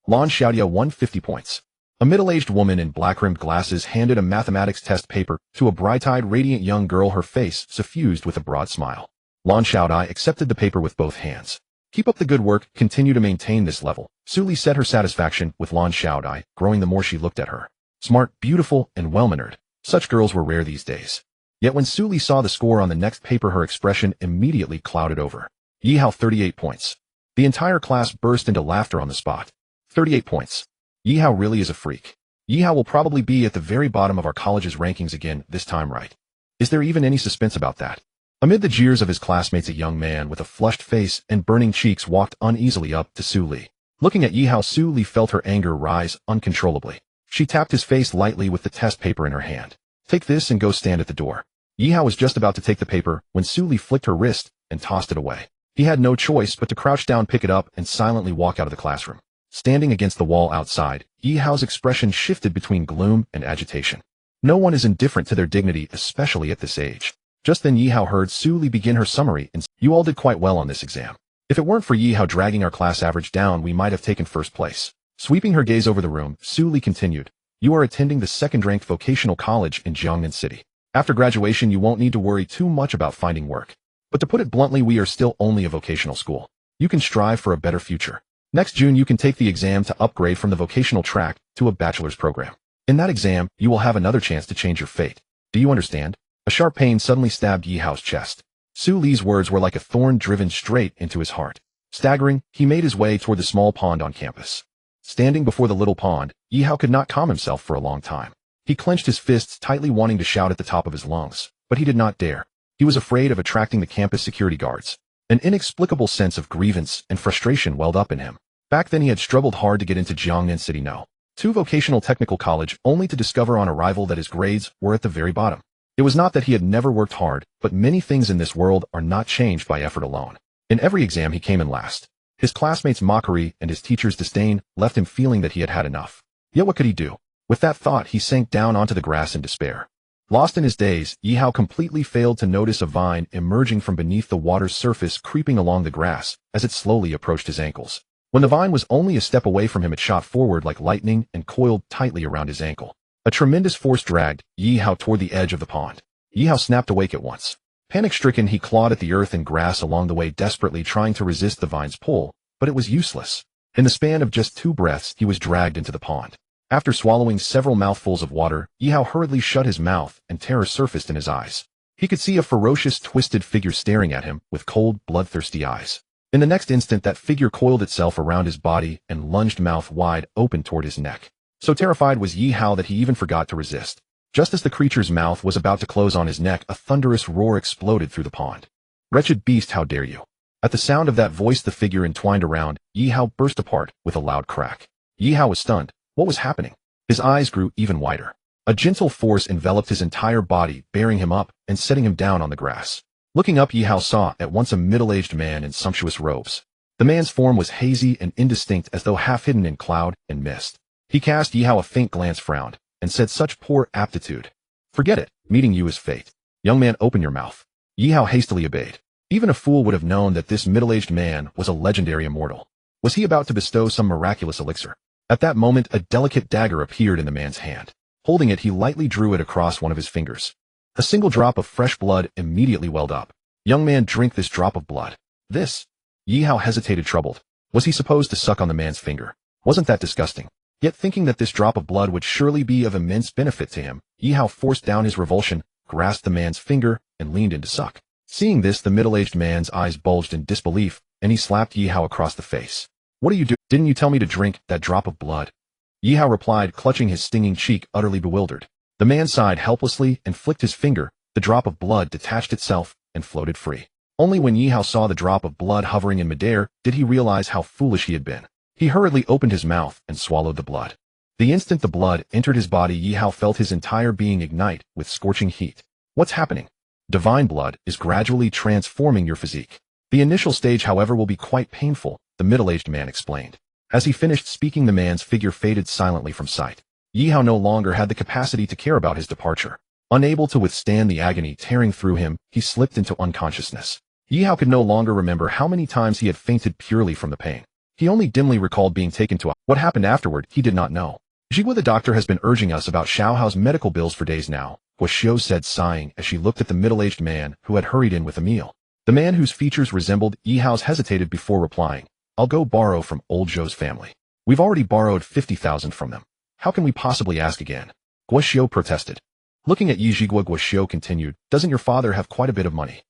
Lan Xiaodia won 50 points. A middle-aged woman in black-rimmed glasses handed a mathematics test paper to a bright-eyed, radiant young girl, her face suffused with a broad smile. Lan Xiaodai accepted the paper with both hands. Keep up the good work, continue to maintain this level. Su Li said, her satisfaction with Lan Xiaodai growing the more she looked at her. Smart, beautiful, and well-mannered. Such girls were rare these days. Yet when Su Li saw the score on the next paper, her expression immediately clouded over. Yi Hao 38 points. The entire class burst into laughter on the spot. 38 points. Yi Hao really is a freak. Yi Hao will probably be at the very bottom of our college's rankings again this time, right? Is there even any suspense about that? Amid the jeers of his classmates, a young man with a flushed face and burning cheeks walked uneasily up to Su Li. Looking at Yi Hao, Su Li felt her anger rise uncontrollably. She tapped his face lightly with the test paper in her hand. Take this and go stand at the door. Yi Hao was just about to take the paper when Su Li flicked her wrist and tossed it away. He had no choice but to crouch down, pick it up, and silently walk out of the classroom. Standing against the wall outside, Yi Hao's expression shifted between gloom and agitation. No one is indifferent to their dignity, especially at this age. Just then Yi Hao heard Su Li begin her summary and you all did quite well on this exam. If it weren't for Yi Hao dragging our class average down, we might have taken first place. Sweeping her gaze over the room, Su Li continued, you are attending the second-ranked vocational college in Jiangnan City. After graduation, you won't need to worry too much about finding work. But to put it bluntly, we are still only a vocational school. You can strive for a better future. Next June, you can take the exam to upgrade from the vocational track to a bachelor's program. In that exam, you will have another chance to change your fate. Do you understand? A sharp pain suddenly stabbed Yi Hao's chest. Su Li's words were like a thorn driven straight into his heart. Staggering, he made his way toward the small pond on campus. Standing before the little pond, Yi Hao could not calm himself for a long time. He clenched his fists tightly, wanting to shout at the top of his lungs, but he did not dare. He was afraid of attracting the campus security guards. An inexplicable sense of grievance and frustration welled up in him. Back then he had struggled hard to get into Jiangnan City No. 2 vocational technical college, only to discover on arrival that his grades were at the very bottom. It was not that he had never worked hard, but many things in this world are not changed by effort alone. In every exam he came in last. His classmates' mockery and his teachers' disdain left him feeling that he had had enough. Yet what could he do? With that thought, he sank down onto the grass in despair. Lost in his daze, Yi Hao completely failed to notice a vine emerging from beneath the water's surface, creeping along the grass as it slowly approached his ankles. When the vine was only a step away from him, it shot forward like lightning and coiled tightly around his ankle. A tremendous force dragged Yi Hao toward the edge of the pond. Yi Hao snapped awake at once. Panic-stricken, he clawed at the earth and grass along the way, desperately trying to resist the vine's pull, but it was useless. In the span of just 2 breaths, he was dragged into the pond. After swallowing several mouthfuls of water, Yi Hao hurriedly shut his mouth and terror surfaced in his eyes. He could see a ferocious, twisted figure staring at him with cold, bloodthirsty eyes. In the next instant, that figure coiled itself around his body and lunged mouth wide open toward his neck. So terrified was Yi Hao that he even forgot to resist. Just as the creature's mouth was about to close on his neck, a thunderous roar exploded through the pond. Wretched beast, how dare you! At the sound of that voice, the figure entwined around Yi Hao burst apart with a loud crack. Yi Hao was stunned. What was happening? His eyes grew even wider. A gentle force enveloped his entire body, bearing him up and setting him down on the grass. Looking up, Yi Hao saw at once a middle-aged man in sumptuous robes. The man's form was hazy and indistinct, as though half hidden in cloud and mist. He cast Yi Hao a faint glance, frowned, and said, such poor aptitude. Forget it, meeting you is fate. Young man, open your mouth. Yi Hao hastily obeyed. Even a fool would have known that this middle-aged man was a legendary immortal. Was he about to bestow some miraculous elixir? At that moment, a delicate dagger appeared in the man's hand. Holding it, he lightly drew it across one of his fingers. A single drop of fresh blood immediately welled up. Young man, drink this drop of blood. This? Yi Hao hesitated, troubled. Was he supposed to suck on the man's finger? Wasn't that disgusting? Yet thinking that this drop of blood would surely be of immense benefit to him, Yi Hao forced down his revulsion, grasped the man's finger, and leaned in to suck. Seeing this, the middle-aged man's eyes bulged in disbelief, and he slapped Yi Hao across the face. What are you doing? Didn't you tell me to drink that drop of blood? Yi Hao replied, clutching his stinging cheek, utterly bewildered. The man sighed helplessly and flicked his finger. The drop of blood detached itself and floated free. Only when Yi Hao saw the drop of blood hovering in midair did he realize how foolish he had been. He hurriedly opened his mouth and swallowed the blood. The instant the blood entered his body, Yi Hao felt his entire being ignite with scorching heat. What's happening? Divine blood is gradually transforming your physique. The initial stage, however, will be quite painful, the middle-aged man explained. As he finished speaking, the man's figure faded silently from sight. Yi Hao no longer had the capacity to care about his departure. Unable to withstand the agony tearing through him, he slipped into unconsciousness. Yi Hao could no longer remember how many times he had fainted purely from the pain. He only dimly recalled being taken to a... What happened afterward, he did not know. Jigua the doctor has been urging us about Xiaohao's medical bills for days now, Guoxiu said sighing as she looked at the middle-aged man who had hurried in with a meal. The man whose features resembled Yihao's hesitated before replying, I'll go borrow from old Zhou's family. We've already borrowed 50,000 from them. How can we possibly ask again? Guoxiu protested. Looking at Yijigua, Guoxiu continued, doesn't your father have quite a bit of money?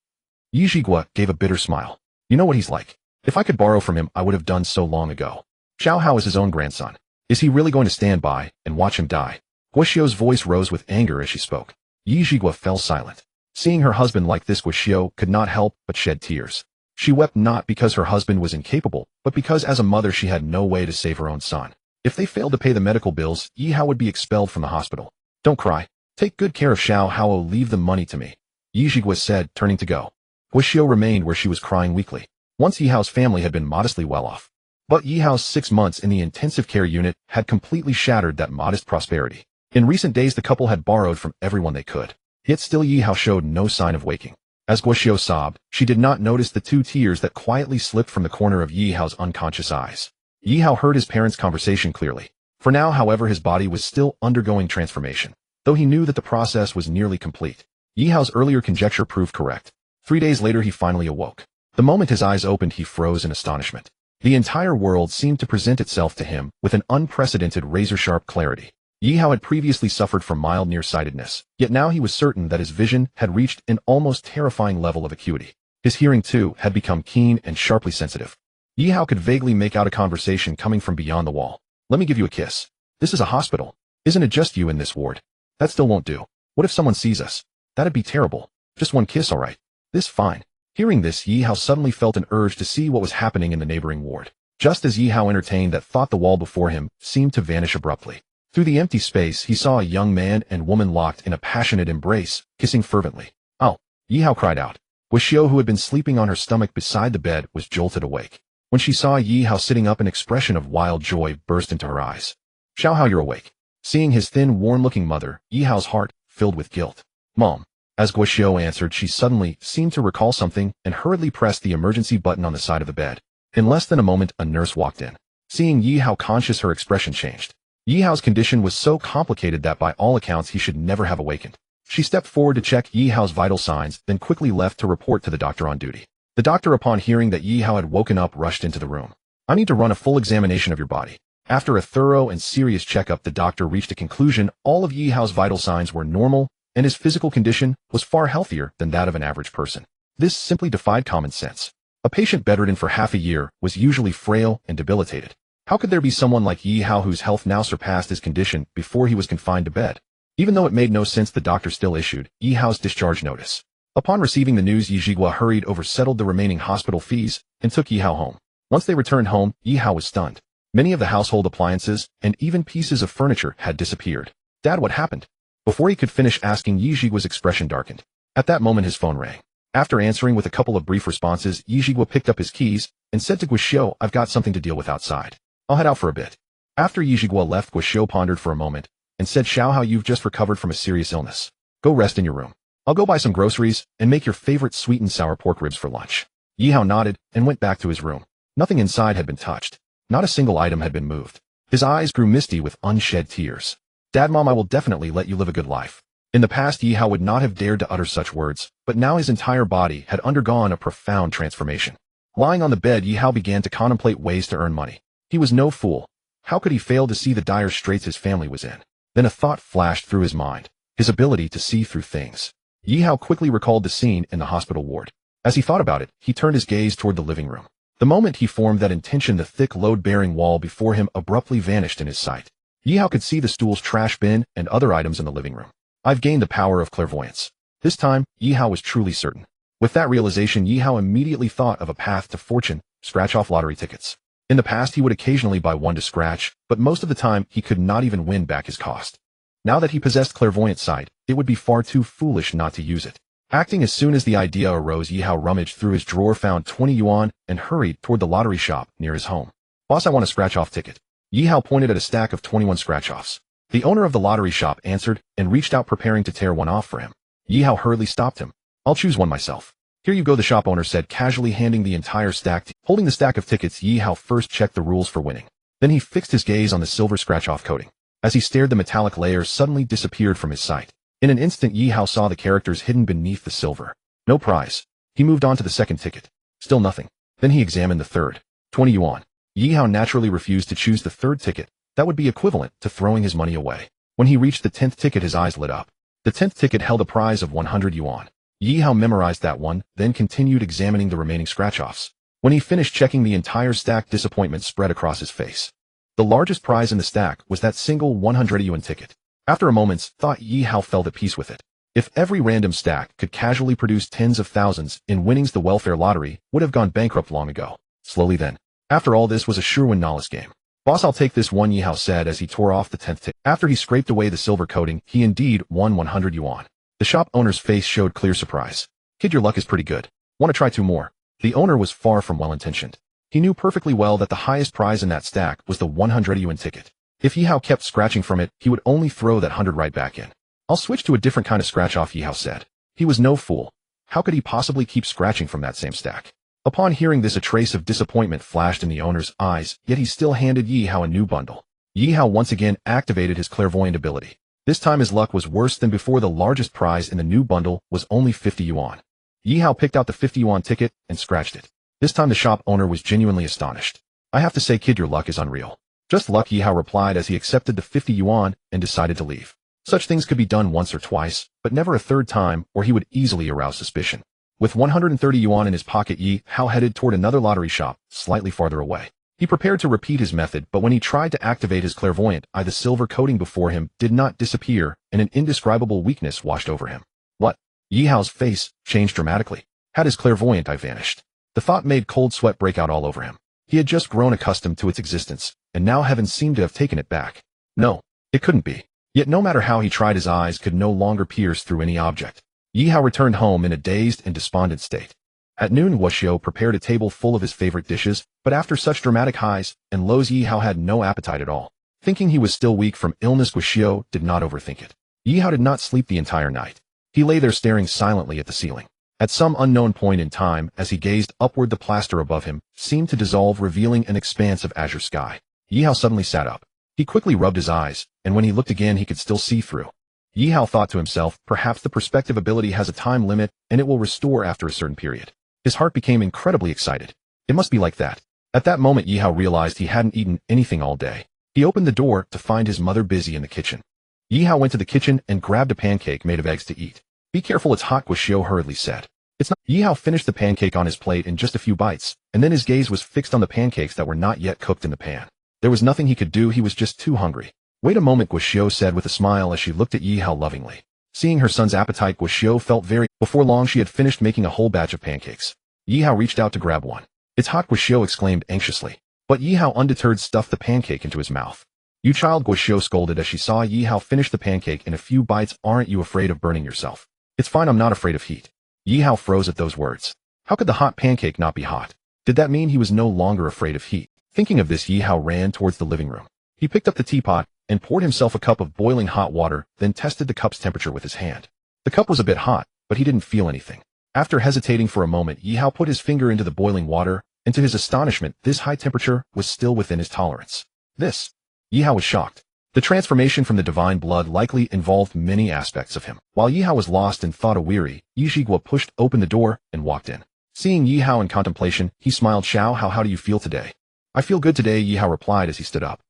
Yijigua gave a bitter smile. You know what he's like. If I could borrow from him, I would have done so long ago. Xiaohao is his own grandson. Is he really going to stand by and watch him die? Guoxiu's voice rose with anger as she spoke. Yijigua fell silent. Seeing her husband like this, Guoxiu could not help but shed tears. She wept not because her husband was incapable, but because as a mother she had no way to save her own son. If they failed to pay the medical bills, Yihao would be expelled from the hospital. Don't cry. Take good care of Xiaohao. Leave the money to me, Yijigua said, turning to go. Guoxiu remained where she was crying weakly. Once Yihao's family had been modestly well off. But Yihao's 6 months in the intensive care unit had completely shattered that modest prosperity. In recent days the couple had borrowed from everyone they could. Yet still Yihao showed no sign of waking. As Guoxiu sobbed, she did not notice the 2 tears that quietly slipped from the corner of Yihao's unconscious eyes. Yihao heard his parents' conversation clearly. For now, however, his body was still undergoing transformation, though he knew that the process was nearly complete. Yihao's earlier conjecture proved correct. 3 days later he finally awoke. The moment his eyes opened he froze in astonishment. The entire world seemed to present itself to him with an unprecedented razor-sharp clarity. Yihao had previously suffered from mild nearsightedness, yet now he was certain that his vision had reached an almost terrifying level of acuity. His hearing, too, had become keen and sharply sensitive. Yihao could vaguely make out a conversation coming from beyond the wall. Let me give you a kiss. This is a hospital. Isn't it just you in this ward? That still won't do. What if someone sees us? That'd be terrible. Just one kiss, all right. This fine. Hearing this, Yihao suddenly felt an urge to see what was happening in the neighboring ward. Just as Yihao entertained that thought, the wall before him seemed to vanish abruptly. Through the empty space, he saw a young man and woman locked in a passionate embrace, kissing fervently. Oh! Yihao cried out. Guoxiu, who had been sleeping on her stomach beside the bed, was jolted awake. When she saw Yihao sitting up, an expression of wild joy burst into her eyes. Xiaohao, you're awake. Seeing his thin, worn-looking mother, Yihao's heart filled with guilt. Mom. As Guoxiu answered, she suddenly seemed to recall something and hurriedly pressed the emergency button on the side of the bed. In less than a moment, a nurse walked in. Seeing Yihao conscious, her expression changed. Yihao's condition was so complicated that by all accounts he should never have awakened. She stepped forward to check Yihao's vital signs, then quickly left to report to the doctor on duty. The doctor, upon hearing that Yihao had woken up, rushed into the room. I need to run a full examination of your body. After a thorough and serious checkup, the doctor reached a conclusion: all of Yihao's vital signs were normal, and his physical condition was far healthier than that of an average person. This simply defied common sense. A patient bedridden for half a year was usually frail and debilitated. How could there be someone like Yihao whose health now surpassed his condition before he was confined to bed? Even though it made no sense, the doctor still issued Yihao's discharge notice. Upon receiving the news, Yijigua hurried over, settled the remaining hospital fees, and took Yihao home. Once they returned home, Yihao was stunned. Many of the household appliances and even pieces of furniture had disappeared. Dad, what happened? Before he could finish asking, Yijigua's expression darkened. At that moment his phone rang. After answering with a couple of brief responses, Yijigua picked up his keys and said to Guoxiu, I've got something to deal with outside. I'll head out for a bit. After Yijigua left, Guoxiu pondered for a moment and said, Xiaohao, you've just recovered from a serious illness. Go rest in your room. I'll go buy some groceries and make your favorite sweet and sour pork ribs for lunch. Yihao nodded and went back to his room. Nothing inside had been touched. Not a single item had been moved. His eyes grew misty with unshed tears. Dad, Mom, I will definitely let you live a good life. In the past, Yihao would not have dared to utter such words, but now his entire body had undergone a profound transformation. Lying on the bed, Yihao began to contemplate ways to earn money. He was no fool. How could he fail to see the dire straits his family was in? Then a thought flashed through his mind: his ability to see through things. Yihao quickly recalled the scene in the hospital ward. As he thought about it, he turned his gaze toward the living room. The moment he formed that intention, the thick, load-bearing wall before him abruptly vanished in his sight. Yihao could see the stool's trash bin and other items in the living room. I've gained the power of clairvoyance. This time, Yihao was truly certain. With that realization, Yihao immediately thought of a path to fortune: scratch-off lottery tickets. In the past, he would occasionally buy one to scratch, but most of the time, he could not even win back his cost. Now that he possessed clairvoyant sight, it would be far too foolish not to use it. Acting as soon as the idea arose, Yihao rummaged through his drawer, found 20 yuan, and hurried toward the lottery shop near his home. Boss, I want a scratch-off ticket. Yihao pointed at a stack of 21 scratch-offs. The owner of the lottery shop answered and reached out, preparing to tear one off for him. Yihao hurriedly stopped him. I'll choose one myself. Here you go, the shop owner said, casually handing the entire stack. Holding the stack of tickets, Yi Hao first checked the rules for winning. Then he fixed his gaze on the silver scratch-off coating. As he stared, the metallic layer suddenly disappeared from his sight. In an instant, Yi Hao saw the characters hidden beneath the silver. No prize. He moved on to the second ticket. Still nothing. Then he examined the third. 20 yuan. Yi Hao naturally refused to choose the third ticket. That would be equivalent to throwing his money away. When he reached the 10th ticket, his eyes lit up. The 10th ticket held a prize of 100 yuan. Yi Hao memorized that one, then continued examining the remaining scratch-offs. When he finished checking the entire stack, disappointment spread across his face. The largest prize in the stack was that single 100 yuan ticket. After a moment's thought, Yi Hao felt at peace with it. If every random stack could casually produce tens of thousands in winnings, the welfare lottery would have gone bankrupt long ago. Slowly then. After all, this was a sure win knowledge game. Boss, I'll take this one, Yi Hao said as he tore off the 10th ticket. After he scraped away the silver coating, he indeed won 100 yuan. The shop owner's face showed clear surprise. Kid, your luck is pretty good. Want to try 2 more? The owner was far from well-intentioned. He knew perfectly well that the highest prize in that stack was the 100 yuan ticket. If Yi Hao kept scratching from it, he would only throw that 100 right back in. I'll switch to a different kind of scratch-off, Yi Hao said. He was no fool. How could he possibly keep scratching from that same stack? Upon hearing this, a trace of disappointment flashed in the owner's eyes, yet he still handed Yi Hao a new bundle. Yi Hao once again activated his clairvoyant ability. This time his luck was worse than before. The largest prize in the new bundle was only 50 yuan. Yi Hao picked out the 50 yuan ticket and scratched it. This time the shop owner was genuinely astonished. I have to say, kid, your luck is unreal. Just luck, Yi Hao replied as he accepted the 50 yuan and decided to leave. Such things could be done once or twice, but never a third time, or he would easily arouse suspicion. With 130 yuan in his pocket, Yi Hao headed toward another lottery shop, slightly farther away. He prepared to repeat his method, but when he tried to activate his clairvoyant eye, the silver coating before him did not disappear, and an indescribable weakness washed over him. What? Yi Hao's face changed dramatically. Had his clairvoyant eye vanished? The thought made cold sweat break out all over him. He had just grown accustomed to its existence, and now heaven seemed to have taken it back. No, it couldn't be. Yet no matter how he tried, his eyes could no longer pierce through any object. Yi Hao returned home in a dazed and despondent state. At noon, Guoxiu prepared a table full of his favorite dishes, but after such dramatic highs and lows, Yi Hao had no appetite at all. Thinking he was still weak from illness, Guoxiu did not overthink it. Yi Hao did not sleep the entire night. He lay there staring silently at the ceiling. At some unknown point in time, as he gazed upward, the plaster above him seemed to dissolve, revealing an expanse of azure sky. Yi Hao suddenly sat up. He quickly rubbed his eyes, and when he looked again, he could still see through. Yi Hao thought to himself, perhaps the perspective ability has a time limit, and it will restore after a certain period. His heart became incredibly excited. It must be like that. At that moment, Yi Hao realized he hadn't eaten anything all day. He opened the door to find his mother busy in the kitchen. Yi Hao went to the kitchen and grabbed a pancake made of eggs to eat. Be careful, it's hot, Guoxiu hurriedly said. It's not. Yi Hao finished the pancake on his plate in just a few bites, and then his gaze was fixed on the pancakes that were not yet cooked in the pan. There was nothing he could do, he was just too hungry. Wait a moment, Guoxiu said with a smile as she looked at Yi Hao lovingly. Seeing her son's appetite, Guoxiu felt very. Before long, she had finished making a whole batch of pancakes. Yi Hao reached out to grab one. It's hot, Guoxiu exclaimed anxiously. But Yi Hao, undeterred, stuffed the pancake into his mouth. You child, Guoxiu scolded as she saw Yi Hao finish the pancake in a few bites. Aren't you afraid of burning yourself? It's fine, I'm not afraid of heat. Yi Hao froze at those words. How could the hot pancake not be hot? Did that mean he was no longer afraid of heat? Thinking of this, Yi Hao ran towards the living room. He picked up the teapot and poured himself a cup of boiling hot water, then tested the cup's temperature with his hand. The cup was a bit hot, but he didn't feel anything. After hesitating for a moment, Yi Hao put his finger into the boiling water, and to his astonishment, this high temperature was still within his tolerance. Yi Hao was shocked. The transformation from the divine blood likely involved many aspects of him. While Yi Hao was lost in thought, weary, Yizhiguo pushed open the door and walked in. Seeing Yi Hao in contemplation, he smiled. Xiao Hao, how do you feel today? I feel good today, Yi Hao replied as he stood up.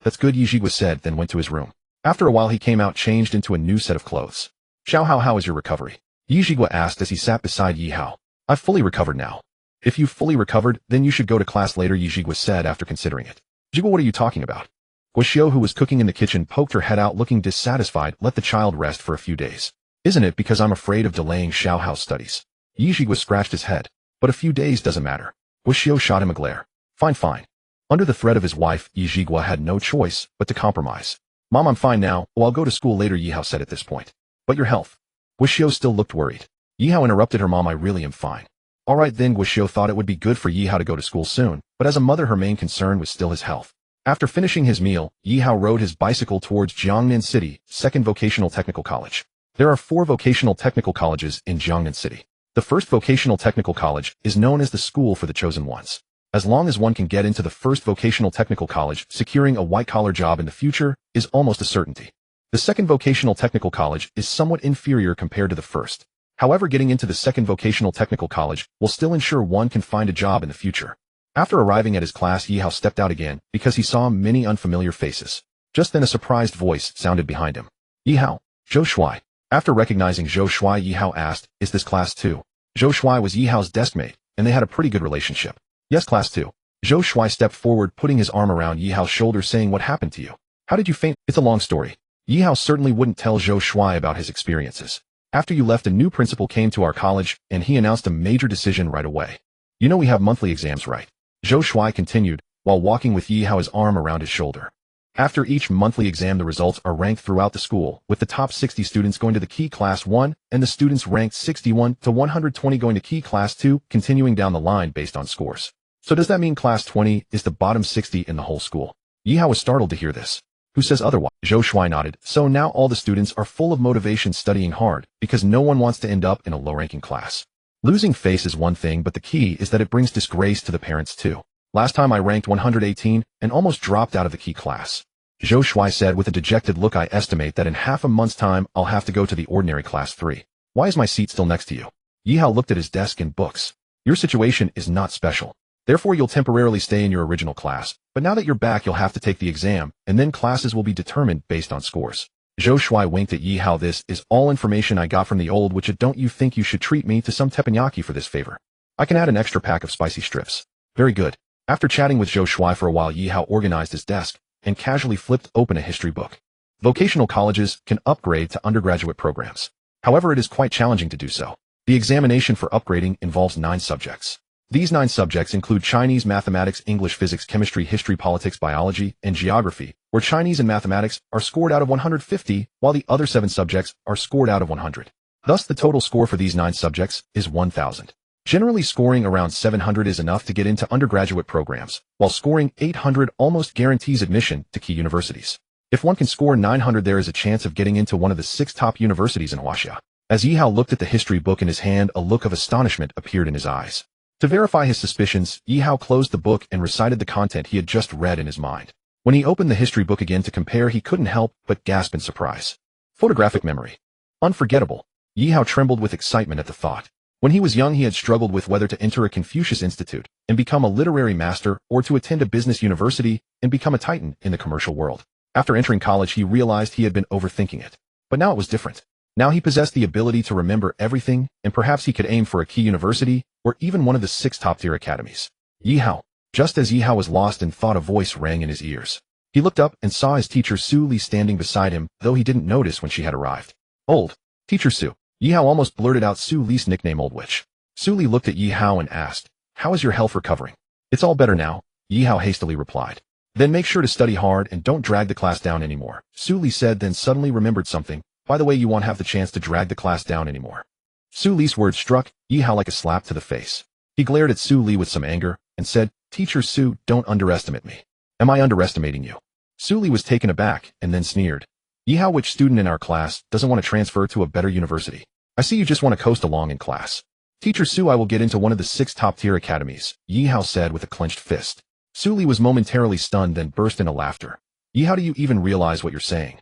That's good, Yizhiguo said, then went to his room. After a while, he came out changed into a new set of clothes. Xiao Hao, how is your recovery? Yizhiguo asked as he sat beside Yi Hao. I've fully recovered now. If you've fully recovered, then you should go to class later, Yizhiguo said after considering it. Yizhiguo, what are you talking about? Guoxiu, who was cooking in the kitchen, poked her head out looking dissatisfied. Let the child rest for a few days. Isn't it because I'm afraid of delaying Xiao Hao's studies? Yizhiguo scratched his head. But a few days doesn't matter. Guoxiu shot him a glare. Fine. Under the threat of his wife, Yizhiguo had no choice but to compromise. Mom, I'm fine now. I'll go to school later, Yi Hao said at this point. But your health? Guoxiu still looked worried. Yi Hao interrupted her. Mom, I really am fine. All right then. Guoxiu thought it would be good for Yi Hao to go to school soon, but as a mother, her main concern was still his health. After finishing his meal, Yi Hao rode his bicycle towards Jiangnan City, second vocational technical college. There are 4 vocational technical colleges in Jiangnan City. The first vocational technical college is known as the school for the chosen ones. As long as one can get into the first vocational technical college, securing a white-collar job in the future is almost a certainty. The second vocational technical college is somewhat inferior compared to the first. However, getting into the second vocational technical college will still ensure one can find a job in the future. After arriving at his class, Yihao stepped out again because he saw many unfamiliar faces. Just then a surprised voice sounded behind him. Yihao, Zhou Shuai. After recognizing Zhou Shuai, Yihao asked, is this class 2? Zhou Shuai was Yihao's deskmate, and they had a pretty good relationship. Yes, class 2. Zhou Shuai stepped forward, putting his arm around Yihao's shoulder, saying, what happened to you? How did you faint? It's a long story. Yihao certainly wouldn't tell Zhou Shuai about his experiences. After you left, a new principal came to our college, and he announced a major decision right away. You know we have monthly exams, right? Zhou Shuai continued, while walking with Yihao's arm around his shoulder. After each monthly exam, the results are ranked throughout the school, with the top 60 students going to the key class 1, and the students ranked 61 to 120 going to key class 2, continuing down the line based on scores. So does that mean class 20 is the bottom 60 in the whole school? Yihao was startled to hear this. Who says otherwise? Zhou Shuai nodded. So now all the students are full of motivation, studying hard, because no one wants to end up in a low-ranking class. Losing face is one thing, but the key is that it brings disgrace to the parents too. Last time I ranked 118 and almost dropped out of the key class. Zhou Shuai said with a dejected look, I estimate that in half a month's time I'll have to go to the ordinary class 3. Why is my seat still next to you? Yihao looked at his desk and books. Your situation is not special. Therefore you'll temporarily stay in your original class, but now that you're back you'll have to take the exam, and then classes will be determined based on scores. Zhou Shuai winked at Yihao. This is all information I got from the old witch. Don't you think you should treat me to some teppanyaki for this favor? I can add an extra pack of spicy strips. Very good. After chatting with Zhou Shuai for a while, Yihao organized his desk and casually flipped open a history book. Vocational colleges can upgrade to undergraduate programs. However, it is quite challenging to do so. The examination for upgrading involves 9 subjects. These 9 subjects include Chinese, mathematics, English, physics, chemistry, history, politics, biology, and geography, where Chinese and mathematics are scored out of 150, while the other 7 subjects are scored out of 100. Thus, the total score for these 9 subjects is 1,000. Generally, scoring around 700 is enough to get into undergraduate programs, while scoring 800 almost guarantees admission to key universities. If one can score 900, there is a chance of getting into one of the 6 top universities in Huaxia. As Yihao looked at the history book in his hand, a look of astonishment appeared in his eyes. To verify his suspicions, Yihao closed the book and recited the content he had just read in his mind. When he opened the history book again to compare, he couldn't help but gasp in surprise. Photographic memory. Unforgettable. Yihao trembled with excitement at the thought. When he was young, he had struggled with whether to enter a Confucius Institute and become a literary master or to attend a business university and become a titan in the commercial world. After entering college, he realized he had been overthinking it. But now it was different. Now he possessed the ability to remember everything, and perhaps he could aim for a key university or even one of the 6 top-tier academies. Yihao. Just as Yihao was lost in thought, a voice rang in his ears. He looked up and saw his teacher Su Li standing beside him, though he didn't notice when she had arrived. Old. Teacher Su. Yihao almost blurted out Su Li's nickname, Old Witch. Su Li looked at Yihao and asked, how is your health recovering? It's all better now, Yihao hastily replied. Then make sure to study hard and don't drag the class down anymore, Su Li said, then suddenly remembered something. By the way, you won't have the chance to drag the class down anymore. Su Li's words struck Yihao like a slap to the face. He glared at Su Li with some anger and said, Teacher Su, don't underestimate me. Am I underestimating you? Su Li was taken aback and then sneered. Yihao, which student in our class doesn't want to transfer to a better university? I see you just want to coast along in class. Teacher Su, I will get into one of the 6 top-tier academies, Yihao said with a clenched fist. Su Li was momentarily stunned, then burst into laughter. Yihao, do you even realize what you're saying?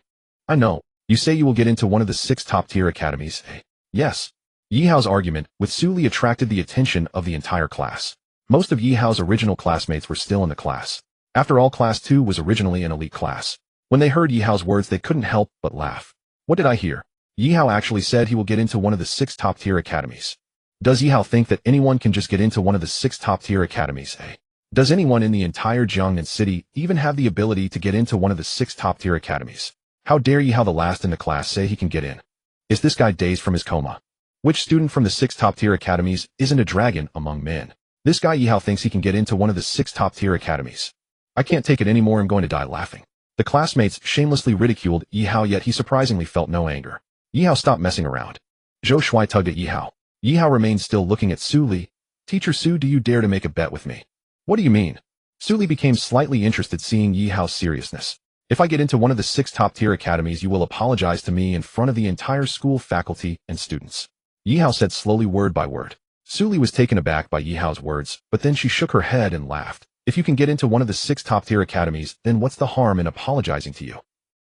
I know. You say you will get into one of the 6 top-tier academies, eh? Yes. Yihao's argument with Su Li attracted the attention of the entire class. Most of Yihao's original classmates were still in the class. After all, class 2 was originally an elite class. When they heard Yihao's words, they couldn't help but laugh. What did I hear? Yihao actually said he will get into one of the 6 top-tier academies. Does Yihao think that anyone can just get into one of the 6 top-tier academies, eh? Does anyone in the entire Jiangnan city even have the ability to get into one of the 6 top-tier academies? How dare Yihao, the last in the class, say he can get in? Is this guy dazed from his coma? Which student from the 6 top-tier academies isn't a dragon among men? This guy Yihao thinks he can get into one of the 6 top-tier academies. I can't take it anymore, I'm going to die laughing. The classmates shamelessly ridiculed Yihao, yet he surprisingly felt no anger. Yihao stopped messing around. Zhou Shuai tugged at Yihao. Yihao remained still, looking at Su Li. Teacher Su, do you dare to make a bet with me? What do you mean? Su Li became slightly interested, seeing Yihao's seriousness. If I get into one of the 6 top-tier academies, you will apologize to me in front of the entire school faculty and students. Yi Hao said slowly word by word. Su Li was taken aback by Yi Hao's words, but then she shook her head and laughed. If you can get into one of the 6 top-tier academies, then what's the harm in apologizing to you?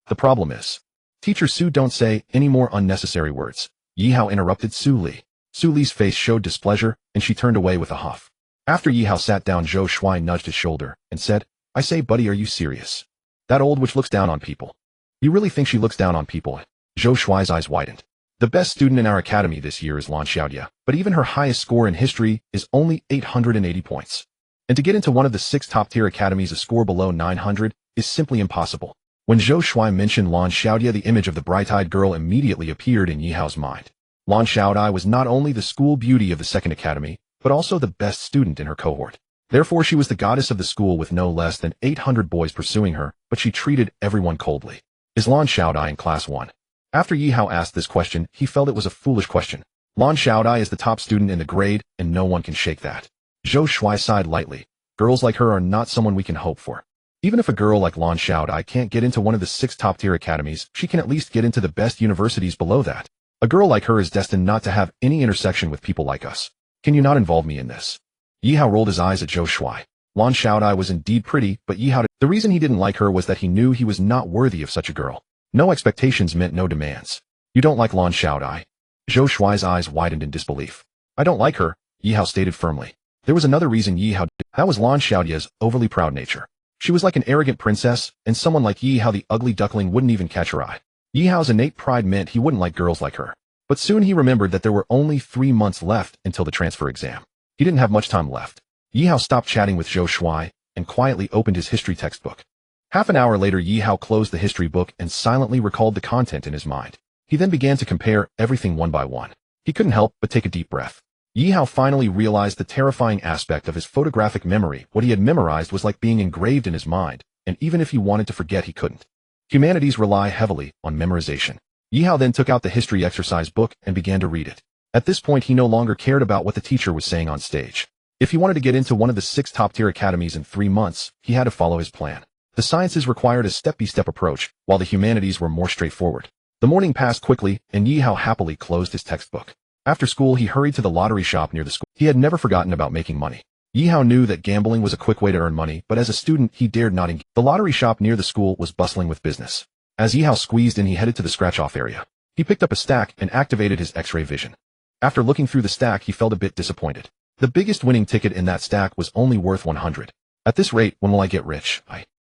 The problem is, Teacher Su, don't say any more unnecessary words. Yi Hao interrupted Su Li. Su Li's face showed displeasure, and she turned away with a huff. After Yi Hao sat down, Zhou Shuai nudged his shoulder and said, I say, buddy, are you serious? That old witch looks down on people. You really think she looks down on people? Zhou Shuai's eyes widened. The best student in our academy this year is Lan Xiaodia, but even her highest score in history is only 880 points. And to get into one of the 6 top-tier academies, a score below 900 is simply impossible. When Zhou Shuai mentioned Lan Xiaodia, the image of the bright-eyed girl immediately appeared in Yi Hao's mind. Lan Xiaodia was not only the school beauty of the second academy, but also the best student in her cohort. Therefore, she was the goddess of the school with no less than 800 boys pursuing her, but she treated everyone coldly. Is Lan Xiaodia in class 1? After Yi Hao asked this question, he felt it was a foolish question. Lan Xiaodia is the top student in the grade, and no one can shake that. Zhou Shuai sighed lightly. Girls like her are not someone we can hope for. Even if a girl like Lan Xiaodia can't get into one of the 6 top-tier academies, she can at least get into the best universities below that. A girl like her is destined not to have any intersection with people like us. Can you not involve me in this? Yi Hao rolled his eyes at Zhou Shuai. Lan Xiaodia was indeed pretty, but Yi Hao, the reason he didn't like her was that he knew he was not worthy of such a girl. No expectations meant no demands. You don't like Lan Xiaodia? Zhou Shuai's eyes widened in disbelief. I don't like her, Yi Hao stated firmly. There was another reason Yi Hao did. That was Lan Xiaodia's overly proud nature. She was like an arrogant princess, and someone like Yi Hao, the ugly duckling, wouldn't even catch her eye. Yi Hao's innate pride meant he wouldn't like girls like her. But soon he remembered that there were only 3 months left until the transfer exam. He didn't have much time left. Yi Hao stopped chatting with Zhou Shuai and quietly opened his history textbook. Half an hour later, Yi Hao closed the history book and silently recalled the content in his mind. He then began to compare everything one by one. He couldn't help but take a deep breath. Yi Hao finally realized the terrifying aspect of his photographic memory. What he had memorized was like being engraved in his mind, and even if he wanted to forget, he couldn't. Humanities rely heavily on memorization. Yi Hao then took out the history exercise book and began to read it. At this point, he no longer cared about what the teacher was saying on stage. If he wanted to get into one of the 6 top-tier academies in 3 months, he had to follow his plan. The sciences required a step-by-step approach, while the humanities were more straightforward. The morning passed quickly, and Yi Hao happily closed his textbook. After school, he hurried to the lottery shop near the school. He had never forgotten about making money. Yi Hao knew that gambling was a quick way to earn money, but as a student, he dared not engage. The lottery shop near the school was bustling with business. As Yi Hao squeezed in, he headed to the scratch-off area. He picked up a stack and activated his X-ray vision. After looking through the stack, he felt a bit disappointed. The biggest winning ticket in that stack was only worth 100. At this rate, when will I get rich?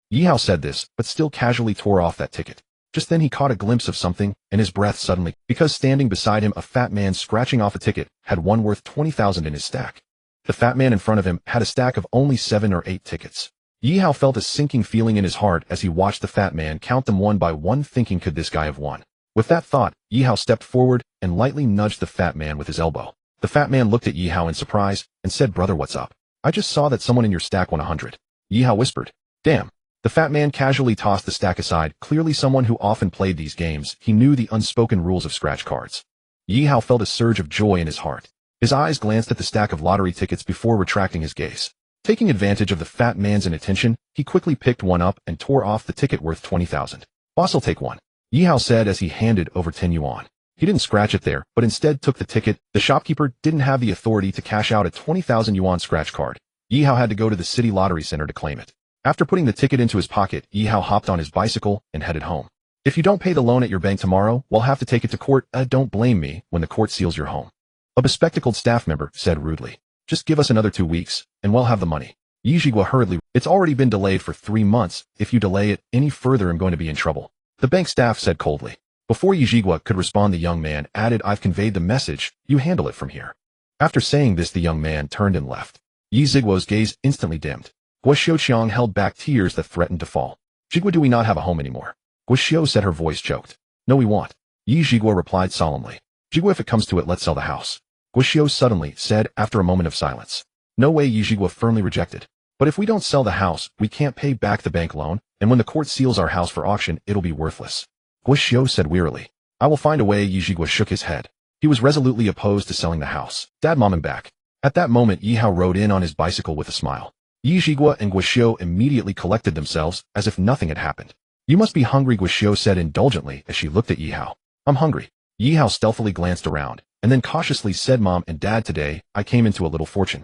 Yi Hao said this, but still casually tore off that ticket. Just then he caught a glimpse of something, and his breath suddenly, because standing beside him, a fat man scratching off a ticket had one worth 20,000 in his stack. The fat man in front of him had a stack of only 7 or 8 tickets. Yi Hao felt a sinking feeling in his heart as he watched the fat man count them one by one, thinking, could this guy have won? With that thought, Yi Hao stepped forward and lightly nudged the fat man with his elbow. The fat man looked at Yi Hao in surprise and said, brother, what's up? I just saw that someone in your stack won 100. Yi Hao whispered, damn. The fat man casually tossed the stack aside, clearly someone who often played these games. He knew the unspoken rules of scratch cards. Yi Hao felt a surge of joy in his heart. His eyes glanced at the stack of lottery tickets before retracting his gaze. Taking advantage of the fat man's inattention, he quickly picked one up and tore off the ticket worth 20,000. Boss, I'll take one, Yi Hao said as he handed over 10 yuan. He didn't scratch it there, but instead took the ticket. The shopkeeper didn't have the authority to cash out a 20,000 yuan scratch card. Yi Hao had to go to the city lottery center to claim it. After putting the ticket into his pocket, Yi Hao hopped on his bicycle and headed home. If you don't pay the loan at your bank tomorrow, we'll have to take it to court. Don't blame me when the court seals your home, a bespectacled staff member said rudely. Just give us another 2 weeks, and we'll have the money. Yi Zhigua hurriedly, it's already been delayed for 3 months. If you delay it any further, I'm going to be in trouble, the bank staff said coldly. Before Yi Zhigua could respond, the young man added, I've conveyed the message. You handle it from here. After saying this, the young man turned and left. Yi Zhigua's gaze instantly dimmed. Guo Xiaoqiang held back tears that threatened to fall. Zhigua, do we not have a home anymore? Guo Xiao said, her voice choked. No, we won't. Yi Zhigua replied solemnly. Zhigua, if it comes to it, let's sell the house, Guo Xiao suddenly said after a moment of silence. No way, Yi Zhigua firmly rejected. But if we don't sell the house, we can't pay back the bank loan, and when the court seals our house for auction, it'll be worthless, Guo Xiao said wearily. I will find a way. Yi Zhigua shook his head. He was resolutely opposed to selling the house. Dad, mom, him back. At that moment, Yi Hao rode in on his bicycle with a smile. Yi Zhigua and Guo Xiao immediately collected themselves as if nothing had happened. You must be hungry, Guo Xiao said indulgently as she looked at Yi Hao. I'm hungry. Yi Hao stealthily glanced around. and then cautiously said, "Mom and Dad, today, I came into a little fortune."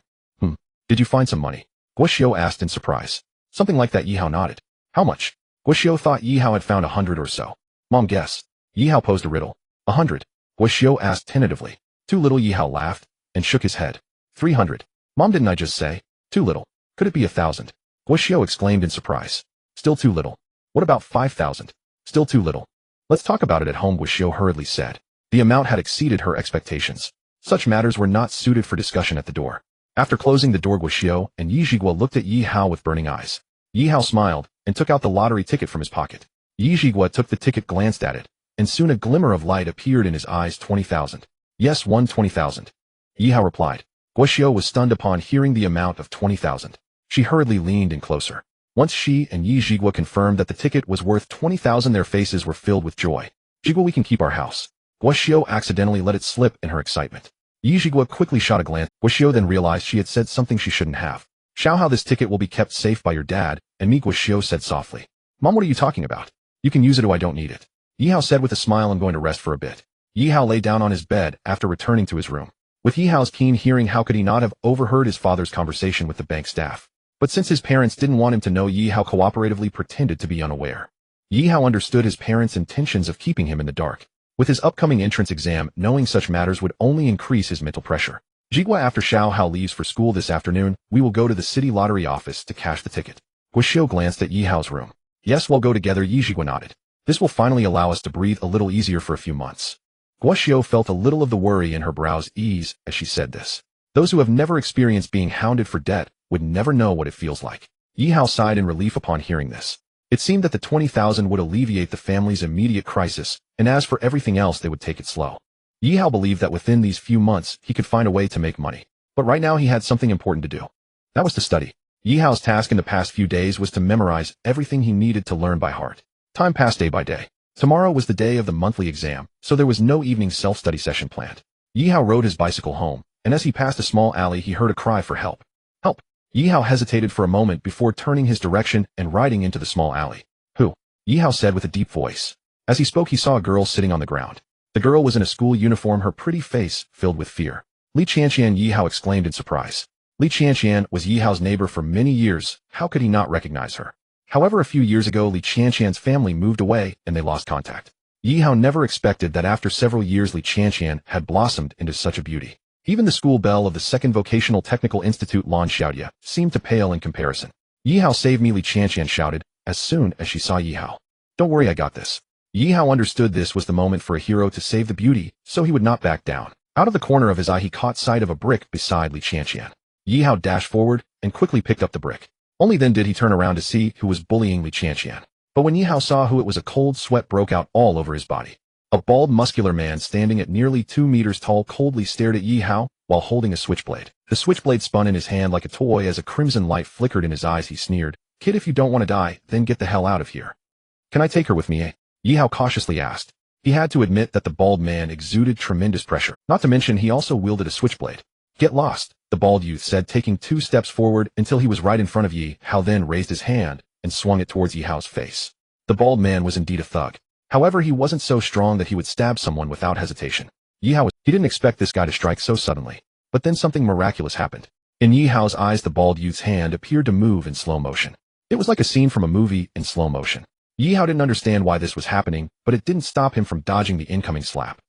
Did you find some money? Guoxiu asked in surprise. Something like that. Yihao nodded. How much? Guoxiu thought Yihao had found 100 or so. Mom guessed. Yihao posed a riddle. 100. Guoxiu asked tentatively. Too little. Yihao laughed and shook his head. 300. Mom, didn't I just say? Too little. Could it be 1,000? Guoxiu exclaimed in surprise. Still too little. What about 5,000? Still too little. Let's talk about it at home, Guoxiu hurriedly said. The amount had exceeded her expectations. Such matters were not suited for discussion at the door. After closing the door, Guoxiu and Yi Zhiguo looked at Yihao with burning eyes. Yihao smiled and took out the lottery ticket from his pocket. Yi Zhiguo took the ticket, glanced at it, and soon a glimmer of light appeared in his eyes. 20,000. Yes, won 20,000. Yihao replied. Guoxiu was stunned upon hearing the amount of 20,000. She hurriedly leaned in closer. Once she and Yi Zhiguo confirmed that the ticket was worth 20,000, their faces were filled with joy. Zhiguo, we can keep our house. Guoxiu accidentally let it slip in her excitement. Yi Zhiguo quickly shot a glance. Guoxiu then realized she had said something she shouldn't have. Show how this ticket will be kept safe by your dad, and me, Guoxiu said softly. Mom, what are you talking about? You can use it or I don't need it. Yihao said with a smile. I'm going to rest for a bit. Yihao lay down on his bed after returning to his room. With Yihao's keen hearing, how could he not have overheard his father's conversation with the bank staff? But since his parents didn't want him to know, Yihao cooperatively pretended to be unaware. Yihao understood his parents' intentions of keeping him in the dark. With his upcoming entrance exam, knowing such matters would only increase his mental pressure. Zhiguo, after Xiao Hao leaves for school this afternoon, we will go to the city lottery office to cash the ticket. Guoxiu glanced at Yihao's room. Yes, we'll go together. Yi Zhiguo nodded. This will finally allow us to breathe a little easier for a few months. Guoxiu felt a little of the worry in her brows ease as she said this. Those who have never experienced being hounded for debt would never know what it feels like. Yihao sighed in relief upon hearing this. It seemed that the 20,000 would alleviate the family's immediate crisis, and as for everything else, they would take it slow. Yihao believed that within these few months, he could find a way to make money. But right now he had something important to do. That was to study. Yihao's task in the past few days was to memorize everything he needed to learn by heart. Time passed day by day. Tomorrow was the day of the monthly exam, so there was no evening self-study session planned. Yihao rode his bicycle home, and as he passed a small alley, he heard a cry for help. Help! Yihao hesitated for a moment before turning his direction and riding into the small alley. Who? Yihao said with a deep voice. As he spoke, he saw a girl sitting on the ground. The girl was in a school uniform, her pretty face filled with fear. Li Qianqian, Yihao exclaimed in surprise. Li Qianqian was Yihao's neighbor for many years. How could he not recognize her? However, a few years ago, Li Qianqian's family moved away and they lost contact. Yihao never expected that after several years, Li Qianqian had blossomed into such a beauty. Even the school bell of the Second Vocational Technical Institute, Lan Xiaodia, seemed to pale in comparison. Yihao, save me, Li Qianqian shouted, as soon as she saw Yihao. Don't worry, I got this. Yihao understood this was the moment for a hero to save the beauty, so he would not back down. Out of the corner of his eye, he caught sight of a brick beside Li Qianqian. Yihao dashed forward and quickly picked up the brick. Only then did he turn around to see who was bullying Li Qianqian. But when Yihao saw who it was, a cold sweat broke out all over his body. A bald, muscular man standing at nearly 2 meters tall coldly stared at Yihao while holding a switchblade. The switchblade spun in his hand like a toy. As a crimson light flickered in his eyes, he sneered, "Kid, if you don't want to die, then get the hell out of here." "Can I take her with me, eh?" Yihao cautiously asked. He had to admit that the bald man exuded tremendous pressure. Not to mention he also wielded a switchblade. "Get lost," the bald youth said, taking 2 steps forward until he was right in front of Yihao, then raised his hand and swung it towards Yihao's face. The bald man was indeed a thug. However, he wasn't so strong that he would stab someone without hesitation. He didn't expect this guy to strike so suddenly. But then something miraculous happened. In Yihao's eyes, the bald youth's hand appeared to move in slow motion. It was like a scene from a movie in slow motion. Yihao didn't understand why this was happening, but it didn't stop him from dodging the incoming slap.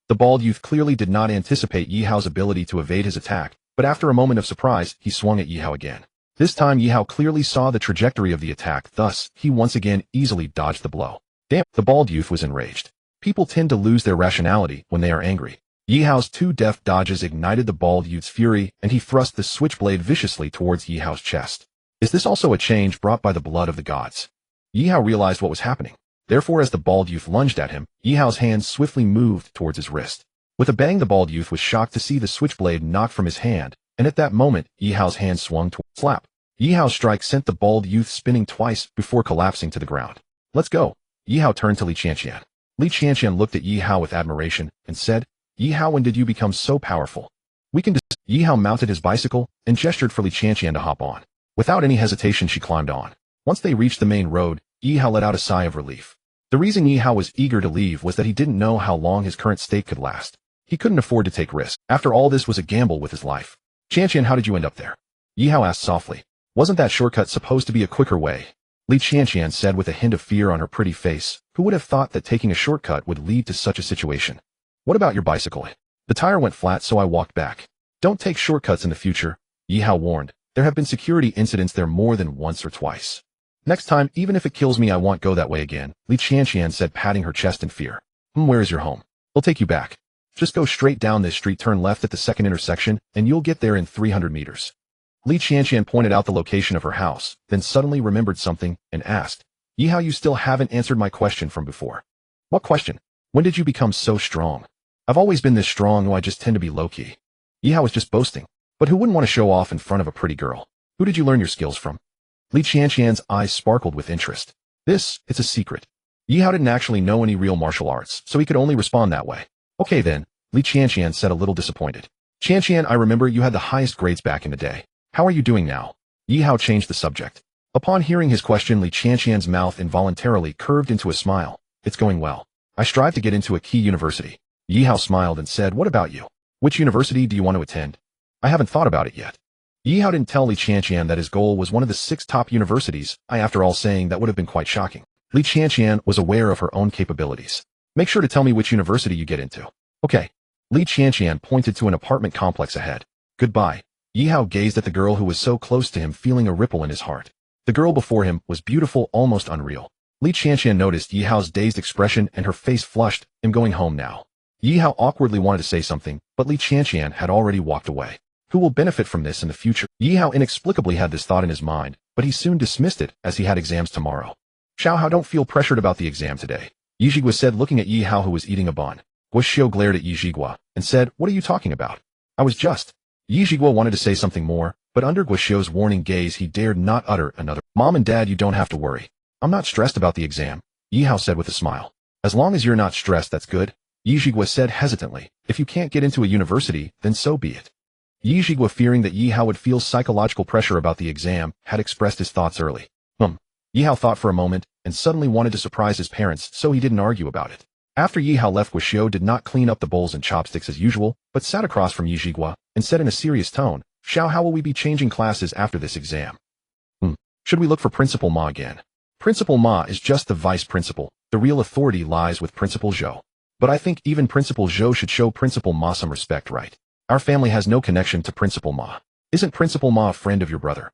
The bald youth clearly did not anticipate Yihao's ability to evade his attack, but after a moment of surprise, he swung at Yihao again. This time, Yihao clearly saw the trajectory of the attack, thus, he once again easily dodged the blow. Damn, the bald youth was enraged. People tend to lose their rationality when they are angry. Yihao's 2 deft dodges ignited the bald youth's fury, and he thrust the switchblade viciously towards Yihao's chest. Is this also a change brought by the blood of the gods? Yihao realized what was happening. Therefore, as the bald youth lunged at him, Yihao's hand swiftly moved towards his wrist. With a bang, the bald youth was shocked to see the switchblade knocked from his hand, and at that moment, Yihao's hand swung toward slap. Yihao's strike sent the bald youth spinning twice before collapsing to the ground. "Let's go." Yihao turned to Li Qianqian. Li Qianqian looked at Yihao with admiration and said, "Yihao, when did you become so powerful?" "We can Yihao mounted his bicycle and gestured for Li Qianqian to hop on. Without any hesitation, she climbed on. Once they reached the main road, Yihao let out a sigh of relief. The reason Yihao was eager to leave was that he didn't know how long his current state could last. He couldn't afford to take risks. After all, this was a gamble with his life. Qianqian, how did you end up there? Yi Hao asked softly. Wasn't that shortcut supposed to be a quicker way? Li Qianqian said with a hint of fear on her pretty face. Who would have thought that taking a shortcut would lead to such a situation? What about your bicycle? The tire went flat, so I walked back. Don't take shortcuts in the future, Yi Hao warned. There have been security incidents there more than once or twice. Next time, even if it kills me, I won't go that way again, Li Qianqian said, patting her chest in fear. Where is your home? We'll take you back. Just go straight down this street, turn left at the second intersection, and you'll get there in 300 meters. Li Qianqian pointed out the location of her house, then suddenly remembered something, and asked, Yi Hao, you still haven't answered my question from before. What question? When did you become so strong? I've always been this strong, I just tend to be low-key. Yi Hao was just boasting. But who wouldn't want to show off in front of a pretty girl? Who did you learn your skills from? Li Qianqian's eyes sparkled with interest. It's a secret. Yi Hao didn't actually know any real martial arts, so he could only respond that way. Okay then, Li Qianqian said, a little disappointed. Qianqian, I remember you had the highest grades back in the day. How are you doing now? Yi Hao changed the subject. Upon hearing his question, Li Qianqian's mouth involuntarily curved into a smile. It's going well. I strive to get into a key university. Yi Hao smiled and said, what about you? Which university do you want to attend? I haven't thought about it yet. Yi Hao didn't tell Li Qianqian that his goal was one of the 6 top universities. After all, saying that would have been quite shocking. Li Qianqian was aware of her own capabilities. Make sure to tell me which university you get into. Okay. Li Qianqian pointed to an apartment complex ahead. Goodbye. Yi Hao gazed at the girl who was so close to him, feeling a ripple in his heart. The girl before him was beautiful, almost unreal. Li Qianqian noticed Yi Hao's dazed expression and her face flushed. I'm going home now. Yi Hao awkwardly wanted to say something, but Li Qianqian had already walked away. Who will benefit from this in the future? Yi Hao inexplicably had this thought in his mind, but he soon dismissed it as he had exams tomorrow. Xiao Hao, don't feel pressured about the exam today, Yi Zhigua said, looking at Yi Hao, who was eating a bun. Guo glared at Yi Zhigua and said, what are you talking about? I was just... Yi Zhigua wanted to say something more, but under Guo's warning gaze he dared not utter another. Mom and Dad, you don't have to worry. I'm not stressed about the exam, Yi Hao said with a smile. As long as you're not stressed, that's good, Yi Zhigua said hesitantly. If you can't get into a university, then so be it. Yi Zhigua, fearing that Yi Hao would feel psychological pressure about the exam, had expressed his thoughts early. Yi Hao thought for a moment, and suddenly wanted to surprise his parents, so he didn't argue about it. After Yi Hao left, Guo did not clean up the bowls and chopsticks as usual, but sat across from Yi Zhigua, and said in a serious tone, Xiao, how will we be changing classes after this exam? Should we look for Principal Ma again? Principal Ma is just the vice principal. The real authority lies with Principal Zhou. But I think even Principal Zhou should show Principal Ma some respect, right? Our family has no connection to Principal Ma. Isn't Principal Ma a friend of your brother?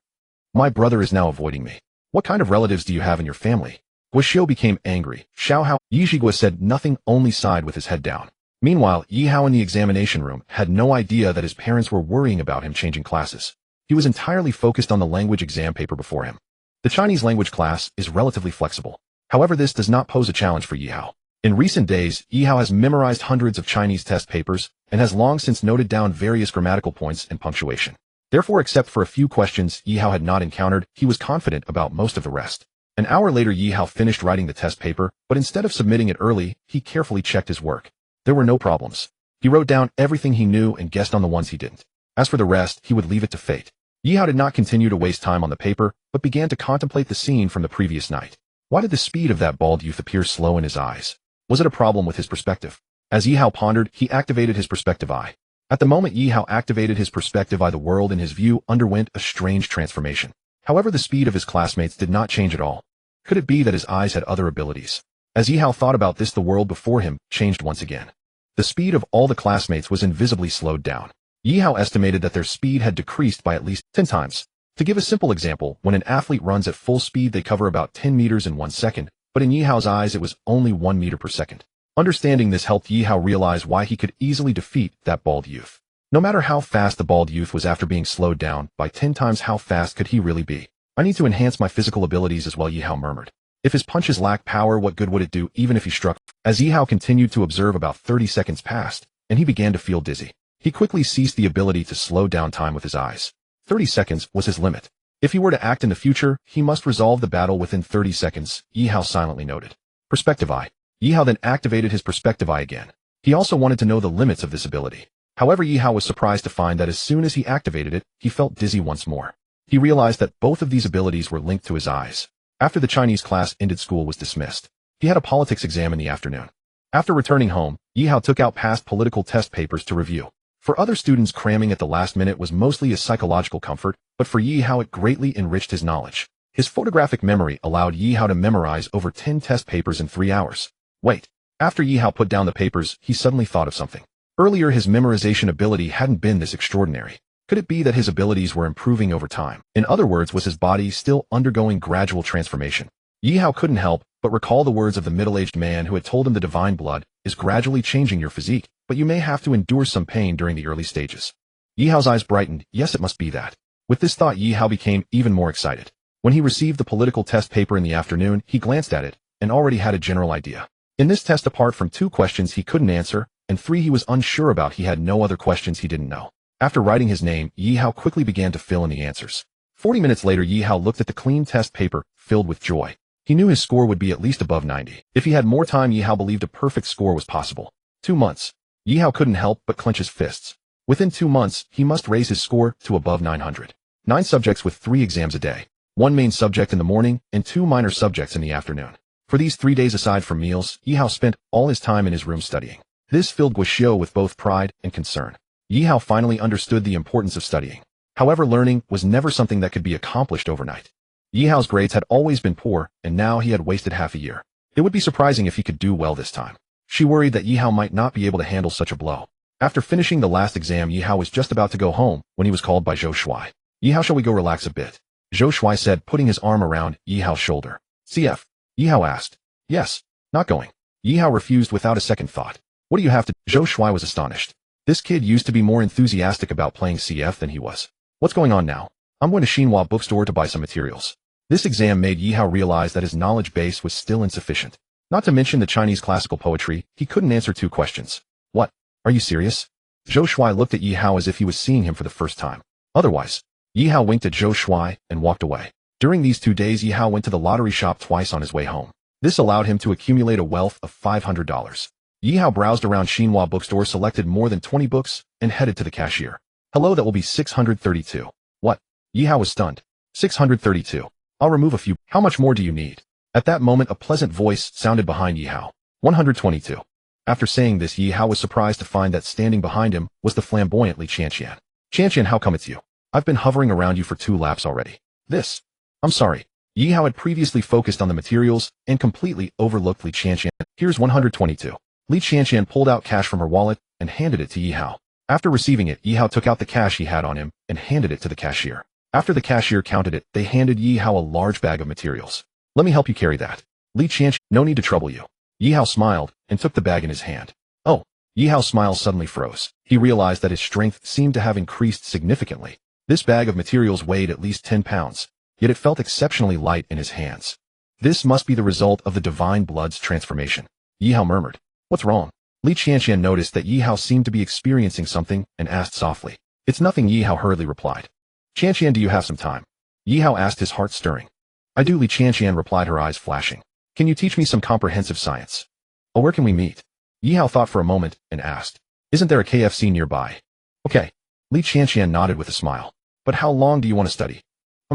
My brother is now avoiding me. What kind of relatives do you have in your family? Guo became angry. Xiao Hao. Yi Zhigua said nothing, only sighed with his head down. Meanwhile, Yi Hao in the examination room had no idea that his parents were worrying about him changing classes. He was entirely focused on the language exam paper before him. The Chinese language class is relatively flexible. However, this does not pose a challenge for Yi Hao. In recent days, Yi Hao has memorized hundreds of Chinese test papers and has long since noted down various grammatical points and punctuation. Therefore, except for a few questions Yi Hao had not encountered, he was confident about most of the rest. An hour later, Yi Hao finished writing the test paper, but instead of submitting it early, he carefully checked his work. There were no problems. He wrote down everything he knew and guessed on the ones he didn't. As for the rest, he would leave it to fate. Yi Hao did not continue to waste time on the paper, but began to contemplate the scene from the previous night. Why did the speed of that bald youth appear slow in his eyes? Was it a problem with his perspective? As Yi Hao pondered, he activated his perspective eye. At the moment Yi Hao activated his perspective eye, the world in his view underwent a strange transformation. However, the speed of his classmates did not change at all. Could it be that his eyes had other abilities? As Yi Hao thought about this, the world before him changed once again. The speed of all the classmates was invisibly slowed down. Yi Hao estimated that their speed had decreased by at least 10 times. To give a simple example, when an athlete runs at full speed, they cover about 10 meters in 1 second, but in Yi Hao's eyes it was only 1 meter per second. Understanding this helped Yi Hao realize why he could easily defeat that bald youth. No matter how fast the bald youth was, after being slowed down by 10 times, how fast could he really be? I need to enhance my physical abilities as well, Yi Hao murmured. If his punches lacked power, what good would it do even if he struck? As Yi Hao continued to observe, about 30 seconds passed, and he began to feel dizzy. He quickly ceased the ability to slow down time with his eyes. 30 seconds was his limit. If he were to act in the future, he must resolve the battle within 30 seconds, Yi Hao silently noted. Perspective eye. Yi Hao then activated his perspective eye again. He also wanted to know the limits of this ability. However, Yi Hao was surprised to find that as soon as he activated it, he felt dizzy once more. He realized that both of these abilities were linked to his eyes. After the Chinese class ended, school was dismissed. He had a politics exam in the afternoon. After returning home, Yi Hao took out past political test papers to review. For other students, cramming at the last minute was mostly a psychological comfort, but for Yi Hao it greatly enriched his knowledge. His photographic memory allowed Yi Hao to memorize over 10 test papers in 3 hours. Wait. After Yi Hao put down the papers, he suddenly thought of something. Earlier his memorization ability hadn't been this extraordinary. Could it be that his abilities were improving over time? In other words, was his body still undergoing gradual transformation? Yi Hao couldn't help but recall the words of the middle-aged man who had told him the divine blood is gradually changing your physique, but you may have to endure some pain during the early stages. Yi Hao's eyes brightened. Yes, it must be that. With this thought, Yi Hao became even more excited. When he received the political test paper in the afternoon, he glanced at it and already had a general idea. In this test, apart from 2 questions he couldn't answer and 3 he was unsure about, he had no other questions he didn't know. After writing his name, Yi Hao quickly began to fill in the answers. 40 minutes later, Yi Hao looked at the clean test paper, filled with joy. He knew his score would be at least above 90. If he had more time, Yi Hao believed a perfect score was possible. 2 months. Yi Hao couldn't help but clench his fists. Within 2 months, he must raise his score to above 900. 9 subjects with 3 exams a day. 1 main subject in the morning and 2 minor subjects in the afternoon. For these 3 days aside from meals, Yi Hao spent all his time in his room studying. This filled Guo with both pride and concern. Yi Hao finally understood the importance of studying. However, learning was never something that could be accomplished overnight. Yi Hao's grades had always been poor, and now he had wasted half a year. It would be surprising if he could do well this time. She worried that Yi Hao might not be able to handle such a blow. After finishing the last exam, Yi Hao was just about to go home when he was called by Zhou Shuai. Yi Hao, shall we go relax a bit? Zhou Shuai said, putting his arm around Yi Hao's shoulder. CF. Yi Hao asked. Yes. Not going. Yi Hao refused without a second thought. What do you have to? Zhou Shuai was astonished. This kid used to be more enthusiastic about playing CF than he was. What's going on now? I'm going to Xinhua bookstore to buy some materials. This exam made Yi Hao realize that his knowledge base was still insufficient. Not to mention the Chinese classical poetry, he couldn't answer 2 questions. What? Are you serious? Zhou Shuai looked at Yi Hao as if he was seeing him for the first time. Otherwise, Yi Hao winked at Zhou Shuai and walked away. During these 2 days, Yi Hao went to the lottery shop twice on his way home. This allowed him to accumulate a wealth of $500. Yi Hao browsed around Xinhua bookstore, selected more than 20 books, and headed to the cashier. Hello, that will be 632. What? Yi Hao was stunned. 632. I'll remove a few. How much more do you need? At that moment, a pleasant voice sounded behind Yi Hao. 122. After saying this, Yi Hao was surprised to find that standing behind him was the flamboyant Li Qianqian. Qianqian, how come it's you? I've been hovering around you for 2 laps already. This. I'm sorry. Yi Hao had previously focused on the materials and completely overlooked Li Qianqian. Here's 122. Li Qianqian pulled out cash from her wallet and handed it to Yi Hao. After receiving it, Yi Hao took out the cash he had on him and handed it to the cashier. After the cashier counted it, they handed Yi Hao a large bag of materials. Let me help you carry that. Li Qianqian, no need to trouble you. Yi Hao smiled and took the bag in his hand. Oh. Yi Hao's smile suddenly froze. He realized that his strength seemed to have increased significantly. This bag of materials weighed at least 10 pounds, yet it felt exceptionally light in his hands. This must be the result of the divine blood's transformation. Yi Hao murmured. What's wrong? Li Qianqian noticed that Yi Hao seemed to be experiencing something and asked softly. It's nothing, Yi Hao hurriedly replied. Qianqian, do you have some time? Yi Hao asked, his heart stirring. I do, Li Qianqian replied, her eyes flashing. Can you teach me some comprehensive science? Oh, where can we meet? Yi Hao thought for a moment and asked. Isn't there a KFC nearby? Okay. Li Qianqian nodded with a smile. But how long do you want to study?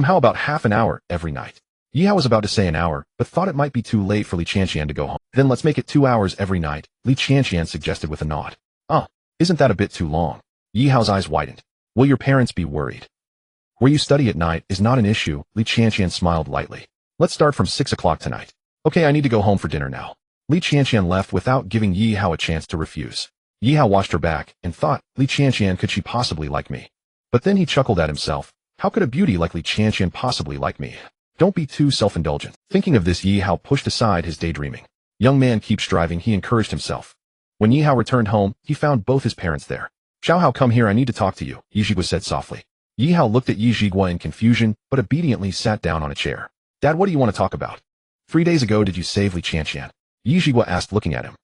How about half an hour every night? Yi Hao was about to say an hour, but thought it might be too late for Li Qianqian to go home. Then let's make it 2 hours every night, Li Qianqian suggested with a nod. Isn't that a bit too long? Yi Hao's eyes widened. Will your parents be worried? Where you study at night is not an issue, Li Qianqian smiled lightly. Let's start from 6 o'clock tonight. Okay, I need to go home for dinner now. Li Qianqian left without giving Yi Hao a chance to refuse. Yi Hao watched her back and thought, Li Qianqian, could she possibly like me? But then he chuckled at himself. How could a beauty like Li Qianqian possibly like me? Don't be too self-indulgent. Thinking of this, Yi Hao pushed aside his daydreaming. Young man, keep striving, he encouraged himself. When Yi Hao returned home, he found both his parents there. Xiao Hao, come here, I need to talk to you, Yi Zhigua said softly. Yi Hao looked at Yi Zhigua in confusion, but obediently sat down on a chair. Dad, what do you want to talk about? 3 days ago, did you save Li Qianqian? Yi Zhigua asked, looking at him.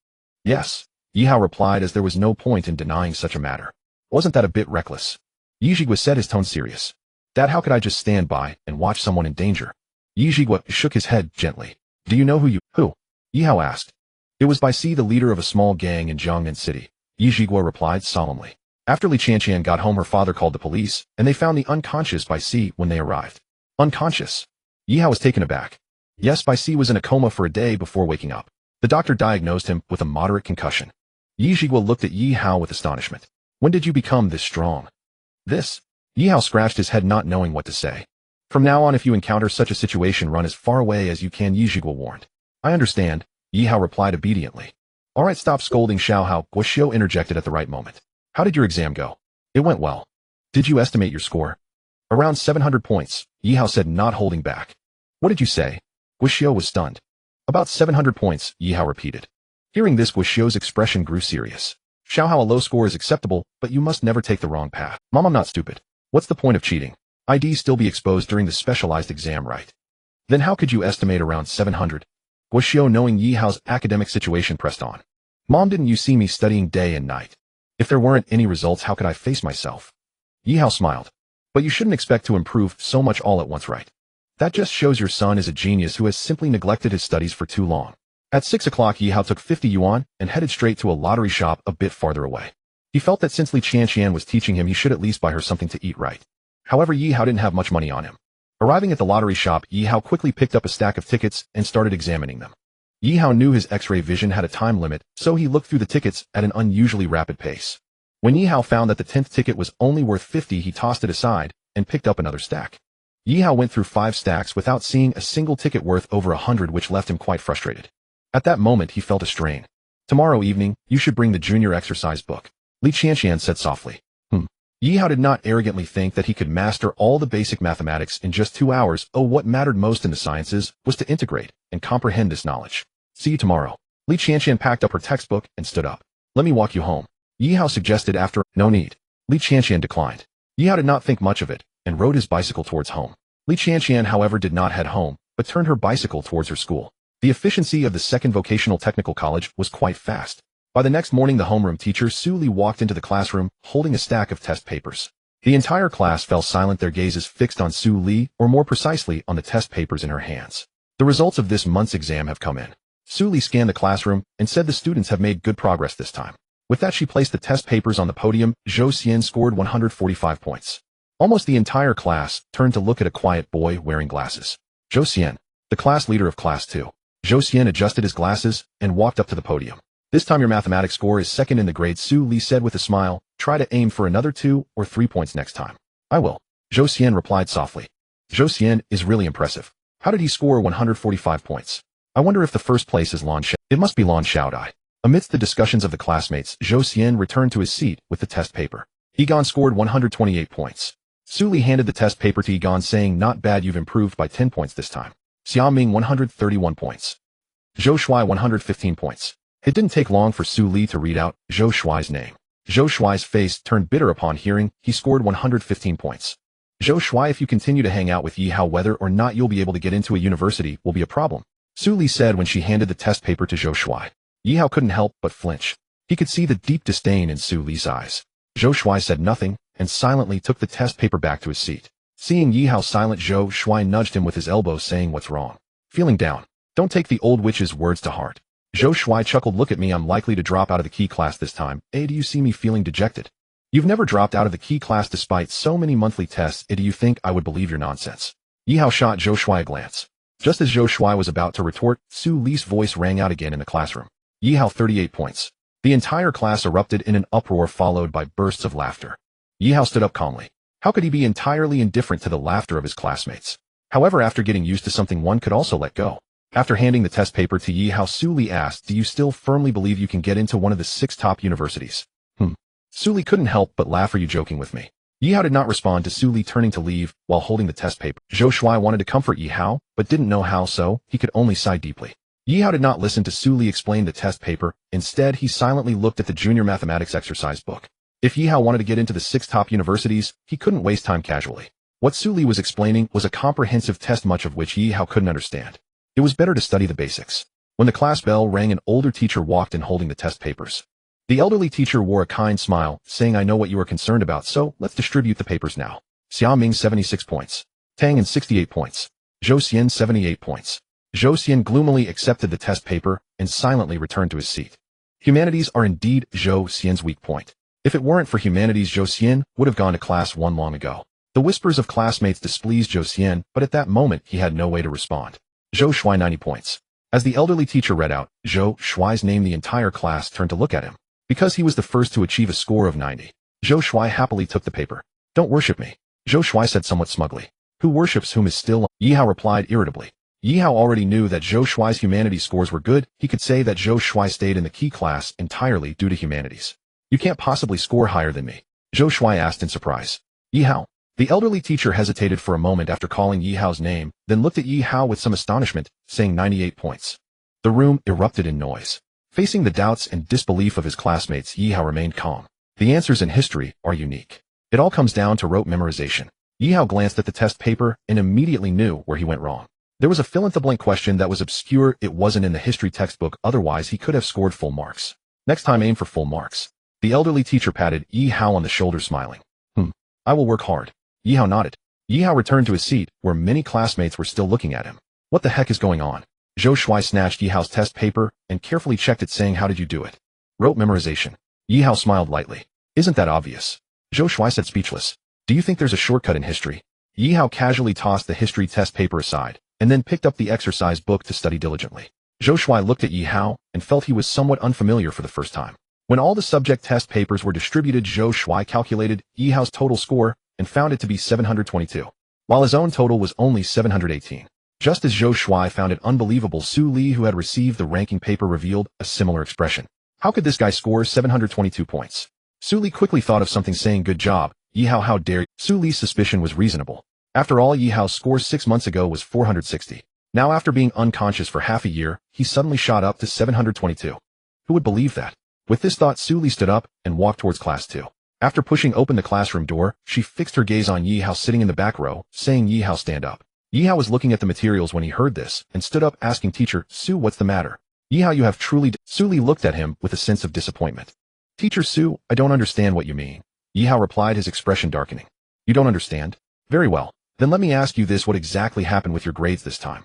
Yes, Yi Hao replied, as there was no point in denying such a matter. Wasn't that a bit reckless? Yi Zhigua said, his tone serious. Dad, how could I just stand by and watch someone in danger? Yi Zhigua shook his head gently. Do you know who? Yi Hao asked. It was Bai Si, the leader of a small gang in Jiangnan City. Yi Zhigua replied solemnly. After Li Qianqian got home, her father called the police, and they found the unconscious Bai Si when they arrived. Unconscious? Yi Hao was taken aback. Yes, Bai Si was in a coma for a day before waking up. The doctor diagnosed him with a moderate concussion. Yi Zhiguo looked at Yi Hao with astonishment. When did you become this strong? Yi Hao scratched his head not knowing what to say. From now on if you encounter such a situation run as far away as you can, Yi Zhiguo warned. I understand, Yi Hao replied obediently. Alright, stop scolding, Xiao Hao, Guoxiu interjected at the right moment. How did your exam go? It went well. Did you estimate your score? Around 700 points, Yi Hao said, not holding back. What did you say? Guoxiu was stunned. About 700 points, Yi Hao repeated. Hearing this, Guoxiu's expression grew serious. Xiao Hao, a low score is acceptable, but you must never take the wrong path. Mom, I'm not stupid. What's the point of cheating? I'd still be exposed during the specialized exam, right? Then how could you estimate around 700? Guoxiu, knowing Yi Hao's academic situation, pressed on. Mom, didn't you see me studying day and night? If there weren't any results, how could I face myself? Yi Hao smiled. But you shouldn't expect to improve so much all at once, right? That just shows your son is a genius who has simply neglected his studies for too long. At 6 o'clock, Yi Hao took 50 yuan and headed straight to a lottery shop a bit farther away. He felt that since Li Qianqian was teaching him, he should at least buy her something to eat, right? However, Yi Hao didn't have much money on him. Arriving at the lottery shop, Yi Hao quickly picked up a stack of tickets and started examining them. Yi Hao knew his X-ray vision had a time limit, so he looked through the tickets at an unusually rapid pace. When Yi Hao found that the 10th ticket was only worth 50, he tossed it aside and picked up another stack. Yi Hao went through 5 stacks without seeing a single ticket worth over 100, which left him quite frustrated. At that moment, he felt a strain. Tomorrow evening, you should bring the junior exercise book, Li Qianqian said softly. Yi Hao did not arrogantly think that he could master all the basic mathematics in just 2 hours. What mattered most in the sciences was to integrate and comprehend this knowledge. See you tomorrow. Li Qianqian packed up her textbook and stood up. Let me walk you home, Yi Hao suggested after. No need. Li Qianqian declined. Yi Hao did not think much of it and rode his bicycle towards home. Li Qianqian, however, did not head home, but turned her bicycle towards her school. The efficiency of the second vocational technical college was quite fast. By the next morning, the homeroom teacher, Su Li, walked into the classroom, holding a stack of test papers. The entire class fell silent, their gazes fixed on Su Li, or more precisely, on the test papers in her hands. The results of this month's exam have come in. Su Li scanned the classroom and said the students have made good progress this time. With that, she placed the test papers on the podium. Zhou Xian scored 145 points. Almost the entire class turned to look at a quiet boy wearing glasses. Zhou Xian, the class leader of class 2. Zhou Xian adjusted his glasses and walked up to the podium. This time your mathematics score is second in the grade, Su Li said with a smile. Try to aim for another 2 or 3 points next time. I will, Zhou Xian replied softly. Zhou Xian is really impressive. How did he score 145 points? I wonder if the first place is Lan Xiao. It must be Lan Xiaodai. Amidst the discussions of the classmates, Zhou Xian returned to his seat with the test paper. Egon scored 128 points. Su Li handed the test paper to Egon, saying, not bad, you've improved by 10 points this time. Xia Ming 131 points. Zhou Shuai 115 points. It didn't take long for Su Li to read out Zhou Shuai's name. Zhou Shuai's face turned bitter upon hearing he scored 115 points. Zhou Shuai, if you continue to hang out with Yi Hao, whether or not you'll be able to get into a university will be a problem, Su Li said when she handed the test paper to Zhou Shuai. Yi Hao couldn't help but flinch. He could see the deep disdain in Su Li's eyes. Zhou Shuai said nothing and silently took the test paper back to his seat. Seeing Yi Hao silent, Zhou Shuai nudged him with his elbow, saying, what's wrong? Feeling down? Don't take the old witch's words to heart. Zhou Shuai chuckled. Look at me, I'm likely to drop out of the key class this time. Do you see me feeling dejected? You've never dropped out of the key class despite so many monthly tests. Do you think I would believe your nonsense? Yi Hao shot Zhou Shuai a glance. Just as Zhou Shuai was about to retort, Su Li's voice rang out again in the classroom. Yi Hao 38 points. The entire class erupted in an uproar followed by bursts of laughter. Yi Hao stood up calmly. How could he be entirely indifferent to the laughter of his classmates? However, after getting used to something, one could also let go. After handing the test paper to Yi Hao, Su Li asked, do you still firmly believe you can get into one of the 6 top universities? Su Li couldn't help but laugh. Are you joking with me? Yi Hao did not respond to Su Li turning to leave while holding the test paper. Zhou Shuai wanted to comfort Yi Hao, but didn't know how, so he could only sigh deeply. Yi Hao did not listen to Su Li explain the test paper. Instead, he silently looked at the junior mathematics exercise book. If Yi Hao wanted to get into the 6 top universities, he couldn't waste time casually. What Su Li was explaining was a comprehensive test, much of which Yi Hao couldn't understand. It was better to study the basics. When the class bell rang, an older teacher walked in holding the test papers. The elderly teacher wore a kind smile, saying, I know what you are concerned about, so let's distribute the papers now. Xia Ming 76 points. Tang and 68 points. Zhou Xian 78 points. Zhou Xian gloomily accepted the test paper and silently returned to his seat. Humanities are indeed Zhou Xian's weak point. If it weren't for humanities, Zhou Xian would have gone to class 1 long ago. The whispers of classmates displeased Zhou Xian, but at that moment he had no way to respond. Zhou Shuai 90 points. As the elderly teacher read out Zhou Shuai's name, the entire class turned to look at him. Because he was the first to achieve a score of 90. Zhou Shuai happily took the paper. Don't worship me, Zhou Shuai said somewhat smugly. Who worships whom is still... Yi Hao replied irritably. Yi Hao already knew that Zhou Shuai's humanities scores were good. He could say that Zhou Shuai stayed in the key class entirely due to humanities. You can't possibly score higher than me, Zhou Shuai asked in surprise. Yi Hao. The elderly teacher hesitated for a moment after calling Yi Hao's name, then looked at Yi Hao with some astonishment, saying 98 points. The room erupted in noise. Facing the doubts and disbelief of his classmates, Yi Hao remained calm. The answers in history are unique. It all comes down to rote memorization. Yi Hao glanced at the test paper and immediately knew where he went wrong. There was a fill-in-the-blank question that was obscure. It wasn't in the history textbook, otherwise he could have scored full marks. Next time aim for full marks. The elderly teacher patted Yi Hao on the shoulder, smiling. I will work hard. Yi Hao nodded. Yi Hao returned to his seat, where many classmates were still looking at him. What the heck is going on? Zhou Shuai snatched Yi Hao's test paper and carefully checked it, saying, how did you do it? Rote memorization. Yi Hao smiled lightly. Isn't that obvious? Zhou Shuai said, speechless. Do you think there's a shortcut in history? Yi Hao casually tossed the history test paper aside, and then picked up the exercise book to study diligently. Zhou Shuai looked at Yi Hao and felt he was somewhat unfamiliar for the first time. When all the subject test papers were distributed, Zhou Shuai calculated Yi Hao's total score and found it to be 722, while his own total was only 718. Just as Zhou Shuai found it unbelievable, Su Li, who had received the ranking paper, revealed a similar expression. How could this guy score 722 points? Su Li quickly thought of something, saying, good job, Yi Hao, how dare you? Su Li's suspicion was reasonable. After all, Yi Hao's score 6 months ago was 460. Now, after being unconscious for half a year, he suddenly shot up to 722. Who would believe that? With this thought, Su Li stood up and walked towards class 2. After pushing open the classroom door, she fixed her gaze on Yi Hao sitting in the back row, saying, Yi Hao, stand up. Yi Hao was looking at the materials when he heard this, and stood up, asking, teacher, Su, what's the matter? Yi Hao, you have truly... Su Li looked at him with a sense of disappointment. Teacher Su, I don't understand what you mean. Yi Hao replied, his expression darkening. You don't understand? Very well. Then let me ask you this, what exactly happened with your grades this time?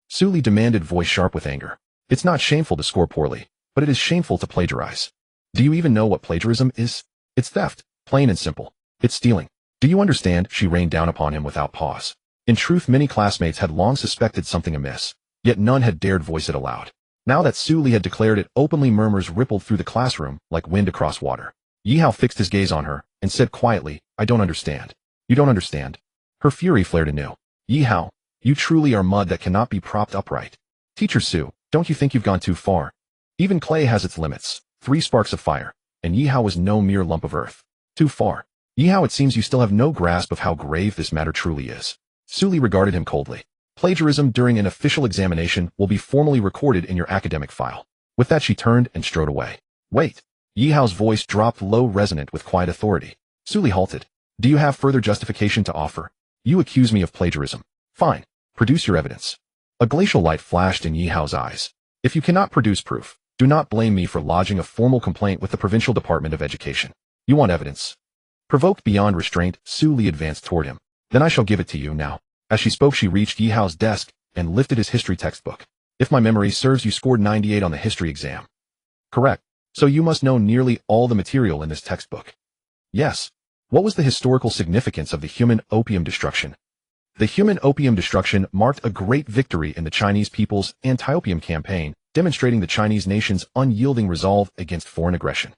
Su Li demanded, voice sharp with anger. It's not shameful to score poorly, but it is shameful to plagiarize. Do you even know what plagiarism is? It's theft, plain and simple. It's stealing. Do you understand? She rained down upon him without pause. In truth, many classmates had long suspected something amiss, yet none had dared voice it aloud. Now that Su Li had declared it openly, murmurs rippled through the classroom like wind across water. Yi Hao fixed his gaze on her and said quietly, I don't understand. You don't understand? Her fury flared anew. Yi Hao, you truly are mud that cannot be propped upright. Teacher Su, don't you think you've gone too far? Even clay has its limits, 3 sparks of fire, and Yi Hao was no mere lump of earth. Too far. Yi Hao, it seems you still have no grasp of how grave this matter truly is. Su Li regarded him coldly. Plagiarism during an official examination will be formally recorded in your academic file. With that, she turned and strode away. Wait. Yi Hao's voice dropped low, resonant with quiet authority. Su Li halted. Do you have further justification to offer? You accuse me of plagiarism. Fine. Produce your evidence. A glacial light flashed in Yi Hao's eyes. If you cannot produce proof, do not blame me for lodging a formal complaint with the Provincial Department of Education. You want evidence? Provoked beyond restraint, Su Li advanced toward him. Then I shall give it to you now. As she spoke, she reached Yi Hao's desk and lifted his history textbook. If my memory serves, you scored 98 on the history exam. Correct. So you must know nearly all the material in this textbook. Yes. What was the historical significance of the human opium destruction? The human opium destruction marked a great victory in the Chinese people's anti-opium campaign, demonstrating the Chinese nation's unyielding resolve against foreign aggression.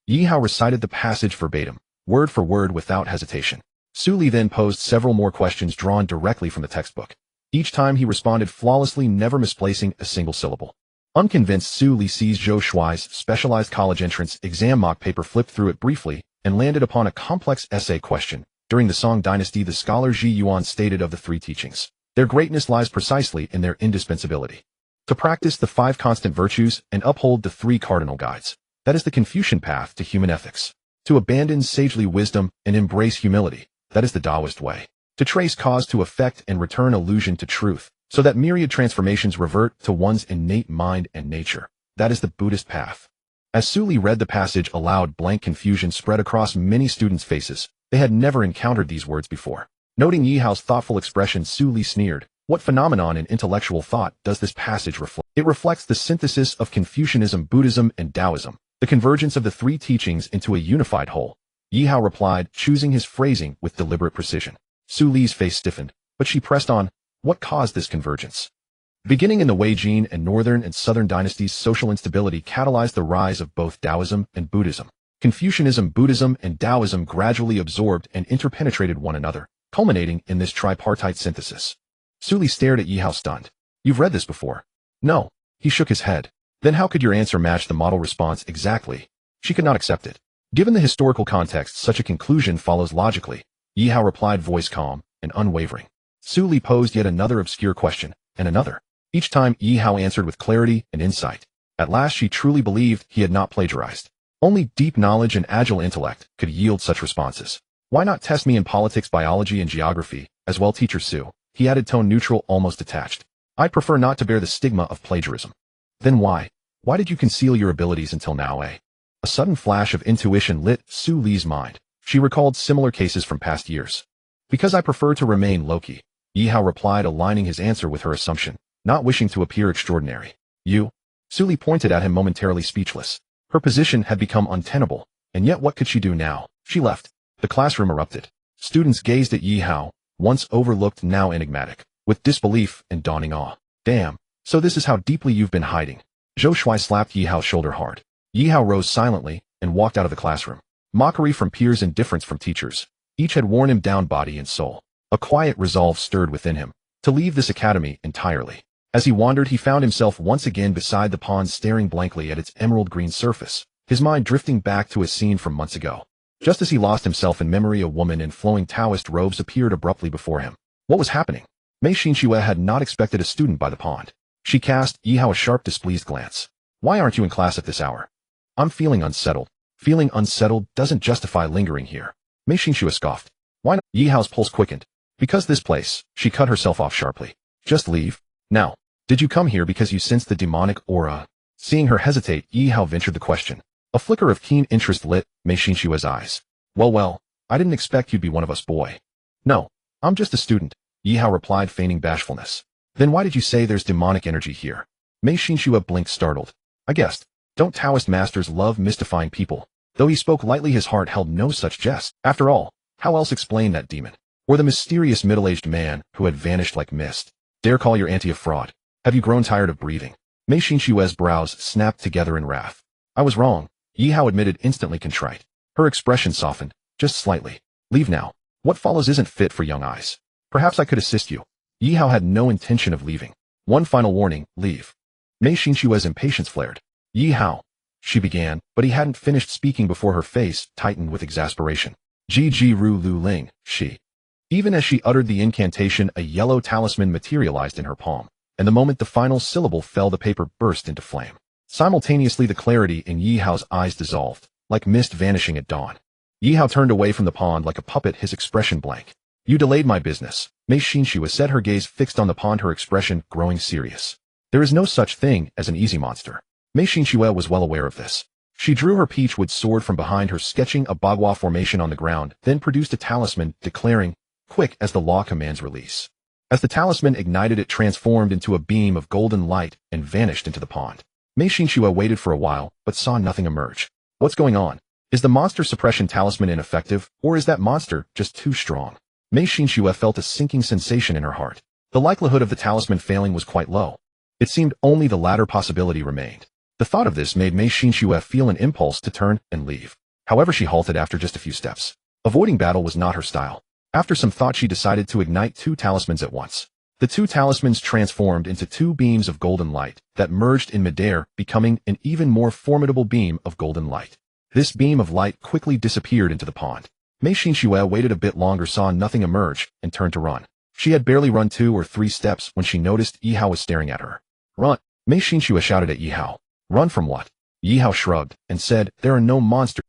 Yi Hao recited the passage verbatim, word for word, without hesitation. Su Li then posed several more questions drawn directly from the textbook. Each time he responded flawlessly, never misplacing a single syllable. Unconvinced, Su Li seized Zhou Shuai's specialized college entrance exam mock paper, flipped through it briefly, and landed upon a complex essay question. During the Song dynasty, the scholar Zhi Yuan stated of the 3 teachings, their greatness lies precisely in their indispensability. To practice the 5 constant virtues and uphold the 3 cardinal guides. That is the Confucian path to human ethics. To abandon sagely wisdom and embrace humility. That is the Taoist way. To trace cause to effect and return illusion to truth, so that myriad transformations revert to one's innate mind and nature. That is the Buddhist path. As Su Li read the passage aloud, blank confusion spread across many students' faces. They had never encountered these words before. Noting Yi Hao's thoughtful expression, Su Li sneered. What phenomenon in intellectual thought does this passage reflect? It reflects the synthesis of Confucianism, Buddhism, and Taoism, the convergence of the 3 teachings into a unified whole. Yi Hao replied, choosing his phrasing with deliberate precision. Su Li's face stiffened, but she pressed on. What caused this convergence? Beginning in the Wei Jin and Northern and Southern dynasties, social instability catalyzed the rise of both Taoism and Buddhism. Confucianism, Buddhism, and Taoism gradually absorbed and interpenetrated one another, culminating in this tripartite synthesis. Su Li stared at Yi Hao stunned. You've read this before? No. He shook his head. Then how could your answer match the model response exactly? She could not accept it. Given the historical context, such a conclusion follows logically. Yi Hao replied, voice calm and unwavering. Su Li posed yet another obscure question, and another. Each time Yi Hao answered with clarity and insight. At last she truly believed he had not plagiarized. Only deep knowledge and agile intellect could yield such responses. Why not test me in politics, biology, and geography, as well, Teacher Su? He added, tone neutral, almost detached. I'd prefer not to bear the stigma of plagiarism. Then why? Why did you conceal your abilities until now, eh? A sudden flash of intuition lit Su Li's mind. She recalled similar cases from past years. Because I prefer to remain low-key, Yi Hao replied, aligning his answer with her assumption, not wishing to appear extraordinary. You? Su Li pointed at him, momentarily speechless. Her position had become untenable, and yet what could she do now? She left. The classroom erupted. Students gazed at Yi Hao, once overlooked, now enigmatic, with disbelief and dawning awe. Damn, so this is how deeply you've been hiding. Zhou Shuai slapped Yi Hao's shoulder hard. Yi Hao rose silently and walked out of the classroom. Mockery from peers, indifference from teachers. Each had worn him down body and soul. A quiet resolve stirred within him, to leave this academy entirely. As he wandered, he found himself once again beside the pond, staring blankly at its emerald green surface, his mind drifting back to a scene from months ago. Just as he lost himself in memory, a woman in flowing Taoist robes appeared abruptly before him. What was happening? Mei Xinxue had not expected a student by the pond. She cast Yi Hao a sharp, displeased glance. Why aren't you in class at this hour? I'm feeling unsettled. Feeling unsettled doesn't justify lingering here. Mei Xinxue scoffed. Why not? Yi Hao's pulse quickened. Because this place, she cut herself off sharply. Just leave. Now. Did you come here because you sensed the demonic aura? Seeing her hesitate, Yi Hao ventured the question. A flicker of keen interest lit Mei Xinxue's eyes. Well, I didn't expect you'd be one of us, boy. No, I'm just a student, Yi Hao replied, feigning bashfulness. Then why did you say there's demonic energy here? Mei Xinxue blinked, startled. I guessed. Don't Taoist masters love mystifying people? Though he spoke lightly, his heart held no such jest. After all, how else explain that demon? Or the mysterious middle-aged man who had vanished like mist? Dare call your auntie a fraud? Have you grown tired of breathing? Mei Xinxue's brows snapped together in wrath. I was wrong, Yi Hao admitted, instantly contrite. Her expression softened, just slightly. Leave now. What follows isn't fit for young eyes. Perhaps I could assist you. Yi Hao had no intention of leaving. One final warning, leave. Mei Xinxue's impatience flared. Yi Hao, she began, but he hadn't finished speaking before her face tightened with exasperation. Ji Ru Lu Ling, she. Even as she uttered the incantation, a yellow talisman materialized in her palm. And the moment the final syllable fell, the paper burst into flame. Simultaneously, the clarity in Yi Hao's eyes dissolved, like mist vanishing at dawn. Yi Hao turned away from the pond like a puppet, his expression blank. You delayed my business, Mei Xinxue said, her gaze fixed on the pond, her expression growing serious. There is no such thing as an easy monster. Mei Xinxue was well aware of this. She drew her peachwood sword from behind her, sketching a bagua formation on the ground, then produced a talisman, declaring, quick as the law commands, release. As the talisman ignited, it transformed into a beam of golden light and vanished into the pond. Mei Xinxue waited for a while, but saw nothing emerge. What's going on? Is the monster suppression talisman ineffective, or is that monster just too strong? Mei Xinxue felt a sinking sensation in her heart. The likelihood of the talisman failing was quite low. It seemed only the latter possibility remained. The thought of this made Mei Xinxue feel an impulse to turn and leave. However, she halted after just a few steps. Avoiding battle was not her style. After some thought, she decided to ignite two talismans at once. The two talismans transformed into two beams of golden light that merged in midair, becoming an even more formidable beam of golden light. This beam of light quickly disappeared into the pond. Mei Xinxue waited a bit longer, saw nothing emerge, and turned to run. She had barely run 2 or 3 steps when she noticed Yi Hao was staring at her. Run! Mei Xinxue shouted at Yi Hao. Run from what? Yi Hao shrugged and said, there are no monsters.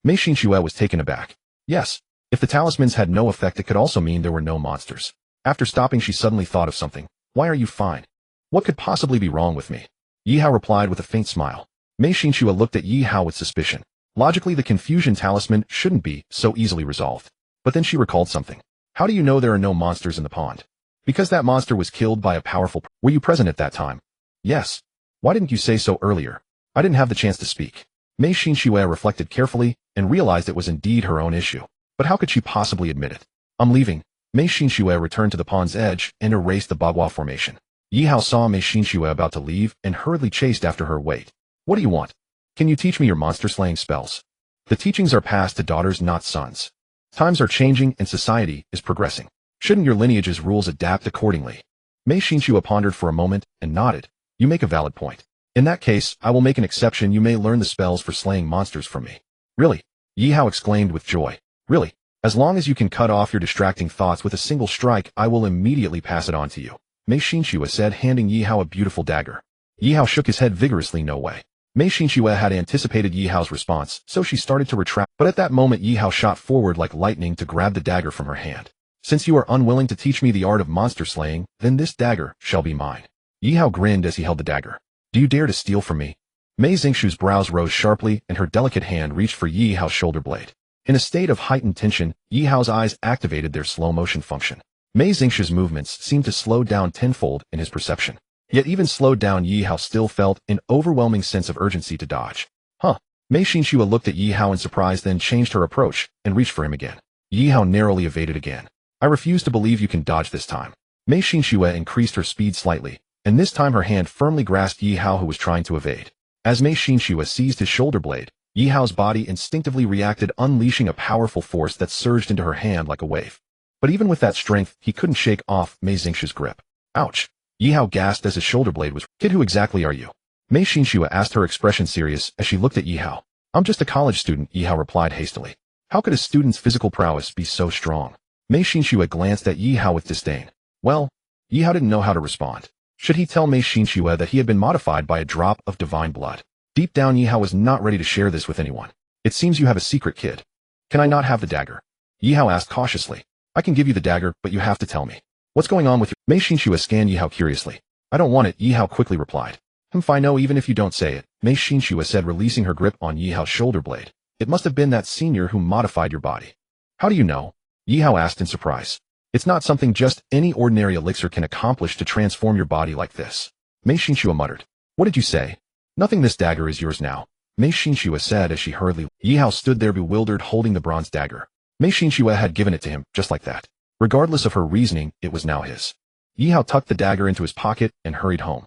Mei Xinxue was taken aback. Yes. If the talismans had no effect, it could also mean there were no monsters. After stopping, she suddenly thought of something. Why are you fine? What could possibly be wrong with me? Yi Hao replied with a faint smile. Mei Xinxue looked at Yi Hao with suspicion. Logically, the confusion talisman shouldn't be so easily resolved. But then she recalled something. How do you know there are no monsters in the pond? Because that monster was killed by a powerful... Were you present at that time? Yes. Why didn't you say so earlier? I didn't have the chance to speak. Mei Xinxue reflected carefully and realized it was indeed her own issue. But how could she possibly admit it? I'm leaving. Mei Xinxue returned to the pond's edge and erased the bagua formation. Yi Hao saw Mei Xinxue about to leave and hurriedly chased after her. Wait. What do you want? Can you teach me your monster-slaying spells? The teachings are passed to daughters, not sons. Times are changing and society is progressing. Shouldn't your lineage's rules adapt accordingly? Mei Xinxue pondered for a moment and nodded. You make a valid point. In that case, I will make an exception. You may learn the spells for slaying monsters from me. Really? Yi Hao exclaimed with joy. Really? As long as you can cut off your distracting thoughts with a single strike, I will immediately pass it on to you. Mei Xinxue said, handing Yi Hao a beautiful dagger. Yi Hao shook his head vigorously. No way. Mei Xinxue had anticipated Yi Hao's response, so she started to retract, but at that moment Yi Hao shot forward like lightning to grab the dagger from her hand. Since you are unwilling to teach me the art of monster slaying, then this dagger shall be mine. Yi Hao grinned as he held the dagger. Do you dare to steal from me? Mei Xinxue's brows rose sharply and her delicate hand reached for Yi Hao's shoulder blade. In a state of heightened tension, Yi Hao's eyes activated their slow-motion function. Mei Xinxue's movements seemed to slow down tenfold in his perception. Yet even slowed down, Yi Hao still felt an overwhelming sense of urgency to dodge. Huh. Mei Xinxue looked at Yi Hao in surprise, then changed her approach and reached for him again. Yi Hao narrowly evaded again. I refuse to believe you can dodge this time. Mei Xinxue increased her speed slightly, and this time her hand firmly grasped Yi Hao, who was trying to evade. As Mei Xinxue seized his shoulder blade, Yi Hao's body instinctively reacted, unleashing a powerful force that surged into her hand like a wave. But even with that strength, he couldn't shake off Mei Xinxue's grip. Ouch! Yi Hao gasped as his shoulder blade was. Kid, who exactly are you? Mei Xinxue asked, her expression serious as she looked at Yi Hao. I'm just a college student, Yi Hao replied hastily. How could a student's physical prowess be so strong? Mei Xinxue glanced at Yi Hao with disdain. Well, Yi Hao didn't know how to respond. Should he tell Mei Xinxue that he had been modified by a drop of divine blood? Deep down, Yi Hao was not ready to share this with anyone. It seems you have a secret, kid. Can I not have the dagger? Yi Hao asked cautiously. I can give you the dagger, but you have to tell me. What's going on with you? Mei Xinxue scanned Yi Hao curiously. I don't want it, Yi Hao quickly replied. I know, even if you don't say it, Mei Xinxue said, releasing her grip on Yi Hao's shoulder blade. It must have been that senior who modified your body. How do you know? Yi Hao asked in surprise. It's not something just any ordinary elixir can accomplish to transform your body like this. Mei Xinxue muttered. What did you say? Nothing. This dagger is yours now, Mei Xinxue said as she hurriedly. Yi Hao stood there bewildered, holding the bronze dagger. Mei Xinxue had given it to him, just like that. Regardless of her reasoning, it was now his. Yi Hao tucked the dagger into his pocket and hurried home.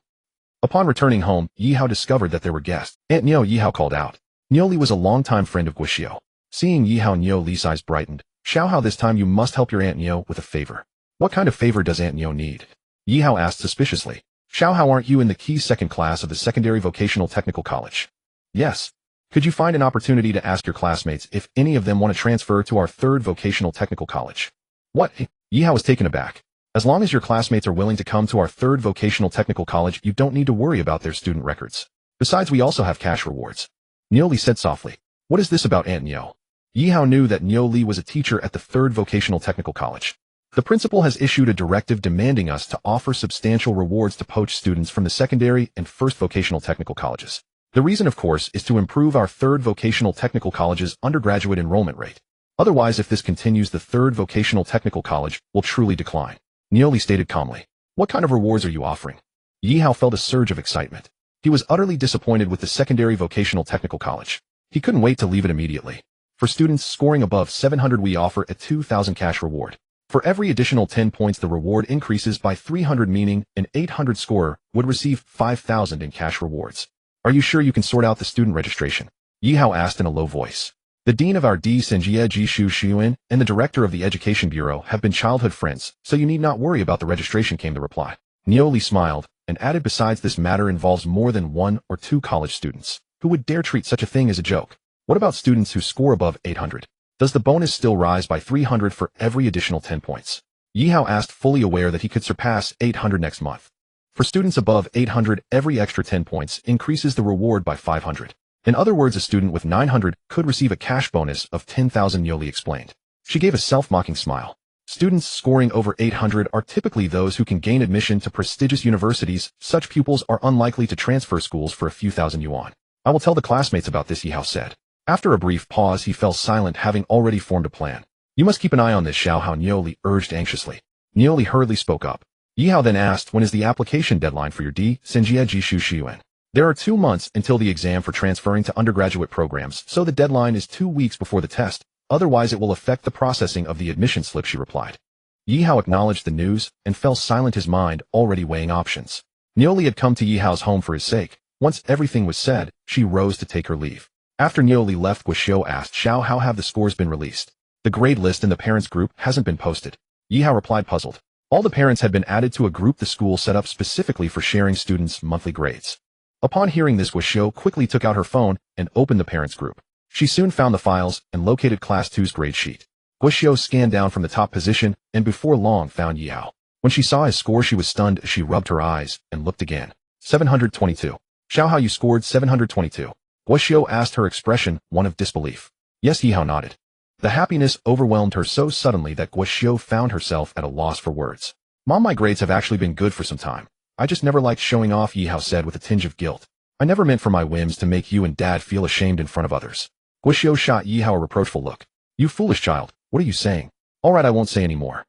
Upon returning home, Yi Hao discovered that there were guests. Aunt Niu, Yi Hao called out. Niu Li was a longtime friend of Guoxiu. Seeing Yi Hao, Niu Li's eyes brightened. Xiao Hao, this time you must help your Aunt Niu with a favor. What kind of favor does Aunt Niu need? Yi Hao asked suspiciously. Xiao Hao, aren't you in the key second class of the secondary vocational technical college? Yes. Could you find an opportunity to ask your classmates if any of them want to transfer to our third vocational technical college? What? Yi Hao was taken aback. As long as your classmates are willing to come to our third vocational technical college, you don't need to worry about their student records. Besides, we also have cash rewards. Niu Li said softly. What is this about Aunt Niu? Yi Hao knew that Niu Li was a teacher at the third vocational technical college. The principal has issued a directive demanding us to offer substantial rewards to poach students from the secondary and first vocational technical colleges. The reason, of course, is to improve our third vocational technical college's undergraduate enrollment rate. Otherwise, if this continues, the third vocational technical college will truly decline. Niu Li stated calmly. What kind of rewards are you offering? Yi Hao felt a surge of excitement. He was utterly disappointed with the secondary vocational technical college. He couldn't wait to leave it immediately. For students scoring above 700, we offer a 2,000 cash reward. For every additional 10 points, the reward increases by 300, meaning an 800 scorer would receive 5,000 in cash rewards. Are you sure you can sort out the student registration? Yi Hao asked in a low voice. The dean of our D. Senjie Jishu Xuyuan and the director of the Education Bureau have been childhood friends, so you need not worry about the registration, came the reply. Niu Li smiled and added, besides, this matter involves more than 1 or 2 college students. Who would dare treat such a thing as a joke? What about students who score above 800? Does the bonus still rise by 300 for every additional 10 points? Yi Hao asked, fully aware that he could surpass 800 next month. For students above 800, every extra 10 points increases the reward by 500. In other words, a student with 900 could receive a cash bonus of 10,000, Niu Li explained. She gave a self-mocking smile. Students scoring over 800 are typically those who can gain admission to prestigious universities. Such pupils are unlikely to transfer schools for a few thousand yuan. I will tell the classmates about this, Yi Hao said. After a brief pause, he fell silent, having already formed a plan. You must keep an eye on this, Xiao Hao, Niu Li urged anxiously. Niu Li hurriedly spoke up. Yi Hao then asked, when is the application deadline for your D. Senjie Jishu Xuyuan? There are 2 months until the exam for transferring to undergraduate programs, so the deadline is 2 weeks before the test. Otherwise, it will affect the processing of the admission slip, she replied. Yi Hao acknowledged the news and fell silent, his mind already weighing options. Niuli had come to Yi Hao's home for his sake. Once everything was said, she rose to take her leave. After Niuli left, Guoxiu asked Xiao how have the scores been released. The grade list in the parents group hasn't been posted. Yi Hao replied, puzzled. All the parents had been added to a group the school set up specifically for sharing students' monthly grades. Upon hearing this, Guoxiu quickly took out her phone and opened the parents group. She soon found the files and located Class 2's grade sheet. Guoxiu scanned down from the top position and before long found Yi Hao. When she saw his score, she was stunned as she rubbed her eyes and looked again. 722. Xiao Hao, you scored 722. Guoxiu asked, her expression one of disbelief. Yes, Yi Hao nodded. The happiness overwhelmed her so suddenly that Guoxiu found herself at a loss for words. Mom, my grades have actually been good for some time. I just never liked showing off, Yi Hao said with a tinge of guilt. I never meant for my whims to make you and Dad feel ashamed in front of others. Guoxiu shot Yi Hao a reproachful look. You foolish child, what are you saying? All right, I won't say any more.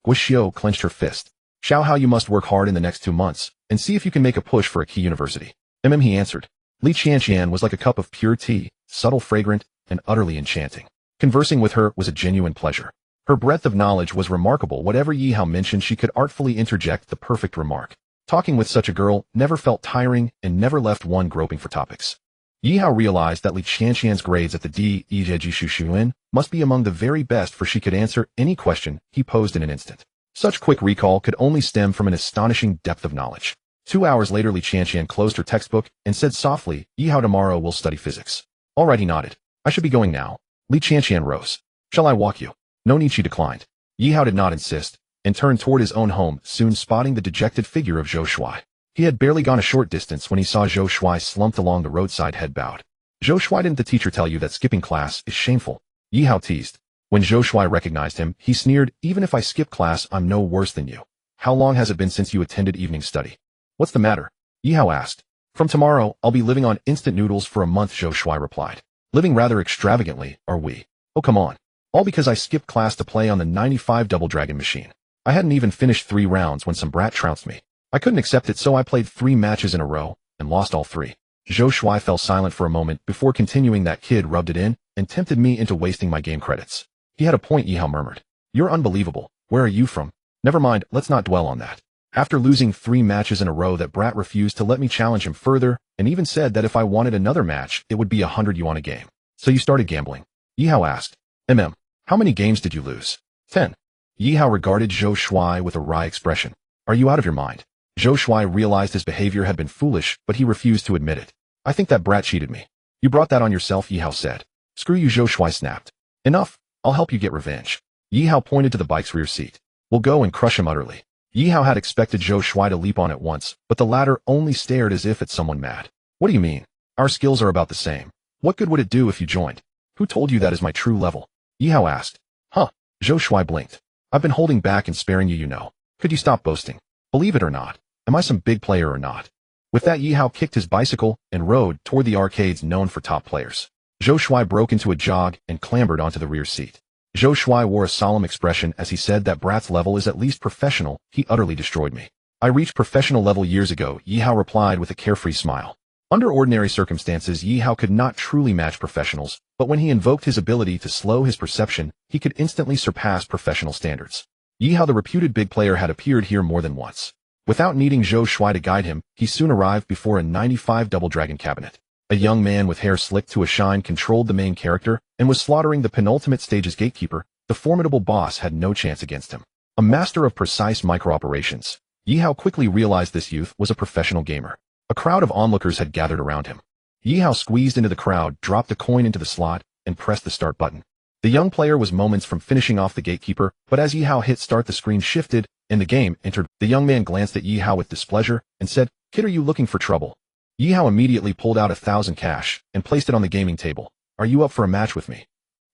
Guoxiu clenched her fist. Xiao Hao, you must work hard in the next 2 months and see if you can make a push for a key university. He answered. Li Qianqian was like a cup of pure tea, subtle, fragrant, and utterly enchanting. Conversing with her was a genuine pleasure. Her breadth of knowledge was remarkable. Whatever Yi Hao mentioned, she could artfully interject the perfect remark. Talking with such a girl never felt tiring and never left one groping for topics. Yi Hao realized that Li Qianqian's grades at the Dejishu must be among the very best, for she could answer any question he posed in an instant. Such quick recall could only stem from an astonishing depth of knowledge. 2 hours later, Li Qianqian closed her textbook and said softly, Yi Hao, tomorrow we'll study physics. All right, he nodded. I should be going now. Li Qianqian rose. Shall I walk you? No need, she declined. Yi Hao did not insist and turned toward his own home, soon spotting the dejected figure of Zhou Shuai. He had barely gone a short distance when he saw Zhou Shuai slumped along the roadside, head bowed. Zhou Shuai, didn't the teacher tell you that skipping class is shameful? Yi Hao teased. When Zhou Shuai recognized him, he sneered, even if I skip class, I'm no worse than you. How long has it been since you attended evening study? What's the matter? Yi Hao asked. From tomorrow, I'll be living on instant noodles for a month, Zhou Shuai replied. Living rather extravagantly, are we? Oh, come on. All because I skipped class to play on the 95 Double Dragon machine. I hadn't even finished 3 rounds when some brat trounced me. I couldn't accept it, so I played 3 matches in a row and lost all 3. Zhou Shuai fell silent for a moment before continuing, that kid rubbed it in and tempted me into wasting my game credits. He had a point, Yi Hao murmured. You're unbelievable. Where are you from? Never mind, let's not dwell on that. After losing 3 matches in a row, that brat refused to let me challenge him further and even said that if I wanted another match, it would be 100 yuan a game. So you started gambling? Yi Hao asked. How many games did you lose? 10. Yi Hao regarded Zhou Shuai with a wry expression. Are you out of your mind? Zhou Shuai realized his behavior had been foolish, but he refused to admit it. I think that brat cheated me. You brought that on yourself, Yi Hao said. Screw you, Zhou Shuai snapped. Enough. I'll help you get revenge. Yi Hao pointed to the bike's rear seat. We'll go and crush him utterly. Yi Hao had expected Zhou Shuai to leap on at once, but the latter only stared as if at someone mad. What do you mean? Our skills are about the same. What good would it do if you joined? Who told you that is my true level? Yi Hao asked. Huh. Zhou Shuai blinked. I've been holding back and sparing you, you know. Could you stop boasting? Believe it or not, am I some big player or not? With that, Yi Hao kicked his bicycle and rode toward the arcades known for top players. Zhou Shuai broke into a jog and clambered onto the rear seat. Zhou Shuai wore a solemn expression as he said, that brat's level is at least professional. He utterly destroyed me. I reached professional level years ago, Yi Hao replied with a carefree smile. Under ordinary circumstances, Yi Hao could not truly match professionals, but when he invoked his ability to slow his perception, he could instantly surpass professional standards. Yi Hao, the reputed big player, had appeared here more than once. Without needing Zhou Shuai to guide him, he soon arrived before a 95 Double Dragon cabinet. A young man with hair slicked to a shine controlled the main character and was slaughtering the penultimate stage's gatekeeper. The formidable boss had no chance against him. A master of precise micro-operations, Yi Hao quickly realized this youth was a professional gamer. A crowd of onlookers had gathered around him. Yi Hao squeezed into the crowd, dropped a coin into the slot, and pressed the start button. The young player was moments from finishing off the gatekeeper, but as Yi Hao hit start, the screen shifted, and the game entered. The young man glanced at Yi Hao with displeasure and said, Kid, are you looking for trouble? Yi Hao immediately pulled out 1,000 cash and placed it on the gaming table. Are you up for a match with me?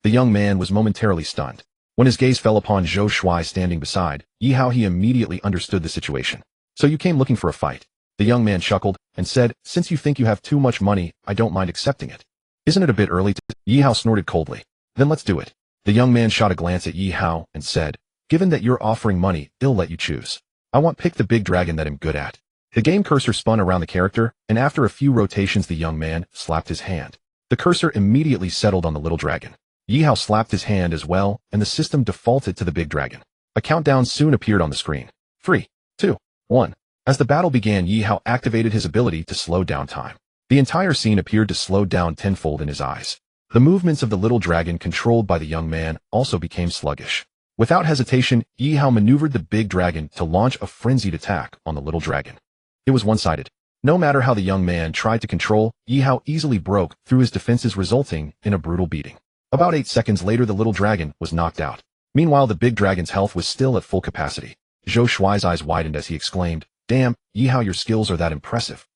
The young man was momentarily stunned. When his gaze fell upon Zhou Shuai standing beside Yi Hao, he immediately understood the situation. So you came looking for a fight? The young man chuckled and said, Since you think you have too much money, I don't mind accepting it. Isn't it a bit early to... Yi Hao snorted coldly. Then let's do it. The young man shot a glance at Yi Hao and said, Given that you're offering money, I'll let you choose. I want pick the big dragon that I'm good at. The game cursor spun around the character, and after a few rotations the young man slapped his hand. The cursor immediately settled on the little dragon. Yi Hao slapped his hand as well, and the system defaulted to the big dragon. A countdown soon appeared on the screen. 3, 2, 1. As the battle began, Yi Hao activated his ability to slow down time. The entire scene appeared to slow down tenfold in his eyes. The movements of the little dragon controlled by the young man also became sluggish. Without hesitation, Yi Hao maneuvered the big dragon to launch a frenzied attack on the little dragon. It was one-sided. No matter how the young man tried to control, Yi Hao easily broke through his defenses, resulting in a brutal beating. About 8 seconds later, the little dragon was knocked out. Meanwhile, the big dragon's health was still at full capacity. Zhou Shuai's eyes widened as he exclaimed, "Damn, Yi Hao, your skills are that impressive.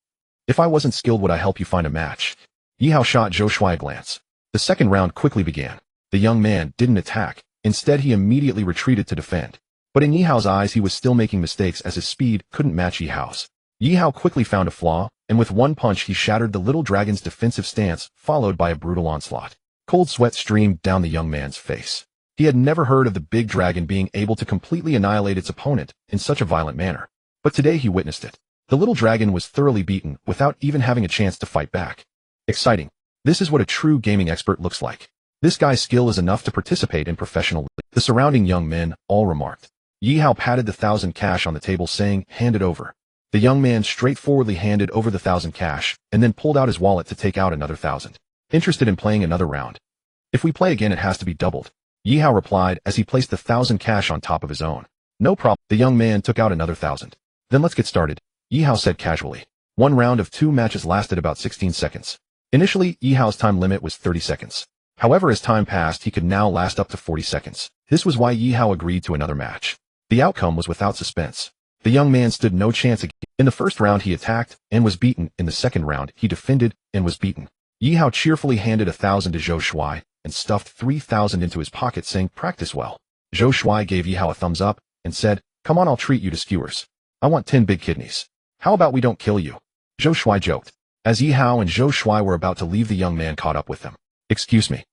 If I wasn't skilled, would I help you find a match?" Yi Hao shot Zhou Shuai a glance. The second round quickly began. The young man didn't attack. Instead, he immediately retreated to defend. But in Yi Hao's eyes, he was still making mistakes as his speed couldn't match Yi Hao's. Yi Hao quickly found a flaw, and with one punch he shattered the little dragon's defensive stance, followed by a brutal onslaught. Cold sweat streamed down the young man's face. He had never heard of the big dragon being able to completely annihilate its opponent in such a violent manner. But today he witnessed it. The little dragon was thoroughly beaten without even having a chance to fight back. Exciting. This is what a true gaming expert looks like. This guy's skill is enough to participate in professional league. The surrounding young men all remarked. Yi Hao patted the 1,000 cash on the table, saying, "Hand it over." The young man straightforwardly handed over the 1,000 cash, and then pulled out his wallet to take out another 1,000. "Interested in playing another round? If we play again, it has to be doubled," Yi Hao replied as he placed the 1,000 cash on top of his own. "No problem." The young man took out another 1,000. "Then let's get started," Yi Hao said casually. One round of 2 matches lasted about 16 seconds. Initially, Yi Hao's time limit was 30 seconds. However, as time passed, he could now last up to 40 seconds. This was why Yi Hao agreed to another match. The outcome was without suspense. The young man stood no chance again. In the first round, he attacked and was beaten. In the second round, he defended and was beaten. Yi Hao cheerfully handed 1,000 to Zhou Shuai and stuffed 3,000 into his pocket, saying, "Practice well." Zhou Shuai gave Yi Hao a thumbs up and said, "Come on, I'll treat you to skewers. I want 10 big kidneys. How about we don't kill you?" Zhou Shuai joked. As Yi Hao and Zhou Shuai were about to leave, the young man caught up with them. "Excuse me.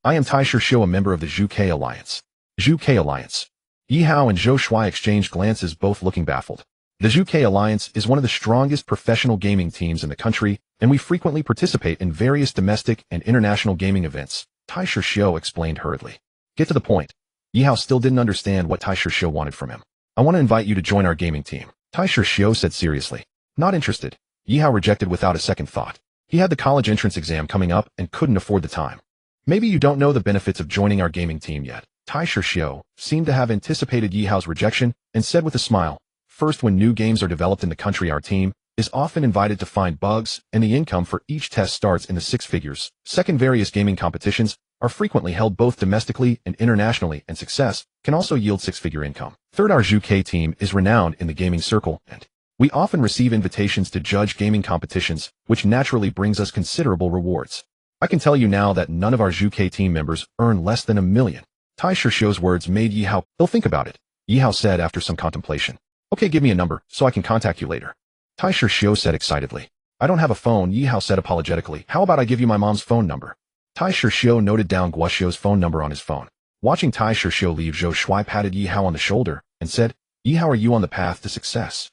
I am Tai Shishou, a member of the Zhu Ke Alliance." Zhu Ke Alliance. Yi Hao and Zhou Shuai exchanged glances, both looking baffled. The Zhu Ke Alliance is one of the strongest professional gaming teams in the country, and we frequently participate in various domestic and international gaming events, Tai Shishou explained hurriedly. "Get to the point." Yi Hao still didn't understand what Tai Shishou wanted from him. "I want to invite you to join our gaming team," Tai Shishou said seriously. "Not interested." Yi Hao rejected without a second thought. He had the college entrance exam coming up and couldn't afford the time. "Maybe you don't know the benefits of joining our gaming team yet." Tai Shishou seemed to have anticipated Yi Hao's rejection and said with a smile, "First, when new games are developed in the country, our team is often invited to find bugs, and the income for each test starts in the 6 figures. Second, various gaming competitions are frequently held both domestically and internationally, and success can also yield 6-figure income. Third, our Zhu Ke team is renowned in the gaming circle, and we often receive invitations to judge gaming competitions, which naturally brings us considerable rewards. I can tell you now that none of our Zhu Ke team members earn less than $1 million. Tai Shishou's words made Yi Hao. "He'll think about it," Yi Hao said after some contemplation. "Okay, give me a number, so I can contact you later." Tai Shishou said excitedly. "I don't have a phone," Yi Hao said apologetically. "How about I give you my mom's phone number?" Tai Shishou noted down Guoxiu's phone number on his phone. Watching Tai Shishou leave, Zhou Shuai patted Yi Hao on the shoulder and said, "Yi Hao, are you on the path to success?"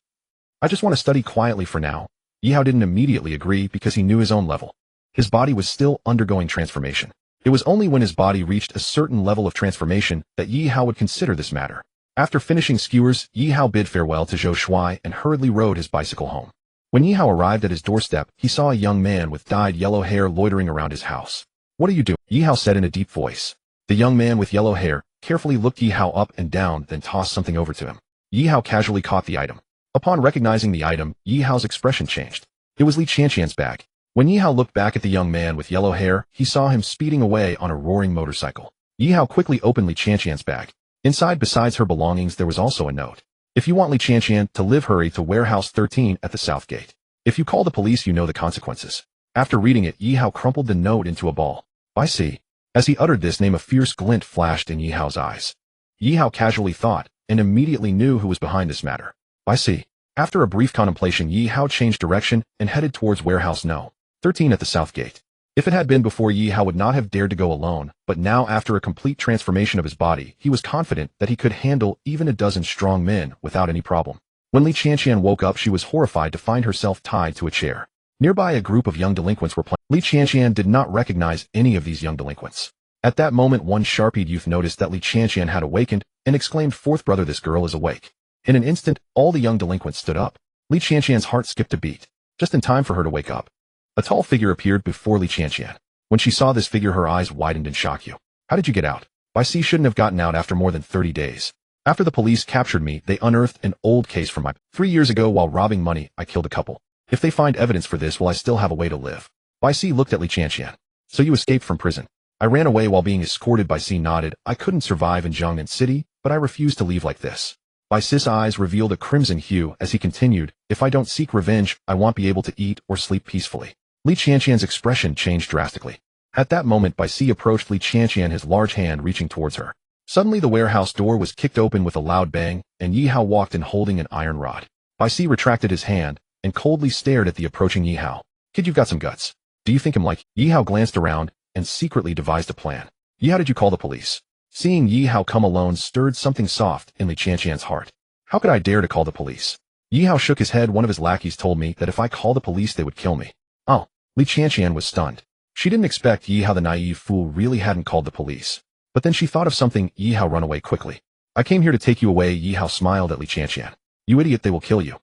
"I just want to study quietly for now." Yi Hao didn't immediately agree because he knew his own level. His body was still undergoing transformation. It was only when his body reached a certain level of transformation that Yi Hao would consider this matter. After finishing skewers, Yi Hao bid farewell to Zhou Shuai and hurriedly rode his bicycle home. When Yi Hao arrived at his doorstep, he saw a young man with dyed yellow hair loitering around his house. "What are you doing?" Yi Hao said in a deep voice. The young man with yellow hair carefully looked Yi Hao up and down, then tossed something over to him. Yi Hao casually caught the item. Upon recognizing the item, Yi Hao's expression changed. It was Li Qianqian's bag. When Yi Hao looked back at the young man with yellow hair, he saw him speeding away on a roaring motorcycle. Yi Hao quickly opened Li Qianqian's bag. Inside, besides her belongings, there was also a note. "If you want Li Qianqian to live, hurry to warehouse 13 at the south gate. If you call the police, you know the consequences." After reading it, Yi Hao crumpled the note into a ball. "I see." As he uttered this name, a fierce glint flashed in Yi Hao's eyes. Yi Hao casually thought, and immediately knew who was behind this matter. "I see." After a brief contemplation, Yi Hao changed direction and headed towards warehouse No. 13 at the south gate. If it had been before, Yi Hao would not have dared to go alone, but now, after a complete transformation of his body, he was confident that he could handle even a dozen strong men without any problem. When Li Qianqian woke up, she was horrified to find herself tied to a chair. Nearby, a group of young delinquents were playing. Li Qianqian did not recognize any of these young delinquents. At that moment, one sharp-eyed youth noticed that Li Qianqian had awakened and exclaimed, "Fourth brother, this girl is awake." In an instant, all the young delinquents stood up. Li Qianqian's heart skipped a beat, just in time for her to wake up. A tall figure appeared before Li Qianqian. When she saw this figure, her eyes widened in shock. "You, how did you get out?" "Bai Si shouldn't have gotten out after more than 30 days. After the police captured me, they unearthed an old case from 3 years ago while robbing money. I killed a couple. If they find evidence for this, will I still have a way to live?" Bai Si looked at Li Qianqian. "So you escaped from prison?" "I ran away while being escorted." Bai Si nodded. "I couldn't survive in Jiangnan City, but I refused to leave like this." Bai Si's eyes revealed a crimson hue as he continued, "If I don't seek revenge, I won't be able to eat or sleep peacefully." Li Qianqian's expression changed drastically. At that moment, Bai Si approached Li Qianqian, his large hand reaching towards her. Suddenly the warehouse door was kicked open with a loud bang, and Yi Hao walked in holding an iron rod. Bai Si retracted his hand and coldly stared at the approaching Yi Hao. "Kid, you've got some guts. Do you think I'm like..." Yi Hao glanced around and secretly devised a plan. "Yi, how did you call the police?" Seeing Yi Hao come alone stirred something soft in Li Qianqian's heart. "How could I dare to call the police?" Yi Hao shook his head. "One of his lackeys told me that if I call the police they would kill me." "Oh." Li Qianqian was stunned. She didn't expect Yi Hao, the naive fool, really hadn't called the police. But then she thought of something. "Yi Hao, run away quickly. I came here to take you away." Yi Hao smiled at Li Qianqian. "You idiot, they will kill you."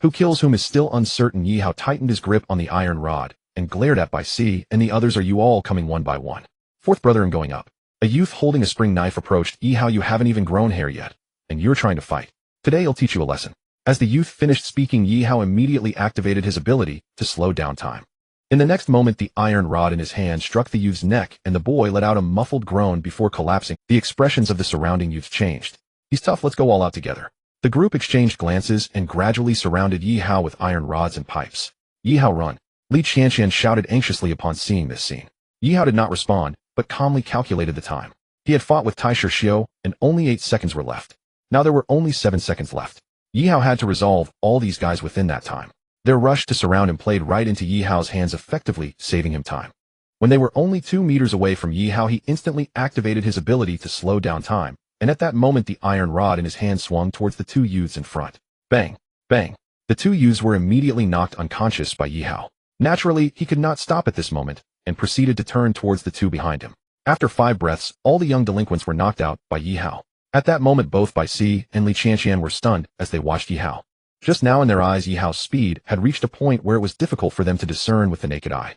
Who kills whom is still uncertain. Yi Hao tightened his grip on the iron rod and glared at Bai Si and the others. "Are you all coming one by one?" "Fourth brother, I'm going up." A youth holding a spring knife approached. "Yi Hao, you haven't even grown hair yet, and you're trying to fight. Today I'll teach you a lesson." As the youth finished speaking, Yi Hao immediately activated his ability to slow down time. In the next moment, the iron rod in his hand struck the youth's neck, and the boy let out a muffled groan before collapsing. The expressions of the surrounding youth changed. "He's tough, let's go all out together." The group exchanged glances and gradually surrounded Yi Hao with iron rods and pipes. "Yi Hao, run!" Li Qianqian shouted anxiously upon seeing this scene. Yi Hao did not respond, but calmly calculated the time. He had fought with Tai Shishio, and only 8 seconds were left. Now there were only 7 seconds left. Yi Hao had to resolve all these guys within that time. Their rush to surround him played right into Yi Hao's hands, effectively saving him time. When they were only 2 meters away from Yi Hao, he instantly activated his ability to slow down time, and at that moment the iron rod in his hand swung towards the 2 youths in front. Bang! Bang! The 2 youths were immediately knocked unconscious by Yi Hao. Naturally, he could not stop at this moment, and proceeded to turn towards the 2 behind him. After 5 breaths, all the young delinquents were knocked out by Yi Hao. At that moment, both Bai Si and Li Qianqian were stunned as they watched Yi Hao. Just now in their eyes, Yi Hao's speed had reached a point where it was difficult for them to discern with the naked eye.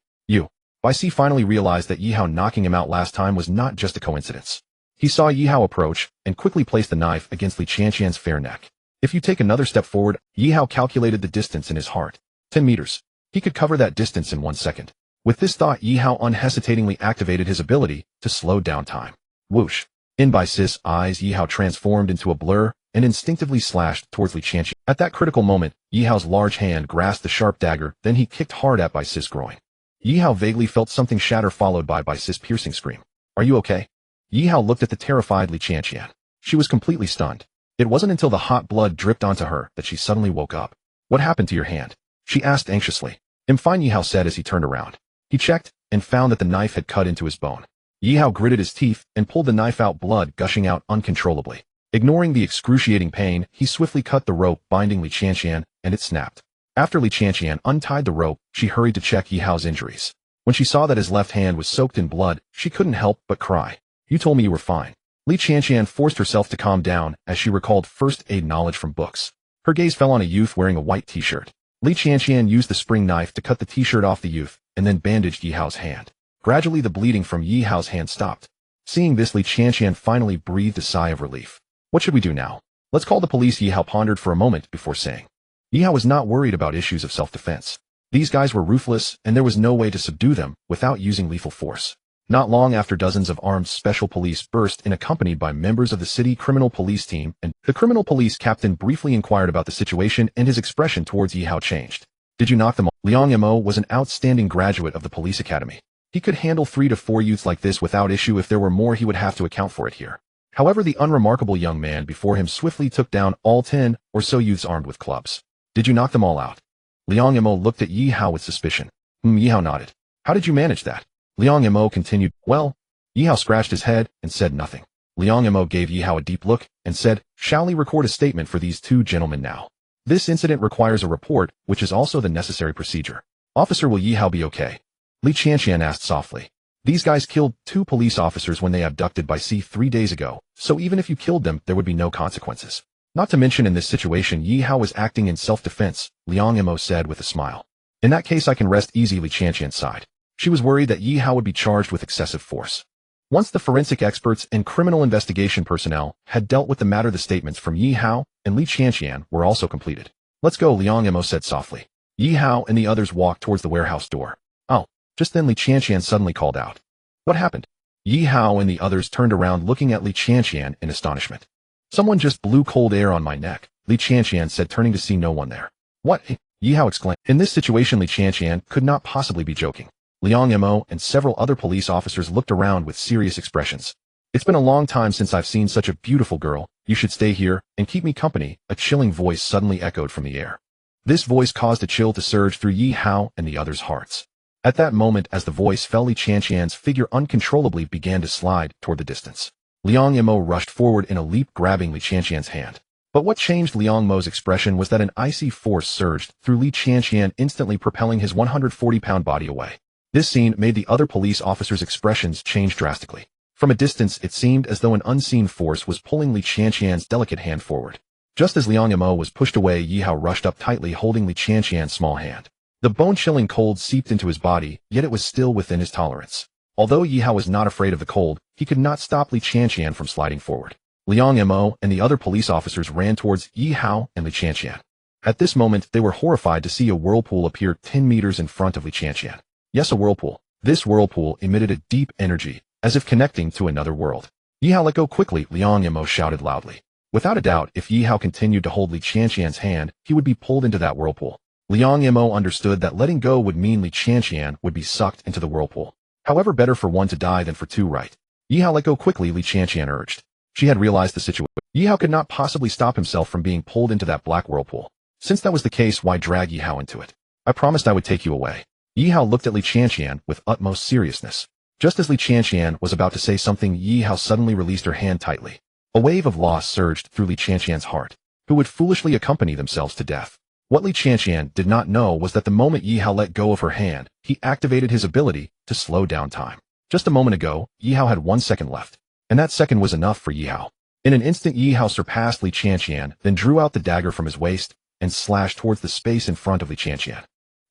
Bai Si finally realized that Yi Hao knocking him out last time was not just a coincidence. He saw Yi Hao approach and quickly placed the knife against Li Qianqian's fair neck. If you take another step forward, Yi Hao calculated the distance in his heart. 10 meters. He could cover that distance in 1 second. With this thought, Yi Hao unhesitatingly activated his ability to slow down time. Whoosh! In Bai Si's eyes, Yi Hao transformed into a blur and instinctively slashed towards Li Qianqian. At that critical moment, Yi Hao's large hand grasped the sharp dagger, then he kicked hard at Bai Si's groin. Yi Hao vaguely felt something shatter, followed by Bai Si's piercing scream. "Are you okay?" Yi Hao looked at the terrified Li Qianqian. She was completely stunned. It wasn't until the hot blood dripped onto her that she suddenly woke up. "What happened to your hand?" she asked anxiously. "I'm fine," Yi Hao said as he turned around. He checked and found that the knife had cut into his bone. Yi Hao gritted his teeth and pulled the knife out, blood gushing out uncontrollably. Ignoring the excruciating pain, he swiftly cut the rope binding Li Qianqian, and it snapped. After Li Qianqian untied the rope, she hurried to check Yi Hao's injuries. When she saw that his left hand was soaked in blood, she couldn't help but cry. "You told me you were fine." Li Qianqian forced herself to calm down as she recalled first aid knowledge from books. Her gaze fell on a youth wearing a white t-shirt. Li Qianqian used the spring knife to cut the t-shirt off the youth, and then bandaged Yi Hao's hand. Gradually the bleeding from Yi Hao's hand stopped. Seeing this, Li Qianqian finally breathed a sigh of relief. "What should we do now?" "Let's call the police." Yi Hao pondered for a moment before saying. Yi Hao was not worried about issues of self-defense. These guys were ruthless, and there was no way to subdue them without using lethal force. Not long after, dozens of armed special police burst in, accompanied by members of the city criminal police team, and the criminal police captain briefly inquired about the situation, and his expression towards Yi Hao changed. "Did you knock them all?" Liang Mo was an outstanding graduate of the police academy. He could handle 3 to 4 youths like this without issue. If there were more, he would have to account for it here. However, the unremarkable young man before him swiftly took down all 10 or so youths armed with clubs. "Did you knock them all out?" Liang Mo looked at Yi Hao with suspicion. Yi Hao nodded. "How did you manage that?" Liang Mo continued. "Well..." Yi Hao scratched his head and said nothing. Liang Mo gave Yi Hao a deep look and said, "Shall we record a statement for these 2 gentlemen now? This incident requires a report, which is also the necessary procedure." "Officer, will Yi Hao be okay?" Li Qianqian asked softly. These guys killed 2 police officers when they abducted by C 3 days ago, so even if you killed them, there would be no consequences. Not to mention in this situation Yi Hao was acting in self-defense, Liang Imo said with a smile. In that case I can rest easy, Li Qianqian sighed. She was worried that Yi Hao would be charged with excessive force. Once the forensic experts and criminal investigation personnel had dealt with the matter, the statements from Yi Hao and Li Qianqian were also completed. Let's go, Liang Imo said softly. Yi Hao and the others walked towards the warehouse door. Oh, just then Li Qianqian suddenly called out. What happened? Yi Hao and the others turned around looking at Li Qianqian in astonishment. Someone just blew cold air on my neck, Li Qianqian said, turning to see no one there. What? Yi Hao exclaimed. In this situation Li Qianqian could not possibly be joking. Liang Imo and several other police officers looked around with serious expressions. It's been a long time since I've seen such a beautiful girl. You should stay here and keep me company, a chilling voice suddenly echoed from the air. This voice caused a chill to surge through Yi Hao and the others' hearts. At that moment, as the voice fell, Li Qianqian's figure uncontrollably began to slide toward the distance. Liang Imo rushed forward in a leap, grabbing Li Qianqian's hand. But what changed Liang Mo's expression was that an icy force surged through Li Qianqian, instantly propelling his 140-pound body away. This scene made the other police officers' expressions change drastically. From a distance, it seemed as though an unseen force was pulling Li Qianqian's delicate hand forward. Just as Liang Imo was pushed away, Yi Hao rushed up tightly, holding Li Qianqian's small hand. The bone-chilling cold seeped into his body, yet it was still within his tolerance. Although Yi Hao was not afraid of the cold, he could not stop Li Qianqian from sliding forward. Liang Imo and the other police officers ran towards Yi Hao and Li Qianqian. At this moment, they were horrified to see a whirlpool appear 10 meters in front of Li Qianqian. Yes, a whirlpool. This whirlpool emitted a deep energy, as if connecting to another world. Yi Hao, let go quickly, Liang Imo shouted loudly. Without a doubt, if Yi Hao continued to hold Li Qianqian's hand, he would be pulled into that whirlpool. Liang Imo understood that letting go would mean Li Qianqian would be sucked into the whirlpool. However, better for one to die than for two, right? Yi Hao, let go quickly, Li Qianqian urged. She had realized the situation. Yi Hao could not possibly stop himself from being pulled into that black whirlpool. Since that was the case, why drag Yi Hao into it? I promised I would take you away. Yi Hao looked at Li Qianqian with utmost seriousness. Just as Li Qianqian was about to say something, Yi Hao suddenly released her hand tightly. A wave of loss surged through Li Qianqian's heart. Who would foolishly accompany themselves to death? What Li Qianqian did not know was that the moment Yi Hao let go of her hand, he activated his ability to slow down time. Just a moment ago, Yi Hao had 1 second left, and that second was enough for Yi Hao. In an instant, Yi Hao surpassed Li Qianqian, then drew out the dagger from his waist and slashed towards the space in front of Li Qianqian.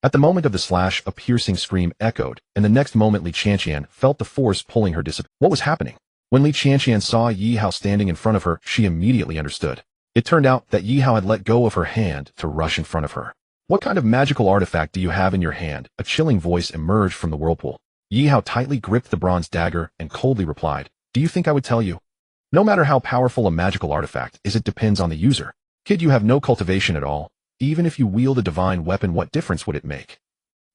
At the moment of the slash, a piercing scream echoed, and the next moment Li Qianqian felt the force pulling her disappear. What was happening? When Li Qianqian saw Yi Hao standing in front of her, she immediately understood. It turned out that Yi Hao had let go of her hand to rush in front of her. What kind of magical artifact do you have in your hand? A chilling voice emerged from the whirlpool. Yi Hao tightly gripped the bronze dagger and coldly replied, Do you think I would tell you? No matter how powerful a magical artifact is, it depends on the user. Kid, you have no cultivation at all. Even if you wield a divine weapon, what difference would it make?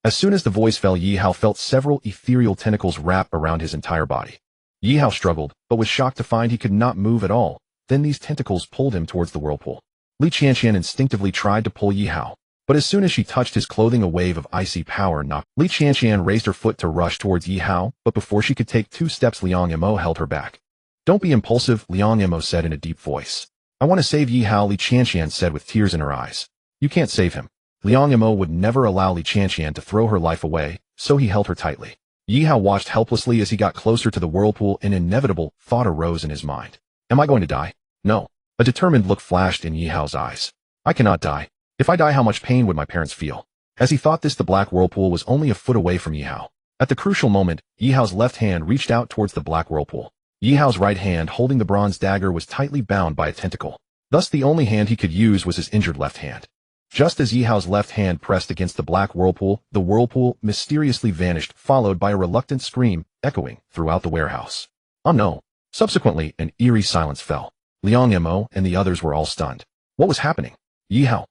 As soon as the voice fell, Yi Hao felt several ethereal tentacles wrap around his entire body. Yi Hao struggled, but was shocked to find he could not move at all. Then these tentacles pulled him towards the whirlpool. Li Qianqian instinctively tried to pull Yi Hao, but as soon as she touched his clothing, a wave of icy power knocked. Li Qianqian raised her foot to rush towards Yi Hao, but before she could take 2 steps, Liang Imo held her back. Don't be impulsive, Liang Imo said in a deep voice. I want to save Yi Hao, Li Qianqian said with tears in her eyes. You can't save him. Liang Imo would never allow Li Qianqian to throw her life away, so he held her tightly. Yi Hao watched helplessly as he got closer to the whirlpool. An inevitable thought arose in his mind. Am I going to die? No. A determined look flashed in Yi Hao's eyes. I cannot die. If I die, how much pain would my parents feel? As he thought this, the black whirlpool was only a foot away from Yi Hao. At the crucial moment, Yi Hao's left hand reached out towards the black whirlpool. Yi Hao's right hand, holding the bronze dagger, was tightly bound by a tentacle. Thus the only hand he could use was his injured left hand. Just as Yi Hao's left hand pressed against the black whirlpool, the whirlpool mysteriously vanished, followed by a reluctant scream echoing throughout the warehouse. Oh no. Subsequently, an eerie silence fell. Liang Imo and the others were all stunned. What was happening? Yi Hao.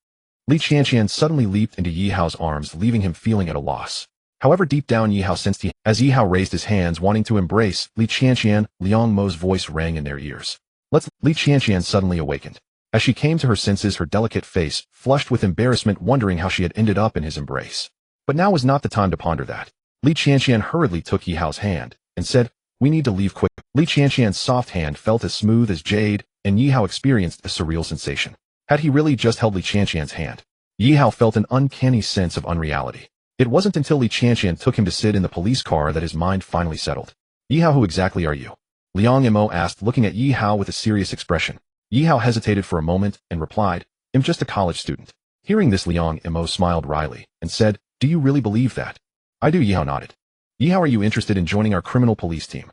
Li Qianqian suddenly leaped into Yi Hao's arms, leaving him feeling at a loss. However, deep down Yi Hao sensed as Yi Hao raised his hands wanting to embrace Li Qianqian, Liang Mo's voice rang in their ears. Li Qianqian suddenly awakened. As she came to her senses, her delicate face flushed with embarrassment, wondering how she had ended up in his embrace. But now was not the time to ponder that. Li Qianqian hurriedly took Yi Hao's hand and said, We need to leave quick. Li Qianqian's soft hand felt as smooth as jade, and Yi Hao experienced a surreal sensation. Had he really just held Li Qianqian's hand? Yi Hao felt an uncanny sense of unreality. It wasn't until Li Qianqian took him to sit in the police car that his mind finally settled. Yi Hao, who exactly are you? Liang Mo asked, looking at Yi Hao with a serious expression. Yi Hao hesitated for a moment and replied, I'm just a college student. Hearing this, Liang Mo smiled wryly and said, do you really believe that? I do. Yi Hao nodded. Yi Hao, are you interested in joining our criminal police team?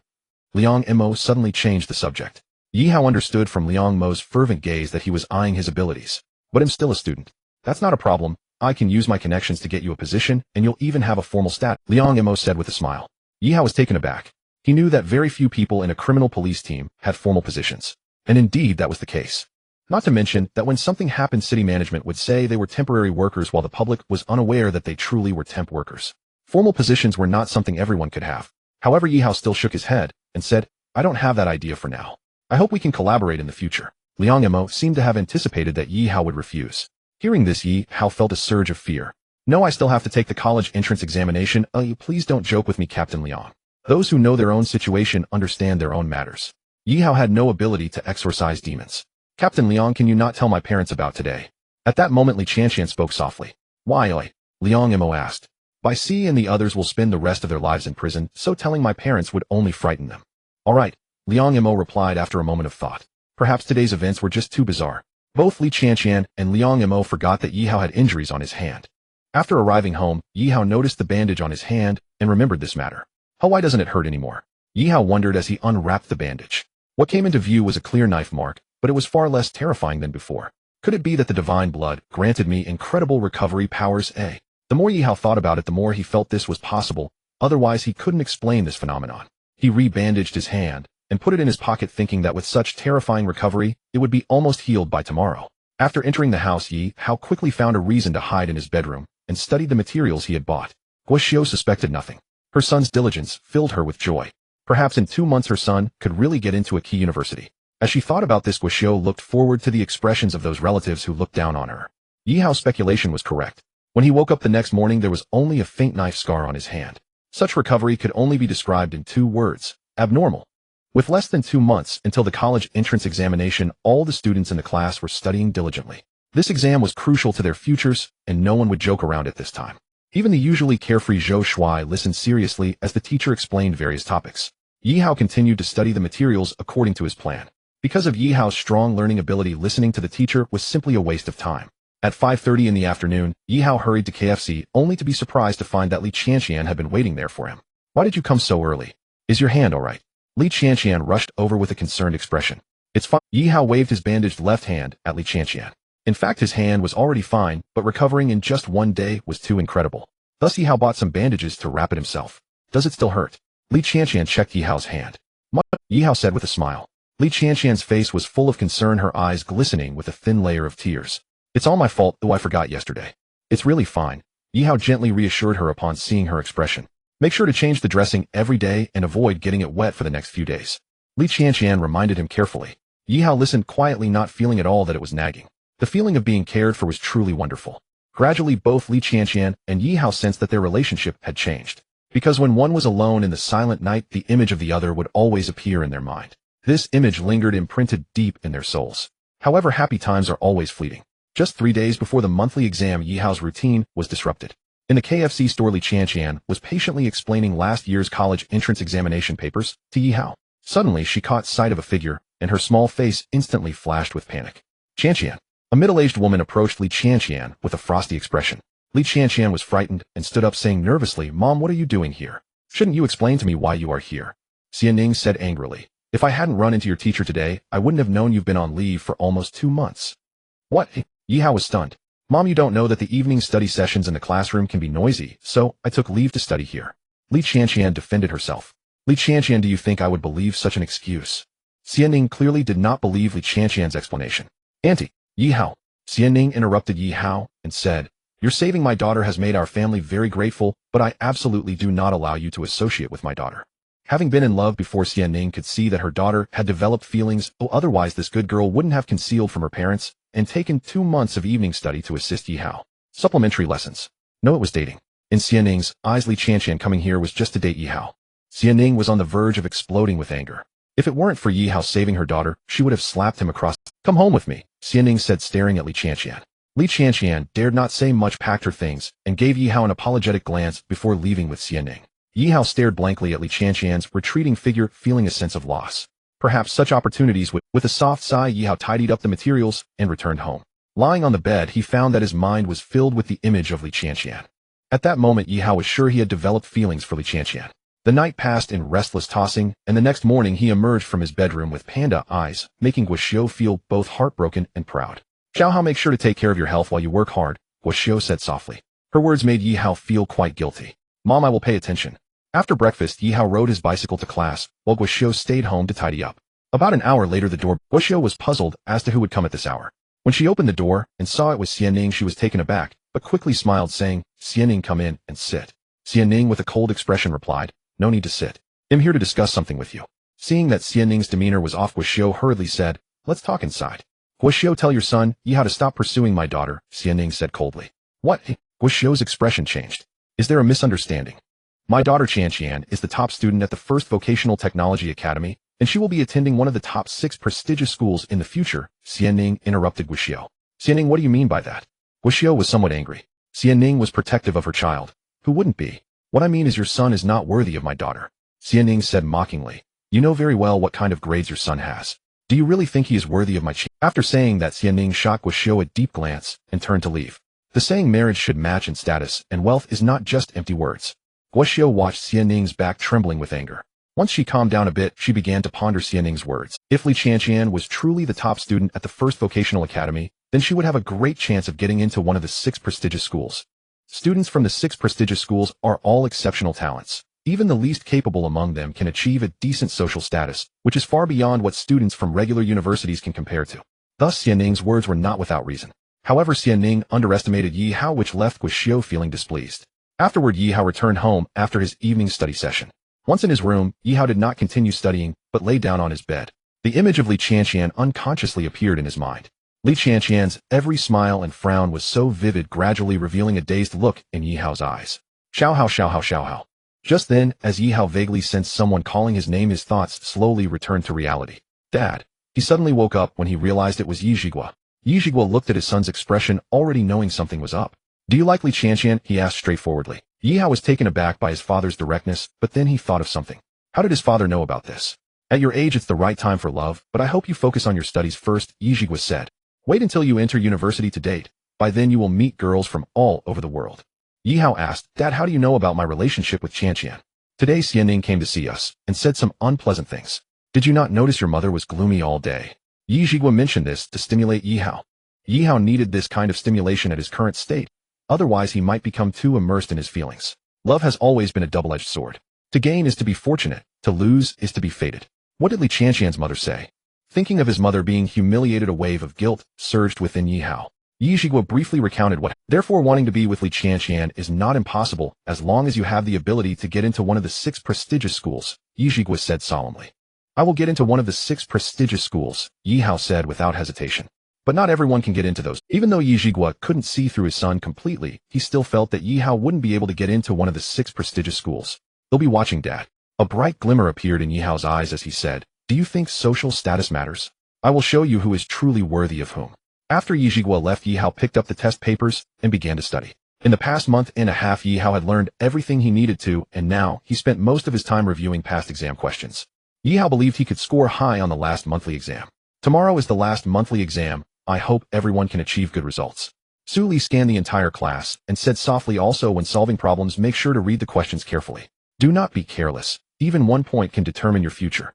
Liang Mo suddenly changed the subject. Yi Hao understood from Liang Mo's fervent gaze that he was eyeing his abilities. But I'm still a student. That's not a problem. I can use my connections to get you a position, and you'll even have a formal status, Liang Mo said with a smile. Yi Hao was taken aback. He knew that very few people in a criminal police team had formal positions. And indeed, that was the case. Not to mention that when something happened, city management would say they were temporary workers while the public was unaware that they truly were temp workers. Formal positions were not something everyone could have. However, Yi Hao still shook his head and said, I don't have that idea for now. I hope we can collaborate in the future. Liang Mo seemed to have anticipated that Yi Hao would refuse. Hearing this, Yi Hao felt a surge of fear. No, I still have to take the college entrance examination. Please don't joke with me, Captain Liang. Those who know their own situation understand their own matters. Yi Hao had no ability to exorcise demons. Captain Liang, can you not tell my parents about today? At that moment, Li Qianqian spoke softly. Why? Liang Mo asked. By C and the others will spend the rest of their lives in prison, so telling my parents would only frighten them. All right, Liang Mo replied after a moment of thought. Perhaps today's events were just too bizarre. Both Li Qianqian and Liang Mo forgot that Yi Hao had injuries on his hand. After arriving home, Yi Hao noticed the bandage on his hand and remembered this matter. Why doesn't it hurt anymore? Yi Hao wondered as he unwrapped the bandage. What came into view was a clear knife mark, but it was far less terrifying than before. Could it be that the divine blood granted me incredible recovery powers? The more Yi Hao thought about it, the more he felt this was possible, otherwise he couldn't explain this phenomenon. He re-bandaged his hand and put it in his pocket, thinking that with such terrifying recovery, it would be almost healed by tomorrow. After entering the house, Yi Hao quickly found a reason to hide in his bedroom and studied the materials he had bought. Guo suspected nothing. Her son's diligence filled her with joy. Perhaps in 2 months her son could really get into a key university. As she thought about this, Guo looked forward to the expressions of those relatives who looked down on her. Yi Hao's speculation was correct. When he woke up the next morning, there was only a faint knife scar on his hand. Such recovery could only be described in 2 words: abnormal. With less than 2 months until the college entrance examination, all the students in the class were studying diligently. This exam was crucial to their futures, and no one would joke around it this time. Even the usually carefree Zhou Shuai listened seriously as the teacher explained various topics. Yi Hao continued to study the materials according to his plan. Because of Yi Hao's strong learning ability, listening to the teacher was simply a waste of time. At 5:30 in the afternoon, Yi Hao hurried to KFC, only to be surprised to find that Li Qianqian had been waiting there for him. Why did you come so early? Is your hand all right? Li Qianqian rushed over with a concerned expression. It's fine. Yi Hao waved his bandaged left hand at Li Qianqian. In fact, his hand was already fine, but recovering in just 1 day was too incredible. Thus Yi Hao bought some bandages to wrap it himself. Does it still hurt? Li Qianqian checked Yi Hao's hand. Yi Hao said with a smile. Li Qianqian's face was full of concern, her eyes glistening with a thin layer of tears. It's all my fault, though I forgot yesterday. It's really fine. Yi Hao gently reassured her upon seeing her expression. Make sure to change the dressing every day and avoid getting it wet for the next few days. Li Qianqian reminded him carefully. Yi Hao listened quietly, not feeling at all that it was nagging. The feeling of being cared for was truly wonderful. Gradually, both Li Qianqian and Yi Hao sensed that their relationship had changed. Because when one was alone in the silent night, the image of the other would always appear in their mind. This image lingered imprinted deep in their souls. However, happy times are always fleeting. Just 3 days before the monthly exam, Yi Hao's routine was disrupted. In the KFC store, Li Qianqian was patiently explaining last year's college entrance examination papers to Yi Hao. Suddenly, she caught sight of a figure, and her small face instantly flashed with panic. Qianqian. A middle-aged woman approached Li Qianqian with a frosty expression. Li Qianqian was frightened and stood up, saying nervously, Mom, what are you doing here? Shouldn't you explain to me why you are here? Xianning said angrily. If I hadn't run into your teacher today, I wouldn't have known you've been on leave for almost 2 months. What? Yi Hao was stunned. Mom, you don't know that the evening study sessions in the classroom can be noisy, so I took leave to study here. Li Qianqian defended herself. Li Qianqian, do you think I would believe such an excuse? Xianning clearly did not believe Li Qianqian's explanation. Auntie, Yi Hao. Xianning interrupted Yi Hao and said, Your saving my daughter has made our family very grateful, but I absolutely do not allow you to associate with my daughter. Having been in love before, Xianning could see that her daughter had developed feelings, otherwise this good girl wouldn't have concealed from her parents and taken 2 months of evening study to assist Yi Hao. Supplementary lessons. No, it was dating. In Xianning's eyes, Li Qianqian coming here was just to date Yi Hao. Xianning was on the verge of exploding with anger. If it weren't for Yi Hao saving her daughter, she would have slapped him across. Come home with me, Xianning said, staring at Li Qianqian. Li Qianqian dared not say much, packed her things, and gave Yi Hao an apologetic glance before leaving with Xianning. Yi Hao stared blankly at Li Qianqian's retreating figure, feeling a sense of loss. Perhaps such opportunities would. With a soft sigh, Yi Hao tidied up the materials and returned home. Lying on the bed, he found that his mind was filled with the image of Li Qianqian. At that moment, Yi Hao was sure he had developed feelings for Li Qianqian. The night passed in restless tossing, and the next morning he emerged from his bedroom with panda eyes, making Guoxiu feel both heartbroken and proud. Xiao Hao, make sure to take care of your health while you work hard, Guoxiu said softly. Her words made Yi Hao feel quite guilty. Mom, I will pay attention. After breakfast, Yi Hao rode his bicycle to class, while Guoxiu stayed home to tidy up. About an hour later, the door. Guoxiu was puzzled as to who would come at this hour. When she opened the door and saw it was Xianning, she was taken aback, but quickly smiled, saying, Xianning, come in and sit. Xianning, with a cold expression, replied, no need to sit. I'm here to discuss something with you. Seeing that Xianning's demeanor was off, Guoxiu hurriedly said, let's talk inside. Guoxiu, tell your son, Yi Hao, to stop pursuing my daughter, Xianning said coldly. What? Guoxiu's expression changed. Is there a misunderstanding? My daughter Qianqian is the top student at the First Vocational Technology Academy, and she will be attending one of the top 6 prestigious schools in the future, Xianning interrupted Guoxiu. Xianning, what do you mean by that? Guoxiu was somewhat angry. Xianning was protective of her child. Who wouldn't be? What I mean is your son is not worthy of my daughter. Xianning said mockingly. You know very well what kind of grades your son has. Do you really think he is worthy of my child? After saying that, Xianning shot Guoxiu a deep glance and turned to leave. The saying marriage should match in status and wealth is not just empty words. Guoxiu watched Xianning's back trembling with anger. Once she calmed down a bit, she began to ponder Xianning's words. If Li Qianqian was truly the top student at the First Vocational Academy, then she would have a great chance of getting into one of the 6 prestigious schools. Students from the 6 prestigious schools are all exceptional talents. Even the least capable among them can achieve a decent social status, which is far beyond what students from regular universities can compare to. Thus, Xianning's words were not without reason. However, Xianning underestimated Yi Hao, which left Guoxiu feeling displeased. Afterward, Yi Hao returned home after his evening study session. Once in his room, Yi Hao did not continue studying, but lay down on his bed. The image of Li Qianqian unconsciously appeared in his mind. Li Qianqian's every smile and frown was so vivid, gradually revealing a dazed look in Yi Hao's eyes. Xiao Hao, Xiao Hao, Xiao Hao. Just then, as Yi Hao vaguely sensed someone calling his name, his thoughts slowly returned to reality. Dad. He suddenly woke up when he realized it was Yi Zhigua. Yi Zhigua looked at his son's expression, already knowing something was up. Do you like Li Qianqian? He asked straightforwardly. Yi Hao was taken aback by his father's directness, but then he thought of something. How did his father know about this? At your age, it's the right time for love, but I hope you focus on your studies first, Yi Zhigua said. Wait until you enter university to date. By then you will meet girls from all over the world. Yi Hao asked, Dad, how do you know about my relationship with Qianqian? Today Xianning came to see us and said some unpleasant things. Did you not notice your mother was gloomy all day? Yi Zhigua mentioned this to stimulate Yi Hao. Yi Hao needed this kind of stimulation at his current state. Otherwise, he might become too immersed in his feelings. Love has always been a double-edged sword. To gain is to be fortunate, to lose is to be fated. What did Li Qianqian's mother say? Thinking of his mother being humiliated, a wave of guilt surged within Yi Hao. Yi Zhigua briefly recounted what. Therefore, wanting to be with Li Qianqian is not impossible as long as you have the ability to get into one of the 6 prestigious schools, Yi Zhigua said solemnly. I will get into one of the 6 prestigious schools, Yi Hao said without hesitation. But not everyone can get into those. Even though Yi Zhigua couldn't see through his son completely, he still felt that Yi Hao wouldn't be able to get into one of the 6 prestigious schools. They'll be watching, Dad. A bright glimmer appeared in Yi Hao's eyes as he said, Do you think social status matters? I will show you who is truly worthy of whom. After Yi Zhigua left, Yi Hao picked up the test papers and began to study. In the past month and a half, Yi Hao had learned everything he needed to, and now he spent most of his time reviewing past exam questions. Yi Hao believed he could score high on the last monthly exam. Tomorrow is the last monthly exam. I hope everyone can achieve good results. Su Li scanned the entire class and said softly, also, when solving problems, make sure to read the questions carefully. Do not be careless. Even 1 point can determine your future.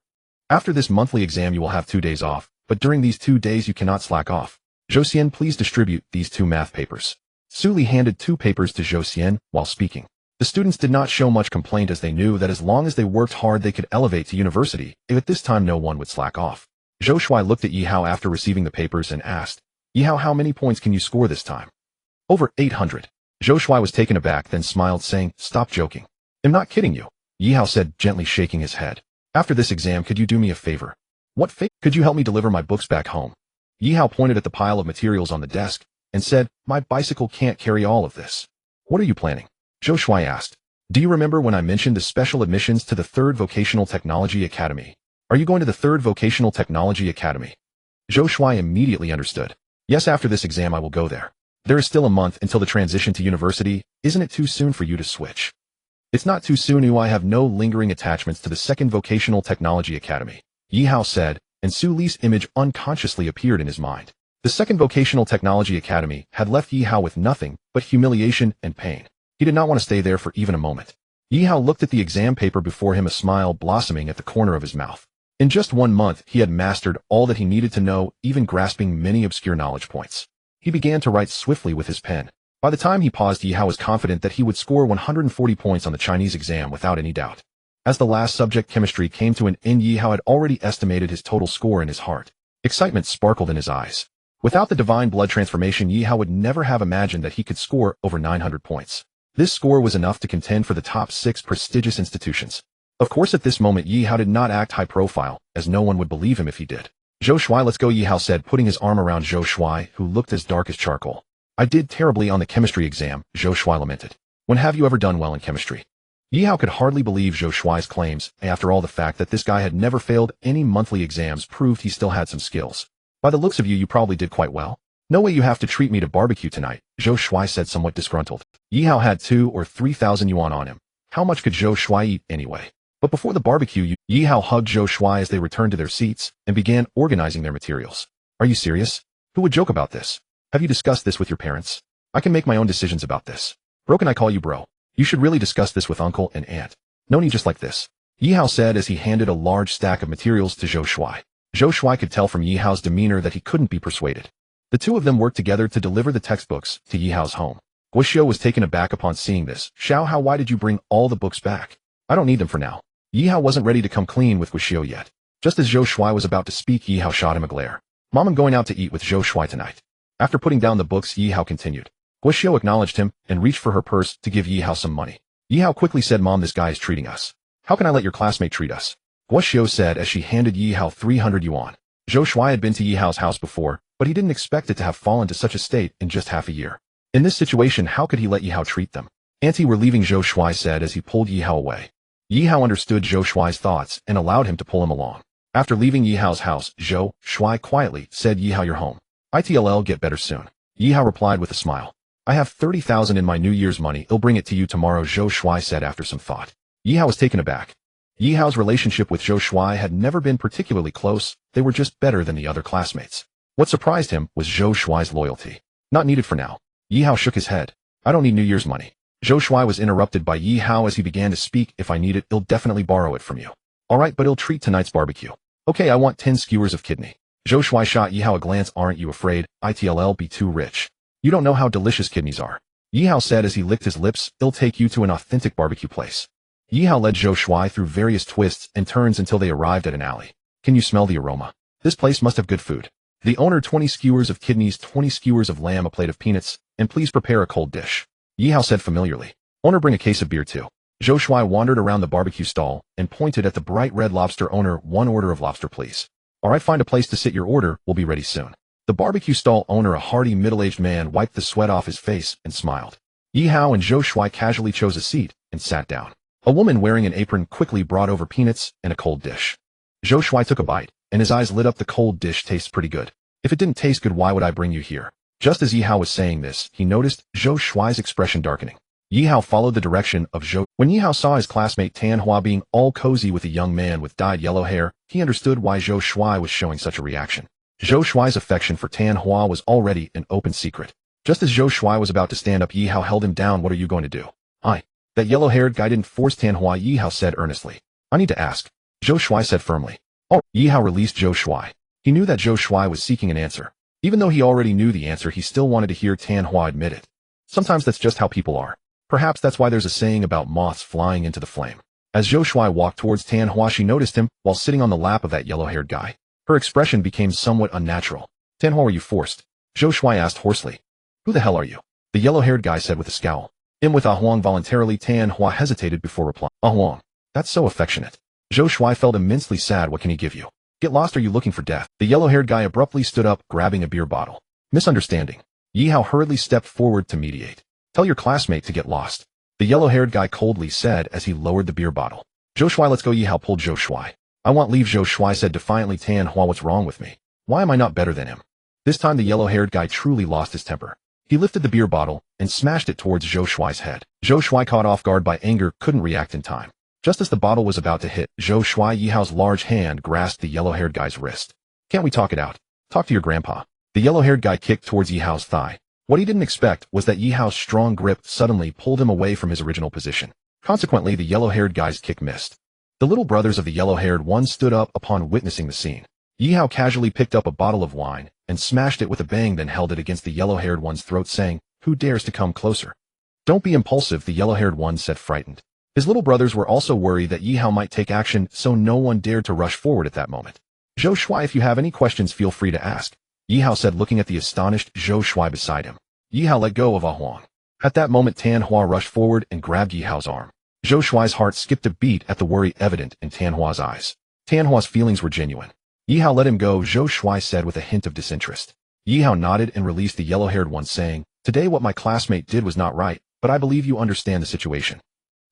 After this monthly exam, you will have 2 days off, but during these 2 days you cannot slack off. Zhou Xian, please distribute these 2 math papers. Su Li handed 2 papers to Zhou Xian while speaking. The students did not show much complaint, as they knew that as long as they worked hard they could elevate to university. If at this time no one would slack off. Zhou Shuai looked at Yi Hao after receiving the papers and asked, Yi Hao, how many points can you score this time? Over 800. Zhou Shuai was taken aback, then smiled, saying, Stop joking. I'm not kidding you. Yi Hao said, gently shaking his head. After this exam, could you do me a favor? What favor? Could you help me deliver my books back home? Yi Hao pointed at the pile of materials on the desk and said, My bicycle can't carry all of this. What are you planning? Zhou Shuai asked. Do you remember when I mentioned the special admissions to the 3rd Vocational Technology Academy? Are you going to the 3rd Vocational Technology Academy? Zhou Shuai immediately understood. Yes, after this exam I will go there. There is still a month until the transition to university. Isn't it too soon for you to switch? It's not too soon. I have no lingering attachments to the second vocational technology academy, Yi Hao said, and Su Li's image unconsciously appeared in his mind. The second vocational technology academy had left Yi Hao with nothing but humiliation and pain. He did not want to stay there for even a moment. Yi Hao looked at the exam paper before him, a smile blossoming at the corner of his mouth. In just 1 month, he had mastered all that he needed to know, even grasping many obscure knowledge points. He began to write swiftly with his pen. By the time he paused, Yi Hao was confident that he would score 140 points on the Chinese exam without any doubt. As the last subject, chemistry, came to an end, Yi Hao had already estimated his total score in his heart. Excitement sparkled in his eyes. Without the divine blood transformation, Yi Hao would never have imagined that he could score over 900 points. This score was enough to contend for the top 6 prestigious institutions. Of course, at this moment, Yi Hao did not act high profile, as no one would believe him if he did. Zhou Shuai, let's go, Yi Hao said, putting his arm around Zhou Shuai, who looked as dark as charcoal. I did terribly on the chemistry exam, Zhou Shuai lamented. When have you ever done well in chemistry? Yi Hao could hardly believe Zhou Shuai's claims. After all, the fact that this guy had never failed any monthly exams proved he still had some skills. By the looks of you, you probably did quite well. No way you have to treat me to barbecue tonight, Zhou Shuai said, somewhat disgruntled. Yi Hao had 2,000 or 3,000 yuan on him. How much could Zhou Shuai eat anyway? But before the barbecue, Yi Hao hugged Zhou Shuai as they returned to their seats and began organizing their materials. Are you serious? Who would joke about this? Have you discussed this with your parents? I can make my own decisions about this. Bro, can I call you bro? You should really discuss this with uncle and aunt. No need just like this, Yi Hao said as he handed a large stack of materials to Zhou Shuai. Zhou Shuai could tell from Yi Hao's demeanor that he couldn't be persuaded. The two of them worked together to deliver the textbooks to Yi Hao's home. Guo was taken aback upon seeing this. Xiao Hao, why did you bring all the books back? I don't need them for now. Yi Hao wasn't ready to come clean with Guo yet. Just as Zhou Shuai was about to speak, Yi Hao shot him a glare. Mom, I'm going out to eat with Zhou Shuai tonight. After putting down the books, Yi Hao continued. Guo acknowledged him and reached for her purse to give Yi Hao some money. Yi Hao quickly said, Mom, this guy is treating us. How can I let your classmate treat us? Guo said as she handed Yi Hao 300 yuan. Zhou Shuai had been to Yi Hao's house before, but he didn't expect it to have fallen to such a state in just half a year. In this situation, how could he let Yi Hao treat them? Auntie, we're leaving, Zhou Shuai said as he pulled Yi Hao away. Yi Hao understood Zhou Shuai's thoughts and allowed him to pull him along. After leaving Yi Hao's house, Zhou Shuai quietly said, Yi Hao, you're home. It'll get better soon. Yi Hao replied with a smile. I have 30,000 in my New Year's money. I'll bring it to you tomorrow, Zhou Shuai said after some thought. Yi Hao was taken aback. Yi Hao's relationship with Zhou Shuai had never been particularly close. They were just better than the other classmates. What surprised him was Zhou Shuai's loyalty. Not needed for now. Yi Hao shook his head. I don't need New Year's money. Zhou Shuai was interrupted by Yi Hao as he began to speak. If I need it, I'll definitely borrow it from you. Alright, but I'll treat tonight's barbecue. Okay, I want 10 skewers of kidney. Zhou Shuai shot Yi Hao a glance. Aren't you afraid? It'll be too rich. You don't know how delicious kidneys are. Yi Hao said as he licked his lips. I'll take you to an authentic barbecue place. Yi Hao led Zhou Shuai through various twists and turns until they arrived at an alley. Can you smell the aroma? This place must have good food. The owner, 20 skewers of kidneys, 20 skewers of lamb, a plate of peanuts, and please prepare a cold dish. Yi Hao said familiarly. Owner, bring a case of beer too. Zhou Shuai wandered around the barbecue stall and pointed at the bright red lobster. Owner, 1 order of lobster please. Alright, find a place to sit. Your order will be ready soon. The barbecue stall owner, a hardy middle-aged man, wiped the sweat off his face and smiled. Yi Hao and Zhou Shuai casually chose a seat and sat down. A woman wearing an apron quickly brought over peanuts and a cold dish. Zhou Shuai took a bite, and his eyes lit up. The cold dish tastes pretty good. If it didn't taste good, why would I bring you here? Just as Yi Hao was saying this, he noticed Zhou Shuai's expression darkening. Yi Hao followed the direction of Zhou. When Yi Hao saw his classmate Tan Hua being all cozy with a young man with dyed yellow hair, he understood why Zhou Shuai was showing such a reaction. Zhou Shuai's affection for Tan Hua was already an open secret. Just as Zhou Shuai was about to stand up, Yi Hao held him down. What are you going to do? That yellow-haired guy didn't force Tan Hua, Yi Hao said earnestly. I need to ask. Zhou Shuai said firmly. Oh, Yi Hao released Zhou Shuai. He knew that Zhou Shuai was seeking an answer. Even though he already knew the answer, he still wanted to hear Tan Hua admit it. Sometimes that's just how people are. Perhaps that's why there's a saying about moths flying into the flame. As Zhou Shuai walked towards Tan Hua, she noticed him while sitting on the lap of that yellow-haired guy. Her expression became somewhat unnatural. Tan Hua, were you forced? Zhou Shuai asked hoarsely. Who the hell are you? The yellow-haired guy said with a scowl. With Ah Huang. Voluntarily, Tan Hua hesitated before replying. Ah Huang. That's so affectionate. Zhou Shuai felt immensely sad. What can he give you? Get lost, are you looking for death? The yellow-haired guy abruptly stood up, grabbing a beer bottle. Misunderstanding. Yi Hao hurriedly stepped forward to mediate. Tell your classmate to get lost. The yellow-haired guy coldly said as he lowered the beer bottle. Zhou Shuai, let's go. Yi Hao pulled Zhou Shuai. I want leave, Zhou Shuai said defiantly. Tan Hua, what's wrong with me? Why am I not better than him? This time the yellow-haired guy truly lost his temper. He lifted the beer bottle and smashed it towards Zhou Shuai's head. Zhou Shuai, caught off guard by anger, couldn't react in time. Just as the bottle was about to hit, Zhou Shuai, Yihao's large hand grasped the yellow-haired guy's wrist. "Can't we talk it out? Talk to your grandpa." The yellow-haired guy kicked towards Yihao's thigh. What he didn't expect was that Yihao's strong grip suddenly pulled him away from his original position. Consequently, the yellow-haired guy's kick missed. The little brothers of the yellow-haired one stood up upon witnessing the scene. Yihao casually picked up a bottle of wine and smashed it with a bang, then held it against the yellow-haired one's throat, saying, "Who dares to come closer?" "Don't be impulsive," the yellow-haired one said, frightened. His little brothers were also worried that Yihao might take action, so no one dared to rush forward at that moment. "Zhou Shuai, if you have any questions, feel free to ask," Yihao said, looking at the astonished Zhou Shuai beside him. Yihao let go of Ah Huang. At that moment, Tan Hua rushed forward and grabbed Yihao's arm. Zhou Shuai's heart skipped a beat at the worry evident in Tan Hua's eyes. Tan Hua's feelings were genuine. Yihao let him go, Zhou Shuai said with a hint of disinterest. Yihao nodded and released the yellow-haired one, saying, "Today what my classmate did was not right, but I believe you understand the situation.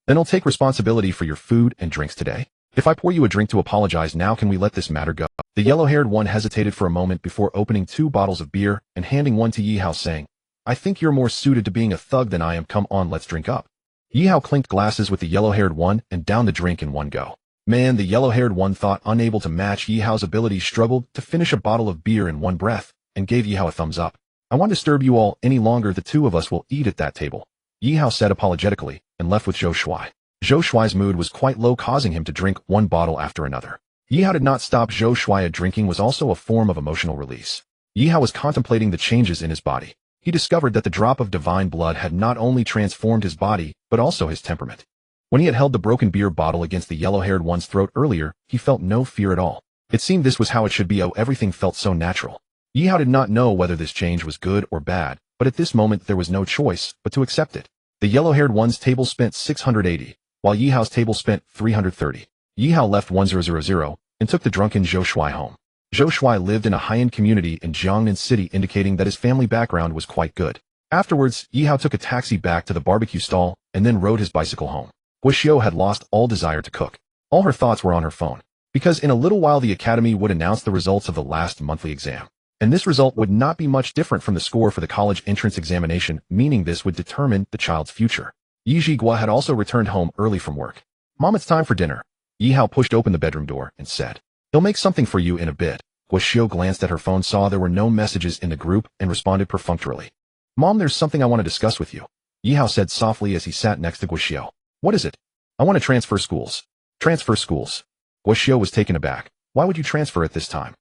Then I'll take responsibility for your food and drinks today. If I pour you a drink to apologize now, can we let this matter go?" The yellow-haired one hesitated for a moment before opening 2 bottles of beer and handing one to Yihao, saying, "I think you're more suited to being a thug than I am. Come on, let's drink up." Yihao clinked glasses with the yellow-haired one and downed the drink in one go. Man, the yellow-haired one thought, unable to match Yihao's ability, struggled to finish a bottle of beer in one breath and gave Yihao a thumbs up. "I won't disturb you all any longer. The 2 of us will eat at that table," Yihao said apologetically and left with Zhou Shuai. Zhou Shuai's mood was quite low, causing him to drink one bottle after another. Yihao did not stop. Zhou Shuai drinking was also a form of emotional release. Yihao was contemplating the changes in his body. He discovered that the drop of divine blood had not only transformed his body, but also his temperament. When he had held the broken beer bottle against the yellow-haired one's throat earlier, he felt no fear at all. It seemed this was how it should be. Oh, everything felt so natural. Yihao did not know whether this change was good or bad, but at this moment there was no choice but to accept it. The yellow-haired one's table spent 680, while Yihao's table spent 330. Yihao left 1000 and took the drunken Zhou Shuai home. Zhou Shuai lived in a high-end community in Jiangnan City, indicating that his family background was quite good. Afterwards, Yihao took a taxi back to the barbecue stall and then rode his bicycle home. Guoxiu had lost all desire to cook. All her thoughts were on her phone, because in a little while the academy would announce the results of the last monthly exam. And this result would not be much different from the score for the college entrance examination, meaning this would determine the child's future. Yi Zhigua had also returned home early from work. "Mom, it's time for dinner." Yihao pushed open the bedroom door and said, "He'll make something for you in a bit." Guoxiu glanced at her phone, saw there were no messages in the group, and responded perfunctorily. "Mom, there's something I want to discuss with you," Yihao said softly as he sat next to Guoxiu. "What is it?" "I want to transfer schools." "Transfer schools?" Guoxiu was taken aback. "Why would you transfer at this time?"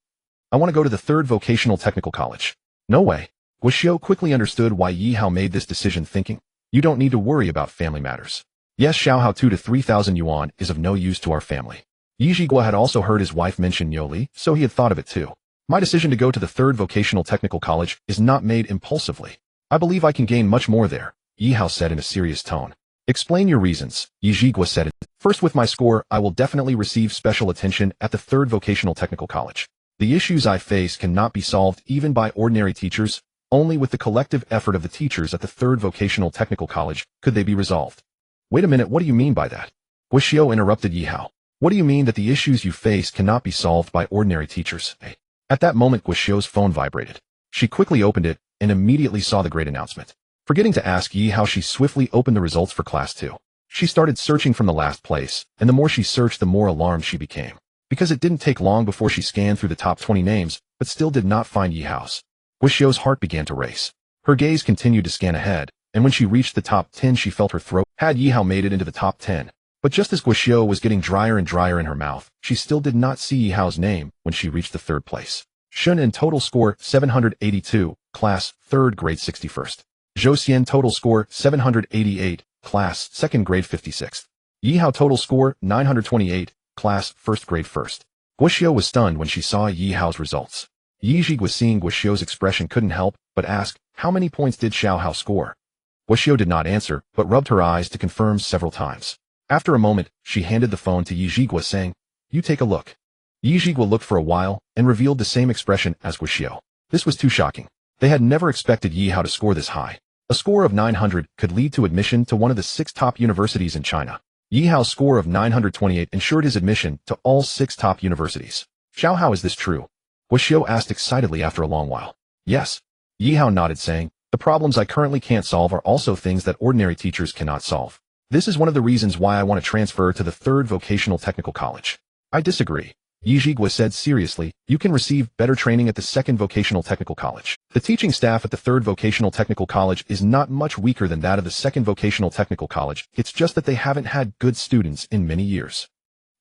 "I want to go to the 3rd Vocational Technical College." "No way." Guoxiu quickly understood why Yihao made this decision, thinking, "You don't need to worry about family matters. Yes, Xiaohao 2 to 3,000 yuan is of no use to our family." Yi Zhigua had also heard his wife mention Niuli, so he had thought of it too. "My decision to go to the 3rd Vocational Technical College is not made impulsively. I believe I can gain much more there," Yihao said in a serious tone. "Explain your reasons," Yi Zhigua said. "First, with my score, I will definitely receive special attention at the 3rd Vocational Technical College. The issues I face cannot be solved even by ordinary teachers. Only with the collective effort of the teachers at the 3rd Vocational Technical College could they be resolved." "Wait a minute, what do you mean by that?" Guoxiu interrupted Yihao. "What do you mean that the issues you face cannot be solved by ordinary teachers?" At that moment, Guoxiu's phone vibrated. She quickly opened it and immediately saw the great announcement. Forgetting to ask Yihao, she swiftly opened the results for Class 2. She started searching from the last place, and the more she searched, the more alarmed she became. Because it didn't take long before she scanned through the top 20 names, but still did not find Yihao's. Guoxiu's heart began to race. Her gaze continued to scan ahead, and when she reached the top 10, she felt her throat. Had Yihao made it into the top 10? But just as Guoxiu was getting drier and drier in her mouth, she still did not see Yihao's name when she reached the 3rd place. Shun in total score 782, class 3rd grade 61st. Zhou Xian total score 788, class 2nd grade 56th. Yihao total score 928, class 1st grade 1st. Guoxiu was stunned when she saw Yihao's results. Yi Zhigua, seeing Guoxiu's expression, couldn't help but ask, "How many points did Xiaohao score?" Guoxiu did not answer, but rubbed her eyes to confirm several times. After a moment, she handed the phone to Yi Zhigua, saying, "You take a look." Yi Zhigua looked for a while and revealed the same expression as Guoxiu. This was too shocking. They had never expected Yihao to score this high. A score of 900 could lead to admission to one of the 6 top universities in China. Yihao's score of 928 ensured his admission to all 6 top universities. "Xiaohao, is this true?" Guoxiu asked excitedly after a long while. "Yes." Yihao nodded, saying, The problems I currently can't solve are also things that ordinary teachers cannot solve. This is one of the reasons why I want to transfer to the third vocational technical college. I disagree. Yi Jigua said seriously, you can receive better training at the second vocational technical college. The teaching staff at the third vocational technical college is not much weaker than that of the second vocational technical college, it's just that they haven't had good students in many years.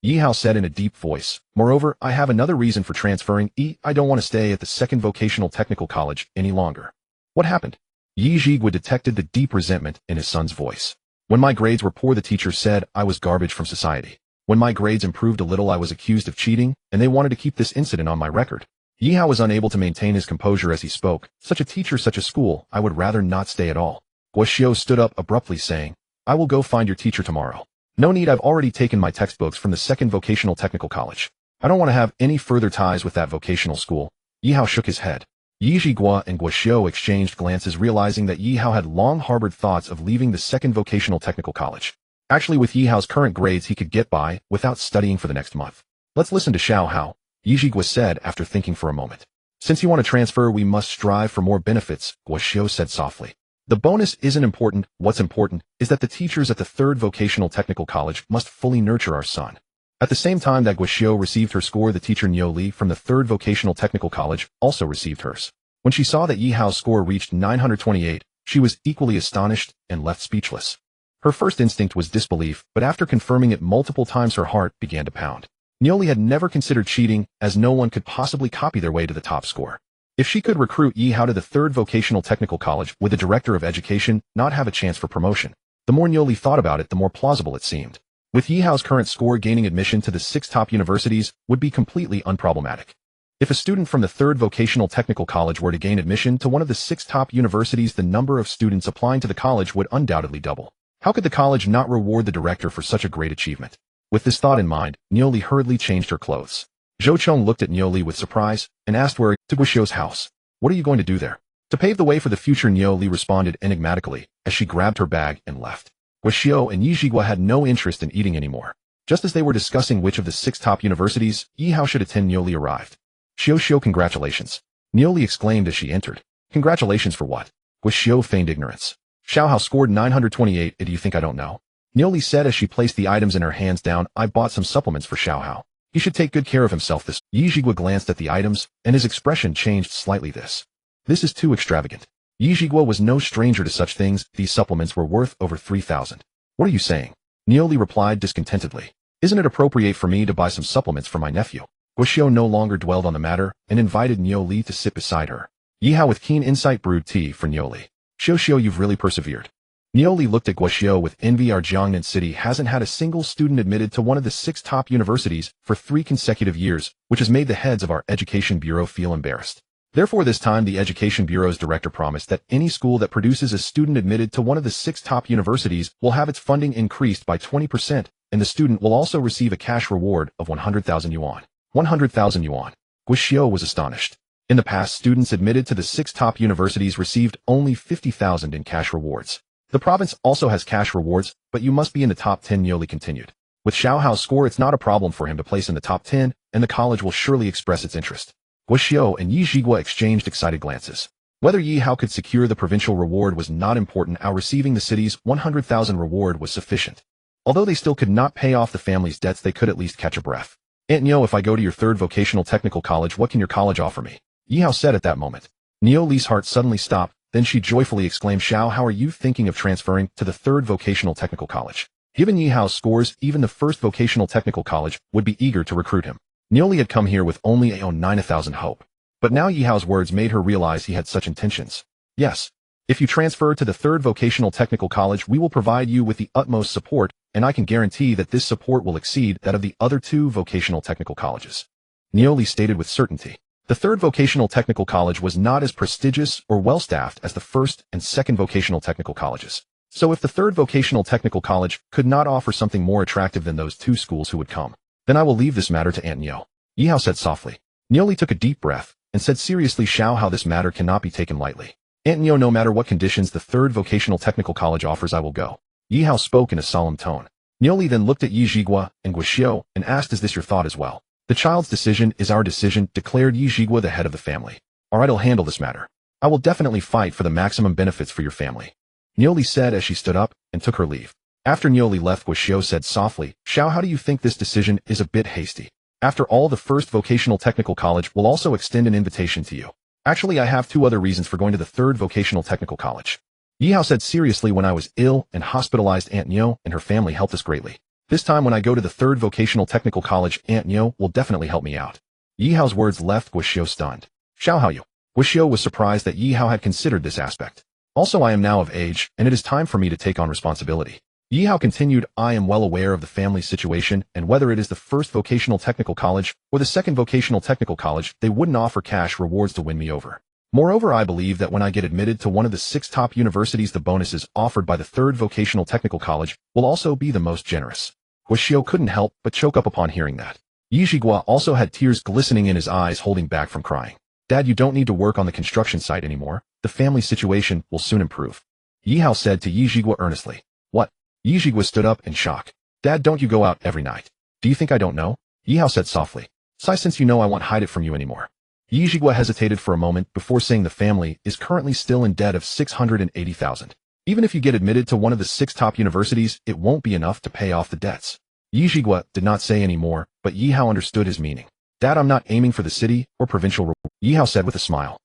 Yi Hao said in a deep voice, moreover, I have another reason for transferring. I don't want to stay at the second vocational technical college any longer. What happened? Yi Jigua detected the deep resentment in his son's voice. When my grades were poor, the teacher said I was garbage from society. When my grades improved a little, I was accused of cheating, and they wanted to keep this incident on my record. Yi Hao was unable to maintain his composure as he spoke. Such a teacher, such a school, I would rather not stay at all. Guo Xiu stood up abruptly saying, I will go find your teacher tomorrow. No need, I've already taken my textbooks from the second vocational technical college. I don't want to have any further ties with that vocational school. Yi Hao shook his head. Yi Jigua and Guo Xiu exchanged glances, realizing that Yi Hao had long harbored thoughts of leaving the second vocational technical college. Actually, with Yi Hao's current grades, he could get by without studying for the next month. Let's listen to Xiao Hao, Yi Jigua said after thinking for a moment. Since you want to transfer, we must strive for more benefits, Guo Xiu said softly. The bonus isn't important. What's important is that the teachers at the third vocational technical college must fully nurture our son. At the same time that Guo Xiu received her score, the teacher Niu Li from the third vocational technical college also received hers. When she saw that Yi Hao's score reached 928, she was equally astonished and left speechless. Her first instinct was disbelief, but after confirming it multiple times, her heart began to pound. Niu Li had never considered cheating, as no one could possibly copy their way to the top score. If she could recruit Yi Hao to the third vocational technical college, would the director of education not have a chance for promotion? The more Niu Li thought about it, the more plausible it seemed. With Yi Hao's current score, gaining admission to the 6 top universities would be completely unproblematic. If a student from the third vocational technical college were to gain admission to one of the 6 top universities, the number of students applying to the college would undoubtedly double. How could the college not reward the director for such a great achievement? With this thought in mind, Niu Li hurriedly changed her clothes. Zhou Chong looked at Niu Li with surprise and asked where to Guo Xiu's house. What are you going to do there? To pave the way for the future, Niu Li responded enigmatically as she grabbed her bag and left. Guo Xiu and Yi Jigua had no interest in eating anymore. Just as they were discussing which of the 6 top universities Yi Hao should attend, Niu Li arrived. Xiu, congratulations. Niu Li exclaimed as she entered. Congratulations for what? Guo Xiu feigned ignorance. Xiao Hao scored 928. Do you think I don't know? Niu Li said as she placed the items in her hands down. I bought some supplements for Xiao Hao. He should take good care of himself. This. Yi Jigua glanced at the items, and his expression changed slightly. This is too extravagant. Yi Jigua was no stranger to such things. These supplements were worth over 3,000. What are you saying? Niu Li replied discontentedly. Isn't it appropriate for me to buy some supplements for my nephew? Guo Xiu no longer dwelled on the matter and invited Niu Li to sit beside her. Yi Hao with keen insight brewed tea for Niu Li. Xiu, you've really persevered. Niu Li looked at Guo Xiu with envy. Our Jiangnan city hasn't had a single student admitted to one of the 6 top universities for 3 consecutive years, which has made the heads of our education bureau feel embarrassed. Therefore, this time the education bureau's director promised that any school that produces a student admitted to one of the 6 top universities will have its funding increased by 20%, and the student will also receive a cash reward of 100,000 yuan. 100,000 yuan. Guo Xiu was astonished. In the past, students admitted to the 6 top universities received only 50,000 in cash rewards. The province also has cash rewards, but you must be in the top 10, Niu Li continued. With Xiao Hao's score, it's not a problem for him to place in the top 10, and the college will surely express its interest. Guo Xiu and Yi Jigua exchanged excited glances. Whether Yi Hao could secure the provincial reward was not important. Our receiving the city's 100,000 reward was sufficient. Although they still could not pay off the family's debts, they could at least catch a breath. Aunt Niu, if I go to your third vocational technical college, what can your college offer me? Yi Hao said at that moment. Niu Li's heart suddenly stopped, then she joyfully exclaimed, Xiao, how are you thinking of transferring to the third vocational technical college? Given Yi Hao's scores, even the first vocational technical college would be eager to recruit him. Niu Li had come here with only a 9,000 hope. But now Yi Hao's words made her realize he had such intentions. Yes. If you transfer to the third vocational technical college, we will provide you with the utmost support, and I can guarantee that this support will exceed that of the other 2 vocational technical colleges. Niu Li stated with certainty. The third vocational technical college was not as prestigious or well-staffed as the first and second vocational technical colleges. So if the third vocational technical college could not offer something more attractive than those 2 schools who would come, then I will leave this matter to Aunt Niu. Yi Hao said softly. Niu Li took a deep breath and said seriously, Xiao Hao, this matter cannot be taken lightly. Aunt Niu, no matter what conditions the third vocational technical college offers, I will go. Yi Hao spoke in a solemn tone. Niu Li then looked at Yi Jigua and Guo Xiu and asked, is this your thought as well? The child's decision is our decision, declared Yi Jigua, the head of the family. Alright, I'll handle this matter. I will definitely fight for the maximum benefits for your family. Nioli said as she stood up and took her leave. After Nioli left, Guo said softly, Xiao, how do you think this decision is a bit hasty? After all, the first vocational technical college will also extend an invitation to you. Actually, I have 2 other reasons for going to the third vocational technical college. Yihao said seriously, when I was ill and hospitalized, Aunt Niu and her family helped us greatly. This time when I go to the third vocational technical college, Aunt Niu will definitely help me out. Yihao's words left Guo stunned. Xiao Haoyu. Guo was surprised that Yihao had considered this aspect. Also, I am now of age, and it is time for me to take on responsibility. Yihao continued, I am well aware of the family's situation, and whether it is the first vocational technical college or the second vocational technical college, they wouldn't offer cash rewards to win me over. Moreover, I believe that when I get admitted to one of the 6 top universities, the bonuses offered by the third vocational technical college will also be the most generous. Guo couldn't help but choke up upon hearing that. Yi Zhigua also had tears glistening in his eyes, holding back from crying. Dad, you don't need to work on the construction site anymore. The family situation will soon improve. Yihao said to Yi Zhigua earnestly. What? Yi Zhigua stood up in shock. Dad, don't you go out every night? Do you think I don't know? Yihao said softly. Sai, since you know, I won't hide it from you anymore. Yi Zhigua hesitated for a moment before saying the family is currently still in debt of 680,000. Even if you get admitted to one of the 6 top universities, it won't be enough to pay off the debts. Yi Zhigua did not say any more, but Yihao understood his meaning. Dad, I'm not aiming for the city or provincial reward, Yihao said with a smile.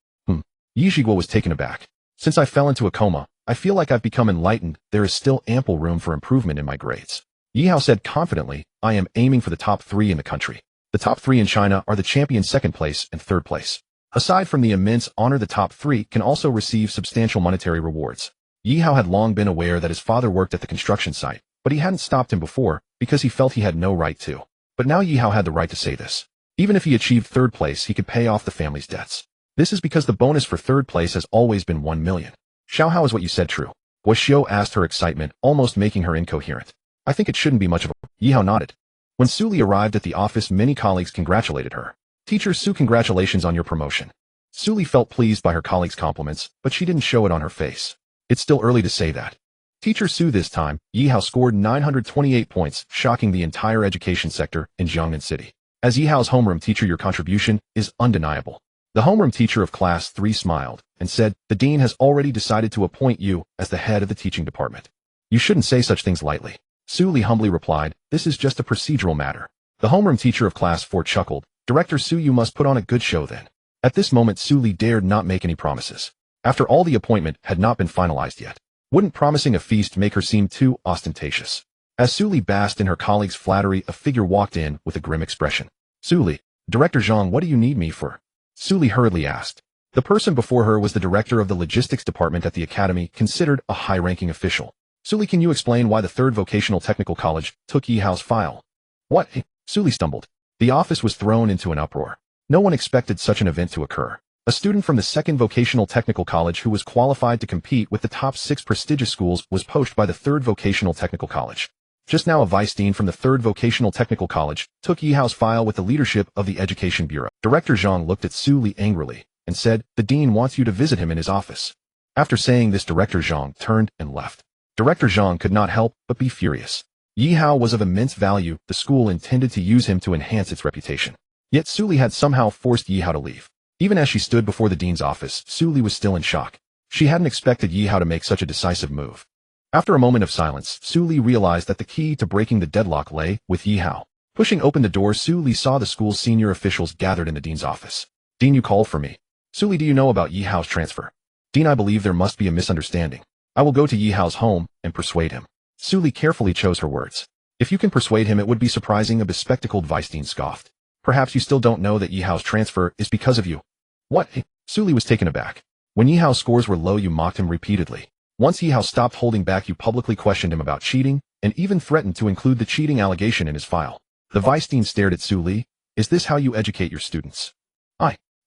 Yi Zhigua was taken aback. Since I fell into a coma, I feel like I've become enlightened. There is still ample room for improvement in my grades. Yihao said confidently, I am aiming for the top 3 in the country. The top 3 in China are the champion 2nd place and 3rd place. Aside from the immense honor, the top 3 can also receive substantial monetary rewards. Yihao had long been aware that his father worked at the construction site, but he hadn't stopped him before because he felt he had no right to. But now Yihao had the right to say this. Even if he achieved 3rd place, he could pay off the family's debts. This is because the bonus for 3rd place has always been 1 million. Xiao, how is what you said true? Guo asked, her excitement almost making her incoherent. I think it shouldn't be much of a... Yihao nodded. When Su Li arrived at the office, many colleagues congratulated her. Teacher Su, congratulations on your promotion. Su Li felt pleased by her colleagues' compliments, but she didn't show it on her face. It's still early to say that. Teacher Su, this time, Yihao scored 928 points, shocking the entire education sector in Jiangnan City. As Yihao's homeroom teacher, your contribution is undeniable. The homeroom teacher of class 3 smiled and said, the dean has already decided to appoint you as the head of the teaching department. You shouldn't say such things lightly. Su Li humbly replied, this is just a procedural matter. The homeroom teacher of class 4 chuckled, Director Su, you must put on a good show then. At this moment, Su Li dared not make any promises. After all, the appointment had not been finalized yet. Wouldn't promising a feast make her seem too ostentatious? As Su Li basked in her colleague's flattery, a figure walked in with a grim expression. Su Li, Director Zhang, what do you need me for? Su Li hurriedly asked. The person before her was the director of the logistics department at the academy, considered a high-ranking official. Su Li, can you explain why the third vocational technical college took Yihao's file? What? Su Li stumbled. The office was thrown into an uproar. No one expected such an event to occur. A student from the second vocational technical college who was qualified to compete with the top 6 prestigious schools was poached by the third vocational technical college. Just now, a vice dean from the third vocational technical college took Yihao's file with the leadership of the Education Bureau. Director Zhang looked at Su Li angrily and said, the dean wants you to visit him in his office. After saying this, Director Zhang turned and left. Director Zhang could not help but be furious. Yihao was of immense value. The school intended to use him to enhance its reputation. Yet Su Li had somehow forced Yihao to leave. Even as she stood before the dean's office, Su Li was still in shock. She hadn't expected Yihao to make such a decisive move. After a moment of silence, Su Li realized that the key to breaking the deadlock lay with Yihao. Pushing open the door, Su Li saw the school's senior officials gathered in the dean's office. Dean, you called for me. Su Li, do you know about Yihao's transfer? Dean, I believe there must be a misunderstanding. I will go to Yihao's home and persuade him. Su Li carefully chose her words. If you can persuade him, it would be surprising, a bespectacled vice dean scoffed. Perhaps you still don't know that Yihao's transfer is because of you. What? Su Li was taken aback. When Yihao's scores were low, you mocked him repeatedly. Once Yihao stopped holding back, you publicly questioned him about cheating, and even threatened to include the cheating allegation in his file. The vice dean stared at Su Li. Is this how you educate your students?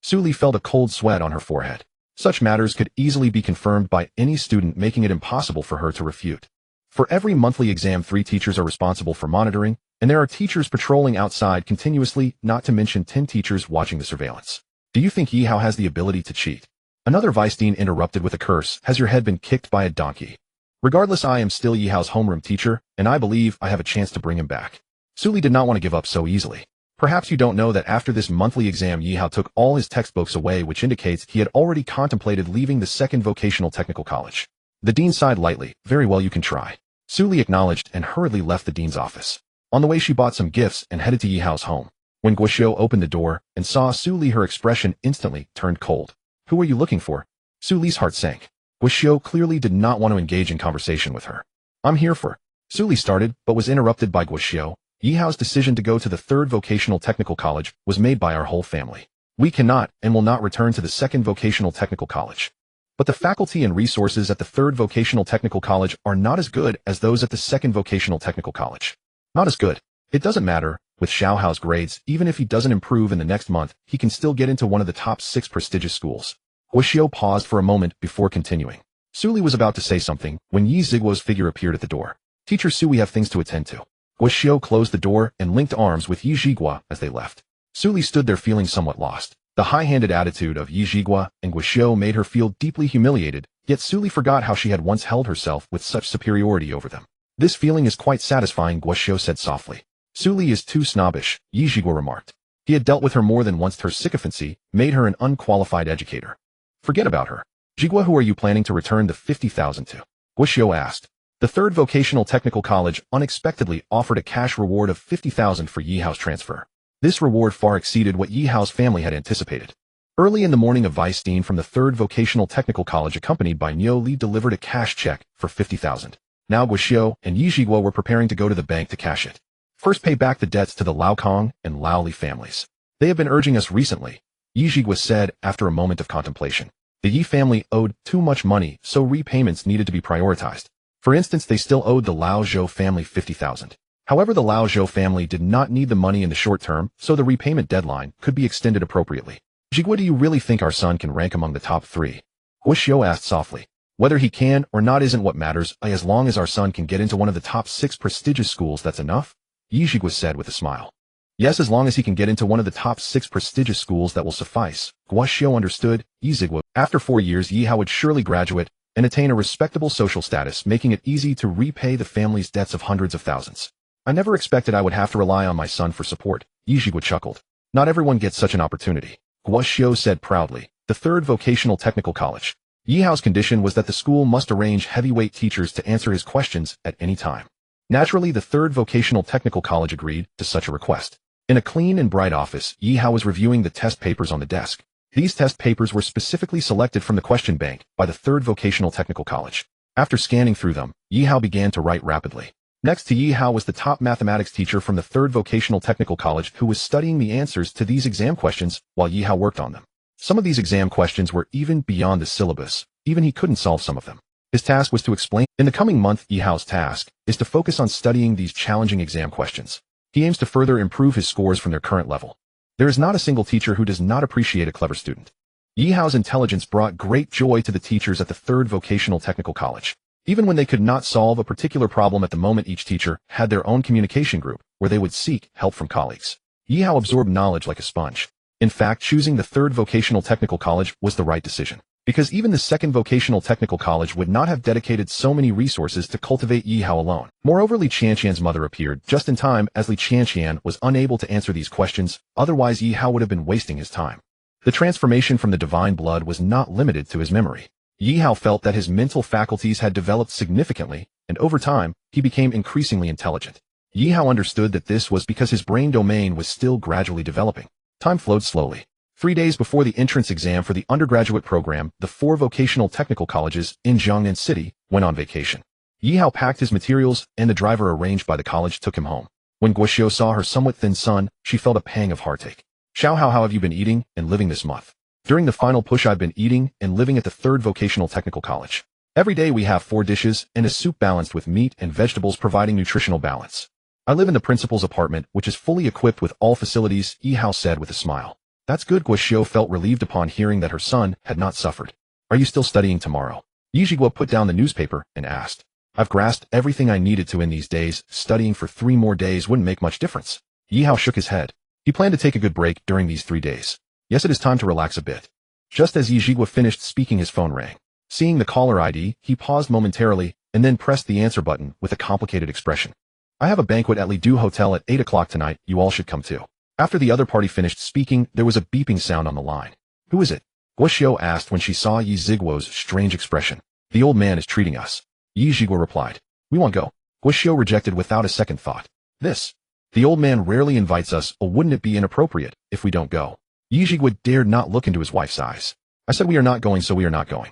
Su Li felt a cold sweat on her forehead. Such matters could easily be confirmed by any student, making it impossible for her to refute. For every monthly exam, 3 teachers are responsible for monitoring, and there are teachers patrolling outside continuously, not to mention 10 teachers watching the surveillance. Do you think Yihao has the ability to cheat? Another vice dean interrupted with a curse. Has your head been kicked by a donkey? Regardless, I am still Yihao's homeroom teacher, and I believe I have a chance to bring him back. Su Li did not want to give up so easily. Perhaps you don't know that after this monthly exam Yi Hao took all his textbooks away, which indicates he had already contemplated leaving the second vocational technical college. The dean sighed lightly. Very well, you can try. Su Li acknowledged and hurriedly left the dean's office. On the way she bought some gifts and headed to Yi Hao's home. When Guoxiu opened the door and saw Su Li, her expression instantly turned cold. Who are you looking for? Su Li's heart sank. Guoxiu clearly did not want to engage in conversation with her. I'm here for... Su Li started, but was interrupted by Guoxiu. Yi Hao's decision to go to the third vocational technical college was made by our whole family. We cannot and will not return to the second vocational technical college. But the faculty and resources at the third vocational technical college are not as good as those at the second vocational technical college. Not as good. It doesn't matter. With Xiao Hao's grades, even if he doesn't improve in the next month, he can still get into one of the top 6 prestigious schools. Guoxiu paused for a moment before continuing. Su Li was about to say something when Yi Ziguo's figure appeared at the door. Teacher Su, we have things to attend to. Guoxiu closed the door and linked arms with Yi Ziguo as they left. Su Li stood there feeling somewhat lost. The high-handed attitude of Yi Ziguo and Guoxiu made her feel deeply humiliated, yet Su Li forgot how she had once held herself with such superiority over them. This feeling is quite satisfying, Guoxiu said softly. Su Li is too snobbish, Yi Ziguo remarked. He had dealt with her more than once. Her sycophancy made her an unqualified educator. Forget about her. Ziguo, who are you planning to return the 50,000 to? Guoxiu asked. The third vocational technical college unexpectedly offered a cash reward of 50,000 for Yi Hao's transfer. This reward far exceeded what Yi Hao's family had anticipated. Early in the morning, a vice dean from the third vocational technical college accompanied by Niu Li delivered a cash check for 50,000. Now Guoxiu and Yi Ziguo were preparing to go to the bank to cash it. First, pay back the debts to the Lao Kong and Lao Li families. They have been urging us recently, Yi Ziguo said after a moment of contemplation. The Yi family owed too much money, so repayments needed to be prioritized. For instance, they still owed the Lao Zhou family 50,000. However, the Lao Zhou family did not need the money in the short term, so the repayment deadline could be extended appropriately. Ziguo, do you really think our son can rank among the top 3? Guoxiu asked softly. Whether he can or not isn't what matters. As long as our son can get into one of the top 6 prestigious schools, that's enough, Yi Ziguo said with a smile. Yes, as long as he can get into one of the top 6 prestigious schools, that will suffice. Guoxiu understood. Yi Ziguo. After 4 years, Yi Hao would surely graduate and attain a respectable social status, making it easy to repay the family's debts of hundreds of thousands. I never expected I would have to rely on my son for support, Yi Ziguo chuckled. Not everyone gets such an opportunity, Guoxiu said proudly. The third vocational technical college. Yi Hao's condition was that the school must arrange heavyweight teachers to answer his questions at any time. Naturally, the third vocational technical college agreed to such a request. In a clean and bright office, Yi Hao was reviewing the test papers on the desk. These test papers were specifically selected from the question bank by the third vocational technical college. After scanning through them, Yi Hao began to write rapidly. Next to Yi Hao was the top mathematics teacher from the third vocational technical college, who was studying the answers to these exam questions while Yi Hao worked on them. Some of these exam questions were even beyond the syllabus. Even he couldn't solve some of them. His task was to explain. In the coming month, Yi Hao's task is to focus on studying these challenging exam questions. He aims to further improve his scores from their current level. There is not a single teacher who does not appreciate a clever student. Yi Hao's intelligence brought great joy to the teachers at the third vocational technical college. Even when they could not solve a particular problem at the moment, each teacher had their own communication group where they would seek help from colleagues. Yi Hao absorbed knowledge like a sponge. In fact, choosing the third vocational technical college was the right decision, because even the second vocational technical college would not have dedicated so many resources to cultivate Yi Hao alone. Moreover, Li Qianqian's mother appeared just in time, as Li Qianqian was unable to answer these questions, otherwise Yi Hao would have been wasting his time. The transformation from the divine blood was not limited to his memory. Yi Hao felt that his mental faculties had developed significantly, and over time, he became increasingly intelligent. Yi Hao understood that this was because his brain domain was still gradually developing. Time flowed slowly. 3 days before the entrance exam for the undergraduate program, the 4 vocational technical colleges in Jiangnan City went on vacation. Yi Hao packed his materials, and the driver arranged by the college took him home. When Guoxiu saw her somewhat thin son, she felt a pang of heartache. Xiao Hao, how have you been eating and living this month? During the final push, I've been eating and living at the third vocational technical college. Every day we have 4 dishes and a soup balanced with meat and vegetables, providing nutritional balance. I live in the principal's apartment, which is fully equipped with all facilities, Yi Hao said with a smile. That's good. Guoxiu felt relieved upon hearing that her son had not suffered. Are you still studying tomorrow? Yi Ziguo put down the newspaper and asked. I've grasped everything I needed to in these days. Studying for 3 more days wouldn't make much difference. Yi Hao shook his head. He planned to take a good break during these 3 days. Yes, it is time to relax a bit. Just as Yi Ziguo finished speaking, his phone rang. Seeing the caller ID, he paused momentarily and then pressed the answer button with a complicated expression. I have a banquet at Li Du Hotel at 8 o'clock tonight. You all should come too. After the other party finished speaking, there was a beeping sound on the line. Who is it? Guoxiu asked when she saw Yi Ziguo's strange expression. The old man is treating us. Yi Ziguo replied. We won't go. Guoxiu rejected without a second thought. The old man rarely invites us, or wouldn't it be inappropriate if we don't go? Yi Ziguo dared not look into his wife's eyes. I said we are not going, so we are not going.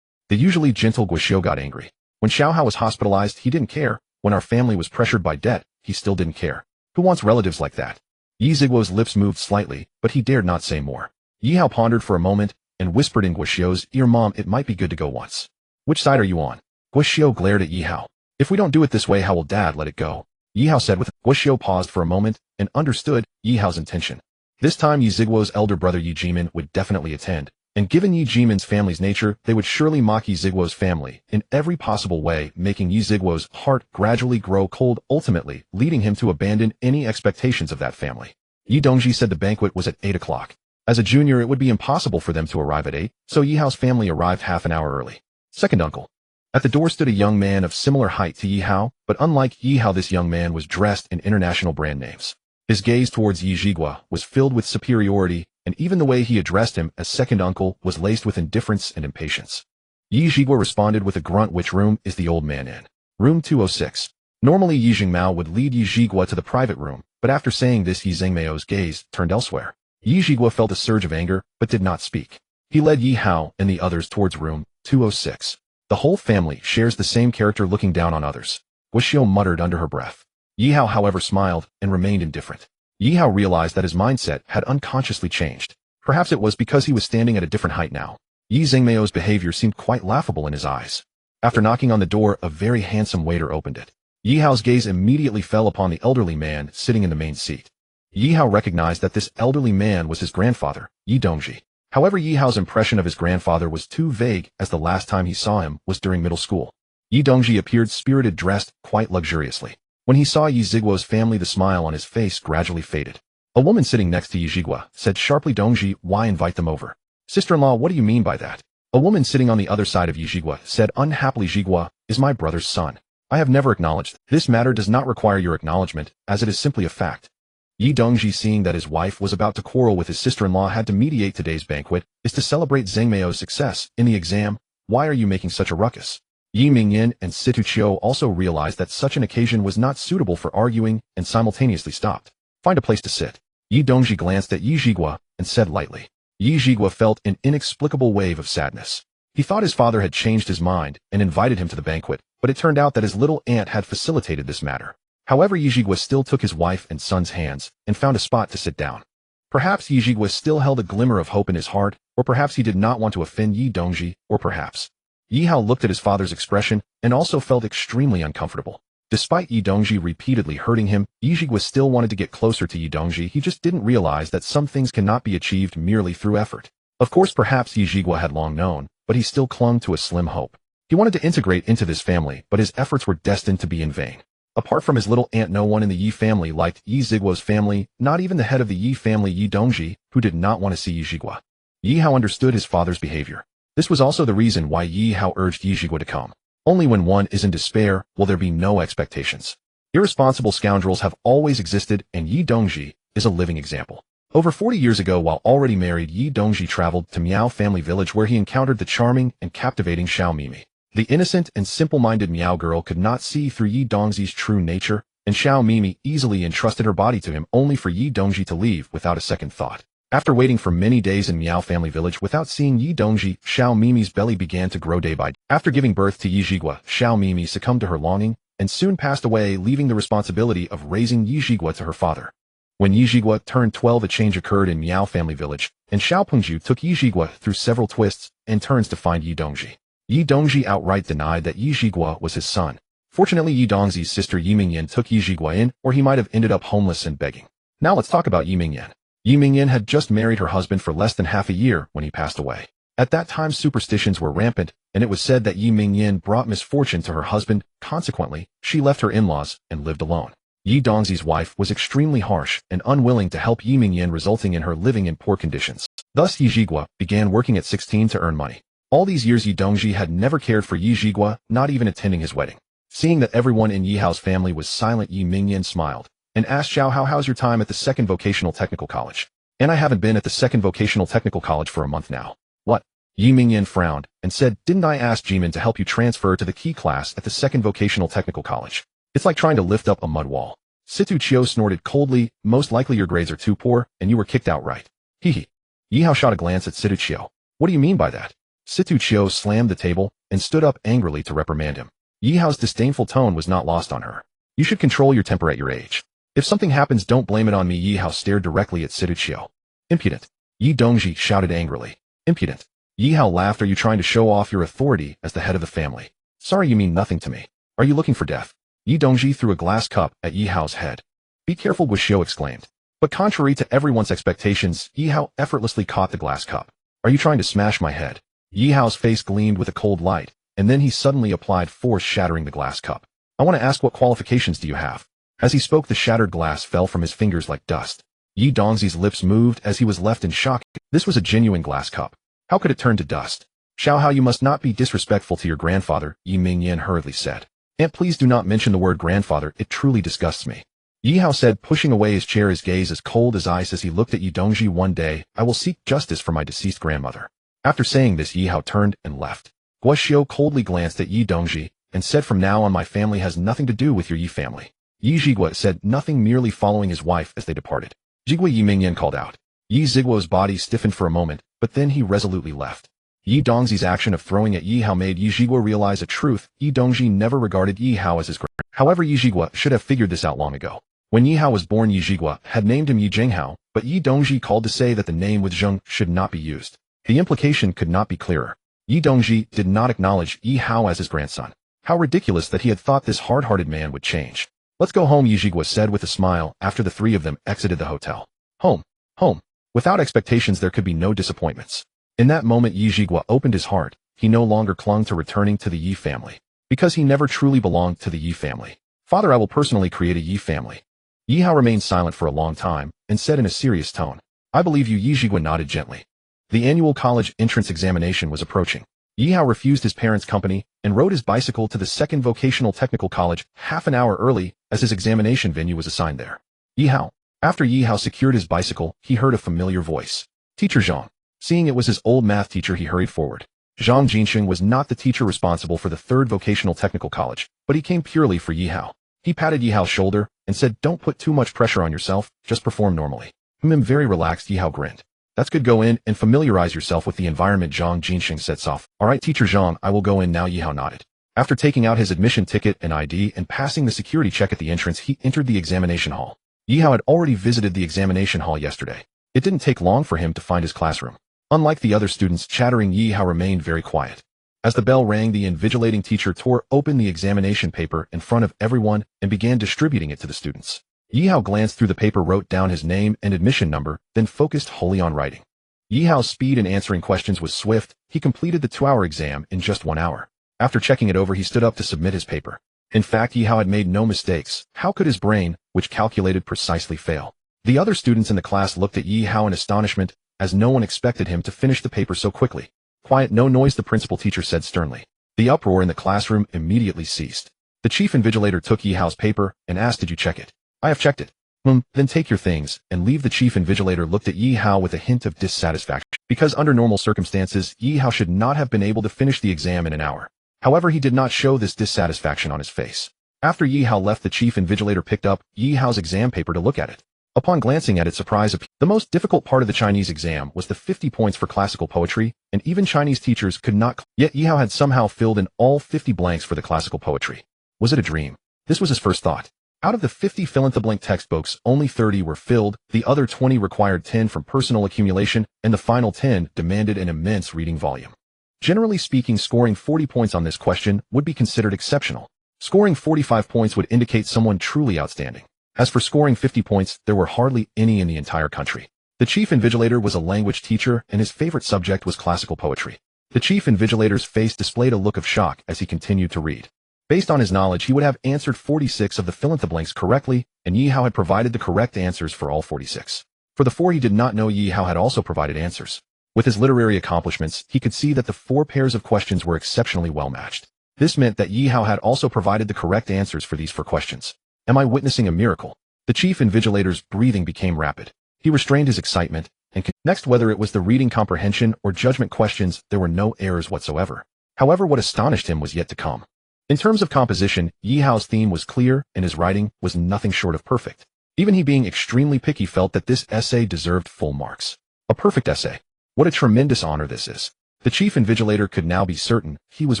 The usually gentle Guoxiu got angry. When Xiaohao was hospitalized, he didn't care. When our family was pressured by debt, he still didn't care. Who wants relatives like that? Yi Ziguo's lips moved slightly, but he dared not say more. Yi Hao pondered for a moment and whispered in Guoxiu's ear, Mom, it might be good to go once. Which side are you on? Guoxiu glared at Yi Hao. If we don't do it this way, how will Dad let it go? Yi Hao said with Guoxiu paused for a moment and understood Yi Hao's intention. This time Yi Ziguo's elder brother Yi Jimin would definitely attend, and given Yi Jimin's family's nature, they would surely mock Yi Ziguo's family in every possible way, making Yi Ziguo's heart gradually grow cold, ultimately leading him to abandon any expectations of that family. Yi Dongji said the banquet was at 8 o'clock. As a junior, it would be impossible for them to arrive at 8, so Yi Hao's family arrived half an hour early. Second uncle. At the door stood a young man of similar height to Yi Hao, but unlike Yi Hao, this young man was dressed in international brand names. His gaze towards Yi Ziguo was filled with superiority, and even the way he addressed him as second uncle was laced with indifference and impatience. Yi Ziguo responded with a grunt. Which room is the old man in? Room 206. Normally Yi Jingmao would lead Yi Ziguo to the private room, but after saying this Yi Zingmao's gaze turned elsewhere. Yi Ziguo felt a surge of anger, but did not speak. He led Yi Hao and the others towards room 206. The whole family shares the same character, looking down on others. Guoxiu muttered under her breath. Yi Hao, however, smiled and remained indifferent. Yi Hao realized that his mindset had unconsciously changed. Perhaps it was because he was standing at a different height now. Yi Zingmao's behavior seemed quite laughable in his eyes. After knocking on the door, a very handsome waiter opened it. Yi Hao's gaze immediately fell upon the elderly man sitting in the main seat. Yi Hao recognized that this elderly man was his grandfather, Yi Dongji. However, Yi Hao's impression of his grandfather was too vague, as the last time he saw him was during middle school. Yi Dongji appeared spirited, dressed quite luxuriously. When he saw Yi Ziguo's family, the smile on his face gradually faded. A woman sitting next to Yi Ziguo said sharply, Dongji, why invite them over? Sister-in-law, what do you mean by that? A woman sitting on the other side of Yi Ziguo said unhappily, Ziguo is my brother's son. I have never acknowledged. This matter does not require your acknowledgement, as it is simply a fact. Yi Dongji, seeing that his wife was about to quarrel with his sister-in-law, had to mediate. Today's banquet is to celebrate Zhengmeo's success in the exam. Why are you making such a ruckus? Yi Mingyan and Situ Qiu also realized that such an occasion was not suitable for arguing and simultaneously stopped. Find a place to sit. Yi Dongji glanced at Yi Ziguo and said lightly. Yi Ziguo felt an inexplicable wave of sadness. He thought his father had changed his mind and invited him to the banquet, but it turned out that his little aunt had facilitated this matter. However, Yi Ziguo still took his wife and son's hands and found a spot to sit down. Perhaps Yi Ziguo still held a glimmer of hope in his heart, or perhaps he did not want to offend Yi Dongji, or perhaps. Yi Hao looked at his father's expression and also felt extremely uncomfortable. Despite Yi Dongji repeatedly hurting him, Yi Ziguo still wanted to get closer to Yi Dongji. He just didn't realize that some things cannot be achieved merely through effort. Of course, perhaps Yi Ziguo had long known, but he still clung to a slim hope. He wanted to integrate into this family, but his efforts were destined to be in vain. Apart from his little aunt, no one in the Yi family liked Yi Ziguo's family, not even the head of the Yi family, Yi Dongji, who did not want to see Yi Ziguo. Yi Hao understood his father's behavior. This was also the reason why Yi Hao urged Yi Ziguo to come. Only when one is in despair will there be no expectations. Irresponsible scoundrels have always existed, and Yi Dongji is a living example. Over 40 years ago, while already married, Yi Dongji traveled to Miao family village, where he encountered the charming and captivating Xiao Mimi. The innocent and simple-minded Miao girl could not see through Yi Dongji's true nature, and Xiao Mimi easily entrusted her body to him, only for Yi Dongji to leave without a second thought. After waiting for many days in Miao family village without seeing Yi Dongji, Xiao Mimi's belly began to grow day by day. After giving birth to Yi Ziguo, Xiao Mimi succumbed to her longing and soon passed away, leaving the responsibility of raising Yi Ziguo to her father. When Yi Ziguo turned 12, a change occurred in Miao family village, and Xiao Pengju took Yi Ziguo through several twists and turns to find Yi Dongji. Yi Dongji outright denied that Yi Ziguo was his son. Fortunately, Yi Dongji's sister Yi Mingyan took Yi Ziguo in, or he might have ended up homeless and begging. Now let's talk about Yi Mingyan. Yi Mingyan had just married her husband for less than half a year when he passed away. At that time, superstitions were rampant, and it was said that Yi Mingyan brought misfortune to her husband. Consequently, she left her in-laws and lived alone. Yi Dongji's wife was extremely harsh and unwilling to help Yi Mingyan, resulting in her living in poor conditions. Thus, Yi Ziguo began working at 16 to earn money. All these years, Yi Dongji had never cared for Yi Ziguo, not even attending his wedding. Seeing that everyone in Yi Hao's family was silent, Yi Mingyan smiled and asked Xiao how's your time at the second vocational technical college? And I haven't been at the second vocational technical college for a month now. What? Yi Mingyan frowned and said, didn't I ask Jimin to help you transfer to the key class at the second vocational technical college? It's like trying to lift up a mud wall. Situ Chio snorted coldly, most likely your grades are too poor, and you were kicked outright. Hee. Yi Hao shot a glance at Situ Chio. What do you mean by that? Situ Chio slammed the table and stood up angrily to reprimand him. Yi Hao's disdainful tone was not lost on her. You should control your temper at your age. If something happens, don't blame it on me. Yi Hao stared directly at Situ Chio. Impudent. Yi Dongji shouted angrily. Impudent. Yi Hao laughed. Are you trying to show off your authority as the head of the family? Sorry, you mean nothing to me. Are you looking for death? Yi Dongji threw a glass cup at Yi Hao's head. Be careful, Guxiu exclaimed. But contrary to everyone's expectations, Yi Hao effortlessly caught the glass cup. Are you trying to smash my head? Yi Hao's face gleamed with a cold light, and then he suddenly applied force, shattering the glass cup. I want to ask, what qualifications do you have? As he spoke, the shattered glass fell from his fingers like dust. Yi Dongzi's lips moved as he was left in shock. This was a genuine glass cup. How could it turn to dust? Xiao Hao, you must not be disrespectful to your grandfather, Yi Mingyan hurriedly said. Aunt, please do not mention the word grandfather, it truly disgusts me. Yi Hao said, pushing away his chair, his gaze as cold as ice as he looked at Yi Dongji. One day, I will seek justice for my deceased grandmother. After saying this, Yi Hao turned and left. Guxiu coldly glanced at Yi Dongji and said, from now on my family has nothing to do with your Yi family. Yi Zhigua said nothing, merely following his wife as they departed. Zhigua, Yi Mingyan called out. Yi Zhiguo's body stiffened for a moment, but then he resolutely left. Yi Dongzi's action of throwing at Yi Hao made Yi Zhigua realize a truth. Yi Dongji never regarded Yi Hao as his grandfather. However, Yi Zhigua should have figured this out long ago. When Yi Hao was born, Yi Zhigua had named him Yi Jinghao, but Yi Dongji called to say that the name with Zheng should not be used. The implication could not be clearer. Yi Dongji did not acknowledge Yi Hao as his grandson. How ridiculous that he had thought this hard-hearted man would change. Let's go home, Yi Zhigua said with a smile after the three of them exited the hotel. Home. Home. Without expectations there could be no disappointments. In that moment Yi Zhigua opened his heart. He no longer clung to returning to the Yi family, because he never truly belonged to the Yi family. Father, I will personally create a Yi family. Yi Hao remained silent for a long time and said in a serious tone, I believe you. Yi Zhigua nodded gently. The annual college entrance examination was approaching. Yi Hao refused his parents' company and rode his bicycle to the second vocational technical college half an hour early, as his examination venue was assigned there. Yi Hao. After Yi Hao secured his bicycle, he heard a familiar voice. Teacher Zhang. Seeing it was his old math teacher, he hurried forward. Zhang Jinsheng was not the teacher responsible for the third vocational technical college, but he came purely for Yi Hao. He patted Yi Hao's shoulder and said, don't put too much pressure on yourself, just perform normally. I'm very relaxed. Yi Hao grinned. That's good, go in and familiarize yourself with the environment, Zhang Jinsheng said soft. Alright, Teacher Zhang, I will go in now. Yi Hao nodded. After taking out his admission ticket and ID and passing the security check at the entrance, he entered the examination hall. Yi Hao had already visited the examination hall yesterday. It didn't take long for him to find his classroom. Unlike the other students chattering, Yi Hao remained very quiet. As the bell rang, the invigilating teacher tore open the examination paper in front of everyone and began distributing it to the students. Yi Hao glanced through the paper, wrote down his name and admission number, then focused wholly on writing. Yi Hao's speed in answering questions was swift. He completed the 2-hour exam in just 1 hour. After checking it over, he stood up to submit his paper. In fact, Yi Hao had made no mistakes. How could his brain, which calculated precisely, fail? The other students in the class looked at Yi Hao in astonishment, as no one expected him to finish the paper so quickly. Quiet, no noise, the principal teacher said sternly. The uproar in the classroom immediately ceased. The chief invigilator took Yi Hao's paper and asked, did you check it? I have checked it. Then take your things and leave. The chief invigilator looked at Yi Hao with a hint of dissatisfaction, because under normal circumstances, Yi Hao should not have been able to finish the exam in an hour. However, he did not show this dissatisfaction on his face. After Yi Hao left, the chief invigilator picked up Yi Hao's exam paper to look at it. Upon glancing at it, surprise appeared. The most difficult part of the Chinese exam was the 50 points for classical poetry, and even Chinese teachers could not. Yet Yi Hao had somehow filled in all 50 blanks for the classical poetry. Was it a dream? This was his first thought. Out of the 50 fill-in-the-blank textbooks, only 30 were filled, the other 20 required 10 from personal accumulation, and the final 10 demanded an immense reading volume. Generally speaking, scoring 40 points on this question would be considered exceptional. Scoring 45 points would indicate someone truly outstanding. As for scoring 50 points, there were hardly any in the entire country. The chief invigilator was a language teacher, and his favorite subject was classical poetry. The chief invigilator's face displayed a look of shock as he continued to read. Based on his knowledge, he would have answered 46 of the fill-in-the-blanks correctly, and Yi Hao had provided the correct answers for all 46. For the 4 he did not know, Yi Hao had also provided answers. With his literary accomplishments, he could see that the 4 pairs of questions were exceptionally well matched. This meant that Yi Hao had also provided the correct answers for these 4 questions. Am I witnessing a miracle? The chief invigilator's breathing became rapid. He restrained his excitement, and next, whether it was the reading comprehension or judgment questions, there were no errors whatsoever. However, what astonished him was yet to come. In terms of composition, Yi Hao's theme was clear, and his writing was nothing short of perfect. Even he, being extremely picky, felt that this essay deserved full marks. A perfect essay. What a tremendous honor this is. The chief invigilator could now be certain he was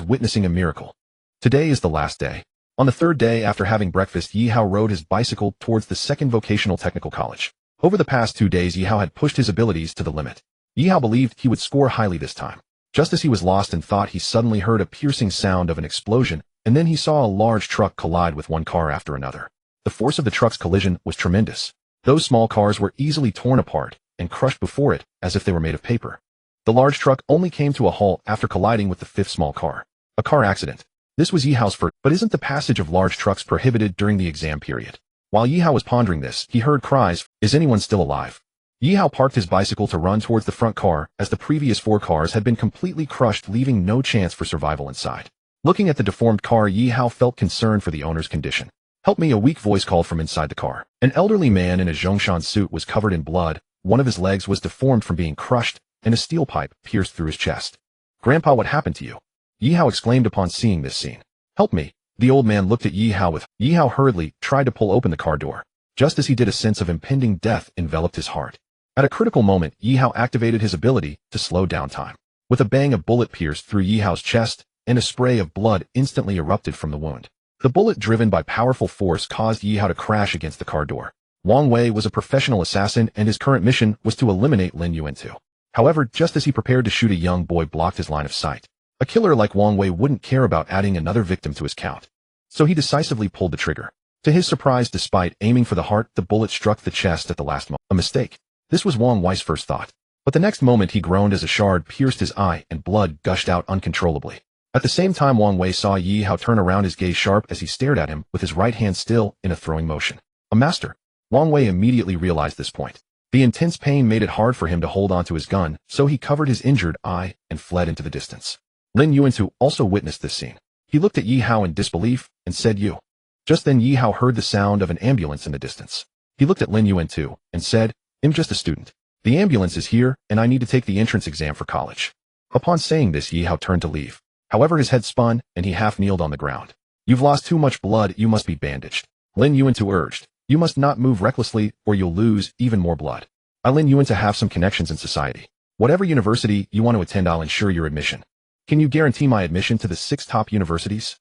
witnessing a miracle. Today is the last day. On the third day after having breakfast, Yi Hao rode his bicycle towards the second vocational technical college. Over the past 2 days, Yi Hao had pushed his abilities to the limit. Yi Hao believed he would score highly this time. Just as he was lost in thought, he suddenly heard a piercing sound of an explosion, and then he saw a large truck collide with one car after another. The force of the truck's collision was tremendous. Those small cars were easily torn apart and crushed before it as if they were made of paper. The large truck only came to a halt after colliding with the fifth small car. A car accident. This was Yi Hao's first, but isn't the passage of large trucks prohibited during the exam period? While Yi Hao was pondering this, he heard cries, "Is anyone still alive?" Yi Hao parked his bicycle to run towards the front car, as the previous 4 cars had been completely crushed, leaving no chance for survival inside. Looking at the deformed car, Yi Hao felt concern for the owner's condition. "Help me," a weak voice called from inside the car. An elderly man in a Zhongshan suit was covered in blood, one of his legs was deformed from being crushed, and a steel pipe pierced through his chest. "Grandpa, what happened to you?" Yi Hao exclaimed upon seeing this scene. "Help me." The old man looked at Yi Hao. Yi Hao hurriedly tried to pull open the car door. Just as he did, a sense of impending death enveloped his heart. At a critical moment, Yi Hao activated his ability to slow down time. With a bang, a bullet pierced through Yi Hao's chest, and a spray of blood instantly erupted from the wound. The bullet, driven by powerful force, caused Yi Hao to crash against the car door. Wang Wei was a professional assassin, and his current mission was to eliminate Lin Yuantu. However, just as he prepared to shoot, a young boy blocked his line of sight. A killer like Wang Wei wouldn't care about adding another victim to his count. So he decisively pulled the trigger. To his surprise, despite aiming for the heart, the bullet struck the chest at the last moment. A mistake. This was Wang Wei's first thought. But the next moment he groaned as a shard pierced his eye and blood gushed out uncontrollably. At the same time, Wang Wei saw Yi Hao turn around, his gaze sharp as he stared at him, with his right hand still in a throwing motion. A master. Wang Wei immediately realized this point. The intense pain made it hard for him to hold onto his gun, so he covered his injured eye and fled into the distance. Lin Yuantu also witnessed this scene. He looked at Yi Hao in disbelief and said, "You." Just then Yi Hao heard the sound of an ambulance in the distance. He looked at Lin Yuantu and said, "I'm just a student. The ambulance is here, and I need to take the entrance exam for college." Upon saying this, Yi Hao turned to leave. However, his head spun, and he half-kneeled on the ground. "You've lost too much blood, you must be bandaged," Lin Yuantu urged. "You must not move recklessly, or you'll lose even more blood. Lin Yuantu have some connections in society. Whatever university you want to attend, I'll ensure your admission." "Can you guarantee my admission to the 6 top universities?"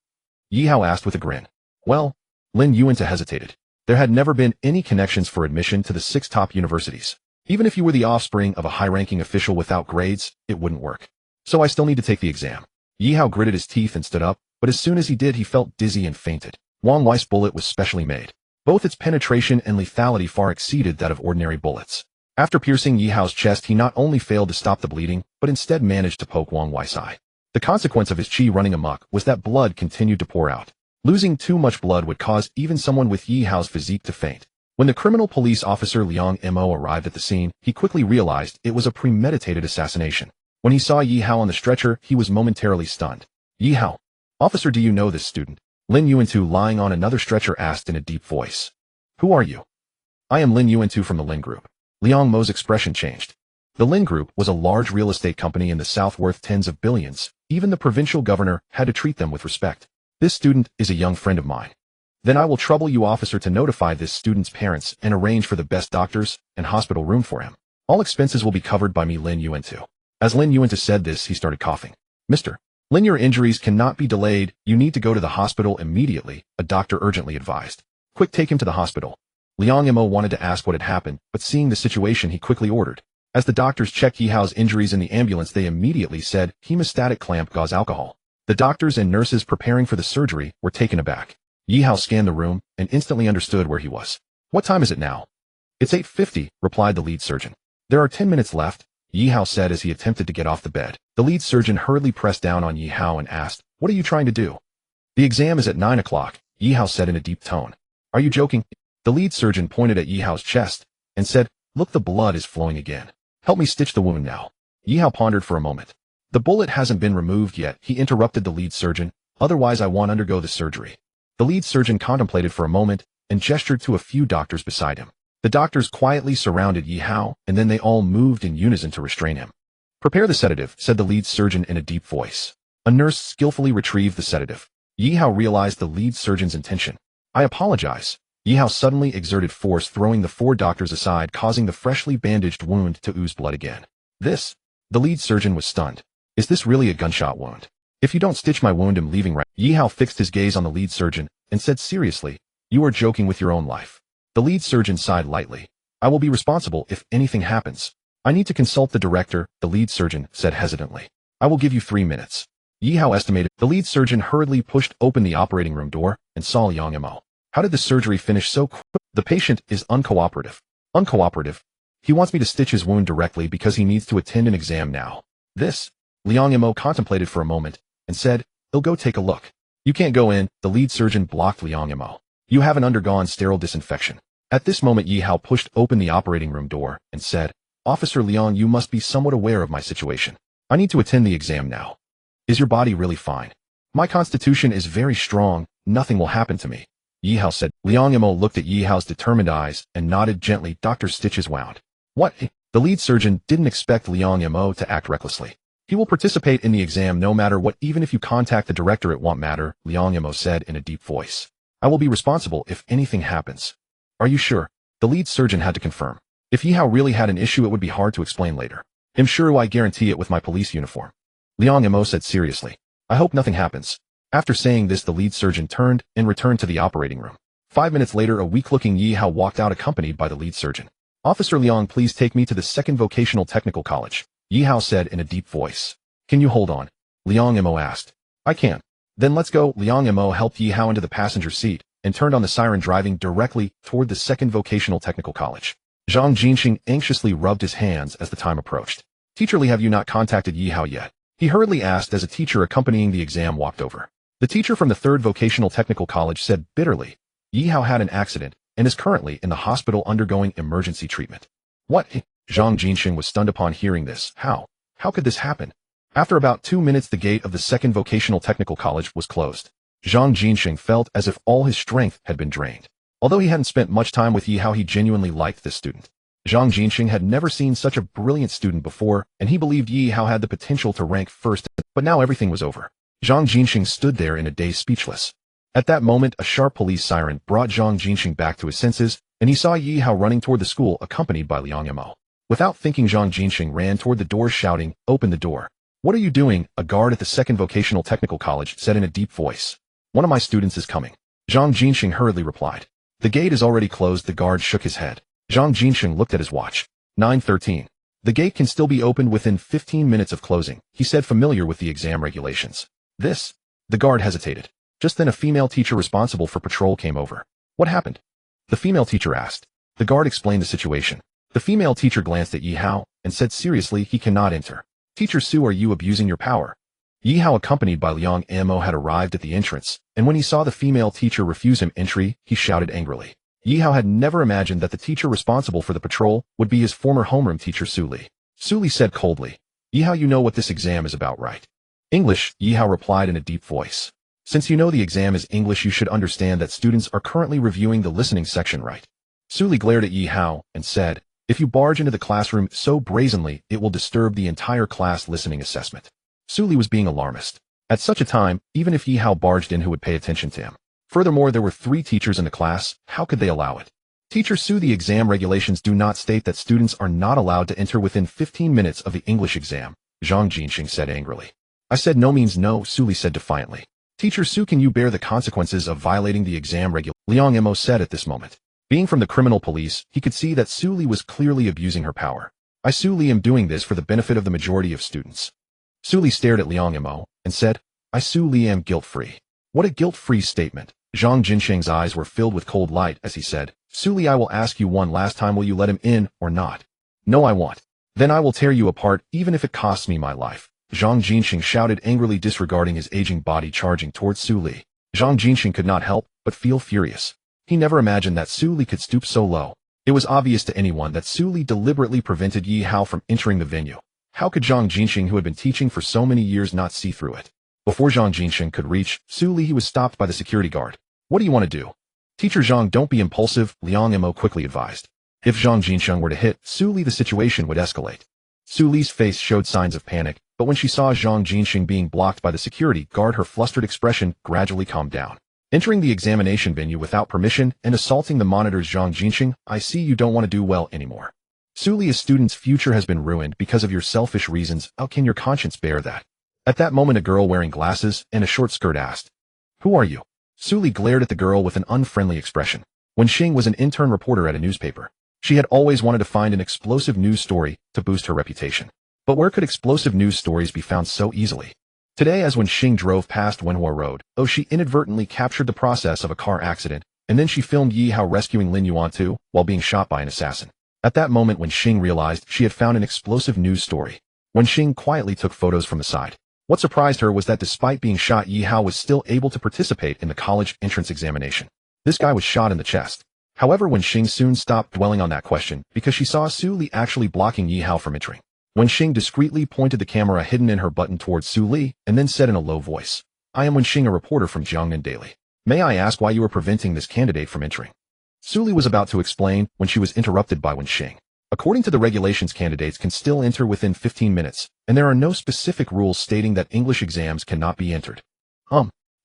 Yi Hao asked with a grin. "Well," Lin Yuantu hesitated. There had never been any connections for admission to the 6 top universities. Even if you were the offspring of a high-ranking official without grades, it wouldn't work. "So I still need to take the exam." Yi Hao gritted his teeth and stood up, but as soon as he did, he felt dizzy and fainted. Wang Wei's bullet was specially made. Both its penetration and lethality far exceeded that of ordinary bullets. After piercing Yi Hao's chest, he not only failed to stop the bleeding, but instead managed to poke Wang Wei's eye. The consequence of his chi running amok was that blood continued to pour out. Losing too much blood would cause even someone with Yi Hao's physique to faint. When the criminal police officer Liang Mo arrived at the scene, he quickly realized it was a premeditated assassination. When he saw Yi Hao on the stretcher, he was momentarily stunned. "Yi Hao. Officer, do you know this student?" Lin Yuantu, lying on another stretcher, asked in a deep voice. "Who are you?" "I am Lin Yuantu from the Lin Group." Liang Mo's expression changed. The Lin Group was a large real estate company in the south worth tens of billions. Even the provincial governor had to treat them with respect. "This student is a young friend of mine." "Then I will trouble you, officer, to notify this student's parents and arrange for the best doctors and hospital room for him. All expenses will be covered by me, Lin Yuantu." As Lin Yuantu said this, he started coughing. "Mr. Lin, your injuries cannot be delayed. You need to go to the hospital immediately," a doctor urgently advised. "Quick, take him to the hospital." Liang Mo wanted to ask what had happened, but seeing the situation, he quickly ordered. As the doctors checked Yi Hao's injuries in the ambulance, they immediately said hemostatic clamp gauze alcohol. The doctors and nurses preparing for the surgery were taken aback. Yi Hao scanned the room and instantly understood where he was. "What time is it now?" "It's 8:50, replied the lead surgeon. "There are 10 minutes left," Yi Hao said as he attempted to get off the bed. The lead surgeon hurriedly pressed down on Yi Hao and asked, "What are you trying to do?" "The exam is at 9 o'clock, Yi Hao said in a deep tone. "Are you joking?" The lead surgeon pointed at Yi Hao's chest and said, "Look, the blood is flowing again. Help me stitch the wound now." Yi Hao pondered for a moment. "The bullet hasn't been removed yet," he interrupted the lead surgeon. "Otherwise I won't undergo the surgery." The lead surgeon contemplated for a moment and gestured to a few doctors beside him. The doctors quietly surrounded Yi Hao, and then they all moved in unison to restrain him. "Prepare the sedative," said the lead surgeon in a deep voice. A nurse skillfully retrieved the sedative. Yi Hao realized the lead surgeon's intention. "I apologize." Yi Hao suddenly exerted force, throwing the 4 doctors aside, causing the freshly bandaged wound to ooze blood again. "This?" The lead surgeon was stunned. "Is this really a gunshot wound? If you don't stitch my wound, I'm leaving right." Yi Hao fixed his gaze on the lead surgeon and said seriously, "You are joking with your own life." The lead surgeon sighed lightly. "I will be responsible if anything happens." "I need to consult the director," the lead surgeon said hesitantly. "I will give you 3 minutes." Yi Hao estimated. The lead surgeon hurriedly pushed open the operating room door and saw Liang Yimou. "How did the surgery finish so quick?" "The patient is uncooperative." "Uncooperative?" "He wants me to stitch his wound directly because he needs to attend an exam now." "This?" Liang Yimou contemplated for a moment and said, "He'll go take a look." "You can't go in," the lead surgeon blocked Liang Yimou. "You haven't undergone sterile disinfection." At this moment, Yi Hao pushed open the operating room door and said, "Officer Liang, you must be somewhat aware of my situation. I need to attend the exam now." "Is your body really fine?" "My constitution is very strong, nothing will happen to me," Yi Hao said. Liang Yimou looked at Yi Hao's determined eyes and nodded gently. "Dr. Stitch is wound." "What?" The lead surgeon didn't expect Liang Yimou to act recklessly. "He will participate in the exam no matter what, even if you contact the director it won't matter," Liang Yimou said in a deep voice. "I will be responsible if anything happens." "Are you sure?" The lead surgeon had to confirm. If Yi Hao really had an issue, it would be hard to explain later. "I'm sure, I guarantee it with my police uniform," Liang Yimou said seriously. "I hope nothing happens." After saying this, the lead surgeon turned and returned to the operating room. 5 minutes later, a weak-looking Yi Hao walked out accompanied by the lead surgeon. "Officer Liang, please take me to the 2nd Vocational Technical College," Yi Hao said in a deep voice. "Can you hold on?" Liang Yimou asked. "I can." "Then let's go." Liang Yimou helped Yi Hao into the passenger seat and turned on the siren, driving directly toward the 2nd Vocational Technical College. Zhang Jinxing anxiously rubbed his hands as the time approached. "Teacher Li, have you not contacted Yi Hao yet?" he hurriedly asked as a teacher accompanying the exam walked over. The teacher from the 3rd Vocational Technical College said bitterly, "Yi Hao had an accident and is currently in the hospital undergoing emergency treatment." "What?" Zhang Jinxing was stunned upon hearing this. How could this happen?" After about 2 minutes, the gate of the 2nd Vocational Technical College was closed. Zhang Jinxing felt as if all his strength had been drained. Although he hadn't spent much time with Yi Hao, he genuinely liked this student. Zhang Jinxing had never seen such a brilliant student before, and he believed Yi Hao had the potential to rank first, but now everything was over. Zhang Jinxing stood there in a daze, speechless. At that moment, a sharp police siren brought Zhang Jinxing back to his senses, and he saw Yi Hao running toward the school accompanied by Liang Yimou. Without thinking, Zhang Jinxing ran toward the door shouting, "Open the door." "What are you doing?" a guard at the 2nd Vocational Technical College said in a deep voice. "One of my students is coming," Zhang Jinxing hurriedly replied. "The gate is already closed." The guard shook his head. Zhang Jinxing looked at his watch. 9:13. "The gate can still be opened within 15 minutes of closing," he said, familiar with the exam regulations. "This?" The guard hesitated. Just then a female teacher responsible for patrol came over. "What happened?" the female teacher asked. The guard explained the situation. The female teacher glanced at Yi Hao and said seriously, "He cannot enter." "Teacher Su, are you abusing your power?" Yi Hao, accompanied by Liang Yimou, had arrived at the entrance, and when he saw the female teacher refuse him entry, he shouted angrily. Yi Hao had never imagined that the teacher responsible for the patrol would be his former homeroom teacher Su Li. Su Li said coldly, "Yi Hao, you know what this exam is about, right?" "English," Yi Hao replied in a deep voice. "Since you know the exam is English, you should understand that students are currently reviewing the listening section, right?" Su Li glared at Yi Hao and said, "If you barge into the classroom so brazenly, it will disturb the entire class listening assessment." Su Li was being alarmist. At such a time, even if Yi Hao barged in, who would pay attention to him? Furthermore, there were 3 teachers in the class. How could they allow it? "Teacher Su, the exam regulations do not state that students are not allowed to enter within 15 minutes of the English exam," Zhang Jinxing said angrily. "I said no means no," Su Li said defiantly. "Teacher Su, can you bear the consequences of violating the exam regulations?" Liang Yimou said at this moment. Being from the criminal police, he could see that Su Li was clearly abusing her power. "I, Su Li, am doing this for the benefit of the majority of students." Su Li stared at Liang Yimou and said, "I, Su Li, am guilt-free." What a guilt-free statement. Zhang Jinxing's eyes were filled with cold light as he said, "Su Li, I will ask you one last time, will you let him in or not?" "No, I won't." "Then I will tear you apart, even if it costs me my life," Zhang Jinxing shouted angrily, disregarding his aging body, charging towards Su Li. Zhang Jinxing could not help but feel furious. He never imagined that Su Li could stoop so low. It was obvious to anyone that Su Li deliberately prevented Yi Hao from entering the venue. How could Zhang Jinxing, who had been teaching for so many years, not see through it? Before Zhang Jinxing could reach Su Li, he was stopped by the security guard. "What do you want to do?" Teacher Zhang, don't be impulsive, Liang Mo quickly advised. If Zhang Jinsheng were to hit Su Li, the situation would escalate. Su Li's face showed signs of panic, but when she saw Zhang Jinsheng being blocked by the security guard, her flustered expression gradually calmed down. Entering the examination venue without permission and assaulting the monitors, Zhang Jinsheng, I see you don't want to do well anymore. Su Li, a student's future has been ruined because of your selfish reasons. How can your conscience bear that? At that moment, a girl wearing glasses and a short skirt asked, "Who are you?" Su Li glared at the girl with an unfriendly expression. Wen Xing was an intern reporter at a newspaper. She had always wanted to find an explosive news story to boost her reputation. But where could explosive news stories be found so easily? Today, as Wen Xing drove past Wenhua Road, she inadvertently captured the process of a car accident, and then she filmed Yi Hao rescuing Lin Yuan Tu while being shot by an assassin. At that moment, Wen Xing realized she had found an explosive news story. Wen Xing quietly took photos from the side. What surprised her was that despite being shot, Yi Hao was still able to participate in the college entrance examination. This guy was shot in the chest. However, Wen Xing soon stopped dwelling on that question because she saw Su Li actually blocking Yi Hao from entering. Wen Xing discreetly pointed the camera hidden in her button towards Su Li and then said in a low voice, "I am Wen Xing, a reporter from Jiangnan Daily. May I ask why you are preventing this candidate from entering?" Su Li was about to explain when she was interrupted by Wen Xing. According to the regulations, candidates can still enter within 15 minutes, and there are no specific rules stating that English exams cannot be entered.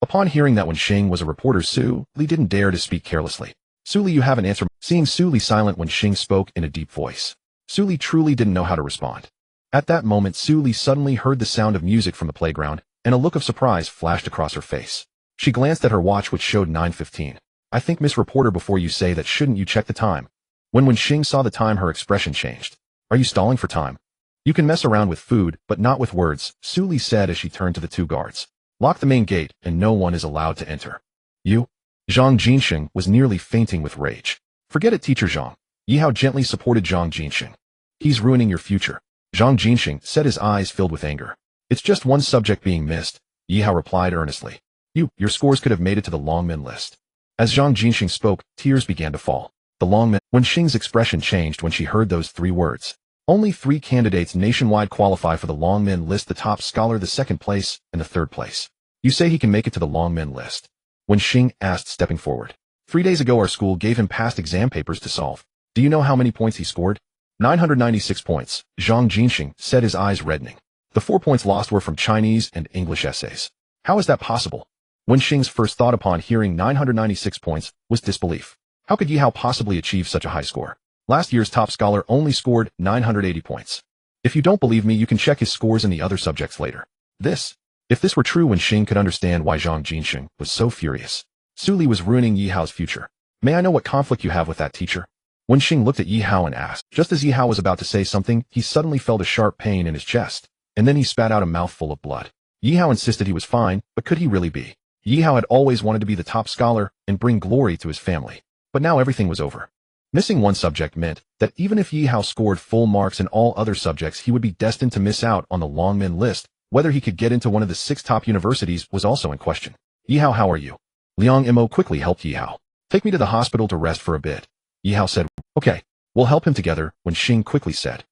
Upon hearing that Wen Xing was a reporter, Su Li didn't dare to speak carelessly. "Su Li, you have an answer." Seeing Su Li silent, Wen Xing spoke in a deep voice. Su Li truly didn't know how to respond. At that moment, Su Li suddenly heard the sound of music from the playground, and a look of surprise flashed across her face. She glanced at her watch, which showed 9:15. "I think, Miss Reporter, before you say that, shouldn't you check the time?" When Wen Xing saw the time, her expression changed. "Are you stalling for time? You can mess around with food, but not with words," Su Li said as she turned to the two guards. "Lock the main gate, and no one is allowed to enter." "You?" Zhang Jinsheng was nearly fainting with rage. "Forget it, Teacher Zhang." Yi Hao gently supported Zhang Jinsheng. "He's ruining your future." Zhang Jinsheng said, his eyes filled with anger. "It's just one subject being missed," Yi Hao replied earnestly. Your scores could have made it to the Longmen list." As Zhang Jinsheng spoke, tears began to fall. The Longmen. Wen Xing's expression changed when she heard those three words. Only 3 candidates nationwide qualify for the Longmen list: the top scholar, the second place, and the third place. "You say he can make it to the Longmen list?" Wen Xing asked, stepping forward. 3 days ago, our school gave him past exam papers to solve. Do you know how many points he scored? 996 points, Zhang Jinsheng said, his eyes reddening. The 4 points lost were from Chinese and English essays. How is that possible? Wen Xing's first thought upon hearing 996 points was disbelief. How could Yi Hao possibly achieve such a high score? Last year's top scholar only scored 980 points. If you don't believe me, you can check his scores in the other subjects later. If this were true, Wen Xing could understand why Zhang Jinsheng was so furious. Su Li was ruining Yi Hao's future. May I know what conflict you have with that teacher? Wen Xing looked at Yi Hao and asked. Just as Yi Hao was about to say something, he suddenly felt a sharp pain in his chest, and then he spat out a mouthful of blood. Yi Hao insisted he was fine, but could he really be? Yi Hao had always wanted to be the top scholar and bring glory to his family. But now everything was over. Missing one subject meant that even if Yi Hao scored full marks in all other subjects, he would be destined to miss out on the Longmen list. Whether he could get into one of the 6 top universities was also in question. Yi Hao, how are you? Liang Mo quickly helped Yi Hao. Take me to the hospital to rest for a bit. Yi Hao said. Okay, we'll help him together, Wen Xing quickly said.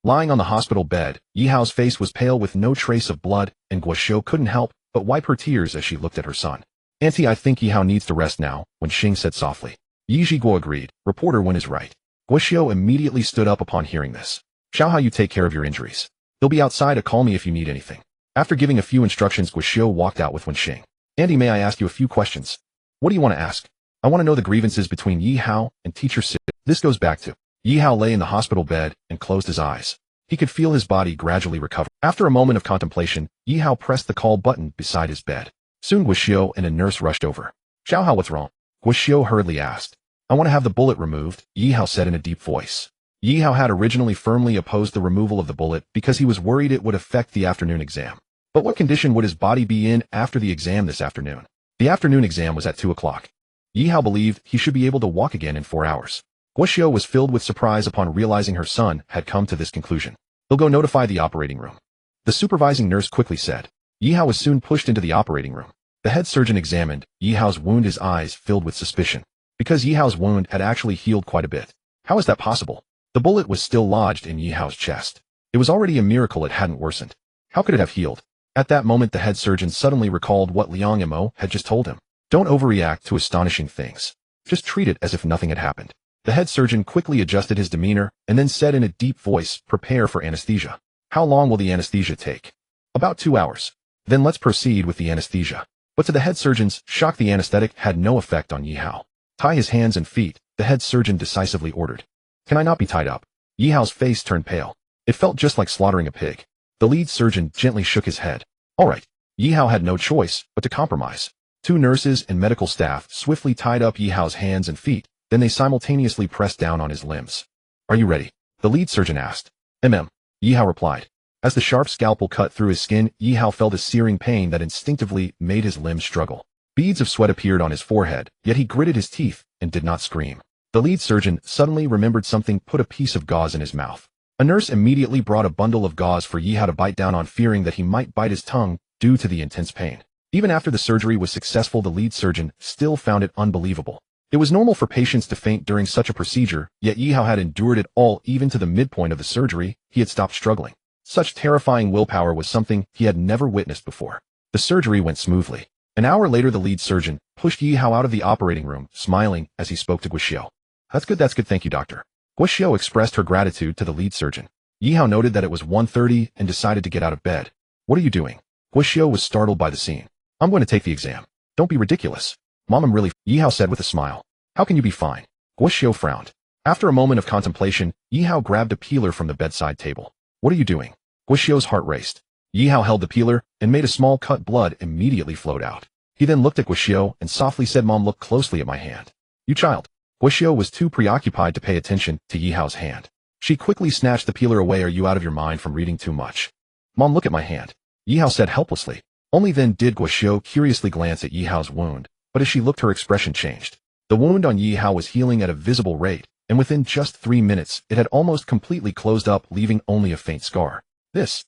Lying on the hospital bed, Yi Hao's face was pale with no trace of blood, and Guoxiu couldn't help but wipe her tears as she looked at her son. Auntie, I think Yi Hao needs to rest now, Wen Xing said softly. Yi Zhiguo agreed. Reporter Wen is right. Guoxiu immediately stood up upon hearing this. Xiao Hao, you take care of your injuries. He'll be outside to call me if you need anything. After giving a few instructions, Guoxiu walked out with Wen Xing. Auntie, may I ask you a few questions? What do you want to ask? I want to know the grievances between Yi Hao and Teacher Sid. This goes back to. Yi Hao lay in the hospital bed and closed his eyes. He could feel his body gradually recover. After a moment of contemplation, Yi Hao pressed the call button beside his bed. Soon Guoxiu and a nurse rushed over. Xiao Hao, what's wrong? Guoxiu hurriedly asked. I want to have the bullet removed, Yi Hao said in a deep voice. Yi Hao had originally firmly opposed the removal of the bullet because he was worried it would affect the afternoon exam. But what condition would his body be in after the exam this afternoon? The afternoon exam was at 2 o'clock. Yi Hao believed he should be able to walk again in 4 hours. Guoxiu was filled with surprise upon realizing her son had come to this conclusion. He'll go notify the operating room. The supervising nurse quickly said. Yi Hao was soon pushed into the operating room. The head surgeon examined Yi Hao's wound, his eyes filled with suspicion. Because Yi Hao's wound had actually healed quite a bit. How is that possible? The bullet was still lodged in Yi Hao's chest. It was already a miracle it hadn't worsened. How could it have healed? At that moment, the head surgeon suddenly recalled what Liang Mo had just told him. Don't overreact to astonishing things. Just treat it as if nothing had happened. The head surgeon quickly adjusted his demeanor and then said in a deep voice, "Prepare for anesthesia." "How long will the anesthesia take?" "About 2 hours." "Then let's proceed with the anesthesia." But to the head surgeon's shock, the anesthetic had no effect on Yi Hao. "Tie his hands and feet," the head surgeon decisively ordered. "Can I not be tied up?" Yi Hao's face turned pale. It felt just like slaughtering a pig. The lead surgeon gently shook his head. "All right." Yi Hao had no choice but to compromise. 2 nurses and medical staff swiftly tied up Yi Hao's hands and feet, then they simultaneously pressed down on his limbs. "Are you ready?" the lead surgeon asked. Yi Hao replied. As the sharp scalpel cut through his skin, Yi Hao felt a searing pain that instinctively made his limbs struggle. Beads of sweat appeared on his forehead, yet he gritted his teeth and did not scream. The lead surgeon suddenly remembered something, put a piece of gauze in his mouth. A nurse immediately brought a bundle of gauze for Yi Hao to bite down on, fearing that he might bite his tongue due to the intense pain. Even after the surgery was successful, the lead surgeon still found it unbelievable. It was normal for patients to faint during such a procedure, yet Yi Hao had endured it all. Even to the midpoint of the surgery, he had stopped struggling. Such terrifying willpower was something he had never witnessed before. The surgery went smoothly. An hour later, the lead surgeon pushed Yi Hao out of the operating room, smiling as he spoke to Guoxiu. That's good, thank you, doctor." Guoxiu expressed her gratitude to the lead surgeon. Yi Hao noted that it was 1:30 and decided to get out of bed. "What are you doing?" Guoxiu was startled by the scene. "I'm going to take the exam." "Don't be ridiculous." "Mom, I'm really," Yi Hao said with a smile. "How can you be fine?" Guoxiu frowned. After a moment of contemplation, Yi Hao grabbed a peeler from the bedside table. "What are you doing?" Guoxiu's heart raced. Yi Hao held the peeler and made a small cut. Blood immediately flowed out. He then looked at Guoxiu and softly said, "Mom, look closely at my hand." "You child." Guoxiu was too preoccupied to pay attention to Yi Hao's hand. She quickly snatched the peeler away. "Are you out of your mind from reading too much?" "Mom, look at my hand," Yi Hao said helplessly. Only then did Guoxiu curiously glance at Yi Hao's wound, but as she looked, her expression changed. The wound on Yi Hao was healing at a visible rate, and within just 3 minutes, it had almost completely closed up, leaving only a faint scar. "This?"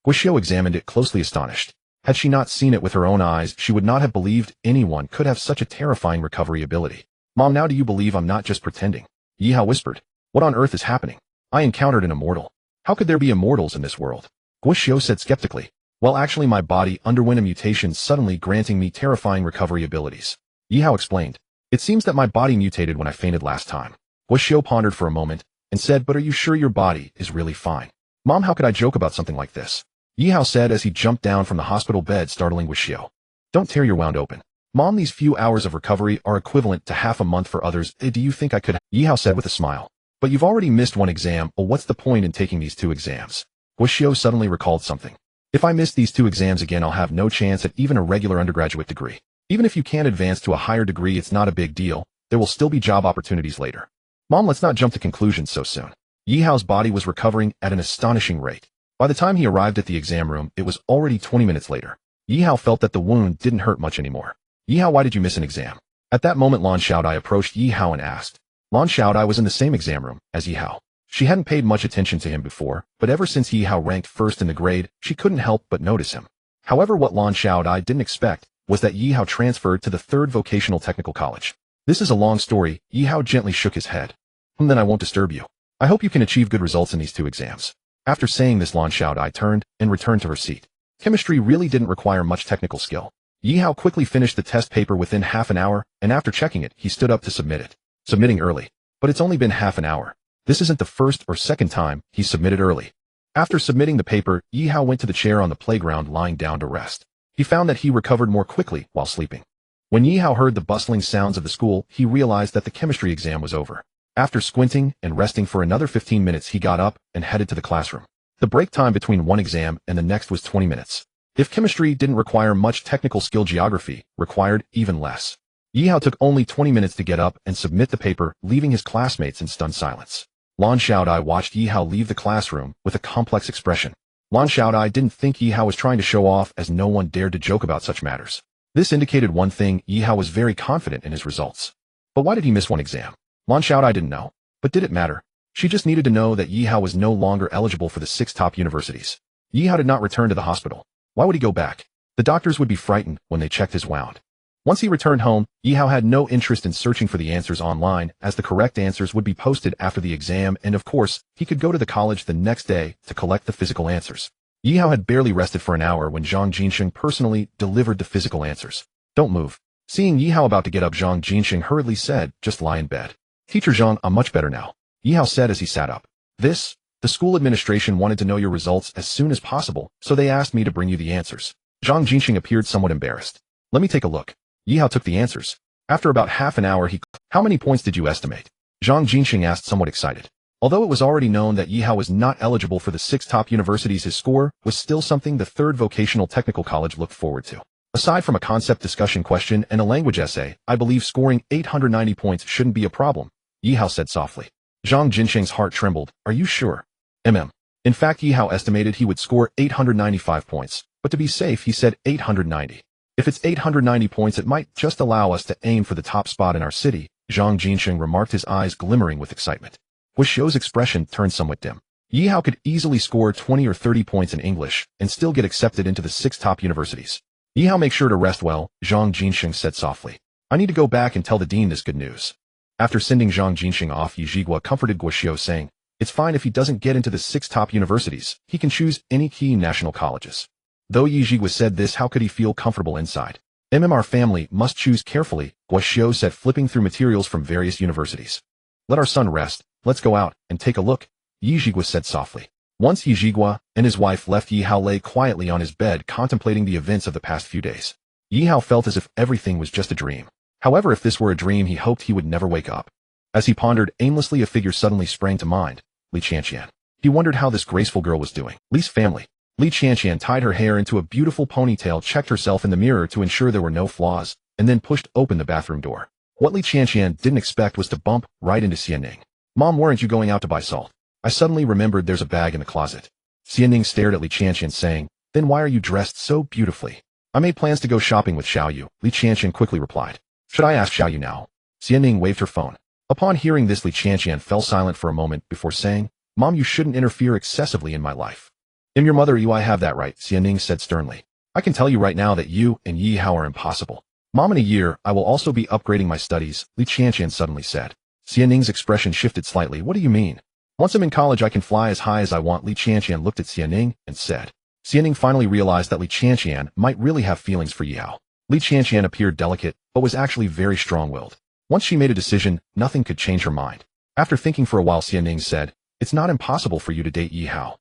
Guoxiu examined it closely, astonished. Had she not seen it with her own eyes, she would not have believed anyone could have such a terrifying recovery ability. "Mom, now do you believe I'm not just pretending?" Yi Hao whispered. "What on earth is happening? I encountered an immortal. How could there be immortals in this world?" Guoxiu said skeptically. "Well, actually, my body underwent a mutation, suddenly granting me terrifying recovery abilities." Yi Hao explained. "It seems that my body mutated when I fainted last time." Guoxiu pondered for a moment and said, "But are you sure your body is really fine?" "Mom, how could I joke about something like this?" Yi Hao said as he jumped down from the hospital bed, startling Guoxiu. "Don't tear your wound open. Mom, these few hours of recovery are equivalent to half a month for others. Do you think I could?" Yi Hao said with a smile. "But you've already missed 1 exam. Well, what's the point in taking these 2 exams? Guoxiu suddenly recalled something. "If I miss these 2 exams again, I'll have no chance at even a regular undergraduate degree. Even if you can't advance to a higher degree, it's not a big deal. There will still be job opportunities later." "Mom, let's not jump to conclusions so soon." Yi Hao's body was recovering at an astonishing rate. By the time he arrived at the exam room, it was already 20 minutes later. Yi Hao felt that the wound didn't hurt much anymore. "Yi Hao, why did you miss an exam?" At that moment, Lan Xiaodai approached Yi Hao and asked. Lan Xiaodai was in the same exam room as Yi Hao. She hadn't paid much attention to him before, but ever since Yi Hao ranked first in the grade, she couldn't help but notice him. However, what Lan Xiaodai didn't expect was that Yi Hao transferred to the 3rd Vocational Technical College. "This is a long story." Yi Hao gently shook his head. "Then I won't disturb you. I hope you can achieve good results in these 2 exams." After saying this, Lan Xiaodai turned and returned to her seat. Chemistry really didn't require much technical skill. Yi Hao quickly finished the test paper within half an hour, and after checking it, he stood up to submit it. Submitting early. But it's only been half an hour. This isn't the first or second time he submitted early. After submitting the paper, Yi Hao went to the chair on the playground, lying down to rest. He found that he recovered more quickly while sleeping. When Yi Hao heard the bustling sounds of the school, he realized that the chemistry exam was over. After squinting and resting for another 15 minutes, he got up and headed to the classroom. The break time between one exam and the next was 20 minutes. If chemistry didn't require much technical skill, geography required even less. Yi Hao took only 20 minutes to get up and submit the paper, leaving his classmates in stunned silence. Lan Xiaodai watched Yi Hao leave the classroom with a complex expression. Lan Xiaodai didn't think Yi Hao was trying to show off, as no one dared to joke about such matters. This indicated one thing: Yi Hao was very confident in his results. But why did he miss one exam? Lan Xiaodai didn't know. But did it matter? She just needed to know that Yi Hao was no longer eligible for the 6 top universities. Yi Hao did not return to the hospital. Why would he go back? The doctors would be frightened when they checked his wound. Once he returned home, Yi Hao had no interest in searching for the answers online, as the correct answers would be posted after the exam, and of course, he could go to the college the next day to collect the physical answers. Yi Hao had barely rested for an hour when Zhang Jinsheng personally delivered the physical answers. "Don't move," Seeing Yi Hao about to get up, Zhang Jinxing hurriedly said, "Just lie in bed." "Teacher Zhang, I'm much better now," Yi Hao said as he sat up. The school administration wanted to know your results as soon as possible, so they asked me to bring you the answers." Zhang Jinxing appeared somewhat embarrassed. "Let me take a look." Yi Hao took the answers. After about half an hour, "How many points did you estimate?" Zhang Jinxing asked, somewhat excited. Although it was already known that Yi Hao was not eligible for the 6 top universities, his score was still something the 3rd vocational technical college looked forward to. "Aside from a concept discussion question and a language essay, I believe scoring 890 points shouldn't be a problem," Yi Hao said softly. Zhang Jinxing's heart trembled. "Are you sure?" In fact, Yi Hao estimated he would score 895 points, but to be safe, he said 890. "If it's 890 points, it might just allow us to aim for the top spot in our city," Zhang Jinxing remarked, his eyes glimmering with excitement. Guoxiu's expression turned somewhat dim. Yi Hao could easily score 20 or 30 points in English and still get accepted into the 6 top universities. "Yi Hao, make sure to rest well," Zhang Jinxing said softly. "I need to go back and tell the dean this good news." After sending Zhang Jinxing off, Yi Zhigua comforted Guoxiu, saying, "It's fine if he doesn't get into the 6 top universities. He can choose any key national colleges." Though Yi Zhigua said this, how could he feel comfortable inside? Our family must choose carefully," Guoxiu said, flipping through materials from various universities. "Let our son rest. Let's go out and take a look," Yi Zhigua said softly. Once Yi Zhigua and his wife left, Yi Hao lay quietly on his bed contemplating the events of the past few days. Yi Hao felt as if everything was just a dream. However, if this were a dream, he hoped he would never wake up. As he pondered aimlessly, a figure suddenly sprang to mind, Li Qianqian. He wondered how this graceful girl was doing. Li's family. Li Qianqian tied her hair into a beautiful ponytail, checked herself in the mirror to ensure there were no flaws, and then pushed open the bathroom door. What Li Qianqian didn't expect was to bump right into Xianning. "Mom, weren't you going out to buy salt?" "I suddenly remembered there's a bag in the closet." Xianning stared at Li Qianqian, saying, "Then why are you dressed so beautifully?" "I made plans to go shopping with Xiaoyu," Li Qianqian quickly replied. "Should I ask Xiaoyu now?" Xianning waved her phone. Upon hearing this, Li Qianqian fell silent for a moment before saying, "Mom, you shouldn't interfere excessively in my life." "I'm your mother, I have that right," Xianning said sternly. "I can tell you right now that you and Yi Hao are impossible." "Mom, in a year, I will also be upgrading my studies," Li Qianqian suddenly said. Xianning's expression shifted slightly. "What do you mean?" "Once I'm in college, I can fly as high as I want." Li Qianqian looked at Xianning and said. Xianning finally realized that Li Qianqian might really have feelings for Yi Hao. Li Qianqian appeared delicate, but was actually very strong-willed. Once she made a decision, nothing could change her mind. After thinking for a while, Xianning said, "It's not impossible for you to date Yi Hao."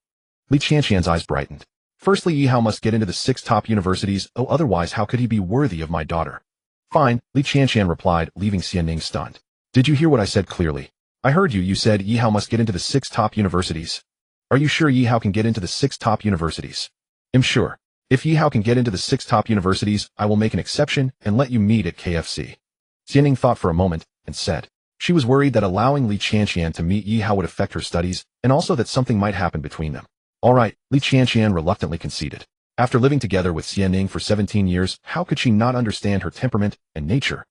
Li Qianqian's eyes brightened. "Firstly, Yi Hao must get into the 6 top universities, otherwise how could he be worthy of my daughter?" "Fine," Li Qianqian replied, leaving Xianning stunned. "Did you hear what I said clearly?" "I heard you. You said Yi Hao must get into the 6 top universities." "Are you sure Yi Hao can get into the 6 top universities?" "I'm sure. If Yi Hao can get into the 6 top universities, I will make an exception and let you meet at KFC." Xianning thought for a moment and said. She was worried that allowing Li Qianqian to meet Yi Hao would affect her studies, and also that something might happen between them. "All right," Li Qianqian reluctantly conceded. After living together with Xianning for 17 years, how could she not understand her temperament and nature?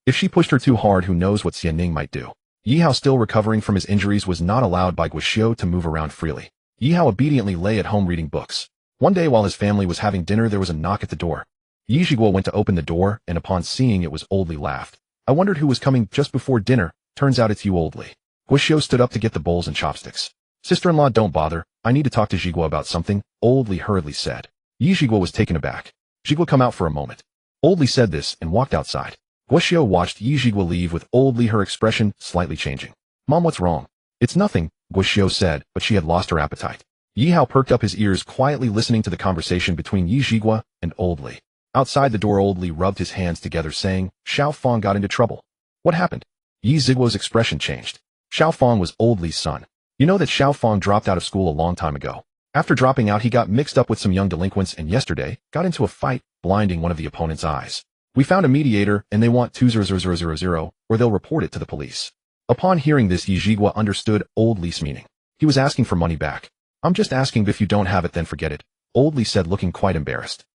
If she pushed her too hard, who knows what Xianning might do. Yi Hao, still recovering from his injuries, was not allowed by Guoxiu to move around freely. Yi Hao obediently lay at home reading books. One day while his family was having dinner, there was a knock at the door. Yi Zhiguo went to open the door, and upon seeing it was Old Li, laughed. "I wondered who was coming just before dinner. Turns out it's you, Old Li." Guoxiu stood up to get the bowls and chopsticks. "Sister-in-law, don't bother. I need to talk to Zhiguo about something," Old Li hurriedly said. Yi Zhiguo was taken aback. "Zhiguo, come out for a moment." Old Li said this and walked outside. Guoxiu watched Yi Zhiguo leave with Old Li, her expression slightly changing. "Mom, what's wrong?" "It's nothing," Guoxiu said, but she had lost her appetite. Yi Hao perked up his ears, quietly listening to the conversation between Yi Zhiguo and Old Li. Outside the door, Old Li rubbed his hands together, saying, "Xiao Fang got into trouble." "What happened?" Yi Zhiguo's expression changed. Xiao Fang was Old Li's son. You know that Xiao Fang dropped out of school a long time ago. After dropping out, he got mixed up with some young delinquents and yesterday got into a fight, blinding one of the opponent's eyes. We found a mediator, and they want 200,000, or they'll report it to the police. Upon hearing this, Yi Zhiguo understood Old Li's meaning. He was asking for money back. "I'm just asking, but if you don't have it, then forget it," Old Li said, looking quite embarrassed.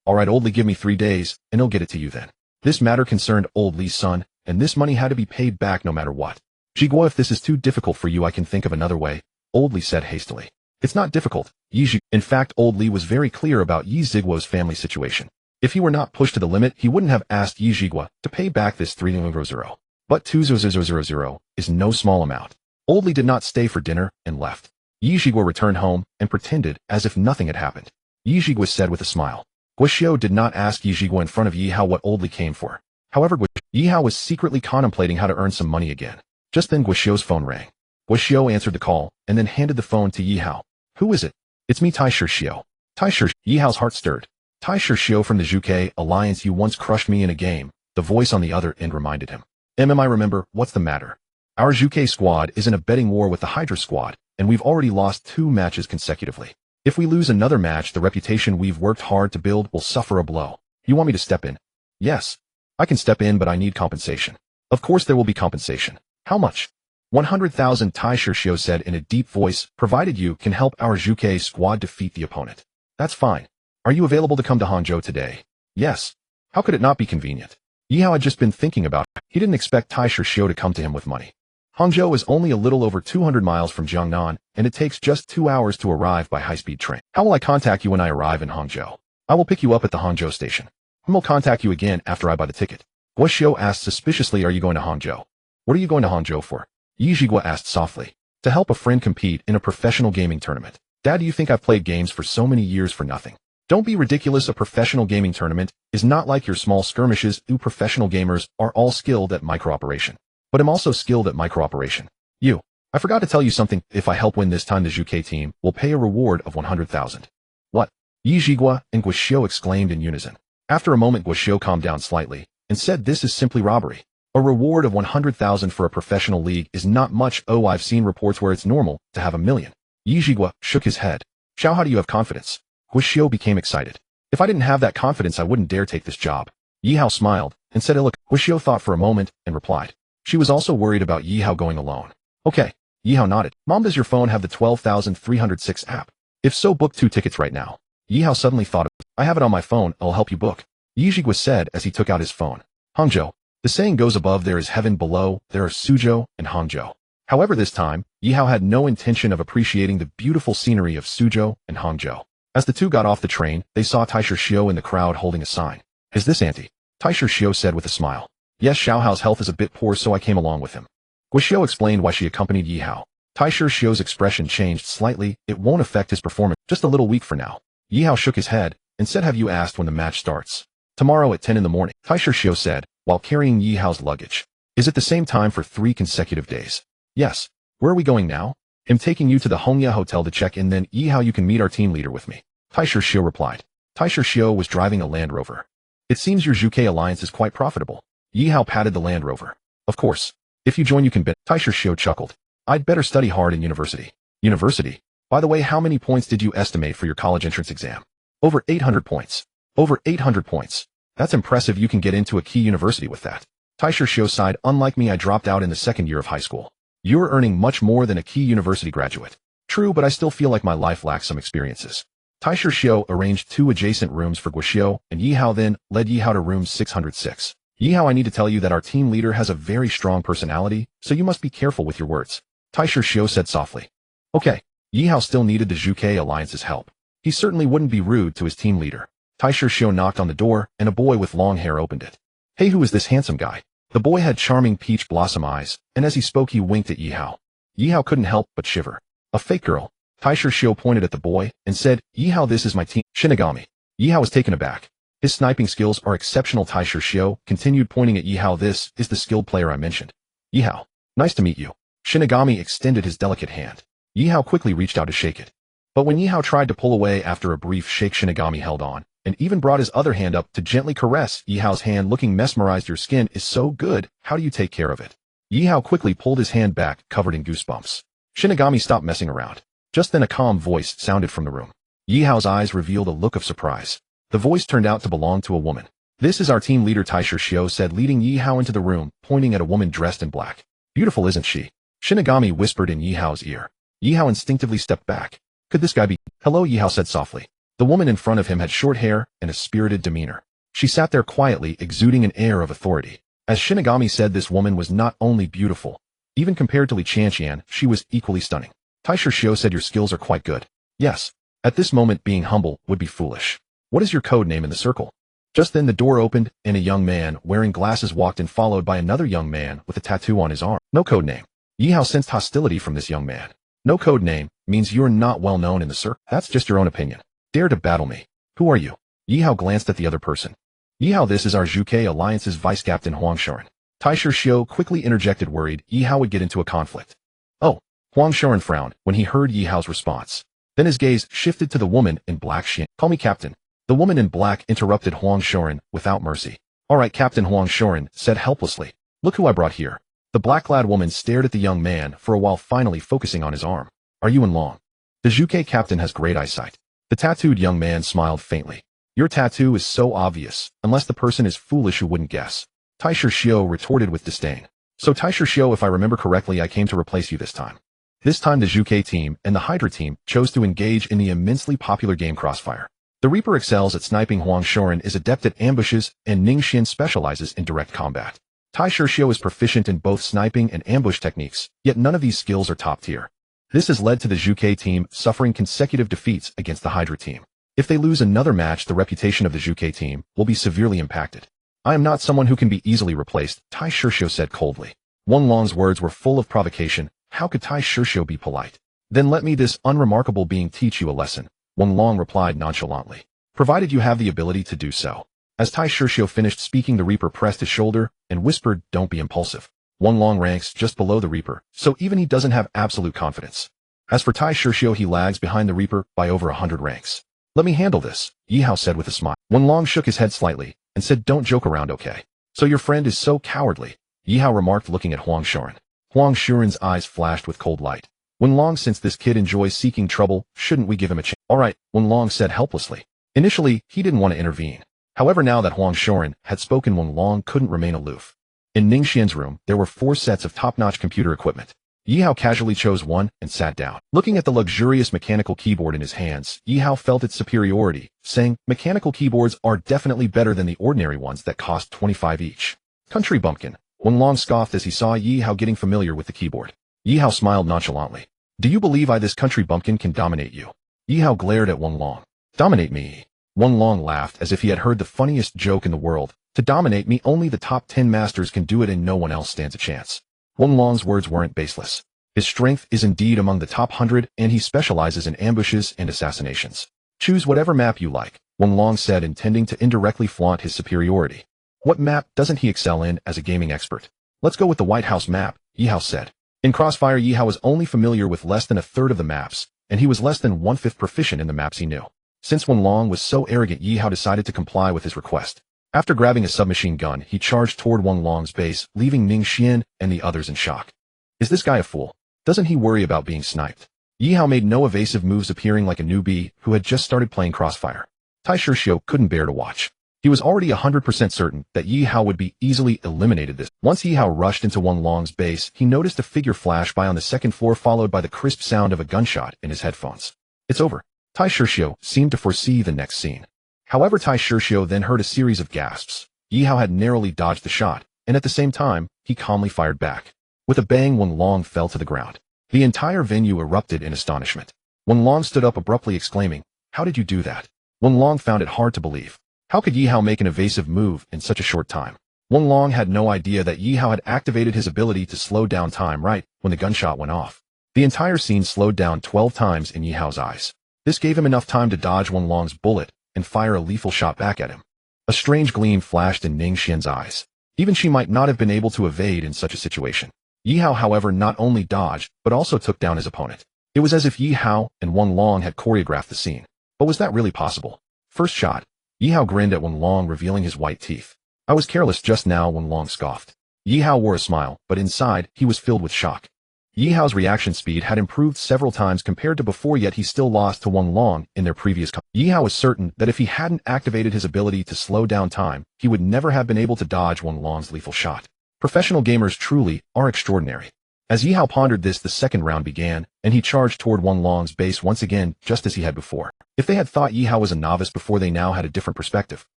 "All right, Old Li, give me 3 days, and he'll get it to you then." This matter concerned Old Li's son, and this money had to be paid back no matter what. "Zhiguo, if this is too difficult for you, I can think of another way," Old Li said hastily. "It's not difficult, Yi Zhiguo." In fact, Old Li was very clear about Yi Zhiguo's family situation. If he were not pushed to the limit, he wouldn't have asked Yi Zhiguo to pay back this 300,000. But 200,000 is no small amount. Old Li did not stay for dinner and left. Yi Zhiguo returned home and pretended as if nothing had happened. Yi Zhiguo said with a smile. Guoxiu did not ask Yi Zhiguo in front of Yi Hao what Old Li came for. However, Yihao was secretly contemplating how to earn some money again. Just then Guoxiu's phone rang. Guoxiu answered the call, and then handed the phone to Yihao. Who is it? It's me, Tai Xiu. Tai Xiu. Yihao's heart stirred. Tai Xiu from the Zhuke Alliance, you once crushed me in a game, the voice on the other end reminded him. I remember, what's the matter? Our Zhuke squad is in a betting war with the Hydra squad, and we've already lost 2 matches consecutively. If we lose another match, the reputation we've worked hard to build will suffer a blow. You want me to step in? Yes. I can step in, but I need compensation. Of course there will be compensation. How much? 100,000, Tai Xiu said in a deep voice, provided you can help our Zhuke squad defeat the opponent. That's fine. Are you available to come to Hangzhou today? Yes. How could it not be convenient? Yihao had just been thinking about it. He didn't expect Tai Xiu to come to him with money. Hangzhou is only a little over 200 miles from Jiangnan, and it takes just 2 hours to arrive by high-speed train. How will I contact you when I arrive in Hangzhou? I will pick you up at the Hangzhou station. I will contact you again after I buy the ticket. Guoxiu asked suspiciously, are you going to Hangzhou? What are you going to Hangzhou for? Yi Zhigua asked softly. To help a friend compete in a professional gaming tournament. Dad, do you think I've played games for so many years for nothing? Don't be ridiculous. A professional gaming tournament is not like your small skirmishes. Professional gamers are all skilled at micro-operation. But I'm also skilled at micro-operation. I forgot to tell you something. If I help win this time, the Zhuke team will pay a reward of 100,000. What? Yi Zhigua and Guoxiu exclaimed in unison. After a moment, Guoxiu calmed down slightly and said, this is simply robbery. A reward of 100,000 for a professional league is not much. Oh, I've seen reports where it's normal to have 1 million. Yi Zhigua shook his head. Xiao, how do you have confidence? Guoxiu became excited. If I didn't have that confidence, I wouldn't dare take this job. Yihao smiled and said, look. Guoxiu thought for a moment and replied. She was also worried about Yihao going alone. Okay. Yihao nodded. Mom, does your phone have the 12,306 app? If so, book 2 tickets right now. Yihao suddenly thought of it. I have it on my phone. I'll help you book. Yi Zhigua said as he took out his phone. Hangzhou. The saying goes, above there is heaven, below there are Suzhou and Hangzhou. However, this time, Yihao had no intention of appreciating the beautiful scenery of Suzhou and Hangzhou. As the two got off the train, they saw Tai Xiu in the crowd holding a sign. Is this Auntie? Tai Xiu said with a smile. Yes, Xiaohao's health is a bit poor, so I came along with him. Guoxiu explained why she accompanied Yihao. Tai Xiu's expression changed slightly. It won't affect his performance, just a little weak for now. Yihao shook his head and said, have you asked when the match starts? Tomorrow at 10 in the morning, Tai Xiu said, while carrying Yihao's luggage. Is it the same time for 3 consecutive days? Yes. Where are we going now? I'm taking you to the Hongya Hotel to check in, then Yihao, you can meet our team leader with me. Tai Xiu replied. Tai Xiu was driving a Land Rover. It seems your Zhuke alliance is quite profitable. Yihao patted the Land Rover. Of course. If you join, you can bet. Tai Xiu chuckled. I'd better study hard in university. University? By the way, how many points did you estimate for your college entrance exam? Over 800 points. Over 800 points. That's impressive. You can get into a key university with that. Tai Xiu sighed. Unlike me, I dropped out in the 2nd year of high school. You're earning much more than a key university graduate. True, but I still feel like my life lacks some experiences. Tai Xiu arranged 2 adjacent rooms for Guoxiu, and Yihao then led Yihao to room 606. Yihao, I need to tell you that our team leader has a very strong personality, so you must be careful with your words. Tai Xiu said softly. Okay. Yihao still needed the Zhuke alliance's help. He certainly wouldn't be rude to his team leader. Tai Xiu knocked on the door, and a boy with long hair opened it. Hey, who is this handsome guy? The boy had charming peach blossom eyes, and as he spoke he winked at Yihao. Yihao couldn't help but shiver. A fake girl. Tai Xiu pointed at the boy and said, Yihao, this is my team, Shinigami. Yihao was taken aback. His sniping skills are exceptional. Tai Xiu continued pointing at Yihao. This is the skilled player I mentioned. Yihao. Nice to meet you. Shinigami extended his delicate hand. Yihao quickly reached out to shake it. But when Yihao tried to pull away after a brief shake, Shinigami held on, and even brought his other hand up to gently caress Yihao's hand, looking mesmerized. Your skin is so good, how do you take care of it? Yihao quickly pulled his hand back, covered in goosebumps. Shinigami stopped messing around. Just then a calm voice sounded from the room. Yihao's eyes revealed a look of surprise. The voice turned out to belong to a woman. This is our team leader, Tai Xiu said, leading Yihao into the room, pointing at a woman dressed in black. Beautiful, isn't she? Shinigami whispered in Yihao's ear. Yihao instinctively stepped back. Could this guy be? Hello, Yihao said softly. The woman in front of him had short hair and a spirited demeanor. She sat there quietly, exuding an air of authority. As Shinigami said, this woman was not only beautiful. Even compared to Li Chanqian, she was equally stunning. Tai Xiu said, your skills are quite good. Yes. At this moment, being humble would be foolish. What is your code name in the circle? Just then the door opened, and a young man wearing glasses walked in, followed by another young man with a tattoo on his arm. No code name. Yihao sensed hostility from this young man. No code name means you're not well known in the circle. That's just your own opinion. Dare to battle me. Who are you? Yihao glanced at the other person. Yi Hao, this is our Zhuke Alliance's Vice Captain Huang Shuren. Tai Shishio quickly interjected, worried Yi Hao would get into a conflict. Oh, Huang Shuren frowned when he heard Yi Hao's response. Then his gaze shifted to the woman in black. Call me Captain. The woman in black interrupted Huang Shuren without mercy. All right, Captain, Huang Shuren said helplessly. Look who I brought here. The black-clad woman stared at the young man for a while, finally focusing on his arm. Are you in Long? The Zhuke captain has great eyesight. The tattooed young man smiled faintly. Your tattoo is so obvious, unless the person is foolish who wouldn't guess. Tai Shishio retorted with disdain. So Tai Shishio, if I remember correctly, I came to replace you this time. This time the Zhuke team and the Hydra team chose to engage in the immensely popular game Crossfire. The Reaper excels at sniping, Huang Shuren is adept at ambushes, and Ning Xian specializes in direct combat. Tai Shishio is proficient in both sniping and ambush techniques, yet none of these skills are top tier. This has led to the Zhuke team suffering consecutive defeats against the Hydra team. If they lose another match, the reputation of the Zhuke team will be severely impacted. I am not someone who can be easily replaced, Tai Shishio said coldly. Wang Long's words were full of provocation. How could Tai Shishio be polite? Then let me, this unremarkable being, teach you a lesson, Wang Long replied nonchalantly. Provided you have the ability to do so. As Tai Shishio finished speaking, the Reaper pressed his shoulder and whispered, don't be impulsive. Wang Long ranks just below the Reaper, so even he doesn't have absolute confidence. As for Tai Shishio, he lags behind the Reaper by over 100 ranks. Let me handle this, Yi Hao said with a smile. Wang Long shook his head slightly and said, don't joke around, okay? So your friend is so cowardly, Yi Hao remarked, looking at Huang Shuren. Huang Shuren's eyes flashed with cold light. Wang Long, since this kid enjoys seeking trouble, shouldn't we give him a chance? All right, Wang Long said helplessly. Initially, he didn't want to intervene. However, now that Huang Shuren had spoken, Wang Long couldn't remain aloof. In Ning Xian's room, there were 4 sets of top-notch computer equipment. Yi Hao casually chose one and sat down. Looking at the luxurious mechanical keyboard in his hands, Yi Hao felt its superiority, saying, mechanical keyboards are definitely better than the ordinary ones that cost 25 each. Country bumpkin. Wang Long scoffed as he saw Yi Hao getting familiar with the keyboard. Yi Hao smiled nonchalantly. Do you believe this country bumpkin can dominate you? Yi Hao glared at Wang Long. Dominate me? Wang Long laughed as if he had heard the funniest joke in the world. To dominate me, only the top 10 masters can do it and no one else stands a chance. Wang Long's words weren't baseless. His strength is indeed among the top 100, and he specializes in ambushes and assassinations. Choose whatever map you like, Wang Long said, intending to indirectly flaunt his superiority. What map doesn't he excel in as a gaming expert? Let's go with the White House map, Yi Hao said. In Crossfire, Yi Hao was only familiar with less than a third of the maps, and he was less than 1/5 proficient in the maps he knew. Since Wang Long was so arrogant, Yi Hao decided to comply with his request. After grabbing a submachine gun, he charged toward Wang Long's base, leaving Ning Xian and the others in shock. Is this guy a fool? Doesn't he worry about being sniped? Yi Hao made no evasive moves, appearing like a newbie who had just started playing Crossfire. Tai Shishio couldn't bear to watch. He was already 100% certain that Yi Hao would be easily eliminated. Once Yi Hao rushed into Wang Long's base, he noticed a figure flash by on the second floor, followed by the crisp sound of a gunshot in his headphones. It's over. Tai Shishio seemed to foresee the next scene. However, Tai Shishio then heard a series of gasps. Yi Hao had narrowly dodged the shot, and at the same time, he calmly fired back. With a bang, Wang Long fell to the ground. The entire venue erupted in astonishment. Wang Long stood up abruptly, exclaiming, "How did you do that?" Wang Long found it hard to believe. How could Yi Hao make an evasive move in such a short time? Wang Long had no idea that Yi Hao had activated his ability to slow down time right when the gunshot went off. The entire scene slowed down 12 times in Yi Hao's eyes. This gave him enough time to dodge Wang Long's bullet and fire a lethal shot back at him. A strange gleam flashed in Ning Xian's eyes. Even she might not have been able to evade in such a situation. Yi Hao, however, not only dodged, but also took down his opponent. It was as if Yi Hao and Wang Long had choreographed the scene. But was that really possible? First shot. Yi Hao grinned at Wang Long, revealing his white teeth. "I was careless just now," Wang Long scoffed. Yi Hao wore a smile, but inside, he was filled with shock. Yi Hao's reaction speed had improved several times compared to before, yet he still lost to Wang Long in their previous Yi Hao was certain that if he hadn't activated his ability to slow down time, he would never have been able to dodge Wang Long's lethal shot. Professional gamers truly are extraordinary. As Yi Hao pondered this, the second round began, and he charged toward Wang Long's base once again, just as he had before. If they had thought Yi Hao was a novice before, they now had a different perspective.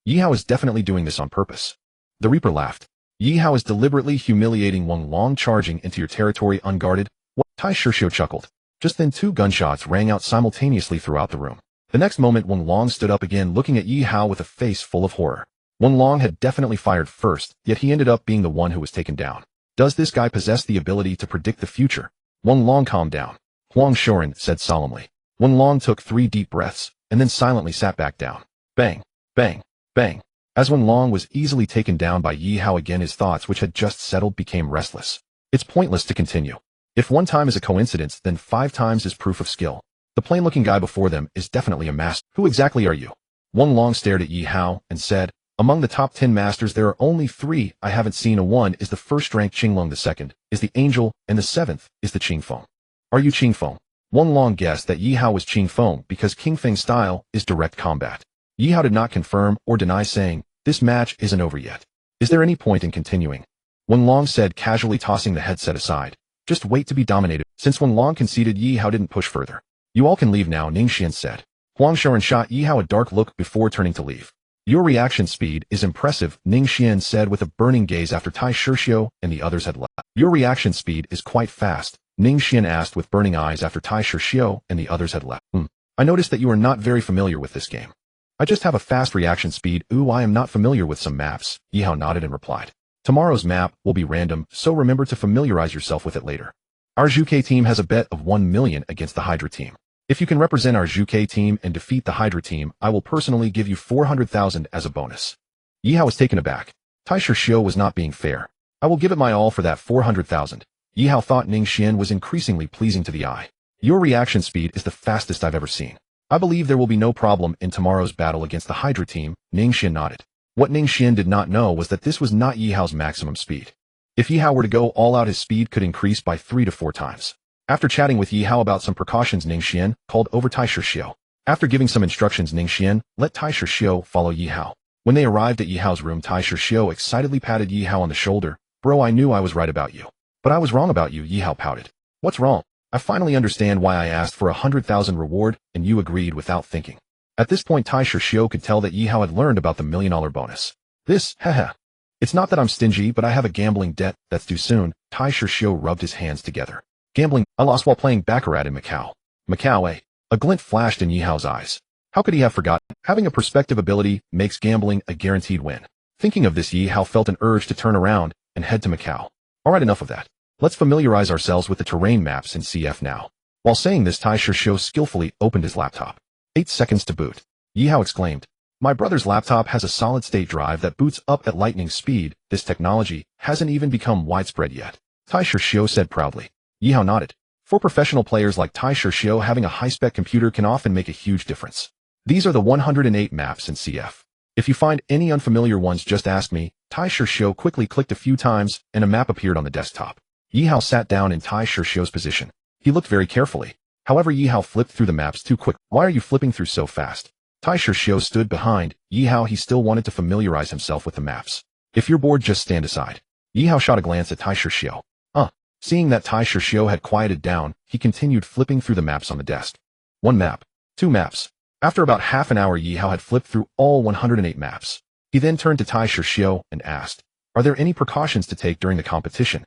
Yi Hao is definitely doing this on purpose. The Reaper laughed. Yi Hao is deliberately humiliating Wang Long, charging into your territory unguarded. What? Tai Shishio chuckled. Just then 2 gunshots rang out simultaneously throughout the room. The next moment, Wang Long stood up again, looking at Yi Hao with a face full of horror. Wang Long had definitely fired first, yet he ended up being the one who was taken down. Does this guy possess the ability to predict the future? Wang Long calmed down. Huang Shuren said solemnly. Wang Long took 3 deep breaths, and then silently sat back down. Bang, bang, bang. As Wen Long was easily taken down by Yi Hao again, his thoughts, which had just settled, became restless. It's pointless to continue. If one time is a coincidence, then 5 times is proof of skill. The plain-looking guy before them is definitely a master. Who exactly are you? Wen Long stared at Yi Hao and said, among the top 10 masters there are only 3 I haven't seen. One is the first-ranked Qinglong, the second is the Angel, and the 7th is the Qingfeng. Are you Qingfeng? Wen Long guessed that Yi Hao was Qingfeng because King Feng's style is direct combat. Yi Hao did not confirm or deny, saying, this match isn't over yet. Is there any point in continuing? Wen Long said, casually tossing the headset aside. Just wait to be dominated. Since Wen Long conceded, Yi Hao didn't push further. You all can leave now, Ning Xian said. Huang Shaoran shot Yi Hao a dark look before turning to leave. Your reaction speed is impressive, Ning Xian said with a burning gaze after Tai Shishio and the others had left. Your reaction speed is quite fast, Ning Xian asked with burning eyes after Tai Shishio and the others had left. I noticed that you are not very familiar with this game. I just have a fast reaction speed. Ooh, I am not familiar with some maps, Yi Hao nodded and replied. Tomorrow's map will be random, so remember to familiarize yourself with it later. Our Zhuke team has a bet of 1 million against the Hydra team. If you can represent our Zhuke team and defeat the Hydra team, I will personally give you 400,000 as a bonus. Yi Hao was taken aback. Tai Shishio was not being fair. I will give it my all for that 400,000. Yi Hao thought Ning Xian was increasingly pleasing to the eye. Your reaction speed is the fastest I've ever seen. I believe there will be no problem in tomorrow's battle against the Hydra team, Ning Xian nodded. What Ning Xian did not know was that this was not Yi Hao's maximum speed. If Yi Hao were to go all out, his speed could increase by 3 to 4 times. After chatting with Yi Hao about some precautions, Ning Xian called over Tai Shishio. After giving some instructions, Ning Xian let Tai Shishio follow Yi Hao. When they arrived at Yi Hao's room, Tai Shishio excitedly patted Yi Hao on the shoulder. Bro, I knew I was right about you. But I was wrong about you, Yi Hao pouted. What's wrong? I finally understand why I asked for 100,000 reward, and you agreed without thinking. At this point, Tai Shishio could tell that Yi Hao had learned about the $1 million bonus. This, haha. It's not that I'm stingy, but I have a gambling debt that's due soon. Tai Shishio rubbed his hands together. Gambling? I lost while playing Baccarat in Macau. Macau, eh? A glint flashed in Yi Hao's eyes. How could he have forgotten? Having a perspective ability makes gambling a guaranteed win. Thinking of this, Yi Hao felt an urge to turn around and head to Macau. Alright, enough of that. Let's familiarize ourselves with the terrain maps in CF now. While saying this, Tai Shishio skillfully opened his laptop. 8 seconds to boot. Yi Hao exclaimed. My brother's laptop has a solid-state drive that boots up at lightning speed. This technology hasn't even become widespread yet. Tai Shishio said proudly. Yi Hao nodded. For professional players like Tai Shishio, having a high-spec computer can often make a huge difference. These are the 108 maps in CF. If you find any unfamiliar ones, just ask me. Tai Shishio quickly clicked a few times, and a map appeared on the desktop. Yi Hao sat down in Tai Shishio's position. He looked very carefully. However, Yi Hao flipped through the maps too quick. Why are you flipping through so fast? Tai Shishio stood behind Yi Hao. He still wanted to familiarize himself with the maps. If you're bored, just stand aside. Yi Hao shot a glance at Tai Shishio. Seeing that Tai Shishio had quieted down, he continued flipping through the maps on the desk. 1 map. 2 maps. After about half an hour, Yi Hao had flipped through all 108 maps. He then turned to Tai Shishio and asked, are there any precautions to take during the competition?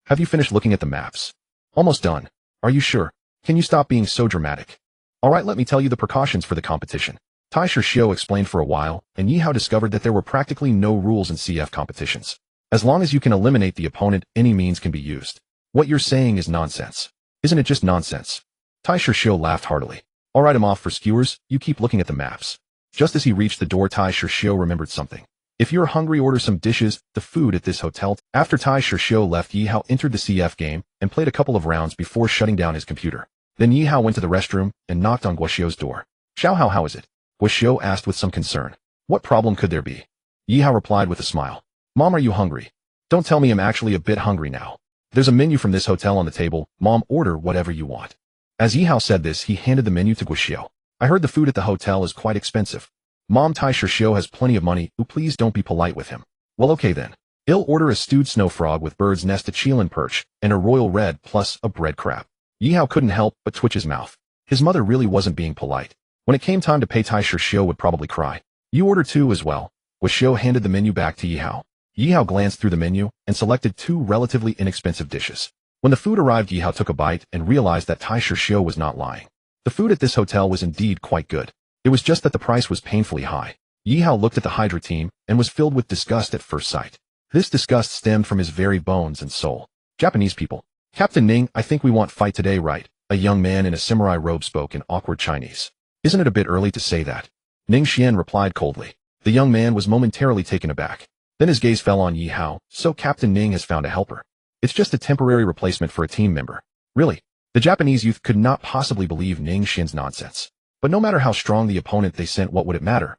Have you finished looking at the maps? Almost done. Are you sure? Can you stop being so dramatic? Alright, let me tell you the precautions for the competition. Tai Shishio explained for a while, and Yi Hao discovered that there were practically no rules in CF competitions. As long as you can eliminate the opponent, any means can be used. What you're saying is nonsense. Isn't it just nonsense? Tai Shishio laughed heartily. Alright, I'm off for skewers, you keep looking at the maps. Just as he reached the door, Tai Shishio remembered something. If you're hungry, order some dishes, the food at this hotel. After Tai Shishio left, Yi Hao entered the CF game and played a couple of rounds before shutting down his computer. Then Yi Hao went to the restroom and knocked on Guoxiu's door. Xiao Hao, how is it? Guoxiu asked with some concern. What problem could there be? Yi Hao replied with a smile. Mom, are you hungry? Don't tell me, I'm actually a bit hungry now. There's a menu from this hotel on the table. Mom, order whatever you want. As Yi Hao said this, he handed the menu to Guoxiu. I heard the food at the hotel is quite expensive. Mom, Tai Shishio has plenty of money. Ooh, please don't be polite with him. Well, okay then. I'll order a stewed snow frog with bird's nest, a Chilean perch, and a royal red plus a bread crab. Yi Hao couldn't help but twitch his mouth. His mother really wasn't being polite. When it came time to pay, Tai Shishio would probably cry. You order 2 as well. Guoxiu handed the menu back to Yi Hao. Yi Hao glanced through the menu and selected 2 relatively inexpensive dishes. When the food arrived, Yi Hao took a bite and realized that Tai Shishio was not lying. The food at this hotel was indeed quite good. It was just that the price was painfully high. Yi Hao looked at the Hydra team and was filled with disgust at first sight. This disgust stemmed from his very bones and soul. Japanese people. Captain Ning, I think we want fight today, right? A young man in a samurai robe spoke in awkward Chinese. Isn't it a bit early to say that? Ning Xian replied coldly. The young man was momentarily taken aback. Then his gaze fell on Yi Hao. So Captain Ning has found a helper. It's just a temporary replacement for a team member. Really? The Japanese youth could not possibly believe Ning Xian's nonsense. But no matter how strong the opponent they sent, what would it matter?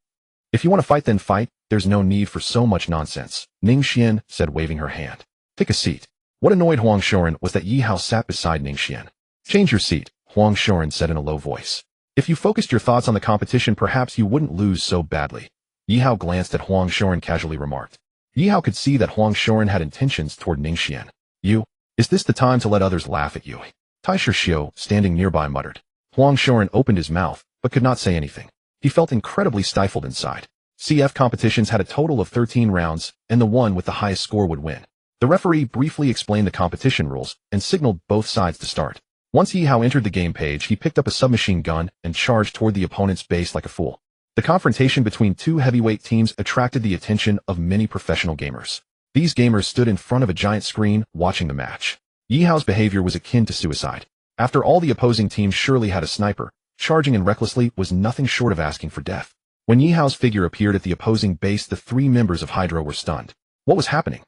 If you want to fight, then fight. There's no need for so much nonsense, Ning Xian said, waving her hand. Take a seat. What annoyed Huang Shoren was that Yi Hao sat beside Ning Xian. Change your seat, Huang Shoren said in a low voice. If you focused your thoughts on the competition, perhaps you wouldn't lose so badly. Yi Hao glanced at Huang Shoren, casually remarked. Yi Hao could see that Huang Shoren had intentions toward Ning Xian. Is this the time to let others laugh at you? Tai Shishio, standing nearby, muttered. Huang Shoren opened his mouth, but could not say anything. He felt incredibly stifled inside. CF competitions had a total of 13 rounds, and the one with the highest score would win. The referee briefly explained the competition rules and signaled both sides to start. Once Yi Hao entered the game page, he picked up a submachine gun and charged toward the opponent's base like a fool. The confrontation between two heavyweight teams attracted the attention of many professional gamers. These gamers stood in front of a giant screen, watching the match. Yi Hao's behavior was akin to suicide. After all, the opposing team surely had a sniper. Charging in recklessly was nothing short of asking for death. When Yi Hao's figure appeared at the opposing base, the three members of Hydra were stunned. What was happening?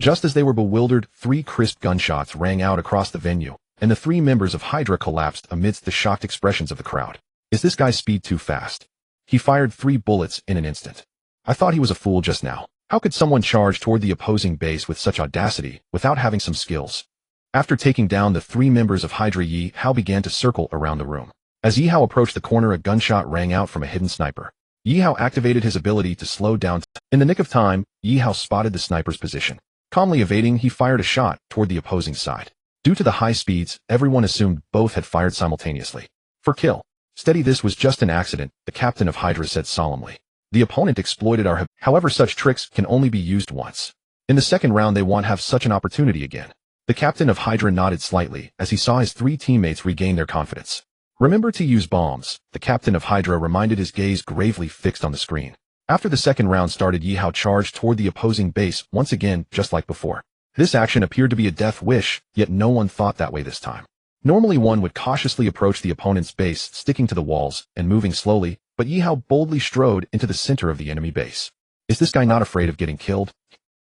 Just as they were bewildered, 3 crisp gunshots rang out across the venue, and the 3 members of Hydra collapsed amidst the shocked expressions of the crowd. Is this guy's speed too fast? He fired 3 bullets in an instant. I thought he was a fool just now. How could someone charge toward the opposing base with such audacity without having some skills? After taking down the 3 members of Hydra, Yi Hao began to circle around the room. As Yi Hao approached the corner, a gunshot rang out from a hidden sniper. Yi Hao activated his ability to slow down. In the nick of time, Yi Hao spotted the sniper's position. Calmly evading, he fired a shot toward the opposing side. Due to the high speeds, everyone assumed both had fired simultaneously. For kill. Steady, this was just an accident, the captain of Hydra said solemnly. The opponent exploited our however, such tricks can only be used once. In the second round, they won't have such an opportunity again. The captain of Hydra nodded slightly as he saw his 3 teammates regain their confidence. Remember to use bombs, the captain of Hydra reminded, his gaze gravely fixed on the screen. After the second round started, Yi Hao charged toward the opposing base once again, just like before. This action appeared to be a death wish, yet no one thought that way this time. Normally one would cautiously approach the opponent's base, sticking to the walls and moving slowly, but Yi Hao boldly strode into the center of the enemy base. Is this guy not afraid of getting killed?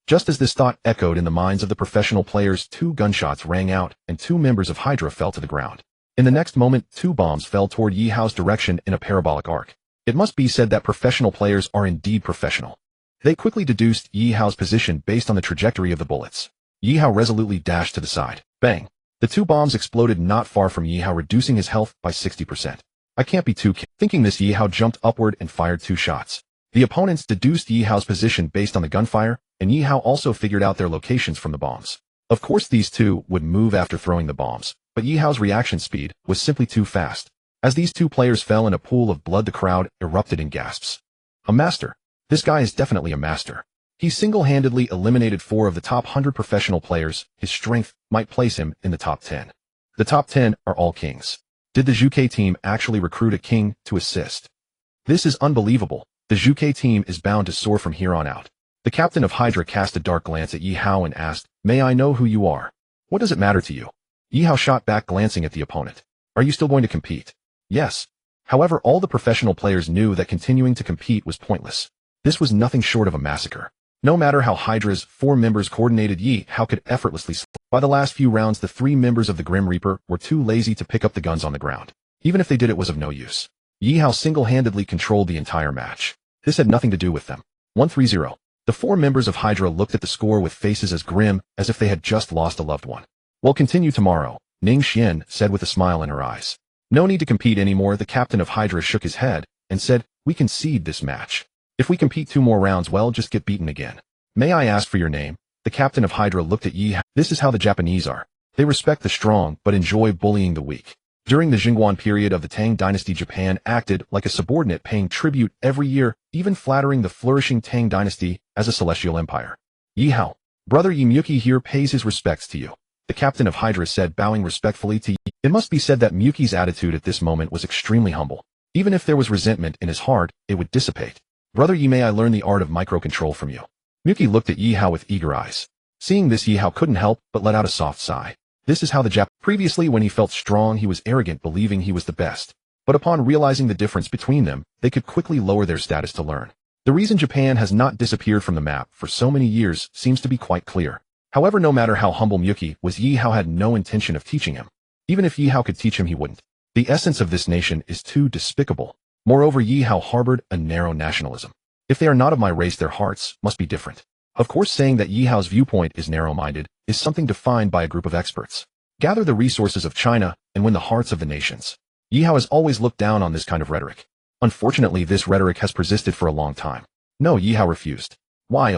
Just as this thought echoed in the minds of the professional players, 2 gunshots rang out and 2 members of Hydra fell to the ground. In the next moment, 2 bombs fell toward Yi Hao's direction in a parabolic arc. It must be said that professional players are indeed professional. They quickly deduced Yi Hao's position based on the trajectory of the bullets. Yi Hao resolutely dashed to the side. Bang! The 2 bombs exploded not far from Yi Hao, reducing his health by 60%. I can't be too Thinking this, Yi Hao jumped upward and fired 2 shots. The opponents deduced Yi Hao's position based on the gunfire, and Yi Hao also figured out their locations from the bombs. Of course, these 2 would move after throwing the bombs, but Yi Hao's reaction speed was simply too fast. As these 2 players fell in a pool of blood, the crowd erupted in gasps. A master. This guy is definitely a master. He single-handedly eliminated 4 of the top 100 professional players. His strength might place him in the top 10. The top 10 are all kings. Did the Zhuke team actually recruit a king to assist? This is unbelievable. The Zhuke team is bound to soar from here on out. The captain of Hydra cast a dark glance at Yi Hao and asked, May I know who you are? What does it matter to you? Yi Hao shot back, glancing at the opponent. Are you still going to compete? Yes. However, all the professional players knew that continuing to compete was pointless. This was nothing short of a massacre. No matter how Hydra's 4 members coordinated, Yi Hao could effortlessly slay. By the last few rounds, the 3 members of the Grim Reaper were too lazy to pick up the guns on the ground. Even if they did, it was of no use. Yi Hao single-handedly controlled the entire match. This had nothing to do with them. 1-3-0. The 4 members of Hydra looked at the score with faces as grim as if they had just lost a loved one. We'll continue tomorrow, Ning Xian said with a smile in her eyes. No need to compete anymore. The captain of Hydra shook his head and said, we concede this match. If we compete 2 more rounds, well, just get beaten again. May I ask for your name? The captain of Hydra looked at Yi Hao. This is how the Japanese are. They respect the strong but enjoy bullying the weak. During the Jingguan period of the Tang dynasty, Japan acted like a subordinate, paying tribute every year, even flattering the flourishing Tang dynasty as a celestial empire. Yi Hao, brother Yi Miyuki here pays his respects to you. The captain of Hydra said, bowing respectfully to Yi. It must be said that Miyuki's attitude at this moment was extremely humble. Even if there was resentment in his heart, it would dissipate. Brother Yi, may I learn the art of micro-control from you? Miyuki looked at Yi Hao with eager eyes. Seeing this, Yi Hao couldn't help but let out a soft sigh. This is how the Jap. Previously, when he felt strong, he was arrogant, believing he was the best. But upon realizing the difference between them, they could quickly lower their status to learn. The reason Japan has not disappeared from the map for so many years seems to be quite clear. However, no matter how humble Miyuki was, Yi Hao had no intention of teaching him. Even if Yi Hao could teach him, he wouldn't. The essence of this nation is too despicable. Moreover, Yi Hao harbored a narrow nationalism. If they are not of my race, their hearts must be different. Of course, saying that Yi Hao's viewpoint is narrow-minded is something defined by a group of experts. Gather the resources of China and win the hearts of the nations. Yi Hao has always looked down on this kind of rhetoric. Unfortunately, this rhetoric has persisted for a long time. No, Yi Hao refused. Why?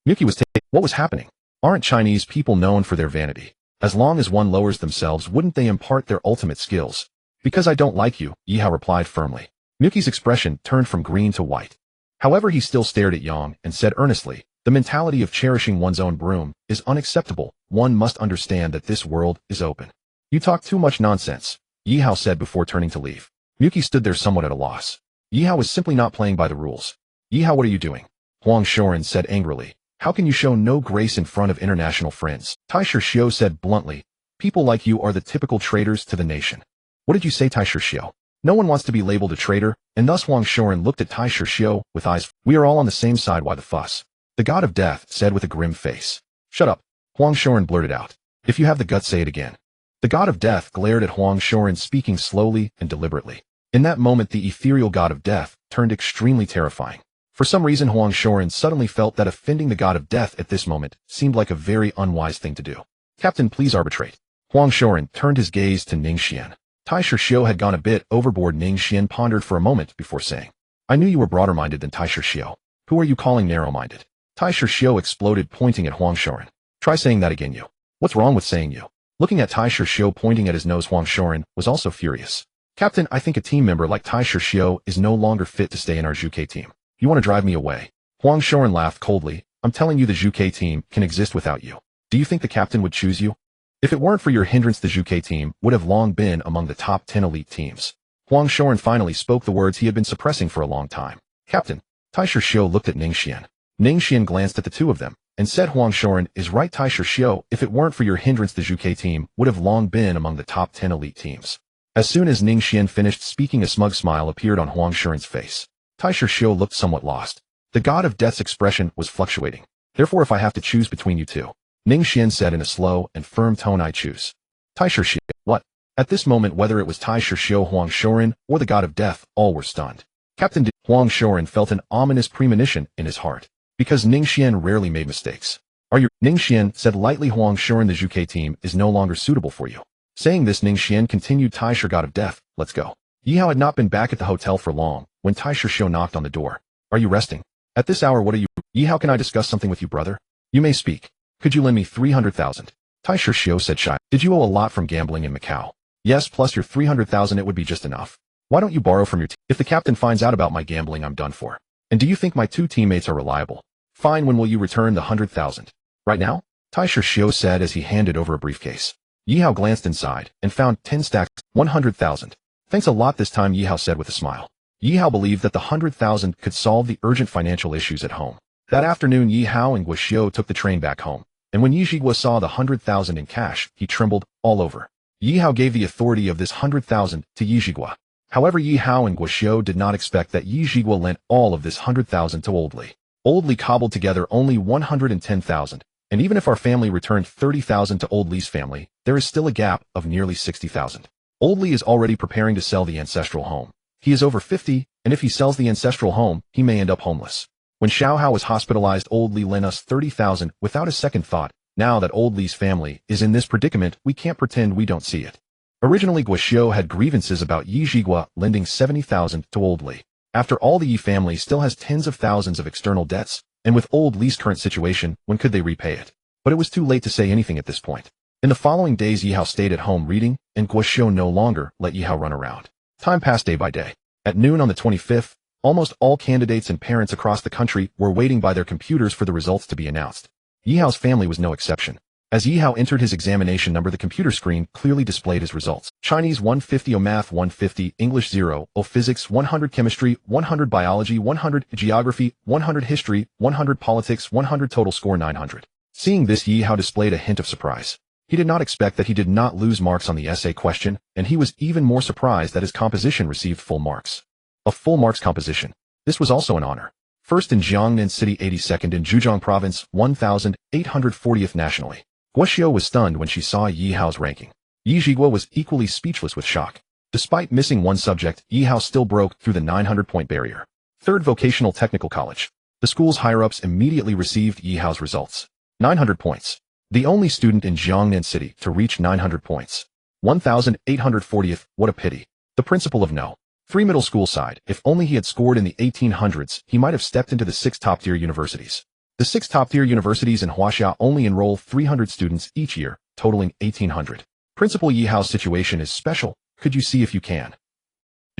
Miyuki was taken. What was happening? Aren't Chinese people known for their vanity? As long as one lowers themselves, wouldn't they impart their ultimate skills? Because I don't like you, Yi Hao replied firmly. Miyuki's expression turned from green to white. However, he still stared at Yang and said earnestly, the mentality of cherishing one's own broom is unacceptable. One must understand that this world is open. You talk too much nonsense, Yi Hao said before turning to leave. Miyuki stood there somewhat at a loss. Yi Hao was simply not playing by the rules. Yi Hao, what are you doing? Huang Shorin said angrily. How can you show no grace in front of international friends? Taisher Xiao said bluntly. People like you are the typical traitors to the nation. What did you say, Taisher Xiao? No one wants to be labeled a traitor, and thus Huang Shorin looked at Taisher Xiao with eyes. We are all on the same side, why the fuss? The god of death said with a grim face. Shut up, Huang Shorin blurted out. If you have the guts, say it again. The god of death glared at Huang Shorin, speaking slowly and deliberately. In that moment, the ethereal god of death turned extremely terrifying. For some reason, Huang Shorin suddenly felt that offending the god of death at this moment seemed like a very unwise thing to do. Captain, please arbitrate. Huang Shorin turned his gaze to Ning Xian. Taisher Xiao had gone a bit overboard. Ning Xian pondered for a moment before saying, I knew you were broader-minded than Taisher Xiao. Who are you calling narrow-minded? Taisher Xiao exploded, pointing at Huang Shorin. Try saying that again, you. What's wrong with saying you? Looking at Taisher Xiao pointing at his nose, Huang Shorin was also furious. Captain, I think a team member like Taisher Xiao is no longer fit to stay in our Zhuke team. You want to drive me away? Huang Shorin laughed coldly. I'm telling you, the Zhuke team can exist without you. Do you think the captain would choose you? If it weren't for your hindrance, the Zhuke team would have long been among the top 10 elite teams. Huang Shorin finally spoke the words he had been suppressing for a long time. Captain. Taisher Xiao looked at Ning Xian. Ning Xian glanced at the two of them and said, Huang Shorin is right, Taisher Xiao. If it weren't for your hindrance, the Zhuke team would have long been among the top 10 elite teams. As soon as Ning Xian finished speaking, a smug smile appeared on Huang Shorin's face. Taisher Xiao looked somewhat lost. The god of death's expression was fluctuating. Therefore, if I have to choose between you two, Ning Xian said in a slow and firm tone, I choose Taisher Xiao. What? At this moment, whether it was Taisher Xiao, Huang Shorin, or the god of death, all were stunned. Captain Huang Shorin felt an ominous premonition in his heart, because Ning Xian rarely made mistakes. Are you? Ning Xian said lightly, Huang Shorin, the Zhuke team is no longer suitable for you. Saying this, Ning Xian continued, Taisher, god of death, let's go. Yi Hao had not been back at the hotel for long when Taisher Xiao knocked on the door. Are you resting? At this hour, what are you? Yi Hao, can I discuss something with you, brother? You may speak. Could you lend me 300,000? Taisher Xiao said shy. Did you owe a lot from gambling in Macau? Yes, plus your 300,000, it would be just enough. Why don't you borrow from your team? If the captain finds out about my gambling, I'm done for. And do you think my two teammates are reliable? Fine, when will you return the 100,000? Right now? Taisher Xiao said as he handed over a briefcase. Yi Hao glanced inside and found 10 stacks, 100,000. Thanks a lot this time, Yi Hao said with a smile. Yi Hao believed that the 100,000 could solve the urgent financial issues at home. That afternoon, Yi Hao and Guo Xiu took the train back home, and when Yi Zhiguo saw the 100,000 in cash, he trembled all over. Yi Hao gave the authority of this 100,000 to Yi Zhiguo. However, Yi Hao and Guo Xiu did not expect that Yi Zhiguo lent all of this 100,000 to Old Li. Old Li cobbled together only 110,000, and even if our family returned 30,000 to Old Li's family, there is still a gap of nearly 60,000. Old Li is already preparing to sell the ancestral home. He is over 50, and if he sells the ancestral home, he may end up homeless. When Xiao Hao was hospitalized, Old Li lent us 30,000 without a second thought. Now that Old Li's family is in this predicament, we can't pretend we don't see it. Originally, Guo Xiu had grievances about Yi Zhiguo lending 70,000 to Old Li. After all, the Yi family still has tens of thousands of external debts, and with Old Li's current situation, when could they repay it? But it was too late to say anything at this point. In the following days, Yi Hao stayed at home reading, and Guo Xiu no longer let Yi Hao run around. Time passed day by day. At noon on the 25th, almost all candidates and parents across the country were waiting by their computers for the results to be announced. Yi Hao's family was no exception. As Yi Hao entered his examination number, the computer screen clearly displayed his results. Chinese 150, Math 150, English 0, Physics 100, Chemistry 100, Biology 100, Geography 100, History 100, Politics 100, total score 900. Seeing this, Yi Hao displayed a hint of surprise. He did not expect that he did not lose marks on the essay question, and he was even more surprised that his composition received full marks. A full marks composition. This was also an honor. First in Jiangnan City, 82nd in Zhejiang Province, 1,840th nationally. Guoxiu was stunned when she saw Yi Hao's ranking. Yi Zhiguo was equally speechless with shock. Despite missing one subject, Yi Hao still broke through the 900-point barrier. Third Vocational Technical College. The school's higher-ups immediately received Yi Hao's results. 900 points. The only student in Jiangnan City to reach 900 points. 1,840th, what a pity. The principal of No. 3 middle school side, if only he had scored in the 1800s, he might have stepped into the 6 top-tier universities. The 6 top-tier universities in Huaxia only enroll 300 students each year, totaling 1,800. Principal Yi Hao's situation is special. Could you see if you can?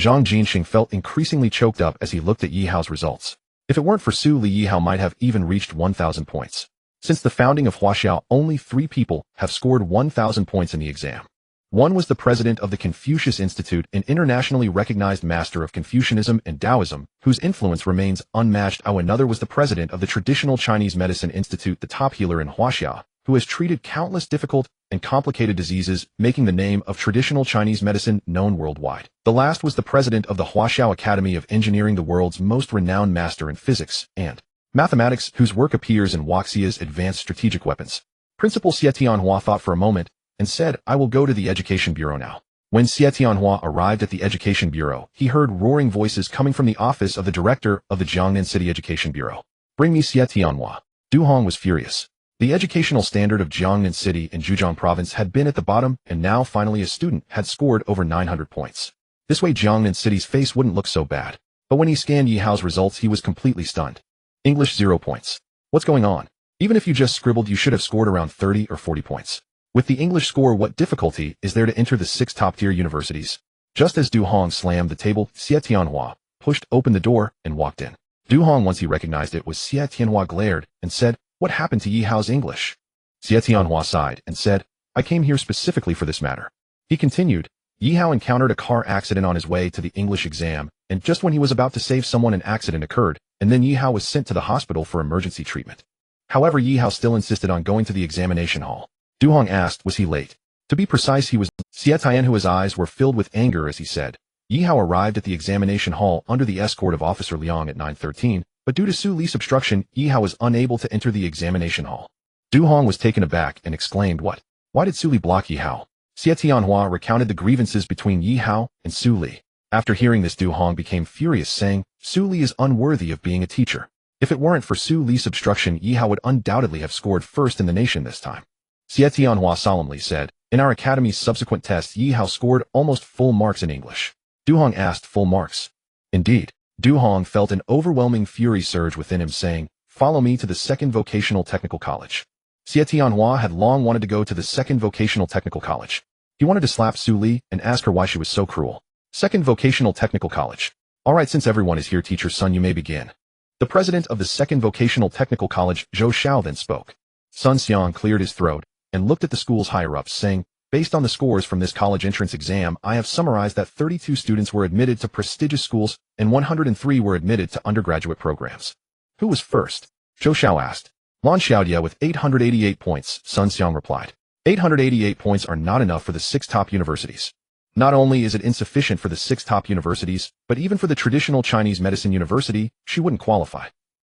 Zhang Jinxing felt increasingly choked up as he looked at Yi Hao's results. If it weren't for Su Li, Yi Hao might have even reached 1,000 points. Since the founding of Huaxia, only 3 people have scored 1,000 points in the exam. One was the president of the Confucius Institute, an internationally recognized master of Confucianism and Taoism, whose influence remains unmatched. Another was the president of the Traditional Chinese Medicine Institute, the top healer in Huaxia, who has treated countless difficult and complicated diseases, making the name of traditional Chinese medicine known worldwide. The last was the president of the Huaxiao Academy of Engineering, the world's most renowned master in physics and mathematics, whose work appears in Huaxia's Advanced Strategic Weapons. Principal Xie Tianhua thought for a moment and said, "I will go to the Education Bureau now." When Xie Tianhua arrived at the Education Bureau, he heard roaring voices coming from the office of the director of the Jiangnan City Education Bureau. "Bring me Xie Tianhua." Du Hong was furious. The educational standard of Jiangnan City and Zhejiang Province had been at the bottom, and now finally a student had scored over 900 points. This way Jiangnan City's face wouldn't look so bad. But when he scanned Yi Hao's results, he was completely stunned. English 0 points. What's going on? Even if you just scribbled, you should have scored around 30 or 40 points. With the English score, what difficulty is there to enter the 6 top-tier universities? Just as Du Hong slammed the table, Xie Tianhua pushed open the door and walked in. Du Hong, once he recognized it was Xie Tianhua, glared and said, "What happened to Yi Hao's English?" Xie Tianhua sighed and said, "I came here specifically for this matter." He continued, Yi Hao encountered a car accident on his way to the English exam, and just when he was about to save someone, an accident occurred, and then Yi Hao was sent to the hospital for emergency treatment. However, Yi Hao still insisted on going to the examination hall. Du Hong asked, was he late? To be precise, he was. Xie Tianhua's eyes were filled with anger as he said, Yi Hao arrived at the examination hall under the escort of Officer Liang at 9:13, but due to Su Li's obstruction, Yi Hao was unable to enter the examination hall. Du Hong was taken aback and exclaimed, "What? Why did Su Li block Yi Hao?" Xie Tianhua recounted the grievances between Yi Hao and Su Li. After hearing this, Du Hong became furious, saying, Su Li is unworthy of being a teacher. If it weren't for Su Li's obstruction, Yi Hao would undoubtedly have scored first in the nation this time. Xie Tianhua solemnly said, "In our academy's subsequent tests, Yi Hao scored almost full marks in English." Du Hong asked, "Full marks?" Indeed. Du Hong felt an overwhelming fury surge within him, saying, "Follow me to the 2nd Vocational Technical College." Xie Tianhua had long wanted to go to the 2nd Vocational Technical College. He wanted to slap Su Li and ask her why she was so cruel. 2nd Vocational Technical College. All right, since everyone is here, teacher Sun, you may begin. The president of the 2nd Vocational Technical College, Zhou Xiao, then spoke. Sun Xiang cleared his throat and looked at the school's higher-ups, saying, "Based on the scores from this college entrance exam, I have summarized that 32 students were admitted to prestigious schools and 103 were admitted to undergraduate programs." Who was first? Zhou Xiao asked. Lan Xiaodia with 888 points, Sun Xiang replied. 888 points are not enough for the 6 top universities. Not only is it insufficient for the 6 top universities, but even for the Traditional Chinese Medicine University, she wouldn't qualify.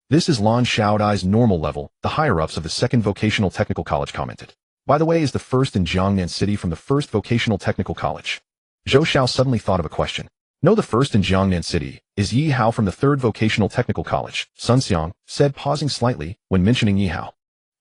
This is Lan Xiaodai's normal level, the higher-ups of the 2nd Vocational Technical College commented. By the way, is the first in Jiangnan City from the 1st Vocational Technical College? Zhou Xiao suddenly thought of a question. No, the first in Jiangnan City is Yi Hao from the 3rd Vocational Technical College, Sun Xiang said, pausing slightly when mentioning Yi Hao.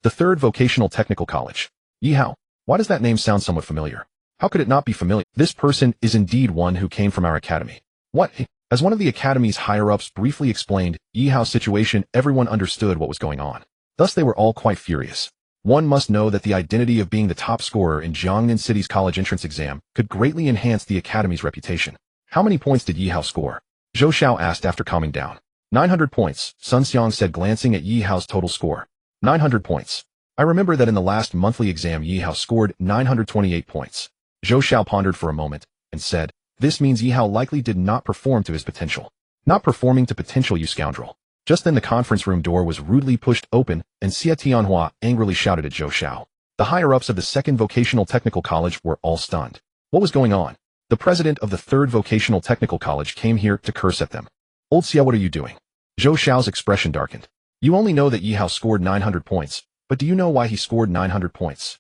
The 3rd Vocational Technical College. Yi Hao. Why does that name sound somewhat familiar? How could it not be familiar? This person is indeed one who came from our academy. What? As one of the academy's higher-ups briefly explained Yi Hao's situation, everyone understood what was going on. Thus they were all quite furious. One must know that the identity of being the top scorer in Jiangnan City's college entrance exam could greatly enhance the academy's reputation. How many points did Yi Hao score? Zhou Xiao asked after calming down. 900 points, Sun Xiang said, glancing at Yi Hao's total score. 900 points. I remember that in the last monthly exam Yi Hao scored 928 points. Zhou Xiao pondered for a moment and said, this means Yi Hao likely did not perform to his potential. Not performing to potential, you scoundrel. Just then the conference room door was rudely pushed open and Xie Tianhua angrily shouted at Zhou Xiao. The higher-ups of the 2nd Vocational Technical College were all stunned. What was going on? The president of the 3rd Vocational Technical College came here to curse at them. Old Xie, what are you doing? Zhou Xiao's expression darkened. You only know that Yi Hao scored 900 points, but do you know why he scored 900 points?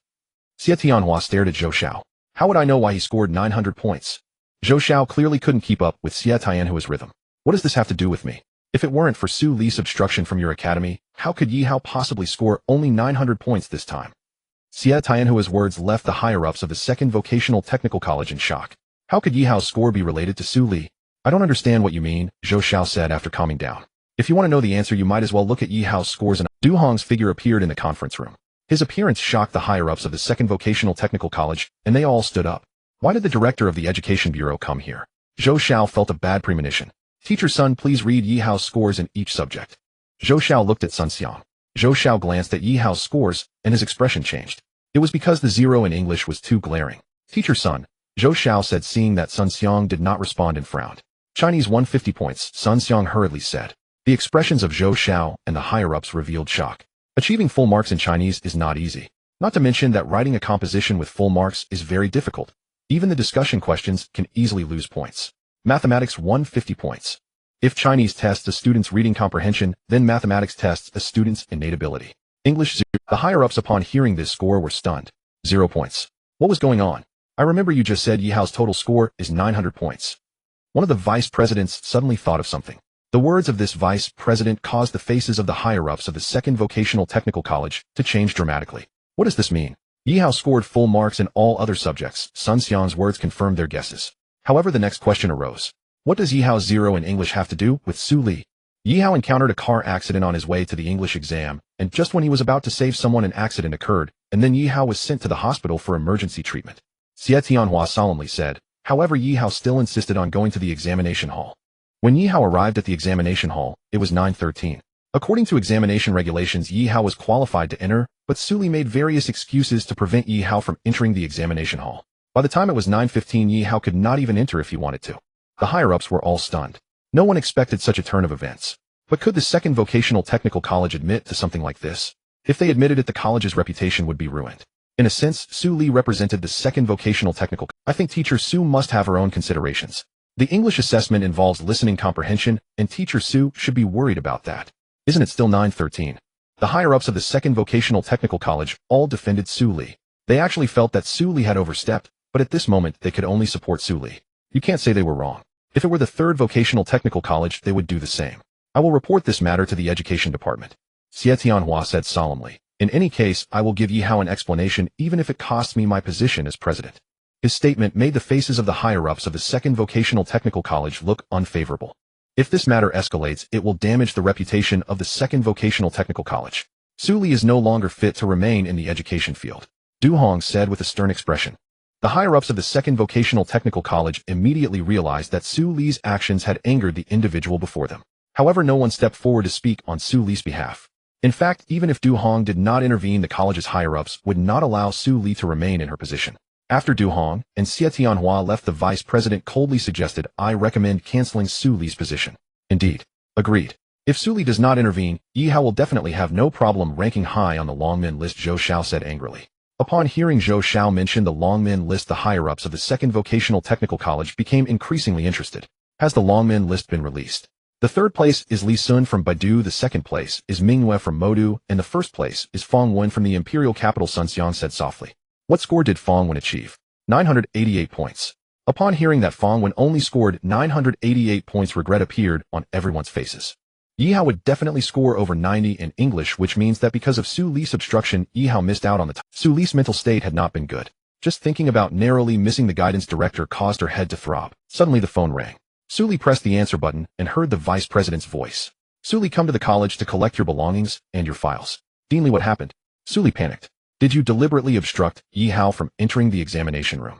Xie Tianhua stared at Zhou Xiao. How would I know why he scored 900 points? Zhou Xiao clearly couldn't keep up with Xie Tianhua's rhythm. What does this have to do with me? If it weren't for Su Li's obstruction from your academy, how could Yi Hao possibly score only 900 points this time? Xie Tianhua's words left the higher-ups of the second vocational technical college in shock. How could Yi Hao's score be related to Su Li? I don't understand what you mean, Zhou Xiao said after calming down. If you want to know the answer, you might as well look at Yi Hao's scores. And Du Hong's figure appeared in the conference room. His appearance shocked the higher-ups of the second vocational technical college, and they all stood up. Why did the director of the education bureau come here? Zhou Xiao felt a bad premonition. Teacher Sun, please read Yi Hao's scores in each subject. Zhou Xiao looked at Sun Xiang. Zhou Xiao glanced at Yi Hao's scores, and his expression changed. It was because the zero in English was too glaring. Teacher Sun, Zhou Xiao said, seeing that Sun Xiang did not respond, and frowned. Chinese 150 points, Sun Xiang hurriedly said. The expressions of Zhou Xiao and the higher-ups revealed shock. Achieving full marks in Chinese is not easy. Not to mention that writing a composition with full marks is very difficult. Even the discussion questions can easily lose points. Mathematics 150 points. If Chinese tests a student's reading comprehension, then mathematics tests a student's innate ability. English 0. The higher-ups upon hearing this score were stunned. 0 points. What was going on? I remember you just said Yi Hao's total score is 900 points. One of the vice presidents suddenly thought of something. The words of this vice president caused the faces of the higher-ups of the second vocational technical college to change dramatically. What does this mean? Yi Hao scored full marks in all other subjects. Sun Xiang's words confirmed their guesses. However, the next question arose. What does Yi Hao's 0 in English have to do with Su Li? Yi Hao encountered a car accident on his way to the English exam, and just when he was about to save someone, an accident occurred, and then Yi Hao was sent to the hospital for emergency treatment. Xie Tianhua solemnly said. However, Yi Hao still insisted on going to the examination hall. When Yi Hao arrived at the examination hall, it was 9:13. According to examination regulations, Yi Hao was qualified to enter, but Su Li made various excuses to prevent Yi Hao from entering the examination hall. By the time it was 9:15, Yi Hao could not even enter if he wanted to. The higher-ups were all stunned. No one expected such a turn of events. But could the second vocational technical college admit to something like this? If they admitted it, the college's reputation would be ruined. In a sense, Su Li represented the second vocational technical. I think Teacher Su must have her own considerations. The English assessment involves listening comprehension, and Teacher Su should be worried about that. Isn't it still 9:13? The higher-ups of the second vocational technical college all defended Su Li. They actually felt that Su Li had overstepped, but at this moment they could only support Su Li. You can't say they were wrong. If it were the third vocational technical college, they would do the same. I will report this matter to the education department. Xie Tianhua said solemnly. In any case, I will give Yi Hao an explanation even if it costs me my position as president. His statement made the faces of the higher-ups of the second vocational technical college look unfavorable. If this matter escalates, it will damage the reputation of the second vocational technical college. Su Li is no longer fit to remain in the education field, Du Hong said with a stern expression. The higher-ups of the second vocational technical college immediately realized that Su Li's actions had angered the individual before them. However, no one stepped forward to speak on Su Li's behalf. In fact, even if Du Hong did not intervene, the college's higher-ups would not allow Su Li to remain in her position. After Du Hong and Xie Tianhua left, the vice president coldly suggested, I recommend canceling Su Li's position. Indeed. Agreed. If Su Li does not intervene, Yi Hao will definitely have no problem ranking high on the Longmen list, Zhou Xiao said angrily. Upon hearing Zhou Xiao mention the Longmen list, the higher-ups of the second vocational technical college became increasingly interested. Has the Longmen list been released? The third place is Li Sun from Baidu, the second place is Mingyue from Modu, and the first place is Fang Wen from the imperial capital, Sun Xiang said softly. What score did Fang Wen achieve? 988 points. Upon hearing that Fang Wen only scored 988 points, regret appeared on everyone's faces. Yi Hao would definitely score over 90 in English, which means that because of Su Li's obstruction, Yi Hao missed out on the top. Su Li's mental state had not been good. Just thinking about narrowly missing the guidance director caused her head to throb. Suddenly the phone rang. Su Li pressed the answer button and heard the vice president's voice. Su Li, come to the college to collect your belongings and your files. Dean Li, what happened? Su Li panicked. Did you deliberately obstruct Yi Hao from entering the examination room?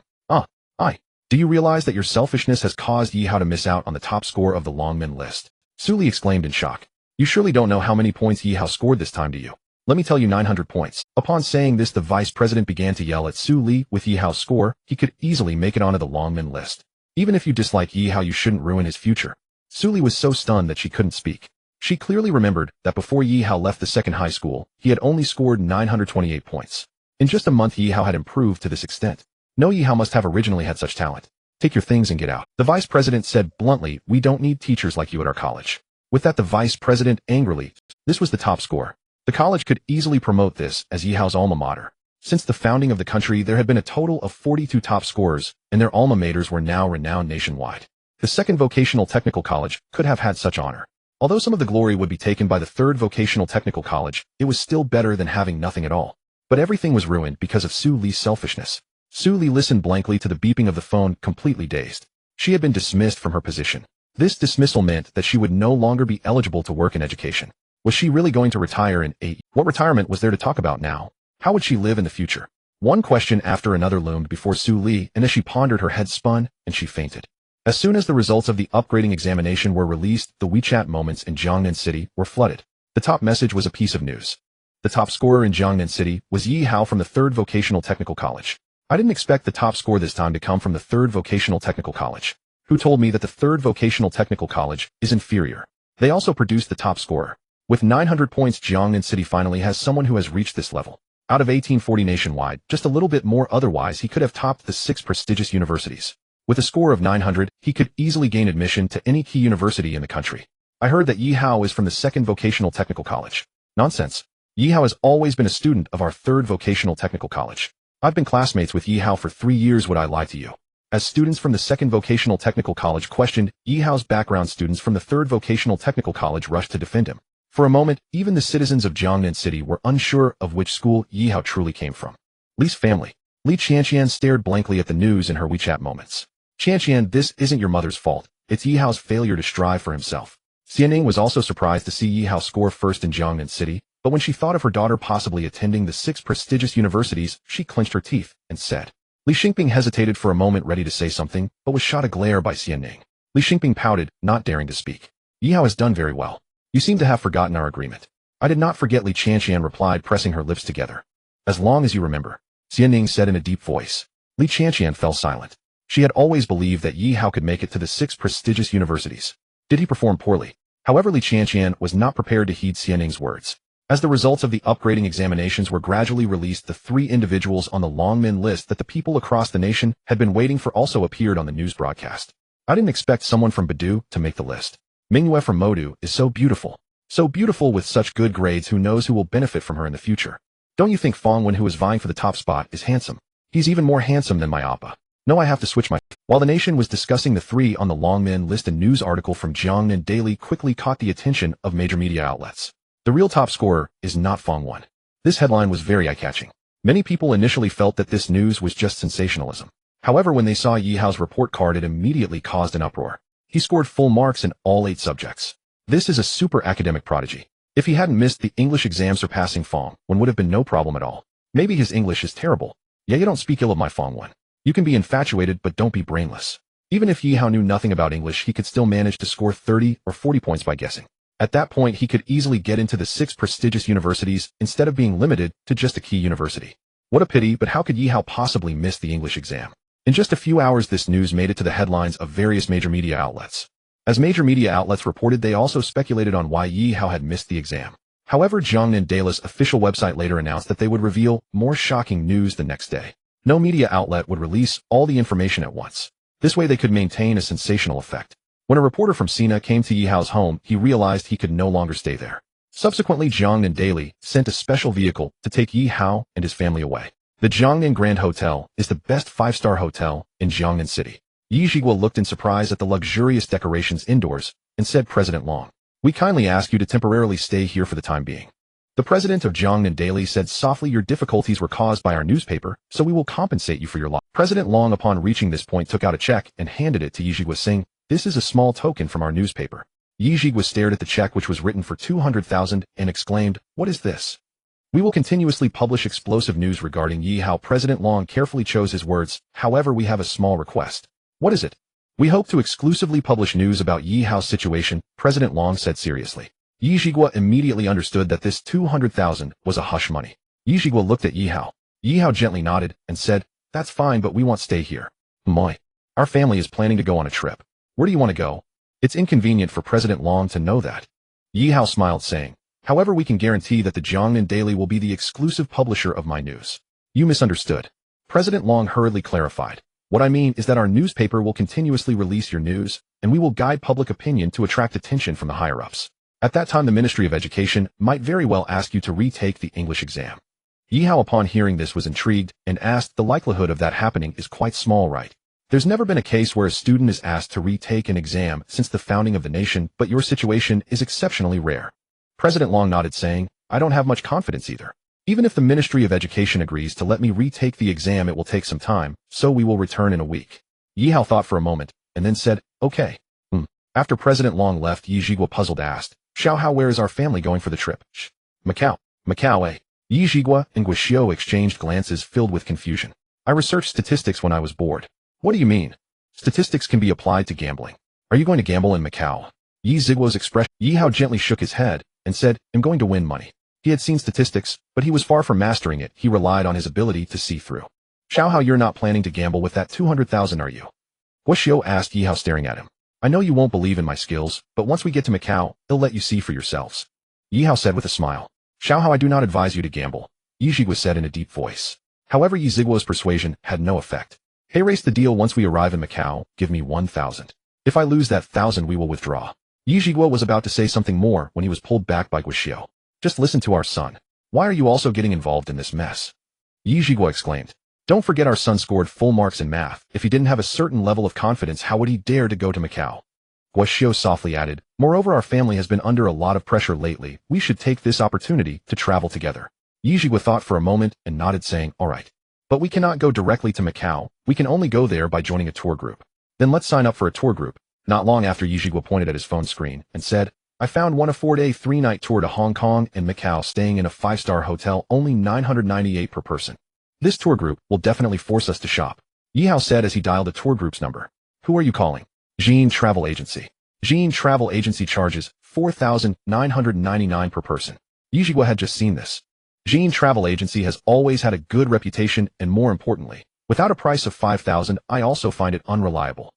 Do you realize that your selfishness has caused Yi Hao to miss out on the top score of the Longmen list? Su Li exclaimed in shock. You surely don't know how many points Yi Hao scored this time, do you? Let me tell you, 900 points. Upon saying this, the vice president began to yell at Su Li. With Yi Hao's score, he could easily make it onto the Longmen list. Even if you dislike Yi Hao, you shouldn't ruin his future. Su Li was so stunned that she couldn't speak. She clearly remembered that before Yi Hao left the second high school, he had only scored 928 points. In just a month, Yi Hao had improved to this extent. No, Yi Hao must have originally had such talent. Take your things and get out. The vice president said bluntly, we don't need teachers like you at our college. With that, the vice president angrily, this was the top score. The college could easily promote this as Yi Hao's alma mater. Since the founding of the country, there had been a total of 42 top scorers, and their alma maters were now renowned nationwide. The second vocational technical college could have had such honor. Although some of the glory would be taken by the third vocational technical college, it was still better than having nothing at all. But everything was ruined because of Su Li's selfishness. Su Li listened blankly to the beeping of the phone, completely dazed. She had been dismissed from her position. This dismissal meant that she would no longer be eligible to work in education. Was she really going to retire in 8? What retirement was there to talk about now? How would she live in the future? One question after another loomed before Su Li, and as she pondered, her head spun, and she fainted. As soon as the results of the upgrading examination were released, the WeChat moments in Jiangnan City were flooded. The top message was a piece of news. The top scorer in Jiangnan City was Yi Hao from the 3rd Vocational Technical College. I didn't expect the top score this time to come from the 3rd Vocational Technical College. Who told me that the 3rd Vocational Technical College is inferior? They also produced the top scorer. With 900 points, Jiangnan City finally has someone who has reached this level. Out of 1840 nationwide, just a little bit more, otherwise he could have topped the 6 prestigious universities. With a score of 900, he could easily gain admission to any key university in the country. I heard that Yi Hao is from the 2nd Vocational Technical College. Nonsense. Yi Hao has always been a student of our 3rd Vocational Technical College. I've been classmates with Yi Hao for 3 years. Would I lie to you? As students from the 2nd Vocational Technical College questioned Yi Hao's background, students from the 3rd Vocational Technical College rushed to defend him. For a moment, even the citizens of Jiangnan City were unsure of which school Yi Hao truly came from. Li's family. Li Qianqian stared blankly at the news in her WeChat moments. Qianqian, this isn't your mother's fault. It's Yi Hao's failure to strive for himself. Xianning was also surprised to see Yi Hao score first in Jiangnan City, but when she thought of her daughter possibly attending the 6 prestigious universities, she clenched her teeth and said. Li Xingping hesitated for a moment, ready to say something, but was shot a glare by Xianning. Li Xingping pouted, not daring to speak. Yi Hao has done very well. You seem to have forgotten our agreement. I did not forget, Li Qianqian replied, pressing her lips together. As long as you remember, Xianning said in a deep voice. Li Qianqian fell silent. She had always believed that Yi Hao could make it to the 6 prestigious universities. Did he perform poorly? However, Li Qianqian was not prepared to heed Xianning's words. As the results of the upgrading examinations were gradually released, the 3 individuals on the Longmin list that the people across the nation had been waiting for also appeared on the news broadcast. I didn't expect someone from Baidu to make the list. Mingyue from Modu is so beautiful. So beautiful with such good grades. Who knows who will benefit from her in the future? Don't you think Fong Wen, who is vying for the top spot, is handsome? He's even more handsome than my appa. No, I have to switch my... While the nation was discussing the 3 on the Longmin list, a news article from Jiangnan Daily quickly caught the attention of major media outlets. The real top scorer is not Fong Wen. This headline was very eye-catching. Many people initially felt that this news was just sensationalism. However, when they saw Yi Hao's report card, it immediately caused an uproar. He scored full marks in all 8 subjects. This is a super academic prodigy. If he hadn't missed the English exam, surpassing Fong Wen would have been no problem at all. Maybe his English is terrible. Yeah, you don't speak ill of my Fong Wen. You can be infatuated, but don't be brainless. Even if Yi Hao knew nothing about English, he could still manage to score 30 or 40 points by guessing. At that point, he could easily get into the 6 prestigious universities instead of being limited to just a key university. What a pity, but how could Yi Hao possibly miss the English exam? In just a few hours, this news made it to the headlines of various major media outlets. As major media outlets reported, they also speculated on why Yi Hao had missed the exam. However, Jiangnan Daily's official website later announced that they would reveal more shocking news the next day. No media outlet would release all the information at once. This way they could maintain a sensational effect. When a reporter from Sina came to Yi Hao's home, he realized he could no longer stay there. Subsequently, Jiangnan Daily sent a special vehicle to take Yi Hao and his family away. The Jiangnan Grand Hotel is the best 5-star hotel in Jiangnan City. Yi Zhiguo looked in surprise at the luxurious decorations indoors and said, President Long, we kindly ask you to temporarily stay here for the time being. The president of Jiangnan Daily said softly, your difficulties were caused by our newspaper, so we will compensate you for your loss. President Long, upon reaching this point, took out a check and handed it to Yi Zhiguo, saying, this is a small token from our newspaper. Yi Zhiguo stared at the check, which was written for 200,000, and exclaimed, what is this? We will continuously publish explosive news regarding Yi Hao. President Long carefully chose his words. However, we have a small request. What is it? We hope to exclusively publish news about Yi Hao's situation, President Long said seriously. Yi Zhiguo immediately understood that this 200,000 was a hush money. Yi Zhiguo looked at Yi Hao. Yi Hao gently nodded and said, that's fine, but we won't stay here. Moi. Our family is planning to go on a trip. Where do you want to go? It's inconvenient for President Long to know that. Yi Hao smiled, saying, however, we can guarantee that the Jiangnan Daily will be the exclusive publisher of my news. You misunderstood. President Long hurriedly clarified. What I mean is that our newspaper will continuously release your news, and we will guide public opinion to attract attention from the higher-ups. At that time, the Ministry of Education might very well ask you to retake the English exam. Yi Hao, upon hearing this, was intrigued and asked, the likelihood of that happening is quite small, right? There's never been a case where a student is asked to retake an exam since the founding of the nation, but your situation is exceptionally rare. President Long nodded, saying, I don't have much confidence either. Even if the Ministry of Education agrees to let me retake the exam, it will take some time, so we will return in a week. Yi Hao thought for a moment, and then said, okay. After President Long left, Yi Zhiguo, puzzled, asked, Xiao Hao, where is our family going for the trip? Macau. Macau, eh? Yi Zhiguo and Guixiu exchanged glances filled with confusion. I researched statistics when I was bored. What do you mean? Statistics can be applied to gambling. Are you going to gamble in Macau? Yi Zhiguo's expression. Yi Hao gently shook his head and said, I'm going to win money. He had seen statistics, but he was far from mastering it. He relied on his ability to see through. Xiao Hao, you're not planning to gamble with that 200,000, are you? Guixiu asked Yi Hao, staring at him. I know you won't believe in my skills, but once we get to Macau, they'll let you see for yourselves. Yi Hao said with a smile. Xiao Hao, I do not advise you to gamble, Yi Zhiguo said in a deep voice. However, Yi Zhiguo's persuasion had no effect. Hey, race the deal. Once we arrive in Macau, give me 1,000. If I lose that 1,000, we will withdraw. Yi Zhiguo was about to say something more when he was pulled back by Guixiu. Just listen to our son. Why are you also getting involved in this mess? Yi Zhiguo exclaimed. Don't forget, our son scored full marks in math. If he didn't have a certain level of confidence, how would he dare to go to Macau? Guixiu softly added, moreover, our family has been under a lot of pressure lately. We should take this opportunity to travel together. Yi Zhiguo thought for a moment and nodded, saying, all right. But we cannot go directly to Macau. We can only go there by joining a tour group. Then let's sign up for a tour group. Not long after, Yi Zhiguo pointed at his phone screen and said, I found one, a 4-day, 3-night tour to Hong Kong and Macau, staying in a 5-star hotel, only $998 per person. This tour group will definitely force us to shop. Yi Hao said as he dialed the tour group's number. Who are you calling? Jean Travel Agency. Jean Travel Agency charges $4,999 per person. Yi Zhiguo had just seen this. Jean Travel Agency has always had a good reputation, and more importantly, without a price of 5,000, I also find it unreliable.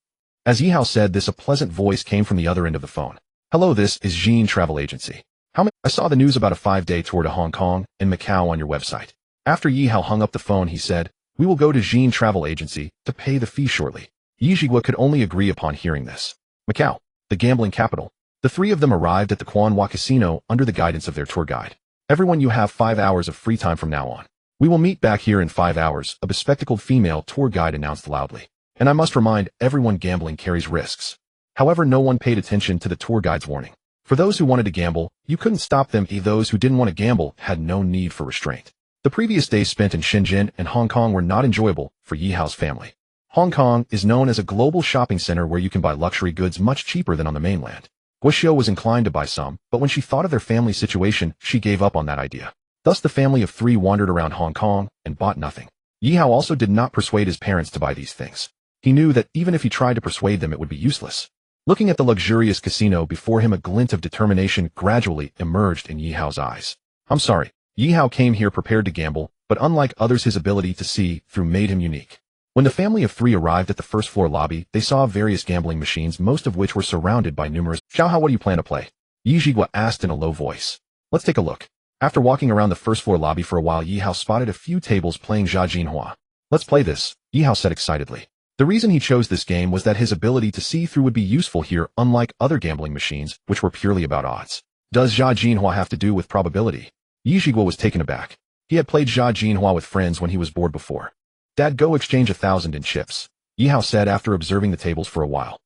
As Yi Hao said this, a pleasant voice came from the other end of the phone. Hello, this is Jean Travel Agency. I saw the news about a 5-day tour to Hong Kong and Macau on your website. After Yi Hao hung up the phone, he said, we will go to Jean Travel Agency to pay the fee shortly. Yi Zhiguo could only agree upon hearing this. Macau, the gambling capital. The three of them arrived at the Quanhua Casino under the guidance of their tour guide. Everyone, you have 5 hours of free time from now on. We will meet back here in 5 hours, a bespectacled female tour guide announced loudly. And I must remind everyone, gambling carries risks. However, no one paid attention to the tour guide's warning. For those who wanted to gamble, you couldn't stop them. Those who didn't want to gamble had no need for restraint. The previous days spent in Shenzhen and Hong Kong were not enjoyable for Yi Hao's family. Hong Kong is known as a global shopping center where you can buy luxury goods much cheaper than on the mainland. Guixiu was inclined to buy some, but when she thought of their family situation, she gave up on that idea. Thus the family of 3 wandered around Hong Kong and bought nothing. Yi Hao also did not persuade his parents to buy these things. He knew that even if he tried to persuade them, it would be useless. Looking at the luxurious casino before him, a glint of determination gradually emerged in Yi Hao's eyes. I'm sorry. Yi Hao came here prepared to gamble, but unlike others, his ability to see through made him unique. When the family of 3 arrived at the first-floor lobby, they saw various gambling machines, most of which were surrounded by numerous. Xiao Hao, what do you plan to play? Yi Zhiguo asked in a low voice. Let's take a look. After walking around the first-floor lobby for a while, Yi Hao spotted a few tables playing Jia Jinhua. Let's play this, Yi Hao said excitedly. The reason he chose this game was that his ability to see through would be useful here, unlike other gambling machines, which were purely about odds. Does Jia Jinhua have to do with probability? Yi Zhiguo was taken aback. He had played Jia Jinhua with friends when he was bored before. Dad, go exchange 1,000 in chips, Yi Hao said after observing the tables for a while.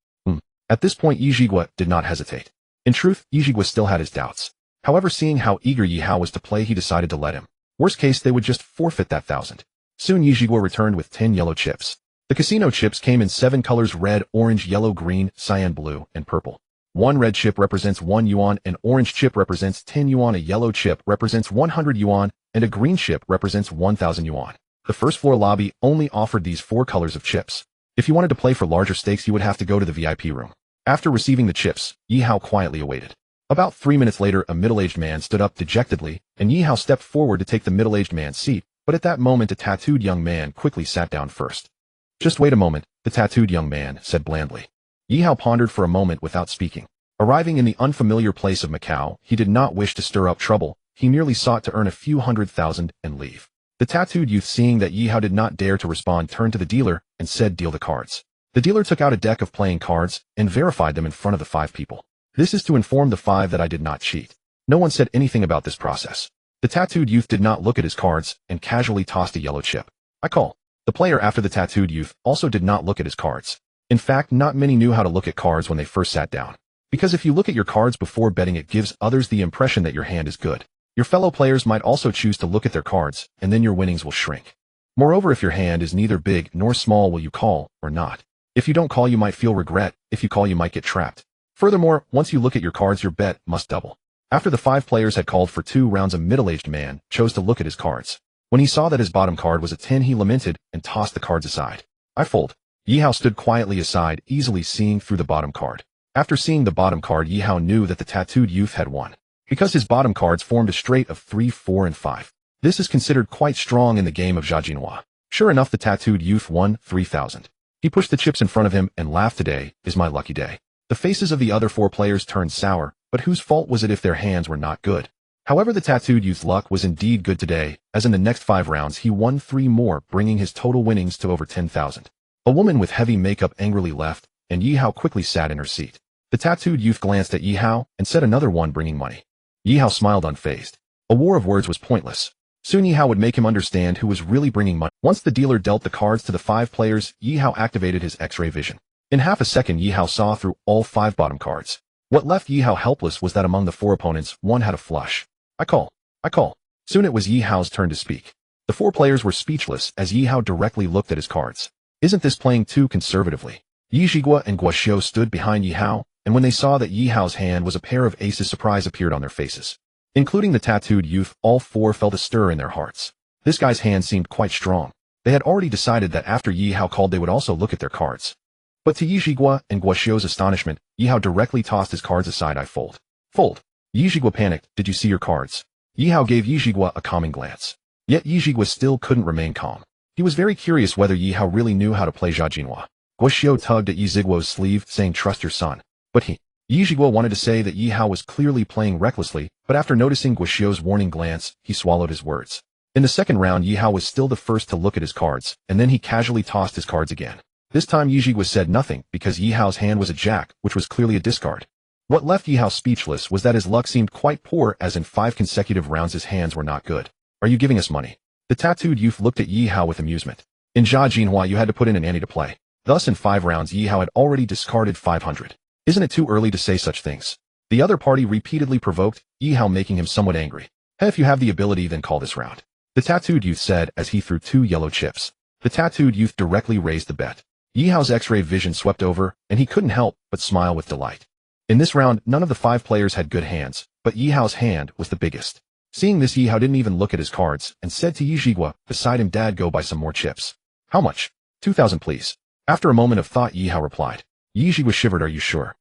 At this point, Yi Zhiguo did not hesitate. In truth, Yi Zhiguo still had his doubts. However, seeing how eager Yi Hao was to play, he decided to let him. Worst case, they would just forfeit that 1,000. Soon Yi Zhiguo returned with 10 yellow chips. The casino chips came in 7 colors: red, orange, yellow, green, cyan, blue, and purple. 1 red chip represents 1 yuan, an orange chip represents 10 yuan, a yellow chip represents 100 yuan, and a green chip represents 1,000 yuan. The first-floor lobby only offered these 4 colors of chips. If you wanted to play for larger stakes, you would have to go to the VIP room. After receiving the chips, Yi Hao quietly awaited. About 3 minutes later, a middle-aged man stood up dejectedly, and Yi Hao stepped forward to take the middle-aged man's seat, but at that moment a tattooed young man quickly sat down first. Just wait a moment, the tattooed young man said blandly. Yi Hao pondered for a moment without speaking. Arriving in the unfamiliar place of Macau, he did not wish to stir up trouble. He merely sought to earn a few 100,000 and leave. The tattooed youth, seeing that Yi Hao did not dare to respond, turned to the dealer and said, "Deal the cards." The dealer took out a deck of playing cards and verified them in front of the 5 people. "This is to inform the 5 that I did not cheat." No one said anything about this process. The tattooed youth did not look at his cards and casually tossed a yellow chip. "I call." The player after the tattooed youth also did not look at his cards. In fact, not many knew how to look at cards when they first sat down. Because if you look at your cards before betting, it gives others the impression that your hand is good. Your fellow players might also choose to look at their cards, and then your winnings will shrink. Moreover, if your hand is neither big nor small, will you call or not? If you don't call, you might feel regret. If you call, you might get trapped. Furthermore, once you look at your cards, your bet must double. After the 5 players had called for 2 rounds, a middle-aged man chose to look at his cards. When he saw that his bottom card was a 10, he lamented and tossed the cards aside. "I fold." Yi Hao stood quietly aside, easily seeing through the bottom card. After seeing the bottom card, Yi Hao knew that the tattooed youth had won, because his bottom cards formed a straight of 3, 4, and 5. This is considered quite strong in the game of Jiajinhua. Sure enough, the tattooed youth won 3,000. He pushed the chips in front of him and laughed. "Today is my lucky day." The faces of the other 4 players turned sour, but whose fault was it if their hands were not good? However, the tattooed youth's luck was indeed good today, as in the next 5 rounds he won 3 more, bringing his total winnings to over 10,000. A woman with heavy makeup angrily left, and Yi Hao quickly sat in her seat. The tattooed youth glanced at Yi Hao and said, "Another one bringing money." Yi Hao smiled unfazed. A war of words was pointless. Soon Yi Hao would make him understand who was really bringing money. Once the dealer dealt the cards to the 5 players, Yi Hao activated his X-ray vision. In half a second, Yi Hao saw through all 5 bottom cards. What left Yi Hao helpless was that among the 4 opponents, one had a flush. "I call. I call." Soon it was Yi Hao's turn to speak. The 4 players were speechless as Yi Hao directly looked at his cards. Isn't this playing too conservatively? Yi Zhigua and Guoxiu stood behind Yi Hao, and when they saw that Yi Hao's hand was a pair of aces, surprise appeared on their faces. Including the tattooed youth, all 4 felt a stir in their hearts. This guy's hand seemed quite strong. They had already decided that after Yi Hao called, they would also look at their cards. But to Yi Zhigua and Guoxiu's astonishment, Yi Hao directly tossed his cards aside. "I fold." "Fold." Yi Zhigua panicked. "Did you see your cards?" Yi Hao gave Yi Zhigua a calming glance. Yet Yi Zhigua still couldn't remain calm. He was very curious whether Yi Hao really knew how to play Jiajinhua. Guoxiu tugged at Yi Zhigua's sleeve, saying, "Trust your son." But Yi Zhigua wanted to say that Yi Hao was clearly playing recklessly, but after noticing Guoxiu's warning glance, he swallowed his words. In the second round, Yi Hao was still the first to look at his cards, and then he casually tossed his cards again. This time Yi Zhigua said nothing, because Yi Hao's hand was a jack, which was clearly a discard. What left Yi Hao speechless was that his luck seemed quite poor, as in 5 consecutive rounds his hands were not good. "Are you giving us money?" The tattooed youth looked at Yi Hao with amusement. In Jiajinhua, you had to put in an ante to play. Thus, in 5 rounds, Yi Hao had already discarded 500. Isn't it too early to say such things? The other party repeatedly provoked, Yi Hao making him somewhat angry. "Hey, if you have the ability, then call this round," the tattooed youth said as he threw 2 yellow chips. The tattooed youth directly raised the bet. Yi Hao's X-ray vision swept over, and he couldn't help but smile with delight. In this round, none of the 5 players had good hands, but Yi Hao's hand was the biggest. Seeing this, Yi Hao didn't even look at his cards, and said to Yi Zhigua, beside him, "Dad, go buy some more chips." "How much?" 2,000 please." After a moment of thought, Yi Hao replied. Yi Zhigua shivered. "Are you sure?"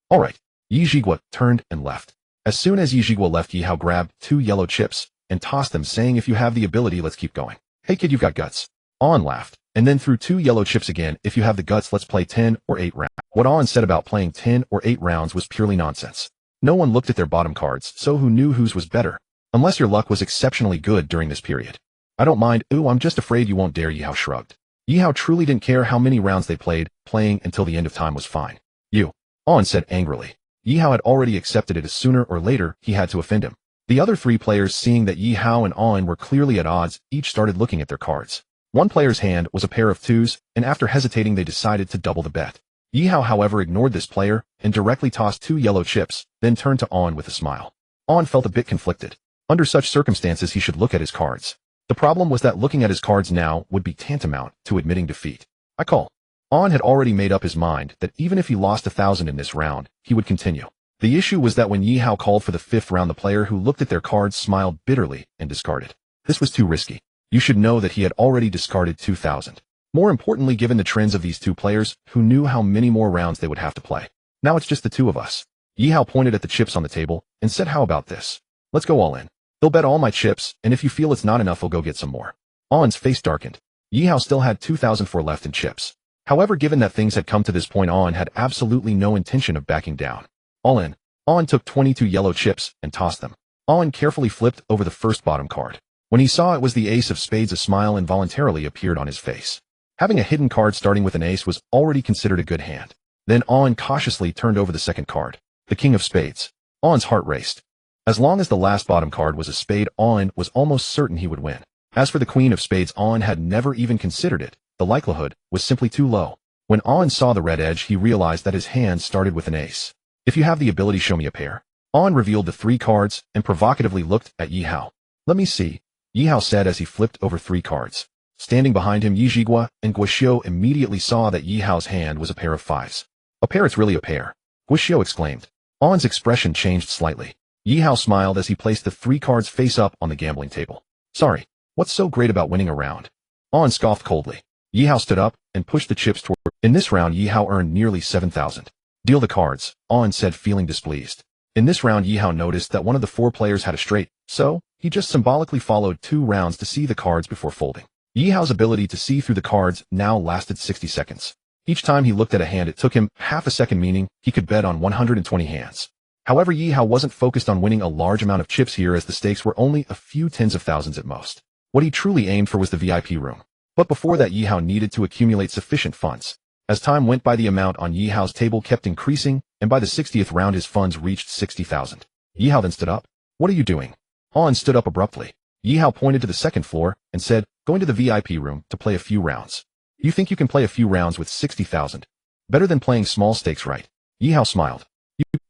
"All right." Yi Zhigua turned and left. As soon as Yi Zhigua left, Yi Hao grabbed 2 yellow chips and tossed them, saying, "If you have the ability, let's keep going." "Hey kid, you've got guts." On laughed, and then threw 2 yellow chips again. "If you have the guts, let's play 10 or 8 rounds. What On said about playing 10 or 8 rounds was purely nonsense. No one looked at their bottom cards, so who knew whose was better? Unless your luck was exceptionally good during this period. "I don't mind. Ooh, I'm just afraid you won't dare," Yi Hao shrugged. Yi Hao truly didn't care how many rounds they played, playing until the end of time was fine. "You," On said angrily. Yi Hao had already accepted it, as sooner or later he had to offend him. The other 3 players, seeing that Yi Hao and On were clearly at odds, each started looking at their cards. One player's hand was a pair of 2s, and after hesitating they decided to double the bet. Yi Hao, however, ignored this player and directly tossed 2 yellow chips, then turned to On with a smile. On felt a bit conflicted. Under such circumstances he should look at his cards. The problem was that looking at his cards now would be tantamount to admitting defeat. "I call." On had already made up his mind that even if he lost 1,000 in this round, he would continue. The issue was that when Yi Hao called for the 5th round, the player who looked at their cards smiled bitterly and discarded. This was too risky. You should know that he had already discarded 2,000. More importantly, given the trends of these 2 players, who knew how many more rounds they would have to play. "Now it's just the 2 of us." Yi Hao pointed at the chips on the table and said, "How about this? Let's go all in. They'll bet all my chips, and if you feel it's not enough, we'll go get some more." On's face darkened. Yi Hao still had 2,004 left in chips. However, given that things had come to this point, On had absolutely no intention of backing down. "All in." On took 22 yellow chips and tossed them. On carefully flipped over the first bottom card. When he saw it was the ace of spades, a smile involuntarily appeared on his face. Having a hidden card starting with an ace was already considered a good hand. Then On cautiously turned over the second card, the king of spades. On's heart raced. As long as the last bottom card was a spade, On was almost certain he would win. As for the queen of spades, On had never even considered it. The likelihood was simply too low. When On saw the red edge, he realized that his hand started with an ace. If you have the ability, show me a pair. On revealed the 3 cards and provocatively looked at Yi Hao. Let me see, Yi Hao said as he flipped over 3 cards. Standing behind him, Yi Jigua and Guoxiu immediately saw that Yi Hao's hand was a pair of 5s. A pair, it's really a pair, Guoxiu exclaimed. On's expression changed slightly. Yi Hao smiled as he placed the 3 cards face up on the gambling table. Sorry, what's so great about winning a round? On scoffed coldly. Yi Hao stood up and pushed the chips toward. In this round, Yi Hao earned nearly 7,000. Deal the cards, On said, feeling displeased. In this round, Yi Hao noticed that one of the 4 players had a straight, so he just symbolically followed 2 rounds to see the cards before folding. Yi Hao's ability to see through the cards now lasted 60 seconds. Each time he looked at a hand, it took him half a second, meaning he could bet on 120 hands. However, Yi Hao wasn't focused on winning a large amount of chips here, as the stakes were only a few tens of thousands at most. What he truly aimed for was the VIP room. But before that, Yi Hao needed to accumulate sufficient funds. As time went by, the amount on Yi Hao's table kept increasing, and by the 60th round his funds reached 60,000. Yi Hao then stood up. What are you doing? On stood up abruptly. Yi Hao pointed to the second floor and said, going to the VIP room to play a few rounds. You think you can play a few rounds with 60,000? Better than playing small stakes, right? Yi Hao smiled.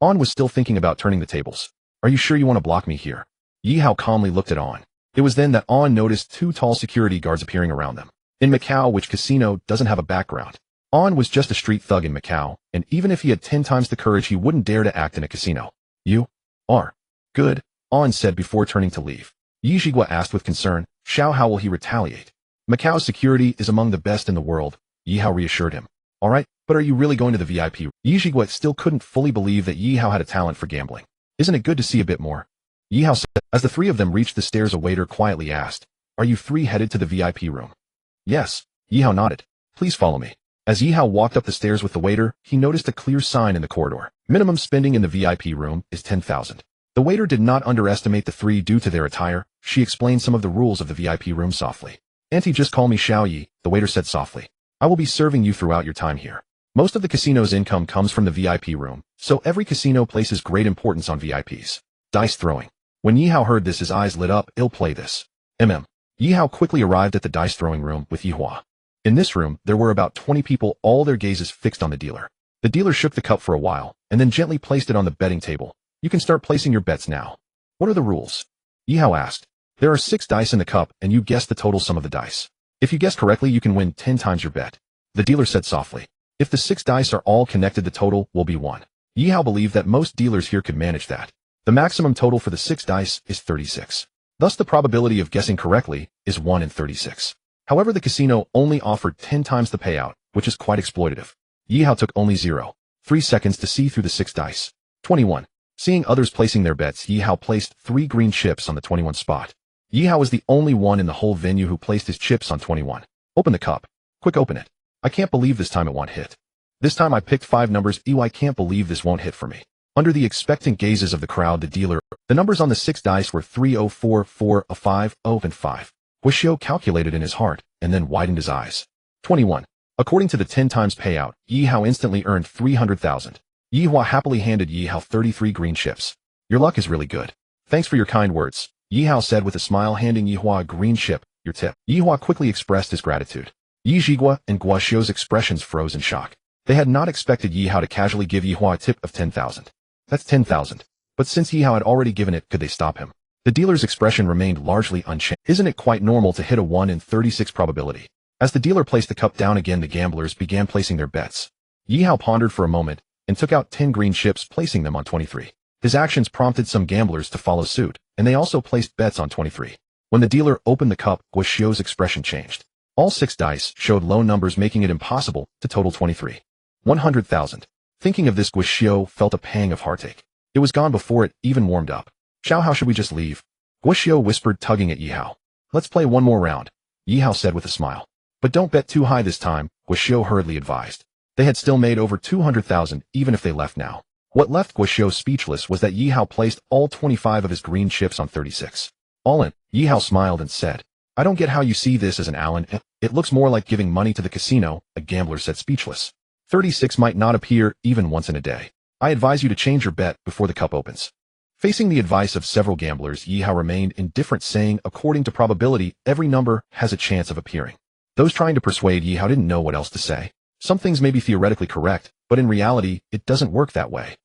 On was still thinking about turning the tables. Are you sure you want to block me here? Yi Hao calmly looked at On. It was then that On noticed 2 tall security guards appearing around them. In Macau, which casino doesn't have a background, On was just a street thug in Macau, and even if he had 10 times the courage, he wouldn't dare to act in a casino. You are good, On said before turning to leave. Yi Jigua asked with concern, how will he retaliate? Macau's security is among the best in the world, Yi Hao reassured him. Alright, but are you really going to the VIP? Yi Jigua still couldn't fully believe that Yi Hao had a talent for gambling. Isn't it good to see a bit more? Yi Hao said. As the 3 of them reached the stairs, a waiter quietly asked, are you 3 headed to the VIP room? Yes, Yi Hao nodded. Please follow me. As Yi Hao walked up the stairs with the waiter, he noticed a clear sign in the corridor. Minimum spending in the VIP room is 10,000. The waiter did not underestimate the 3 due to their attire. She explained some of the rules of the VIP room softly. Auntie, just call me Xiao Yi, the waiter said softly. I will be serving you throughout your time here. Most of the casino's income comes from the VIP room, so every casino places great importance on VIPs. Dice throwing. When Yi Hao heard this, his eyes lit up. I'll play this. Yi Hao quickly arrived at the dice throwing room with Yi Hua. In this room, there were about 20 people, all their gazes fixed on the dealer. The dealer shook the cup for a while, and then gently placed it on the betting table. You can start placing your bets now. What are the rules? Yi Hao asked. There are 6 dice in the cup, and you guess the total sum of the dice. If you guess correctly, you can win 10 times your bet. The dealer said softly. If the 6 dice are all connected, the total will be 1. Yi Hao believed that most dealers here could manage that. The maximum total for the 6 dice is 36. Thus the probability of guessing correctly is 1 in 36. However, the casino only offered 10 times the payout, which is quite exploitative. Yi Hao took only 0.3 seconds to see through the 6 dice. 21. Seeing others placing their bets, Yi Hao placed 3 green chips on the 21 spot. Yi Hao was the only one in the whole venue who placed his chips on 21. Open the cup. Quick, open it. I can't believe this time it won't hit. This time I picked 5 numbers. I can't believe this won't hit for me. Under the expectant gazes of the crowd, the numbers on the 6 dice were 3, 0, 4, 4, a 5, 0, and 5. Guoxiu calculated in his heart, and then widened his eyes. 21. According to the 10 times payout, Yi Hao instantly earned 300,000. Yi Hua happily handed Yi Hao 33 green chips. Your luck is really good. Thanks for your kind words, Yi Hao said with a smile, handing Yi Hua a green chip. Your tip. Yi Hua quickly expressed his gratitude. Yi Jigua and Guoxiu's expressions froze in shock. They had not expected Yi Hao to casually give Yi Hua a tip of 10,000. That's 10,000. But since Yi Hao had already given it, could they stop him? The dealer's expression remained largely unchanged. Isn't it quite normal to hit a 1 in 36 probability? As the dealer placed the cup down again, the gamblers began placing their bets. Yi Hao pondered for a moment and took out 10 green chips, placing them on 23. His actions prompted some gamblers to follow suit, and they also placed bets on 23. When the dealer opened the cup, Guoxiu's expression changed. All 6 dice showed low numbers, making it impossible to total 23. 100,000. Thinking of this, Guoxiu felt a pang of heartache. It was gone before it even warmed up. How should we just leave? Guoxiu whispered, tugging at Yi Hao. Let's play one more round, Yi Hao said with a smile. But don't bet too high this time, Guoxiu hurriedly advised. They had still made over 200,000 even if they left now. What left Guoxiu speechless was that Yi Hao placed all 25 of his green chips on 36. All in, Yi Hao smiled and said, I don't get how you see this as an Allen. It looks more like giving money to the casino, a gambler said speechless. 36 might not appear even once in a day. I advise you to change your bet before the cup opens. Facing the advice of several gamblers, Yi Hao remained indifferent, saying, according to probability, every number has a chance of appearing. Those trying to persuade Yi Hao didn't know what else to say. Some things may be theoretically correct, but in reality, it doesn't work that way.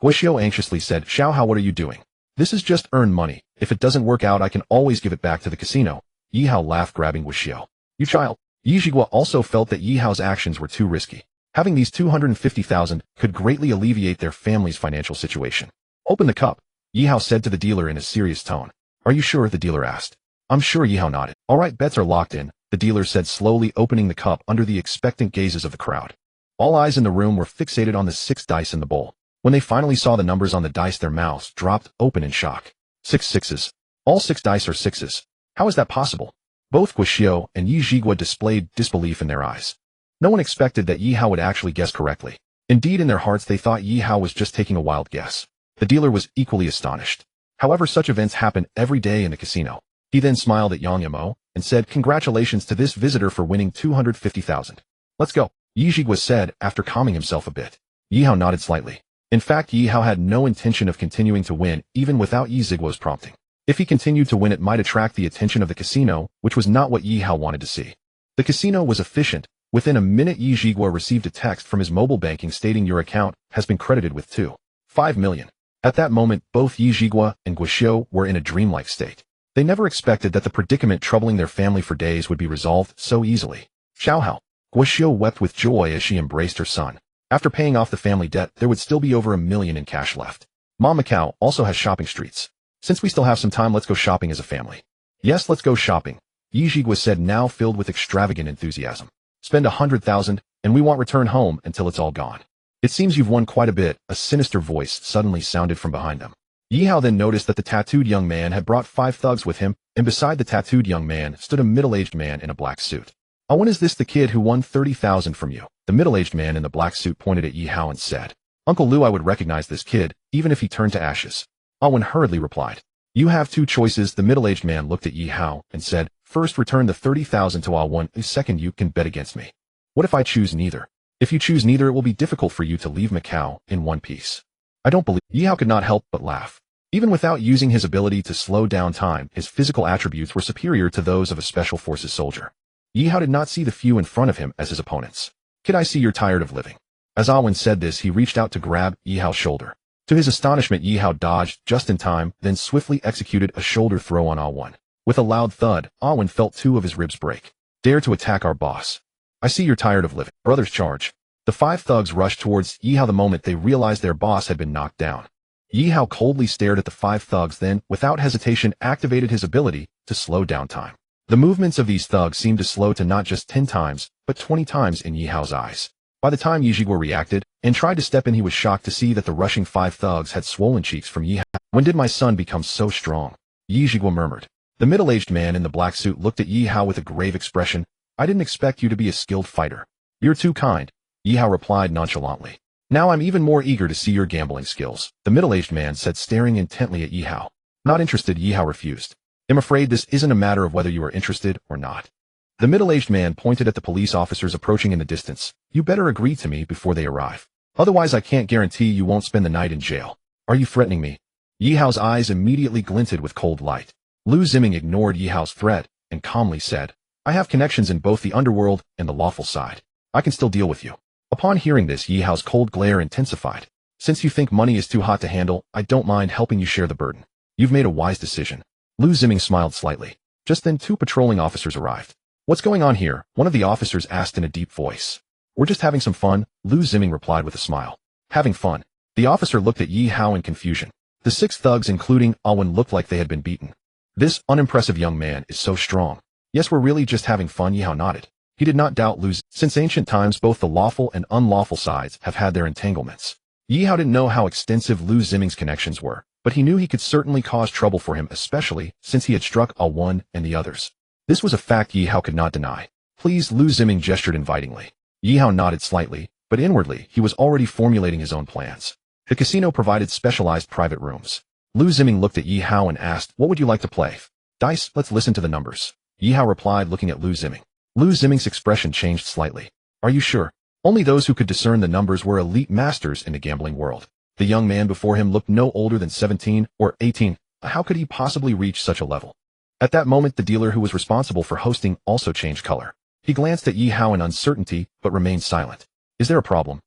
Guoxiu anxiously said, Xiao Hao, what are you doing? This is just earned money. If it doesn't work out, I can always give it back to the casino. Yi Hao laughed, grabbing Guoxiu. You child. Yi Zhigua also felt that Yi Hao's actions were too risky. Having these 250,000 could greatly alleviate their family's financial situation. Open the cup, Yi Hao said to the dealer in a serious tone. Are you sure? The dealer asked. I'm sure, Yi Hao nodded. All right, bets are locked in, the dealer said, slowly opening the cup under the expectant gazes of the crowd. All eyes in the room were fixated on the 6 dice in the bowl. When they finally saw the numbers on the dice, their mouths dropped open in shock. 6 sixes. All 6 dice are 6s. How is that possible? Both Guoxiu and Yi Zhigua displayed disbelief in their eyes. No one expected that Yi Hao would actually guess correctly. Indeed, in their hearts they thought Yi Hao was just taking a wild guess. The dealer was equally astonished. However, such events happen every day in the casino. He then smiled at Yang Yamo and said, congratulations to this visitor for winning 250,000. Let's go, Yi Zhigua said after calming himself a bit. Yi Hao nodded slightly. In fact, Yi Hao had no intention of continuing to win even without Yi Zhigua's prompting. If he continued to win, it might attract the attention of the casino, which was not what Yi Hao wanted to see. The casino was efficient. Within a minute, Yi Zhigua received a text from his mobile banking stating your account has been credited with 2.5 million. At that moment, both Yi Zhigua and Guoxiu were in a dreamlike state. They never expected that the predicament troubling their family for days would be resolved so easily. Xiao Hao. Guoxiu wept with joy as she embraced her son. After paying off the family debt, there would still be over 1 million in cash left. Mom Macau also has shopping streets. Since we still have some time, let's go shopping as a family. Yes, let's go shopping, Yi Zhigua said, now filled with extravagant enthusiasm. Spend 100,000, and we won't return home until it's all gone. It seems you've won quite a bit, a sinister voice suddenly sounded from behind them. Yi Hao then noticed that the tattooed young man had brought 5 thugs with him, and beside the tattooed young man stood a middle-aged man in a black suit. Oh, when is this the kid who won 30,000 from you? The middle-aged man in the black suit pointed at Yi Hao and said, Uncle Lu, I would recognize this kid, even if he turned to ashes. Owen hurriedly replied, you have 2 choices. The middle-aged man looked at Yi Hao and said, first, return the 30,000 to Owen. Second, you can bet against me. What if I choose neither? If you choose neither, it will be difficult for you to leave Macau in one piece. I don't believe. Yi Hao could not help but laugh. Even without using his ability to slow down time, his physical attributes were superior to those of a special forces soldier. Yi Hao did not see the few in front of him as his opponents. Kid, I see you're tired of living. As Owen said this, he reached out to grab Yi Hao's shoulder. To his astonishment, Yi Hao dodged just in time, then swiftly executed a shoulder throw on Owen. With a loud thud, Owen felt 2 of his ribs break. Dare to attack our boss. I see you're tired of living. Brothers charge. The 5 thugs rushed towards Yi Hao the moment they realized their boss had been knocked down. Yi Hao coldly stared at the 5 thugs, then, without hesitation, activated his ability to slow down time. The movements of these thugs seemed to slow to not just 10 times, but 20 times in Yi Hao's eyes. By the time Yi Zhigua reacted and tried to step in, he was shocked to see that the rushing 5 thugs had swollen cheeks from Yi Hao. When did my son become so strong? Yi Zhigua murmured. The middle-aged man in the black suit looked at Yi Hao with a grave expression. I didn't expect you to be a skilled fighter. You're too kind, Yi Hao replied nonchalantly. Now I'm even more eager to see your gambling skills, the middle-aged man said, staring intently at Yi Hao. Not interested, Yi Hao refused. I'm afraid this isn't a matter of whether you are interested or not. The middle-aged man pointed at the police officers approaching in the distance. You better agree to me before they arrive. Otherwise, I can't guarantee you won't spend the night in jail. Are you threatening me? Yi Hao's eyes immediately glinted with cold light. Lu Ziming ignored Yi Hao's threat and calmly said, I have connections in both the underworld and the lawful side. I can still deal with you. Upon hearing this, Yi Hao's cold glare intensified. Since you think money is too hot to handle, I don't mind helping you share the burden. You've made a wise decision. Lu Ziming smiled slightly. Just then 2 patrolling officers arrived. What's going on here? One of the officers asked in a deep voice. We're just having some fun, Lu Ziming replied with a smile. Having fun? The officer looked at Yi Hao in confusion. The 6 thugs, including Owen, looked like they had been beaten. This unimpressive young man is so strong. Yes, we're really just having fun, Yi Hao nodded. He did not doubt Lu. Since ancient times, both the lawful and unlawful sides have had their entanglements. Yi Hao didn't know how extensive Lu Ziming's connections were, but he knew he could certainly cause trouble for him, especially since he had struck Owen and the others. This was a fact Yi Hao could not deny. Please, Lu Ziming gestured invitingly. Yi Hao nodded slightly, but inwardly he was already formulating his own plans. The casino provided specialized private rooms. Lu Ziming looked at Yi Hao and asked, "What would you like to play?" "Dice, let's listen to the numbers." Yi Hao replied, looking at Lu Ziming. Lu Ziming's expression changed slightly. "Are you sure?" Only those who could discern the numbers were elite masters in the gambling world. The young man before him looked no older than 17 or 18. How could he possibly reach such a level? At that moment, the dealer who was responsible for hosting also changed color. He glanced at Yi Hao in uncertainty, but remained silent. "Is there a problem?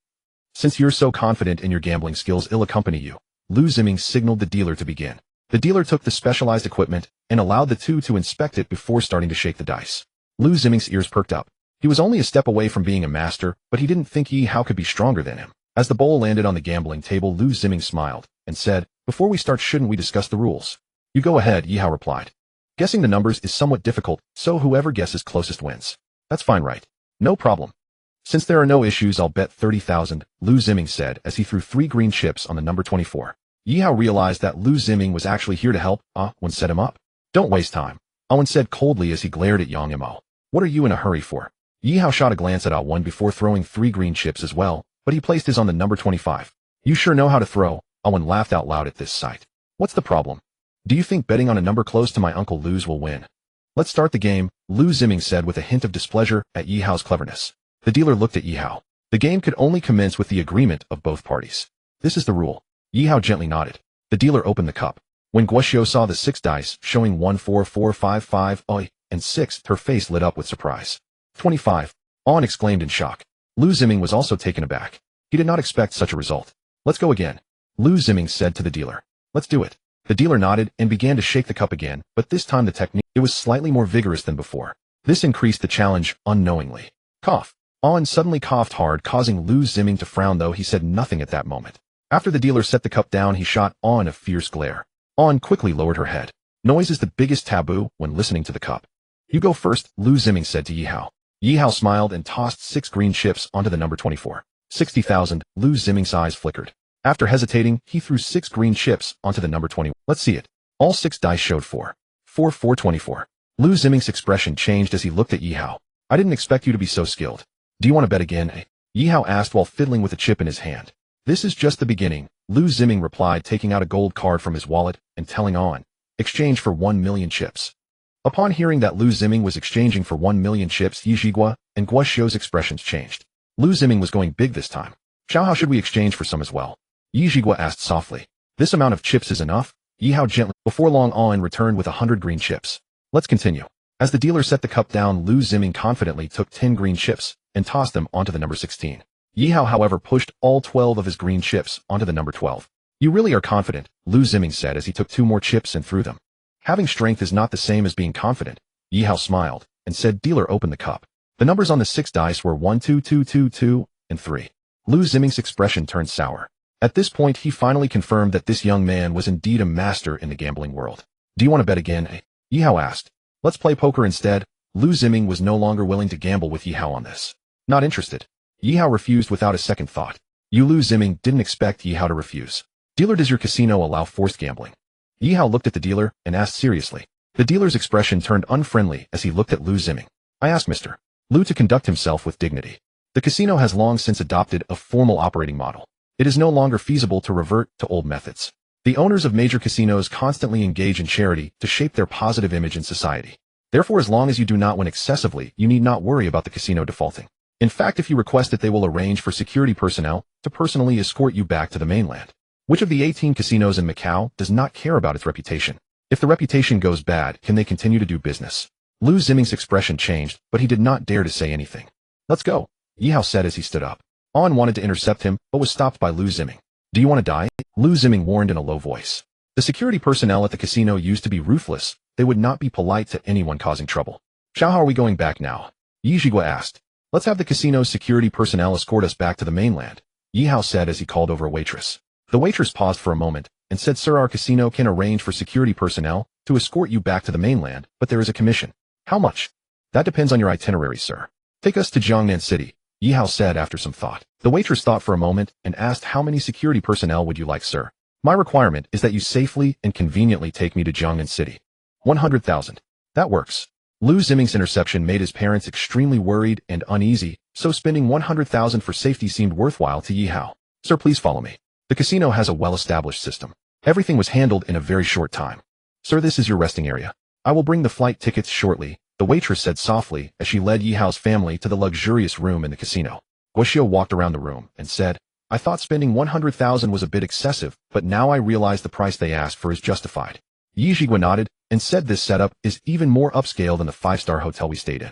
Since you're so confident in your gambling skills, I'll accompany you." Lu Ziming signaled the dealer to begin. The dealer took the specialized equipment and allowed the two to inspect it before starting to shake the dice. Lu Ziming's ears perked up. He was only a step away from being a master, but he didn't think Yi Hao could be stronger than him. As the bowl landed on the gambling table, Lu Ziming smiled and said, "Before we start, shouldn't we discuss the rules?" "You go ahead," Yi Hao replied. "Guessing the numbers is somewhat difficult, so whoever guesses closest wins." "That's fine, right?" "No problem. Since there are no issues, I'll bet 30,000, Lu Ziming said as he threw 3 green chips on the number 24. Yi Hao realized that Lu Ziming was actually here to help. One set him up. "Don't waste time," Owen said coldly as he glared at Yang Mo. "What are you in a hurry for?" Yi Hao shot a glance at Owen before throwing 3 green chips as well, but he placed his on the number 25. "You sure know how to throw," Owen laughed out loud at this sight. "What's the problem? Do you think betting on a number close to my Uncle Lu's will win?" "Let's start the game," Lu Ziming said with a hint of displeasure at Yi Hao's cleverness. The dealer looked at Yi Hao. The game could only commence with the agreement of both parties. "This is the rule." Yi Hao gently nodded. The dealer opened the cup. When Guoxiu saw the 6 dice, showing 1 4 4 5 5 and 6, her face lit up with surprise. 25. On exclaimed in shock. Lu Ziming was also taken aback. He did not expect such a result. "Let's go again," Lu Ziming said to the dealer. "Let's do it." The dealer nodded and began to shake the cup again, but this time the technique, it was slightly more vigorous than before. This increased the challenge unknowingly. Cough. On suddenly coughed hard, causing Lu Ziming to frown, though he said nothing at that moment. After the dealer set the cup down, he shot On a fierce glare. On quickly lowered her head. Noise is the biggest taboo when listening to the cup. "You go first," Lu Ziming said to Yi Hao. Yi Hao smiled and tossed 6 green chips onto the number 24. 60,000, Lu Ziming's eyes flickered. After hesitating, he threw 6 green chips onto the number 20. "Let's see it." All 6 dice showed 4. 4 4 24. Lu Ziming's expression changed as he looked at Yi Hao. "I didn't expect you to be so skilled. Do you want to bet again?" Yi Hao asked while fiddling with a chip in his hand. "This is just the beginning," Lu Ziming replied, taking out a gold card from his wallet and telling On, "Exchange for 1 million chips." Upon hearing that Lu Ziming was exchanging for 1 million chips, Yi Zhigua and Guoxiu's expressions changed. Lu Ziming was going big this time. "Xiao, how should we exchange for some as well?" Yi Zhigua asked softly. "This amount of chips is enough," Yi Hao gently. Before long, On returned with 100 green chips. "Let's continue." As the dealer set the cup down, Lu Ziming confidently took 10 green chips and tossed them onto the number 16. Yi Hao, however, pushed all 12 of his green chips onto the number 12. "You really are confident," Lu Ziming said as he took 2 more chips and threw them. "Having strength is not the same as being confident," Yi Hao smiled and said. Dealer opened the cup. The numbers on the 6 dice were 1 2 2 2 2 and 3. Lu Ziming's expression turned sour. At this point, he finally confirmed that this young man was indeed a master in the gambling world. "Do you want to bet again?" Yi Hao asked. "Let's play poker instead." Lu Ziming was no longer willing to gamble with Yi Hao on this. "Not interested." Yi Hao refused without a second thought. Lu Ziming didn't expect Yi Hao to refuse. "Dealer, does your casino allow forced gambling?" Yi Hao looked at the dealer and asked seriously. The dealer's expression turned unfriendly as he looked at Lu Ziming. "I ask Mr. Lu to conduct himself with dignity. The casino has long since adopted a formal operating model. It is no longer feasible to revert to old methods. The owners of major casinos constantly engage in charity to shape their positive image in society. Therefore, as long as you do not win excessively, you need not worry about the casino defaulting. In fact, if you request it, they will arrange for security personnel to personally escort you back to the mainland. Which of the 18 casinos in Macau does not care about its reputation? If the reputation goes bad, can they continue to do business?" Lu Ziming's expression changed, but he did not dare to say anything. "Let's go," Yi Hao said as he stood up. On wanted to intercept him, but was stopped by Lu Ziming. "Do you want to die?" Lu Ziming warned in a low voice. The security personnel at the casino used to be ruthless. They would not be polite to anyone causing trouble. "Xiao, how are we going back now?" Yi Zhigua asked. "Let's have the casino's security personnel escort us back to the mainland," Yi Hao said as he called over a waitress. The waitress paused for a moment and said, "Sir, our casino can arrange for security personnel to escort you back to the mainland, but there is a commission." "How much?" "That depends on your itinerary, sir." "Take us to Jiangnan City," Yi Hao said after some thought. The waitress thought for a moment and asked, "How many security personnel would you like, sir?" "My requirement is that you safely and conveniently take me to Jiangnan City." 100,000. "That works." Lu Ziming's interception made his parents extremely worried and uneasy, so spending 100,000 for safety seemed worthwhile to Yi Hao. "Sir, please follow me. The casino has a well-established system. Everything was handled in a very short time. Sir, this is your resting area. I will bring the flight tickets shortly, the waitress said softly as she led Yi Hao's family to the luxurious room in the casino. Guoxiu walked around the room and said, I thought spending 100,000 was a bit excessive, but now I realize the price they asked for is justified. Yi Zhigua nodded and said this setup is even more upscale than the 5-star hotel we stayed in.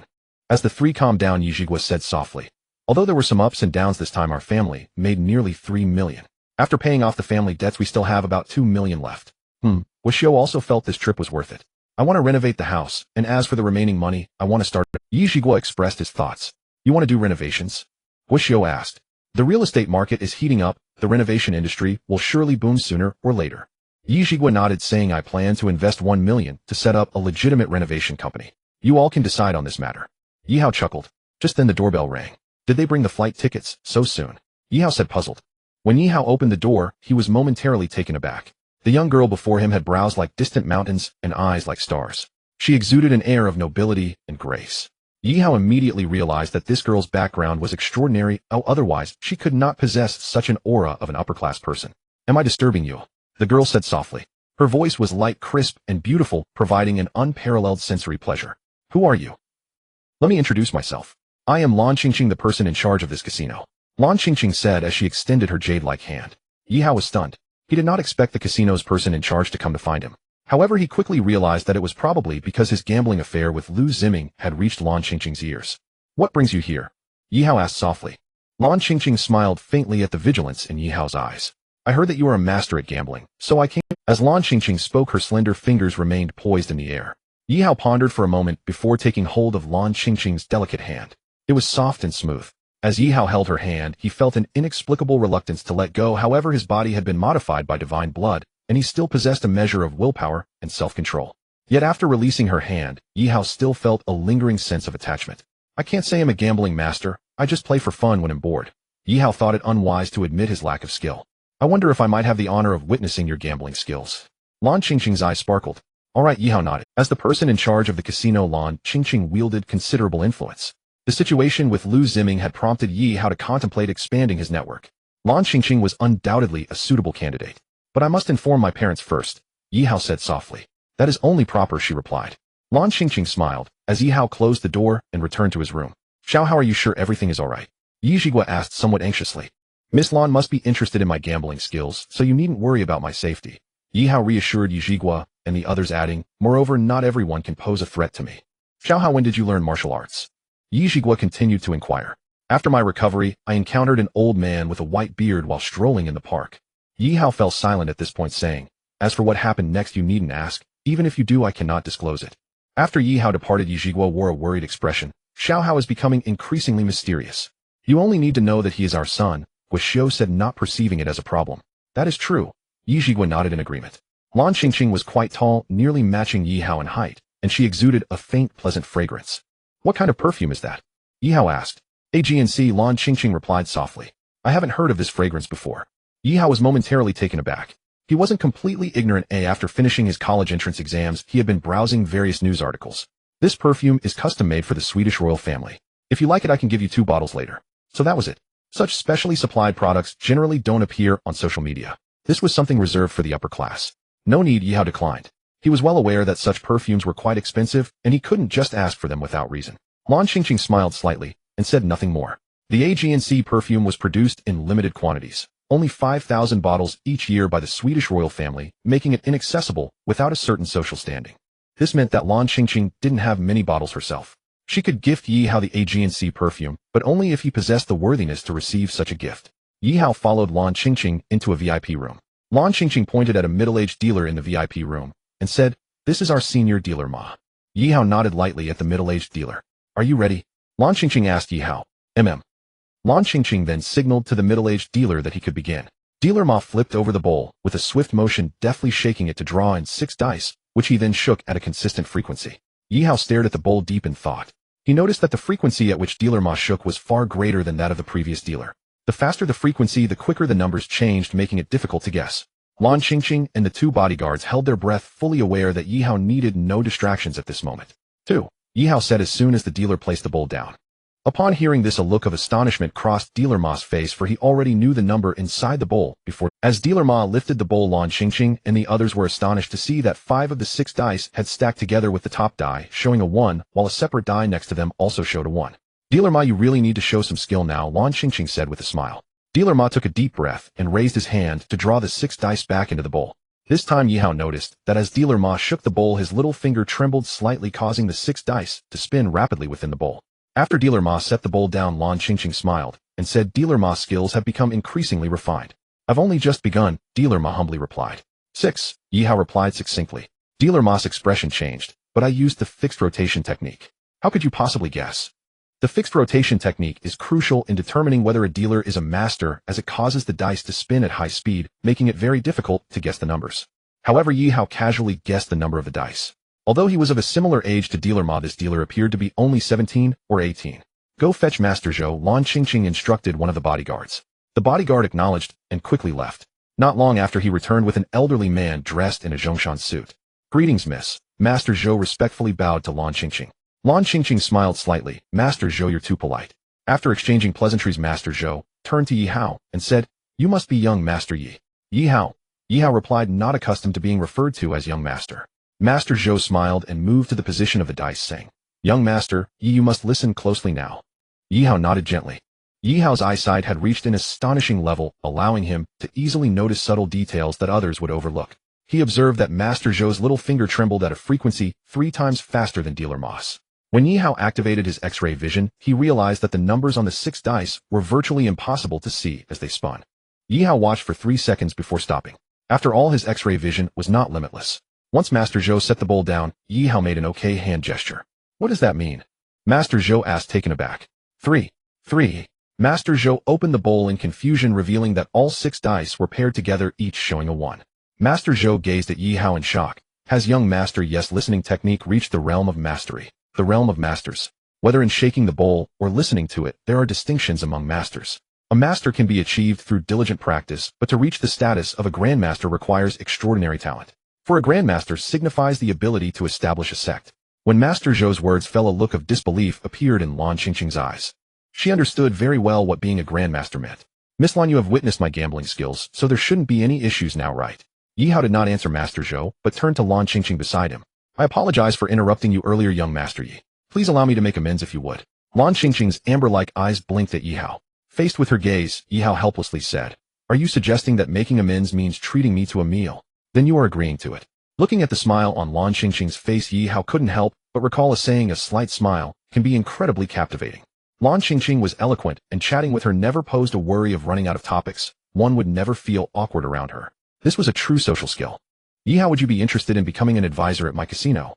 As the three calmed down, Yi Zhigua said softly, although there were some ups and downs this time, our family made nearly 3 million. After paying off the family debts, we still have about 2 million left. Guoxiu also felt this trip was worth it. I want to renovate the house, and as for the remaining money, I want to start. Yi Zhigua expressed his thoughts. You want to do renovations? Guoxiu asked. The real estate market is heating up, the renovation industry will surely boom sooner or later. Yi Zhigua nodded, saying I plan to invest 1 million to set up a legitimate renovation company. You all can decide on this matter. Yi Hao chuckled. Just then the doorbell rang. Did they bring the flight tickets so soon? Yi Hao said, puzzled. When Yi Hao opened the door, he was momentarily taken aback. The young girl before him had brows like distant mountains and eyes like stars. She exuded an air of nobility and grace. Yi Hao immediately realized that this girl's background was extraordinary, otherwise she could not possess such an aura of an upper-class person. Am I disturbing you? The girl said softly. Her voice was light, crisp, and beautiful, providing an unparalleled sensory pleasure. Who are you? Let me introduce myself. I am Lan Qingqing, the person in charge of this casino. Lan Qingqing said as she extended her jade-like hand. Yi Hao was stunned. He did not expect the casino's person in charge to come to find him. However, he quickly realized that it was probably because his gambling affair with Lu Ziming had reached Lan Qingqing's ears. What brings you here? Yi Hao asked softly. Lan Qingqing smiled faintly at the vigilance in Yi Hao's eyes. I heard that you are a master at gambling, so I came. As Lan Qingqing spoke, her slender fingers remained poised in the air. Yi Hao pondered for a moment before taking hold of Lan Qingqing's delicate hand. It was soft and smooth. As Yi Hao held her hand, he felt an inexplicable reluctance to let go. However, his body had been modified by divine blood, and he still possessed a measure of willpower and self-control. Yet after releasing her hand, Yi Hao still felt a lingering sense of attachment. I can't say I'm a gambling master, I just play for fun when I'm bored. Yi Hao thought it unwise to admit his lack of skill. I wonder if I might have the honor of witnessing your gambling skills. Lan Qingqing's eyes sparkled. All right, Yi Hao nodded. As the person in charge of the casino, Lan Qingqing wielded considerable influence. The situation with Lu Ziming had prompted Yi Hao to contemplate expanding his network. Lan Qingqing was undoubtedly a suitable candidate. But I must inform my parents first, Yi Hao said softly. That is only proper, she replied. Lan Qingqing smiled, as Yi Hao closed the door and returned to his room. Xiao, how are you sure everything is all right? Yi Zhigua asked somewhat anxiously. Miss Lan must be interested in my gambling skills, so you needn't worry about my safety. Yi Hao reassured Yi Zhigua and the others, adding, moreover, not everyone can pose a threat to me. Xiao, how when did you learn martial arts? Yi Zhigua continued to inquire. After my recovery, I encountered an old man with a white beard while strolling in the park. Yi Hao fell silent at this point, saying, as for what happened next, you needn't ask. Even if you do, I cannot disclose it. After Yi Hao departed, Yi Zhigua wore a worried expression. Xiao Hao is becoming increasingly mysterious. You only need to know that he is our son, Guoxiu said, not perceiving it as a problem. That is true. Yi Zhigua nodded in agreement. Lan Qingqing was quite tall, nearly matching Yi Hao in height, and she exuded a faint, pleasant fragrance. What kind of perfume is that? Yi Hao asked. AGNC, Lan Qingqing replied softly. I haven't heard of this fragrance before. Yi Hao was momentarily taken aback. He wasn't completely ignorant. After finishing his college entrance exams, he had been browsing various news articles. This perfume is custom-made for the Swedish royal family. If you like it, I can give you 2 bottles later. So that was it. Such specially supplied products generally don't appear on social media. This was something reserved for the upper class. No need, Yi Hao declined. He was well aware that such perfumes were quite expensive, and he couldn't just ask for them without reason. Lan Qingqing smiled slightly and said nothing more. The AGNC perfume was produced in limited quantities, only 5,000 bottles each year by the Swedish royal family, making it inaccessible without a certain social standing. This meant that Lan Qingqing didn't have many bottles herself. She could gift Yi Hao the AGNC perfume, but only if he possessed the worthiness to receive such a gift. Yi Hao followed Lan Qingqing into a VIP room. Lan Qingqing pointed at a middle-aged dealer in the VIP room and said, this is our senior dealer Ma. Yi Hao nodded lightly at the middle-aged dealer. Are you ready? Lan Qingqing asked Yi Hao. Lan Qingqing then signaled to the middle-aged dealer that he could begin. Dealer Ma flipped over the bowl, with a swift motion deftly shaking it to draw in 6 dice, which he then shook at a consistent frequency. Yi Hao stared at the bowl deep in thought. He noticed that the frequency at which Dealer Ma shook was far greater than that of the previous dealer. The faster the frequency, the quicker the numbers changed, making it difficult to guess. Lan Qingqing and the 2 bodyguards held their breath, fully aware that Yi Hao needed no distractions at this moment. 2. Yi Hao said as soon as the dealer placed the bowl down. Upon hearing this, a look of astonishment crossed Dealer Ma's face, for he already knew the number inside the bowl before. As Dealer Ma lifted the bowl, Lan Qingqing and the others were astonished to see that 5 of the 6 dice had stacked together, with the top die showing a 1, while a separate die next to them also showed a 1. Dealer Ma, you really need to show some skill now, Lan Qingqing said with a smile. Dealer Ma took a deep breath and raised his hand to draw the 6 dice back into the bowl. This time Yi Hao noticed that as Dealer Ma shook the bowl, his little finger trembled slightly, causing the 6 dice to spin rapidly within the bowl. After Dealer Ma set the bowl down, Lan Qingqing smiled and said, Dealer Ma's skills have become increasingly refined. I've only just begun, Dealer Ma humbly replied. 6, Yi Hao replied succinctly. Dealer Ma's expression changed, but I used the fixed rotation technique. How could you possibly guess? The fixed rotation technique is crucial in determining whether a dealer is a master, as it causes the dice to spin at high speed, making it very difficult to guess the numbers. However, Yi Hao casually guessed the number of the dice. Although he was of a similar age to Dealer Ma, this dealer appeared to be only 17 or 18. Go fetch Master Zhou, Lan Qingqing instructed one of the bodyguards. The bodyguard acknowledged and quickly left. Not long after, he returned with an elderly man dressed in a Zhongshan suit. Greetings, miss. Master Zhou respectfully bowed to Lan Qingqing. Lan Qingqing smiled slightly. Master Zhou, you're too polite. After exchanging pleasantries, Master Zhou turned to Yi Hao and said, You must be young Master Yi. Yi Hao. Yi Hao replied, not accustomed to being referred to as young master. Master Zhou smiled and moved to the position of the dice, saying, Young master, Yi, you must listen closely now. Yi Hao nodded gently. Yi Hao's eyesight had reached an astonishing level, allowing him to easily notice subtle details that others would overlook. He observed that Master Zhou's little finger trembled at a frequency 3 times faster than Dealer Ma's. When Yi Hao activated his X-ray vision, he realized that the numbers on the 6 dice were virtually impossible to see as they spun. Yi Hao watched for 3 seconds before stopping. After all, his X-ray vision was not limitless. Once Master Zhou set the bowl down, Yi Hao made an okay hand gesture. What does that mean? Master Zhou asked, taken aback. 3. Master Zhou opened the bowl in confusion, revealing that all 6 dice were paired together, each showing a 1. Master Zhou gazed at Yi Hao in shock. Has young master Yes listening technique reached the realm of mastery? The realm of masters. Whether in shaking the bowl or listening to it, there are distinctions among masters. A master can be achieved through diligent practice, but to reach the status of a grandmaster requires extraordinary talent. For a grandmaster signifies the ability to establish a sect. When Master Zhou's words fell, a look of disbelief appeared in Lan Qingqing's eyes. She understood very well what being a grandmaster meant. Miss Lan, you have witnessed my gambling skills, so there shouldn't be any issues now, right? Yi Hao did not answer Master Zhou, but turned to Lan Qingqing beside him. I apologize for interrupting you earlier, young Master Yi. Please allow me to make amends if you would. Lan Qingqing's amber-like eyes blinked at Yi Hao. Faced with her gaze, Yi Hao helplessly said, Are you suggesting that making amends means treating me to a meal? Then you are agreeing to it. Looking at the smile on Lan Qingqing's face, Yi Hao couldn't help but recall a saying, a slight smile can be incredibly captivating. Lan Qingqing was eloquent, and chatting with her never posed a worry of running out of topics. One would never feel awkward around her. This was a true social skill. Yi Hao, would you be interested in becoming an advisor at my casino?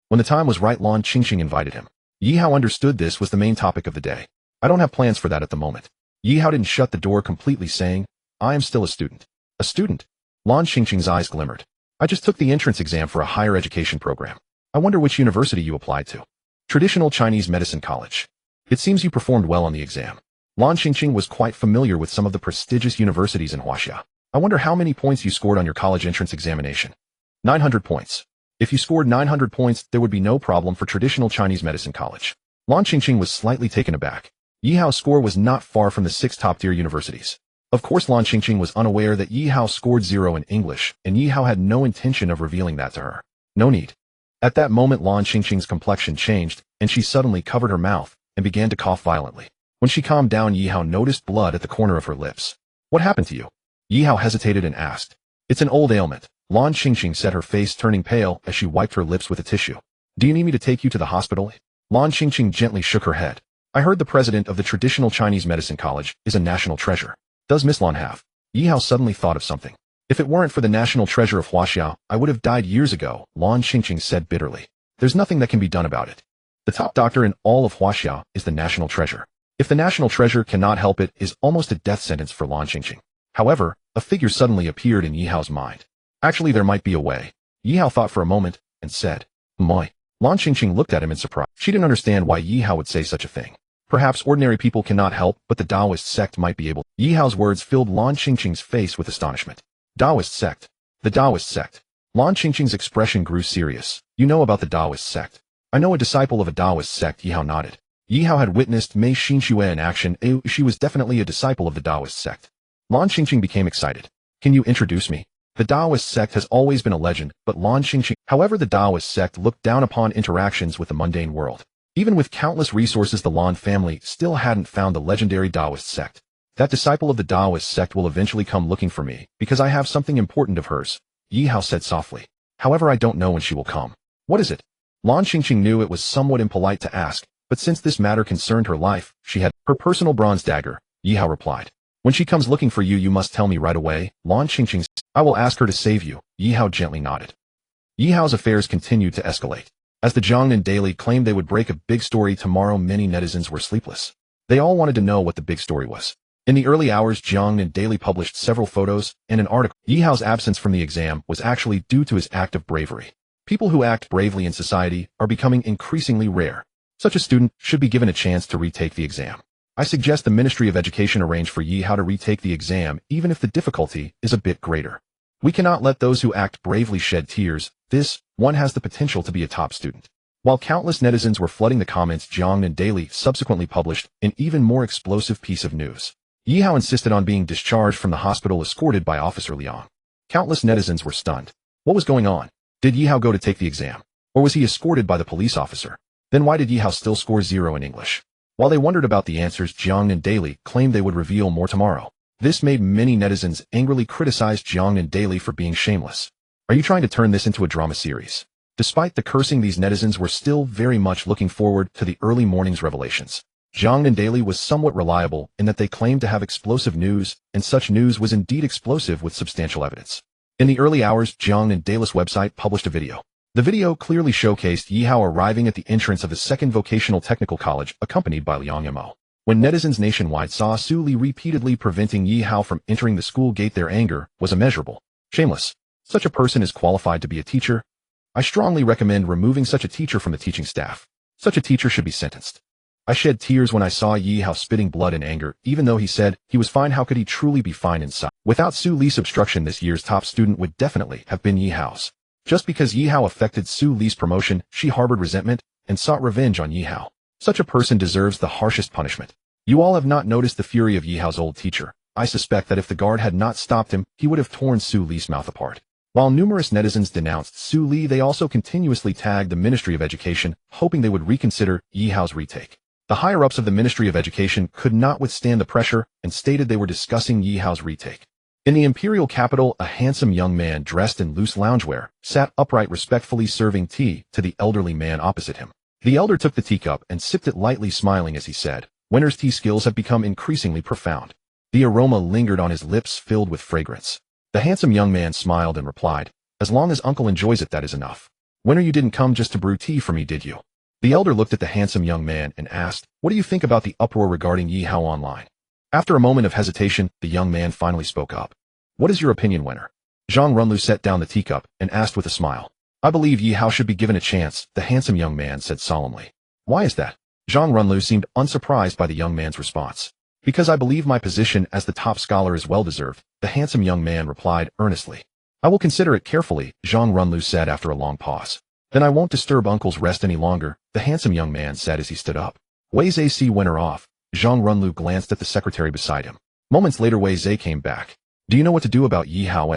When the time was right, Lan Qingqing invited him. Yi Hao understood this was the main topic of the day. I don't have plans for that at the moment. Yi Hao didn't shut the door completely, saying, I am still a student. A student? Lan Qingqing's eyes glimmered. I just took the entrance exam for a higher education program. I wonder which university you applied to. Traditional Chinese Medicine College. It seems you performed well on the exam. Lan Qingqing was quite familiar with some of the prestigious universities in Huaxia. I wonder how many points you scored on your college entrance examination. 900 points. If you scored 900 points, there would be no problem for Traditional Chinese Medicine College. Lan Qingqing was slightly taken aback. Yi Hao's score was not far from the 6 top-tier universities. Of course, Lan Qingqing was unaware that Yi Hao scored 0 in English, and Yi Hao had no intention of revealing that to her. No need. At that moment, Lan Qingqing's complexion changed, and she suddenly covered her mouth and began to cough violently. When she calmed down, Yi Hao noticed blood at the corner of her lips. What happened to you? Yi Hao hesitated and asked. It's an old ailment. Lan Qingqing said, her face turning pale as she wiped her lips with a tissue. Do you need me to take you to the hospital? Lan Qingqing gently shook her head. I heard the president of the Traditional Chinese Medicine College is a national treasure. Does Miss Lan have? Yi Hao suddenly thought of something. If it weren't for the national treasure of Huaxia, I would have died years ago, Lan Qingqing said bitterly. There's nothing that can be done about it. The top doctor in all of Huaxia is the national treasure. If the national treasure cannot help, it is almost a death sentence for Lan Qingqing. However, a figure suddenly appeared in Yi Hao's mind. Actually, there might be a way. Yi Hao thought for a moment and said, Moi. Lan Qingqing looked at him in surprise. She didn't understand why Yi Hao would say such a thing. Perhaps ordinary people cannot help, but the Taoist sect might be able. Yi Hao's words filled Lan Qingqing's face with astonishment. Taoist sect. The Taoist sect. Lan Qingqing's expression grew serious. You know about the Taoist sect? I know a disciple of a Taoist sect. Yi Hao nodded. Yi Hao had witnessed Mei Xinxue in action. She was definitely a disciple of the Taoist sect. Lan Xingqing became excited. Can you introduce me? The Taoist sect has always been a legend, but Lan Xingqing, however, the Taoist sect looked down upon interactions with the mundane world. Even with countless resources, the Lan family still hadn't found the legendary Taoist sect. That disciple of the Taoist sect will eventually come looking for me, because I have something important of hers, Yi Hao said softly. However, I don't know when she will come. What is it? Lan Xingqing knew it was somewhat impolite to ask, but since this matter concerned her life, she had her personal bronze dagger, Yi Hao replied. When she comes looking for you, you must tell me right away, Lan Xingqing said. I will ask her to save you, Yi Hao gently nodded. Yi Hao's affairs continued to escalate. As the Jiangnan Daily claimed they would break a big story tomorrow, many netizens were sleepless. They all wanted to know what the big story was. In the early hours, Jiangnan Daily published several photos and an article. Yi Hao's absence from the exam was actually due to his act of bravery. People who act bravely in society are becoming increasingly rare. Such a student should be given a chance to retake the exam. I suggest the Ministry of Education arrange for Yi Hao to retake the exam, even if the difficulty is a bit greater. We cannot let those who act bravely shed tears. This one has the potential to be a top student. While countless netizens were flooding the comments, Jiangnan Daily subsequently published an even more explosive piece of news. Yi Hao insisted on being discharged from the hospital escorted by Officer Liang. Countless netizens were stunned. What was going on? Did Yi Hao go to take the exam? Or was he escorted by the police officer? Then why did Yi Hao still score 0 in English? While they wondered about the answers, Jiangnan Daily claimed they would reveal more tomorrow. This made many netizens angrily criticize Jiangnan Daily for being shameless. Are you trying to turn this into a drama series? Despite the cursing, these netizens were still very much looking forward to the early morning's revelations. Jiangnan Daily was somewhat reliable in that they claimed to have explosive news, and such news was indeed explosive with substantial evidence. In the early hours, Jiangnan Daily's website published a video. The video clearly showcased Yi Hao arriving at the entrance of his second vocational technical college, accompanied by Liang Mo. When netizens nationwide saw Su Li repeatedly preventing Yi Hao from entering the school gate, their anger was immeasurable. Shameless. Such a person is qualified to be a teacher. I strongly recommend removing such a teacher from the teaching staff. Such a teacher should be sentenced. I shed tears when I saw Yi Hao spitting blood in anger. Even though he said he was fine, how could he truly be fine inside? Without Su Li's obstruction, this year's top student would definitely have been Yi Hao's. Just because Yi Hao affected Su Li's promotion, she harbored resentment and sought revenge on Yi Hao. Such a person deserves the harshest punishment. You all have not noticed the fury of Yi Hao's old teacher. I suspect that if the guard had not stopped him, he would have torn Su Li's mouth apart. While numerous netizens denounced Su Li, they also continuously tagged the Ministry of Education, hoping they would reconsider Yi Hao's retake. The higher-ups of the Ministry of Education could not withstand the pressure and stated they were discussing Yi Hao's retake. In the imperial capital, a handsome young man dressed in loose loungewear sat upright, respectfully serving tea to the elderly man opposite him. The elder took the teacup and sipped it lightly, smiling as he said, "Winter's tea skills have become increasingly profound." The aroma lingered on his lips, filled with fragrance. The handsome young man smiled and replied, "As long as uncle enjoys it, that is enough. Winter, you didn't come just to brew tea for me, did you?" The elder looked at the handsome young man and asked, "What do you think about the uproar regarding Yi Hao online?" After a moment of hesitation, the young man finally spoke up. "What is your opinion, Winter?" Zhang Runlu set down the teacup and asked with a smile. "I believe Yi Hao should be given a chance," the handsome young man said solemnly. "Why is that?" Zhang Runlu seemed unsurprised by the young man's response. "Because I believe my position as the top scholar is well-deserved," the handsome young man replied earnestly. "I will consider it carefully," Zhang Runlu said after a long pause. "Then I won't disturb uncle's rest any longer," the handsome young man said as he stood up. "Wei Zhe, see Winter off." Zhang Runlu glanced at the secretary beside him. Moments later, Wei Zhe came back. "Do you know what to do about Yi Hao?"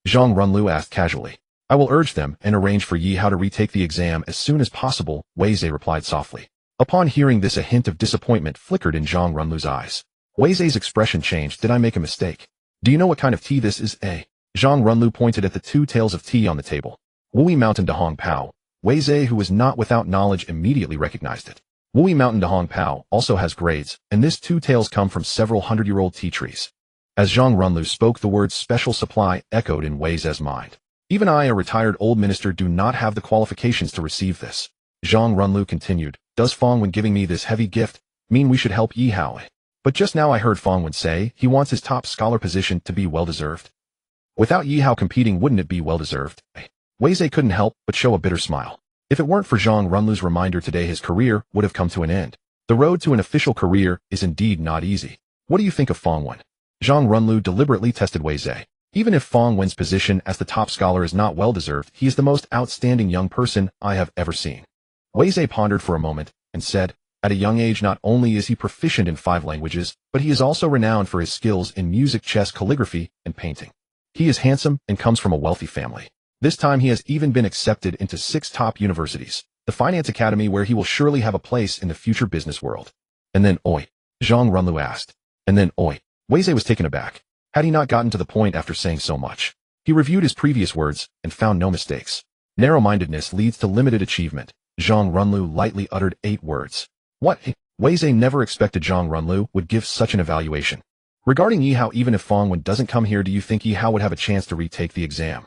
Zhang Runlu asked casually. "I will urge them and arrange for Yi Hao to retake the exam as soon as possible," Wei Zhe replied softly. Upon hearing this, a hint of disappointment flickered in Zhang Runlu's eyes. Wei Zhe's expression changed. "Did I make a mistake? Do you know what kind of tea this is, Zhang Runlu pointed at the 2 tails of tea on the table. Wui Mountain de Hong Pao. Wei Zhe, who was not without knowledge, immediately recognized it. Wui Mountain de Hong Pao also has grades, and this 2 tails come from several hundred-year-old tea trees. As Zhang Runlu spoke, the words special supply echoed in Wei Zhe's mind. Even I, a retired old minister, do not have the qualifications to receive this. Zhang Runlu continued, "Does Fong Wen giving me this heavy gift mean we should help Yi Hao? But just now I heard Fong Wen say he wants his top scholar position to be well-deserved. Without Yi Hao competing, wouldn't it be well-deserved?" Wei Zhe couldn't help but show a bitter smile. If it weren't for Zhang Runlu's reminder today, his career would have come to an end. The road to an official career is indeed not easy. "What do you think of Fong Wen?" Zhang Runlu deliberately tested Wei Zhe. Even if Fong Wen's position as the top scholar is not well-deserved, he is the most outstanding young person I have ever seen. Wei Zhe pondered for a moment and said, At a young age, not only is he proficient in 5 languages, but he is also renowned for his skills in music, chess, calligraphy, and painting. He is handsome and comes from a wealthy family. This time he has even been accepted into 6 top universities, the Finance Academy, where he will surely have a place in the future business world. And then, oi, Zhang Runlu asked. And then, oi, Wei Zhe was taken aback. Had he not gotten to the point after saying so much? He reviewed his previous words and found no mistakes. Narrow-mindedness leads to limited achievement. Zhang Runlu lightly uttered 8 words. What? Wei Zhe never expected Zhang Runlu would give such an evaluation. Regarding Yi Hao, even if Fang Wen doesn't come here, do you think Yi Hao would have a chance to retake the exam?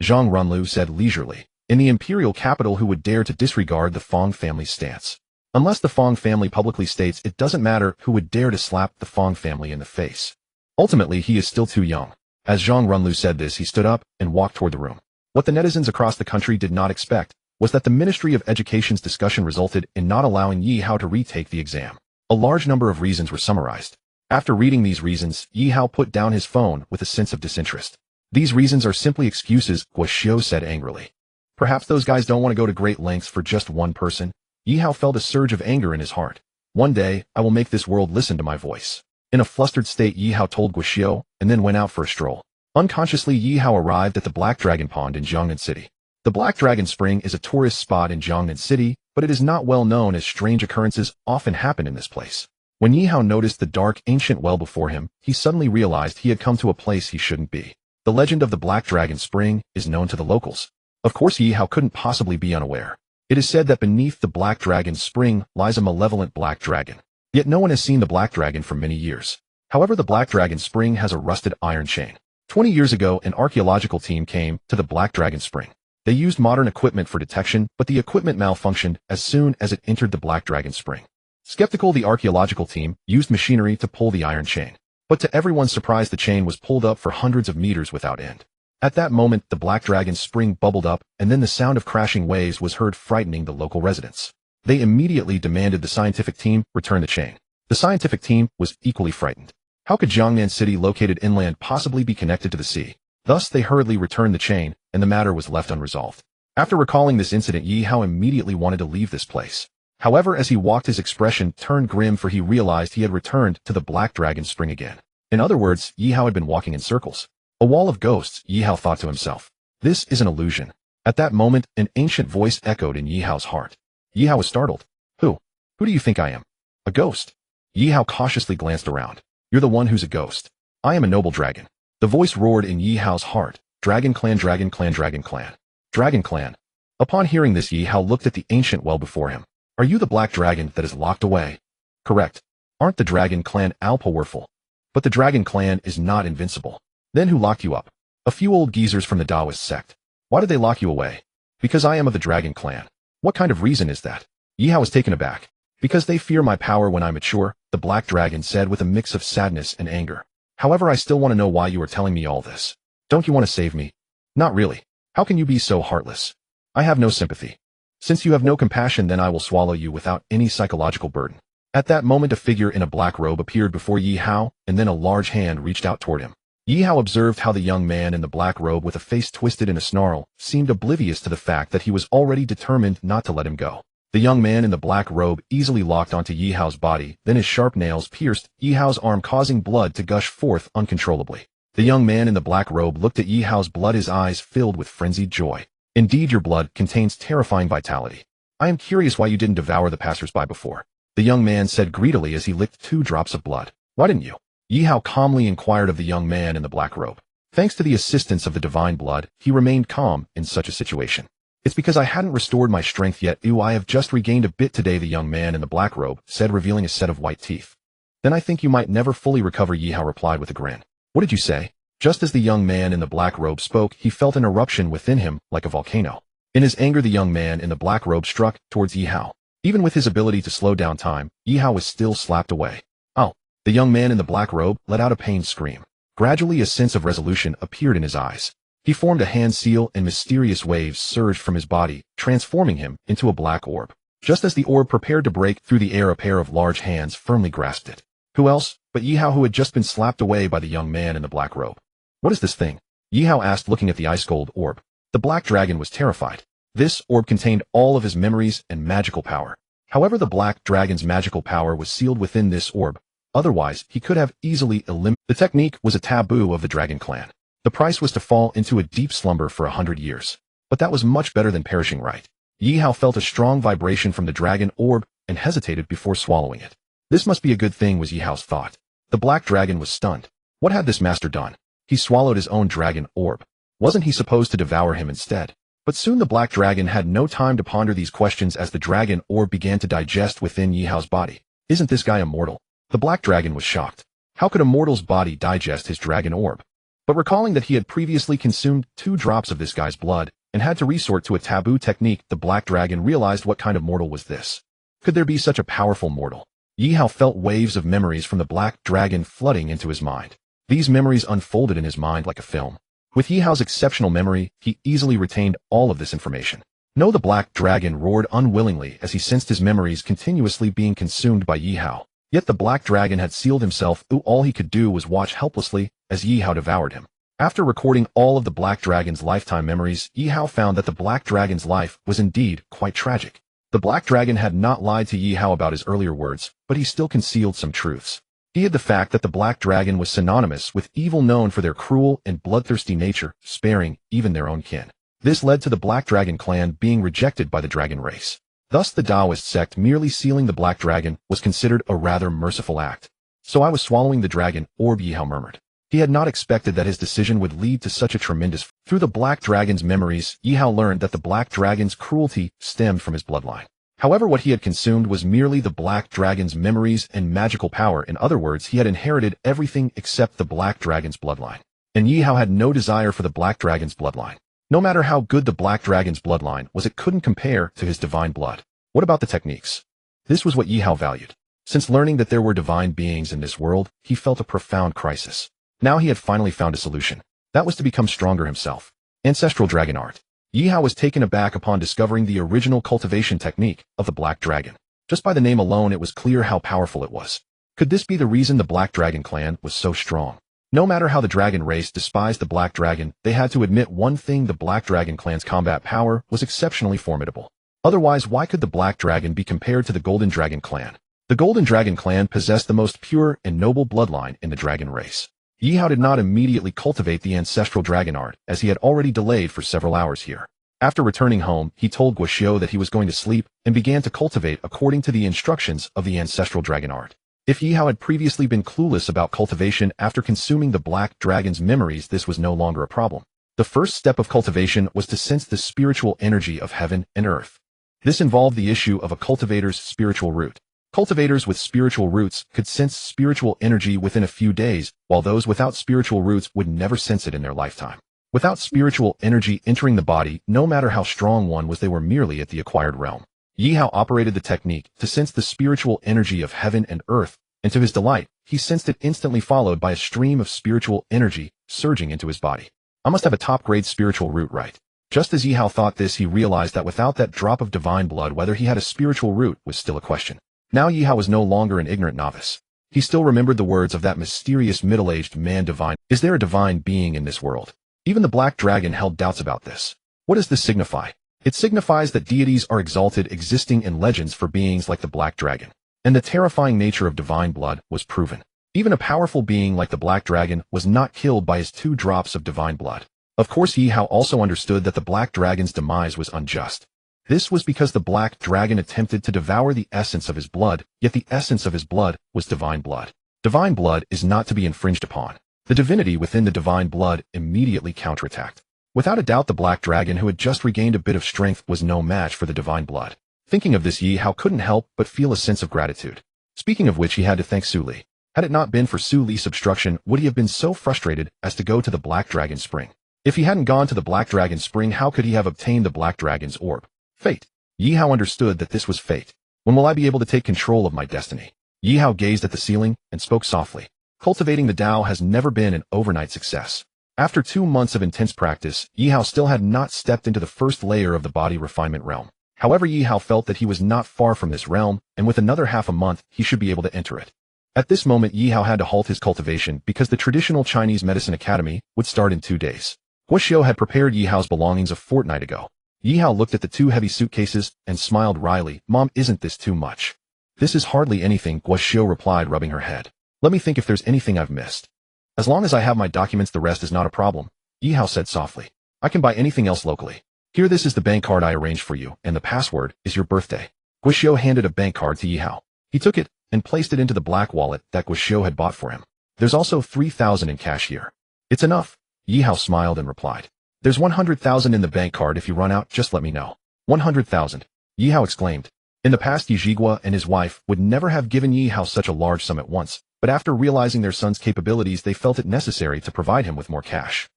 Zhang Runlu said leisurely. In the imperial capital, who would dare to disregard the Fang family's stance? Unless the Fang family publicly states it doesn't matter, who would dare to slap the Fang family in the face? Ultimately, he is still too young. As Zhang Runlu said this, he stood up and walked toward the room. What the netizens across the country did not expect was that the Ministry of Education's discussion resulted in not allowing Yi Hao to retake the exam. A large number of reasons were summarized. After reading these reasons, Yi Hao put down his phone with a sense of disinterest. These reasons are simply excuses, Guo Xiu said angrily. Perhaps those guys don't want to go to great lengths for just one person. Yi Hao felt a surge of anger in his heart. One day, I will make this world listen to my voice. In a flustered state, Yi Hao told Guo Xiu, and then went out for a stroll. Unconsciously, Yi Hao arrived at the Black Dragon Pond in Jiangnan City. The Black Dragon Spring is a tourist spot in Jiangnan City, but it is not well known, as strange occurrences often happen in this place. When Yi Hao noticed the dark, ancient well before him, he suddenly realized he had come to a place he shouldn't be. The legend of the Black Dragon Spring is known to the locals. Of course, Yi Hao couldn't possibly be unaware. It is said that beneath the Black Dragon Spring lies a malevolent black dragon. Yet no one has seen the Black Dragon for many years. However, the Black Dragon Spring has a rusted iron chain. 20 years ago, an archaeological team came to the Black Dragon Spring. They used modern equipment for detection, but the equipment malfunctioned as soon as it entered the Black Dragon Spring. Skeptical, the archaeological team used machinery to pull the iron chain. But to everyone's surprise, the chain was pulled up for hundreds of meters without end. At that moment, the Black Dragon Spring bubbled up, and then the sound of crashing waves was heard, frightening the local residents. They immediately demanded the scientific team return the chain. The scientific team was equally frightened. How could Jiangnan City, located inland, possibly be connected to the sea? Thus, they hurriedly returned the chain, and the matter was left unresolved. After recalling this incident, Yi Hao immediately wanted to leave this place. However, as he walked, his expression turned grim, for he realized he had returned to the Black Dragon Spring again. In other words, Yi Hao had been walking in circles. A wall of ghosts, Yi Hao thought to himself. This is an illusion. At that moment, an ancient voice echoed in Yi Hao's heart. Yi Hao was startled. Who do you think I am? A ghost? Yi Hao cautiously glanced around. You're the one who's a ghost. I am a noble dragon. The voice roared in Yi Hao's heart. Dragon clan, dragon clan, dragon clan. Dragon clan. Upon hearing this, Yi Hao looked at the ancient well before him. Are you the black dragon that is locked away? Correct. Aren't the dragon clan all powerful? But the dragon clan is not invincible. Then who locked you up? A few old geezers from the Taoist sect. Why did they lock you away? Because I am of the dragon clan. What kind of reason is that? Yi Hao was taken aback. Because they fear my power when I mature, the black dragon said with a mix of sadness and anger. However, I still want to know why you are telling me all this. Don't you want to save me? Not really. How can you be so heartless? I have no sympathy. Since you have no compassion, then I will swallow you without any psychological burden. At that moment, a figure in a black robe appeared before Yi Hao, and then a large hand reached out toward him. Yi Hao observed how the young man in the black robe, with a face twisted in a snarl, seemed oblivious to the fact that he was already determined not to let him go. The young man in the black robe easily locked onto Yi Hao's body, then his sharp nails pierced Yi Hao's arm, causing blood to gush forth uncontrollably. The young man in the black robe looked at Yi Hao's blood, his eyes filled with frenzied joy. Indeed, your blood contains terrifying vitality. I am curious why you didn't devour the passers-by before. The young man said greedily as he licked 2 drops of blood. Why didn't you? Yi Hao calmly inquired of the young man in the black robe. Thanks to the assistance of the divine blood, he remained calm in such a situation. It's because I hadn't restored my strength yet. I have just regained a bit today, the young man in the black robe said, revealing a set of white teeth. Then I think you might never fully recover, Yi Hao replied with a grin. What did you say? Just as the young man in the black robe spoke, he felt an eruption within him like a volcano. In his anger, the young man in the black robe struck towards Yi Hao. Even with his ability to slow down time, Yi Hao was still slapped away. Oh! The young man in the black robe let out a pained scream. Gradually, a sense of resolution appeared in his eyes. He formed a hand seal, and mysterious waves surged from his body, transforming him into a black orb. Just as the orb prepared to break through the air, a pair of large hands firmly grasped it. Who else but Yi Hao, who had just been slapped away by the young man in the black robe? What is this thing? Yi Hao asked, looking at the ice-cold orb. The black dragon was terrified. This orb contained all of his memories and magical power. However, the black dragon's magical power was sealed within this orb. Otherwise, he could have easily eliminated. The technique was a taboo of the dragon clan. The price was to fall into a deep slumber for 100 years. But that was much better than perishing right. Yi Hao felt a strong vibration from the dragon orb and hesitated before swallowing it. This must be a good thing, was Yi Hao's thought. The black dragon was stunned. What had this master done? He swallowed his own dragon orb. Wasn't he supposed to devour him instead? But soon the black dragon had no time to ponder these questions as the dragon orb began to digest within Yi Hao's body. Isn't this guy immortal? The black dragon was shocked. How could a mortal's body digest his dragon orb? But recalling that he had previously consumed 2 drops of this guy's blood and had to resort to a taboo technique, the black dragon realized what kind of mortal was this. Could there be such a powerful mortal? Yi Hao felt waves of memories from the black dragon flooding into his mind. These memories unfolded in his mind like a film. With Yi Hao's exceptional memory, he easily retained all of this information. No, the black dragon roared unwillingly as he sensed his memories continuously being consumed by Yi Hao. Yet the black dragon had sealed himself. All he could do was watch helplessly as Yi Hao devoured him. After recording all of the black dragon's lifetime memories, Yi Hao found that the black dragon's life was indeed quite tragic. The black dragon had not lied to Yi Hao about his earlier words, but he still concealed some truths. He hid the fact that the black dragon was synonymous with evil, known for their cruel and bloodthirsty nature, sparing even their own kin. This led to the black dragon clan being rejected by the dragon race. Thus the Taoist sect merely sealing the black dragon was considered a rather merciful act. So I was swallowing the dragon orb, Yi Hao murmured. He had not expected that his decision would lead to such a tremendous. Through the black dragon's memories, Yi Hao learned that the black dragon's cruelty stemmed from his bloodline. However, what he had consumed was merely the black dragon's memories and magical power. In other words, he had inherited everything except the black dragon's bloodline. And Yi Hao had no desire for the black dragon's bloodline. No matter how good the black dragon's bloodline was, it couldn't compare to his divine blood. What about the techniques? This was what Yi Hao valued. Since learning that there were divine beings in this world, he felt a profound crisis. Now he had finally found a solution. That was to become stronger himself. Ancestral dragon art. Yi Hao was taken aback upon discovering the original cultivation technique of the black dragon. Just by the name alone, it was clear how powerful it was. Could this be the reason the black dragon clan was so strong? No matter how the dragon race despised the black dragon, they had to admit one thing: the black dragon clan's combat power was exceptionally formidable. Otherwise, why could the black dragon be compared to the golden dragon clan? The golden dragon clan possessed the most pure and noble bloodline in the dragon race. Yi Hao did not immediately cultivate the ancestral dragon art, as he had already delayed for several hours here. After returning home, he told Guoxiu that he was going to sleep and began to cultivate according to the instructions of the ancestral dragon art. If Yi Hao had previously been clueless about cultivation after consuming the black dragon's memories, this was no longer a problem. The first step of cultivation was to sense the spiritual energy of heaven and earth. This involved the issue of a cultivator's spiritual root. Cultivators with spiritual roots could sense spiritual energy within a few days, while those without spiritual roots would never sense it in their lifetime. Without spiritual energy entering the body, no matter how strong one was, they were merely at the acquired realm. Yi Hao operated the technique to sense the spiritual energy of heaven and earth, and to his delight, he sensed it instantly, followed by a stream of spiritual energy surging into his body. I must have a top-grade spiritual root, right? Just as Yi Hao thought this, he realized that without that drop of divine blood, whether he had a spiritual root was still a question. Now Yi Hao was no longer an ignorant novice. He still remembered the words of that mysterious middle-aged man: divine. Is there a divine being in this world? Even the black dragon held doubts about this. What does this signify? It signifies that deities are exalted, existing in legends for beings like the black dragon. And the terrifying nature of divine blood was proven. Even a powerful being like the black dragon was not killed by his 2 drops of divine blood. Of course, Yi Hao also understood that the black dragon's demise was unjust. This was because the black dragon attempted to devour the essence of his blood, yet the essence of his blood was divine blood. Divine blood is not to be infringed upon. The divinity within the divine blood immediately counterattacked. Without a doubt, the black dragon, who had just regained a bit of strength, was no match for the divine blood. Thinking of this, Yi Hao couldn't help but feel a sense of gratitude. Speaking of which, he had to thank Su Li. Had it not been for Su Li's obstruction, would he have been so frustrated as to go to the Black Dragon Spring? If he hadn't gone to the Black Dragon Spring, how could he have obtained the Black Dragon's orb? Fate. Yi Hao understood that this was fate. When will I be able to take control of my destiny? Yi Hao gazed at the ceiling and spoke softly. Cultivating the Tao has never been an overnight success. After 2 months of intense practice, Yi Hao still had not stepped into the first layer of the body refinement realm. However, Yi Hao felt that he was not far from this realm, and with another half a month, he should be able to enter it. At this moment, Yi Hao had to halt his cultivation because the traditional Chinese medicine academy would start in 2 days. Guoxiu had prepared Yi Hao's belongings a fortnight ago. Yi Hao looked at the two heavy suitcases and smiled wryly. Mom, isn't this too much? This is hardly anything, Guo Xiu replied, rubbing her head. Let me think if there's anything I've missed. As long as I have my documents, the rest is not a problem, Yi Hao said softly. I can buy anything else locally. Here, this is the bank card I arranged for you, and the password is your birthday. Guo Xiu handed a bank card to Yi Hao. He took it and placed it into the black wallet that Guo Xiu had bought for him. There's also 3,000 in cash here. It's enough, Yi Hao smiled and replied. There's 100,000 in the bank card. If you run out, just let me know. 100,000, Yi Hao exclaimed. In the past, Yi Zhiguo and his wife would never have given Yi Hao such a large sum at once, but after realizing their son's capabilities, they felt it necessary to provide him with more cash.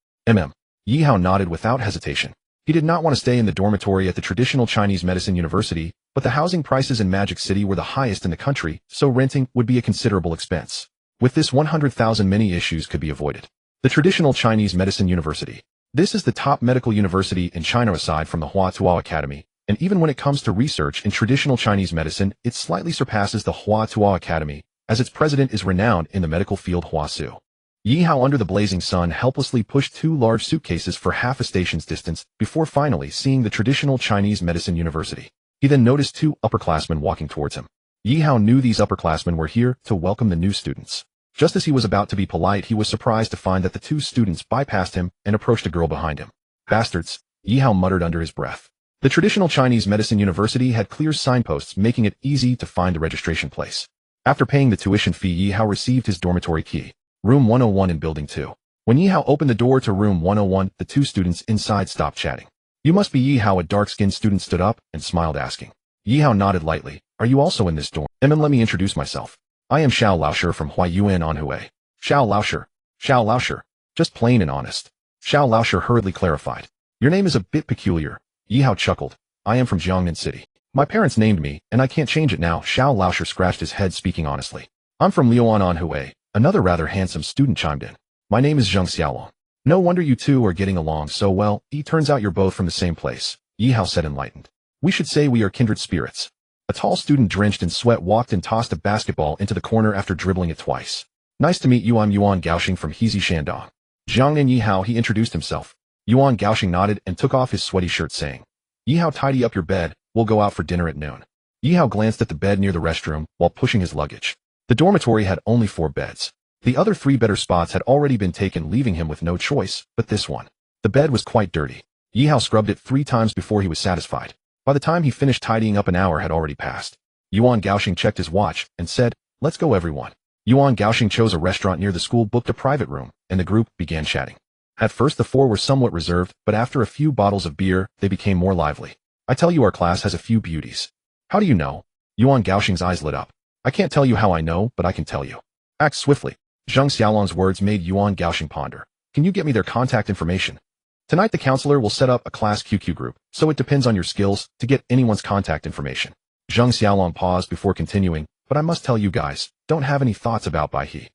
Yi Hao nodded without hesitation. He did not want to stay in the dormitory at the traditional Chinese medicine university, but the housing prices in Magic City were the highest in the country, so renting would be a considerable expense. With this 100,000, many issues could be avoided. The traditional Chinese medicine university. This is the top medical university in China aside from the Hua Tuo Academy, and even when it comes to research in traditional Chinese medicine, it slightly surpasses the Hua Tuo Academy, as its president is renowned in the medical field. Hua Su. Yi Hao, under the blazing sun, helplessly pushed two large suitcases for half a station's distance before finally seeing the traditional Chinese medicine university. He then noticed two upperclassmen walking towards him. Yi Hao knew these upperclassmen were here to welcome the new students. Just as he was about to be polite, he was surprised to find that the two students bypassed him and approached a girl behind him. Bastards, Yi Hao muttered under his breath. The traditional Chinese medicine university had clear signposts making it easy to find the registration place. After paying the tuition fee, Yi Hao received his dormitory key. Room 101 in Building 2. When Yi Hao opened the door to room 101, the two students inside stopped chatting. You must be Yi Hao, a dark-skinned student stood up and smiled, asking. Yi Hao nodded lightly. Are you also in this dorm? Let me introduce myself. I am Xiao Laosher from Huayuan Anhui. Xiao Laosher. Xiao Laosher. Just plain and honest. Xiao Laosher hurriedly clarified. Your name is a bit peculiar. Yi Hao chuckled. I am from Jiangnan City. My parents named me, and I can't change it now. Xiao Laosher scratched his head, speaking honestly. I'm from Liuan Anhui. Another rather handsome student chimed in. My name is Zheng Xiaolong. No wonder you two are getting along so well. It turns out you're both from the same place, Yi Hao said, enlightened. We should say we are kindred spirits. A tall student drenched in sweat walked and tossed a basketball into the corner after dribbling it twice. Nice to meet you, I'm Yuan Gaoxing from Heezy Shandong. Jiangnan Yi Hao, he introduced himself. Yuan Gaoxing nodded and took off his sweaty shirt, saying, Yi Hao, tidy up your bed, we'll go out for dinner at noon. Yi Hao glanced at the bed near the restroom while pushing his luggage. The dormitory had only 4 beds. The other 3 better spots had already been taken, leaving him with no choice but this one. The bed was quite dirty. Yi Hao scrubbed it 3 times before he was satisfied. By the time he finished tidying up, an hour had already passed. Yuan Gaoxing checked his watch and said, Let's go, everyone. Yuan Gaoxing chose a restaurant near the school, booked a private room, and the group began chatting. At first the 4 were somewhat reserved, but after a few bottles of beer, they became more lively. I tell you, our class has a few beauties. How do you know? Yuan Gaoxing's eyes lit up. I can't tell you how I know, but I can tell you. Act swiftly. Zheng Xiaolong's words made Yuan Gaoxing ponder. Can you get me their contact information? Tonight the counselor will set up a class QQ group, so it depends on your skills to get anyone's contact information. Zheng Xiaolong paused before continuing, but I must tell you guys, don't have any thoughts about Bai He.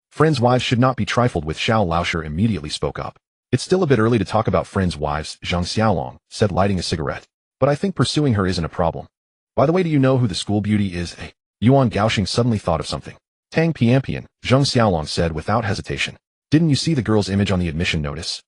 Friends' wives should not be trifled with. Xiao Laosher immediately spoke up. It's still a bit early to talk about friends' wives, Zheng Xiaolong said, lighting a cigarette. But I think pursuing her isn't a problem. By the way, do you know who the school beauty is? Yuan Gaoxing suddenly thought of something. Tang Piampian, Zheng Xiaolong said without hesitation. Didn't you see the girl's image on the admission notice?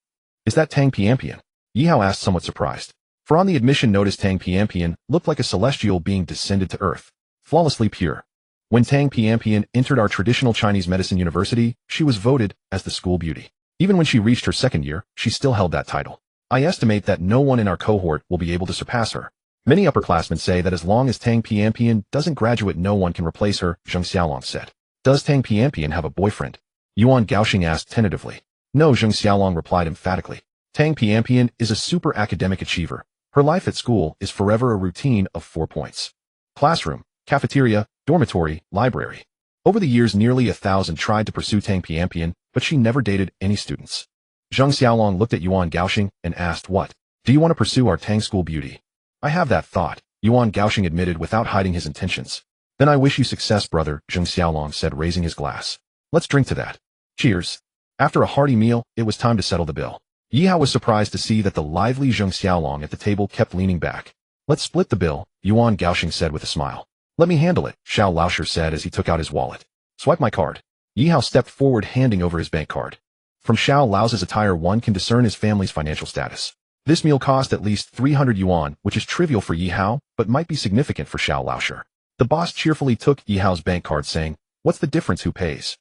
Is that Tang Piampian? Yi Hao asked, somewhat surprised. For on the admission notice, Tang Piampian looked like a celestial being descended to earth, flawlessly pure. When Tang Piampian entered our traditional Chinese medicine university, she was voted as the school beauty. Even when she reached her 2nd year, she still held that title. I estimate that no one in our cohort will be able to surpass her. Many upperclassmen say that as long as Tang Piampian doesn't graduate, no one can replace her, Zheng Xiaolong said. Does Tang Piampian have a boyfriend? Yuan Gaoxing asked tentatively. No, Zheng Xiaolong replied emphatically. Tang Piampian is a super academic achiever. Her life at school is forever a routine of 4 points. Classroom, cafeteria, dormitory, library. Over the years, nearly 1,000 tried to pursue Tang Piampian, but she never dated any students. Zheng Xiaolong looked at Yuan Gaoxing and asked, What? Do you want to pursue our Tang school beauty? I have that thought, Yuan Gaoxing admitted without hiding his intentions. Then I wish you success, brother, Zheng Xiaolong said, raising his glass. Let's drink to that. Cheers. After a hearty meal, it was time to settle the bill. Yi Hao was surprised to see that the lively Zheng Xiaolong at the table kept leaning back. Let's split the bill, Yuan Gaoxing said with a smile. Let me handle it, Xiao Laosher said as he took out his wallet. Swipe my card. Yi Hao stepped forward, handing over his bank card. From Xiao Lao's attire, one can discern his family's financial status. This meal cost at least 300 yuan, which is trivial for Yi Hao, but might be significant for Xiao Laosher. The boss cheerfully took Yi Hao's bank card saying, "What's the difference who pays?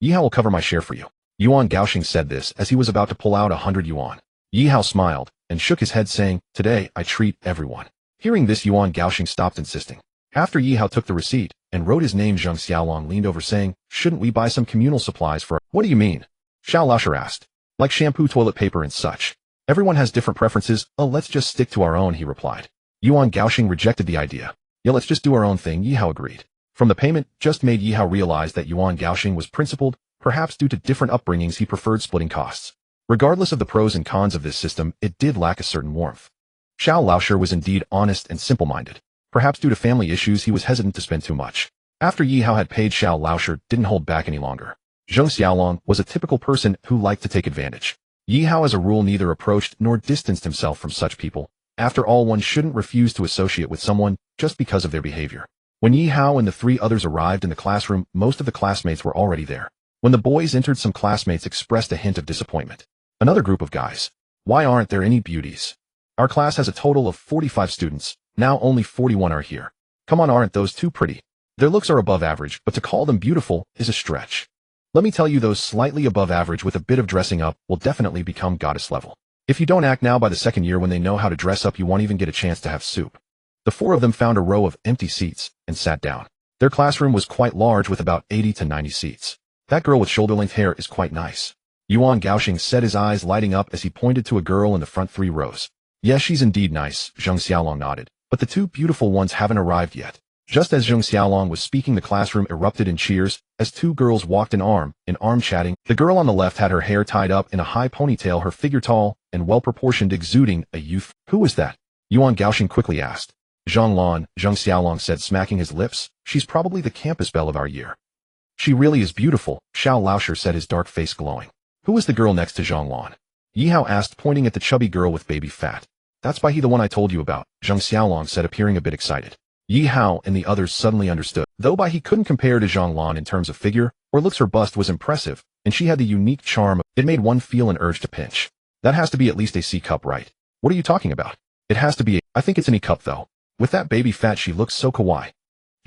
Yi Hao will cover my share for you." Yuan Gaoxing said this as he was about to pull out 100 yuan. Yi Hao smiled and shook his head saying, "Today, I treat everyone." Hearing this, Yuan Gaoxing stopped insisting. After Yi Hao took the receipt and wrote his name, Zheng Xiaolong leaned over saying, "Shouldn't we buy some communal supplies for—" "What do you mean?" Xiao Laosher asked. "Like shampoo, toilet paper, and such. Everyone has different preferences. Oh, let's just stick to our own," he replied. Yuan Gaoxing rejected the idea. "Yeah, let's just do our own thing," Yi Hao agreed. From the payment just made, Yi Hao realized that Yuan Gaoxing was principled. Perhaps due to different upbringings, he preferred splitting costs. Regardless of the pros and cons of this system, it did lack a certain warmth. Xiao Laosher was indeed honest and simple-minded. Perhaps due to family issues, he was hesitant to spend too much. After Yi Hao had paid, Xiao Laosher didn't hold back any longer. Zheng Xiaolong was a typical person who liked to take advantage. Yi Hao as a rule neither approached nor distanced himself from such people. After all, one shouldn't refuse to associate with someone just because of their behavior. When Yi Hao and the three others arrived in the classroom, most of the classmates were already there. When the boys entered, some classmates expressed a hint of disappointment. Another group of guys. "Why aren't there any beauties? Our class has a total of 45 students. Now only 41 are here. Come on, aren't those too pretty? Their looks are above average, but to call them beautiful is a stretch. Let me tell you, those slightly above average with a bit of dressing up will definitely become goddess level. If you don't act now, by the second year when they know how to dress up, you won't even get a chance to have soup." The four of them found a row of empty seats and sat down. Their classroom was quite large with about 80 to 90 seats. "That girl with shoulder-length hair is quite nice." Yuan Gaoxing said, his eyes lighting up as he pointed to a girl in the front 3 rows. "Yes, she's indeed nice," Zheng Xiaolong nodded. "But the 2 beautiful ones haven't arrived yet." Just as Zheng Xiaolong was speaking, the classroom erupted in cheers as 2 girls walked in arm chatting. The girl on the left had her hair tied up in a high ponytail, her figure tall and well-proportioned, exuding a youth. "Who is that?" Yuan Gaoxing quickly asked. "Zhang Lan," Zheng Xiaolong said, smacking his lips. "She's probably the campus belle of our year." "She really is beautiful," Xiao Laosher said, his dark face glowing. "Who is the girl next to Zhang Lan?" Yi Hao asked, pointing at the chubby girl with baby fat. "That's Baihe, the one I told you about," Zheng Xiaolong said, appearing a bit excited. Yi Hao and the others suddenly understood. Though Baihe couldn't compare to Zhang Lan in terms of figure or looks, her bust was impressive, and she had the unique charm. It made one feel an urge to pinch. "That has to be at least a C cup, right?" "What are you talking about?" "It has to be I think it's an E cup though. With that baby fat, she looks so kawaii."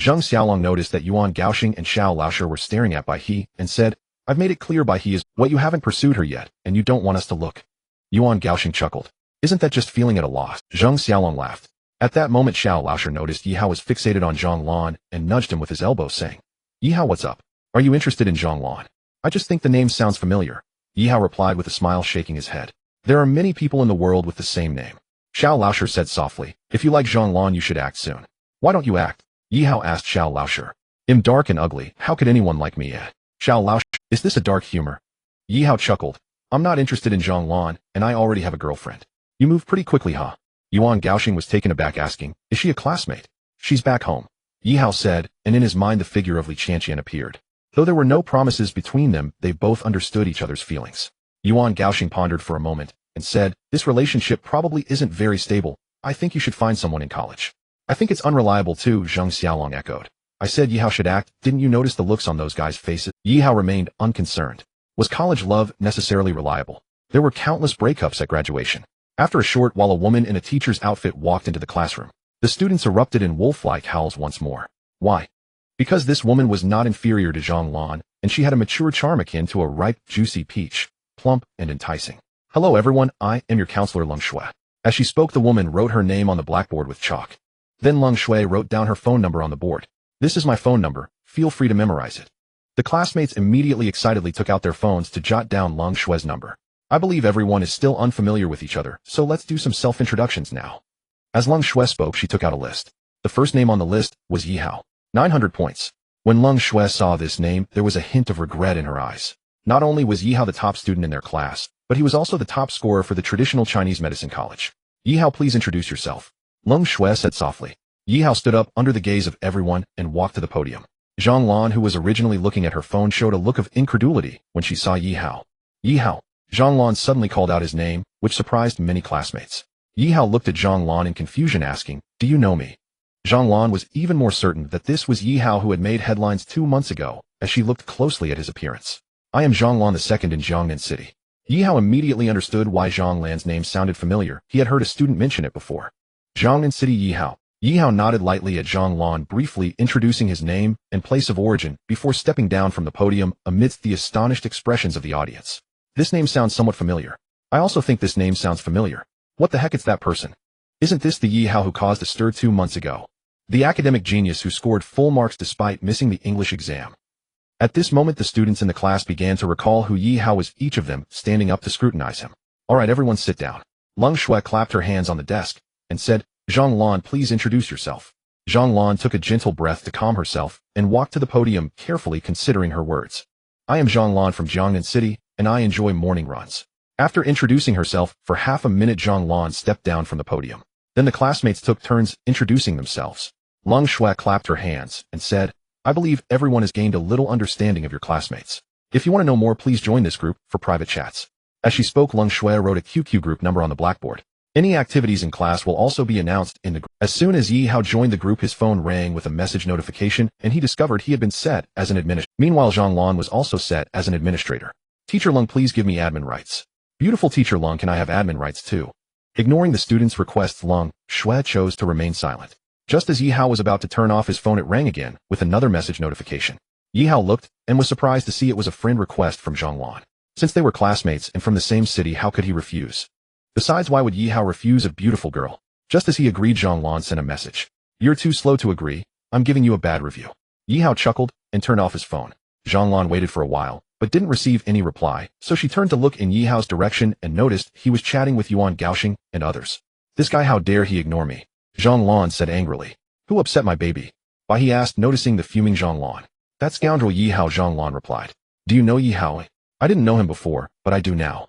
Zheng Xiaolong noticed that Yuan Gaoxing and Xiao Laosher were staring at Baihe and said, "I've made it clear Baihe is what you haven't pursued her yet, and you don't want us to look." Yuan Gaoxing chuckled. "Isn't that just feeling at a loss?" Zheng Xiaolong laughed. At that moment, Xiao Laosher noticed Yi Hao was fixated on Zhang Lan and nudged him with his elbow, saying, "Yi Hao, what's up? Are you interested in Zhang Lan?" "I just think the name sounds familiar," Yi Hao replied with a smile, shaking his head. "There are many people in the world with the same name." Xiao Laosher said softly, "If you like Zhang Lan, you should act soon." "Why don't you act?" Yi Hao asked Xiao Laosher. "I'm dark and ugly. How could anyone like me yet?" Xiao Laosher, "Is this a dark humor?" Yi Hao chuckled. "I'm not interested in Zhang Lan, and I already have a girlfriend." "You move pretty quickly, huh?" Yuan Gaoxing was taken aback, asking, "Is she a classmate?" "She's back home," Yi Hao said, and in his mind the figure of Li Qianqian appeared. Though there were no promises between them, they both understood each other's feelings. Yuan Gaoxing pondered for a moment and said, "This relationship probably isn't very stable. I think you should find someone in college." "I think it's unreliable too," Zheng Xiaolong echoed. "I said Yi Hao should act. Didn't you notice the looks on those guys' faces?" Yi Hao remained unconcerned. Was college love necessarily reliable? There were countless breakups at graduation. After a short while, a woman in a teacher's outfit walked into the classroom. The students erupted in wolf-like howls once more. Why? Because this woman was not inferior to Zhang Lan, and she had a mature charm akin to a ripe, juicy peach, plump and enticing. "Hello everyone, I am your counselor Leng Shui." As she spoke, the woman wrote her name on the blackboard with chalk. Then Leng Shui wrote down her phone number on the board. "This is my phone number, feel free to memorize it." The classmates immediately excitedly took out their phones to jot down Leng Shui's number. "I believe everyone is still unfamiliar with each other, so let's do some self-introductions now." As Leng Shui spoke, she took out a list. The first name on the list was Yi Hao. 900 points. When Leng Shui saw this name, there was a hint of regret in her eyes. Not only was Yi Hao the top student in their class, but he was also the top scorer for the traditional Chinese medicine college. "Yi Hao, please introduce yourself," Leng Shui said softly. Yi Hao stood up under the gaze of everyone and walked to the podium. Zhang Lan, who was originally looking at her phone, showed a look of incredulity when she saw Yi Hao. "Yi Hao." Zhang Lan suddenly called out his name, which surprised many classmates. Yi Hao looked at Zhang Lan in confusion, asking, "Do you know me?" Zhang Lan was even more certain that this was Yi Hao who had made headlines 2 months ago, as she looked closely at his appearance. "I am Zhang Lan II in Jiangnan City." Yi Hao immediately understood why Zhang Lan's name sounded familiar. He had heard a student mention it before. Zhangnan City Yi Hao. Yi Hao nodded lightly at Zhang Lan, briefly introducing his name and place of origin before stepping down from the podium amidst the astonished expressions of the audience. This name sounds somewhat familiar. I also think this name sounds familiar. What the heck is that person? Isn't this the Yi Hao who caused a stir 2 months ago? The academic genius who scored full marks despite missing the English exam. At this moment the students in the class began to recall who Yi Hao was, each of them standing up to scrutinize him. Alright, everyone sit down. Leng Shui clapped her hands on the desk and said, Zhang Lan, please introduce yourself. Zhang Lan took a gentle breath to calm herself and walked to the podium, carefully considering her words. I am Zhang Lan from Jiangnan City, and I enjoy morning runs. After introducing herself for half a minute, Zhang Lan stepped down from the podium. Then the classmates took turns introducing themselves. Leng Shui clapped her hands and said, I believe everyone has gained a little understanding of your classmates. If you want to know more, please join this group for private chats. As she spoke, Leng Shui wrote a QQ group number on the blackboard. Any activities in class will also be announced in the group. As soon as Yi Hao joined the group, his phone rang with a message notification, and he discovered he had been set as an administrator. Meanwhile, Zhang Lan was also set as an administrator. Teacher Leng, please give me admin rights. Beautiful Teacher Leng, can I have admin rights too? Ignoring the student's requests, Leng Shui chose to remain silent. Just as Yi Hao was about to turn off his phone, it rang again with another message notification. Yi Hao looked and was surprised to see it was a friend request from Zhang Lan. Since they were classmates and from the same city, how could he refuse? Besides, why would Yi Hao refuse a beautiful girl? Just as he agreed, Zhang Lan sent a message. You're too slow to agree. I'm giving you a bad review. Yi Hao chuckled and turned off his phone. Zhang Lan waited for a while, but didn't receive any reply, so she turned to look in Yi Hao's direction and noticed he was chatting with Yuan Gaoxing and others. This guy, how dare he ignore me? Zhang Lan said angrily. Who upset my baby? Why, he asked, noticing the fuming Zhang Lan. That scoundrel Yi Hao, Zhang Lan replied. Do you know Yi Hao? I didn't know him before, but I do now.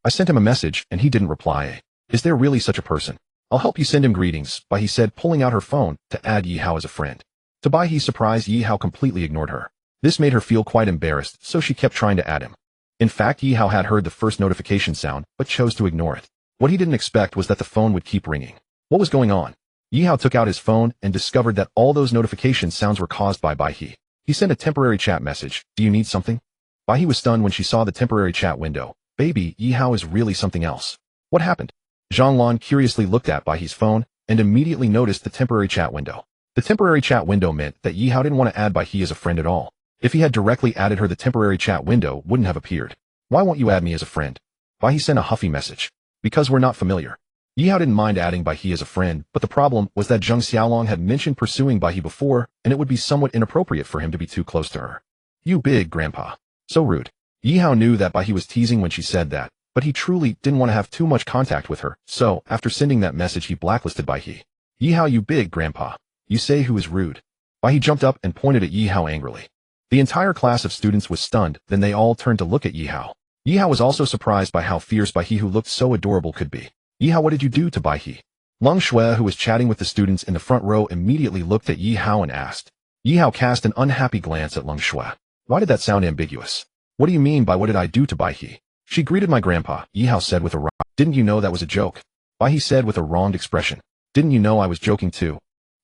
I sent him a message and he didn't reply. Is there really such a person? I'll help you send him greetings, Bai he said, pulling out her phone to add Yi Hao as a friend. To Bai He's surprise, Yi Hao completely ignored her. This made her feel quite embarrassed, so she kept trying to add him. In fact, Yi Hao had heard the first notification sound, but chose to ignore it. What he didn't expect was that the phone would keep ringing. What was going on? Yi Hao took out his phone and discovered that all those notification sounds were caused by Bai He. He sent a temporary chat message. Do you need something? Bai He was stunned when she saw the temporary chat window. Baby, Yi Hao is really something else. What happened? Zhang Lan curiously looked at Bai He's phone and immediately noticed the temporary chat window. The temporary chat window meant that Yi Hao didn't want to add Bai He as a friend at all. If he had directly added her, the temporary chat window wouldn't have appeared. Why won't you add me as a friend? Bai He sent a huffy message. Because we're not familiar. Yi Hao didn't mind adding Bai He as a friend, but the problem was that Zheng Xiaolong had mentioned pursuing Bai He before, and it would be somewhat inappropriate for him to be too close to her. You big grandpa. So rude. Yi Hao knew that Bai He was teasing when she said that, but he truly didn't want to have too much contact with her, so after sending that message he blacklisted Bai He. Yi Hao, you big grandpa. You say who is rude. Bai He jumped up and pointed at Yi Hao angrily. The entire class of students was stunned, then they all turned to look at Yi Hao. Yi Hao was also surprised by how fierce Bai He, who looked so adorable, could be. Yi Hao, what did you do to Bai He? Leng Shui, who was chatting with the students in the front row, immediately looked at Yi Hao and asked. Yi Hao cast an unhappy glance at Leng Shui. Why did that sound ambiguous? What do you mean by what did I do to Bai He? She greeted my grandpa, Yi Hao said with a wry. Didn't you know that was a joke? Bai He said with a wronged expression. Didn't you know I was joking too?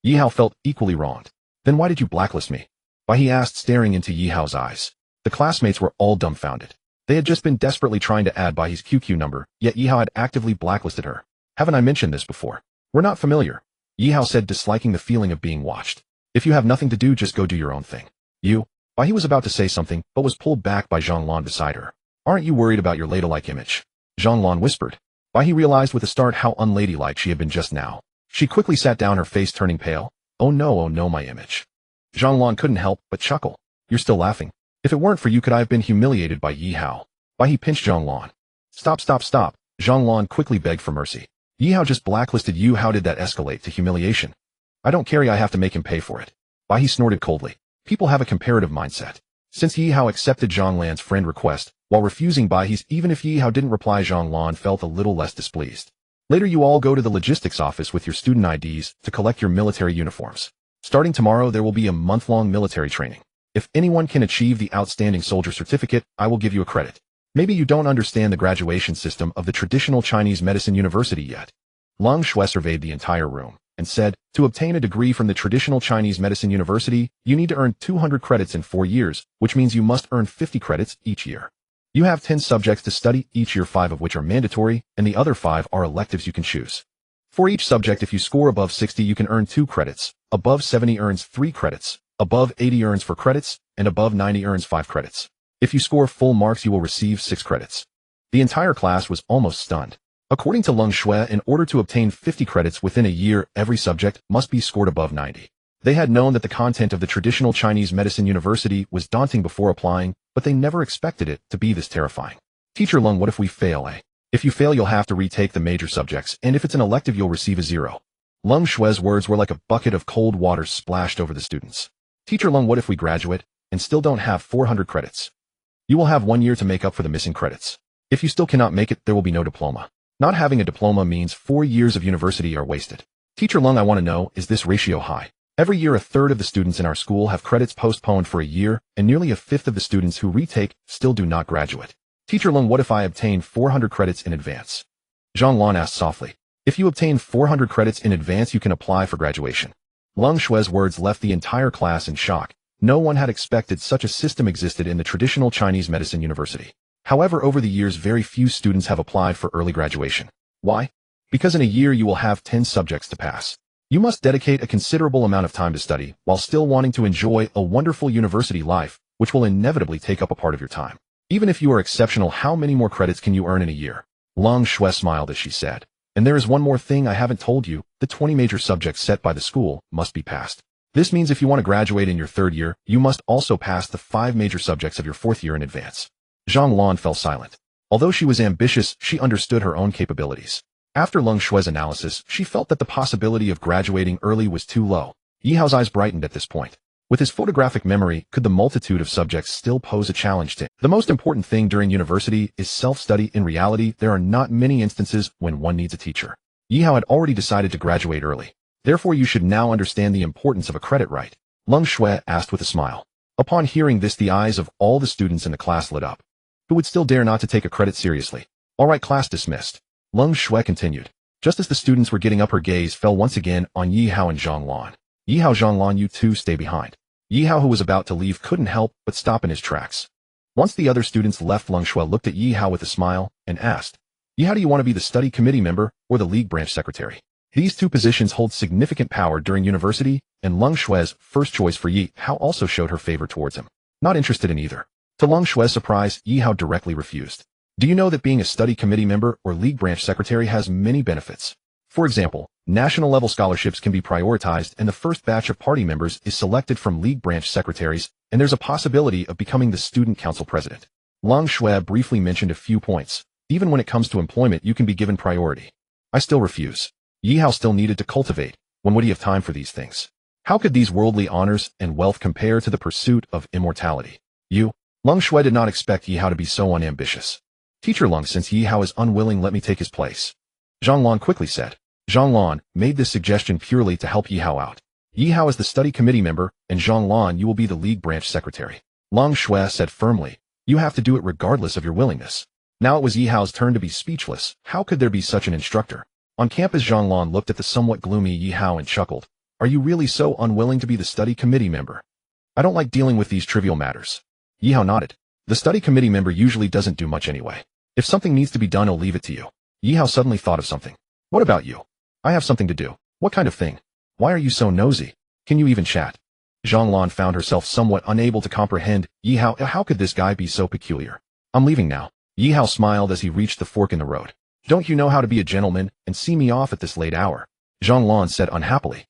Yi Hao felt equally wronged. Then why did you blacklist me? Bai He asked, staring into Yi Hao's eyes. The classmates were all dumbfounded. They had just been desperately trying to add Bai He's QQ number, yet Yi Hao had actively blacklisted her. Haven't I mentioned this before? We're not familiar. Yi Hao said, disliking the feeling of being watched. If you have nothing to do, just go do your own thing. You? Bai He was about to say something, but was pulled back by Zhang Lan beside her. Aren't you worried about your ladylike image? Zhang Lan whispered. Bai He realized with a start how unladylike she had been just now. She quickly sat down, her face turning pale. Oh no, my image. Zhang Lan couldn't help but chuckle. You're still laughing. If it weren't for you, could I have been humiliated by Yi Hao? Bai He pinched Zhang Lan. Stop. Zhang Lan quickly begged for mercy. Yi Hao just blacklisted you. How did that escalate to humiliation? I don't care. I have to make him pay for it. Bai He snorted coldly. People have a comparative mindset. Since Yi Hao accepted Zhang Lan's friend request, while refusing Bai He's, even if Yi Hao didn't reply, Zhang Lan felt a little less displeased. Later you all go to the logistics office with your student IDs to collect your military uniforms. Starting tomorrow there will be a month-long military training. If anyone can achieve the Outstanding Soldier Certificate, I will give you a credit. Maybe you don't understand the graduation system of the traditional Chinese medicine university yet. Leng Shui surveyed the entire room and said, to obtain a degree from the traditional Chinese medicine university, you need to earn 200 credits in 4 years, which means you must earn 50 credits each year. You have 10 subjects to study, each year 5 of which are mandatory, and the other 5 are electives you can choose. For each subject, if you score above 60, you can earn 2 credits, above 70 earns 3 credits, above 80 earns 4 credits, and above 90 earns 5 credits. If you score full marks, you will receive 6 credits. The entire class was almost stunned. According to Leng Shui, in order to obtain 50 credits within a year, every subject must be scored above 90. They had known that the content of the traditional Chinese medicine university was daunting before applying, but they never expected it to be this terrifying. Teacher Leng, what if we fail, eh? If you fail, you'll have to retake the major subjects, and if it's an elective, you'll receive a 0. Leng Shui's words were like a bucket of cold water splashed over the students. Teacher Leng, what if we graduate and still don't have 400 credits? You will have 1 year to make up for the missing credits. If you still cannot make it, there will be no diploma. Not having a diploma means 4 years of university are wasted. Teacher Leng, I want to know, is this ratio high? Every year, a third of the students in our school have credits postponed for a year, and nearly a fifth of the students who retake still do not graduate. Teacher Leng, what if I obtain 400 credits in advance? Zhang Lan asked softly. If you obtain 400 credits in advance, you can apply for graduation. Leng Shui's words left the entire class in shock. No one had expected such a system existed in the traditional Chinese medicine university. However, over the years, very few students have applied for early graduation. Why? Because in a year you will have 10 subjects to pass. You must dedicate a considerable amount of time to study, while still wanting to enjoy a wonderful university life, which will inevitably take up a part of your time. Even if you are exceptional, how many more credits can you earn in a year? Leng Shui smiled as she said. And there is one more thing I haven't told you, the 20 major subjects set by the school must be passed. This means if you want to graduate in your 3rd year, you must also pass the 5 major subjects of your 4th year in advance. Zhang Lan fell silent. Although she was ambitious, she understood her own capabilities. After Leng Shui's analysis, she felt that the possibility of graduating early was too low. Yi Hao's eyes brightened at this point. With his photographic memory, could the multitude of subjects still pose a challenge to him? The most important thing during university is self-study. In reality, there are not many instances when one needs a teacher. Yi Hao had already decided to graduate early. Therefore, you should now understand the importance of a credit right. Leng Shui asked with a smile. Upon hearing this, the eyes of all the students in the class lit up. Who would still dare not to take a credit seriously? All right, class dismissed. Leng Shui continued. Just as the students were getting up, her gaze fell once again on Yi Hao and Zhang Lan. Yi Hao, Zhang Lan, you two stay behind. Yi Hao, who was about to leave, couldn't help but stop in his tracks. Once the other students left, Leng Shui looked at Yi Hao with a smile and asked, Yi Hao, do you want to be the study committee member or the league branch secretary? These 2 positions hold significant power during university, and Leng Shui's first choice for Yi Hao also showed her favor towards him. Not interested in either. To Leng Shui's surprise, Yi Hao directly refused. Do you know that being a study committee member or league branch secretary has many benefits? For example, national-level scholarships can be prioritized, and the first batch of party members is selected from league branch secretaries, and there's a possibility of becoming the student council president. Leng Shui briefly mentioned a few points. Even when it comes to employment, you can be given priority. I still refuse. Yi Hao still needed to cultivate. When would he have time for these things? How could these worldly honors and wealth compare to the pursuit of immortality? Leng Shui did not expect Yi Hao to be so unambitious. Teacher Leng, since Yi Hao is unwilling, let me take his place. Zhang Lan quickly said. Zhang Lan made this suggestion purely to help Yi Hao out. Yi Hao is the study committee member, and Zhang Lan, you will be the league branch secretary. Leng Shui said firmly. You have to do it regardless of your willingness. Now it was Yi Hao's turn to be speechless. How could there be such an instructor? On campus, Zhang Lan looked at the somewhat gloomy Yi Hao and chuckled. Are you really so unwilling to be the study committee member? I don't like dealing with these trivial matters. Yi Hao nodded. The study committee member usually doesn't do much anyway. If something needs to be done, I'll leave it to you. Yi Hao suddenly thought of something. What about you? I have something to do. What kind of thing? Why are you so nosy? Can you even chat? Zhang Lan found herself somewhat unable to comprehend. Yi Hao, how could this guy be so peculiar? I'm leaving now. Yi Hao smiled as he reached the fork in the road. Don't you know how to be a gentleman and see me off at this late hour? Zhang Lan said unhappily.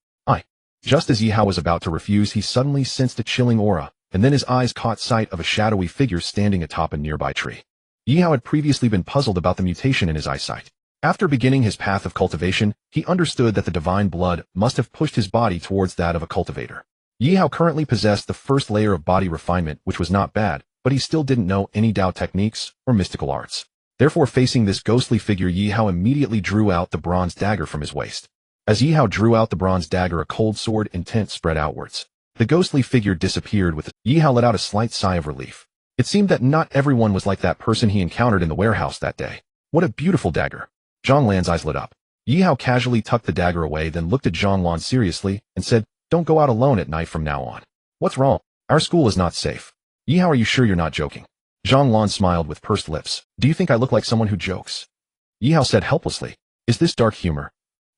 Just as Yi Hao was about to refuse, he suddenly sensed a chilling aura, and then his eyes caught sight of a shadowy figure standing atop a nearby tree. Yi Hao had previously been puzzled about the mutation in his eyesight. After beginning his path of cultivation, he understood that the divine blood must have pushed his body towards that of a cultivator. Yi Hao currently possessed the first layer of body refinement, which was not bad, but he still didn't know any Dao techniques or mystical arts. Therefore, facing this ghostly figure, Yi Hao immediately drew out the bronze dagger from his waist. As Yi Hao drew out the bronze dagger, a cold sword intent spread outwards. The ghostly figure disappeared with it. Yi Hao let out a slight sigh of relief. It seemed that not everyone was like that person he encountered in the warehouse that day. What a beautiful dagger. Zhang Lan's eyes lit up. Yi Hao casually tucked the dagger away, then looked at Zhang Lan seriously and said, Don't go out alone at night from now on. What's wrong? Our school is not safe. Yi Hao, are you sure you're not joking? Zhang smiled with pursed lips. Do you think I look like someone who jokes? Yi Hao said helplessly. Is this dark humor?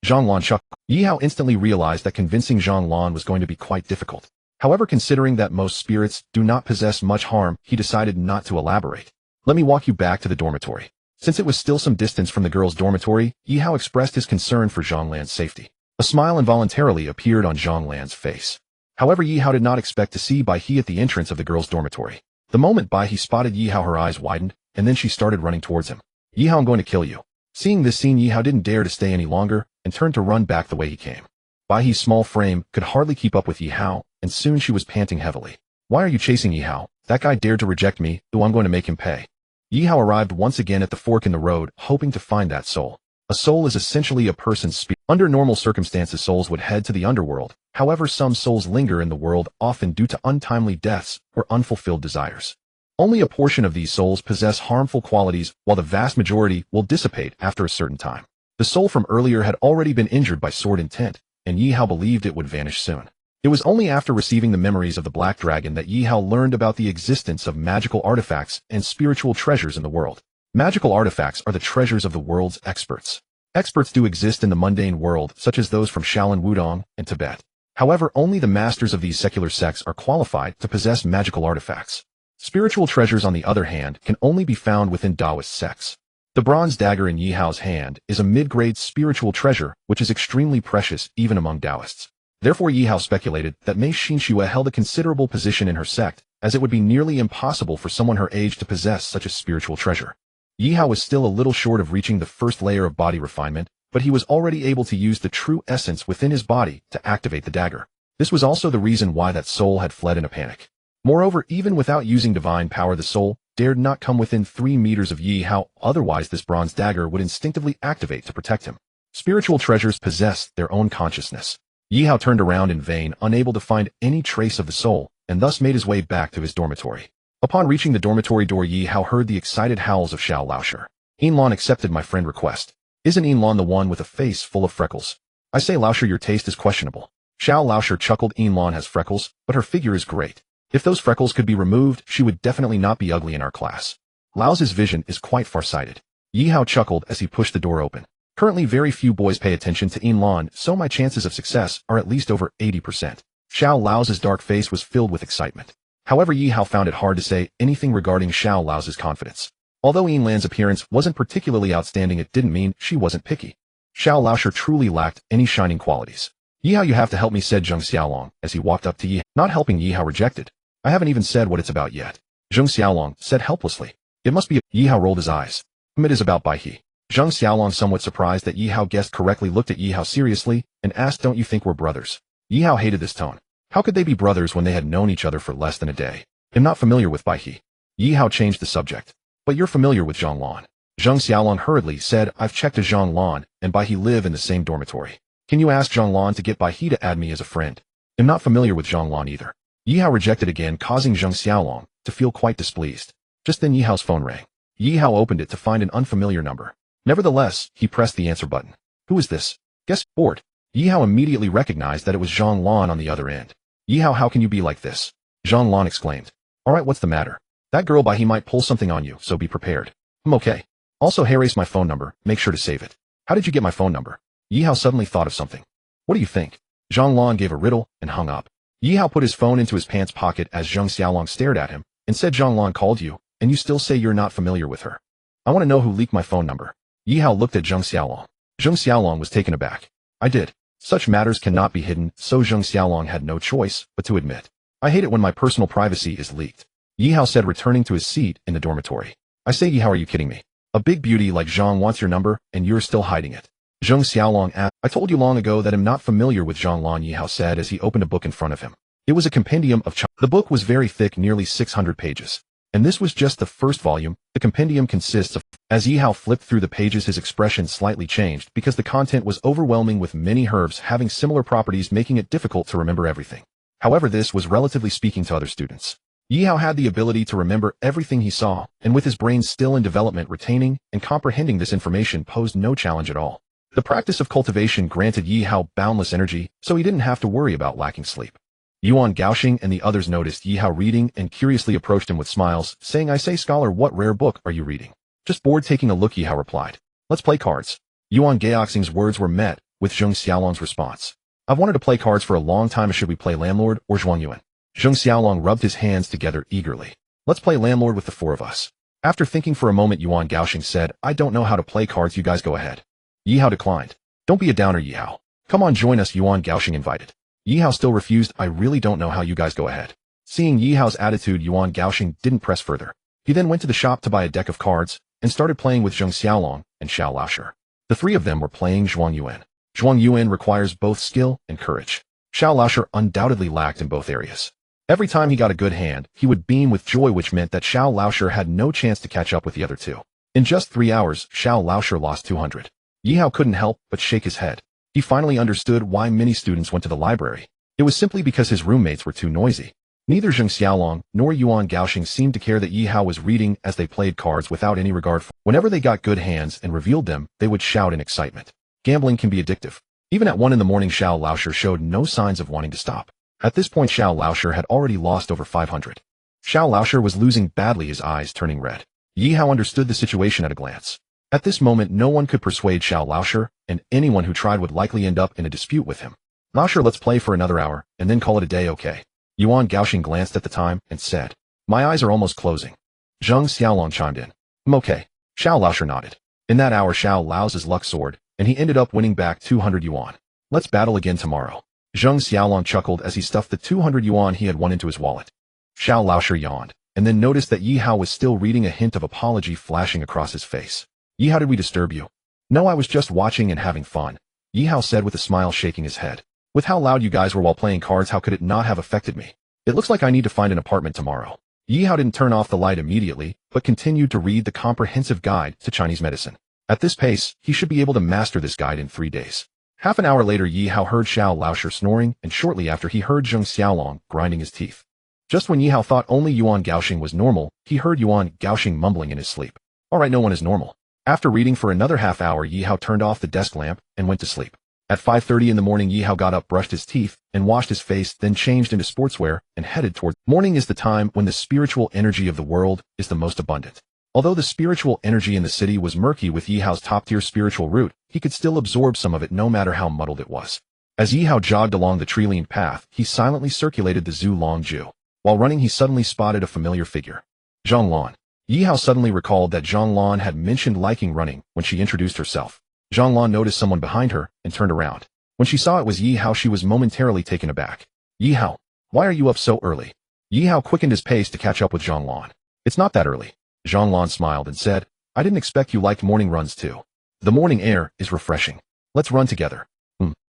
Zhang chuckled. Yi Hao instantly realized that convincing Zhang was going to be quite difficult. However, considering that most spirits do not possess much harm, he decided not to elaborate. Let me walk you back to the dormitory. Since it was still some distance from the girls' dormitory, Yi Hao expressed his concern for Zhang safety. A smile involuntarily appeared on Zhang face. However, Yi Hao did not expect to see Bai He at the entrance of the girls' dormitory. The moment Bai He spotted Yi Hao, her eyes widened, and then she started running towards him. Yi Hao, I'm going to kill you. Seeing this scene, Yi Hao didn't dare to stay any longer, and turned to run back the way he came. Bai He's small frame could hardly keep up with Yi Hao, and soon she was panting heavily. Why are you chasing Yi Hao? That guy dared to reject me, I'm going to make him pay. Yi Hao arrived once again at the fork in the road, hoping to find that soul. A soul is essentially a person's spirit. Under normal circumstances, souls would head to the underworld. However, some souls linger in the world, often due to untimely deaths or unfulfilled desires. Only a portion of these souls possess harmful qualities, while the vast majority will dissipate after a certain time. The soul from earlier had already been injured by sword intent, and Yi Hao believed it would vanish soon. It was only after receiving the memories of the Black Dragon that Yi Hao learned about the existence of magical artifacts and spiritual treasures in the world. Magical artifacts are the treasures of the world's experts. Experts do exist in the mundane world, such as those from Shaolin Wudong and Tibet. However, only the masters of these secular sects are qualified to possess magical artifacts. Spiritual treasures, on the other hand, can only be found within Taoist sects. The bronze dagger in Yi Hao's hand is a mid-grade spiritual treasure, which is extremely precious even among Taoists. Therefore, Yi Hao speculated that Mei Xinxue held a considerable position in her sect, as it would be nearly impossible for someone her age to possess such a spiritual treasure. Yi Hao was still a little short of reaching the first layer of body refinement, but he was already able to use the true essence within his body to activate the dagger. This was also the reason why that soul had fled in a panic. Moreover, even without using divine power, the soul dared not come within 3 meters of Yi Hao, otherwise this bronze dagger would instinctively activate to protect him. Spiritual treasures possess their own consciousness. Yi Hao turned around in vain, unable to find any trace of the soul, and thus made his way back to his dormitory. Upon reaching the dormitory door, Yi Hao heard the excited howls of Xiao Laoshi. Yinlan accepted my friend request. Isn't Yinlan the one with a face full of freckles? I say, Laoshi, your taste is questionable. Xiao Laoshi chuckled. Yinlan has freckles, but her figure is great. If those freckles could be removed, she would definitely not be ugly in our class. Lao's vision is quite farsighted. Yi Hao chuckled as he pushed the door open. Currently, very few boys pay attention to Yinlan, so my chances of success are at least over 80%. Xiao Lao's dark face was filled with excitement. However, Yi Hao found it hard to say anything regarding Xiao Lao's confidence. Although Yinlan's appearance wasn't particularly outstanding, it didn't mean she wasn't picky. Xiao Laoshi truly lacked any shining qualities. Yi Hao, you have to help me, said Zheng Xiaolong as he walked up to Yi Hao. Not helping, Yi Hao rejected. I haven't even said what it's about yet. Zheng Xiaolong said helplessly. It must be. Yi Hao rolled his eyes. It is about Bai He. Zheng Xiaolong, somewhat surprised that Yi Hao guessed correctly, looked at Yi Hao seriously and asked, don't you think we're brothers? Yi Hao hated this tone. How could they be brothers when they had known each other for less than a day? I'm not familiar with Bai He. Yi Hao changed the subject. But you're familiar with Zhang Lan. Zheng Xiaolong hurriedly said, I've checked to Zhang Lan and Bai He live in the same dormitory. Can you ask Zhang Lan to get Bai He to add me as a friend? I'm not familiar with Zhang Lan either. Yi Hao rejected again, causing Zheng Xiaolong to feel quite displeased. Just then Yi Hao's phone rang. Yi Hao opened it to find an unfamiliar number. Nevertheless, he pressed the answer button. Who is this? Guess bored. Yi Hao immediately recognized that it was Zhang Lan on the other end. Yi Hao, how can you be like this? Zhang Lan exclaimed. Alright, what's the matter? That girl Bai He might pull something on you, so be prepared. I'm okay. Also, Heir's my phone number, make sure to save it. How did you get my phone number? Yi Hao suddenly thought of something. What do you think? Zhang Lan gave a riddle and hung up. Yi Hao put his phone into his pants pocket as Zheng Xiaolong stared at him and said, Zhang Lan called you, and you still say you're not familiar with her. I want to know who leaked my phone number. Yi Hao looked at Zheng Xiaolong. Zheng Xiaolong was taken aback. I did. Such matters cannot be hidden, so Zheng Xiaolong had no choice but to admit. I hate it when my personal privacy is leaked. Yi Hao said, returning to his seat in the dormitory. I say, Yi Hao, are you kidding me? A big beauty like Zhang wants your number, and you're still hiding it. Zheng Xiaolong asked. I told you long ago that I'm not familiar with Zhang Lan, Yi Hao said as he opened a book in front of him. It was a compendium of The book was very thick, nearly 600 pages. And this was just the first volume. The compendium consists of. As Yi Hao flipped through the pages, his expression slightly changed because the content was overwhelming, with many herbs having similar properties, making it difficult to remember everything. However, this was relatively speaking to other students. Yi Hao had the ability to remember everything he saw, and with his brain still in development, retaining and comprehending this information posed no challenge at all. The practice of cultivation granted Yi Hao boundless energy, so he didn't have to worry about lacking sleep. Yuan Gaoxing and the others noticed Yi Hao reading and curiously approached him with smiles, saying, "I say, scholar, what rare book are you reading?" "Just bored taking a look," Yi Hao replied. "Let's play cards." Yuan Gaoxing's words were met with Zheng Xiaolong's response. "I've wanted to play cards for a long time. Should we play Landlord or Zhuang Yuan?" Zheng Xiaolong rubbed his hands together eagerly. "Let's play Landlord with the four of us." After thinking for a moment, Yuan Gaoxing said, "I don't know how to play cards. You guys go ahead." Yi Hao declined. "Don't be a downer, Yi Hao. Come on, join us," Yuan Gaoxing invited. Yi Hao still refused. "I really don't know how. You guys go ahead." Seeing Yi Hao's attitude, Yuan Gaoxing didn't press further. He then went to the shop to buy a deck of cards and started playing with Zheng Xiaolong and Xiao Laoshi. The three of them were playing Zhuang Yuan. Zhuang Yuan requires both skill and courage. Xiao Laoshi undoubtedly lacked in both areas. Every time he got a good hand, he would beam with joy, which meant that Xiao Laoshi had no chance to catch up with the other two. In just 3 hours, Xiao Laoshi lost 200. Yi Hao couldn't help but shake his head. He finally understood why many students went to the library. It was simply because his roommates were too noisy. Neither Zheng Xiaolong nor Yuan Gaoxing seemed to care that Yi Hao was reading as they played cards without any regard for. Whenever they got good hands and revealed them, they would shout in excitement. Gambling can be addictive. Even at 1 in the morning, Xiao Laoshi showed no signs of wanting to stop. At this point, Xiao Laoshi had already lost over 500. Xiao Laoshi was losing badly, his eyes turning red. Yi Hao understood the situation at a glance. At this moment, no one could persuade Xiao Laoshi, and anyone who tried would likely end up in a dispute with him. "Laoshi, let's play for another hour, and then call it a day, okay?" Yuan Gaoxing glanced at the time and said, "My eyes are almost closing." Zheng Xiaolong chimed in. Okay." Xiao Laoshi nodded. In that hour, Xiao Lao's luck soared, and he ended up winning back 200 yuan. "Let's battle again tomorrow." Zheng Xiaolong chuckled as he stuffed the 200 yuan he had won into his wallet. Xiao Laoshi yawned, and then noticed that Yi Hao was still reading, a hint of apology flashing across his face. "Yi, how did we disturb you?" "No, I was just watching and having fun," Yi Hao said with a smile, shaking his head. "With how loud you guys were while playing cards, how could it not have affected me? It looks like I need to find an apartment tomorrow." Yi Hao didn't turn off the light immediately, but continued to read the comprehensive guide to Chinese medicine. At this pace, he should be able to master this guide in 3 days. Half an hour later, Yi Hao heard Xiao Laoshi snoring, and shortly after he heard Zheng Xiaolong grinding his teeth. Just when Yi Hao thought only Yuan Gaoxing was normal, he heard Yuan Gaoxing mumbling in his sleep. "Alright, no one is normal." After reading for another half hour, Yi Hao turned off the desk lamp and went to sleep. At 5:30 in the morning, Yi Hao got up, brushed his teeth, and washed his face, then changed into sportswear and headed toward. Morning is the time when the spiritual energy of the world is the most abundant. Although the spiritual energy in the city was murky, with Yi Hao's top-tier spiritual root, he could still absorb some of it no matter how muddled it was. As Yi Hao jogged along the Trillionaire path, he silently circulated the Zhu Longju. While running, he suddenly spotted a familiar figure. Zhang Lan. Yi Hao suddenly recalled that Zhang Lan had mentioned liking running when she introduced herself. Zhang Lan noticed someone behind her and turned around. When she saw it was Yi Hao, she was momentarily taken aback. "Yi Hao, why are you up so early?" Yi Hao quickened his pace to catch up with Zhang Lan. "It's not that early." Zhang Lan smiled and said, "I didn't expect you liked morning runs too. The morning air is refreshing. Let's run together."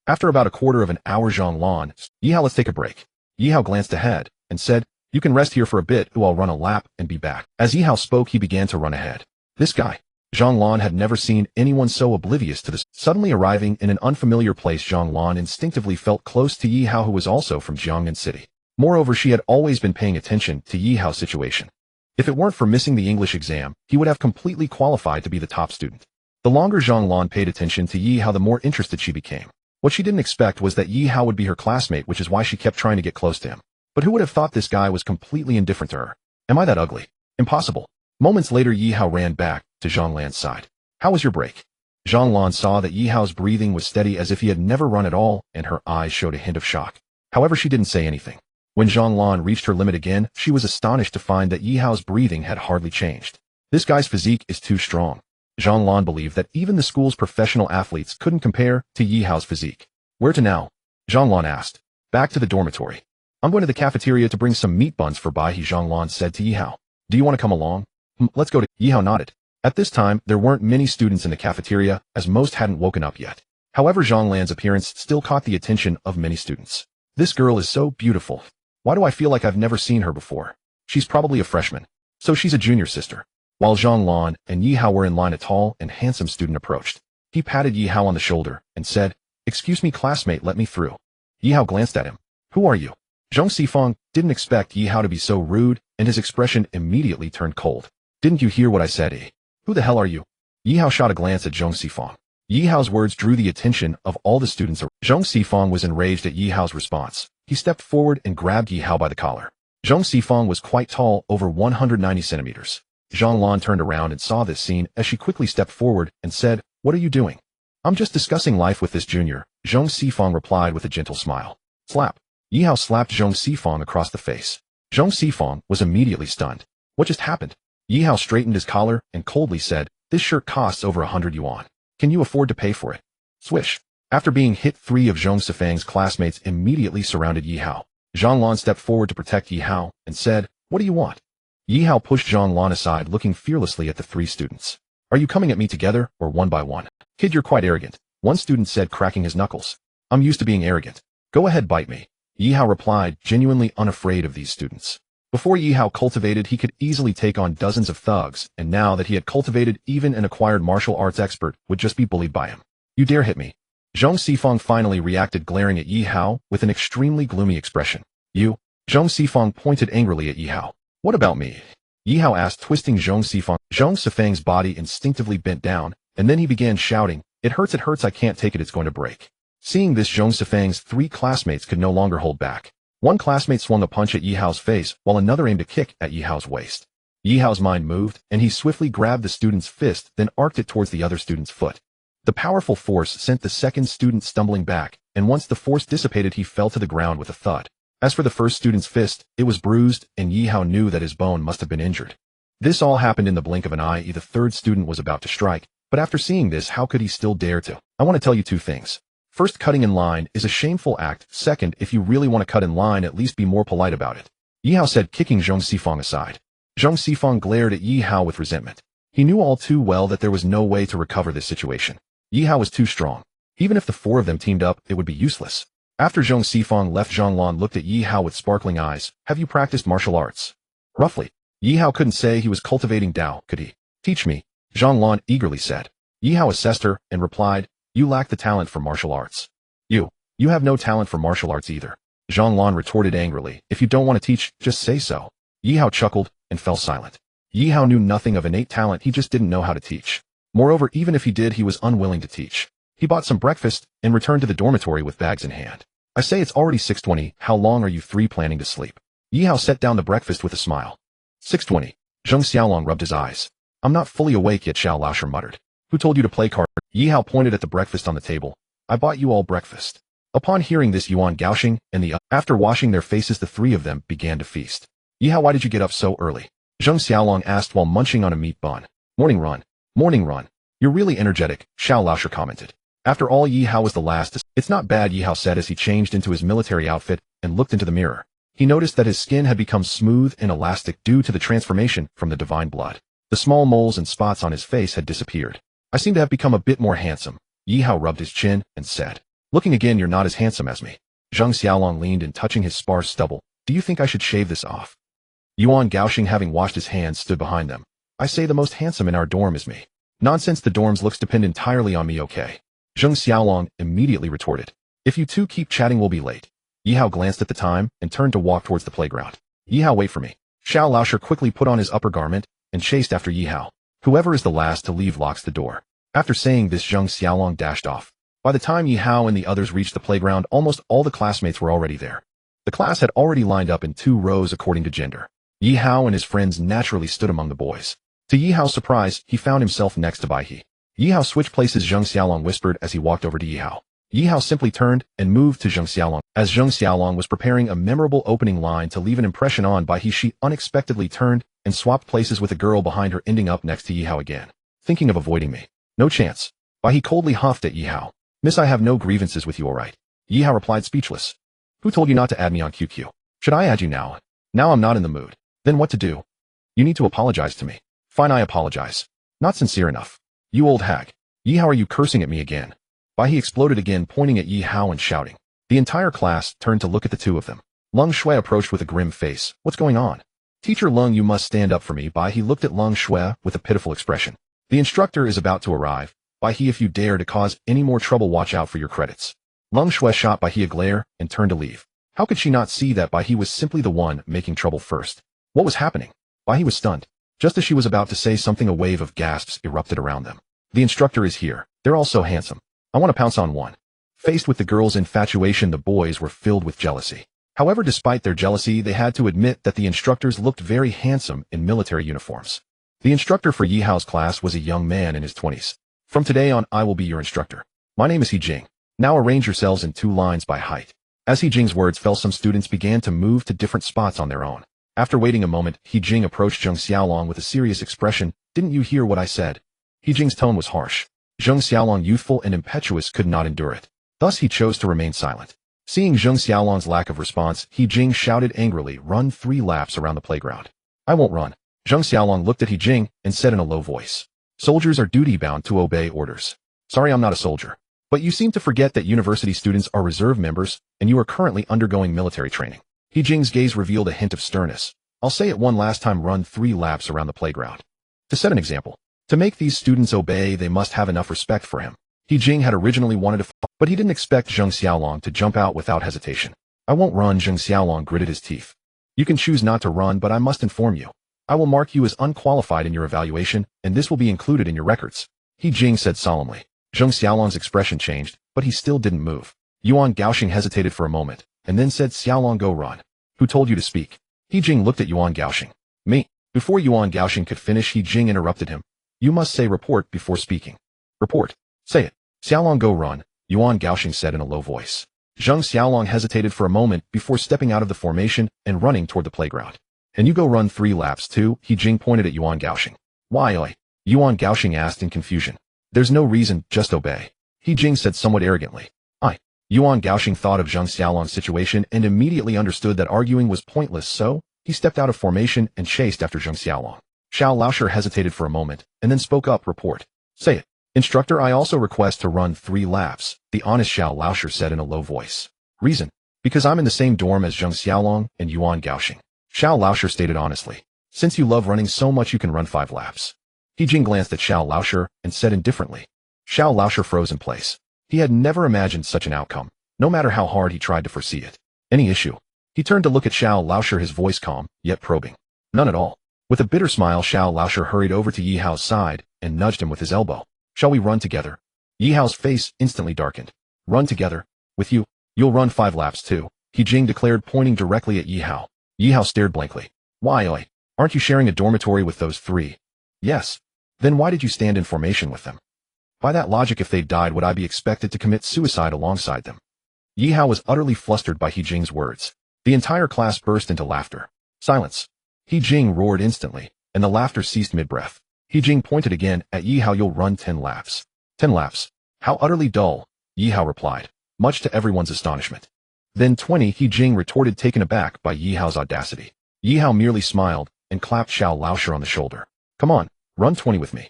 After about a quarter of an hour, Zhang Lan, "Yi Hao, let's take a break." Yi Hao glanced ahead and said, "You can rest here for a bit, I'll run a lap and be back." As Yi Hao spoke, he began to run ahead. This guy. Zhang Lan had never seen anyone so oblivious to this. Suddenly arriving in an unfamiliar place, Zhang Lan instinctively felt close to Yi Hao, who was also from Jiangnan City. Moreover, she had always been paying attention to Yi Hao's situation. If it weren't for missing the English exam, he would have completely qualified to be the top student. The longer Zhang Lan paid attention to Yi Hao, the more interested she became. What she didn't expect was that Yi Hao would be her classmate, which is why she kept trying to get close to him. But who would have thought this guy was completely indifferent to her? Am I that ugly? Impossible. Moments later, Yi Hao ran back to Zhang Lan's side. "How was your break?" Zhang Lan saw that Yi Hao's breathing was steady as if he had never run at all, and her eyes showed a hint of shock. However, she didn't say anything. When Zhang Lan reached her limit again, she was astonished to find that Yi Hao's breathing had hardly changed. This guy's physique is too strong. Zhang Lan believed that even the school's professional athletes couldn't compare to Yi Hao's physique. "Where to now?" Zhang Lan asked. "Back to the dormitory. I'm going to the cafeteria to bring some meat buns for Bai He," Zhang Lan said to Yi Hao. "Do you want to come along?" Let's go to." Yi Hao nodded. At this time, there weren't many students in the cafeteria, as most hadn't woken up yet. However, Zhang Lan's appearance still caught the attention of many students. "This girl is so beautiful. Why do I feel like I've never seen her before? She's probably a freshman. So she's a junior sister." While Zhang Lan and Yi Hao were in line, a tall and handsome student approached. He patted Yi Hao on the shoulder and said, "Excuse me, classmate, let me through." Yi Hao glanced at him. "Who are you?" Zhang Xifeng didn't expect Yi Hao to be so rude, and his expression immediately turned cold. "Didn't you hear what I said, eh? Who the hell are you?" Yi Hao shot a glance at Zhang Xifeng. Yi Hao's words drew the attention of all the students. Zhang Xifeng was enraged at Yi Hao's response. He stepped forward and grabbed Yi Hao by the collar. Zhong Sifang was quite tall, over 190 centimeters. Zhang Lan turned around and saw this scene as she quickly stepped forward and said, "What are you doing?" "I'm just discussing life with this junior," Zhong Sifang replied with a gentle smile. Slap. Yi Hao slapped Zhong Sifang across the face. Zhong Sifang was immediately stunned. What just happened? Yi Hao straightened his collar and coldly said, "This shirt costs over 100 yuan. Can you afford to pay for it?" Swish. After being hit, 3 of Zhong Sifang's classmates immediately surrounded Yi Hao. Zhang Lan stepped forward to protect Yi Hao and said, "What do you want?" Yi Hao pushed Zhang Lan aside, looking fearlessly at the 3 students. "Are you coming at me together or one by one?" "Kid, you're quite arrogant," one student said, cracking his knuckles. "I'm used to being arrogant. Go ahead, bite me," Yi Hao replied, genuinely unafraid of these students. Before Yi Hao cultivated, he could easily take on dozens of thugs, and now that he had cultivated, even an acquired martial arts expert would just be bullied by him. "You dare hit me?" Zhong Sifang finally reacted, glaring at Yi Hao with an extremely gloomy expression. "You?" Zhong Sifang pointed angrily at Yi Hao. "What about me?" Yi Hao asked, twisting Zhong Sifang. Zhong Sifang's body instinctively bent down, and then he began shouting, it hurts, I can't take it, it's going to break." Seeing this, Zhong Sifang's 3 classmates could no longer hold back. One classmate swung a punch at Yi Hao's face, while another aimed a kick at Yi Hao's waist. Yi Hao's mind moved, and he swiftly grabbed the student's fist, then arced it towards the other student's foot. The powerful force sent the second student stumbling back, and once the force dissipated, he fell to the ground with a thud. As for the first student's fist, it was bruised, and Yi Hao knew that his bone must have been injured. This all happened in the blink of an eye. The third student was about to strike, but after seeing this, how could he still dare to? "I want to tell you 2 things. First, cutting in line is a shameful act. Second, if you really want to cut in line, at least be more polite about it," Yi Hao said, kicking Zhong Sifang aside. Zhong Sifang glared at Yi Hao with resentment. He knew all too well that there was no way to recover this situation. Yi Hao was too strong. Even if the 4 of them teamed up, it would be useless. After Zhong Sifang left, Zhang Lan looked at Yi Hao with sparkling eyes. "Have you practiced martial arts?" "Roughly." Yi Hao couldn't say he was cultivating Tao, could he? "Teach me," Zhang Lan eagerly said. Yi Hao assessed her and replied, "You lack the talent for martial arts." You have no talent for martial arts either," Zhang Lan retorted angrily. "If you don't want to teach, just say so." Yi Hao chuckled and fell silent. Yi Hao knew nothing of innate talent, he just didn't know how to teach. Moreover, even if he did, he was unwilling to teach. He bought some breakfast and returned to the dormitory with bags in hand. "I say, it's already 6:20, how long are you 3 planning to sleep?" Yi Hao set down the breakfast with a smile. 6:20. Zheng Xiaolong rubbed his eyes. "I'm not fully awake yet," Xiao Laosher muttered. "Who told you to play cards?" Yi Hao pointed at the breakfast on the table. "I bought you all breakfast." Upon hearing this, Yuan Gaoxing and after washing their faces, the 3 of them began to feast. "Yi Hao, why did you get up so early?" Zheng Xiaolong asked while munching on a meat bun. Morning run. Morning run. You're really energetic," Xiao Laosher commented. After all, Yi Hao was the last to... "It's not bad," Yi Hao said as he changed into his military outfit and looked into the mirror. He noticed that his skin had become smooth and elastic due to the transformation from the divine blood. The small moles and spots on his face had disappeared. "I seem to have become a bit more handsome." Yi Hao rubbed his chin and said, "Looking again, you're not as handsome as me." Zheng Xiaolong leaned in, touching his sparse stubble. "Do you think I should shave this off?" Yuan Gaoxing, having washed his hands, stood behind them. "I say the most handsome in our dorm is me." "Nonsense, the dorm's looks depend entirely on me, okay?" Zheng Xiaolong immediately retorted. "If you 2 keep chatting, we'll be late." Yi Hao glanced at the time and turned to walk towards the playground. "Yi Hao, wait for me." Xiao Laosher quickly put on his upper garment and chased after Yi Hao. "Whoever is the last to leave locks the door." After saying this, Zheng Xiaolong dashed off. By the time Yi Hao and the others reached the playground, almost all the classmates were already there. The class had already lined up in 2 rows according to gender. Yi Hao and his friends naturally stood among the boys. To Yi Hao's surprise, he found himself next to Bai He. Yi Hao, switch places, Zheng Xiaolong whispered as he walked over to Yi Hao. Yi Hao simply turned and moved to Zheng Xiaolong. As Zheng Xiaolong was preparing a memorable opening line to leave an impression on Bai He, she unexpectedly turned and swapped places with a girl behind her, ending up next to Yi Hao again. "Thinking of avoiding me?" "No chance." Bai He coldly huffed at Yi Hao. "Miss, I have no grievances with you, all right?" Yi Hao replied, speechless. "Who told you not to add me on QQ? Should I add you now?" "Now I'm not in the mood." "Then what to do?" "You need to apologize to me." "Fine, I apologize." "Not sincere enough." "You old hag. Yi Hao, are you cursing at me again?" Bai He exploded again, pointing at Yi Hao and shouting. The entire class turned to look at the 2 of them. Leng Shui approached with a grim face. "What's going on?" "Teacher Leng, you must stand up for me." Bai He looked at Leng Shui with a pitiful expression. "The instructor is about to arrive. Bai He, if you dare to cause any more trouble, watch out for your credits." Leng Shui shot Bai He a glare and turned to leave. How could she not see that Bai He was simply the one making trouble first? What was happening? Bai He was stunned. Just as she was about to say something, a wave of gasps erupted around them. "The instructor is here. They're all so handsome. I want to pounce on one." Faced with the girl's infatuation, the boys were filled with jealousy. However, despite their jealousy, they had to admit that the instructors looked very handsome in military uniforms. The instructor for Yi Hao's class was a young man in his 20s. From today on, I will be your instructor. My name is He Jing. Now arrange yourselves in 2 lines by height. As He Jing's words fell, some students began to move to different spots on their own. After waiting a moment, He Jing approached Zheng Xiaolong with a serious expression. Didn't you hear what I said? He Jing's tone was harsh. Zheng Xiaolong, youthful and impetuous, could not endure it. Thus he chose to remain silent. Seeing Zheng Xiaolong's lack of response, He Jing shouted angrily, run 3 laps around the playground. I won't run. Zheng Xiaolong looked at He Jing and said in a low voice. Soldiers are duty-bound to obey orders. Sorry, I'm not a soldier. But you seem to forget that university students are reserve members, and you are currently undergoing military training. He Jing's gaze revealed a hint of sternness. I'll say it one last time, run 3 laps around the playground. To set an example. To make these students obey, they must have enough respect for him. He Jing had originally wanted to fight, but he didn't expect Zheng Xiaolong to jump out without hesitation. I won't run, Zheng Xiaolong gritted his teeth. You can choose not to run, but I must inform you. I will mark you as unqualified in your evaluation, and this will be included in your records. He Jing said solemnly. Zheng Xiaolong's expression changed, but he still didn't move. Yuan Gaoxing hesitated for a moment, and then said, Xiaolong, go run. Who told you to speak? He Jing looked at Yuan Gaoxing. Me. Before Yuan Gaoxing could finish, He Jing interrupted him. You must say report before speaking. Report. Say it. Xiaolong, go run, Yuan Gaoxing said in a low voice. Zheng Xiaolong hesitated for a moment before stepping out of the formation and running toward the playground. And you go run 3 laps too, He Jing pointed at Yuan Gaoxing. Why, oi? Yuan Gaoxing asked in confusion. There's no reason, just obey. He Jing said somewhat arrogantly. Yuan Gaoxing thought of Zheng Xiaolong's situation and immediately understood that arguing was pointless, so he stepped out of formation and chased after Zheng Xiaolong. Xiao Laosher hesitated for a moment and then spoke up, report. Say it. Instructor, I also request to run 3 laps, the honest Xiao Laosher said in a low voice. Reason. Because I'm in the same dorm as Zheng Xiaolong and Yuan Gaoxing. Xiao Laosher stated honestly. Since you love running so much, you can run 5 laps. He Jing glanced at Xiao Laosher and said indifferently. Xiao Laosher froze in place. He had never imagined such an outcome, no matter how hard he tried to foresee it. Any issue? He turned to look at Xiao Laosher, his voice calm, yet probing. None at all. With a bitter smile, Xiao Laosher hurried over to Yi Hao's side and nudged him with his elbow. Shall we run together? Yi Hao's face instantly darkened. Run together? With you? You'll run 5 laps too, He Jing declared, pointing directly at Yi Hao. Yi Hao stared blankly. Why, oi? Aren't you sharing a dormitory with those 3? Yes. Then why did you stand in formation with them? By that logic, if they died, would I be expected to commit suicide alongside them? Yi Hao was utterly flustered by He Jing's words. The entire class burst into laughter. Silence. He Jing roared instantly, and the laughter ceased mid-breath. He Jing pointed again at Yi Hao. You'll run 10 laps. 10 laps. How utterly dull, Yi Hao replied, much to everyone's astonishment. Then 20, He Jing retorted, taken aback by Yi Hao's audacity. Yi Hao merely smiled and clapped Xiao Laosher on the shoulder. Come on, run 20 with me.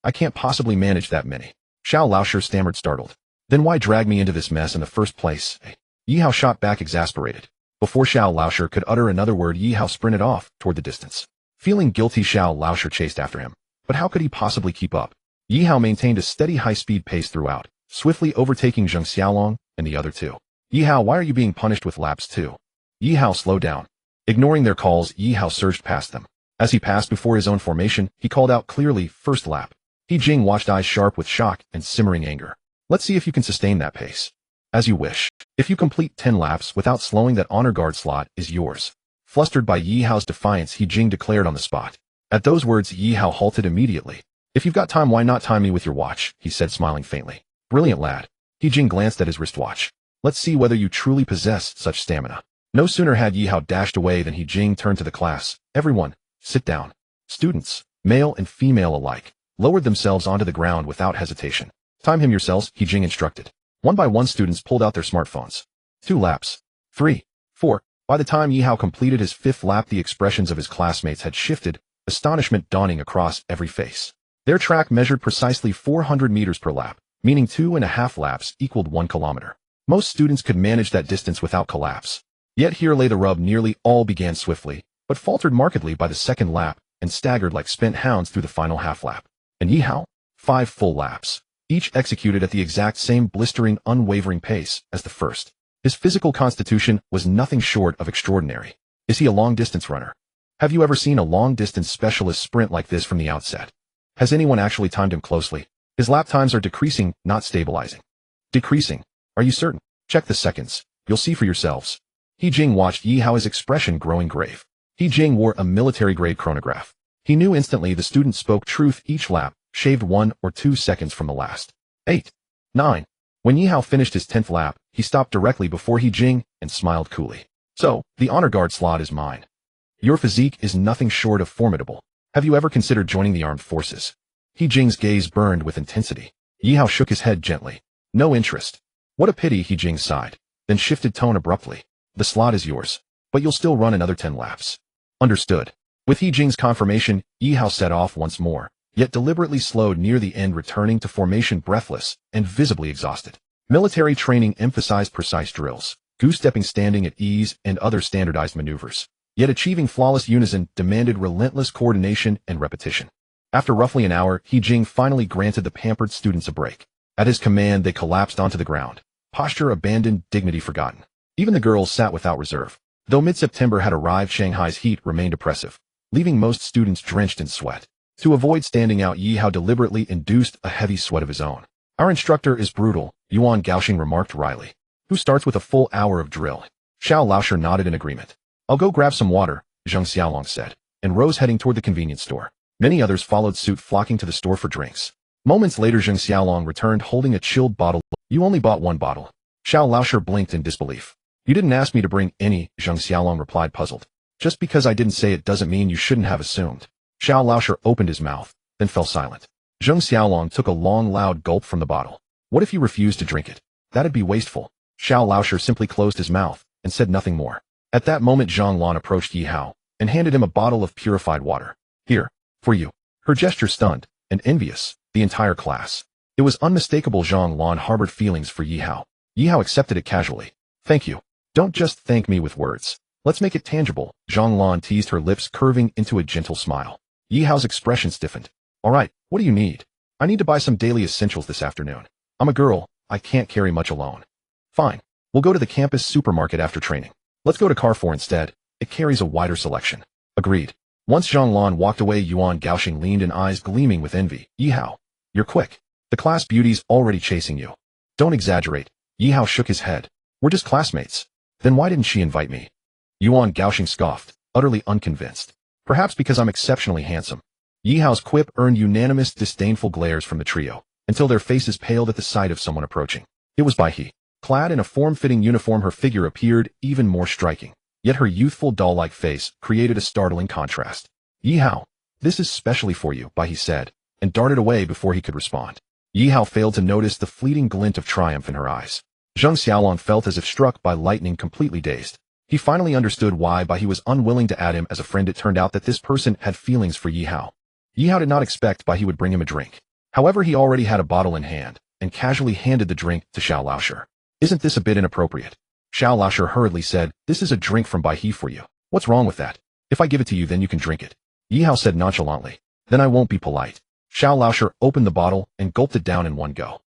I can't possibly manage that many. Xiao Laosher stammered, startled. Then why drag me into this mess in the first place? Yi Hao shot back, exasperated. Before Xiao Laosher could utter another word, Yi Hao sprinted off toward the distance. Feeling guilty, Xiao Laosher chased after him. But how could he possibly keep up? Yi Hao maintained a steady high-speed pace throughout, swiftly overtaking Zheng Xiaolong and the other 2. Yi Hao, why are you being punished with laps too? Yi Hao slowed down. Ignoring their calls, Yi Hao surged past them. As he passed before his own formation, he called out clearly, first lap. He Jing watched, eyes sharp with shock and simmering anger. Let's see if you can sustain that pace. As you wish. If you complete 10 laps without slowing, that honor guard slot is yours. Flustered by Yi Hao's defiance, He Jing declared on the spot. At those words, Yi Hao halted immediately. If you've got time, why not time me with your watch, he said, smiling faintly. Brilliant, lad. He Jing glanced at his wristwatch. Let's see whether you truly possess such stamina. No sooner had Yi Hao dashed away than He Jing turned to the class. Everyone, sit down. Students, male and female alike, lowered themselves onto the ground without hesitation. Time him yourselves, He Jing instructed. One by one, students pulled out their smartphones. 2 laps. 3. 4. By the time Yi Hao completed his 5th lap, the expressions of his classmates had shifted, astonishment dawning across every face. Their track measured precisely 400 meters per lap, meaning 2.5 laps equaled 1 kilometer. Most students could manage that distance without collapse. Yet here lay the rub. Nearly all began swiftly, but faltered markedly by the 2nd lap and staggered like spent hounds through the final half lap. And Yi Hao? 5 full laps, each executed at the exact same blistering, unwavering pace as the first. His physical constitution was nothing short of extraordinary. Is he a long-distance runner? Have you ever seen a long-distance specialist sprint like this from the outset? Has anyone actually timed him closely? His lap times are decreasing, not stabilizing. Decreasing. Are you certain? Check the seconds. You'll see for yourselves. He Jing watched Yi Hao's expression growing grave. He Jing wore a military-grade chronograph. He knew instantly the student spoke truth each lap, shaved 1 or 2 seconds from the last. 8. 9. When Yi Hao finished his 10th lap, he stopped directly before He Jing and smiled coolly. So, the honor guard slot is mine. Your physique is nothing short of formidable. Have you ever considered joining the armed forces? He Jing's gaze burned with intensity. Yi Hao shook his head gently. No interest. What a pity, He Jing sighed, then shifted tone abruptly. The slot is yours, but you'll still run another 10 laps. Understood. With He Jing's confirmation, Yi Hao set off once more, yet deliberately slowed near the end, returning to formation breathless and visibly exhausted. Military training emphasized precise drills, goose-stepping, standing at ease, and other standardized maneuvers. Yet achieving flawless unison demanded relentless coordination and repetition. After roughly an hour, He Jing finally granted the pampered students a break. At his command, they collapsed onto the ground, posture abandoned, dignity forgotten. Even the girls sat without reserve. Though mid-September had arrived, Shanghai's heat remained oppressive, leaving most students drenched in sweat. To avoid standing out, Yi Hao deliberately induced a heavy sweat of his own. Our instructor is brutal, Yuan Gaoxing remarked wryly. Who starts with a full hour of drill? Xiao Laosher nodded in agreement. I'll go grab some water, Zheng Xiaolong said, and rose, heading toward the convenience store. Many others followed suit, flocking to the store for drinks. Moments later, Zheng Xiaolong returned holding a chilled bottle. You only bought 1 bottle. Xiao Laosher blinked in disbelief. You didn't ask me to bring any, Zheng Xiaolong replied, puzzled. Just because I didn't say it doesn't mean you shouldn't have assumed. Xiao Laosher opened his mouth, then fell silent. Zheng Xiaolong took a long, loud gulp from the bottle. What if you refused to drink it? That'd be wasteful. Xiao Laosher simply closed his mouth and said nothing more. At that moment, Zhang Lan approached Yi Hao and handed him a bottle of purified water. Here, for you. Her gesture stunned and envious the entire class. It was unmistakable Zhang Lan harbored feelings for Yi Hao. Yi Hao accepted it casually. Thank you. Don't just thank me with words. Let's make it tangible. Zhang Lan teased, her lips curving into a gentle smile. Yi Hao's expression stiffened. All right, what do you need? I need to buy some daily essentials this afternoon. I'm a girl, I can't carry much alone. Fine. We'll go to the campus supermarket after training. Let's go to Carrefour instead. It carries a wider selection. Agreed. Once Zhang Lan walked away, Yuan Gaoxing leaned in, eyes gleaming with envy. Yi Hao, you're quick. The class beauty's already chasing you. Don't exaggerate. Yi Hao shook his head. We're just classmates. Then why didn't she invite me? Yuan Gaoxing scoffed, utterly unconvinced. Perhaps because I'm exceptionally handsome. Yi Hao's quip earned unanimous disdainful glares from the trio, until their faces paled at the sight of someone approaching. It was Bai He. Clad in a form-fitting uniform, her figure appeared even more striking, yet her youthful doll-like face created a startling contrast. Yi Hao, this is specially for you, Bai He said, and darted away before he could respond. Yi Hao failed to notice the fleeting glint of triumph in her eyes. Zheng Xiaolong felt as if struck by lightning, completely dazed. He finally understood why Bai He was unwilling to add him as a friend. It turned out that this person had feelings for Yi Hao. Yi Hao did not expect Bai He would bring him a drink. However, he already had a bottle in hand, and casually handed the drink to Xiao Laosher. Isn't this a bit inappropriate? Xiao Laosher hurriedly said, this is a drink from Bai He for you. What's wrong with that? If I give it to you, then you can drink it. Yi Hao said nonchalantly. Then I won't be polite. Xiao Laosher opened the bottle and gulped it down in one go.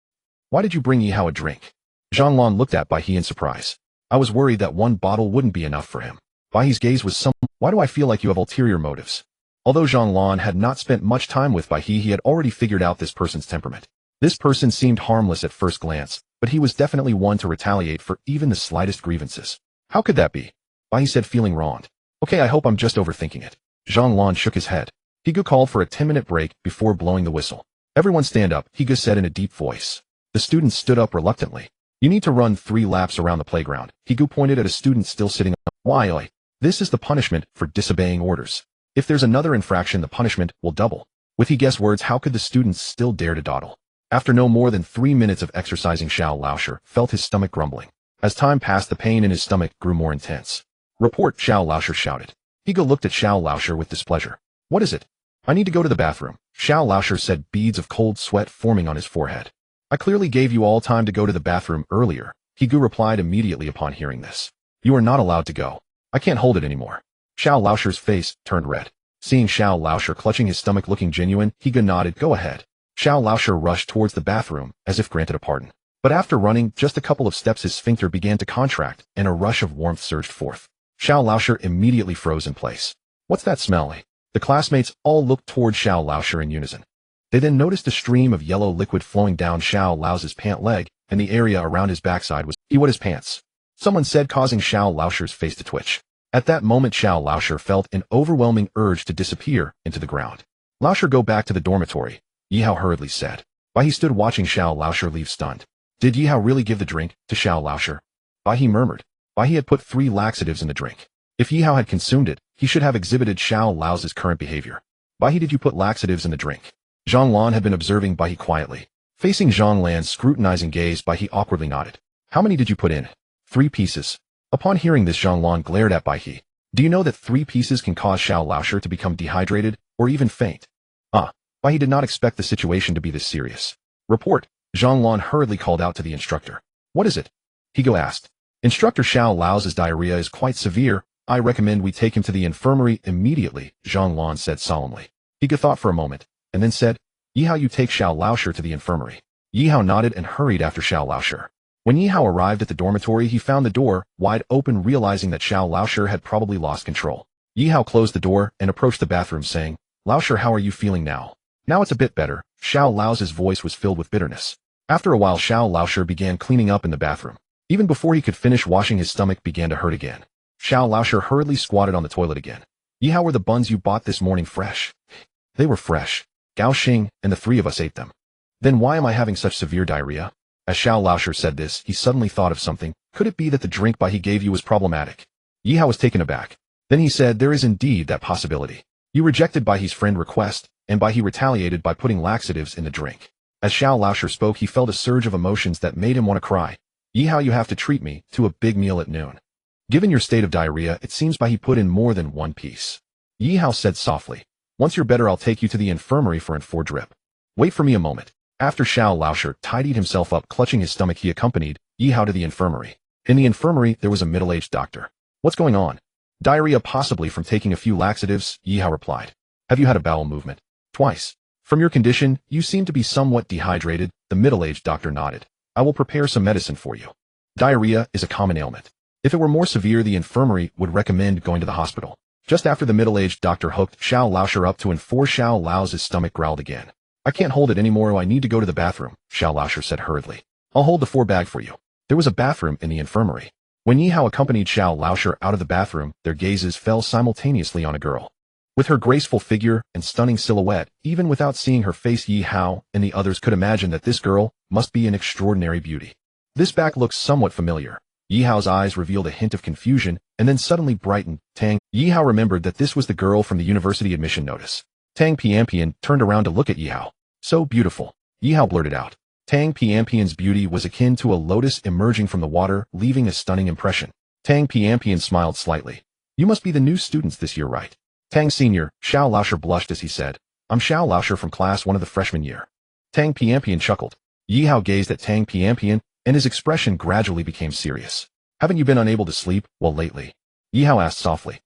Why did you bring Yi Hao a drink? Zhang Lan looked at Bai He in surprise. I was worried that 1 bottle wouldn't be enough for him. Bai He's gaze was Why do I feel like you have ulterior motives? Although Zhang Lan had not spent much time with Bai He had already figured out this person's temperament. This person seemed harmless at first glance, but he was definitely one to retaliate for even the slightest grievances. How could that be? Bai He said, feeling wronged. Okay, I hope I'm just overthinking it. Zhang Lan shook his head. Higu called for a 10-minute break before blowing the whistle. Everyone stand up, Higu said in a deep voice. The students stood up reluctantly. You need to run 3 laps around the playground. Higu pointed at a student still sitting up. Why, oi? This is the punishment for disobeying orders. If there's another infraction, the punishment will double. With Higu's words, how could the students still dare to dawdle? After no more than 3 minutes of exercising, Xiao Laosher felt his stomach grumbling. As time passed, the pain in his stomach grew more intense. Report, Xiao Laosher shouted. Higu looked at Xiao Laosher with displeasure. What is it? I need to go to the bathroom, Xiao Laosher said, beads of cold sweat forming on his forehead. I clearly gave you all time to go to the bathroom earlier, Higu replied immediately upon hearing this. You are not allowed to go. I can't hold it anymore. Xiao Laosher's face turned red. Seeing Xiao Laosher clutching his stomach looking genuine, Higu nodded. Go ahead. Xiao Laosher rushed towards the bathroom, as if granted a pardon. But after running just a couple of steps, his sphincter began to contract, and a rush of warmth surged forth. Xiao Laosher immediately froze in place. What's that smell? The classmates all looked toward Xiao Laosher in unison. They then noticed a stream of yellow liquid flowing down Xiao Laosher's pant leg, and the area around his backside was. He wet his pants. someone said, causing Xiao Laosher's face to twitch. At that moment, Xiao Laosher felt an overwhelming urge to disappear into the ground. Laosher, go back to the dormitory, Yi Hao hurriedly said. Bai He stood watching Xiao Laosher leave stunned. Did Yi Hao really give the drink to Xiao Laosher? Bai He murmured. Bai He had put 3 laxatives in the drink. If Yi Hao had consumed it, he should have exhibited Xiao Lao's current behavior. Bai He, did you put laxatives in the drink? Zhang Lan had been observing Bai He quietly. Facing Zhang Lan's scrutinizing gaze, Bai He awkwardly nodded. How many did you put in? 3 pieces. Upon hearing this, Zhang Lan glared at Bai He. Do you know that 3 pieces can cause Xiao Laosher to become dehydrated, or even faint? Bai He did not expect the situation to be this serious. Report, Zhang Lan hurriedly called out to the instructor. What is it? Higo asked. Instructor, Xiao Lao's diarrhea is quite severe. I recommend we take him to the infirmary immediately, Zhang Lan said solemnly. Higo thought for a moment, and then said, Yi Hao, you take Xiao Laosher to the infirmary. Yi Hao nodded and hurried after Xiao Laosher. When Yi Hao arrived at the dormitory, he found the door wide open, realizing that Xiao Laosher had probably lost control. Yi Hao closed the door and approached the bathroom, saying, Laosher, how are you feeling now? Now it's a bit better. Xiao Lao's voice was filled with bitterness. After a while, Xiao Laosher began cleaning up in the bathroom. Even before he could finish washing, his stomach began to hurt again. Xiao Laosher hurriedly squatted on the toilet again. Yi Hao, were the buns you bought this morning fresh? They were fresh. Gao Xing and the 3 of us ate them. Then why am I having such severe diarrhea? As Xiao Laosher said this, he suddenly thought of something. Could it be that the drink Bai He gave you was problematic? Yi Hao was taken aback. Then he said, there is indeed that possibility. You rejected Bai He's friend request, and Bai He retaliated by putting laxatives in the drink. As Xiao Laosher spoke, he felt a surge of emotions that made him want to cry. Yi Hao, you have to treat me to a big meal at noon. Given your state of diarrhea, it seems Bai He put in more than 1 piece. Yi Hao said softly. Once you're better, I'll take you to the infirmary for an 4 drip. Wait for me a moment. After Xiao Laosher tidied himself up, clutching his stomach, he accompanied Yi Hao to the infirmary. In the infirmary, there was a middle-aged doctor. What's going on? Diarrhea, possibly from taking a few laxatives, Yi Hao replied. Have you had a bowel movement? Twice. From your condition, you seem to be somewhat dehydrated, the middle-aged doctor nodded. I will prepare some medicine for you. Diarrhea is a common ailment. If it were more severe, the infirmary would recommend going to the hospital. Just after the middle-aged doctor hooked Xiao Laosher up to and for Xiao Lao's stomach growled again. I can't hold it anymore, I need to go to the bathroom, Xiao Laosher said hurriedly. I'll hold the 4 bag for you. There was a bathroom in the infirmary. When Yi Hao accompanied Xiao Laosher out of the bathroom, their gazes fell simultaneously on a girl. With her graceful figure and stunning silhouette, even without seeing her face, Yi Hao and the others could imagine that this girl must be an extraordinary beauty. This back looks somewhat familiar. Yi Hao's eyes revealed a hint of confusion, and then suddenly brightened. Tang. Yi Hao remembered that this was the girl from the university admission notice. Tang Piampian turned around to look at Yi Hao. So beautiful. Yi Hao blurted out. Tang Piampian's beauty was akin to a lotus emerging from the water, leaving a stunning impression. Tang Piampian smiled slightly. You must be the new students this year, right? Tang Senior, Xiao Laosher blushed as he said. I'm Xiao Laosher from class 1 of the freshman year. Tang Piampian chuckled. Yi Hao gazed at Tang Piampian, and his expression gradually became serious. Haven't you been unable to sleep well lately? Yi Hao asked softly.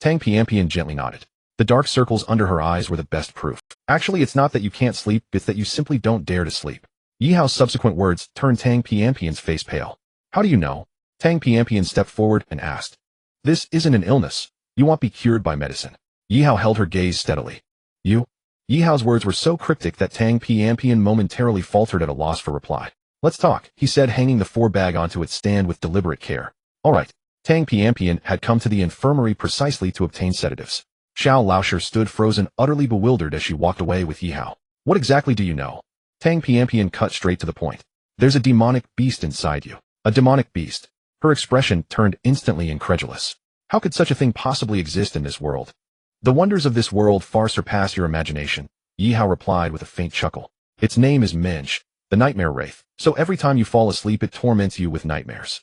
Tang Piampian gently nodded. The dark circles under her eyes were the best proof. Actually, it's not that you can't sleep, it's that you simply don't dare to sleep. Yi Hao's subsequent words turned Tang Piampian's face pale. How do you know? Tang Piampian stepped forward and asked. This isn't an illness. You won't be cured by medicine. Yi Hao held her gaze steadily. You? Yi Hao's words were so cryptic that Tang Piampian momentarily faltered at a loss for reply. Let's talk, he said, hanging the 4 bag onto its stand with deliberate care. All right. Tang Piampian had come to the infirmary precisely to obtain sedatives. Xiao Laosher stood frozen, utterly bewildered as she walked away with Yi Hao. What exactly do you know? Tang Piampian cut straight to the point. There's a demonic beast inside you. A demonic beast. Her expression turned instantly incredulous. How could such a thing possibly exist in this world? The wonders of this world far surpass your imagination, Yi Hao replied with a faint chuckle. Its name is Minj, the nightmare wraith, so every time you fall asleep it torments you with nightmares.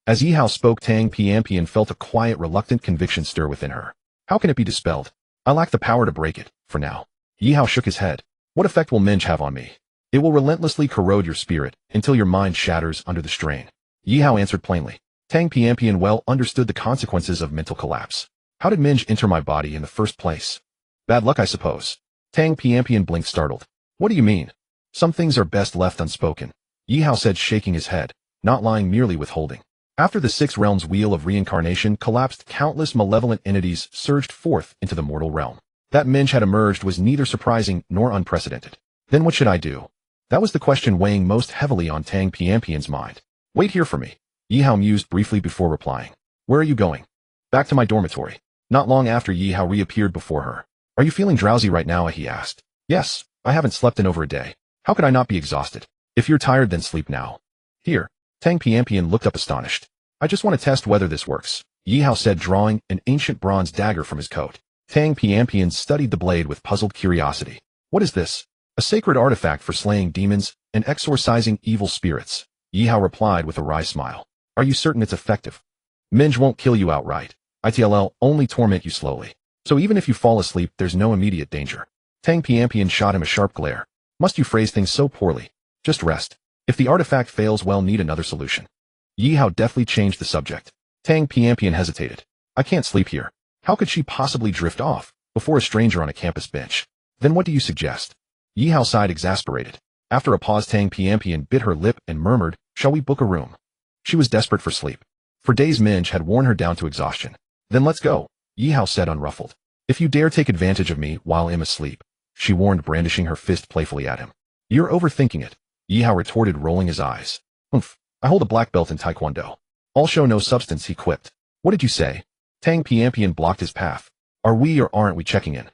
As Yi Hao spoke, Tang Piampian felt a quiet, reluctant conviction stir within her. How can it be dispelled? I lack the power to break it, for now. Yi Hao shook his head. What effect will Minj have on me? It will relentlessly corrode your spirit, until your mind shatters under the strain. Yi Hao answered plainly. Tang Piampian well understood the consequences of mental collapse. How did Minj enter my body in the first place? Bad luck, I suppose. Tang Piampian blinked, startled. What do you mean? Some things are best left unspoken, Yi Hao said, shaking his head, not lying, merely withholding. After the 6 realms' wheel of reincarnation collapsed, countless malevolent entities surged forth into the mortal realm. That Minj had emerged was neither surprising nor unprecedented. Then what should I do? That was the question weighing most heavily on Tang Piampian's mind. Wait here for me. Yi Hao mused briefly before replying. Where are you going? Back to my dormitory. Not long after, Yi Hao reappeared before her. Are you feeling drowsy right now? He asked. Yes, I haven't slept in over a day. How could I not be exhausted? If you're tired, then sleep now. Here. Tang Piampian looked up astonished. I just want to test whether this works, Yi Hao said, drawing an ancient bronze dagger from his coat. Tang Piampian studied the blade with puzzled curiosity. What is this? A sacred artifact for slaying demons and exorcising evil spirits, Yi Hao replied with a wry smile. Are you certain it's effective? Minge won't kill you outright. ITLL only torment you slowly. So even if you fall asleep, there's no immediate danger. Tang Piampian shot him a sharp glare. Must you phrase things so poorly? Just rest. If the artifact fails, we'll need another solution. Yi Hao deftly changed the subject. Tang Piampian hesitated. I can't sleep here. How could she possibly drift off before a stranger on a campus bench? Then what do you suggest? Yi Hao sighed, exasperated. After a pause, Tang Piampian bit her lip and murmured, shall we book a room? She was desperate for sleep. For days Minge had worn her down to exhaustion. Then let's go, Yi Hao said, unruffled. If you dare take advantage of me while I'm asleep, she warned, brandishing her fist playfully at him. You're overthinking it, Yi Hao retorted, rolling his eyes. Humph, I hold a black belt in Taekwondo. All show no substance, he quipped. What did you say? Tang Piampian blocked his path. Are we or aren't we checking in?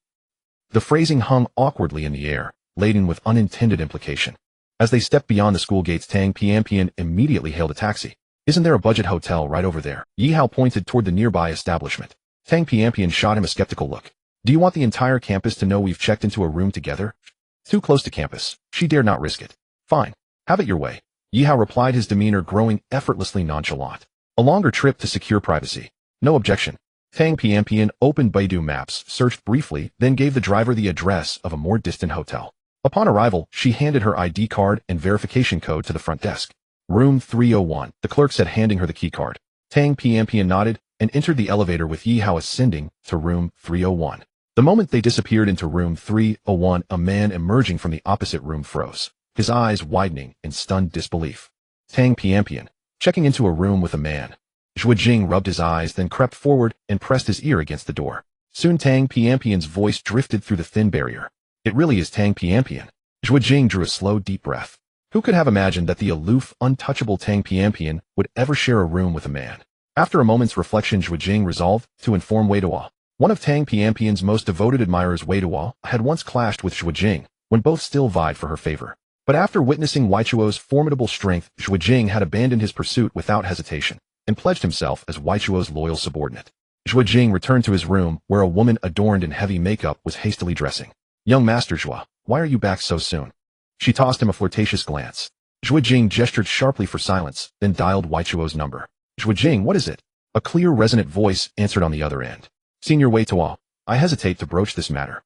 The phrasing hung awkwardly in the air, laden with unintended implication. As they stepped beyond the school gates, Tang Piampian immediately hailed a taxi. Isn't there a budget hotel right over there? Yi Hao pointed toward the nearby establishment. Tang Piampian shot him a skeptical look. Do you want the entire campus to know we've checked into a room together? Too close to campus. She dared not risk it. Fine. Have it your way, Yi Hao replied, his demeanor growing effortlessly nonchalant. A longer trip to secure privacy. No objection. Tang Piampian opened Baidu Maps, searched briefly, then gave the driver the address of a more distant hotel. Upon arrival, she handed her ID card and verification code to the front desk. Room 301, the clerk said, handing her the key card. Tang Piampian nodded and entered the elevator, with Yi Hao ascending to room 301. The moment they disappeared into room 301, a man emerging from the opposite room froze, his eyes widening in stunned disbelief. Tang Piampian, checking into a room with a man. Zhuojing rubbed his eyes, then crept forward and pressed his ear against the door. Soon Tang Piampian's voice drifted through the thin barrier. It really is Tang Piampian. Zhuojing drew a slow, deep breath. Who could have imagined that the aloof, untouchable Tang Piampian would ever share a room with a man? After a moment's reflection, Zhuojing resolved to inform Wei Duo. One of Tang Piampian's most devoted admirers, Wei Duo, had once clashed with Zhuojing, when both still vied for her favor. But after witnessing Wei Chuo's formidable strength, Zhuojing had abandoned his pursuit without hesitation, and pledged himself as Wei Chuo's loyal subordinate. Zhuojing returned to his room, where a woman adorned in heavy makeup was hastily dressing. Young Master Zhuo, why are you back so soon? She tossed him a flirtatious glance. Zhuojing gestured sharply for silence, then dialed Wei Chuo's number. Zhuojing, what is it? A clear, resonant voice answered on the other end. Senior Wei Tuo, I hesitate to broach this matter.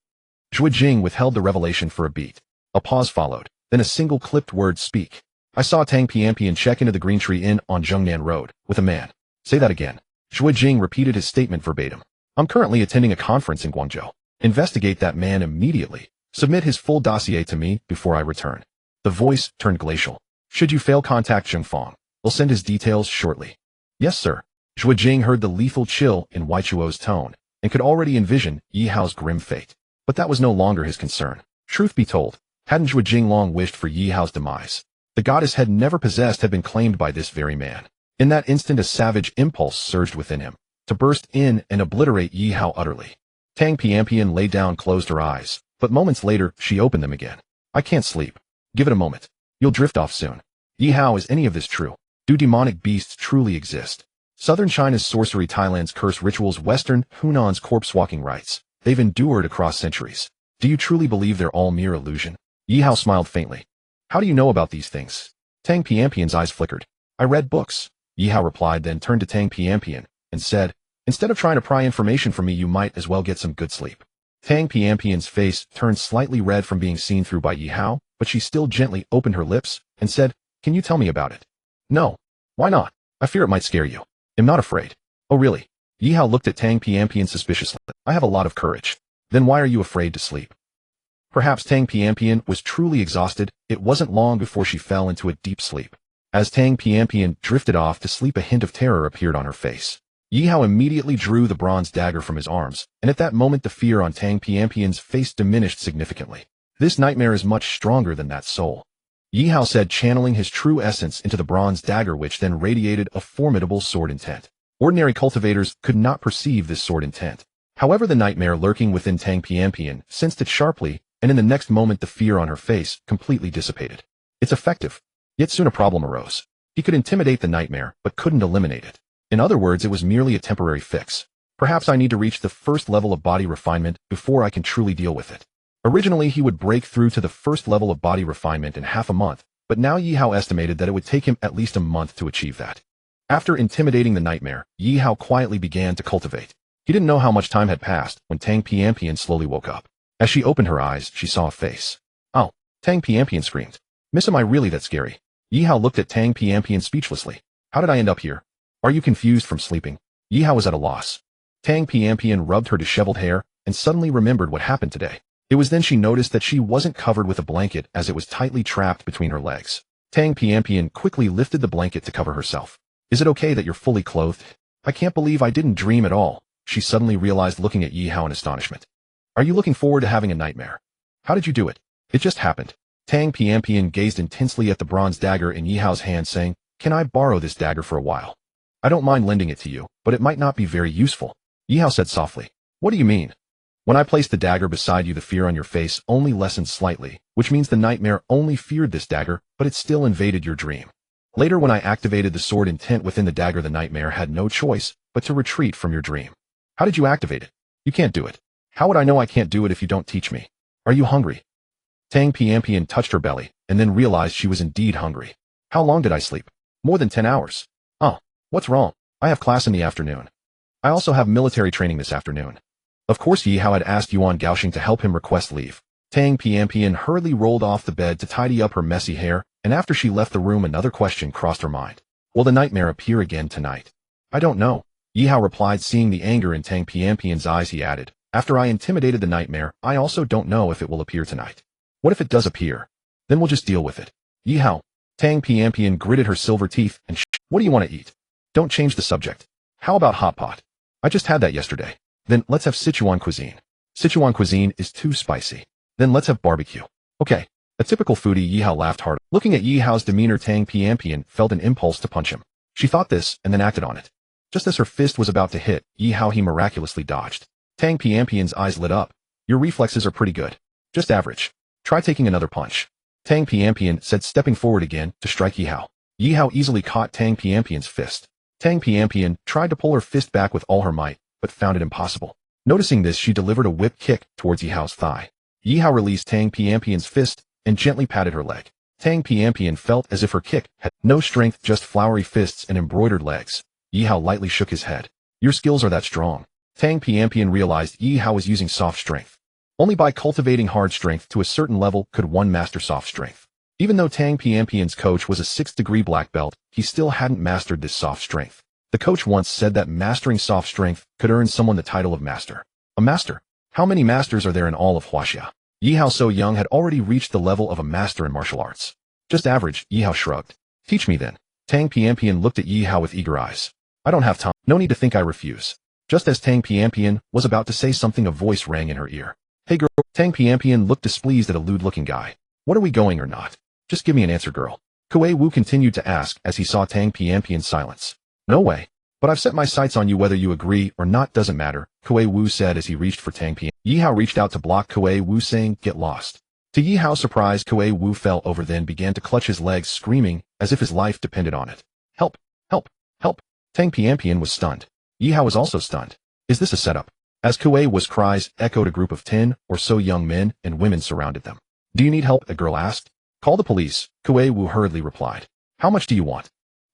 Zhuojing withheld the revelation for a beat. A pause followed, then a single clipped word, speak. I saw Tang Piampian check into the Green Tree Inn on Zhengnan Road, with a man. Say that again. Zhuojing repeated his statement verbatim. I'm currently attending a conference in Guangzhou. Investigate that man immediately. Submit his full dossier to me before I return. The voice turned glacial. Should you fail, contact Zhengfang. We'll send his details shortly. Yes, sir. Zhuojing heard the lethal chill in Wei Chuo's tone, and could already envision Yi Hao's grim fate. But that was no longer his concern. Truth be told, hadn't Zhuojing long wished for Yi Hao's demise? The goddess had never possessed had been claimed by this very man. In that instant, a savage impulse surged within him, to burst in and obliterate Yi Hao utterly. Tang Piampian lay down, closed her eyes, but moments later, she opened them again. I can't sleep. Give it a moment. You'll drift off soon. Yi Hao, is any of this true? Do demonic beasts truly exist? Southern China's sorcery, Thailand's curse rituals, Western Hunan's corpse-walking rites. They've endured across centuries. Do you truly believe they're all mere illusion? Yi Hao smiled faintly. How do you know about these things? Tang Piampian's eyes flickered. I read books, Yi Hao replied, then turned to Tang Piampian and said, instead of trying to pry information from me, you might as well get some good sleep. Tang Piampian's face turned slightly red from being seen through by Yi Hao, but she still gently opened her lips and said, can you tell me about it? No. Why not? I fear it might scare you. I'm not afraid. Oh really? Yi Hao looked at Tang Piampian suspiciously. I have a lot of courage. Then why are you afraid to sleep? Perhaps Tang Piampian was truly exhausted. It wasn't long before she fell into a deep sleep. As Tang Piampian drifted off to sleep, a hint of terror appeared on her face. Yi Hao immediately drew the bronze dagger from his arms, and at that moment the fear on Tang Piampian's face diminished significantly. This nightmare is much stronger than that soul. Yi Hao said, channeling his true essence into the bronze dagger, which then radiated a formidable sword intent. Ordinary cultivators could not perceive this sword intent. However, the nightmare lurking within Tang Pianpian sensed it sharply, and in the next moment the fear on her face completely dissipated. It's effective. Yet soon a problem arose. He could intimidate the nightmare, but couldn't eliminate it. In other words, it was merely a temporary fix. Perhaps I need to reach the first level of body refinement before I can truly deal with it. Originally, he would break through to the first level of body refinement in half a month, but now Yi Hao estimated that it would take him at least a month to achieve that. After intimidating the nightmare, Yi Hao quietly began to cultivate. He didn't know how much time had passed when Tang Pianpian slowly woke up. As she opened her eyes, she saw a face. "Oh!" Tang Pianpian screamed. "Miss, am I really that scary?" Yi Hao looked at Tang Pianpian speechlessly. "How did I end up here? Are you confused from sleeping?" Yi Hao was at a loss. Tang Pianpian rubbed her disheveled hair and suddenly remembered what happened today. It was then she noticed that she wasn't covered with a blanket, as it was tightly trapped between her legs. Tang Pianpian quickly lifted the blanket to cover herself. "Is it okay that you're fully clothed? I can't believe I didn't dream at all," she suddenly realized, looking at Yi Hao in astonishment. "Are you looking forward to having a nightmare? How did you do it?" "It just happened." Tang Pianpian gazed intensely at the bronze dagger in Yi Hao's hand, saying, "Can I borrow this dagger for a while? I don't mind lending it to you, but it might not be very useful." Yi Hao said softly. "What do you mean?" "When I placed the dagger beside you, the fear on your face only lessened slightly, which means the nightmare only feared this dagger, but it still invaded your dream. Later, when I activated the sword intent within the dagger, the nightmare had no choice but to retreat from your dream." "How did you activate it?" "You can't do it." "How would I know I can't do it if you don't teach me?" "Are you hungry?" Tang Pianpian touched her belly, and then realized she was indeed hungry. "How long did I sleep?" "More than 10 hours. "Oh, what's wrong?" "I have class in the afternoon. I also have military training this afternoon." Of course, Yi Hao had asked Yuan Gaoxing to help him request leave. Tang Pianpian hurriedly rolled off the bed to tidy up her messy hair, and after she left the room, another question crossed her mind. "Will the nightmare appear again tonight?" "I don't know," Yi Hao replied, seeing the anger in Tang Pianpian's eyes. He added, "After I intimidated the nightmare, I also don't know if it will appear tonight." "What if it does appear?" "Then we'll just deal with it." "Yi Hao." Tang Pianpian gritted her silver teeth and "What do you want to eat?" "Don't change the subject. How about hot pot?" "I just had that yesterday." "Then let's have Sichuan cuisine." "Sichuan cuisine is too spicy." "Then let's have barbecue." "Okay." A typical foodie, Yi Hao laughed hard. Looking at Yi Hao's demeanor, Tang Pianpian felt an impulse to punch him. She thought this and then acted on it. Just as her fist was about to hit Yi Hao, he miraculously dodged. Tang Pianpian's eyes lit up. "Your reflexes are pretty good. Just average. Try taking another punch." Tang Pianpian said, stepping forward again to strike Yi Hao. Yi Hao easily caught Tang Pianpian's fist. Tang Pianpian tried to pull her fist back with all her might, but found it impossible. Noticing this, she delivered a whip kick towards Yi Hao's thigh. Yi Hao released Tang Pianpian's fist and gently patted her leg. Tang Pianpian felt as if her kick had no strength, just flowery fists and embroidered legs. Yi Hao lightly shook his head. "Your skills are that strong." Tang Pianpian realized Yi Hao was using soft strength. Only by cultivating hard strength to a certain level could one master soft strength. Even though Tang Pianpian's coach was a 6th-degree black belt, he still hadn't mastered this soft strength. The coach once said that mastering soft strength could earn someone the title of master. A master? How many masters are there in all of Huaxia? Yi Hao, so young, had already reached the level of a master in martial arts. "Just average," Yi Hao shrugged. "Teach me then." Tang Pianpian looked at Yi Hao with eager eyes. "I don't have time. No need to think I refuse." Just as Tang Pianpian was about to say something, a voice rang in her ear. "Hey girl." Tang Pianpian looked displeased at a lewd-looking guy. "What are we going or not? Just give me an answer, girl." Kuei Wu continued to ask as he saw Tang Pianpian's silence. "No way. But I've set my sights on you, whether you agree or not doesn't matter," Kuei Wu said as he reached for Tang Pian. Yi Hao reached out to block Kuei Wu, saying, "Get lost." To Yi Hao's surprise, Kuei Wu fell over, then began to clutch his legs, screaming as if his life depended on it. "Help! Help! Help!" Tang Pianpian was stunned. Yi Hao was also stunned. Is this a setup? As Kuei Wu's cries echoed, a group of 10 or so young men and women surrounded them. "Do you need help?" a girl asked. "Call the police," Kuei Wu hurriedly replied. "How much do you want?"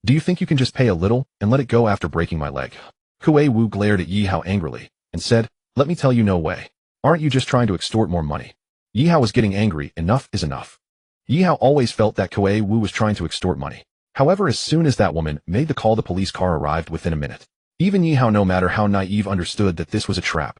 "Do you think you can just pay a little and let it go after breaking my leg?" Kuei Wu glared at Yi Hao angrily and said, "Let me tell you, no way. Aren't you just trying to extort more money?" Yi Hao was getting angry. Enough is enough. Yi Hao always felt that Kuei Wu was trying to extort money. However, as soon as that woman made the call, the police car arrived within a minute. Even Yi Hao, no matter how naive, understood that this was a trap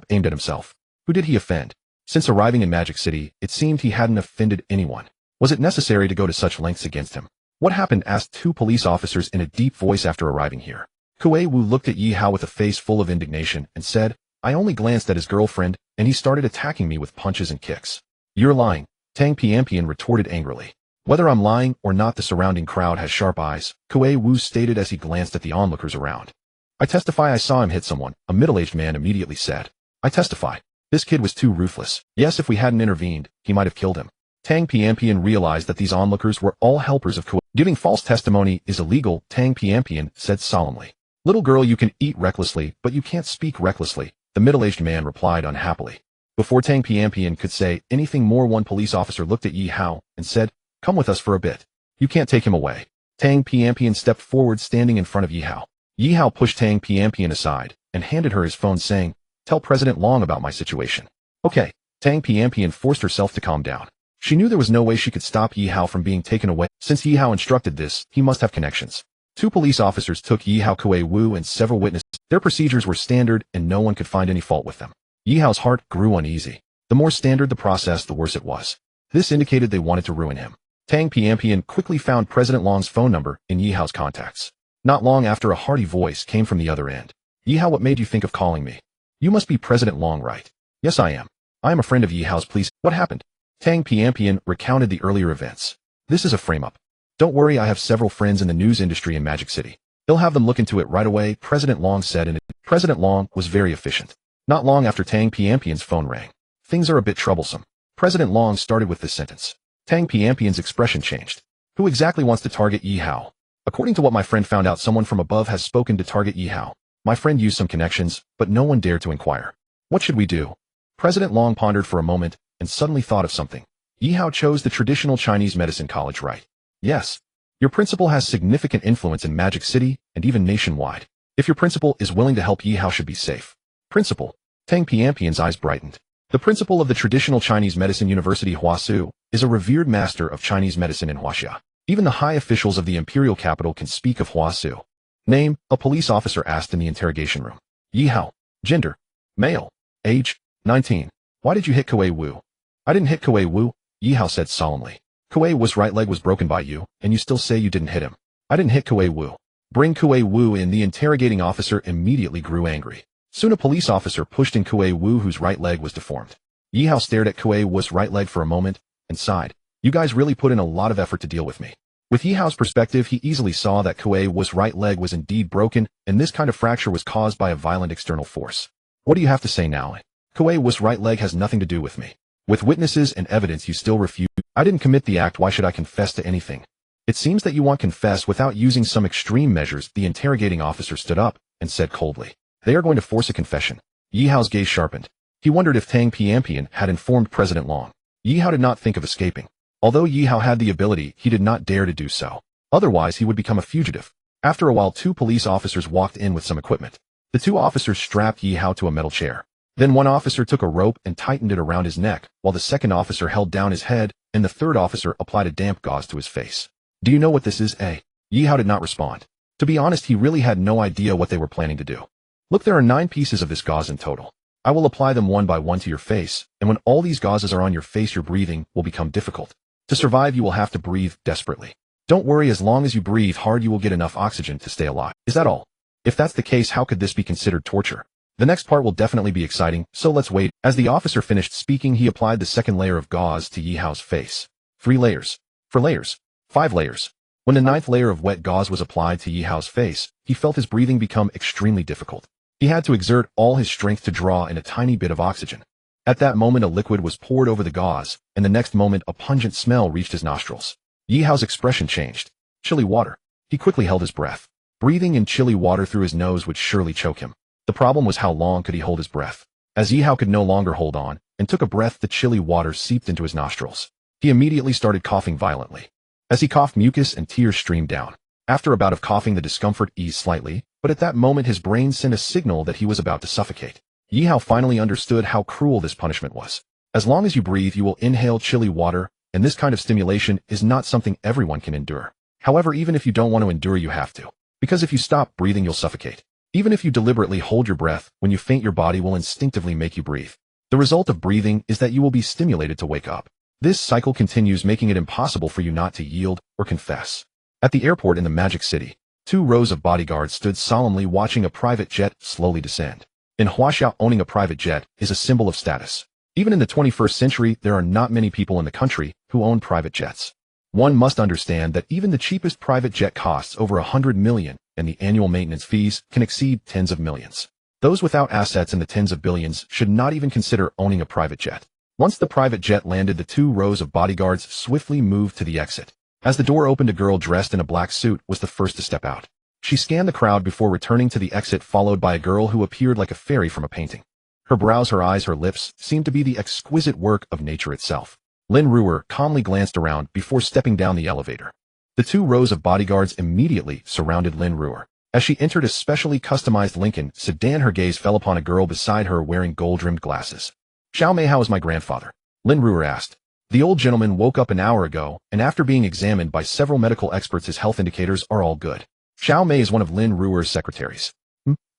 aimed at himself. Who did he offend? Since arriving in Magic City, it seemed he hadn't offended anyone. Was it necessary to go to such lengths against him? "What happened?" asked 2 police officers in a deep voice after arriving here. Kuei Wu looked at Yi Hao with a face full of indignation and said, "I only glanced at his girlfriend, and he started attacking me with punches and kicks." "You're lying," Tang Pianpian retorted angrily. Whether I'm lying or not, the surrounding crowd has sharp eyes, Kuei Wu stated as he glanced at the onlookers around. I testify I saw him hit someone, a middle-aged man immediately said. I testify. This kid was too ruthless. Yes, if we hadn't intervened, he might have killed him. Tang Piampian realized that these onlookers were all helpers of Kuei. Giving false testimony is illegal, Tang Piampian said solemnly. Little girl, you can eat recklessly, but you can't speak recklessly, the middle-aged man replied unhappily. Before Tang Piampian could say anything more, one police officer looked at Yi Hao and said, come with us for a bit. You can't take him away. Tang Piampian stepped forward, standing in front of Yi Hao. Yi Hao pushed Tang Piampian aside and handed her his phone, saying, tell President Long about my situation. Okay. Tang Piampian forced herself to calm down. She knew there was no way she could stop Yi Hao from being taken away. Since Yi Hao instructed this, he must have connections. 2 police officers took Yi Hao, Kuei Wu, and several witnesses. Their procedures were standard, and no one could find any fault with them. Yi Hao's heart grew uneasy. The more standard the process, the worse it was. This indicated they wanted to ruin him. Tang Piampian quickly found President Long's phone number in Yi Hao's contacts. Not long after, a hearty voice came from the other end. Yi Hao, what made you think of calling me? You must be President Long, right? Yes, I am. I am a friend of Yi Hao's. Please, what happened? Tang Piampian recounted the earlier events. This is a frame-up. Don't worry, I have several friends in the news industry in Magic City. They'll have them look into it right away, President Long said, and President Long was very efficient. Not long after Tang Piampian's phone rang. Things are a bit troublesome. President Long started with this sentence. Tang Piampian's expression changed. Who exactly wants to target Yi Hao? According to what my friend found out, someone from above has spoken to target Yi Hao. My friend used some connections, but no one dared to inquire. What should we do? President Long pondered for a moment and suddenly thought of something. Yi Hao chose the traditional Chinese medicine college, right? Yes. Your principal has significant influence in Magic City and even nationwide. If your principal is willing to help, Yi Hao should be safe. Principal. Tang Piampian's eyes brightened. The principal of the traditional Chinese medicine university Huasu is a revered master of Chinese medicine in Huaxia. Even the high officials of the imperial capital can speak of Huasu. Name, a police officer asked in the interrogation room. Yi Hao. Gender. Male. Age. 19. Why did you hit Kuei Wu? I didn't hit Kuei Wu, Yi Hao said solemnly. Kuei Wu's right leg was broken by you, and you still say you didn't hit him. I didn't hit Kuei Wu. Bring Kuei Wu in. The interrogating officer immediately grew angry. Soon a police officer pushed in Kuei Wu, whose right leg was deformed. Yi Hao stared at Kuei Wu's right leg for a moment and sighed. You guys really put in a lot of effort to deal with me. With Yi Hao's perspective, he easily saw that Kuei Wu's right leg was indeed broken, and this kind of fracture was caused by a violent external force. What do you have to say now? Kuei Wu's right leg has nothing to do with me. With witnesses and evidence, you still refuse. I didn't commit the act. Why should I confess to anything? It seems that you want to confess without using some extreme measures. The interrogating officer stood up and said coldly. They are going to force a confession. Yi Hao's gaze sharpened. He wondered if Tang Piampian had informed President Long. Yi Hao did not think of escaping. Although Yi Hao had the ability, he did not dare to do so. Otherwise, he would become a fugitive. After a while, 2 police officers walked in with some equipment. The 2 officers strapped Yi Hao to a metal chair. Then one officer took a rope and tightened it around his neck, while the second officer held down his head, and the third officer applied a damp gauze to his face. Do you know what this is, eh? Yi Hao did not respond. To be honest, he really had no idea what they were planning to do. Look, there are 9 pieces of this gauze in total. I will apply them one by one to your face, and when all these gauzes are on your face, your breathing will become difficult. To survive, you will have to breathe desperately. Don't worry, as long as you breathe hard, you will get enough oxygen to stay alive. Is that all? If that's the case, how could this be considered torture? The next part will definitely be exciting, so let's wait. As the officer finished speaking, he applied the second layer of gauze to Yi Hao's face. 3 layers. 4 layers. 5 layers. When the 9th layer of wet gauze was applied to Yi Hao's face, he felt his breathing become extremely difficult. He had to exert all his strength to draw in a tiny bit of oxygen. At that moment, a liquid was poured over the gauze, and the next moment, a pungent smell reached his nostrils. Yi Hao's expression changed. Chilly water. He quickly held his breath. Breathing in chilly water through his nose would surely choke him. The problem was how long could he hold his breath. As Yi Hao could no longer hold on, and took a breath, the chilly water seeped into his nostrils. He immediately started coughing violently. As he coughed, mucus and tears streamed down. After a bout of coughing, the discomfort eased slightly, but at that moment his brain sent a signal that he was about to suffocate. Yi Hao finally understood how cruel this punishment was. As long as you breathe, you will inhale chilly water, and this kind of stimulation is not something everyone can endure. However, even if you don't want to endure, you have to. Because if you stop breathing, you'll suffocate. Even if you deliberately hold your breath, when you faint, your body will instinctively make you breathe. The result of breathing is that you will be stimulated to wake up. This cycle continues, making it impossible for you not to yield or confess. At the airport in the Magic City, 2 rows of bodyguards stood solemnly watching a private jet slowly descend. In Huaxia, owning a private jet is a symbol of status. Even in the 21st century, there are not many people in the country who own private jets. One must understand that even the cheapest private jet costs over 100 million, and the annual maintenance fees can exceed tens of millions. Those without assets in the tens of billions should not even consider owning a private jet. Once the private jet landed, the 2 rows of bodyguards swiftly moved to the exit. As the door opened, a girl dressed in a black suit was the first to step out. She scanned the crowd before returning to the exit, followed by a girl who appeared like a fairy from a painting. Her brows, her eyes, her lips seemed to be the exquisite work of nature itself. Lin Ruer calmly glanced around before stepping down the elevator. The 2 rows of bodyguards immediately surrounded Lin Ruer. As she entered a specially customized Lincoln sedan, her gaze fell upon a girl beside her wearing gold-rimmed glasses. "Xiao Mei, how is my grandfather?" Lin Ruer asked. "The old gentleman woke up an hour ago, and after being examined by several medical experts, his health indicators are all good." Xiao Mei is one of Lin Ruer's secretaries.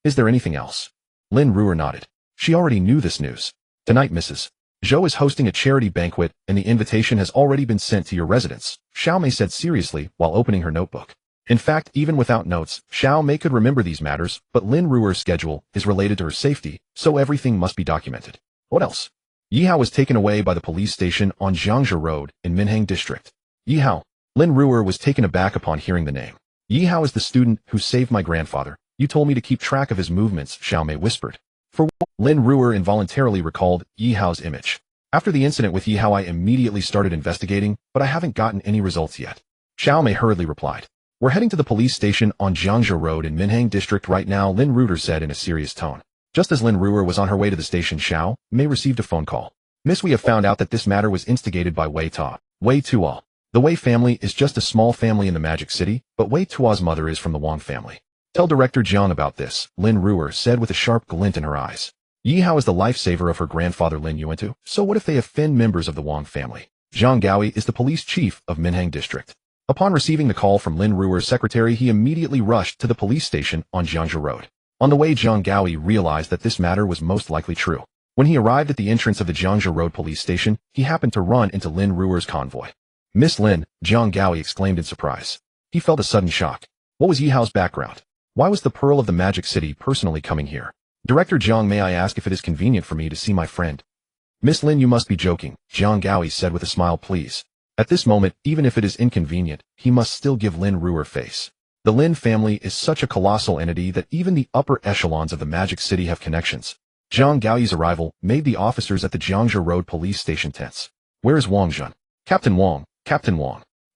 Is there anything else?" Lin Ruer nodded. She already knew this news. "Tonight, Mrs. Zhou is hosting a charity banquet, and the invitation has already been sent to your residence," Xiao Mei said seriously while opening her notebook. In fact, even without notes, Xiao Mei could remember these matters, but Lin Ruer's schedule is related to her safety, so everything must be documented. What else? Yihao was taken away by the police station on Jiangzhou Road in Minhang District. Yihao. Lin Ruer was taken aback upon hearing the name. "Yihao is the student who saved my grandfather. You told me to keep track of his movements," Xiao Mei whispered. For what? Lin Ruer involuntarily recalled Yihao's image. "After the incident with Yihao, I immediately started investigating, but I haven't gotten any results yet." Xiao Mei hurriedly replied. "We're heading to the police station on Jiangzhou Road in Minhang District right now," Lin Ruer said in a serious tone. Just as Lin Ruer was on her way to the station, Xiao Mei received a phone call. "Miss, we have found out that this matter was instigated by Wei Tuo. The Wei family is just a small family in the Magic City, but Wei Tuo's mother is from the Wang family. Tell Director Jiang about this," Lin Ruer said with a sharp glint in her eyes. "Yihao is the lifesaver of her grandfather Lin Yuantu, so what if they offend members of the Wang family?" Zhang Gaoi is the police chief of Minhang District. Upon receiving the call from Lin Ruer's secretary, he immediately rushed to the police station on Jiangzhou Road. On the way, Zhang Gaoi realized that this matter was most likely true. When he arrived at the entrance of the Jiangzhou Road police station, he happened to run into Lin Ruer's convoy. "Miss Lin," Zhang Gaoi exclaimed in surprise. He felt a sudden shock. What was Yihao's background? Why was the Pearl of the Magic City personally coming here? "Director Jiang, may I ask if it is convenient for me to see my friend?" "Miss Lin, you must be joking," Zhang Gaoi said with a smile. "Please." At this moment, even if it is inconvenient, he must still give Lin Ruer face. The Lin family is such a colossal entity that even the upper echelons of the Magic City have connections. Zhang Gaoi's arrival made the officers at the Jiangzhou Road police station tense. "Where is Wang Jun?" Captain Wang.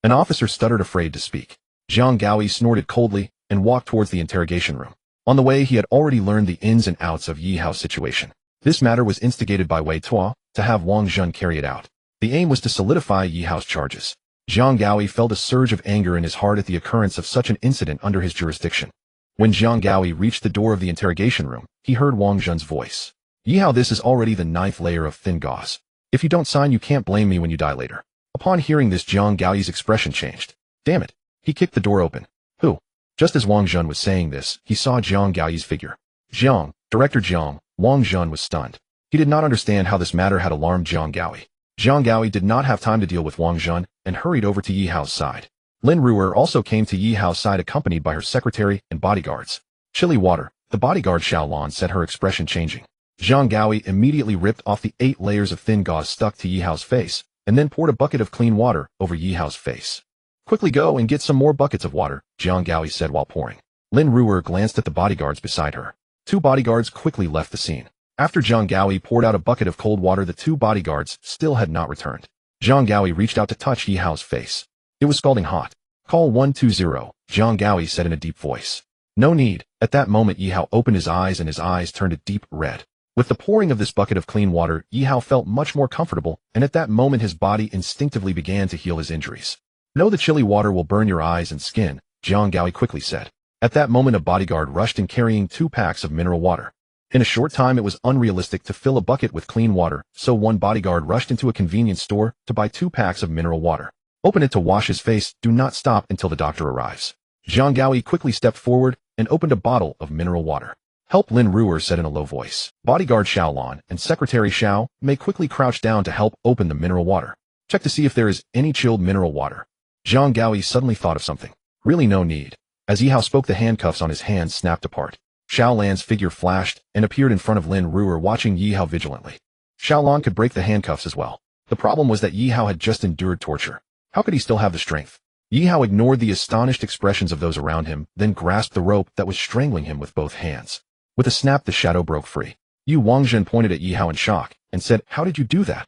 An officer stuttered, afraid to speak. Zhang Gaoi snorted coldly and walked towards the interrogation room. On the way, he had already learned the ins and outs of Yihao's situation. This matter was instigated by Wei Tuo to have Wang Jun carry it out. The aim was to solidify Yihao's charges. Zhang Gaoi felt a surge of anger in his heart at the occurrence of such an incident under his jurisdiction. When Zhang Gaoi reached the door of the interrogation room, he heard Wang Jun's voice. "Yihao, this is already the 9th layer of thin gauze. If you don't sign, you can't blame me when you die later." Upon hearing this, Zhang Gaoi's expression changed. Damn it. He kicked the door open. "Who?" Just as Wang Jun was saying this, he saw Zhang Gaoi's figure. "Jiang, Director Jiang." Wang Jun was stunned. He did not understand how this matter had alarmed Zhang Gaoi. Zhang Gaoi did not have time to deal with Wang Jun and hurried over to Yihao's side. Lin Ruer also came to Yihao's side, accompanied by her secretary and bodyguards. "Chilly water," the bodyguard Xiaolan said, her expression changing. Zhang Gaoi immediately ripped off the 8 layers of thin gauze stuck to Yihao's face, and then poured a bucket of clean water over Yihao's face. "Quickly go and get some more buckets of water," Zhang Gaoi said while pouring. Lin Ruer glanced at the bodyguards beside her. 2 bodyguards quickly left the scene. After Zhang Gaoi poured out a bucket of cold water, the 2 bodyguards still had not returned. Zhang Gaoi reached out to touch Yihao's face. It was scalding hot. "Call 120, Zhang Gaoi said in a deep voice. "No need." At that moment, Yihao opened his eyes and his eyes turned a deep red. With the pouring of this bucket of clean water, Yihao felt much more comfortable, and at that moment his body instinctively began to heal his injuries. "No, the chilly water will burn your eyes and skin," Zhang Gaoi quickly said. At that moment, a bodyguard rushed in carrying 2 packs of mineral water. In a short time, it was unrealistic to fill a bucket with clean water, so one bodyguard rushed into a convenience store to buy 2 packs of mineral water. "Open it to wash his face. Do not stop until the doctor arrives." Zhang Gaoi quickly stepped forward and opened a bottle of mineral water. "Help," Lin Ruer said in a low voice. Bodyguard Xiaolan and Secretary Xiao Mei quickly crouched down to help open the mineral water. "Check to see if there is any chilled mineral water." Zhang Gaoi suddenly thought of something. "Really, no need." As Yihao spoke, the handcuffs on his hands snapped apart. Xiaolan's figure flashed and appeared in front of Lin Ruer, watching Yihao vigilantly. Xiaolan could break the handcuffs as well. The problem was that Yihao had just endured torture. How could he still have the strength? Yi Hao ignored the astonished expressions of those around him, then grasped the rope that was strangling him with both hands. With a snap, the shadow broke free. Yu Wangjun pointed at Yi Hao in shock, and said, "How did you do that?"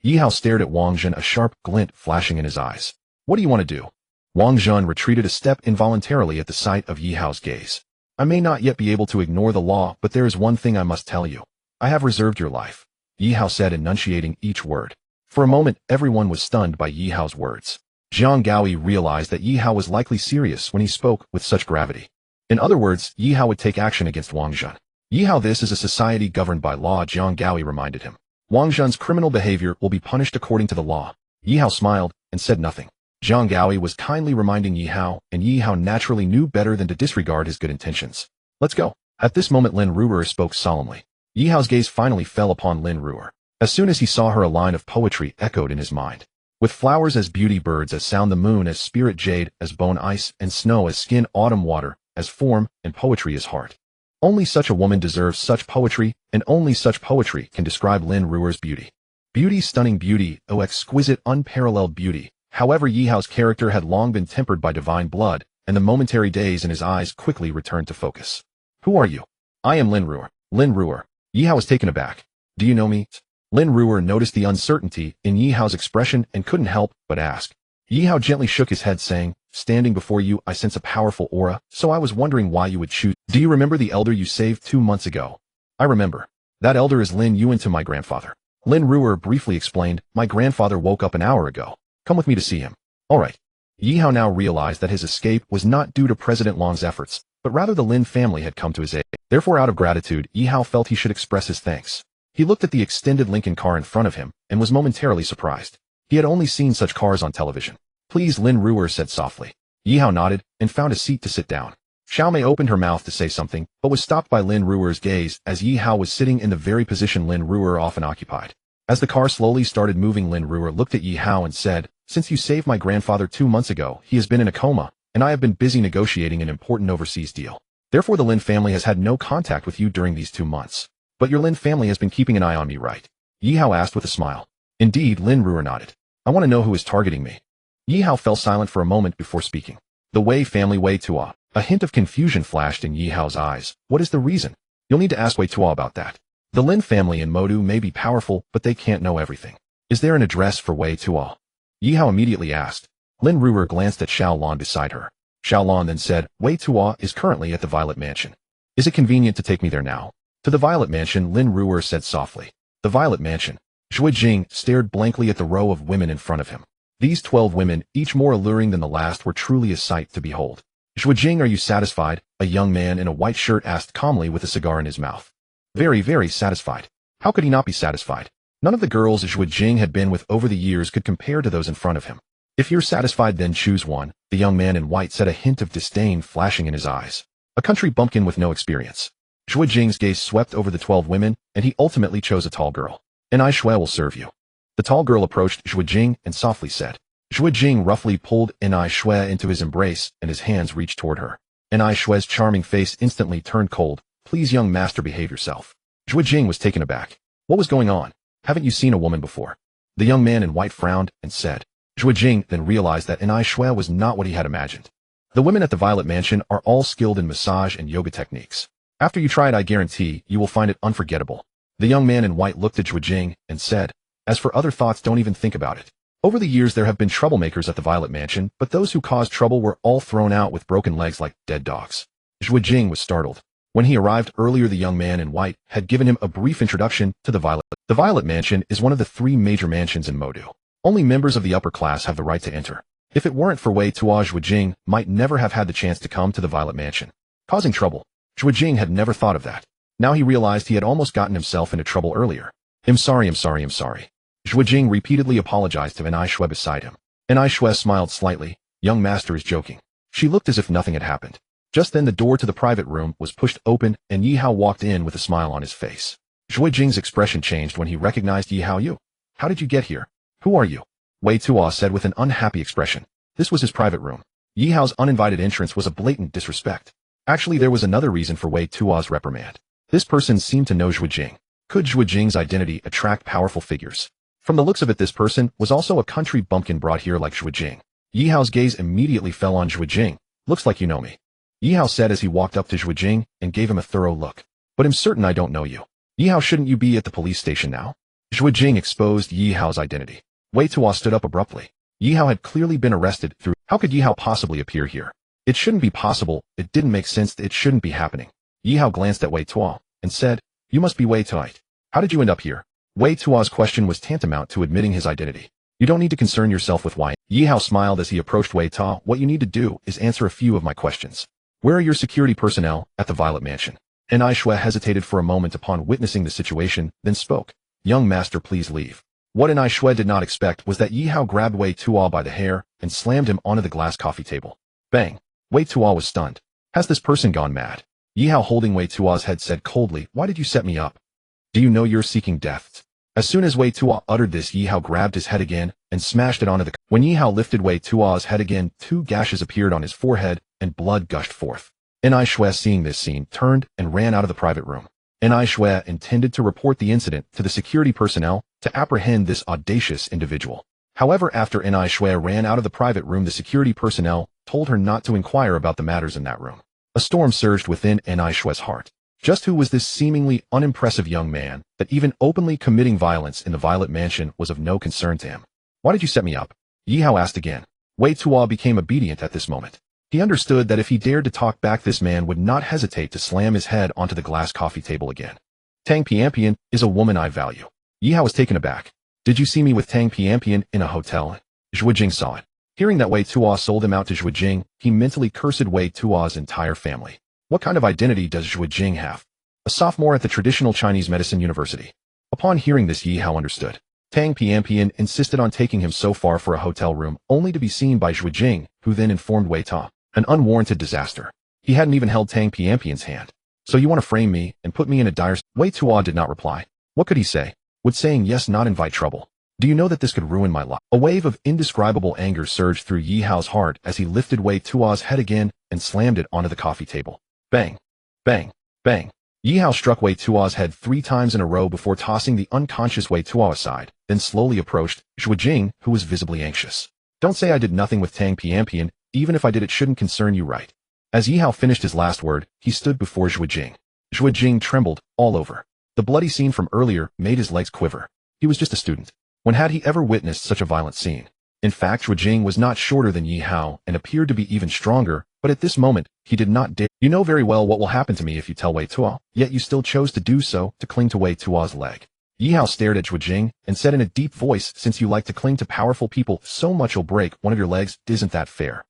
Yi Hao stared at Wangjun, a sharp glint flashing in his eyes. "What do you want to do?" Wangjun retreated a step involuntarily at the sight of Yi Hao's gaze. "I may not yet be able to ignore the law, but there is one thing I must tell you. I have reserved your life," Yi Hao said, enunciating each word. For a moment, everyone was stunned by Yi Hao's words. Jiang Gaoi realized that Yi Hao was likely serious when he spoke with such gravity. In other words, Yi Hao would take action against Wangjun. Yi Hao, this is a society governed by law, Jiang Gaoi reminded him. Wangjun's criminal behavior will be punished according to the law. Yi Hao smiled and said nothing. Jiang Gaoi was kindly reminding Yi Hao, and Yi Hao naturally knew better than to disregard his good intentions. "Let's go." At this moment, Lin Ruer spoke solemnly. Yi Hao's gaze finally fell upon Lin Ruer. As soon as he saw her, a line of poetry echoed in his mind. With flowers as beauty, birds as sound, the moon as spirit, jade as bone, ice and snow as skin, autumn water as form, and poetry as heart. Only such a woman deserves such poetry, and only such poetry can describe Lin Ruer's beauty. Beauty, stunning beauty, oh exquisite, unparalleled beauty. However, Yi Hao's character had long been tempered by divine blood, and the momentary daze in his eyes quickly returned to focus. "Who are you?" "I am Lin Ruer." Lin Ruer. Yi Hao was taken aback. "Do you know me?" Lin Ruer noticed the uncertainty in Yi Hao's expression and couldn't help but ask. Yi Hao gently shook his head, saying, "Standing before you, I sense a powerful aura, so I was wondering why you would choose." "Do you remember the elder you saved 2 months ago?" "I remember. That elder is Lin Yuan to my grandfather." Lin Ruer briefly explained, "My grandfather woke up an hour ago. Come with me to see him." "All right." Yi Hao now realized that his escape was not due to President Long's efforts, but rather the Lin family had come to his aid. Therefore, out of gratitude, Yi Hao felt he should express his thanks. He looked at the extended Lincoln car in front of him and was momentarily surprised. He had only seen such cars on television. "Please," Lin Ruer said softly. Yi Hao nodded and found a seat to sit down. Xiaomei opened her mouth to say something, but was stopped by Lin Ruer's gaze, as Yi Hao was sitting in the very position Lin Ruer often occupied. As the car slowly started moving, Lin Ruer looked at Yi Hao and said, "Since you saved my grandfather 2 months ago, he has been in a coma, and I have been busy negotiating an important overseas deal. Therefore, the Lin family has had no contact with you during these 2 months. But your Lin family has been keeping an eye on me, right?" Yi Hao asked with a smile. "Indeed," Lin Ruer nodded. "I want to know who is targeting me." Yi Hao fell silent for a moment before speaking. "The Wei family, Wei Tua." A hint of confusion flashed in Yi Hao's eyes. "What is the reason?" "You'll need to ask Wei Tua about that. The Lin family in Modu may be powerful, but they can't know everything. Is there an address for Wei Tua?" Yi Hao immediately asked. Lin Ruer glanced at Xiao Lan beside her. Xiao Lan then said, "Wei Tua is currently at the Violet Mansion. Is it convenient to take me there now?" "To the Violet Mansion," Lin Ruer said softly. "The Violet Mansion." Zhui Jing stared blankly at the row of women in front of him. These 12 women, each more alluring than the last, were truly a sight to behold. "Zhui Jing, are you satisfied?" A young man in a white shirt asked calmly with a cigar in his mouth. "Very, very satisfied." How could he not be satisfied? None of the girls Zhui Jing had been with over the years could compare to those in front of him. "If you're satisfied, then choose one," the young man in white said, a hint of disdain flashing in his eyes. A country bumpkin with no experience. Zhui Jing's gaze swept over the 12 women, and he ultimately chose a tall girl. "An Ai Shui will serve you." The tall girl approached Zhui Jing and softly said. Zhui Jing roughly pulled An Ai Shui into his embrace, and his hands reached toward her. An Ai Shui's charming face instantly turned cold. "Please, young master, behave yourself." Zhui Jing was taken aback. What was going on? "Haven't you seen a woman before?" The young man in white frowned and said. Zhui Jing then realized that An Ai Shui was not what he had imagined. The women at the Violet Mansion are all skilled in massage and yoga techniques. After you try it, I guarantee you will find it unforgettable. The young man in white looked at Zhui Jing and said, "As for other thoughts, don't even think about it. Over the years there have been troublemakers at the Violet Mansion, but those who caused trouble were all thrown out with broken legs like dead dogs." Zhui Jing was startled. When he arrived earlier, the young man in white had given him a brief introduction to the Violet. The Violet Mansion is one of the 3 major mansions in Modu. Only members of the upper class have the right to enter. If it weren't for Wei Tua, Zhui Jing might never have had the chance to come to the Violet Mansion. Causing trouble. Zhui Jing had never thought of that. Now he realized he had almost gotten himself into trouble earlier. I'm sorry. Zhui Jing repeatedly apologized to An Ai Shui beside him. An Ai Shui smiled slightly. "Young master is joking." She looked as if nothing had happened. Just then the door to the private room was pushed open, and Yi Hao walked in with a smile on his face. Zhui Jing's expression changed when he recognized Yi Hao. "You? How did you get here? Who are you?" Wei Tua said with an unhappy expression. This was his private room. Yi Hao's uninvited entrance was a blatant disrespect. Actually, there was another reason for Wei Tua's reprimand. This person seemed to know Zhui Jing. Could Zhui Jing's identity attract powerful figures? From the looks of it, this person was also a country bumpkin brought here like Zhuo Jing. Yi Hao's gaze immediately fell on Zhuo Jing. Looks like you know me. Yi Hao said as he walked up to Zhuo Jing and gave him a thorough look. But I'm certain I don't know you. Yi Hao, shouldn't you be at the police station now? Zhuo Jing exposed Yi Hao's identity. Wei Tuo stood up abruptly. Yi Hao had clearly been arrested through. How could Yi Hao possibly appear here? It shouldn't be possible. It didn't make sense. It shouldn't be happening. Yi Hao glanced at Wei Tuo and said, "You must be Wei Tuo. How did you end up here?" Wei Tuo's question was tantamount to admitting his identity. You don't need to concern yourself with why. Yi Hao smiled as he approached Wei Tuo. What you need to do is answer a few of my questions. Where are your security personnel at the Violet Mansion? Heir Shui hesitated for a moment upon witnessing the situation, then spoke. Young master, please leave. What Heir Shui did not expect was that Yi Hao grabbed Wei Tuo by the hair and slammed him onto the glass coffee table. Bang! Wei Tuo was stunned. Has this person gone mad? Yi Hao, holding Wei Tuo's head, said coldly, "Why did you set me up? Do you know you're seeking death?" As soon as Wei Tuo uttered this, Yi Hao grabbed his head again and smashed it onto the. When Yi Hao lifted Wei Tuo's head again, 2 gashes appeared on his forehead and blood gushed forth. Heir Shui, seeing this scene, turned and ran out of the private room. Heir Shui intended to report the incident to the security personnel to apprehend this audacious individual. However, after Heir Shui ran out of the private room, the security personnel told her not to inquire about the matters in that room. A storm surged within Heir Shui's heart. Just who was this seemingly unimpressive young man that even openly committing violence in the Violet Mansion was of no concern to him? Why did you set me up? Yi Hao asked again. Wei Tuo became obedient at this moment. He understood that if he dared to talk back, this man would not hesitate to slam his head onto the glass coffee table again. Tang Piampian is a woman I value. Yi Hao was taken aback. Did you see me with Tang Piampian in a hotel? Zhuo Jing saw it. Hearing that Wei Tuo sold him out to Zhuo Jing, he mentally cursed Wei Tuo's entire family. What kind of identity does Zhuo Jing have? A sophomore at the traditional Chinese medicine university. Upon hearing this, Yi Hao understood. Tang Piampian insisted on taking him so far for a hotel room, only to be seen by Zhuo Jing, who then informed Wei Tuo. An unwarranted disaster. He hadn't even held Tang Piampian's hand. So you want to frame me and put me in a dire... Wei Tuo did not reply. What could he say? Would saying yes not invite trouble? Do you know that this could ruin my life? A wave of indescribable anger surged through Yi Hao's heart as he lifted Wei Tuo's head again and slammed it onto the coffee table. Bang! Bang! Bang! Yi Hao struck Wei Tuo's head 3 times in a row before tossing the unconscious Wei Tuo aside, then slowly approached Zhuo Jing, who was visibly anxious. Don't say I did nothing with Tang Piampian. Even if I did, it shouldn't concern you, right? As Yi Hao finished his last word, he stood before Zhuo Jing. Zhuo Jing trembled all over. The bloody scene from earlier made his legs quiver. He was just a student. When had he ever witnessed such a violent scene? In fact, Zhuo Jing was not shorter than Yi Hao and appeared to be even stronger, but at this moment, he did not dare. You know very well what will happen to me if you tell Wei Tuo, yet you still chose to do so, to cling to Wei Tuo's leg. Yi Hao stared at Zhuo Jing and said in a deep voice, since you like to cling to powerful people so much you'll break one of your legs, isn't that fair?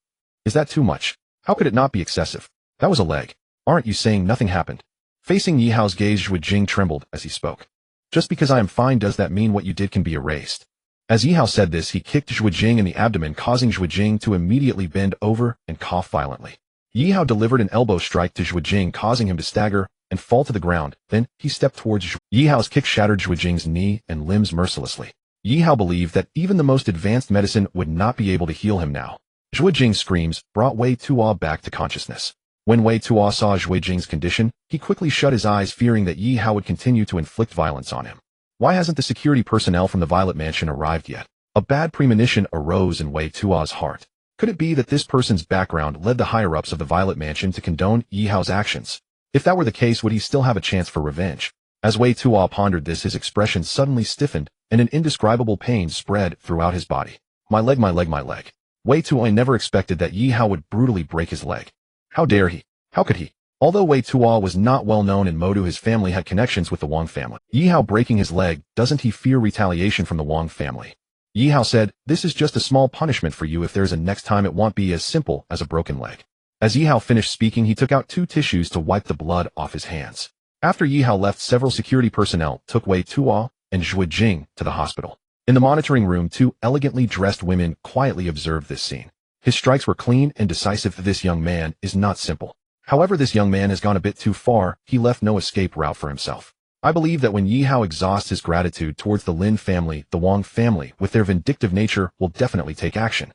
Is that too much? How could it not be excessive? That was a leg. Aren't you saying nothing happened? Facing Yi Hao's gaze, Zhuo Jing trembled as he spoke. Just because I am fine, does that mean what you did can be erased? As Yi Hao said this, he kicked Zhuo Jing in the abdomen, causing Zhuo Jing to immediately bend over and cough violently. Yi Hao delivered an elbow strike to Zhuo Jing, causing him to stagger and fall to the ground. Then, he stepped towards Zhuo. Yi Hao's kick shattered Zhuo Jing's knee and limbs mercilessly. Yi Hao believed that even the most advanced medicine would not be able to heal him now. Zhuo Jing's screams brought Wei Tuo back to consciousness. When Wei Tuo saw Zhuo Jing's condition, he quickly shut his eyes, fearing that Yi Hao would continue to inflict violence on him. Why hasn't the security personnel from the Violet Mansion arrived yet? A bad premonition arose in Wei Tuo's heart. Could it be that this person's background led the higher-ups of the Violet Mansion to condone Yi Hao's actions? If that were the case, would he still have a chance for revenge? As Wei Tuo pondered this, his expression suddenly stiffened, and an indescribable pain spread throughout his body. My leg, my leg, my leg. Wei Tuo never expected that Yi Hao would brutally break his leg. How dare he? How could he? Although Wei Tuo was not well known in Modu, his family had connections with the Wang family. Yi Hao breaking his leg, doesn't he fear retaliation from the Wang family? Yi Hao said, this is just a small punishment for you. If there's a next time, it won't be as simple as a broken leg. As Yi Hao finished speaking, he took out 2 tissues to wipe the blood off his hands. After Yi Hao left, several security personnel took Wei Tuo and Zhuo Jing to the hospital. In the monitoring room, 2 elegantly dressed women quietly observed this scene. His strikes were clean and decisive. This young man is not simple. However, this young man has gone a bit too far. He left no escape route for himself. I believe that when Yi Hao exhausts his gratitude towards the Lin family, the Wang family, with their vindictive nature, will definitely take action.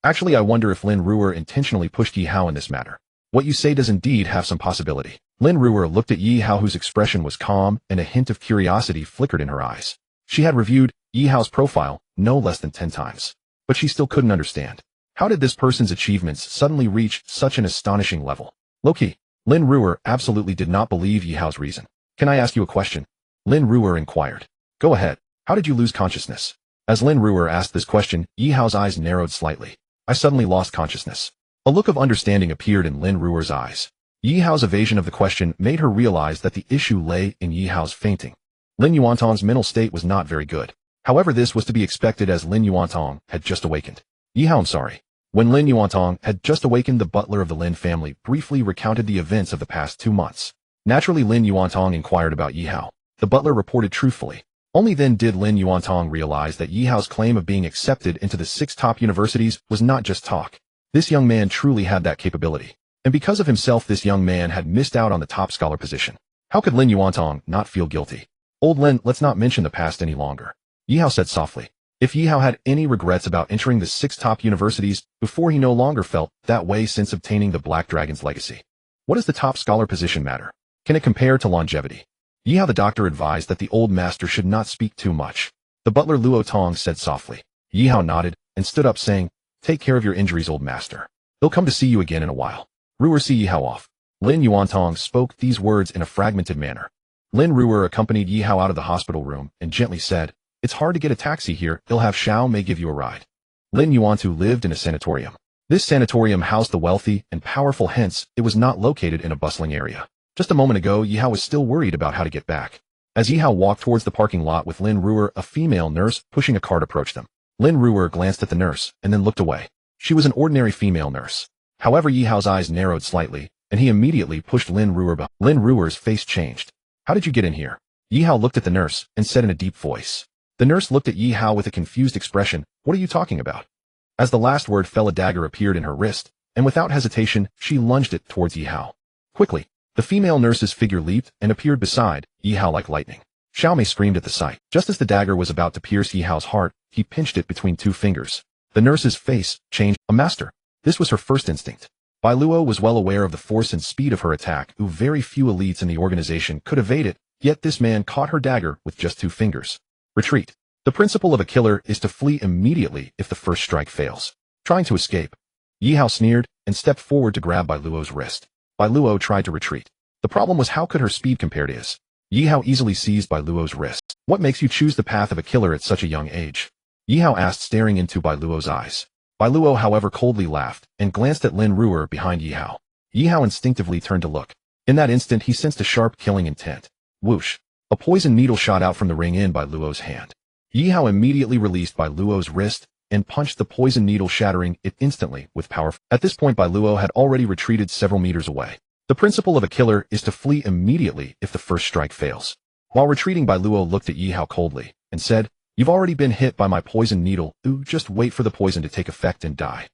Actually, I wonder if Lin Ruer intentionally pushed Yi Hao in this matter. What you say does indeed have some possibility. Lin Ruer looked at Yi Hao, whose expression was calm, and a hint of curiosity flickered in her eyes. She had reviewed Yi Hao's profile no less than 10 times. But she still couldn't understand. How did this person's achievements suddenly reach such an astonishing level? Low-key, Lin Ruer absolutely did not believe Yi Hao's reason. Can I ask you a question? Lin Ruer inquired. Go ahead. How did you lose consciousness? As Lin Ruer asked this question, Yi Hao's eyes narrowed slightly. I suddenly lost consciousness. A look of understanding appeared in Lin Ruer's eyes. Yi Hao's evasion of the question made her realize that the issue lay in Yi Hao's fainting. Lin Yuantong's mental state was not very good. However, this was to be expected as Lin Yuantong had just awakened. Yi Hao, I'm sorry. When Lin Yuantong had just awakened, the butler of the Lin family briefly recounted the events of the past 2 months. Naturally, Lin Yuantong inquired about Yi Hao. The butler reported truthfully. Only then did Lin Yuantong realize that Yi Hao's claim of being accepted into the 6 top universities was not just talk. This young man truly had that capability. And because of himself, this young man had missed out on the top scholar position. How could Lin Yuantong not feel guilty? Old Lin, let's not mention the past any longer. Yi Hao said softly. If Yi Hao had any regrets about entering the 6 top universities before, he no longer felt that way since obtaining the Black Dragon's legacy. What does the top scholar position matter? Can it compare to longevity? Yi Hao, the doctor, advised that the old master should not speak too much. The butler Luo Tong said softly. Yi Hao nodded and stood up, saying, Take care of your injuries, old master. They'll come to see you again in a while. Ruer, see Yi Hao off. Lin Yuantong spoke these words in a fragmented manner. Lin Ruer accompanied Yi Hao out of the hospital room and gently said, It's hard to get a taxi here, he'll have Xiao Mei give you a ride. Lin Yuantu lived in a sanatorium. This sanatorium housed the wealthy and powerful, hence, it was not located in a bustling area. Just a moment ago, Yi Hao was still worried about how to get back. As Yi Hao walked towards the parking lot with Lin Ruer, a female nurse pushing a cart approached them. Lin Ruer glanced at the nurse and then looked away. She was an ordinary female nurse. However, Yi Hao's eyes narrowed slightly, and he immediately pushed Lin Ruer back. Lin Ruer's face changed. How did you get in here? Yi Hao looked at the nurse and said in a deep voice. The nurse looked at Yi Hao with a confused expression. What are you talking about? As the last word fell, a dagger appeared in her wrist, and without hesitation, she lunged it towards Yi Hao. Quickly, the female nurse's figure leaped and appeared beside Yi Hao like lightning. Xiao Mei screamed at the sight. Just as the dagger was about to pierce Yi Hao's heart, he pinched it between 2 fingers. The nurse's face changed. A master. This was her first instinct. Bai Luo was well aware of the force and speed of her attack, who very few elites in the organization could evade it, yet this man caught her dagger with just 2 fingers. Retreat. The principle of a killer is to flee immediately if the first strike fails. Trying to escape. Yi Hao sneered and stepped forward to grab Bai Luo's wrist. Bai Luo tried to retreat. The problem was, how could her speed compare to his? Yi Hao easily seized Bai Luo's wrist. What makes you choose the path of a killer at such a young age? Yi Hao asked, staring into Bai Luo's eyes. Bai Luo, however, coldly laughed and glanced at Lin Ruer behind Yi Hao. Yi Hao instinctively turned to look. In that instant, he sensed a sharp killing intent. Whoosh! A poison needle shot out from the ring in Bai Luo's hand. Yi Hao immediately released Bai Luo's wrist and punched the poison needle, shattering it instantly with power. At this point, Bai Luo had already retreated several meters away. The principle of a killer is to flee immediately if the first strike fails. While retreating, Bai Luo looked at Yi Hao coldly and said, You've already been hit by my poison needle. Ooh, just wait for the poison to take effect and die.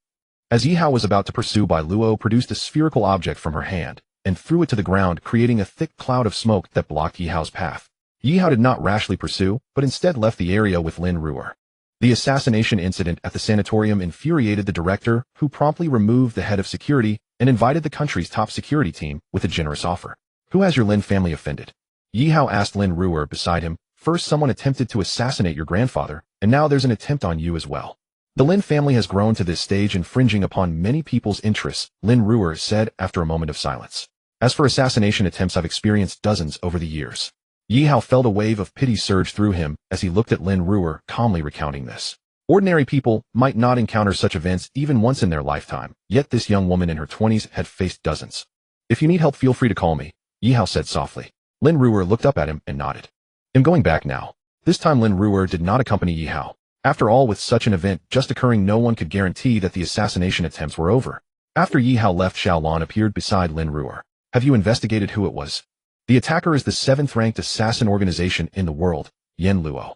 As Yi Hao was about to pursue, Bai Luo produced a spherical object from her hand and threw it to the ground, creating a thick cloud of smoke that blocked Yi Hao's path. Yi Hao did not rashly pursue, but instead left the area with Lin Ruer. The assassination incident at the sanatorium infuriated the director, who promptly removed the head of security and invited the country's top security team with a generous offer. Who has your Lin family offended? Yi Hao asked Lin Ruer beside him. First, someone attempted to assassinate your grandfather, and now there's an attempt on you as well. The Lin family has grown to this stage, infringing upon many people's interests, Lin Ruer said after a moment of silence. As for assassination attempts, I've experienced dozens over the years. Yi Hao felt a wave of pity surge through him as he looked at Lin Ruer, calmly recounting this. Ordinary people might not encounter such events even once in their lifetime, yet this young woman in her 20s had faced dozens. If you need help, feel free to call me, Yi Hao said softly. Lin Ruer looked up at him and nodded. I'm going back now. This time Lin Ruer did not accompany Yi Hao. After all, with such an event just occurring, no one could guarantee that the assassination attempts were over. After Yi Hao left, Xiaolon appeared beside Lin Ruer. Have you investigated who it was? The attacker is the 7th-ranked assassin organization in the world, Yin Luo.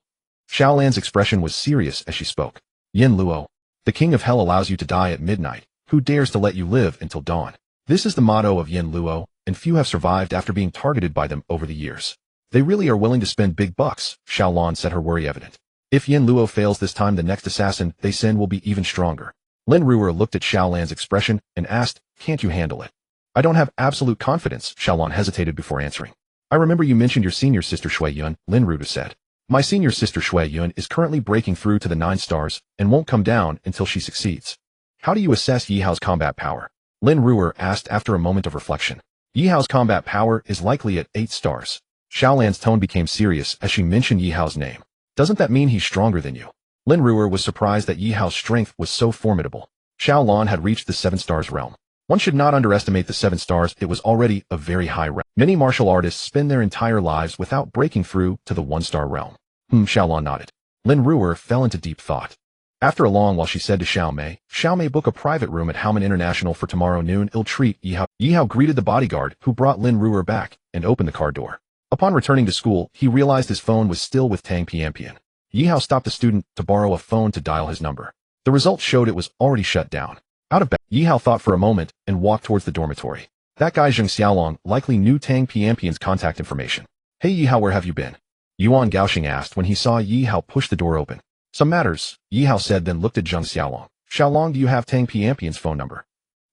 Xiaolan's expression was serious as she spoke. Yin Luo, the king of hell allows you to die at midnight. Who dares to let you live until dawn? This is the motto of Yin Luo, and few have survived after being targeted by them over the years. They really are willing to spend big bucks, Xiaolon said, her worry evident. If Yin Luo fails this time, the next assassin they send will be even stronger. Lin Ruer looked at Xiaolan's expression and asked, Can't you handle it? I don't have absolute confidence, Xiaolon hesitated before answering. I remember you mentioned your senior sister Shui Yun, Lin Ruer said. My senior sister Shui Yun is currently breaking through to the 9 stars and won't come down until she succeeds. How do you assess Yi Hao's combat power? Lin Ruer asked after a moment of reflection. Yi Hao's combat power is likely at 8 stars. Xiaolan's tone became serious as she mentioned Yi Hao's name. Doesn't that mean he's stronger than you? Lin Ruer was surprised that Yi Hao's strength was so formidable. Xiaolan had reached the 7 stars realm. One should not underestimate the 7 stars, it was already a very high realm. Many martial artists spend their entire lives without breaking through to the 1-star realm. Xiaolan nodded. Lin Ruer fell into deep thought. After a long while she said to Xiao Mei book a private room at Haomen International for tomorrow noon, ill treat Yi Hao. Yi Hao greeted the bodyguard who brought Lin Ruer back and opened the car door. Upon returning to school, he realized his phone was still with Tang Pianpian. Yi Hao stopped the student to borrow a phone to dial his number. The results showed it was already shut down. Out of bed, Yi Hao thought for a moment and walked towards the dormitory. That guy Zheng Xiaolong likely knew Tang Pianpian's contact information. Hey Yi Hao, where have you been? Yuan Gaoxing asked when he saw Yi Hao push the door open. Some matters, Yi Hao said, then looked at Zheng Xiaolong. Xiaolong, do you have Tang Pianpian's phone number?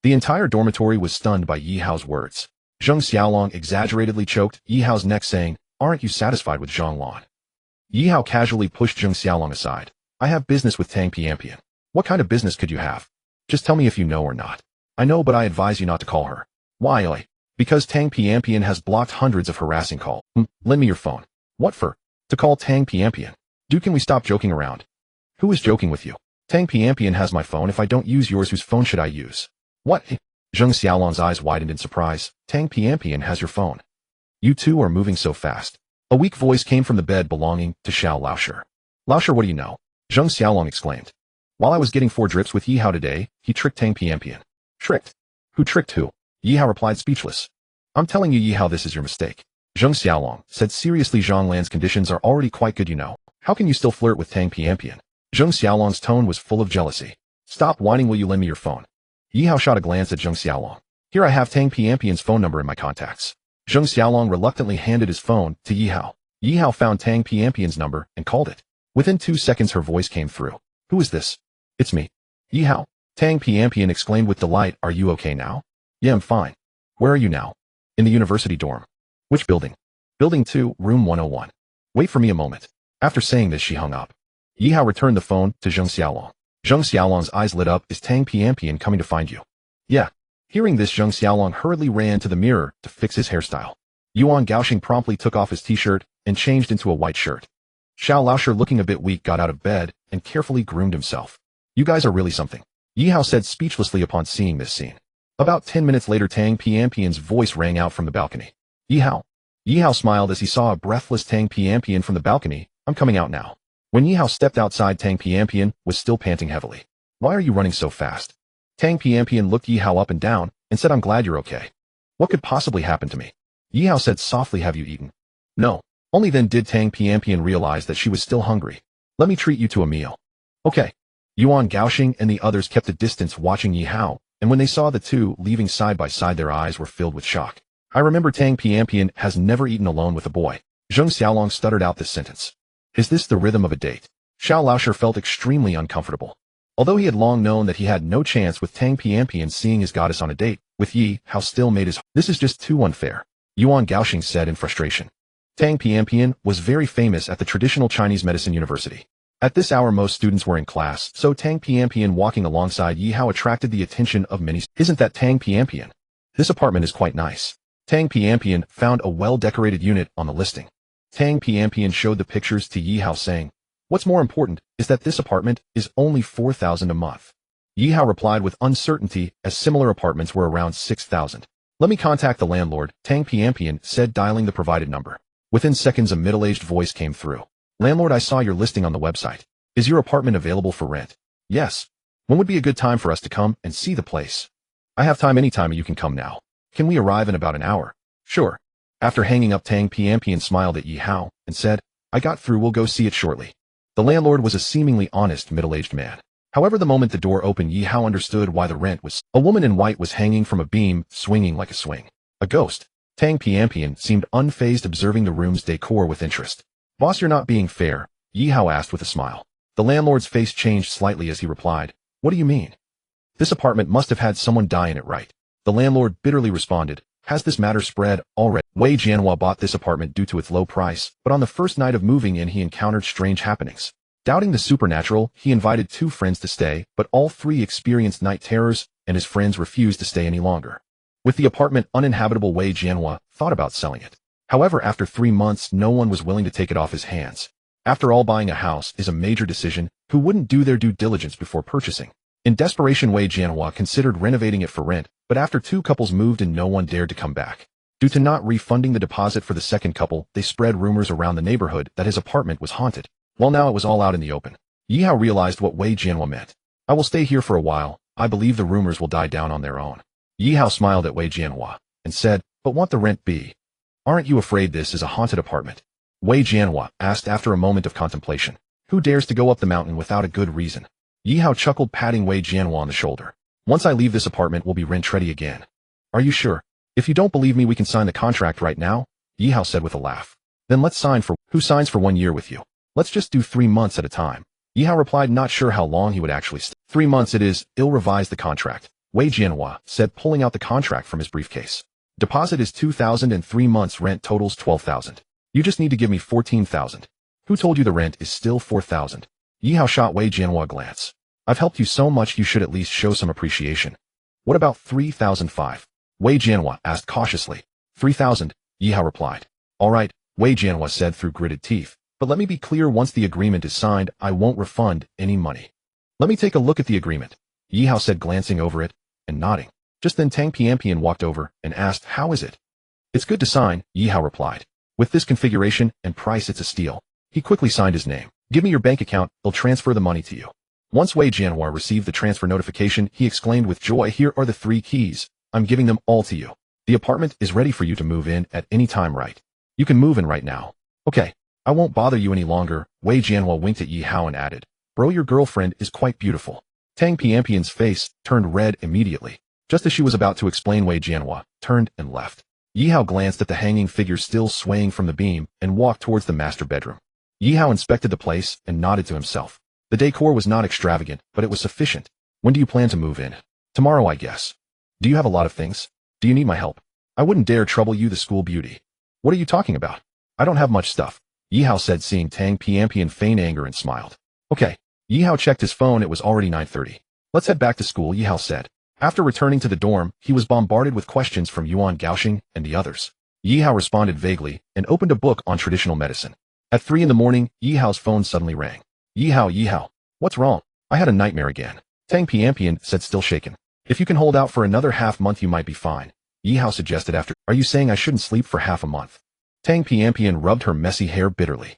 The entire dormitory was stunned by Yi Hao's words. Zheng Xiaolong exaggeratedly choked Yi Hao's neck, saying, aren't you satisfied with Zhang Lan? Yi Hao casually pushed Zheng Xiaolong aside. I have business with Tang Pianpian. What kind of business could you have? Just tell me if you know or not. I know, but I advise you not to call her. Why? Because Tang Pianpian has blocked hundreds of harassing calls. Lend me your phone. What for? To call Tang Pianpian. Dude, can we stop joking around? Who is joking with you? Tang Pianpian has my phone. If I don't use yours, whose phone should I use? What? Zheng Xiaolong's eyes widened in surprise. Tang Pianpian has your phone. You two are moving so fast. A weak voice came from the bed belonging to Xiao Laosher. Laosher, what do you know? Zheng Xiaolong exclaimed. While I was getting 4 drips with Yi Hao today, he tricked Tang Pianpian. Tricked? Who tricked who? Yi Hao replied, speechless. I'm telling you, Yi Hao, this is your mistake. Zheng Xiaolong said seriously, Zhang Lan's conditions are already quite good, you know. How can you still flirt with Tang Pianpian? Zheng Xiaolong's tone was full of jealousy. Stop whining, will you lend me your phone? Yi Hao shot a glance at Zheng Xiaolong. Here I have Tang Pianpian's phone number in my contacts. Zheng Xiaolong reluctantly handed his phone to Yi Hao. Yi Hao found Tang Pianpian's number and called it. Within 2 seconds her voice came through. Who is this? It's me. Yi Hao. Tang Pianpian exclaimed with delight. Are you okay now? Yeah, I'm fine. Where are you now? In the university dorm. Which building? Building 2, room 101. Wait for me a moment. After saying this, she hung up. Yi Hao returned the phone to Zheng Xiaolong. Zheng Xiaolong's eyes lit up. Is Tang Pianpian coming to find you? Yeah. Hearing this, Zheng Xiaolong hurriedly ran to the mirror to fix his hairstyle. Yuan Gaoxing promptly took off his t-shirt and changed into a white shirt. Xiao Laosher, looking a bit weak, got out of bed and carefully groomed himself. You guys are really something, Yi Hao said speechlessly upon seeing this scene. About 10 minutes later, Tang Pianpian's voice rang out from the balcony. Yi Hao. Yi Hao smiled as he saw a breathless Tang Pianpian from the balcony. I'm coming out now. When Yi Hao stepped outside, Tang Pianpian was still panting heavily. Why are you running so fast? Tang Pianpian looked Yi Hao up and down and said, I'm glad you're okay. What could possibly happen to me? Yi Hao said softly, have you eaten? No. Only then did Tang Pianpian realize that she was still hungry. Let me treat you to a meal. Okay. Yuan Gaoxing and the others kept a distance watching Yi Hao, and when they saw the two leaving side by side, their eyes were filled with shock. I remember Tang Pianpian has never eaten alone with a boy. Zheng Xiaolong stuttered out this sentence. Is this the rhythm of a date? Xiao Laosher felt extremely uncomfortable. Although he had long known that he had no chance with Tang Pianpian, seeing his goddess on a date with Yi Hao still made his. This is just too unfair, Yuan Gaoxing said in frustration. Tang Pianpian was very famous at the traditional Chinese medicine university. At this hour most students were in class, so Tang Pianpian walking alongside Yi Hao attracted the attention of many. Isn't that Tang Pianpian? This apartment is quite nice. Tang Pianpian found a well-decorated unit on the listing. Tang Pianpian showed the pictures to Yi Hao, saying, what's more important is that this apartment is only 4,000 a month. Yi Hao replied with uncertainty, as similar apartments were around 6,000. Let me contact the landlord, Tang Pianpian said, dialing the provided number. Within seconds a middle-aged voice came through. Landlord, I saw your listing on the website. Is your apartment available for rent? Yes. When would be a good time for us to come and see the place? I have time anytime, you can come now. Can we arrive in about an hour? Sure. After hanging up, Tang Pianpian smiled at Yi Hao and said, I got through, we'll go see it shortly. The landlord was a seemingly honest middle-aged man. However, the moment the door opened, Yi Hao understood why the rent was. A woman in white was hanging from a beam, swinging like a swing. A ghost. Tang Pianpian seemed unfazed, observing the room's decor with interest. Boss, you're not being fair, Yi Hao asked with a smile. The landlord's face changed slightly as he replied, what do you mean? This apartment must have had someone die in it, right? The landlord bitterly responded, Has this matter spread already? Wei Jianhua bought this apartment due to its low price, but on the first night of moving in he encountered strange happenings. Doubting the supernatural, he invited 2 friends to stay, but all 3 experienced night terrors, and his friends refused to stay any longer. With the apartment uninhabitable, Wei Jianhua thought about selling it. However, after 3 months, no one was willing to take it off his hands. After all, buying a house is a major decision. Who wouldn't do their due diligence before purchasing? In desperation, Wei Jianhua considered renovating it for rent, but after 2 couples moved in, no one dared to come back. Due to not refunding the deposit for the second couple, they spread rumors around the neighborhood that his apartment was haunted. Well, now it was all out in the open. Yi Hao realized what Wei Jianhua meant. I will stay here for a while. I believe the rumors will die down on their own. Yi Hao smiled at Wei Jianhua and said, but what the rent be? Aren't you afraid this is a haunted apartment? Wei Jianhua asked after a moment of contemplation. Who dares to go up the mountain without a good reason? Yi Hao chuckled, patting Wei Jianhua on the shoulder. Once I leave this apartment, we'll be rent-ready again. Are you sure? If you don't believe me, we can sign the contract right now, Yi Hao said with a laugh. Then let's sign for— Who signs for 1 year with you? Let's just do 3 months at a time. Yi Hao replied, not sure how long he would actually stay. 3 months it is. I'll revise the contract, Wei Jianhua said, pulling out the contract from his briefcase. Deposit is 2,000 and 3 months rent totals 12,000. You just need to give me 14,000. Who told you the rent is still 4,000? Yi Hao shot Wei Jianhua a glance. I've helped you so much, you should at least show some appreciation. What about 3,005? Wei Jianhua asked cautiously. 3,000, Yi Hao replied. All right, Wei Jianhua said through gritted teeth. But let me be clear, once the agreement is signed, I won't refund any money. Let me take a look at the agreement, Yi Hao said, glancing over it and nodding. Just then Tang Pianpian walked over and asked, how is it? It's good to sign, Yi Hao replied. With this configuration and price, it's a steal. He quickly signed his name. Give me your bank account, I'll transfer the money to you. Once Wei Jianhua received the transfer notification, he exclaimed with joy, here are the 3 keys. I'm giving them all to you. The apartment is ready for you to move in at any time, right? You can move in right now. Okay, I won't bother you any longer. Wei Jianhua winked at Yi Hao and added, bro, your girlfriend is quite beautiful. Tang Pianpian's face turned red immediately. Just as she was about to explain, Wei Jianhua turned and left. Yi Hao glanced at the hanging figure still swaying from the beam and walked towards the master bedroom. Yi Hao inspected the place and nodded to himself. The decor was not extravagant, but it was sufficient. When do you plan to move in? Tomorrow, I guess. Do you have a lot of things? Do you need my help? I wouldn't dare trouble you, the school beauty. What are you talking about? I don't have much stuff, Yi Hao said, seeing Tang Pianpian feign anger, and smiled. Okay. Yi Hao checked his phone. It was already 9:30. Let's head back to school, Yi Hao said. After returning to the dorm, he was bombarded with questions from Yuan Gaoxing and the others. Yi Hao responded vaguely and opened a book on traditional medicine. At 3 in the morning, Yi Hao's phone suddenly rang. Yi Hao, what's wrong? I had a nightmare again, Tang Pianpian said, still shaken. If you can hold out for another half month, you might be fine, Yi Hao suggested after. Are you saying I shouldn't sleep for half a month? Tang Pianpian rubbed her messy hair bitterly.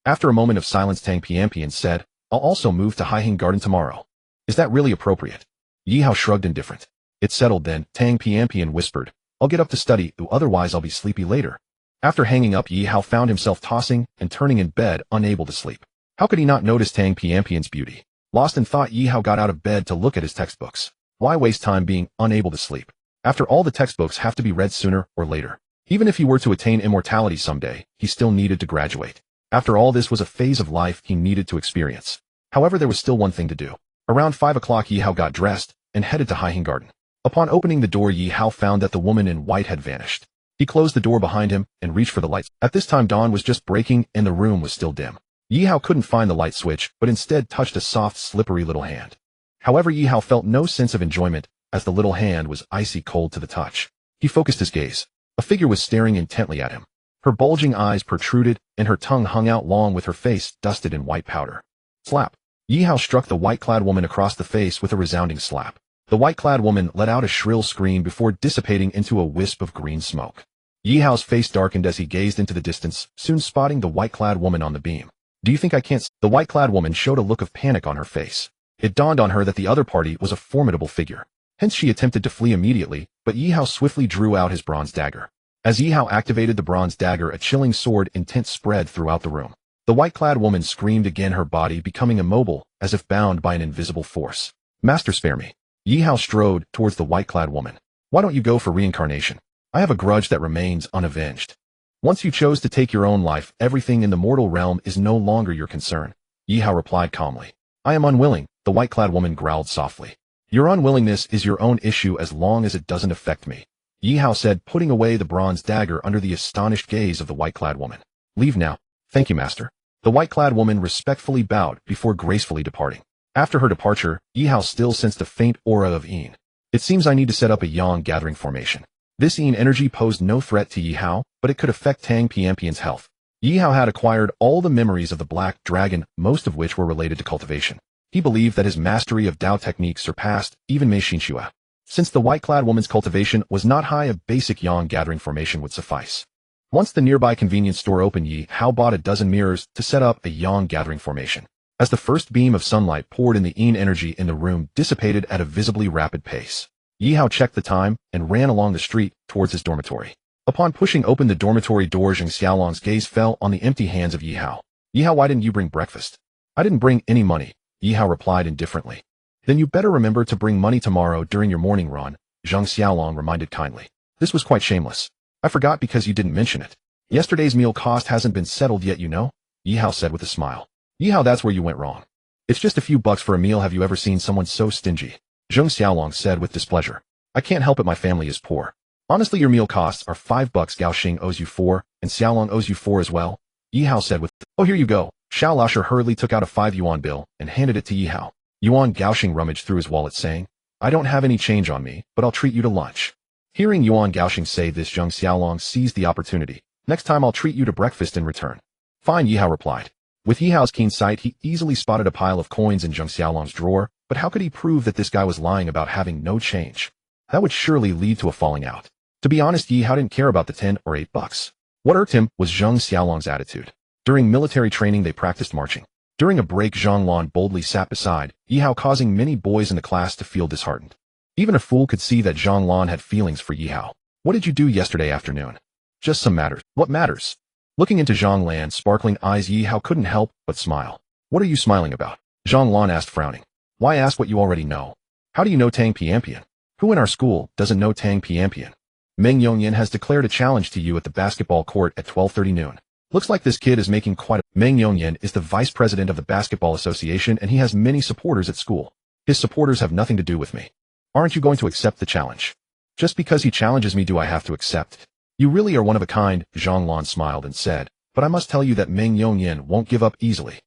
After a moment of silence, Tang Pianpian said, I'll also move to Haihing Garden tomorrow. Is that really appropriate? Yi Hao shrugged, indifferent. It's settled then, Tang Pianpian whispered. I'll get up to study, otherwise I'll be sleepy later. After hanging up, Yi Hao found himself tossing and turning in bed, unable to sleep. How could he not notice Tang Pianpian's beauty? Lost in thought, Yi Hao got out of bed to look at his textbooks. Why waste time being unable to sleep? After all, the textbooks have to be read sooner or later. Even if he were to attain immortality someday, he still needed to graduate. After all, this was a phase of life he needed to experience. However, there was still one thing to do. Around 5 o'clock, Yi Hao got dressed and headed to Haihing Garden. Upon opening the door, Yi Hao found that the woman in white had vanished. He closed the door behind him and reached for the lights. At this time, dawn was just breaking and the room was still dim. Yi Hao couldn't find the light switch, but instead touched a soft, slippery little hand. However, Yi Hao felt no sense of enjoyment, as the little hand was icy cold to the touch. He focused his gaze. A figure was staring intently at him. Her bulging eyes protruded, and her tongue hung out long, with her face dusted in white powder. Slap! Yi Hao struck the white-clad woman across the face with a resounding slap. The white-clad woman let out a shrill scream before dissipating into a wisp of green smoke. Yi Hao's face darkened as he gazed into the distance, soon spotting the white-clad woman on the beam. Do you think I can't? The white-clad woman showed a look of panic on her face. It dawned on her that the other party was a formidable figure. Hence she attempted to flee immediately, but Yi Hao swiftly drew out his bronze dagger. As Yi Hao activated the bronze dagger, a chilling sword intent spread throughout the room. The white-clad woman screamed again, her body becoming immobile, as if bound by an invisible force. Master, spare me. Yi Hao strode towards the white-clad woman. Why don't you go for reincarnation? I have a grudge that remains unavenged. Once you chose to take your own life, everything in the mortal realm is no longer your concern, Yi Hao replied calmly. I am unwilling, the white-clad woman growled softly. Your unwillingness is your own issue as long as it doesn't affect me. Yi Hao said, putting away the bronze dagger under the astonished gaze of the white-clad woman. Leave now. Thank you, master. The white-clad woman respectfully bowed before gracefully departing. After her departure, Yi Hao still sensed a faint aura of Yin. It seems I need to set up a yang gathering formation. This Yin energy posed no threat to Yi Hao, but it could affect Tang Pianpian's health. Yi Hao had acquired all the memories of the Black Dragon, most of which were related to cultivation. He believed that his mastery of Dao techniques surpassed even Mei Xinxue. Since the white-clad woman's cultivation was not high, a basic yang gathering formation would suffice. Once the nearby convenience store opened, Yi Hao bought a dozen mirrors to set up a yang gathering formation. As the first beam of sunlight poured in, the Yin energy in the room dissipated at a visibly rapid pace. Yi Hao checked the time and ran along the street towards his dormitory. Upon pushing open the dormitory door, Zheng Xiaolong's gaze fell on the empty hands of Yi Hao. Yi Hao, why didn't you bring breakfast? I didn't bring any money, Yi Hao replied indifferently. Then you better remember to bring money tomorrow during your morning run, Zheng Xiaolong reminded kindly. This was quite shameless. I forgot because you didn't mention it. Yesterday's meal cost hasn't been settled yet, you know, Yi Hao said with a smile. Yi Hao, that's where you went wrong. It's just a few bucks for a meal. Have you ever seen someone so stingy? Zheng Xiaolong said with displeasure. I can't help it, my family is poor. Honestly, your meal costs are $5. Gao Xing owes you 4, and Xiaolong owes you 4 as well, Yi Hao said with, oh, here you go. Xiao Laosher hurriedly took out a 5 yuan bill and handed it to Yi Hao. Yuan Gao Xing rummaged through his wallet saying, I don't have any change on me, but I'll treat you to lunch. Hearing Yuan Gao Xing say this, Zheng Xiaolong seized the opportunity. Next time I'll treat you to breakfast in return. Fine, Yi Hao replied. With Yi Hao's keen sight, he easily spotted a pile of coins in Zheng Xiaolong's drawer, but how could he prove that this guy was lying about having no change? That would surely lead to a falling out. To be honest, Yi Hao didn't care about the 10 or 8 bucks. What irked him was Zheng Xiaolong's attitude. During military training, they practiced marching. During a break, Zhang Lan boldly sat beside Yi Hao, causing many boys in the class to feel disheartened. Even a fool could see that Zhang Lan had feelings for Yi Hao. What did you do yesterday afternoon? Just some matters. What matters? Looking into Zhang Lan's sparkling eyes, Yi Hao couldn't help but smile. What are you smiling about? Zhang Lan asked, frowning. Why ask what you already know? How do you know Tang Pianpian? Who in our school doesn't know Tang Pianpian? Meng Yongyan has declared a challenge to you at the basketball court at 12:30 noon. Looks like this kid is making quite a... Meng Yongyan is the vice president of the Basketball Association, and he has many supporters at school. His supporters have nothing to do with me. Aren't you going to accept the challenge? Just because he challenges me, do I have to accept? You really are one of a kind, Zhang Lan smiled and said, but I must tell you that Meng Yongyan won't give up easily.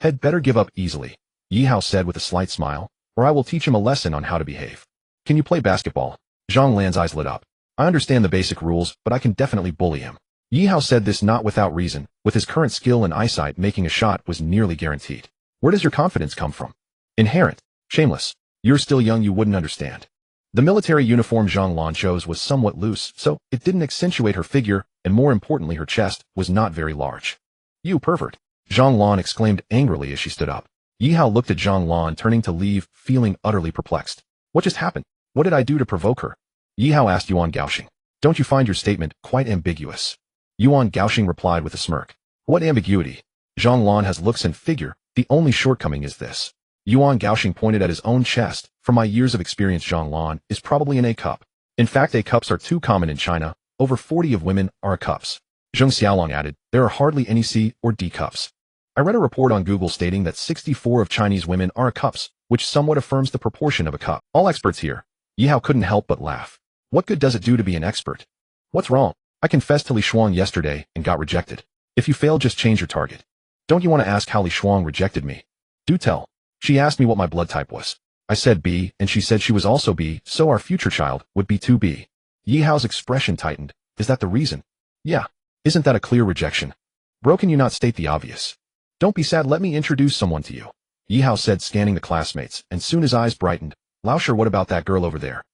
Had better give up easily, Yi Hao said with a slight smile, or I will teach him a lesson on how to behave. Can you play basketball? Zhang Lan's eyes lit up. I understand the basic rules, but I can definitely bully him. Yi Hao said this not without reason. With his current skill and eyesight, making a shot was nearly guaranteed. Where does your confidence come from? Inherent. Shameless. You're still young, you wouldn't understand. The military uniform Zhang Lan chose was somewhat loose, so it didn't accentuate her figure, and more importantly, her chest was not very large. You pervert! Zhang Lan exclaimed angrily as she stood up. Yi Hao looked at Zhang Lan, turning to leave, feeling utterly perplexed. What just happened? What did I do to provoke her? Yi Hao asked Yuan Gaoxing. Don't you find your statement quite ambiguous? Yuan Gaoxing replied with a smirk. What ambiguity? Zhang Lan has looks and figure, the only shortcoming is this. Yuan Gaoxing pointed at his own chest. From my years of experience, Zhang Lan is probably an A cup. In fact, A cups are too common in China. Over 40 of women are A cups. Zheng Xiaolong added, there are hardly any C or D cups. I read a report on Google stating that 64 of Chinese women are A cups, which somewhat affirms the proportion of a cup. All experts here. Yi Hao couldn't help but laugh. What good does it do to be an expert? What's wrong? I confessed to Li Shuang yesterday and got rejected. If you fail, just change your target. Don't you want to ask how Li Shuang rejected me? Do tell. She asked me what my blood type was. I said B, and she said she was also B, so our future child would be 2B. Yi Hao's expression tightened. Is that the reason? Yeah. Isn't that a clear rejection? Bro, can you not state the obvious? Don't be sad, let me introduce someone to you. Yi Hao said, scanning the classmates, and soon his eyes brightened. Laosher, what about that girl over there?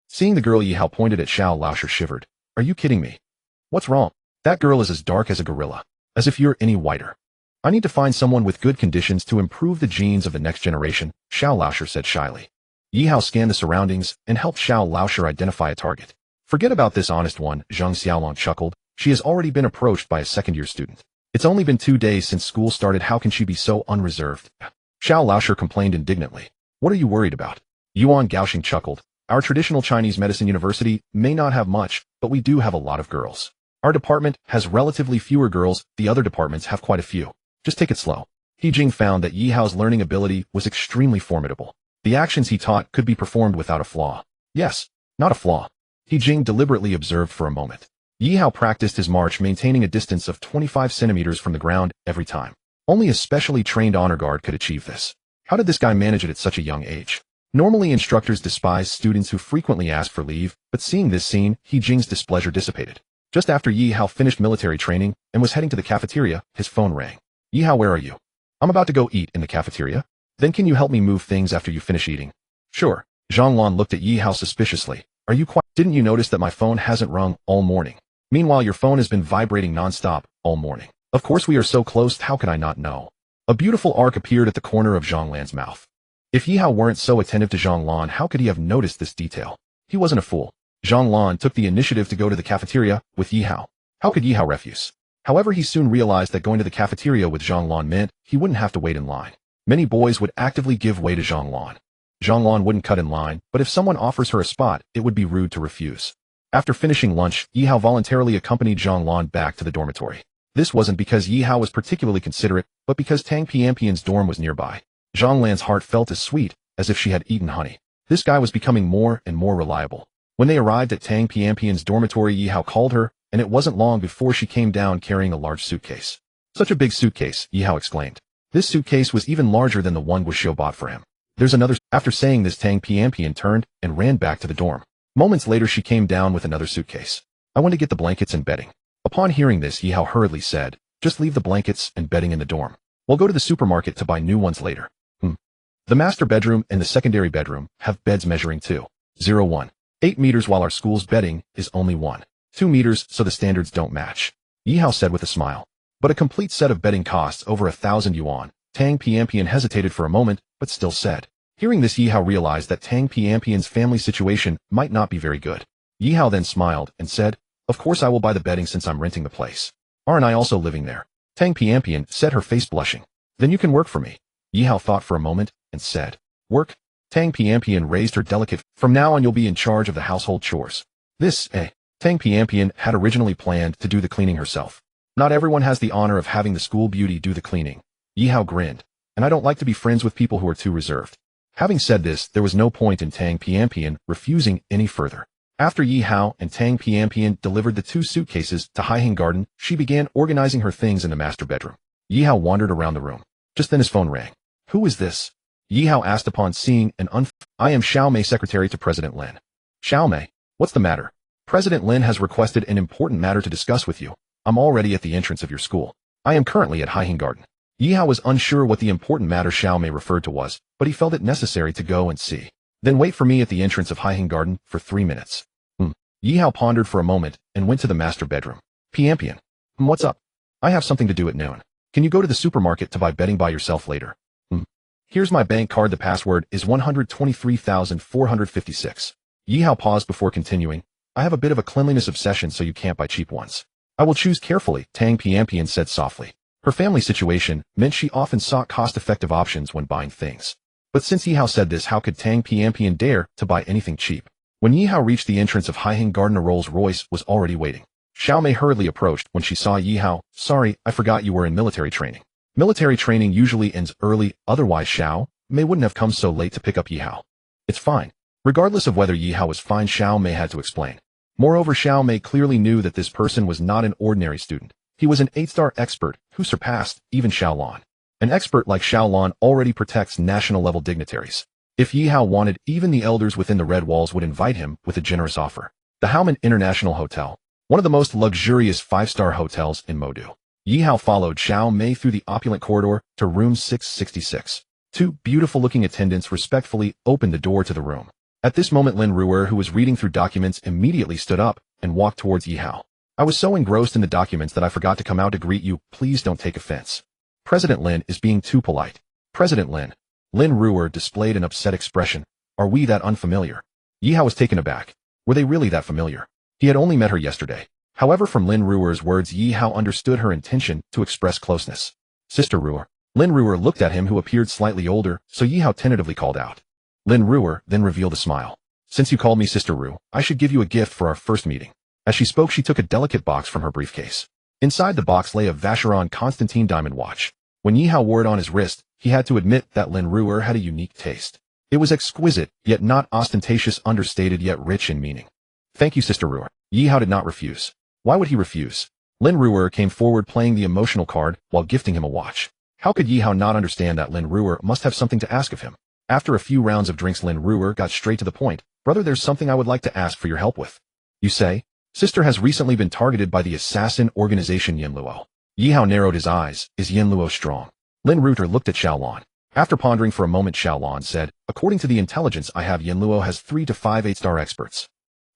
Seeing the girl, Yi Hao pointed at Xiao. Laosher shivered. Are you kidding me? What's wrong? That girl is as dark as a gorilla. As if you're any whiter. I need to find someone with good conditions to improve the genes of the next generation, Xiao Laosher said shyly. Yi Hao scanned the surroundings and helped Xiao Laosher identify a target. Forget about this honest one, Zheng Xiaolong chuckled. She has already been approached by a second-year student. It's only been 2 days since school started, how can she be so unreserved? Xiao Laosher complained indignantly. What are you worried about? Yuan Gaoxing chuckled. Our traditional Chinese medicine university may not have much, but we do have a lot of girls. Our department has relatively fewer girls, the other departments have quite a few. Just take it slow. He Jing found that Yi Hao's learning ability was extremely formidable. The actions he taught could be performed without a flaw. Yes, not a flaw. He Jing deliberately observed for a moment. Yi Hao practiced his march maintaining a distance of 25 centimeters from the ground every time. Only a specially trained honor guard could achieve this. How did this guy manage it at such a young age? Normally instructors despise students who frequently ask for leave, but seeing this scene, He Jing's displeasure dissipated. Just after Yi Hao finished military training and was heading to the cafeteria, his phone rang. Yi Hao, where are you? I'm about to go eat in the cafeteria. Then can you help me move things after you finish eating? Sure. Zhonglan looked at Yi Hao suspiciously. Are you quiet? Didn't you notice that my phone hasn't rung all morning? Meanwhile, your phone has been vibrating nonstop all morning. Of course we are so close, how could I not know? A beautiful arc appeared at the corner of Zhonglan's mouth. If Yi Hao weren't so attentive to Zhonglan, how could he have noticed this detail? He wasn't a fool. Zhonglan took the initiative to go to the cafeteria with Yi Hao. How could Yi Hao refuse? However, he soon realized that going to the cafeteria with Zhonglan meant he wouldn't have to wait in line. Many boys would actively give way to Zhonglan. Zhonglan wouldn't cut in line, but if someone offers her a spot, it would be rude to refuse. After finishing lunch, Yi Hao voluntarily accompanied Zhonglan back to the dormitory. This wasn't because Yi Hao was particularly considerate, but because Tang Pianpian's dorm was nearby. Zhonglan's heart felt as sweet as if she had eaten honey. This guy was becoming more and more reliable. When they arrived at Tang Pianpian's dormitory, Yi Hao called her, and it wasn't long before she came down carrying a large suitcase. Such a big suitcase, Yi Hao exclaimed. This suitcase was even larger than the one Guo bought for him. There's another. After saying this, Tang Pianpian turned and ran back to the dorm. Moments later, she came down with another suitcase. I want to get the blankets and bedding. Upon hearing this, Yi Hao hurriedly said, just leave the blankets and bedding in the dorm. We'll go to the supermarket to buy new ones later. The master bedroom and the secondary bedroom have beds measuring 2.08 meters while our school's bedding is only 1.2 meters, so the standards don't match. Yi Hao said with a smile. But a complete set of bedding costs over 1,000 yuan. Tang Pianpian hesitated for a moment, but still said. Hearing this, Yi Hao realized that Tang Pianpian's family situation might not be very good. Yi Hao then smiled and said, of course I will buy the bedding since I'm renting the place. Aren't I also living there? Tang Pianpian said, her face blushing. Then you can work for me. Yi Hao thought for a moment and said, work? Tang Pianpian raised her delicate. From now on you'll be in charge of the household chores. Tang Pianpian had originally planned to do the cleaning herself. Not everyone has the honor of having the school beauty do the cleaning. Yi Hao grinned. And I don't like to be friends with people who are too reserved. Having said this, there was no point in Tang Pianpian refusing any further. After Yi Hao and Tang Pianpian delivered the 2 suitcases to Heir Garden, she began organizing her things in the master bedroom. Yi Hao wandered around the room. Just then his phone rang. Who is this? Yi Hao asked upon seeing an I am Xiao Mei, secretary to President Lin. Xiao Mei, what's the matter? President Lin has requested an important matter to discuss with you. I'm already at the entrance of your school. I am currently at Heir Garden. Yi Hao was unsure what the important matter Xiao Mei referred to was, but he felt it necessary to go and see. Then wait for me at the entrance of Heir Garden for 3 minutes. Yi Hao pondered for a moment and went to the master bedroom. Pianpian. What's up? I have something to do at noon. Can you go to the supermarket to buy bedding by yourself later? Here's my bank card. The password is 123,456. Yi Hao paused before continuing. I have a bit of a cleanliness obsession, so you can't buy cheap ones. I will choose carefully, Tang Pianpian said softly. Her family situation meant she often sought cost-effective options when buying things. But since Yi Hao said this, how could Tang Pianpian dare to buy anything cheap? When Yi Hao reached the entrance of Heir Garden, a Rolls-Royce was already waiting. Xiao Mei hurriedly approached. When she saw Yi Hao, sorry, I forgot you were in military training. Military training usually ends early, otherwise Xiao Mei wouldn't have come so late to pick up Yi Hao. It's fine. Regardless of whether Yi Hao was fine, Xiao Mei had to explain. Moreover, Xiao Mei clearly knew that this person was not an ordinary student. He was an 8-star expert who surpassed even Xiaolan. An expert like Xiaolan already protects national-level dignitaries. If Yi Hao wanted, even the elders within the Red Walls would invite him with a generous offer. The Haoman International Hotel, one of the most luxurious 5-star hotels in Modu. Yi Hao followed Xiao Mei through the opulent corridor to room 666. 2 beautiful-looking attendants respectfully opened the door to the room. At this moment, Lin Ruer, who was reading through documents, immediately stood up and walked towards Yi Hao. I was so engrossed in the documents that I forgot to come out to greet you. Please don't take offense. President Lin is being too polite. President Lin. Lin Ruer displayed an upset expression. Are we that unfamiliar? Yi Hao was taken aback. Were they really that familiar? He had only met her yesterday. However, from Lin Ruer's words, Yi Hao understood her intention to express closeness. Sister Ruer. Lin Ruer looked at him, who appeared slightly older, so Yi Hao tentatively called out. Lin Ruer then revealed a smile. Since you called me Sister Ru, I should give you a gift for our first meeting. As she spoke, she took a delicate box from her briefcase. Inside the box lay a Vacheron Constantine diamond watch. When Yi Hao wore it on his wrist, he had to admit that Lin Ruer had a unique taste. It was exquisite, yet not ostentatious, understated yet rich in meaning. Thank you, Sister Ruer. Yi Hao did not refuse. Why would he refuse? Lin Ruer came forward playing the emotional card while gifting him a watch. How could Yi Hao not understand that Lin Ruer must have something to ask of him? After a few rounds of drinks, Lin Ruer got straight to the point. Brother, there's something I would like to ask for your help with. You say? Sister has recently been targeted by the assassin organization Yinluo. Yi Hao narrowed his eyes. Is Yinluo strong? Lin Ruer looked at Xiaolon. After pondering for a moment, Xiaolon said, according to the intelligence I have, Yinluo has 3 to 5 8-star experts.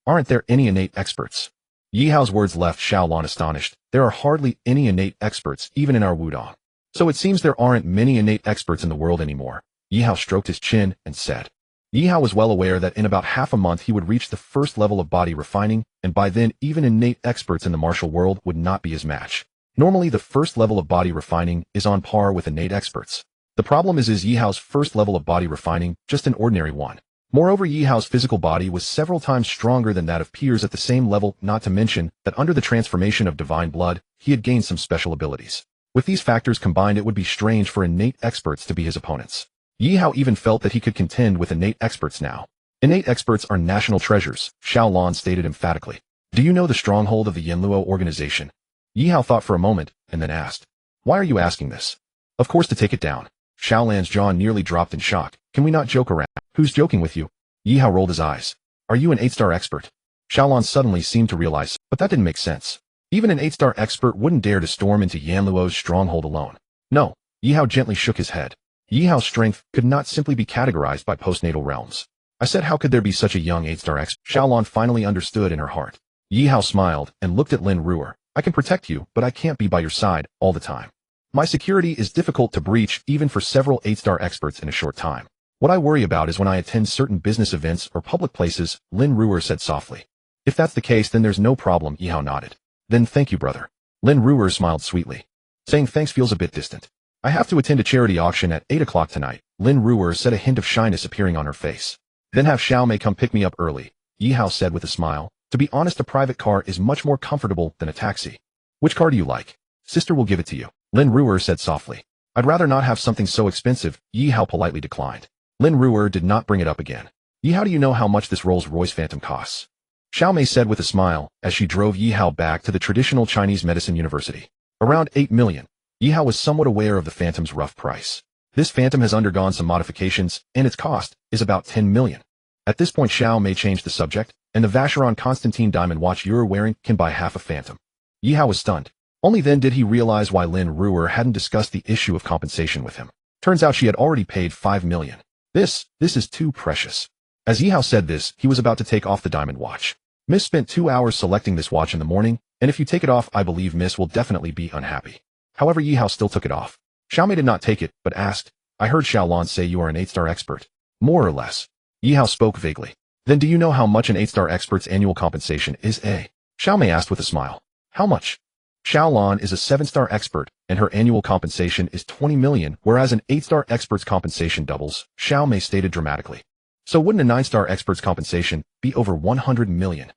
Aren't there any innate experts? Yi Hao's words left Xiaolon astonished. There are hardly any innate experts, even in our Wudong. So it seems there aren't many innate experts in the world anymore. Yi Hao stroked his chin and said. Yi Hao was well aware that in about half a month he would reach the first level of body refining, and by then even innate experts in the martial world would not be his match. Normally the first level of body refining is on par with innate experts. The problem is Yi Hao's first level of body refining just an ordinary one. Moreover, Yi Hao's physical body was several times stronger than that of peers at the same level, not to mention that under the transformation of divine blood, he had gained some special abilities. With these factors combined, it would be strange for innate experts to be his opponents. Yi Hao even felt that he could contend with innate experts now. Innate experts are national treasures, Xiaolon stated emphatically. Do you know the stronghold of the Yinluo organization? Yi Hao thought for a moment, and then asked. Why are you asking this? Of course, to take it down. Xiaolan's jaw nearly dropped in shock. Can we not joke around? Who's joking with you? Yi Hao rolled his eyes. Are you an 8-star expert? Xiaolon suddenly seemed to realize, but that didn't make sense. Even an 8-star expert wouldn't dare to storm into Yanluo's stronghold alone. No, Yi Hao gently shook his head. Yi Hao's strength could not simply be categorized by postnatal realms. I said, how could there be such a young 8-star expert? Xiaolon finally understood in her heart. Yi Hao smiled and looked at Lin Ruer. I can protect you, but I can't be by your side all the time. My security is difficult to breach even for several 8-star experts in a short time. What I worry about is when I attend certain business events or public places, Lin Ruer said softly. If that's the case, then there's no problem, Yi Hao nodded. Then thank you, brother. Lin Ruer smiled sweetly. Saying thanks feels a bit distant. I have to attend a charity auction at 8 o'clock tonight, Lin Ruer said, a hint of shyness appearing on her face. Then have Xiao Mei come pick me up early, Yi Hao said with a smile. To be honest, a private car is much more comfortable than a taxi. Which car do you like? Sister will give it to you, Lin Ruer said softly. I'd rather not have something so expensive, Yi Hao politely declined. Lin Ruer did not bring it up again. Yi, how do you know how much this Rolls-Royce Phantom costs? Xiao Mei said with a smile, as she drove Yi Hao back to the traditional Chinese medicine university. Around 8 million. Yi Hao was somewhat aware of the Phantom's rough price. This Phantom has undergone some modifications, and its cost is about 10 million. At this point, Xiao Mei changed the subject, and the Vacheron Constantine diamond watch you're wearing can buy half a Phantom. Yi Hao was stunned. Only then did he realize why Lin Ruer hadn't discussed the issue of compensation with him. Turns out she had already paid 5 million. This is too precious. As Yi Hao said this, he was about to take off the diamond watch. Miss spent 2 hours selecting this watch in the morning, and if you take it off, I believe Miss will definitely be unhappy. However, Yi Hao still took it off. Xiao Mei did not take it, but asked, I heard Xiaolon say you are an 8-star expert. More or less. Yi Hao spoke vaguely. Then do you know how much an 8-star expert's annual compensation is? Xiao Mei asked with a smile. How much? Xiaolon is a 7-star expert, and her annual compensation is 20 million, whereas an 8-star expert's compensation doubles, Xiao Mei stated dramatically. So wouldn't a 9-star expert's compensation be over 100 million?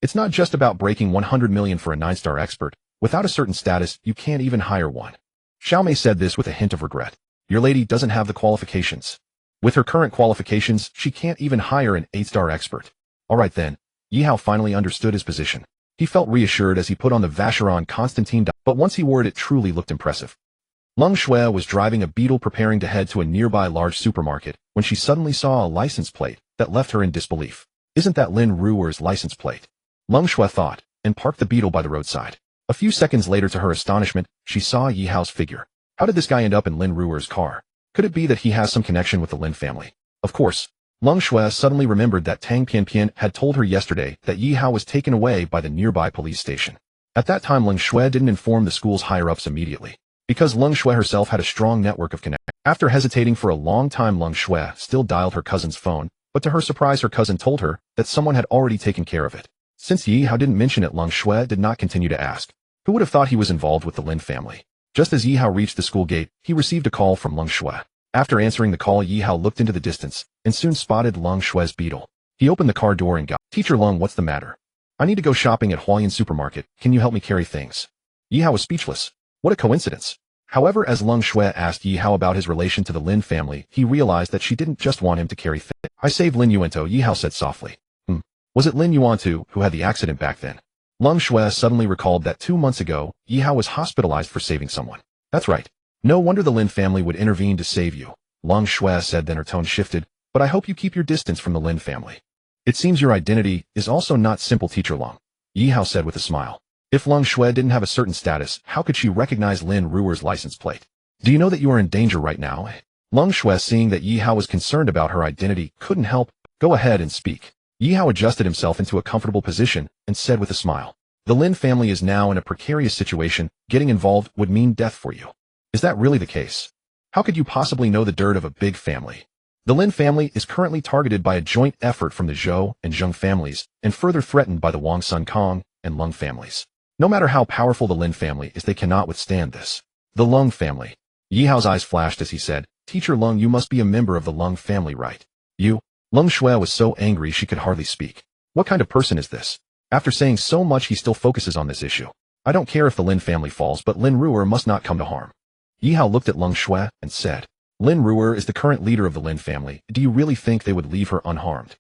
It's not just about breaking 100 million for a 9-star expert. Without a certain status, you can't even hire one. Xiao Mei said this with a hint of regret. Your lady doesn't have the qualifications. With her current qualifications, she can't even hire an 8-star expert. Alright then. Yi Hao finally understood his position. He felt reassured as he put on the Vacheron Constantine diamond, but once he wore it truly looked impressive. Leng Shui was driving a Beetle preparing to head to a nearby large supermarket when she suddenly saw a license plate that left her in disbelief. Isn't that Lin Ruer's license plate? Leng Shui thought, and parked the Beetle by the roadside. A few seconds later, to her astonishment, she saw Yi Hao's figure. How did this guy end up in Lin Ruer's car? Could it be that he has some connection with the Lin family? Of course. Leng Shui suddenly remembered that Tang Pianpian had told her yesterday that Yi Hao was taken away by the nearby police station. At that time, Leng Shui didn't inform the school's higher-ups immediately, because Leng Shui herself had a strong network of connections. After hesitating for a long time, Leng Shui still dialed her cousin's phone, but to her surprise, her cousin told her that someone had already taken care of it. Since Yi Hao didn't mention it, Leng Shui did not continue to ask. Who would have thought he was involved with the Lin family? Just as Yi Hao reached the school gate, he received a call from Leng Shui. After answering the call, Yi Hao looked into the distance, and soon spotted Leng Shui's Beetle. He opened the car door and got, Teacher Leng, what's the matter? I need to go shopping at Hualien Supermarket, can you help me carry things? Yi Hao was speechless. What a coincidence. However, as Leng Shui asked Yi Hao about his relation to the Lin family, he realized that she didn't just want him to carry things. I saved Lin Yuento, Yi Hao said softly. Was it Lin Yuan too, who had the accident back then? Leng Shui suddenly recalled that 2 months ago, Yi Hao was hospitalized for saving someone. That's right. No wonder the Lin family would intervene to save you. Leng Shui said, then her tone shifted, but I hope you keep your distance from the Lin family. It seems your identity is also not simple, Teacher Leng. Yi Hao said with a smile. If Leng Shui didn't have a certain status, how could she recognize Lin Ruer's license plate? Do you know that you are in danger right now? Leng Shui, seeing that Yi Hao was concerned about her identity, couldn't help. Go ahead and speak. Yi Hao adjusted himself into a comfortable position and said with a smile. The Lin family is now in a precarious situation. Getting involved would mean death for you. Is that really the case? How could you possibly know the dirt of a big family? The Lin family is currently targeted by a joint effort from the Zhou and Zheng families, and further threatened by the Wang Sun Kong and Leng families. No matter how powerful the Lin family is, they cannot withstand this. The Leng family. Yi Hao's eyes flashed as he said, Teacher Leng, you must be a member of the Leng family, right? You? Leng Shui was so angry she could hardly speak. What kind of person is this? After saying so much, he still focuses on this issue. I don't care if the Lin family falls, but Lin Ruer must not come to harm. Yi Hao looked at Leng Shui and said, Lin Ruer is the current leader of the Lin family. Do you really think they would leave her unharmed?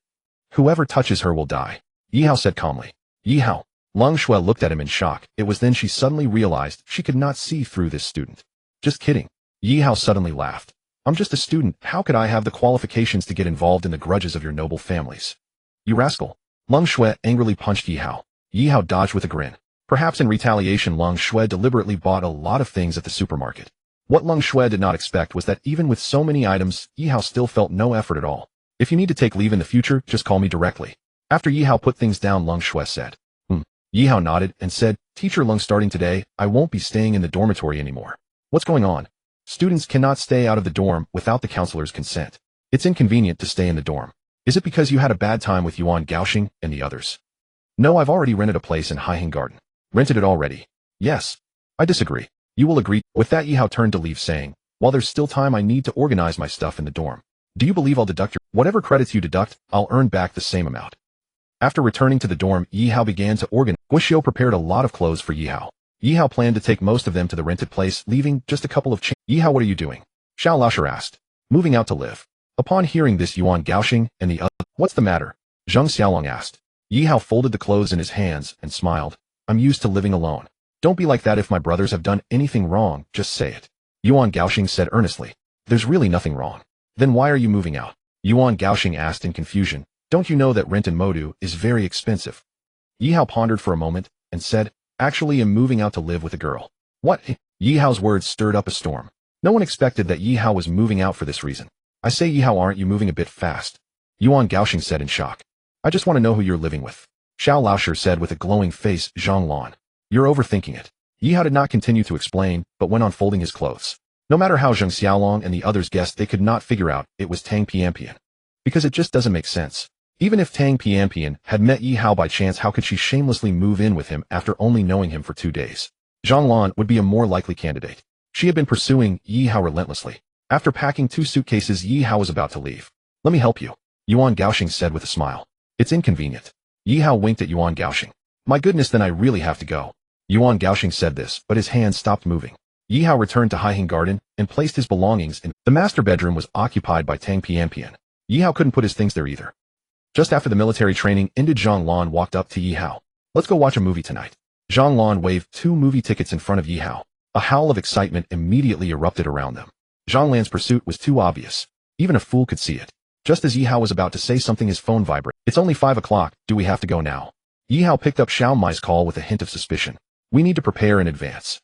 Whoever touches her will die. Yi Hao said calmly. Yi Hao. Leng Shui looked at him in shock. It was then she suddenly realized she could not see through this student. Just kidding. Yi Hao suddenly laughed. I'm just a student. How could I have the qualifications to get involved in the grudges of your noble families? You rascal. Leng Shui angrily punched Yi Hao. Yi Hao dodged with a grin. Perhaps in retaliation, Leng Shui deliberately bought a lot of things at the supermarket. What Leng Shui did not expect was that even with so many items, Yi Hao still felt no effort at all. If you need to take leave in the future, just call me directly. After Yi Hao put things down, Leng Shui said. Yi Hao nodded and said, Teacher Leng, starting today, I won't be staying in the dormitory anymore. What's going on? Students cannot stay out of the dorm without the counselor's consent. It's inconvenient to stay in the dorm. Is it because you had a bad time with Yuan Gaoxing and the others? No, I've already rented a place in Heiheng Garden. Rented it already. Yes. I disagree. You will agree. With that, Yi Hao turned to leave, saying, while there's still time, I need to organize my stuff in the dorm. Do you believe I'll deduct whatever credits you deduct, I'll earn back the same amount. After returning to the dorm, Yi Hao began to organize. Guixiu prepared a lot of clothes for Yi Hao. Yi Hao planned to take most of them to the rented place, leaving just a couple of Yi Hao, what are you doing? Xiao Laosher asked. Moving out to live. Upon hearing this, Yuan Gaoxing and the other, what's the matter? Zheng Xiaolong asked. Yi Hao folded the clothes in his hands and smiled. I'm used to living alone. Don't be like that. If my brothers have done anything wrong, just say it. Yuan Gaoxing said earnestly. There's really nothing wrong. Then why are you moving out? Yuan Gaoxing asked in confusion. Don't you know that rent in Modu is very expensive? Yi Hao pondered for a moment and said, actually, I'm moving out to live with a girl. What? Yi Hao's words stirred up a storm. No one expected that Yi Hao was moving out for this reason. I say, Yi Hao, aren't you moving a bit fast? Yuan Gaoxing said in shock. I just want to know who you're living with. Xiao Laosher said with a glowing face. Zhang Lan. You're overthinking it. Yi Hao did not continue to explain, but went on folding his clothes. No matter how Zheng Xiaolong and the others guessed, they could not figure out it was Tang Pianpian. Because it just doesn't make sense. Even if Tang Pianpian had met Yi Hao by chance, how could she shamelessly move in with him after only knowing him for 2 days? Zhang Lan would be a more likely candidate. She had been pursuing Yi Hao relentlessly. After packing 2 suitcases, Yi Hao was about to leave. Let me help you, Yuan Gaoxing said with a smile. It's inconvenient. Yi Hao winked at Yuan Gaoxing. My goodness, then I really have to go. Yuan Gaoxing said this, but his hands stopped moving. Yi Hao returned to Heiheng Garden and placed his belongings in. The master bedroom was occupied by Tang Pianpian. Yi Hao couldn't put his things there either. Just after the military training ended, Zhang Lan walked up to Yi Hao. Let's go watch a movie tonight. Zhang Lan waved 2 movie tickets in front of Yi Hao. A howl of excitement immediately erupted around them. Zhang Lan's pursuit was too obvious. Even a fool could see it. Just as Yi Hao was about to say something, his phone vibrated. It's only 5 o'clock. Do we have to go now? Yi Hao picked up Xiao Mei's call with a hint of suspicion. We need to prepare in advance.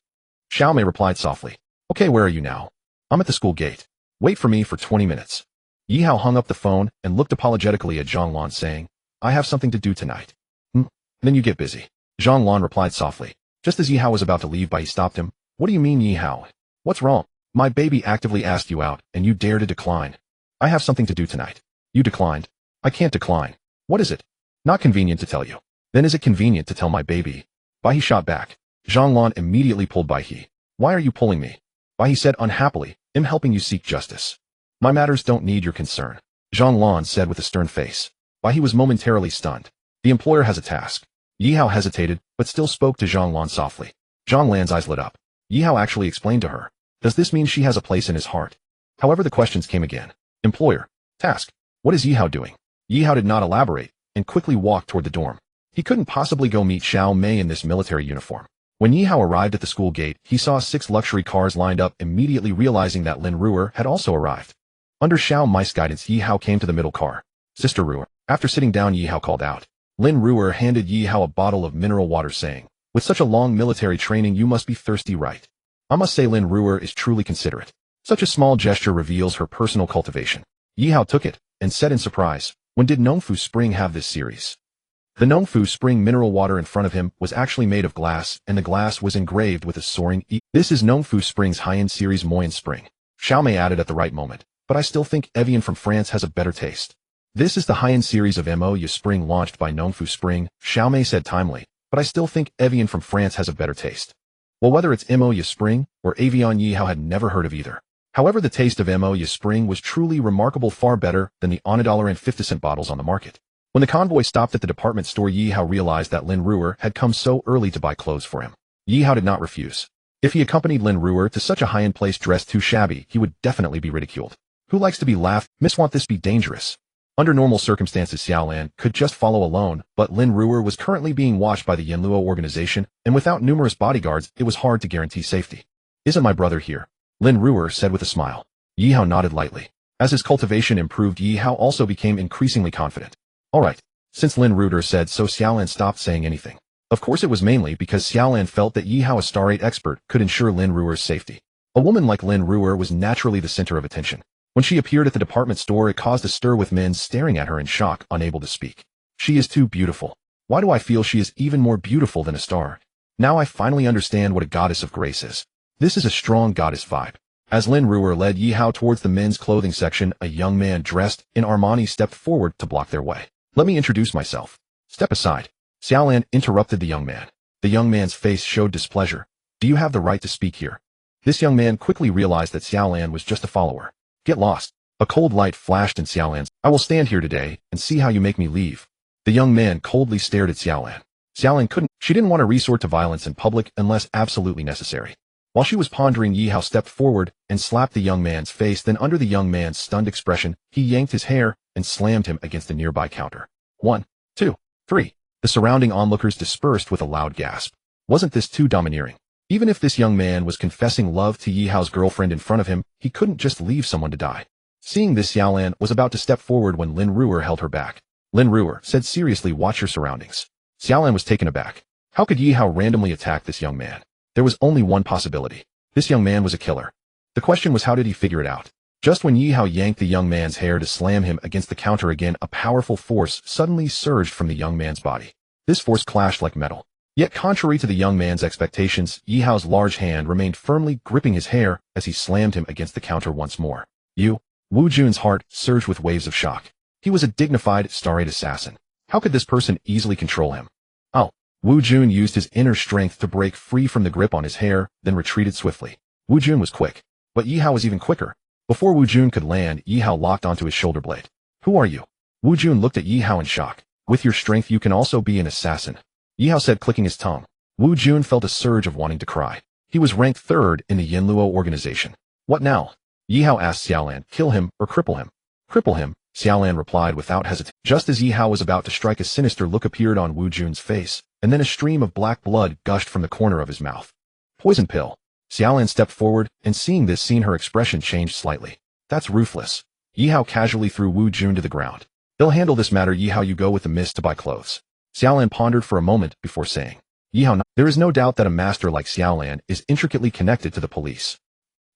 Xiao Mei replied softly. Okay, where are you now? I'm at the school gate. Wait for me for 20 minutes. Yi Hao hung up the phone and looked apologetically at Zhang Lan, saying, I have something to do tonight. Then you get busy. Zhang Lan replied softly. Just as Yi Hao was about to leave, he stopped him. What do you mean, Yi Hao? What's wrong? My baby actively asked you out, and you dare to decline. I have something to do tonight. You declined. I can't decline. What is it? Not convenient to tell you. Then is it convenient to tell my baby? He shot back. Zhang Lan immediately pulled He. Why are you pulling me? He said unhappily. I'm helping you seek justice. My matters don't need your concern. Zhang Lan said with a stern face. He was momentarily stunned. The employer has a task. Yi Hao hesitated, but still spoke to Zhang Lan softly. Zhang Lan's eyes lit up. Yi Hao actually explained to her. Does this mean she has a place in his heart? However, the questions came again. Employer. Task. What is Yi Hao doing? Yi Hao did not elaborate, and quickly walked toward the dorm. He couldn't possibly go meet Xiao Mei in this military uniform. When Yi Hao arrived at the school gate, he saw 6 luxury cars lined up, immediately realizing that Lin Ruer had also arrived. Under Xiao Mei's guidance, Yi Hao came to the middle car. Sister Ruer. After sitting down, Yi Hao called out. Lin Ruer handed Yi Hao a bottle of mineral water, saying, with such a long military training, you must be thirsty, right? I must say Lin Ruer is truly considerate. Such a small gesture reveals her personal cultivation. Yi Hao took it, and said in surprise, when did Nongfu Spring have this series? The Nongfu Spring mineral water in front of him was actually made of glass, and the glass was engraved with a soaring E. This is Nongfu Spring's high-end series Moyen Spring. Xiao Mei added at the right moment, but I still think Evian from France has a better taste. This is the high-end series of Moyen Spring launched by Nongfu Spring, Xiao Mei said timely, but I still think Evian from France has a better taste. Well, whether it's Moyen Spring or Evian, Yi Hao had never heard of either. However, the taste of Moyen Spring was truly remarkable, far better than the $1.50 bottles on the market. When the convoy stopped at the department store, Yi Hao realized that Lin Ruer had come so early to buy clothes for him. Yi Hao did not refuse. If he accompanied Lin Ruer to such a high-end place dressed too shabby, he would definitely be ridiculed. Who likes to be laughed? Miss, won't this be dangerous? Under normal circumstances, Xiaolan could just follow alone, but Lin Ruer was currently being watched by the Yinluo organization, and without numerous bodyguards, it was hard to guarantee safety. Isn't my brother here? Lin Ruer said with a smile. Yi Hao nodded lightly. As his cultivation improved, Yi Hao also became increasingly confident. All right. Since Lin Ruer said so, Xiaolan stopped saying anything. Of course, it was mainly because Xiaolan felt that Yi Hao, a Star 8 expert, could ensure Lin Ruer's safety. A woman like Lin Ruer was naturally the center of attention. When she appeared at the department store, it caused a stir with men staring at her in shock, unable to speak. She is too beautiful. Why do I feel she is even more beautiful than a star? Now I finally understand what a goddess of grace is. This is a strong goddess vibe. As Lin Ruer led Yi Hao towards the men's clothing section, a young man dressed in Armani stepped forward to block their way. Let me introduce myself. Step aside. Xiaolan interrupted the young man. The young man's face showed displeasure. Do you have the right to speak here? This young man quickly realized that Xiaolan was just a follower. Get lost. A cold light flashed in Xiaolan's. I will stand here today and see how you make me leave. The young man coldly stared at Xiaolan. Xiaolan couldn't. She didn't want to resort to violence in public unless absolutely necessary. While she was pondering, Yi Hao stepped forward and slapped the young man's face. Then, under the young man's stunned expression, he yanked his hair and slammed him against a nearby counter. 1, 2, 3. The surrounding onlookers dispersed with a loud gasp. Wasn't this too domineering? Even if this young man was confessing love to Yi Hao's girlfriend in front of him, he couldn't just leave someone to die. Seeing this, Xiaolan was about to step forward when Lin Ruer held her back. Lin Ruer said seriously, watch your surroundings. Xiaolan was taken aback. How could Yi Hao randomly attack this young man? There was only one possibility. This young man was a killer. The question was, how did he figure it out? Just when Yi Hao yanked the young man's hair to slam him against the counter again, a powerful force suddenly surged from the young man's body. This force clashed like metal. Yet contrary to the young man's expectations, Yi Hao's large hand remained firmly gripping his hair as he slammed him against the counter once more. Wu Jun's heart surged with waves of shock. He was a dignified Star 8 assassin. How could this person easily control him? Oh. Wu Jun used his inner strength to break free from the grip on his hair, then retreated swiftly. Wu Jun was quick, but Yi Hao was even quicker. Before Wu Jun could land, Yi Hao locked onto his shoulder blade. Who are you? Wu Jun looked at Yi Hao in shock. With your strength, you can also be an assassin. Yi Hao said, clicking his tongue. Wu Jun felt a surge of wanting to cry. He was ranked 3rd in the Yinluo organization. What now? Yi Hao asked Xiaolan. Kill him or cripple him? Cripple him, Xiaolan replied without hesitation. Just as Yi Hao was about to strike, a sinister look appeared on Wu Jun's face, and then a stream of black blood gushed from the corner of his mouth. Poison pill. Xiaolan stepped forward, and seeing this scene, her expression changed slightly. That's ruthless. Yi Hao casually threw Wu Jun to the ground. They'll handle this matter. Yi Hao, you go with the mist to buy clothes. Xiaolan pondered for a moment before saying, Yi Hao, there is no doubt that a master like Xiaolan is intricately connected to the police.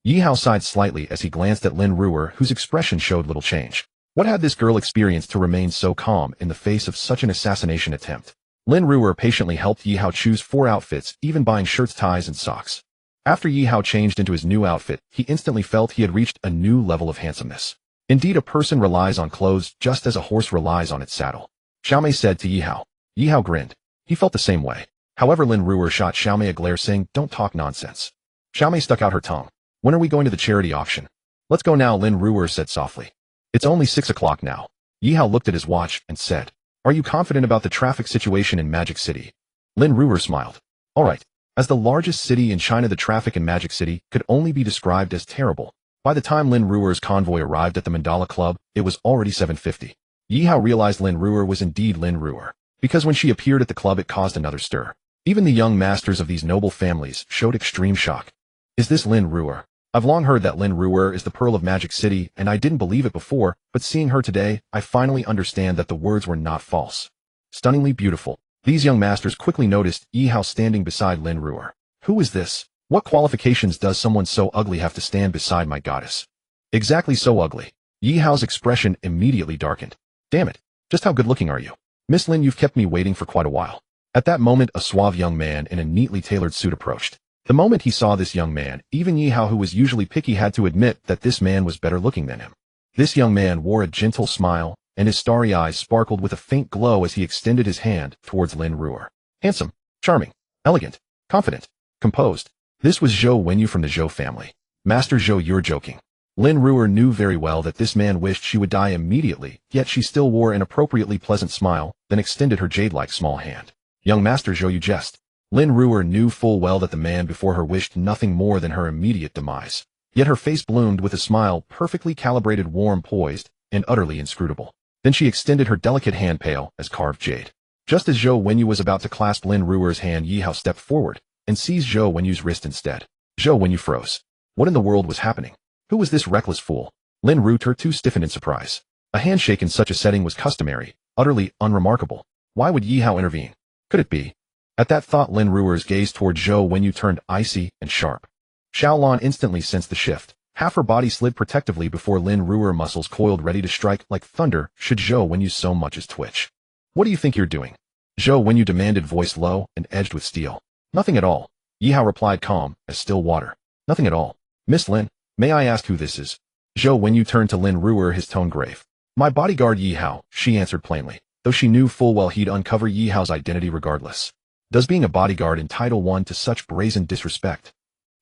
Yi Hao sighed slightly as he glanced at Lin Ruer, whose expression showed little change. What had this girl experienced to remain so calm in the face of such an assassination attempt? Lin Ruer patiently helped Yi Hao choose 4 outfits, even buying shirts, ties, and socks. After Yi Hao changed into his new outfit, he instantly felt he had reached a new level of handsomeness. Indeed, a person relies on clothes just as a horse relies on its saddle. Xiao Mei said to Yi Hao. Yi Hao grinned. He felt the same way. However, Lin Ruer shot Xiao Mei a glare, saying, don't talk nonsense. Xiao Mei stuck out her tongue. When are we going to the charity auction? Let's go now, Lin Ruer said softly. It's only 6 o'clock now. Yi Hao looked at his watch and said, are you confident about the traffic situation in Magic City? Lin Ruer smiled. All right. As the largest city in China, the traffic in Magic City could only be described as terrible. By the time Lin Ruer's convoy arrived at the Mandala Club, it was already 7:50. Yi Hao realized Lin Ruer was indeed Lin Ruer, because when she appeared at the club it caused another stir. Even the young masters of these noble families showed extreme shock. Is this Lin Ruer? I've long heard that Lin Ruer is the pearl of Magic City, and I didn't believe it before, but seeing her today, I finally understand that the words were not false. Stunningly beautiful. These young masters quickly noticed Yi Hao standing beside Lin Ruer. Who is this? What qualifications does someone so ugly have to stand beside my goddess? Exactly so ugly. Yi Hao's expression immediately darkened. Damn it. Just how good-looking are you? Miss Lin, you've kept me waiting for quite a while. At that moment, a suave young man in a neatly tailored suit approached. The moment he saw this young man, even Yi Hao, who was usually picky, had to admit that this man was better looking than him. This young man wore a gentle smile, and his starry eyes sparkled with a faint glow as he extended his hand towards Lin Ruer. Handsome, charming, elegant, confident, composed. This was Zhou Wenyu from the Zhou family. Master Zhou, you're joking. Lin Ruer knew very well that this man wished she would die immediately, yet she still wore an appropriately pleasant smile, then extended her jade-like small hand. Young Master Zhou, you jest. Lin Ruer knew full well that the man before her wished nothing more than her immediate demise. Yet her face bloomed with a smile perfectly calibrated, warm, poised, and utterly inscrutable. Then she extended her delicate hand, pale as carved jade. Just as Zhou Wenyu was about to clasp Lin Ruer's hand, Yi Hao stepped forward and seized Zhou Wenyu's wrist instead. Zhou Wenyu froze. What in the world was happening? Who was this reckless fool? Lin Ruer too stiffened in surprise. A handshake in such a setting was customary, utterly unremarkable. Why would Yi Hao intervene? Could it be? At that thought, Lin Ruer's gaze toward Zhou Wenyu turned icy and sharp. Xiaolon instantly sensed the shift. Half her body slid protectively before Lin Ruer, muscles coiled ready to strike like thunder should Zhou Wenyu so much as twitch. What do you think you're doing? Zhou Wenyu demanded, voice low and edged with steel. Nothing at all. Yi Hao replied, calm as still water. Nothing at all. Miss Lin, may I ask who this is? Zhou Wenyu turned to Lin Ruer, his tone grave. My bodyguard Yi Hao, she answered plainly, though she knew full well he'd uncover Yi Hao's identity regardless. Does being a bodyguard entitle one to such brazen disrespect?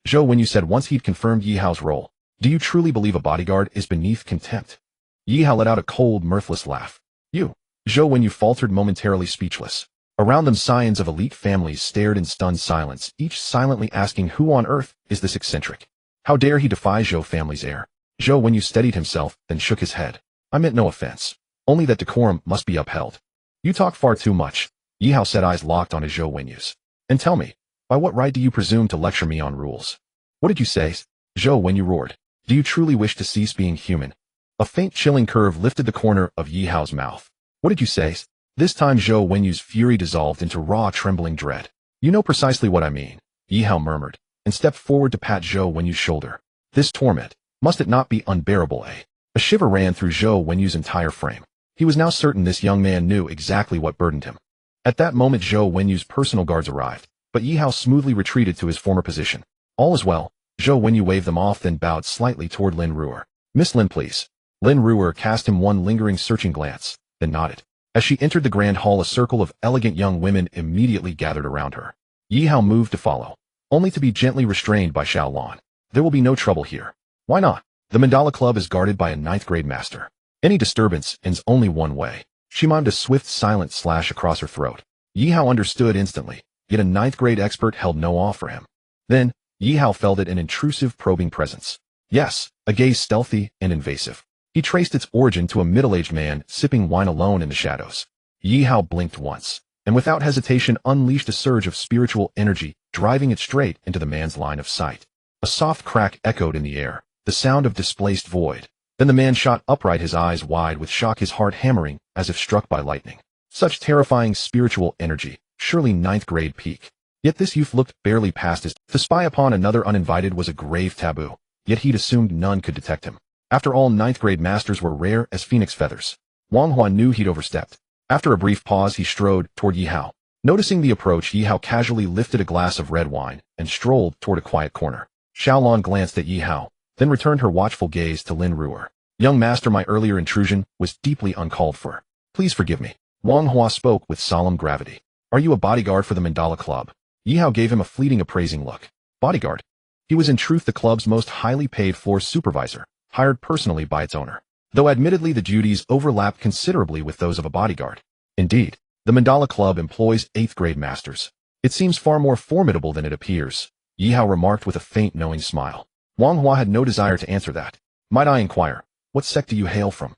Zhou Wenyu said once he'd confirmed Yi Hao's role. Do you truly believe a bodyguard is beneath contempt? Yi Hao let out a cold, mirthless laugh. You. Zhou Wenyu faltered, momentarily speechless. Around them, scions of elite families stared in stunned silence, each silently asking who on earth is this eccentric? How dare he defy Zhou family's heir? Zhou Wenyu steadied himself, then shook his head. I meant no offense. Only that decorum must be upheld. You talk far too much. Yi Hao said, eyes locked on his Zhou Wenyu's. And tell me, by what right do you presume to lecture me on rules? What did you say? Zhou Wenyu roared. Do you truly wish to cease being human? A faint chilling curve lifted the corner of Yi Hao's mouth. What did you say? This time Zhou Wenyu's fury dissolved into raw, trembling dread. You know precisely what I mean, Yi Hao murmured, and stepped forward to pat Zhou Wenyu's shoulder. This torment, must it not be unbearable, eh? A shiver ran through Zhou Wenyu's entire frame. He was now certain this young man knew exactly what burdened him. At that moment Zhou Wenyu's personal guards arrived, but Yi Hao smoothly retreated to his former position. All is well. Zhou Wenyu waved them off, then bowed slightly toward Lin Ruer. Miss Lin, please. Lin Ruer cast him one lingering, searching glance, then nodded. As she entered the grand hall, a circle of elegant young women immediately gathered around her. Yi Hao moved to follow, only to be gently restrained by Xiaolon. There will be no trouble here. Why not? The Mandala Club is guarded by a 9th grade master. Any disturbance ends only one way. She mimed a swift, silent slash across her throat. Yi Hao understood instantly, yet a 9th grade expert held no awe for him. Then, Yi Hao felt it, an intrusive, probing presence. Yes, a gaze stealthy and invasive. He traced its origin to a middle-aged man sipping wine alone in the shadows. Yi Hao blinked once, and without hesitation unleashed a surge of spiritual energy, driving it straight into the man's line of sight. A soft crack echoed in the air, the sound of displaced void. Then the man shot upright, his eyes wide with shock, his heart hammering as if struck by lightning. Such terrifying spiritual energy, surely 9th grade peak. Yet this youth looked barely past his. To spy upon another uninvited was a grave taboo, yet he'd assumed none could detect him. After all, 9th grade masters were rare as phoenix feathers. Wang Hua knew he'd overstepped. After a brief pause, he strode toward Yi Hao. Noticing the approach, Yi Hao casually lifted a glass of red wine and strolled toward a quiet corner. Xiaolon glanced at Yi Hao, then returned her watchful gaze to Lin Ruer. Young master, my earlier intrusion was deeply uncalled for. Please forgive me. Wang Hua spoke with solemn gravity. Are you a bodyguard for the Mandala Club? Yi Hao gave him a fleeting, appraising look. Bodyguard? He was in truth the club's most highly paid floor supervisor, hired personally by its owner, though admittedly the duties overlapped considerably with those of a bodyguard. Indeed, the Mandala Club employs 8th grade masters. It seems far more formidable than it appears, Yi Hao remarked with a faint, knowing smile. Wang Hua had no desire to answer that. Might I inquire, what sect do you hail from?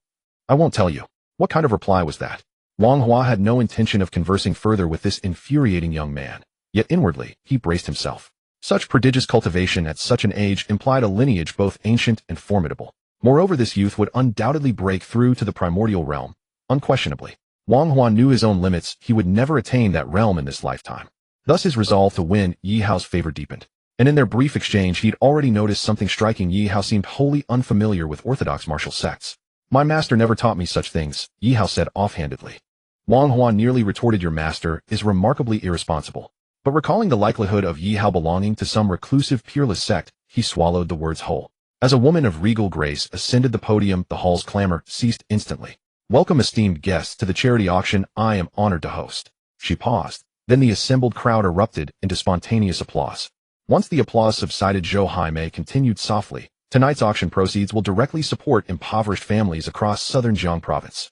I won't tell you. What kind of reply was that? Wang Hua had no intention of conversing further with this infuriating young man, yet inwardly, he braced himself. Such prodigious cultivation at such an age implied a lineage both ancient and formidable. Moreover, this youth would undoubtedly break through to the primordial realm, unquestionably. Wang Hua knew his own limits, he would never attain that realm in this lifetime. Thus his resolve to win Yi Hao's favor deepened. And in their brief exchange he'd already noticed something striking. Yi Hao seemed wholly unfamiliar with orthodox martial sects. My master never taught me such things, Yi Hao said offhandedly. Wang Hua nearly retorted, your master is remarkably irresponsible. But recalling the likelihood of Yi Hao belonging to some reclusive peerless sect, he swallowed the words whole. As a woman of regal grace ascended the podium, the hall's clamor ceased instantly. Welcome, esteemed guests, to the charity auction I am honored to host. She paused. Then the assembled crowd erupted into spontaneous applause. Once the applause subsided, Zhou Haimei continued softly. Tonight's auction proceeds will directly support impoverished families across southern Jiang province.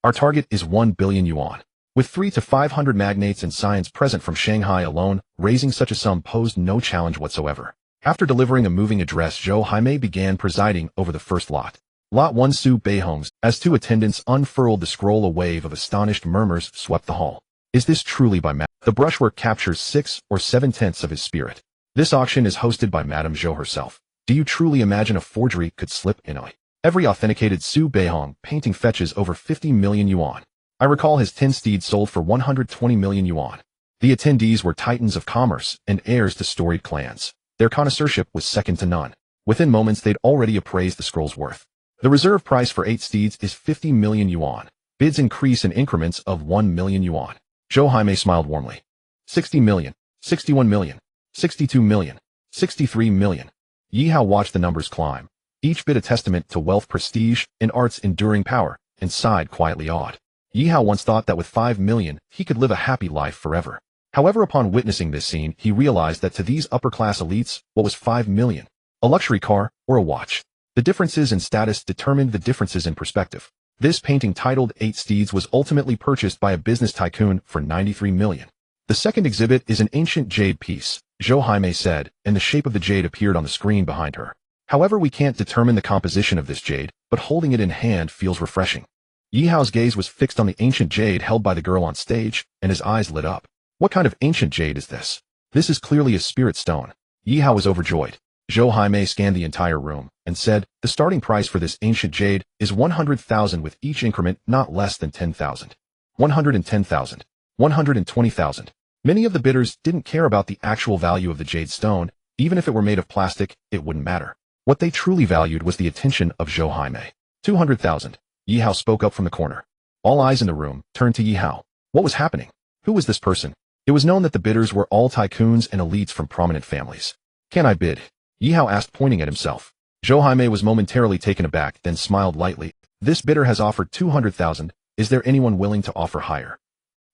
Our target is 1 billion yuan. With 300 to 500 magnates and scions present from Shanghai alone, raising such a sum posed no challenge whatsoever. After delivering a moving address, Zhou Haimei began presiding over the first lot. Lot 1 Su Beihongs. As two attendants unfurled the scroll, a wave of astonished murmurs swept the hall. Is this truly by Madame? The brushwork captures 6 or 7/10 of his spirit. This auction is hosted by Madame Zhou herself. Do you truly imagine a forgery could slip in? Every authenticated Su Beihong painting fetches over 50 million yuan. I recall his 10 steeds sold for 120 million yuan. The attendees were titans of commerce and heirs to storied clans. Their connoisseurship was second to none. Within moments they'd already appraised the scroll's worth. The reserve price for 8 steeds is 50 million yuan. Bids increase in increments of 1 million yuan. Zhou Haimei smiled warmly. 60 million, 61 million, 62 million, 63 million. Yi Hao watched the numbers climb, each bid a testament to wealth, prestige, and art's enduring power, and sighed quietly awed. Yi Hao once thought that with 5 million, he could live a happy life forever. However, upon witnessing this scene, he realized that to these upper-class elites, what was 5 million? A luxury car or a watch? The differences in status determined the differences in perspective. This painting titled 8 Steeds was ultimately purchased by a business tycoon for 93 million. The second exhibit is an ancient jade piece, Zhou Haimei said, and the shape of the jade appeared on the screen behind her. However, we can't determine the composition of this jade, but holding it in hand feels refreshing. Yi Hao's gaze was fixed on the ancient jade held by the girl on stage, and his eyes lit up. What kind of ancient jade is this? This is clearly a spirit stone. Yi Hao was overjoyed. Zhou Haimei scanned the entire room and said, the starting price for this ancient jade is 100,000 with each increment not less than 10,000. 110,000. 120,000. Many of the bidders didn't care about the actual value of the jade stone. Even if it were made of plastic, it wouldn't matter. What they truly valued was the attention of Zhou Haimei. 200,000. Yi Hao spoke up from the corner. All eyes in the room turned to Yi Hao. What was happening? Who was this person? It was known that the bidders were all tycoons and elites from prominent families. Can I bid? Yi Hao asked, pointing at himself. Zhou Haimei was momentarily taken aback, then smiled lightly. This bidder has offered 200,000. Is there anyone willing to offer higher?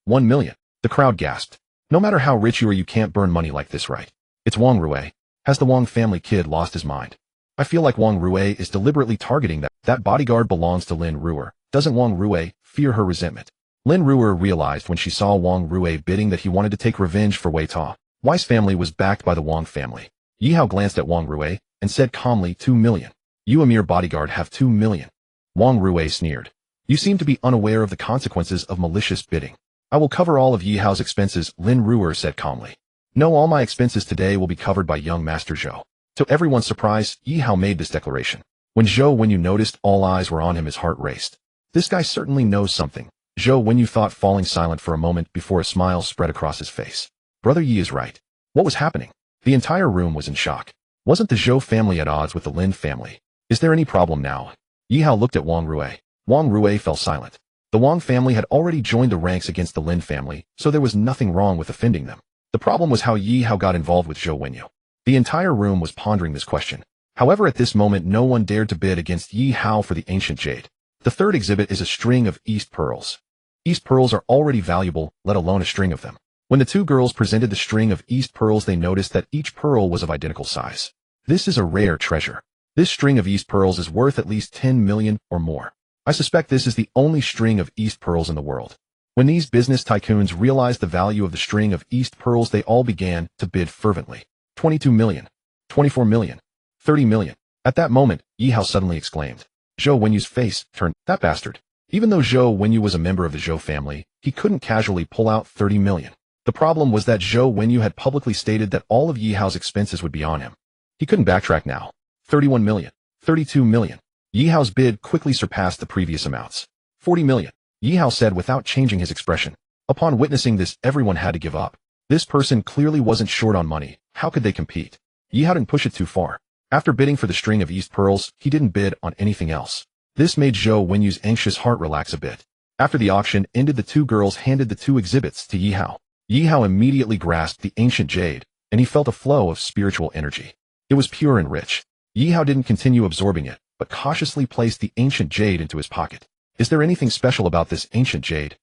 1 million. The crowd gasped. No matter how rich you are, you can't burn money like this, right? It's Wang Rui. Has the Wang family kid lost his mind? I feel like Wang Rui is deliberately targeting that bodyguard belongs to Lin Ruer. Doesn't Wang Rui fear her resentment? Lin Ruer realized when she saw Wang Rui bidding that he wanted to take revenge for Wei Ta. Wei's family was backed by the Wang family. Yi Hao glanced at Wang Rui and said calmly, 2 million. You, a mere bodyguard, have 2 million. Wang Rui sneered. You seem to be unaware of the consequences of malicious bidding. I will cover all of Yi Hao's expenses, Lin Ruer said calmly. No, all my expenses today will be covered by young Master Zhou. To everyone's surprise, Yi Hao made this declaration. When Zhou Wenyu noticed, all eyes were on him, his heart raced. This guy certainly knows something. Zhou Wenyu thought, falling silent for a moment before a smile spread across his face. Brother Yi is right. What was happening? The entire room was in shock. Wasn't the Zhou family at odds with the Lin family? Is there any problem now? Yi Hao looked at Wang Rui. Wang Rui fell silent. The Wang family had already joined the ranks against the Lin family, so there was nothing wrong with offending them. The problem was how Yi Hao got involved with Zhou Wenyu. The entire room was pondering this question. However, at this moment no one dared to bid against Yi Hao for the ancient jade. The third exhibit is a string of East pearls. East pearls are already valuable, let alone a string of them. When the two girls presented the string of East pearls, they noticed that each pearl was of identical size. This is a rare treasure. This string of East pearls is worth at least 10 million or more. I suspect this is the only string of East pearls in the world. When these business tycoons realized the value of the string of East pearls, they all began to bid fervently. 22 million. 24 million. 30 million. At that moment, Yi Hao suddenly exclaimed. Zhou Wenyu's face turned. That bastard. Even though Zhou Wenyu was a member of the Zhou family, he couldn't casually pull out 30 million. The problem was that Zhou Wenyu had publicly stated that all of Yi Hao's expenses would be on him. He couldn't backtrack now. 31 million. 32 million. Yi Hao's bid quickly surpassed the previous amounts. 40 million. Yi Hao said without changing his expression. Upon witnessing this, everyone had to give up. This person clearly wasn't short on money. How could they compete? Yi Hao didn't push it too far. After bidding for the string of East Pearls, he didn't bid on anything else. This made Zhou Wenyu's anxious heart relax a bit. After the auction ended, the two girls handed the two exhibits to Yi Hao. Yi Hao immediately grasped the ancient jade, and he felt a flow of spiritual energy. It was pure and rich. Yi Hao didn't continue absorbing it, but cautiously placed the ancient jade into his pocket. Is there anything special about this ancient jade?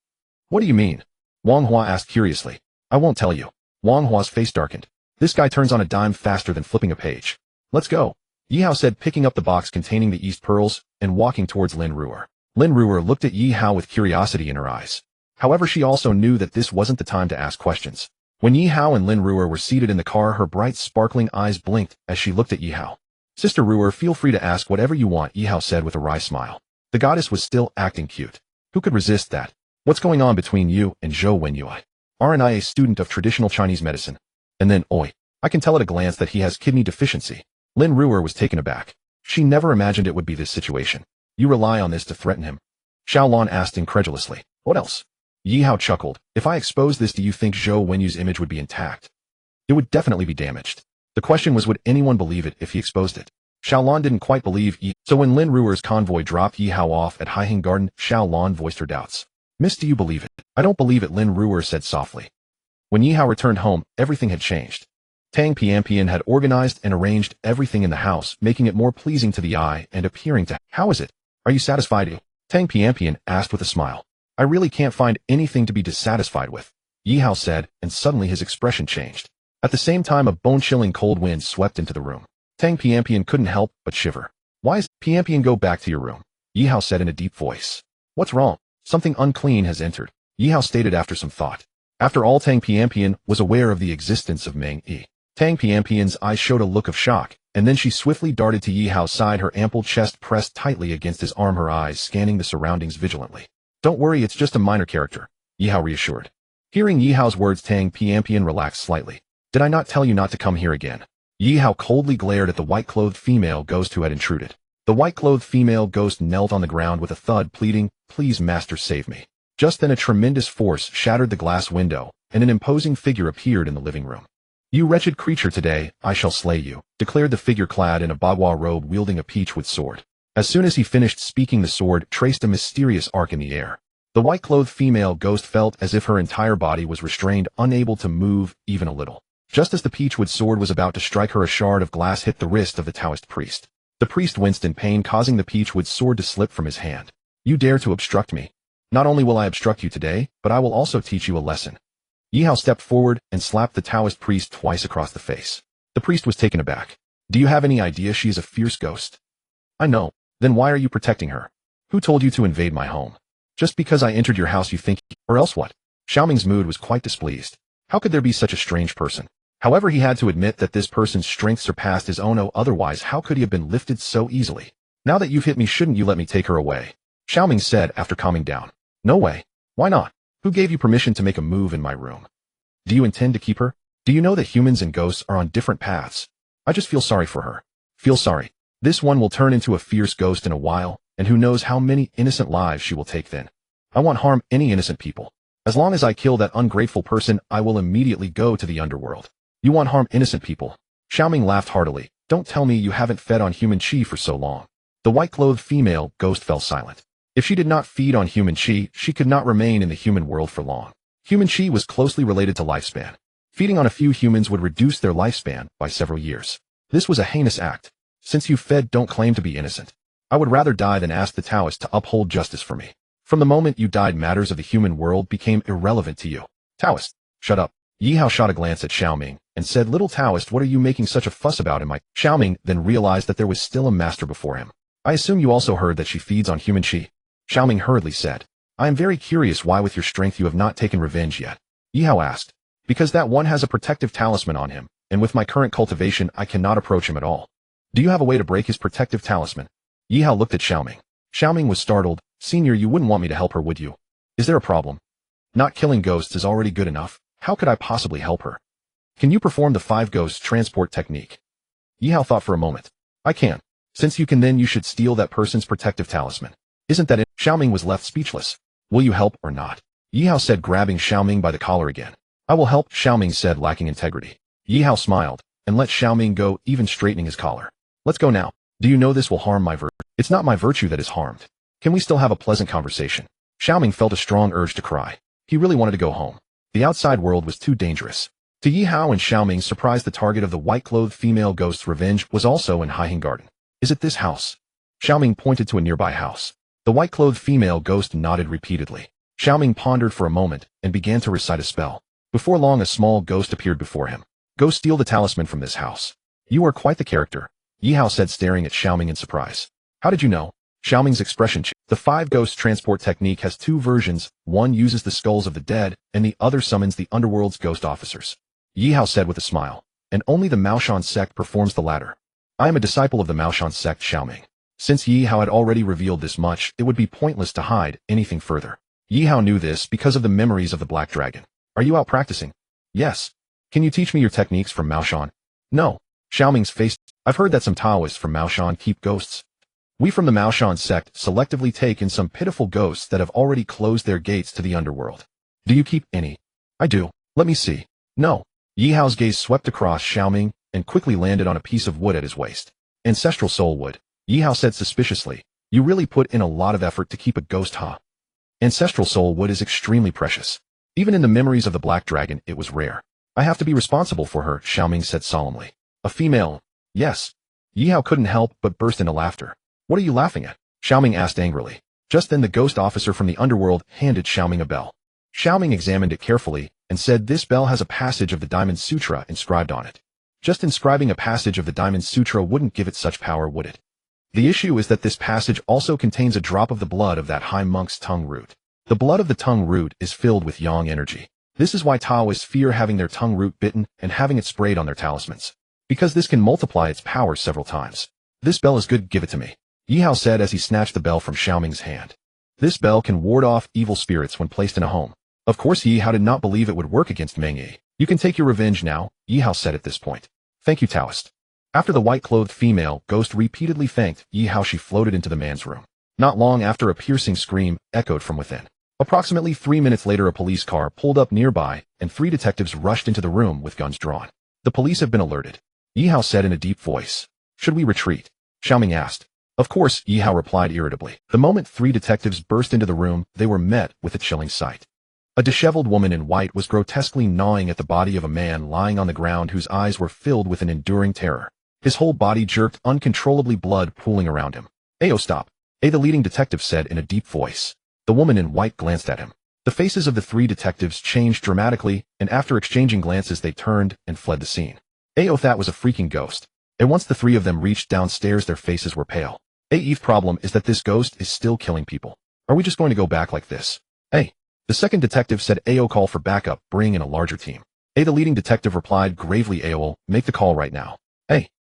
What do you mean? Wang Hua asked curiously. I won't tell you. Wang Hua's face darkened. This guy turns on a dime faster than flipping a page. Let's go, Yi Hao said, picking up the box containing the East Pearls and walking towards Lin Ruer. Lin Ruer looked at Yi Hao with curiosity in her eyes. However, she also knew that this wasn't the time to ask questions. When Yi Hao and Lin Ruer were seated in the car, her bright sparkling eyes blinked as she looked at Yi Hao. Sister Ruer, feel free to ask whatever you want, Yi Hao said with a wry smile. The goddess was still acting cute. Who could resist that? What's going on between you and Zhou Wenyu? Aren't I a student of traditional Chinese medicine? And then, oi, I can tell at a glance that he has kidney deficiency. Lin Ruer was taken aback. She never imagined it would be this situation. You rely on this to threaten him? Xiaolon asked incredulously. What else? Yi Hao chuckled. If I expose this, do you think Zhou Wenyu's image would be intact? It would definitely be damaged. The question was, would anyone believe it if he exposed it? Xiaolon didn't quite believe Yi. So when Lin Ruer's convoy dropped Yi Hao off at Haiheng Garden, Xiaolon voiced her doubts. Miss, do you believe it? I don't believe it, Lin Ruer said softly. When Yi Hao returned home, everything had changed. Tang Pianpian had organized and arranged everything in the house, making it more pleasing to the eye and appearing to. How is it? Are you satisfied? Tang Pianpian asked with a smile. I really can't find anything to be dissatisfied with, Yi Hao said, and suddenly his expression changed. At the same time, a bone-chilling cold wind swept into the room. Tang Pianpian couldn't help but shiver. Why is Pianpian? Go back to your room, Yi Hao said in a deep voice. What's wrong? Something unclean has entered, Yi Hao stated after some thought. After all, Tang Pianpian was aware of the existence of Meng Yi. Tang Pianpian's eyes showed a look of shock, and then she swiftly darted to Yi Hao's side, her ample chest pressed tightly against his arm, her eyes scanning the surroundings vigilantly. Don't worry, it's just a minor character, Yi Hao reassured. Hearing Yi Hao's words, Tang Pianpian relaxed slightly. Did I not tell you not to come here again? Yi Hao coldly glared at the white-clothed female ghost who had intruded. The white-clothed female ghost knelt on the ground with a thud, pleading, Please, master, save me. Just then a tremendous force shattered the glass window, and an imposing figure appeared in the living room. You wretched creature, today I shall slay you, declared the figure clad in a bagua robe wielding a peachwood sword. As soon as he finished speaking, the sword traced a mysterious arc in the air. The white-clothed female ghost felt as if her entire body was restrained, unable to move even a little. Just as the peachwood sword was about to strike her, a shard of glass hit the wrist of the Taoist priest. The priest winced in pain, causing the peachwood sword to slip from his hand. You dare to obstruct me? Not only will I obstruct you today, but I will also teach you a lesson. Yi Hao stepped forward and slapped the Taoist priest twice across the face. The priest was taken aback. Do you have any idea she is a fierce ghost? I know. Then why are you protecting her? Who told you to invade my home? Just because I entered your house you think, or else what? Xiaoming's mood was quite displeased. How could there be such a strange person? However, he had to admit that this person's strength surpassed his own. Otherwise, how could he have been lifted so easily? Now that you've hit me, shouldn't you let me take her away? Xiaoming said after calming down. No way. Why not? Who gave you permission to make a move in my room? Do you intend to keep her? Do you know that humans and ghosts are on different paths? I just feel sorry for her. Feel sorry. This one will turn into a fierce ghost in a while, and who knows how many innocent lives she will take then. I won't harm any innocent people. As long as I kill that ungrateful person, I will immediately go to the underworld. You want harm innocent people? Xiaoming laughed heartily. Don't tell me you haven't fed on human qi for so long. The white-clothed female ghost fell silent. If she did not feed on human qi, she could not remain in the human world for long. Human qi was closely related to lifespan. Feeding on a few humans would reduce their lifespan by several years. This was a heinous act. Since you fed, don't claim to be innocent. I would rather die than ask the Taoists to uphold justice for me. From the moment you died, matters of the human world became irrelevant to you. Taoist, shut up. Yi Hao shot a glance at Xiaoming and said, Little Taoist, what are you making such a fuss about in my... Xiaoming then realized that there was still a master before him. I assume you also heard that she feeds on human qi. Xiaoming hurriedly said, I am very curious why with your strength you have not taken revenge yet. Yi Hao asked. Because that one has a protective talisman on him, and with my current cultivation I cannot approach him at all. Do you have a way to break his protective talisman? Yi Hao looked at Xiaoming. Xiaoming was startled, Senior, you wouldn't want me to help her, would you? Is there a problem? Not killing ghosts is already good enough. How could I possibly help her? Can you perform the 5 ghost transport technique? Yi Hao thought for a moment. I can. Since you can, then you should steal that person's protective talisman. Isn't that it? Xiaoming was left speechless. Will you help or not? Yi Hao said, grabbing Xiaoming by the collar again. I will help, Xiaoming said, lacking integrity. Yi Hao smiled and let Xiaoming go, even straightening his collar. Let's go now. Do you know this will harm my virtue? It's not my virtue that is harmed. Can we still have a pleasant conversation? Xiaoming felt a strong urge to cry. He really wanted to go home. The outside world was too dangerous. To Yi Hao and Xiaoming, surprised the target of the white-clothed female ghost's revenge was also in Heir Garden. Is it this house? Xiaoming pointed to a nearby house. The white-clothed female ghost nodded repeatedly. Xiaoming pondered for a moment and began to recite a spell. Before long, a small ghost appeared before him. Go steal the talisman from this house. You are quite the character, Yi Hao said, staring at Xiaoming in surprise. How did you know? Xiaoming's expression changed. The 5 ghost transport technique has 2 versions. One uses the skulls of the dead, and the other summons the underworld's ghost officers. Yi Hao said with a smile. And only the Maoshan sect performs the latter. I am a disciple of the Maoshan sect, Xiaoming. Since Yi Hao had already revealed this much, it would be pointless to hide anything further. Yi Hao knew this because of the memories of the Black Dragon. Are you out practicing? Yes. Can you teach me your techniques from Maoshan? No. Xiaoming's face. I've heard that some Taoists from Maoshan keep ghosts. We from the Maoshan sect selectively take in some pitiful ghosts that have already closed their gates to the underworld. Do you keep any? I do. Let me see. No. Yi Hao's gaze swept across Xiaoming and quickly landed on a piece of wood at his waist. Ancestral soul wood, Yi Hao said suspiciously. You really put in a lot of effort to keep a ghost, huh? Ancestral soul wood is extremely precious. Even in the memories of the Black Dragon, it was rare. I have to be responsible for her, Xiaoming said solemnly. A female? Yes. Yi Hao couldn't help but burst into laughter. What are you laughing at? Xiaoming asked angrily. Just then the ghost officer from the underworld handed Xiaoming a bell. Xiaoming examined it carefully and said, this bell has a passage of the Diamond Sutra inscribed on it. Just inscribing a passage of the Diamond Sutra wouldn't give it such power, would it? The issue is that this passage also contains a drop of the blood of that high monk's tongue root. The blood of the tongue root is filled with yang energy. This is why Taoists fear having their tongue root bitten and having it sprayed on their talismans. Because this can multiply its power several times. This bell is good, give it to me, Yi Hao said as he snatched the bell from Xiaoming's hand. This bell can ward off evil spirits when placed in a home. Of course Yi Hao did not believe it would work against Meng Yi. You can take your revenge now, Yi Hao said at this point. Thank you, Taoist. After the white-clothed female ghost repeatedly thanked Yi Hao, she floated into the man's room. Not long after, a piercing scream echoed from within. Approximately 3 minutes later, a police car pulled up nearby, and 3 detectives rushed into the room with guns drawn. The police have been alerted, Yi Hao said in a deep voice. Should we retreat? Xiaoming asked. Of course, Yi Hao replied irritably. The moment 3 detectives burst into the room, they were met with a chilling sight. A disheveled woman in white was grotesquely gnawing at the body of a man lying on the ground whose eyes were filled with an enduring terror. His whole body jerked uncontrollably, blood pooling around him. Ayo, stop. The leading detective said in a deep voice. The woman in white glanced at him. The faces of the 3 detectives changed dramatically, and after exchanging glances they turned and fled the scene. Ayo, that was a freaking ghost. And once the 3 of them reached downstairs, their faces were pale. Eve, problem is that this ghost is still killing people. Are we just going to go back like this? The second detective said. Ayo, call for backup, bring in a larger team. The leading detective replied gravely. Ayo, make the call right now.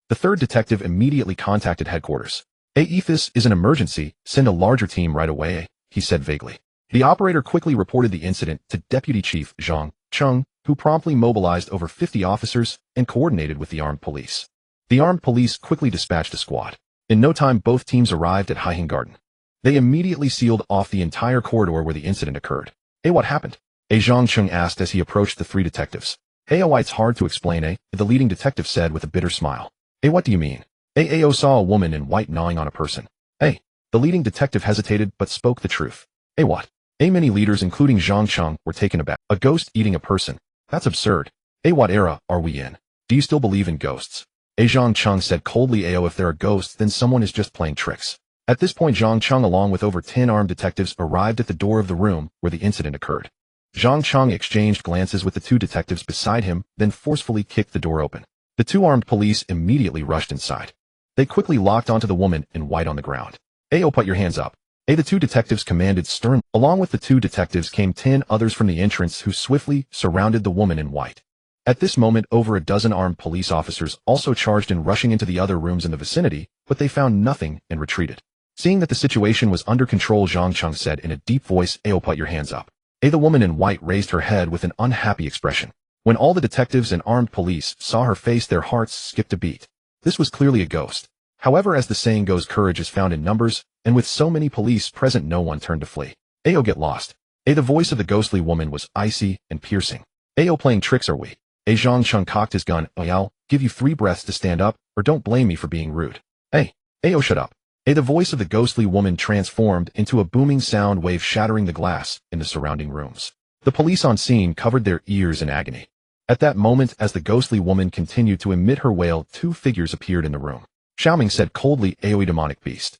The third detective immediately contacted headquarters. If this is an emergency, send a larger team right away, he said vaguely. The operator quickly reported the incident to Deputy Chief Zhang Cheng, who promptly mobilized over 50 officers and coordinated with the armed police. The armed police quickly dispatched a squad. In no time, both teams arrived at Heir Garden. They immediately sealed off the entire corridor where the incident occurred. What happened? Zhang Cheng asked as he approached the 3 detectives. It's hard to explain, the leading detective said with a bitter smile. What do you mean? Ao saw a woman in white gnawing on a person. The leading detective hesitated but spoke the truth. What? Many leaders including Zhang Cheng were taken aback. A ghost eating a person? That's absurd. What era are we in? Do you still believe in ghosts? Zhang Cheng said coldly. If there are ghosts, then someone is just playing tricks. At this point, Zhang Cheng along with over 10 armed detectives arrived at the door of the room where the incident occurred. Zhang Cheng exchanged glances with the 2 detectives beside him, then forcefully kicked the door open. The 2 armed police immediately rushed inside. They quickly locked onto the woman in white on the ground. Put your hands up. The 2 detectives commanded sternly. Along with the 2 detectives came 10 others from the entrance who swiftly surrounded the woman in white. At this moment, over a dozen armed police officers also charged in, rushing into the other rooms in the vicinity, but they found nothing and retreated. Seeing that the situation was under control, Zhang Cheng said in a deep voice, "Ayo, put your hands up." The woman in white raised her head with an unhappy expression. When all the detectives and armed police saw her face, their hearts skipped a beat. This was clearly a ghost. However, as the saying goes, courage is found in numbers, and with so many police present, no one turned to flee. "Ayo, get lost." The voice of the ghostly woman was icy and piercing. "Ayo, playing tricks are we?" Zhang Cheng cocked his gun. "I'll give you 3 breaths to stand up, or don't blame me for being rude." Ayo, shut up." The voice of the ghostly woman transformed into a booming sound wave, shattering the glass in the surrounding rooms. The police on scene covered their ears in agony. At that moment, as the ghostly woman continued to emit her wail, 2 figures appeared in the room. Xiaoming said coldly, "Aoi, demonic beast."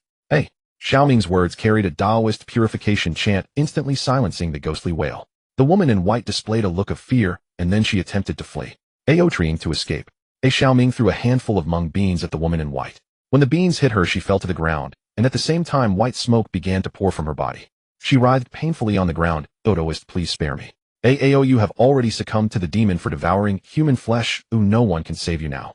Xiaoming's words carried a Taoist purification chant, instantly silencing the ghostly wail. The woman in white displayed a look of fear, and then she attempted to flee. Trying to escape. Xiaoming threw a handful of mung beans at the woman in white. When the beans hit her, she fell to the ground, and at the same time white smoke began to pour from her body. She writhed painfully on the ground. "Taoist, please spare me." "Ao, you have already succumbed to the demon for devouring human flesh. No one can save you now."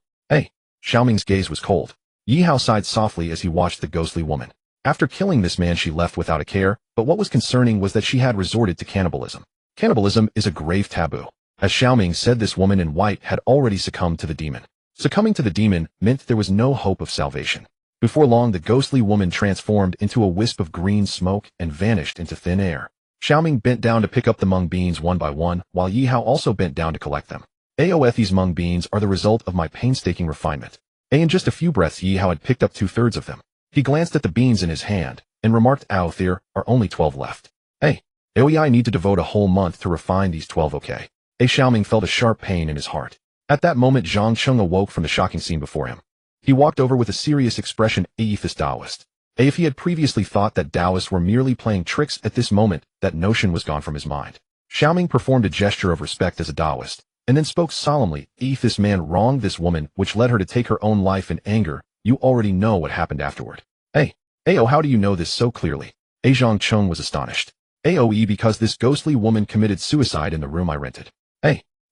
Xiaoming's gaze was cold. Yi Hao sighed softly as he watched the ghostly woman. After killing this man, she left without a care, but what was concerning was that she had resorted to cannibalism. Cannibalism is a grave taboo. As Xiaoming said, this woman in white had already succumbed to the demon. Succumbing to the demon meant there was no hope of salvation. Before long, the ghostly woman transformed into a wisp of green smoke and vanished into thin air. Xiaoming bent down to pick up the mung beans one by one, while Yi Hao also bent down to collect them. These mung beans are the result of my painstaking refinement. In just a few breaths, Yi Hao had picked up 2/3 of them. He glanced at the beans in his hand and remarked, "There are only 12 left. I need to devote a whole month to refine these 12, okay?" Xiaoming felt a sharp pain in his heart. At that moment, Zhang Cheng awoke from the shocking scene before him. He walked over with a serious expression. This Taoist. If he had previously thought that Taoists were merely playing tricks, at this moment, that notion was gone from his mind. Xiaoming performed a gesture of respect as a Taoist, and then spoke solemnly. "If this man wronged this woman, which led her to take her own life in anger, you already know what happened afterward." How do you know this so clearly?" Zhang Cheng was astonished. Because this ghostly woman committed suicide in the room I rented."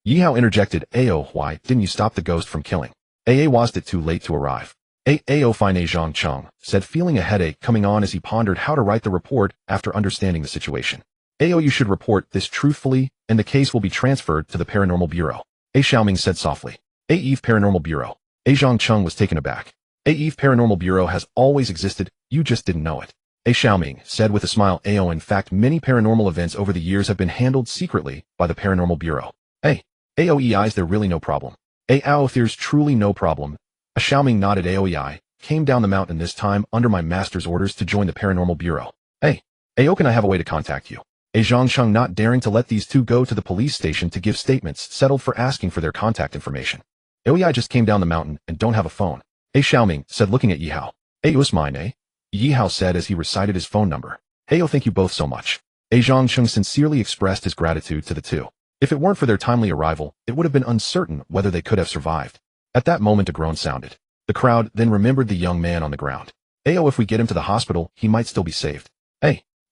Yi Hao interjected. Why didn't you stop the ghost from killing?" Was it too late to arrive?" Fine, Zhang Cheng said, feeling a headache coming on as he pondered how to write the report after understanding the situation. You should report this truthfully, and the case will be transferred to the Paranormal Bureau." Xiaoming said softly. Eve Paranormal Bureau." Zhang Cheng was taken aback. Eve Paranormal Bureau has always existed, you just didn't know it." Xiaoming said with a smile. In fact, many paranormal events over the years have been handled secretly by the Paranormal Bureau." Is there really no problem?" There's truly no problem." Xiaoming nodded. Came down the mountain this time under my master's orders to join the Paranormal Bureau." Can I have a way to contact you?" Zhang Cheng, not daring to let these two go to the police station to give statements, settled for asking for their contact information. I just came down the mountain and don't have a phone." Xiaoming said, looking at Yi Hao. It's mine, Yi Hao said as he recited his phone number. Thank you both so much." Zhang Cheng sincerely expressed his gratitude to the two. If it weren't for their timely arrival, it would have been uncertain whether they could have survived. At that moment, a groan sounded. The crowd then remembered the young man on the ground. If we get him to the hospital, he might still be saved."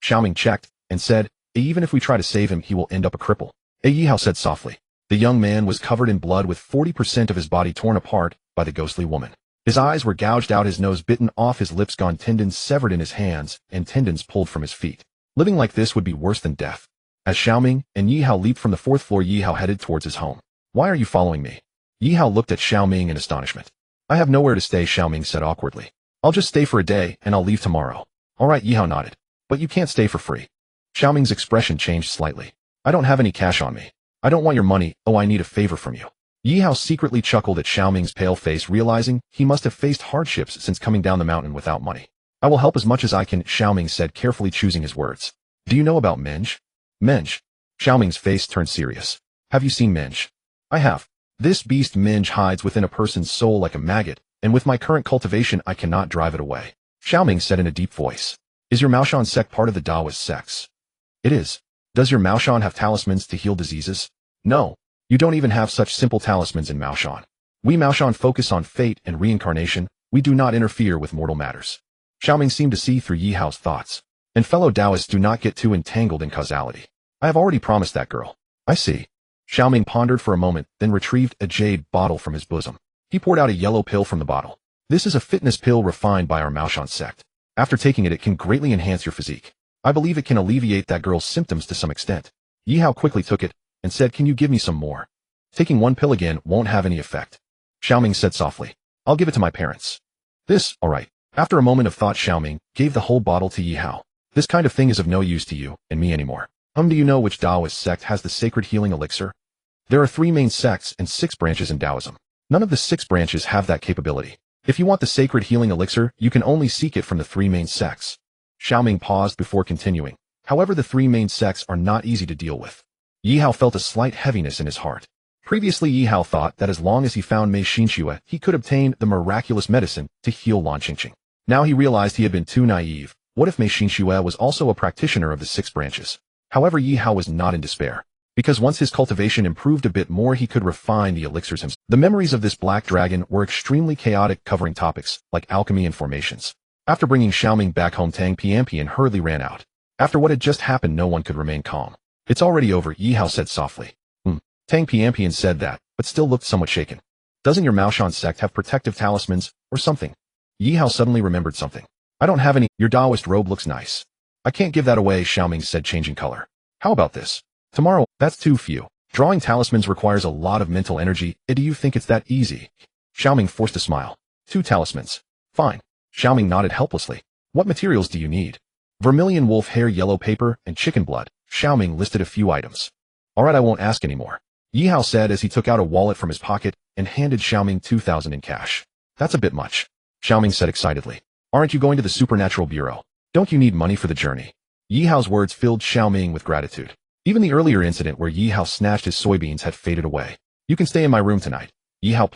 Xiaoming checked and said, "Even if we try to save him, he will end up a cripple." Yi Hao said softly. The young man was covered in blood with 40% of his body torn apart by the ghostly woman. His eyes were gouged out, his nose bitten off, his lips gone, tendons severed in his hands, and tendons pulled from his feet. Living like this would be worse than death. As Xiaoming and Yi Hao leaped from the 4th floor, Yi Hao headed towards his home. "Why are you following me?" Yi Hao looked at Xiaoming in astonishment. "I have nowhere to stay," Xiaoming said awkwardly. "I'll just stay for a day, and I'll leave tomorrow." "All right," Yi Hao nodded. "But you can't stay for free." Xiaoming's expression changed slightly. "I don't have any cash on me. I don't want your money. I need a favor from you." Yi Hao secretly chuckled at Xiaoming's pale face, realizing he must have faced hardships since coming down the mountain without money. "I will help as much as I can," Xiaoming said, carefully choosing his words. "Do you know about Menge?" "Menge?" Xiaoming's face turned serious. "Have you seen Menge?" "I have. This beast Menge hides within a person's soul like a maggot, and with my current cultivation I cannot drive it away." Xiaoming said in a deep voice. "Is your Maoshan sect part of the Taoist sects?" "It is." "Does your Maoshan have talismans to heal diseases?" "No. You don't even have such simple talismans in Maoshan. We Maoshan focus on fate and reincarnation. We do not interfere with mortal matters." Xiaoming seemed to see through Yi Hao's thoughts. "And fellow Taoists do not get too entangled in causality. I have already promised that girl." "I see." Xiaoming pondered for a moment, then retrieved a jade bottle from his bosom. He poured out a yellow pill from the bottle. "This is a fitness pill refined by our Maoshan sect. After taking it, it can greatly enhance your physique. I believe it can alleviate that girl's symptoms to some extent. Yi Hao quickly took it and said, can you give me some more? Taking one pill again won't have any effect. Xiaoming said softly, I'll give it to my parents. This, alright. After a moment of thought, Xiaoming gave the whole bottle to Yi Hao. This kind of thing is of no use to you and me anymore. Do you know which Taoist sect has the sacred healing elixir? There are 3 main sects and 6 branches in Taoism. None of the 6 branches have that capability. If you want the sacred healing elixir, you can only seek it from the 3 main sects. Xiaoming paused before continuing. However, the 3 main sects are not easy to deal with. Yi Hao felt a slight heaviness in his heart. Previously, Yi Hao thought that as long as he found Mei Xinxue, he could obtain the miraculous medicine to heal Lan Qingqing. Now he realized he had been too naive. What if Mei Xinxue was also a practitioner of the 6 branches? However, Yi Hao was not in despair. Because once his cultivation improved a bit more, he could refine the elixirs himself. The memories of this black dragon were extremely chaotic, covering topics like alchemy and formations. After bringing Xiaoming back home, Tang Pianpian hurriedly ran out. After what had just happened, no one could remain calm. It's already over, Yi Hao said softly. Tang Pianpian said that, but still looked somewhat shaken. Doesn't your Maoshan sect have protective talismans, or something? Yi Hao suddenly remembered something. I don't have any. Your Taoist robe looks nice. I can't give that away, Xiaoming said, changing color. How about this? Tomorrow, that's too few. Drawing talismans requires a lot of mental energy. Do you think it's that easy? Xiaoming forced a smile. 2 talismans. Fine. Xiaoming nodded helplessly. What materials do you need? Vermilion wolf hair, yellow paper, and chicken blood. Xiaoming listed a few items. Alright, I won't ask anymore. Yi Hao said as he took out a wallet from his pocket and handed Xiaoming 2,000 in cash. That's a bit much. Xiaoming said excitedly. Aren't you going to the Supernatural Bureau? Don't you need money for the journey? Yi Hao's words filled Xiaoming with gratitude. Even the earlier incident where Yi Hao snatched his soybeans had faded away. You can stay in my room tonight. Yi Hao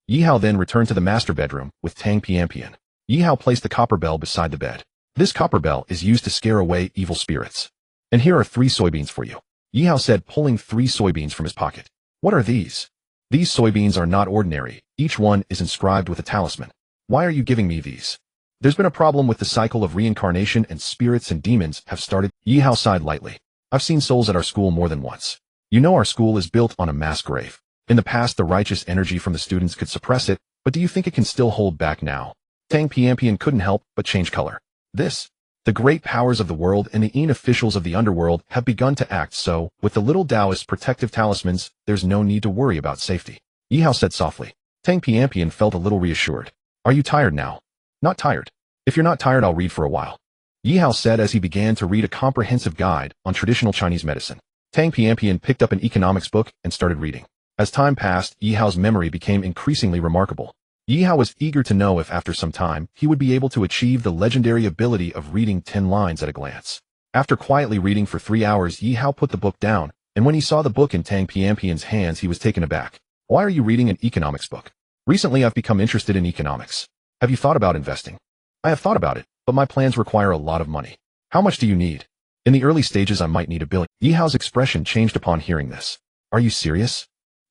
Yi Hao then returned to the master bedroom with Tang Pianpian. Yi Hao placed the copper bell beside the bed. This copper bell is used to scare away evil spirits. And here are 3 soybeans for you. Yi Hao said, pulling 3 soybeans from his pocket. What are these? These soybeans are not ordinary. Each one is inscribed with a talisman. Why are you giving me these? There's been a problem with the cycle of reincarnation, and spirits and demons have started. Yi Hao sighed lightly. I've seen souls at our school more than once. You know, our school is built on a mass grave. In the past, the righteous energy from the students could suppress it, but do you think it can still hold back now? Tang Pianpian couldn't help but change color. The great powers of the world and the officials of the underworld have begun to act, so, with the little Taoist protective talismans, there's no need to worry about safety. Yi Hao said softly. Tang Pianpian felt a little reassured. Are you tired now? Not tired. If you're not tired, I'll read for a while. Yi Hao said as he began to read a comprehensive guide on traditional Chinese medicine. Tang Pianpian picked up an economics book and started reading. As time passed, Yi Hao's memory became increasingly remarkable. Yi Hao was eager to know if after some time he would be able to achieve the legendary ability of reading 10 lines at a glance. After quietly reading for 3 hours, Yi Hao put the book down, and when he saw the book in Tang Pianpian's hands, he was taken aback. Why are you reading an economics book? Recently, I've become interested in economics. Have you thought about investing? I have thought about it, but my plans require a lot of money. How much do you need? In the early stages, I might need $1 billion. Yi Hao's expression changed upon hearing this. Are you serious?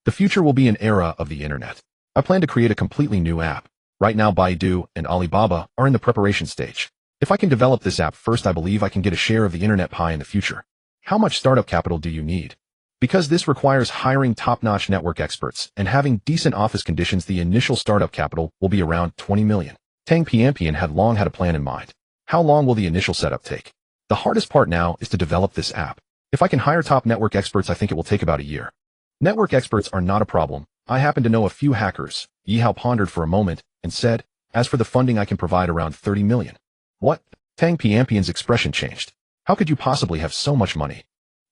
The future will be an era of the internet. I plan to create a completely new app. Right now, Baidu and Alibaba are in the preparation stage. If I can develop this app first, I believe I can get a share of the internet pie in the future. How much startup capital do you need? Because this requires hiring top-notch network experts and having decent office conditions, the initial startup capital will be around 20 million. Tang Pianpian had long had a plan in mind. How long will the initial setup take? The hardest part now is to develop this app. If I can hire top network experts, I think it will take about a year. Network experts are not a problem. I happen to know a few hackers. Yi Hao pondered for a moment and said, as for the funding, I can provide around 30 million. What? Tang Pianpian's expression changed. How could you possibly have so much money?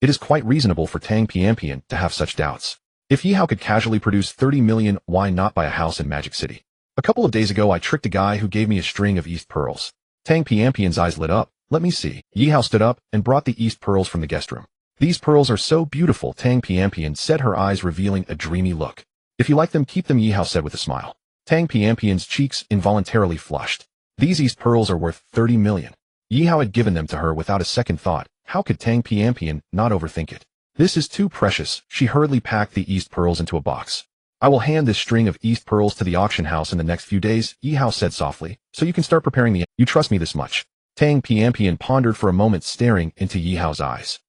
It is quite reasonable for Tang Pianpian to have such doubts. If Yi Hao could casually produce 30 million, why not buy a house in Magic City? A couple of days ago, I tricked a guy who gave me a string of East pearls. Tang Pianpian's eyes lit up. Let me see. Yi Hao stood up and brought the East pearls from the guest room. These pearls are so beautiful, Tang Pianpian said, her eyes revealing a dreamy look. If you like them, keep them, Yi Hao said with a smile. Tang Pianpian's cheeks involuntarily flushed. These East pearls are worth 30 million. Yi Hao had given them to her without a second thought. How could Tang Pianpian not overthink it? This is too precious. She hurriedly packed the East pearls into a box. I will hand this string of East pearls to the auction house in the next few days, Yi Hao said softly, so you can start preparing the— You trust me this much? Tang Pianpian pondered for a moment, staring into Yi Hao's eyes.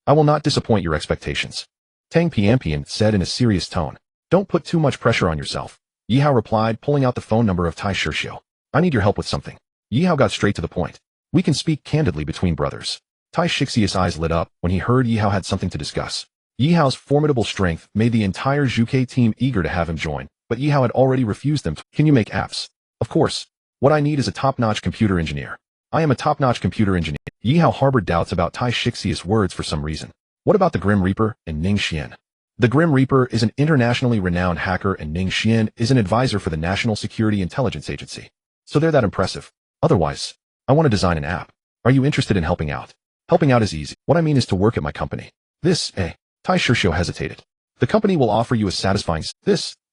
I will not disappoint your expectations. Tang Pianpian said in a serious tone. Don't put too much pressure on yourself. Yi Hao replied, pulling out the phone number of Tai Shishio. I need your help with something. Yi Hao got straight to the point. We can speak candidly between brothers. Tai Shixia's eyes lit up when he heard Yi Hao had something to discuss. Yi Hao's formidable strength made the entire Zhuke team eager to have him join, but Yi Hao had already refused them. Can you make apps? Of course. What I need is a top-notch computer engineer. I am a top-notch computer engineer. Yi Hao harbored doubts about Tai Shixia's words for some reason. What about the Grim Reaper and Ning Xian? The Grim Reaper is an internationally renowned hacker and Ning Xian is an advisor for the National Security Intelligence Agency. So they're that impressive. Otherwise, I want to design an app. Are you interested in helping out? Helping out is easy. What I mean is to work at my company. Tai Shixiu hesitated. The company will offer you a satisfying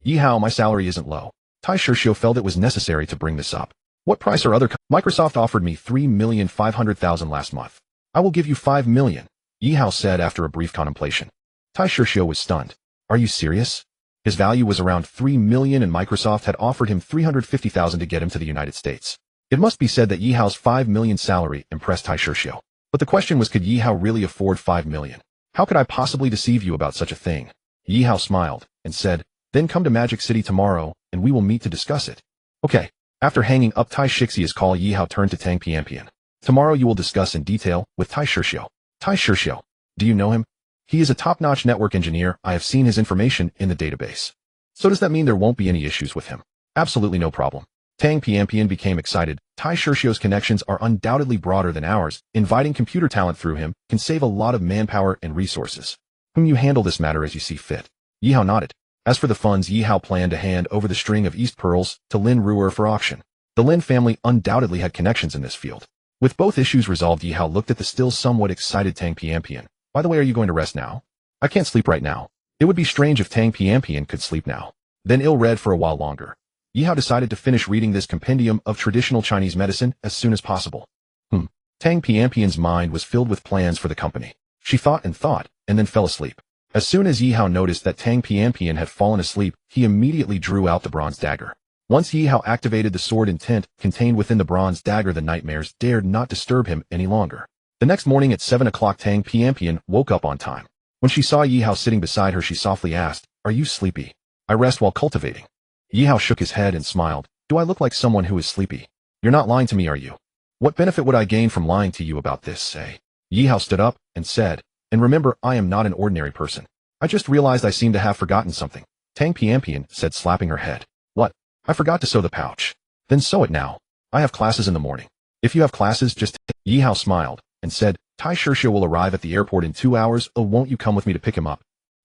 Yi Hao, my salary isn't low. Tai Shixiu felt it was necessary to bring this up. What price are other Microsoft offered me 3,500,000 last month. I will give you 5 million, Yi Hao said after a brief contemplation. Tai Shixiu was stunned. Are you serious? His value was around 3 million and Microsoft had offered him 350,000 to get him to the United States. It must be said that Yi Hao's 5 million salary impressed Tai Shixiu. But the question was, could Yi Hao really afford 5 million? How could I possibly deceive you about such a thing? Yi Hao smiled and said, then come to Magic City tomorrow and we will meet to discuss it. Okay. After hanging up Tai Shixia's call, Yi Hao turned to Tang Pianpian. Tomorrow you will discuss in detail with Tai Shixiu. Tai Shixiu. Do you know him? He is a top-notch network engineer. I have seen his information in the database. So does that mean there won't be any issues with him? Absolutely no problem. Tang Pianpian became excited. Tai Shixiu's connections are undoubtedly broader than ours. Inviting computer talent through him can save a lot of manpower and resources. Whom you handle this matter as you see fit. Yi Hao nodded. As for the funds, Yi Hao planned to hand over the string of East Pearls to Lin Ruer for auction. The Lin family undoubtedly had connections in this field. With both issues resolved, Yi Hao looked at the still somewhat excited Tang Pianpian. By the way, are you going to rest now? I can't sleep right now. It would be strange if Tang Pianpian could sleep now. Then ill-read for a while longer. Yi Hao decided to finish reading this compendium of traditional Chinese medicine as soon as possible. Tang Pianpian's mind was filled with plans for the company. She thought, and then fell asleep. As soon as Yi Hao noticed that Tang Pianpian had fallen asleep, he immediately drew out the bronze dagger. Once Yi Hao activated the sword intent contained within the bronze dagger, the nightmares dared not disturb him any longer. The next morning at 7 o'clock, Tang Pianpian woke up on time. When she saw Yi Hao sitting beside her, she softly asked, "Are you sleepy?" "I rest while cultivating." Yi Hao shook his head and smiled. "Do I look like someone who is sleepy?" "You're not lying to me, are you?" "What benefit would I gain from lying to you about this, eh?" Yi Hao stood up and said, "And remember, I am not an ordinary person. I just realized I seem to have forgotten something." Tang Pianpian said, slapping her head. "What?" "I forgot to sew the pouch." "Then sew it now. I have classes in the morning." "If you have classes, just..." Yi Hao smiled and said, "Tai Shixiu will arrive at the airport in 2 hours. Oh, won't you come with me to pick him up?"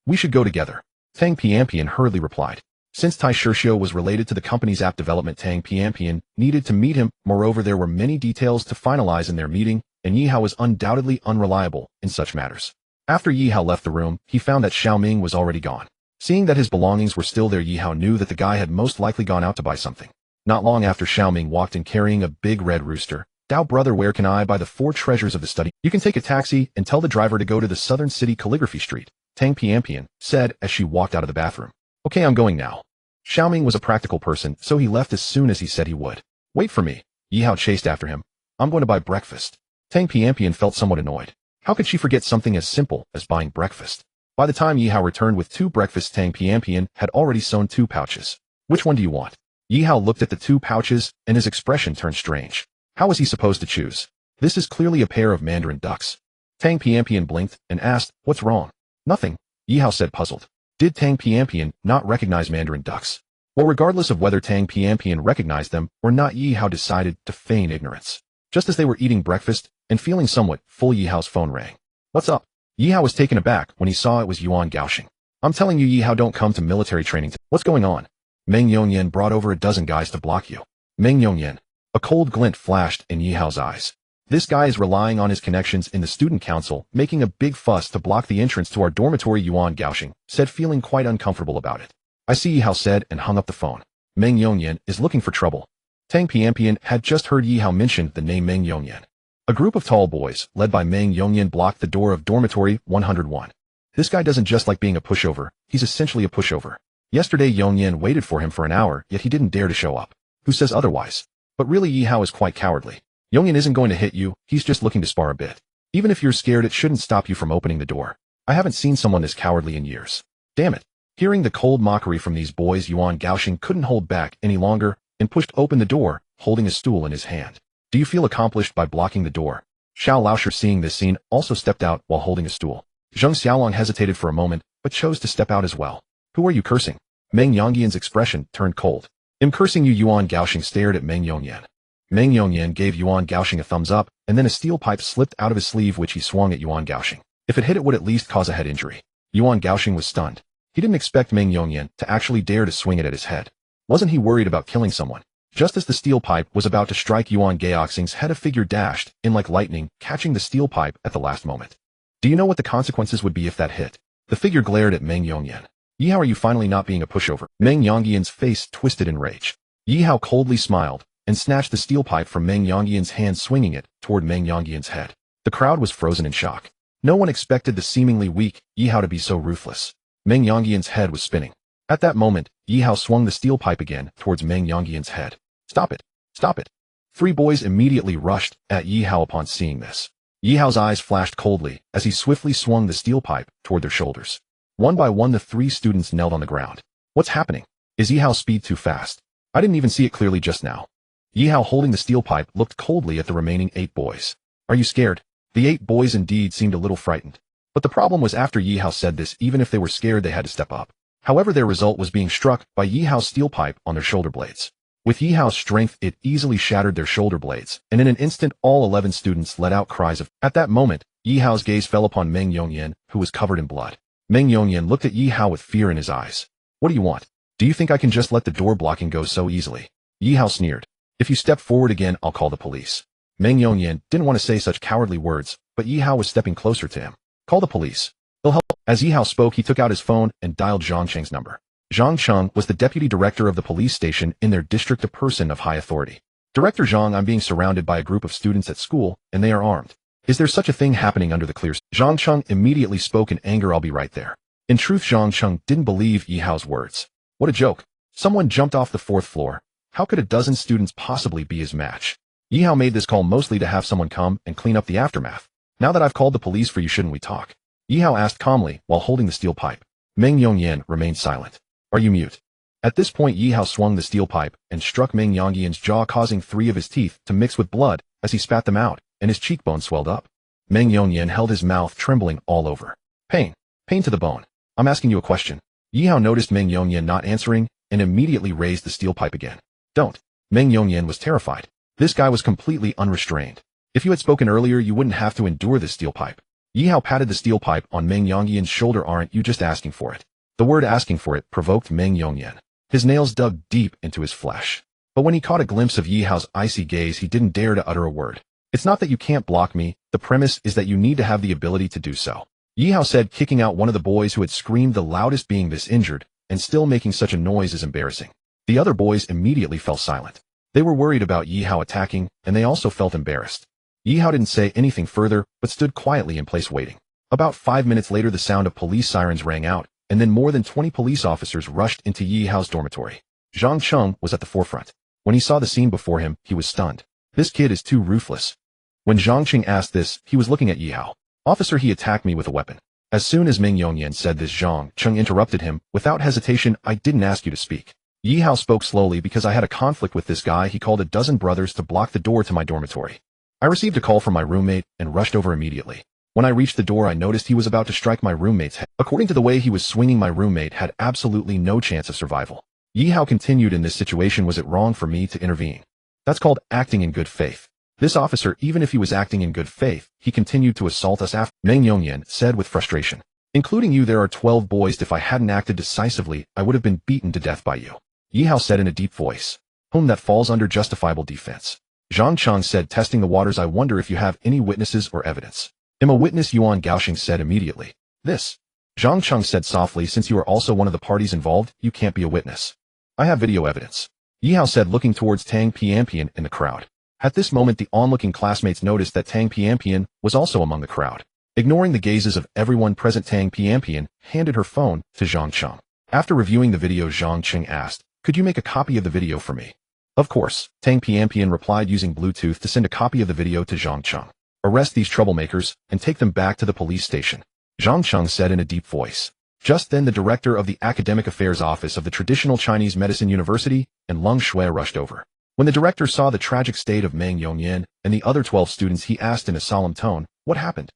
"We should go together." Tang Pianpian hurriedly replied. Since Tai Shixiu was related to the company's app development, Tang Pianpian needed to meet him. Moreover, there were many details to finalize in their meeting, and Yi Hao was undoubtedly unreliable in such matters. After Yi Hao left the room, he found that Xiaoming was already gone. Seeing that his belongings were still there, Yi Hao knew that the guy had most likely gone out to buy something. Not long after, Xiaoming walked in carrying a big red rooster. "Dao brother, where can I buy the 4 treasures of the study?" "You can take a taxi and tell the driver to go to the Southern City Calligraphy Street," Tang Pianpian said as she walked out of the bathroom. "Okay, I'm going now." Xiaoming was a practical person, so he left as soon as he said he would. "Wait for me." Yi Hao chased after him. "I'm going to buy breakfast." Tang Pianpian felt somewhat annoyed. How could she forget something as simple as buying breakfast? By the time Yi Hao returned with 2 breakfasts, Tang Pianpian had already sewn 2 pouches. "Which one do you want?" Yi Hao looked at the 2 pouches, and his expression turned strange. How was he supposed to choose? This is clearly a pair of mandarin ducks. Tang Pianpian blinked and asked, "What's wrong?" "Nothing," Yi Hao said, puzzled. Did Tang Pianpian not recognize mandarin ducks? Well, regardless of whether Tang Pianpian recognized them or not, Yi Hao decided to feign ignorance. Just as they were eating breakfast and feeling somewhat full, Yi Hao's phone rang. "What's up?" Yi Hao was taken aback when he saw it was Yuan Gaoxing. "I'm telling you, Yi Hao, don't come to military training. What's going on?" "Meng Yongyan brought over a dozen guys to block you." "Meng Yongyan." A cold glint flashed in Yi Hao's eyes. "This guy is relying on his connections in the student council, making a big fuss to block the entrance to our dormitory," Yuan Gaoxing said, feeling quite uncomfortable about it. "I see," Yi Hao said and hung up the phone. "Meng Yongyan is looking for trouble." Tang Pianpian had just heard Yi Hao mention the name Meng Yongyan. A group of tall boys, led by Meng Yongyan, blocked the door of dormitory 101. This guy doesn't just like being a pushover, he's essentially a pushover. Yesterday Yongyan waited for him for an hour, yet he didn't dare to show up. Who says otherwise? But really, Yi Hao is quite cowardly. Yongyan isn't going to hit you, he's just looking to spar a bit. Even if you're scared, it shouldn't stop you from opening the door. I haven't seen someone this cowardly in years. Damn it. Hearing the cold mockery from these boys, Yuan Gaoxing couldn't hold back any longer and pushed open the door, holding a stool in his hand. Do you feel accomplished by blocking the door? Xiao Laosher, seeing this scene, also stepped out while holding a stool. Zheng Xiaolong hesitated for a moment, but chose to step out as well. Who are you cursing? Meng Yongyan's expression turned cold. I'm cursing you. Yuan Gaoxing stared at Meng Yongyan. Meng Yongyan gave Yuan Gaoxing a thumbs up, and then a steel pipe slipped out of his sleeve which he swung at Yuan Gaoxing. If it hit, it would at least cause a head injury. Yuan Gaoxing was stunned. He didn't expect Meng Yongyan to actually dare to swing it at his head. Wasn't he worried about killing someone? Just as the steel pipe was about to strike Yuan Gaoxing's head, a figure dashed in like lightning, catching the steel pipe at the last moment. Do you know what the consequences would be if that hit? The figure glared at Meng Yongyan. Yihao, are you finally not being a pushover? Meng Yongyan's face twisted in rage. Yihao coldly smiled and snatched the steel pipe from Meng Yongyan's hand, swinging it toward Meng Yongyan's head. The crowd was frozen in shock. No one expected the seemingly weak Yihao to be so ruthless. Meng Yongyan's head was spinning. At that moment, Yihao swung the steel pipe again towards Meng Yongyan's head. Stop it! Stop it! 3 boys immediately rushed at Yihao upon seeing this. Yihao's eyes flashed coldly as he swiftly swung the steel pipe toward their shoulders. One by one, the 3 students knelt on the ground. What's happening? Is Yihao's speed too fast? I didn't even see it clearly just now. Yihao, holding the steel pipe, looked coldly at the remaining 8 boys. Are you scared? The 8 boys indeed seemed a little frightened. But the problem was, after Yihao said this, even if they were scared, they had to step up. However, their result was being struck by Yihao's steel pipe on their shoulder blades. With Yihao's strength, it easily shattered their shoulder blades, and in an instant all 11 students let out cries of. At that moment, Yihao's gaze fell upon Meng Yongyan, who was covered in blood. Meng Yongyan looked at Yihao with fear in his eyes. What do you want? Do you think I can just let the door blocking go so easily? Yihao sneered. If you step forward again, I'll call the police. Meng Yongyan didn't want to say such cowardly words, but Yihao was stepping closer to him. Call the police. They'll help. As Yihao spoke, he took out his phone and dialed Zhang Cheng's number. Zhang Cheng was the deputy director of the police station in their district, a person of high authority. Director Zhang, I'm being surrounded by a group of students at school, and they are armed. Is there such a thing happening under the clear sky? Zhang Cheng immediately spoke in anger. I'll be right there. In truth, Zhang Cheng didn't believe Yihao's words. What a joke. Someone jumped off the 4th floor. How could a dozen students possibly be his match? Yihao made this call mostly to have someone come and clean up the aftermath. Now that I've called the police for you, shouldn't we talk? Yihao asked calmly while holding the steel pipe. Meng Yongyan remained silent. Are you mute? At this point, Yihao swung the steel pipe and struck Meng Yongyan's jaw, causing 3 of his teeth to mix with blood as he spat them out, and his cheekbone swelled up. Meng Yongyan held his mouth, trembling all over. Pain. Pain to the bone. I'm asking you a question. Yihao noticed Meng Yongyan not answering and immediately raised the steel pipe again. Don't. Meng Yongyan was terrified. This guy was completely unrestrained. If you had spoken earlier, you wouldn't have to endure this steel pipe. Yihao patted the steel pipe on Meng Yongyan's shoulder. Aren't you just asking for it? The word asking for it provoked Meng Yongyan. His nails dug deep into his flesh. But when he caught a glimpse of Yihao's icy gaze, he didn't dare to utter a word. It's not that you can't block me, the premise is that you need to have the ability to do so. Yihao said, kicking out one of the boys who had screamed the loudest. Being this injured and still making such a noise is embarrassing. The other boys immediately fell silent. They were worried about Yihao attacking, and they also felt embarrassed. Yihao didn't say anything further, but stood quietly in place waiting. About 5 minutes later, the sound of police sirens rang out, and then more than 20 police officers rushed into Yihao's dormitory. Zhang Cheng was at the forefront. When he saw the scene before him, he was stunned. This kid is too ruthless. When Zhang Cheng asked this, he was looking at Yihao. Officer, he attacked me with a weapon. As soon as Meng Yongyan said this, Zhang Cheng interrupted him. Without hesitation, I didn't ask you to speak. Yihao spoke slowly. Because I had a conflict with this guy, he called a dozen brothers to block the door to my dormitory. I received a call from my roommate and rushed over immediately. When I reached the door, I noticed he was about to strike my roommate's head. According to the way he was swinging, my roommate had absolutely no chance of survival. Yihao continued, in this situation, was it wrong for me to intervene? That's called acting in good faith. This officer, even if he was acting in good faith, he continued to assault us after. Meng Yongyan said with frustration. Including you, there are 12 boys. If I hadn't acted decisively, I would have been beaten to death by you. Yihao said in a deep voice. That falls under justifiable defense. Zhang Cheng said, testing the waters. I wonder if you have any witnesses or evidence. I'm a witness, Yuan Gaoxing said immediately. This. Zhang Cheng said softly, since you are also one of the parties involved, you can't be a witness. I have video evidence. Yihao said, looking towards Tang Pianpian in the crowd. At this moment, the onlooking classmates noticed that Tang Pianpian was also among the crowd. Ignoring the gazes of everyone present, Tang Pianpian handed her phone to Zhang Cheng. After reviewing the video, Zhang Cheng asked, could you make a copy of the video for me? Of course, Tang Pianpian replied, using Bluetooth to send a copy of the video to Zhang Cheng. Arrest these troublemakers and take them back to the police station. Zhang Cheng said in a deep voice. Just then, the director of the Academic Affairs Office of the Traditional Chinese Medicine University and Lung Shui rushed over. When the director saw the tragic state of Meng Yongyan and the other 12 students, he asked in a solemn tone, "What happened?"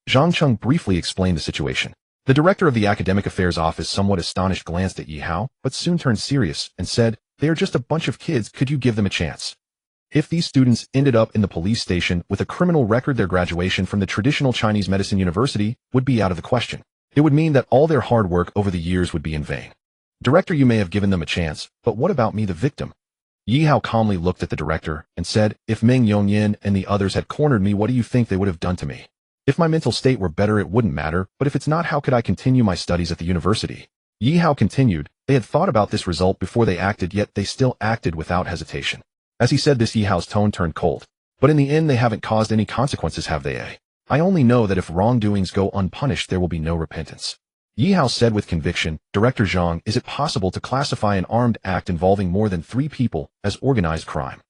Zhang Cheng briefly explained the situation. The director of the Academic Affairs Office, somewhat astonished, glanced at Yi Hao, but soon turned serious and said, "They are just a bunch of kids, could you give them a chance?" If these students ended up in the police station with a criminal record, their graduation from the traditional Chinese medicine university would be out of the question. It would mean that all their hard work over the years would be in vain. Director, you may have given them a chance, but what about me, the victim? Yi Hao calmly looked at the director and said, "If Meng Yongyan and the others had cornered me, what do you think they would have done to me? If my mental state were better, it wouldn't matter, but if it's not, how could I continue my studies at the university?" Yi Hao continued. They had thought about this result before they acted, yet they still acted without hesitation. As he said this, Yi Hao's tone turned cold. "But in the end, they haven't caused any consequences, have they? I only know that if wrongdoings go unpunished, there will be no repentance." Yi Hao said with conviction, "Director Zhang, is it possible to classify an armed act involving more than 3 people as organized crime?"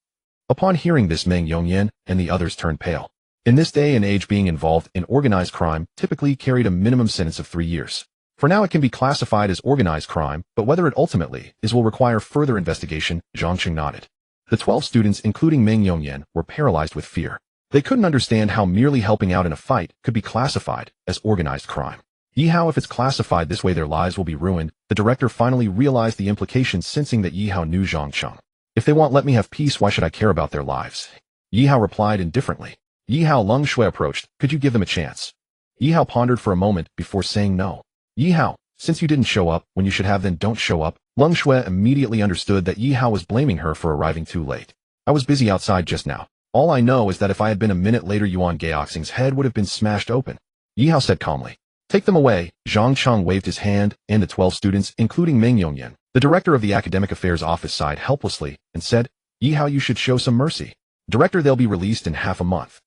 Upon hearing this, Meng Yongyan and the others turned pale. In this day and age, being involved in organized crime typically carried a minimum sentence of 3 years. For now, it can be classified as organized crime, but whether it ultimately is will require further investigation. Zhang Cheng nodded. The 12 students, including Meng Yongyan, were paralyzed with fear. They couldn't understand how merely helping out in a fight could be classified as organized crime. Yi Hao, if it's classified this way, their lives will be ruined. The director finally realized the implications, sensing that Yi Hao knew Zhang Cheng. "If they won't let me have peace, why should I care about their lives?" Yi Hao replied indifferently. Yi Hao, Leng Shui approached. "Could you give them a chance?" Yi Hao pondered for a moment before saying no. "Yi Hao, since you didn't show up when you should have, then don't show up." Leng Shui immediately understood that Yi Hao was blaming her for arriving too late. "I was busy outside just now. All I know is that if I had been a minute later, Yuan Gaoxing's head would have been smashed open." Yi Hao said calmly. "Take them away." Zhang Cheng waved his hand, and the 12 students, including Meng Yongyan, the director of the Academic Affairs Office, sighed helplessly and said, "Yi Hao, you should show some mercy. Director, they'll be released in half a month."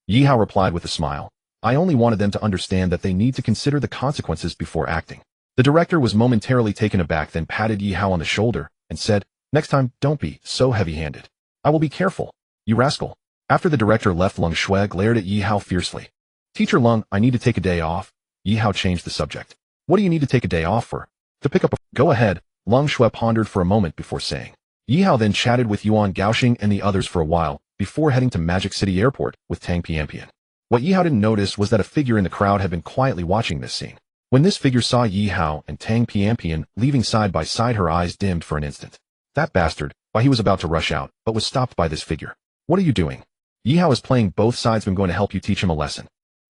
Yi Hao replied with a smile, "I only wanted them to understand that they need to consider the consequences before acting." The director was momentarily taken aback, then patted Yi Hao on the shoulder and said, "Next time, don't be so heavy-handed." "I will be careful, you rascal." After the director left, Leng Shui glared at Yi Hao fiercely. "Teacher Leng, I need to take a day off." Yi Hao changed the subject. "What do you need to take a day off for?" "To pick up a—" "Go ahead." Leng Shui pondered for a moment before saying. Yi Hao then chatted with Yuan Gaoxing and the others for a while, before heading to Magic City Airport with Tang Pianpian. What Yi Hao didn't notice was that a figure in the crowd had been quietly watching this scene. When this figure saw Yi Hao and Tang Pianpian leaving side by side, her eyes dimmed for an instant. "That bastard!" Why, he was about to rush out, but was stopped by this figure. "What are you doing?" "Yi Hao is playing both sides. I'm going to help you teach him a lesson."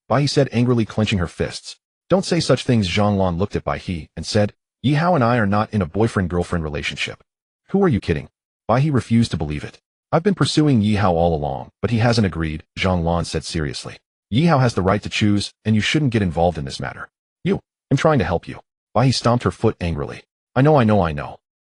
Bai He said, angrily clenching her fists. "Don't say such things." Zhang Lan looked at Bai He and said, "Yi Hao and I are not in a boyfriend-girlfriend relationship." "Who are you kidding?" Bai He refused to believe it. "I've been pursuing Yi Hao all along, but he hasn't agreed," Zhang Lan said seriously. "Yi Hao has the right to choose, and you shouldn't get involved in this matter." "I'm trying to help you." Bai He stomped her foot angrily. I know.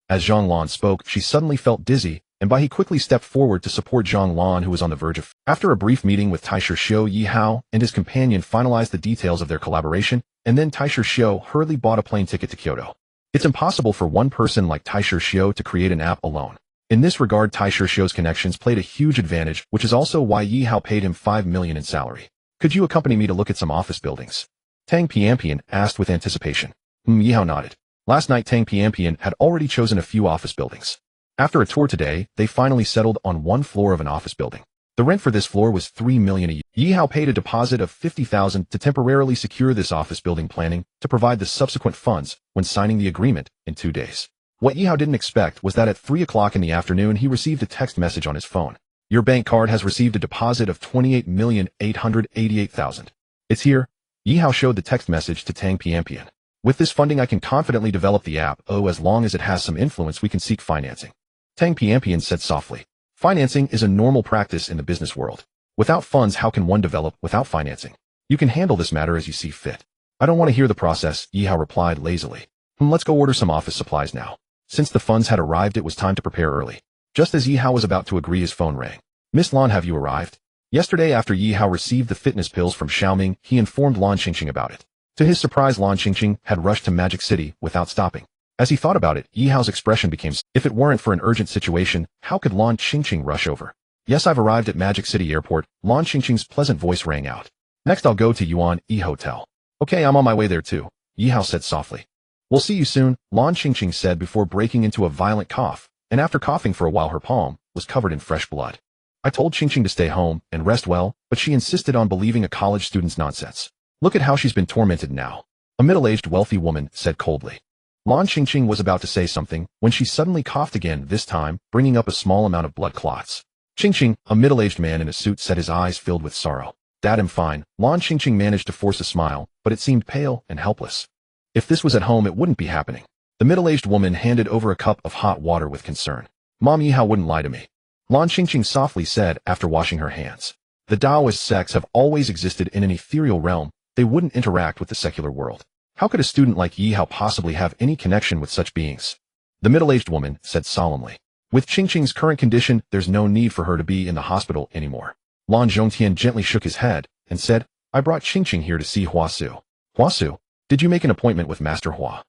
As Zhang Lan spoke, she suddenly felt dizzy, and Bai He quickly stepped forward to support Zhang Lan, who was on the verge of. After a brief meeting with Taisher Xiu, Yi Hao and his companion finalized the details of their collaboration, and then Taisher Xiu hurriedly bought a plane ticket to Kyoto. It's impossible for one person like Taisher Xiu to create an app alone. In this regard, Taisher Xiu's connections played a huge advantage, which is also why Yi Hao paid him 5 million in salary. "Could you accompany me to look at some office buildings?" Tang Pianpian asked with anticipation. Yi Hao nodded. Last night, Tang Pianpian had already chosen a few office buildings. After a tour today, they finally settled on one floor of an office building. The rent for this floor was 3 million a year. Yi Hao paid a deposit of 50,000 to temporarily secure this office building, planning to provide the subsequent funds when signing the agreement in 2 days. What Yi Hao didn't expect was that at 3 o'clock in the afternoon, he received a text message on his phone. "Your bank card has received a deposit of 28,888,000. It's here." Yi Hao showed the text message to Tang Pianpian. "With this funding, I can confidently develop the app. Oh, as long as it has some influence, we can seek financing." Tang Pianpian said softly. "Financing is a normal practice in the business world. Without funds, how can one develop without financing? You can handle this matter as you see fit." "I don't want to hear the process," Yi Hao replied lazily. Let's go order some office supplies now." Since the funds had arrived, it was time to prepare early. Just as Yi Hao was about to agree, his phone rang. "Miss Lan, have you arrived?" Yesterday, after Yi Hao received the fitness pills from Xiaoming, he informed Lan Qingqing about it. To his surprise, Lan Qingqing had rushed to Magic City without stopping. As he thought about it, Yi Hao's expression became, if it weren't for an urgent situation, how could Lan Qingqing rush over? "Yes, I've arrived at Magic City Airport." Lan Qingqing's pleasant voice rang out. "Next, I'll go to Yuan E Hotel." "Okay, I'm on my way there too," Yi Hao said softly. "We'll see you soon," Lan Qingqing said before breaking into a violent cough. and after coughing for a while her palm was covered in fresh blood. I told Qingqing to stay home and rest well, but she insisted on believing a college student's nonsense. Look at how she's been tormented now, a middle-aged wealthy woman said coldly. Lan Qingqing was about to say something when she suddenly coughed again, this time bringing up a small amount of blood clots. Qingqing, a middle-aged man in a suit, said, his eyes filled with sorrow. Dad, I'm fine. Lan Qingqing managed to force a smile, but it seemed pale and helpless. If this was at home, it wouldn't be happening. The middle-aged woman handed over a cup of hot water with concern. Mom, Yihao wouldn't lie to me, Lan Qingqing softly said after washing her hands. The Taoist sects have always existed in an ethereal realm. They wouldn't interact with the secular world. How could a student like Yihao possibly have any connection with such beings? The middle-aged woman said solemnly. With Qingqing's current condition, there's no need for her to be in the hospital anymore. Lan Zhongtian gently shook his head and said, I brought Qingqing here to see Huasu. Huasu, did you make an appointment with Master Hua?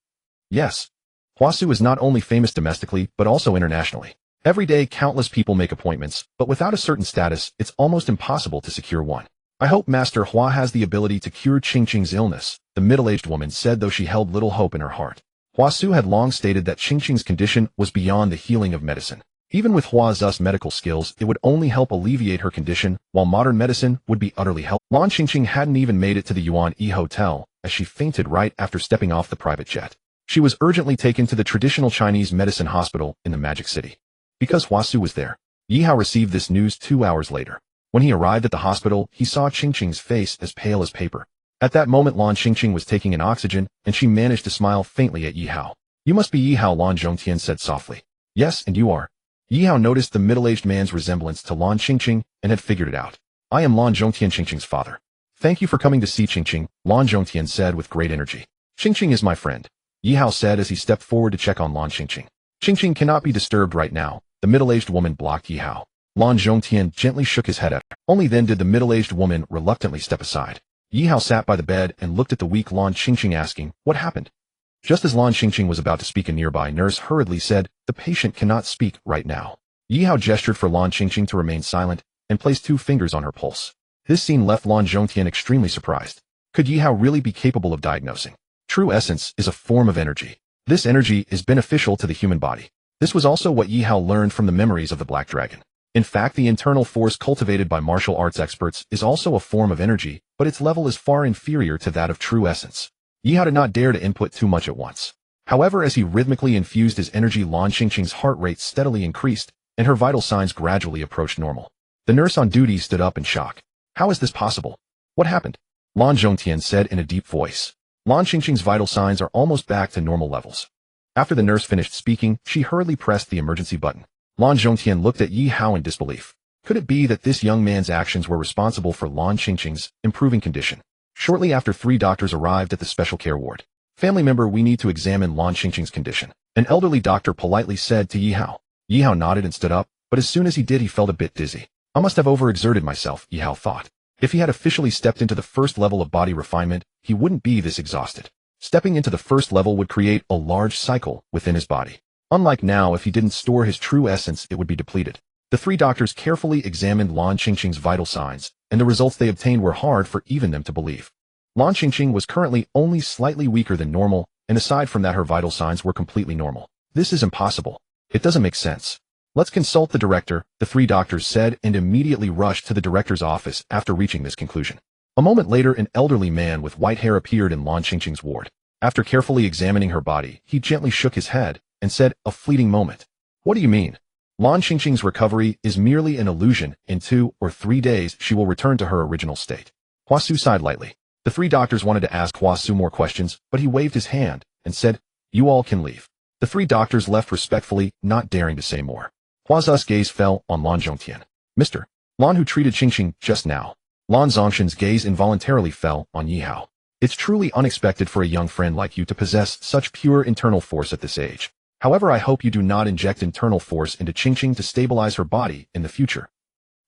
Yes. Huasu is not only famous domestically, but also internationally. Every day, countless people make appointments, but without a certain status, it's almost impossible to secure one. I hope Master Hua has the ability to cure Qingqing's illness, the middle-aged woman said, though she held little hope in her heart. Huasu had long stated that Qingqing's condition was beyond the healing of medicine. Even with Hua's medical skills, it would only help alleviate her condition, while modern medicine would be utterly helpless. Lan Qingqing hadn't even made it to the Yuan E Hotel, as she fainted right after stepping off the private jet. She was urgently taken to the traditional Chinese medicine hospital in the Magic City. Because Huasu was there, Yihao received this news 2 hours later. When he arrived at the hospital, he saw Qingqing's face as pale as paper. At that moment, Lan Qingqing was taking an oxygen, and she managed to smile faintly at Yihao. You must be Yihao, Lan Zhongtian said softly. Yes, and you are. Yihao noticed the middle-aged man's resemblance to Lan Qingqing and had figured it out. I am Lan Zhongtian, Qingqing's father. Thank you for coming to see Qingqing, Lan Zhongtian said with great energy. Qingqing is my friend, Yihao said as he stepped forward to check on Lan Qingqing. Qingqing cannot be disturbed right now. The middle-aged woman blocked Yihao. Lan Zhongtian gently shook his head at her. Only then did the middle-aged woman reluctantly step aside. Yihao sat by the bed and looked at the weak Lan Qingqing, asking, what happened? Just as Lan Qingqing was about to speak, a nearby nurse hurriedly said, the patient cannot speak right now. Yihao gestured for Lan Qingqing to remain silent and placed 2 fingers on her pulse. This scene left Lan Zhongtian extremely surprised. Could Yihao really be capable of diagnosing? True essence is a form of energy. This energy is beneficial to the human body. This was also what Yihao learned from the memories of the Black Dragon. In fact, the internal force cultivated by martial arts experts is also a form of energy, but its level is far inferior to that of true essence. Yihao did not dare to input too much at once. However, as he rhythmically infused his energy, Lan Qingqing's heart rate steadily increased, and her vital signs gradually approached normal. The nurse on duty stood up in shock. How is this possible? What happened? Lan Zhongtian said in a deep voice. Lan Qingqing's vital signs are almost back to normal levels. After the nurse finished speaking, she hurriedly pressed the emergency button. Lan Zhongtian looked at Yihao in disbelief. Could it be that this young man's actions were responsible for Lan Qingqing's improving condition? Shortly after, 3 doctors arrived at the special care ward. Family member, we need to examine Lan Qingqing's condition, an elderly doctor politely said to Yihao. Yihao nodded and stood up, but as soon as he did, he felt a bit dizzy. I must have overexerted myself, Yihao thought. If he had officially stepped into the first level of body refinement, he wouldn't be this exhausted. Stepping into the first level would create a large cycle within his body. Unlike now, if he didn't store his true essence, it would be depleted. The 3 doctors carefully examined Lan Qingqing's vital signs, and the results they obtained were hard for even them to believe. Lan Qingqing was currently only slightly weaker than normal, and aside from that, her vital signs were completely normal. This is impossible. It doesn't make sense. Let's consult the director, the 3 doctors said, and immediately rushed to the director's office after reaching this conclusion. A moment later, an elderly man with white hair appeared in Lan Qingqing's ward. After carefully examining her body, he gently shook his head and said, a fleeting moment. What do you mean? Lan Qingqing's recovery is merely an illusion. In 2 or 3 days, she will return to her original state. Huasu sighed lightly. The 3 doctors wanted to ask Huasu more questions, but he waved his hand and said, you all can leave. The 3 doctors left respectfully, not daring to say more. Hua's gaze fell on Lan Zhongtian. Mr. Lan, who treated Qingqing just now. Lan Zhongtian's gaze involuntarily fell on Yihao. It's truly unexpected for a young friend like you to possess such pure internal force at this age. However, I hope you do not inject internal force into Qingqing to stabilize her body in the future.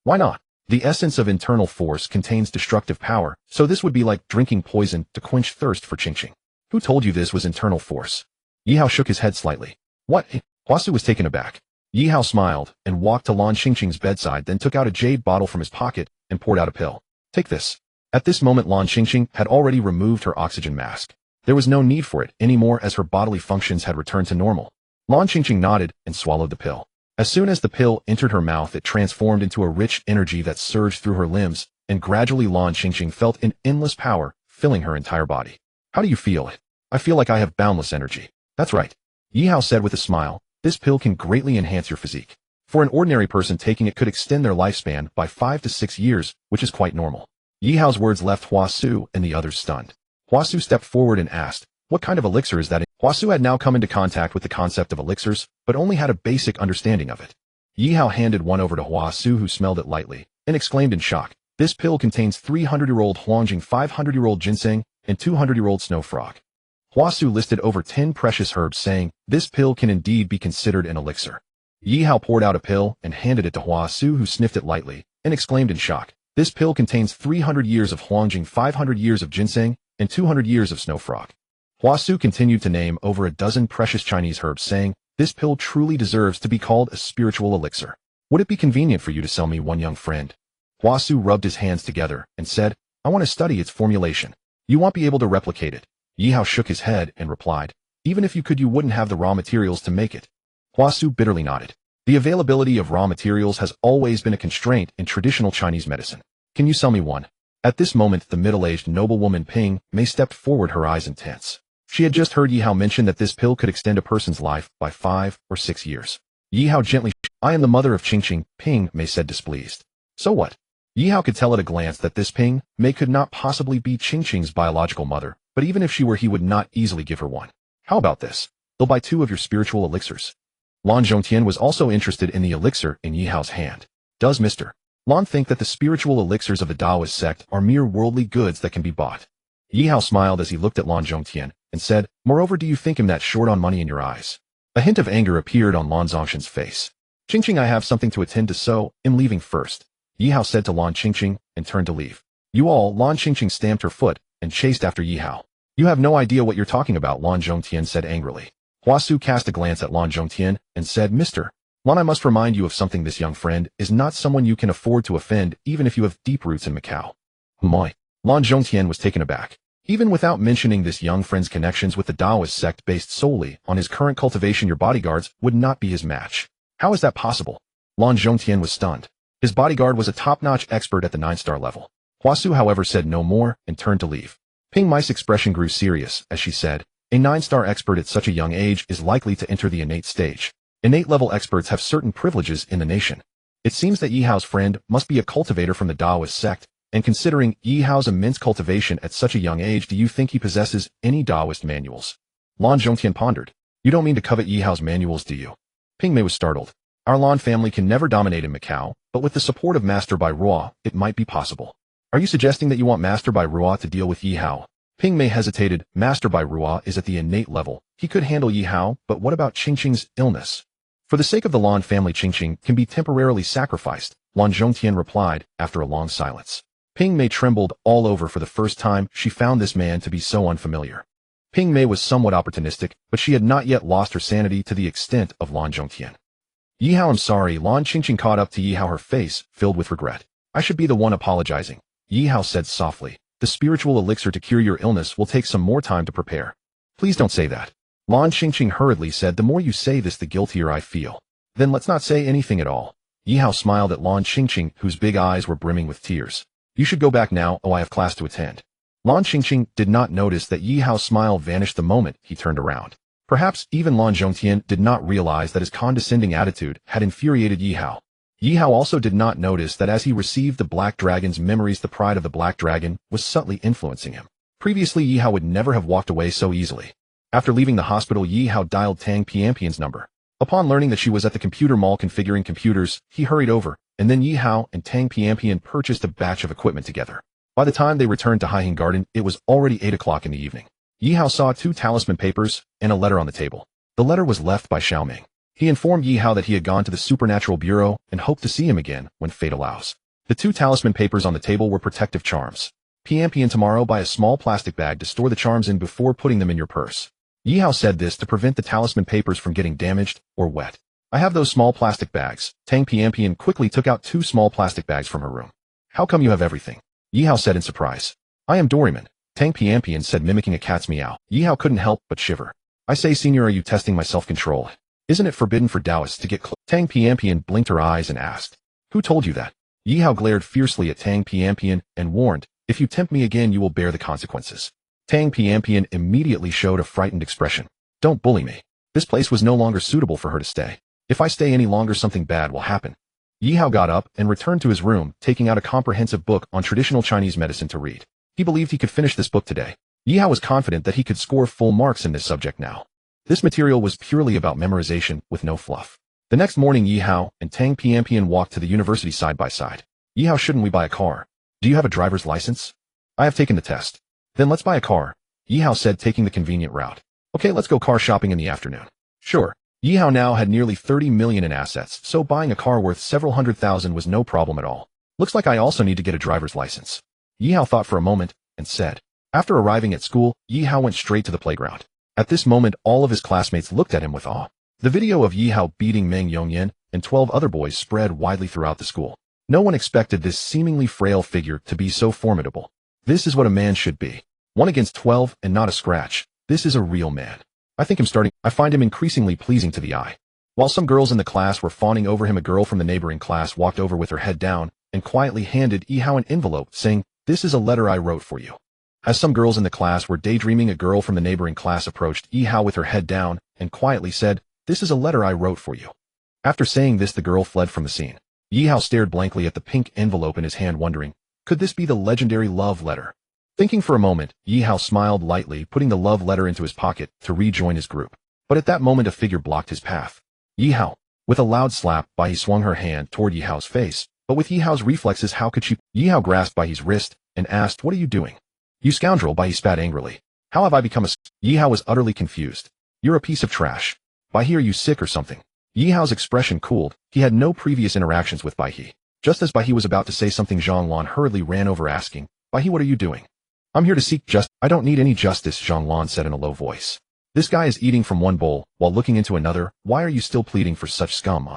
Why not? The essence of internal force contains destructive power, so this would be like drinking poison to quench thirst for Qingqing. Who told you this was internal force? Yihao shook his head slightly. What? Huasu was taken aback. Yihao smiled and walked to Lan Qingqing's bedside, then took out a jade bottle from his pocket and poured out a pill. Take this. At this moment, Lan Qingqing had already removed her oxygen mask. There was no need for it anymore as her bodily functions had returned to normal. Lan Qingqing nodded and swallowed the pill. As soon as the pill entered her mouth, it transformed into a rich energy that surged through her limbs, and gradually Lan Qingqing felt an endless power filling her entire body. How do you feel it? I feel like I have boundless energy. That's right. Yi Hao said with a smile, this pill can greatly enhance your physique. For an ordinary person, taking it could extend their lifespan by 5 to 6 years, which is quite normal. Yi Hao's words left Hua Su and the others stunned. Hua Su stepped forward and asked, what kind of elixir is that? Hua Su had now come into contact with the concept of elixirs, but only had a basic understanding of it. Yi Hao handed one over to Hua Su, who smelled it lightly, and exclaimed in shock, this pill contains 300-year-old Huangjing, 500-year-old ginseng, and 200-year-old snow frog. Hua Su listed over 10 precious herbs, saying, this pill can indeed be considered an elixir. Yi Hao poured out a pill and handed it to Hua Su, who sniffed it lightly, and exclaimed in shock, this pill contains 300 years of Huangjing, 500 years of ginseng, and 200 years of snow frog. Hua Su continued to name over a dozen precious Chinese herbs, saying, this pill truly deserves to be called a spiritual elixir. Would it be convenient for you to sell me one, young friend? Hua Su rubbed his hands together and said, I want to study its formulation. You won't be able to replicate it. Yi Hao shook his head and replied, even if you could, you wouldn't have the raw materials to make it. Hua Su bitterly nodded. The availability of raw materials has always been a constraint in traditional Chinese medicine. Can you sell me one? At this moment, the middle-aged noblewoman Ping Mei stepped forward, her eyes intense. She had just heard Yi Hao mention that this pill could extend a person's life by 5 or 6 years. Yi Hao gently, I am the mother of Qingqing, Ping Mei said, displeased. So what? Yi Hao could tell at a glance that this Ping Mei could not possibly be Qingqing's biological mother, but even if she were, he would not easily give her one. How about this? They'll buy 2 of your spiritual elixirs. Lan Zhongtian was also interested in the elixir in Yi Hao's hand. Does Mr. Lan think that the spiritual elixirs of the Taoist sect are mere worldly goods that can be bought? Yi Hao smiled as he looked at Lan Zhongtian and said, moreover, do you think him that short on money in your eyes? A hint of anger appeared on Lan Zhongtian's face. Qingqing, I have something to attend to, so am leaving first, Yi Hao said to Lan Qingqing and turned to leave. You all, Lan Qingqing stamped her foot and chased after Yi Hao. You have no idea what you're talking about, Lan Zhongtian said angrily. Hua Su cast a glance at Lan Zhongtian and said, Mr. Lan, I must remind you of something. This young friend is not someone you can afford to offend, even if you have deep roots in Macau. My. Lan Zhongtian was taken aback. Even without mentioning this young friend's connections with the Taoist sect based solely on his current cultivation, your bodyguards would not be his match. How is that possible? Lan Zhongtian was stunned. His bodyguard was a top-notch expert at the 9-star level. Hua Su, however, said no more and turned to leave. Ping Mei's expression grew serious as she said, a 9-star expert at such a young age is likely to enter the innate stage. Innate level experts have certain privileges in the nation. It seems that Yi Hao's friend must be a cultivator from the Taoist sect, and considering Yi Hao's immense cultivation at such a young age, do you think he possesses any Taoist manuals? Lan Zhongtian pondered. You don't mean to covet Yi Hao's manuals, do you? Ping Mei was startled. Our Lan family can never dominate in Macau, but with the support of Master Bai Rua, it might be possible. Are you suggesting that you want Master Bai Rua to deal with Yi Hao? Ping Mei hesitated. Master Bai Rua is at the innate level. He could handle Yi Hao, but what about Qingqing's illness? For the sake of the Lan family, Qingqing can be temporarily sacrificed, Lan Zhongtian replied after a long silence. Ping Mei trembled all over. For the first time, she found this man to be so unfamiliar. Ping Mei was somewhat opportunistic, but she had not yet lost her sanity to the extent of Lan Zhongtian. Yi Hao, I'm sorry. Lan Qingqing caught up to Yi Hao, her face filled with regret. I should be the one apologizing, Yi Hao said softly. The spiritual elixir to cure your illness will take some more time to prepare. Please don't say that. Lan Qingqing hurriedly said, the more you say this, the guiltier I feel. Then let's not say anything at all. Yi Hao smiled at Lan Qingqing, whose big eyes were brimming with tears. You should go back now. Oh, I have class to attend. Lan Qingqing did not notice that Yi Hao's smile vanished the moment he turned around. Perhaps even Lan Zhongtian did not realize that his condescending attitude had infuriated Yi Hao. Yi Hao also did not notice that as he received the Black Dragon's memories, the pride of the Black Dragon was subtly influencing him. Previously, Yi Hao would never have walked away so easily. After leaving the hospital, Yi Hao dialed Tang Piampian's number. Upon learning that she was at the computer mall configuring computers, he hurried over, and then Yi Hao and Tang Piampian purchased a batch of equipment together. By the time they returned to Haihing Garden, it was already 8 o'clock in the evening. Yi Hao saw 2 talisman papers and a letter on the table. The letter was left by Xiaoming. He informed Yi Hao that he had gone to the Supernatural Bureau and hoped to see him again when fate allows. The 2 talisman papers on the table were protective charms. Piampian, tomorrow buy a small plastic bag to store the charms in before putting them in your purse. Yi Hao said this to prevent the talisman papers from getting damaged or wet. I have those small plastic bags. Tang Piampian quickly took out 2 small plastic bags from her room. How come you have everything? Yi Hao said in surprise. I am Doryman, Tang Piampian said, mimicking a cat's meow. Yi Hao couldn't help but shiver. I say, senior, are you testing my self-control? Isn't it forbidden for Taoists to get close? Tang Piampian blinked her eyes and asked, "Who told you that?" Yi Hao glared fiercely at Tang Piampian and warned, "If you tempt me again you will bear the consequences." Tang Piampian immediately showed a frightened expression. "Don't bully me. This place was no longer suitable for her to stay. If I stay any longer something bad will happen." Yi Hao got up and returned to his room, taking out a comprehensive book on traditional Chinese medicine to read. He believed he could finish this book today. Yi Hao was confident that he could score full marks in this subject now. This material was purely about memorization with no fluff. The next morning Yi Hao and Tang Piampian walked to the university side by side. "Yi Hao, shouldn't we buy a car? Do you have a driver's license?" "I have taken the test." "Then let's buy a car," Yi Hao said, taking the convenient route. "Okay, let's go car shopping in the afternoon." Sure. Yi Hao now had nearly 30 million in assets, so buying a car worth several $100,000 was no problem at all. "Looks like I also need to get a driver's license." Yi Hao thought for a moment and said. After arriving at school, Yi Hao went straight to the playground. At this moment, all of his classmates looked at him with awe. The video of Yi Hao beating Meng Yongyan and 12 other boys spread widely throughout the school. No one expected this seemingly frail figure to be so formidable. This is what a man should be. 1 against 12 and not a scratch. This is a real man. I find him increasingly pleasing to the eye. While some girls in the class were fawning over him, a girl from the neighboring class walked over with her head down and quietly handed Yi Hao an envelope, saying, "This is a letter I wrote for you." As some girls in the class were daydreaming, a girl from the neighboring class approached Yi Hao with her head down and quietly said, "This is a letter I wrote for you." After saying this, the girl fled from the scene. Yi Hao stared blankly at the pink envelope in his hand, wondering, could this be the legendary love letter? Thinking for a moment, Yi Hao smiled lightly, putting the love letter into his pocket to rejoin his group. But at that moment a figure blocked his path. "Yi Hao." With a loud slap, Bai He swung her hand toward Yi Hao's face, but with Yi Hao's reflexes, how could she? Yi Hao grasped Bai He's wrist and asked, "What are you doing?" "You scoundrel," Bai He spat angrily. "How have I become a?" Yi Hao was utterly confused. "You're a piece of trash. Bai He, are you sick or something?" Yi Hao's expression cooled. He had no previous interactions with Bai He. Just as Bai He was about to say something, Zhang Lan hurriedly ran over, asking, "Bai He, what are you doing?" "I'm here to seek justice." "I don't need any justice," Zhang Lan said in a low voice. "This guy is eating from one bowl while looking into another. Why are you still pleading for such scum?"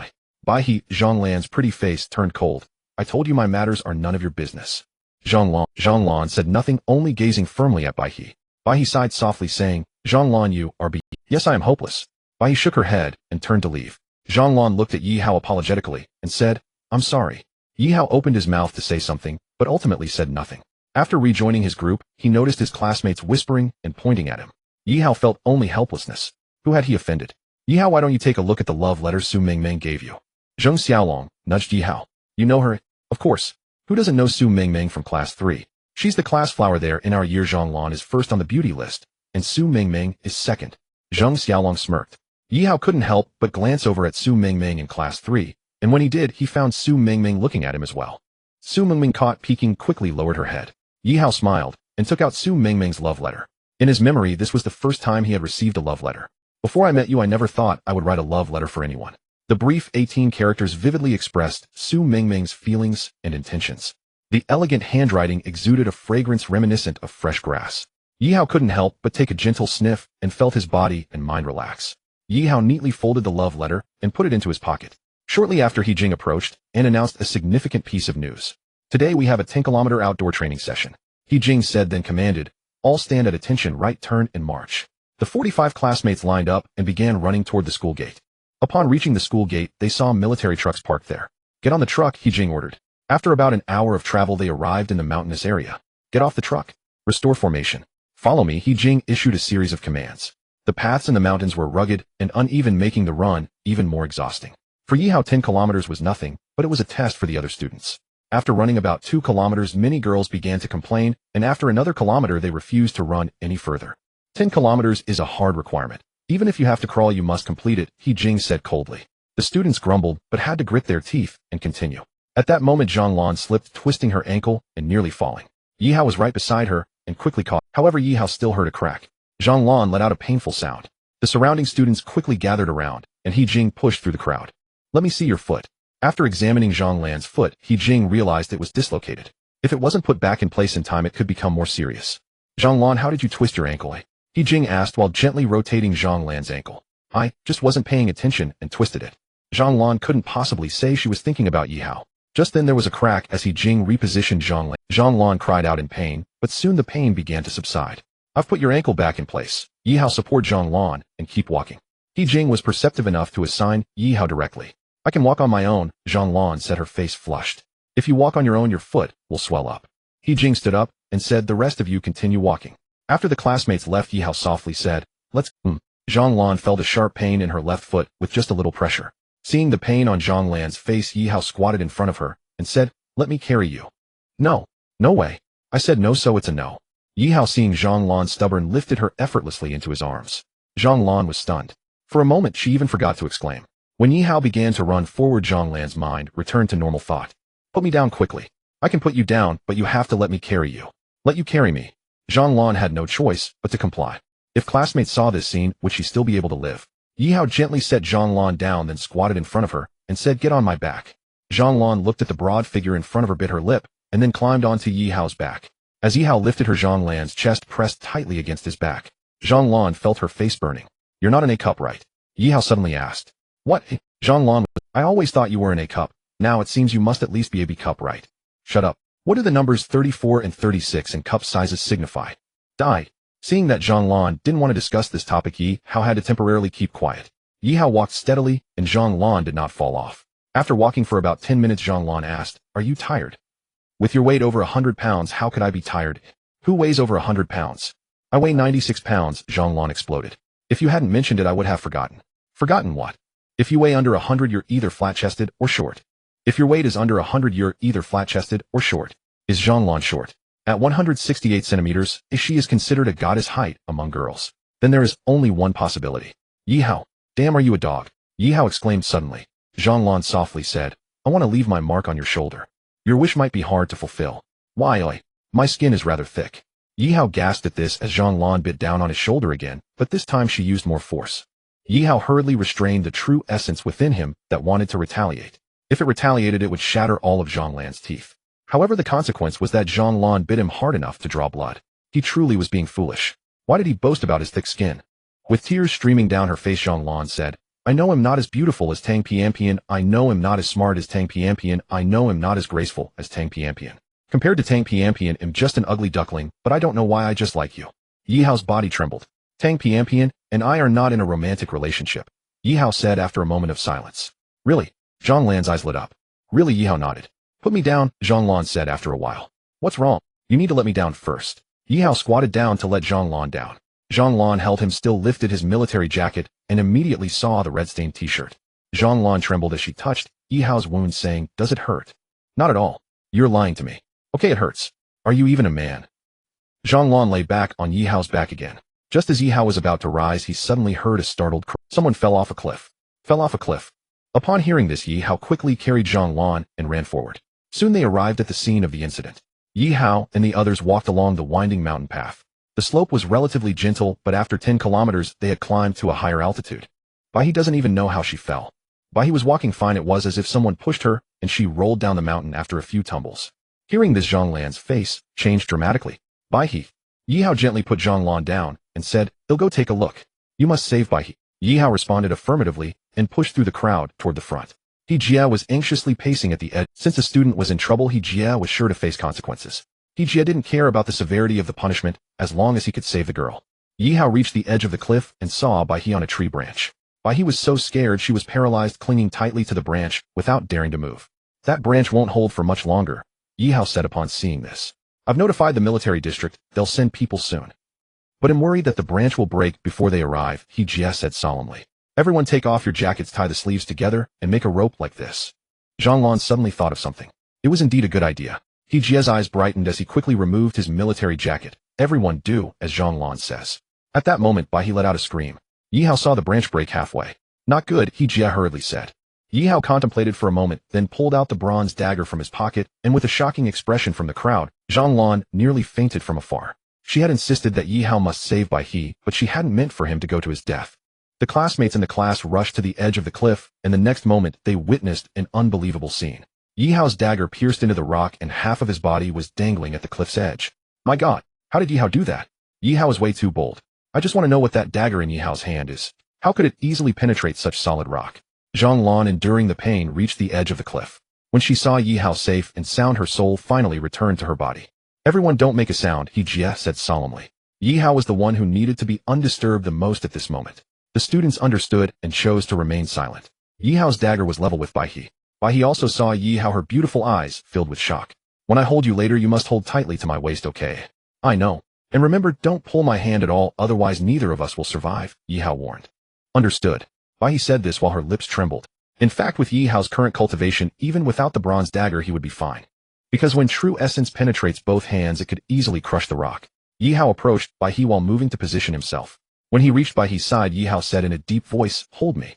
Bai He, Zhang Lan's pretty face turned cold. "I told you my matters are none of your business." Zhang Lan said nothing, only gazing firmly at Bai He. Bai He sighed softly, saying, "Zhang Lan, you are Yes, I am hopeless." Bai He shook her head and turned to leave. Zhang Lan looked at Yi Hao apologetically and said, "I'm sorry." Yi Hao opened his mouth to say something, but ultimately said nothing. After rejoining his group, he noticed his classmates whispering and pointing at him. Yi Hao felt only helplessness. Who had he offended? "Yi Hao, why don't you take a look at the love letter Su Mengmeng gave you?" Zheng Xiaolong nudged Yi Hao. "You know her?" "Of course. Who doesn't know Su Mengmeng from class 3? She's the class flower there in our year. Zhang Lan is first on the beauty list, and Su Mengmeng is second." Zheng Xiaolong smirked. Yi Hao couldn't help but glance over at Su Mengmeng in class 3, and when he did, he found Su Mengmeng looking at him as well. Su Mengmeng, caught peeking, quickly lowered her head. Yi Hao smiled and took out Su Mengmeng's love letter. In his memory, this was the first time he had received a love letter. "Before I met you, I never thought I would write a love letter for anyone." The brief 18 characters vividly expressed Su Mengmeng's feelings and intentions. The elegant handwriting exuded a fragrance reminiscent of fresh grass. Yi Hao couldn't help but take a gentle sniff and felt his body and mind relax. Yi Hao neatly folded the love letter and put it into his pocket. Shortly after, He Jing approached and announced a significant piece of news. "Today we have a 10-kilometer outdoor training session," He Jing said, then commanded, "All stand at attention, right turn and march." The 45 classmates lined up and began running toward the school gate. Upon reaching the school gate, they saw military trucks parked there. "Get on the truck," He Jing ordered. After about an hour of travel, they arrived in the mountainous area. "Get off the truck. Restore formation. Follow me," He Jing issued a series of commands. The paths in the mountains were rugged and uneven, making the run even more exhausting. For Yi Hao, 10 kilometers was nothing, but it was a test for the other students. After running about 2 kilometers, many girls began to complain, and after another kilometer, they refused to run any further. 10 kilometers is a hard requirement. Even if you have to crawl, you must complete it, He Jing said coldly. The students grumbled, but had to grit their teeth and continue. At that moment, Zhang Lan slipped, twisting her ankle and nearly falling. Yi Hao was right beside her and quickly caught. However, Yi Hao still heard a crack. Zhang Lan let out a painful sound. The surrounding students quickly gathered around, and He Jing pushed through the crowd. "Let me see your foot." After examining Zhang Lan's foot, He Jing realized it was dislocated. If it wasn't put back in place in time, it could become more serious. "Zhang Lan, how did you twist your ankle?" He Jing asked while gently rotating Zhang Lan's ankle. "I just wasn't paying attention and twisted it." Zhang Lan couldn't possibly say she was thinking about Yi Hao. Just then there was a crack as He Jing repositioned Zhang Lan. Zhang Lan cried out in pain, but soon the pain began to subside. "I've put your ankle back in place." Yi Hao, support Zhang Lan and keep walking. He Jing was perceptive enough to assign Yi Hao directly. I can walk on my own, Zhang Lan said, her face flushed. If you walk on your own, your foot will swell up. He Jing stood up and said, the rest of you continue walking. After the classmates left, Yi Hao softly said, let's Zhang Lan felt a sharp pain in her left foot with just a little pressure. Seeing the pain on Zhang Lan's face, Yi Hao squatted in front of her and said, let me carry you. No. No way. I said no, so it's a no. Yi Hao, seeing Zhang Lan stubborn, lifted her effortlessly into his arms. Zhang Lan was stunned. For a moment, she even forgot to exclaim. When Yi Hao began to run forward, Zhang Lan's mind returned to normal thought. Put me down quickly. I can put you down, but you have to let me carry you. Let you carry me. Zhang Lan had no choice but to comply. If classmates saw this scene, would she still be able to live? Yi Hao gently set Zhang Lan down, then squatted in front of her and said, get on my back. Zhang Lan looked at the broad figure in front of her, bit her lip, and then climbed onto Yi Hao's back. As Yi Hao lifted her, Zhang Lan's chest pressed tightly against his back. Zhang Lan felt her face burning. You're not an A-cup, right? Yi Hao suddenly asked. What? Zhang Lan, I always thought you were an A-cup. Now it seems you must at least be a B-cup, right? Shut up. What do the numbers 34 and 36 in cup sizes signify? Die. Seeing that Zhang Lan didn't want to discuss this topic, Yi Hao had to temporarily keep quiet. Yi Hao walked steadily, and Zhang Lan did not fall off. After walking for about 10 minutes, Zhang Lan asked, are you tired? With your weight over 100 pounds, how could I be tired? Who weighs over 100 pounds? I weigh 96 pounds, Zhang Lan exploded. If you hadn't mentioned it, I would have forgotten. Forgotten what? If you weigh under 100, you're either flat-chested or short. If your weight is under 100, you're either flat-chested or short. Is Zhang Lan short? At 168 centimeters, if she is considered a goddess height among girls, then there is only one possibility. Yi Hao, damn, are you a dog? Yi Hao exclaimed suddenly. Zhang Lan softly said, I want to leave my mark on your shoulder. Your wish might be hard to fulfill. Why, oi? My skin is rather thick. Yi Hao gasped at this as Zhang Lan bit down on his shoulder again, but this time she used more force. Yi Hao hurriedly restrained the true essence within him that wanted to retaliate. If it retaliated, it would shatter all of Zhang Lan's teeth. However, the consequence was that Zhang Lan bit him hard enough to draw blood. He truly was being foolish. Why did he boast about his thick skin? With tears streaming down her face, Zhang Lan said, I know I'm not as beautiful as Tang Pianpian. I know I'm not as smart as Tang Pianpian. I know I'm not as graceful as Tang Pianpian. Compared to Tang Pianpian, I'm just an ugly duckling, but I don't know why I just like you. Yi Hao's body trembled. Tang Pianpian and I are not in a romantic relationship, Yi Hao said after a moment of silence. Really? Zhang Lan's eyes lit up. Really? Yi Hao nodded. Put me down, Zhang Lan said after a while. What's wrong? You need to let me down first. Yi Hao squatted down to let Zhang Lan down. Zhang Lan held him still, lifted his military jacket, and immediately saw the red-stained t-shirt. Zhang Lan trembled as she touched Yi Hao's wound, saying, Does it hurt? Not at all. You're lying to me. Okay, it hurts. Are you even a man? Zhang Lan lay back on Yi Hao's back again. Just as Yi Hao was about to rise, he suddenly heard a startled cry. Someone fell off a cliff. Fell off a cliff. Upon hearing this, Yi Hao quickly carried Zhang Lan and ran forward. Soon they arrived at the scene of the incident. Yi Hao and the others walked along the winding mountain path. The slope was relatively gentle, but after 10 kilometers, they had climbed to a higher altitude. Bai He doesn't even know how she fell. Bai He was walking fine. It was as if someone pushed her, and she rolled down the mountain after a few tumbles. Hearing this, Zhang Lan's face changed dramatically. Bai He. Yi Hao gently put Zhang Lan down and said, They'll go take a look. You must save Bai He. Yi Hao responded affirmatively and pushed through the crowd toward the front. He Jia was anxiously pacing at the edge. Since a student was in trouble, He Jia was sure to face consequences. He Jia didn't care about the severity of the punishment as long as he could save the girl. Yi Hao reached the edge of the cliff and saw Bai He on a tree branch. Bai He was so scared she was paralyzed, clinging tightly to the branch without daring to move. That branch won't hold for much longer, Yi Hao said upon seeing this. I've notified the military district. They'll send people soon. But I'm worried that the branch will break before they arrive, He Jia said solemnly. Everyone take off your jackets, tie the sleeves together, and make a rope like this. Zhang Lan suddenly thought of something. It was indeed a good idea. He Jia's eyes brightened as he quickly removed his military jacket. Everyone do as Zhang Lan says. At that moment, Bai He let out a scream. Yi Hao saw the branch break halfway. Not good, He Jia hurriedly said. Yi Hao contemplated for a moment, then pulled out the bronze dagger from his pocket, and with a shocking expression from the crowd, Zhang Lan nearly fainted from afar. She had insisted that Yi Hao must save Bai He, but she hadn't meant for him to go to his death. The classmates in the class rushed to the edge of the cliff, and the next moment they witnessed an unbelievable scene. Yi Hao's dagger pierced into the rock and half of his body was dangling at the cliff's edge. My God, how did Yi Hao do that? Yi Hao is way too bold. I just want to know what that dagger in Yi Hao's hand is. How could it easily penetrate such solid rock? Zhang Lan, enduring the pain, reached the edge of the cliff. When she saw Yi Hao safe and sound, her soul finally returned to her body. Everyone don't make a sound, He Jia said solemnly. Yi Hao was the one who needed to be undisturbed the most at this moment. The students understood and chose to remain silent. Yi Hao's dagger was level with Bai He. Bai He also saw Yi Hao, her beautiful eyes filled with shock. When I hold you later, you must hold tightly to my waist, okay? I know. And remember, don't pull my hand at all, otherwise neither of us will survive, Yi Hao warned. Understood. Bai He said this while her lips trembled. In fact, with Yi Hao's current cultivation, even without the bronze dagger he would be fine. Because when true essence penetrates both hands, it could easily crush the rock. Yi Hao approached Bai He while moving to position himself. When he reached Bai He's side, Yi Hao said in a deep voice, "Hold me."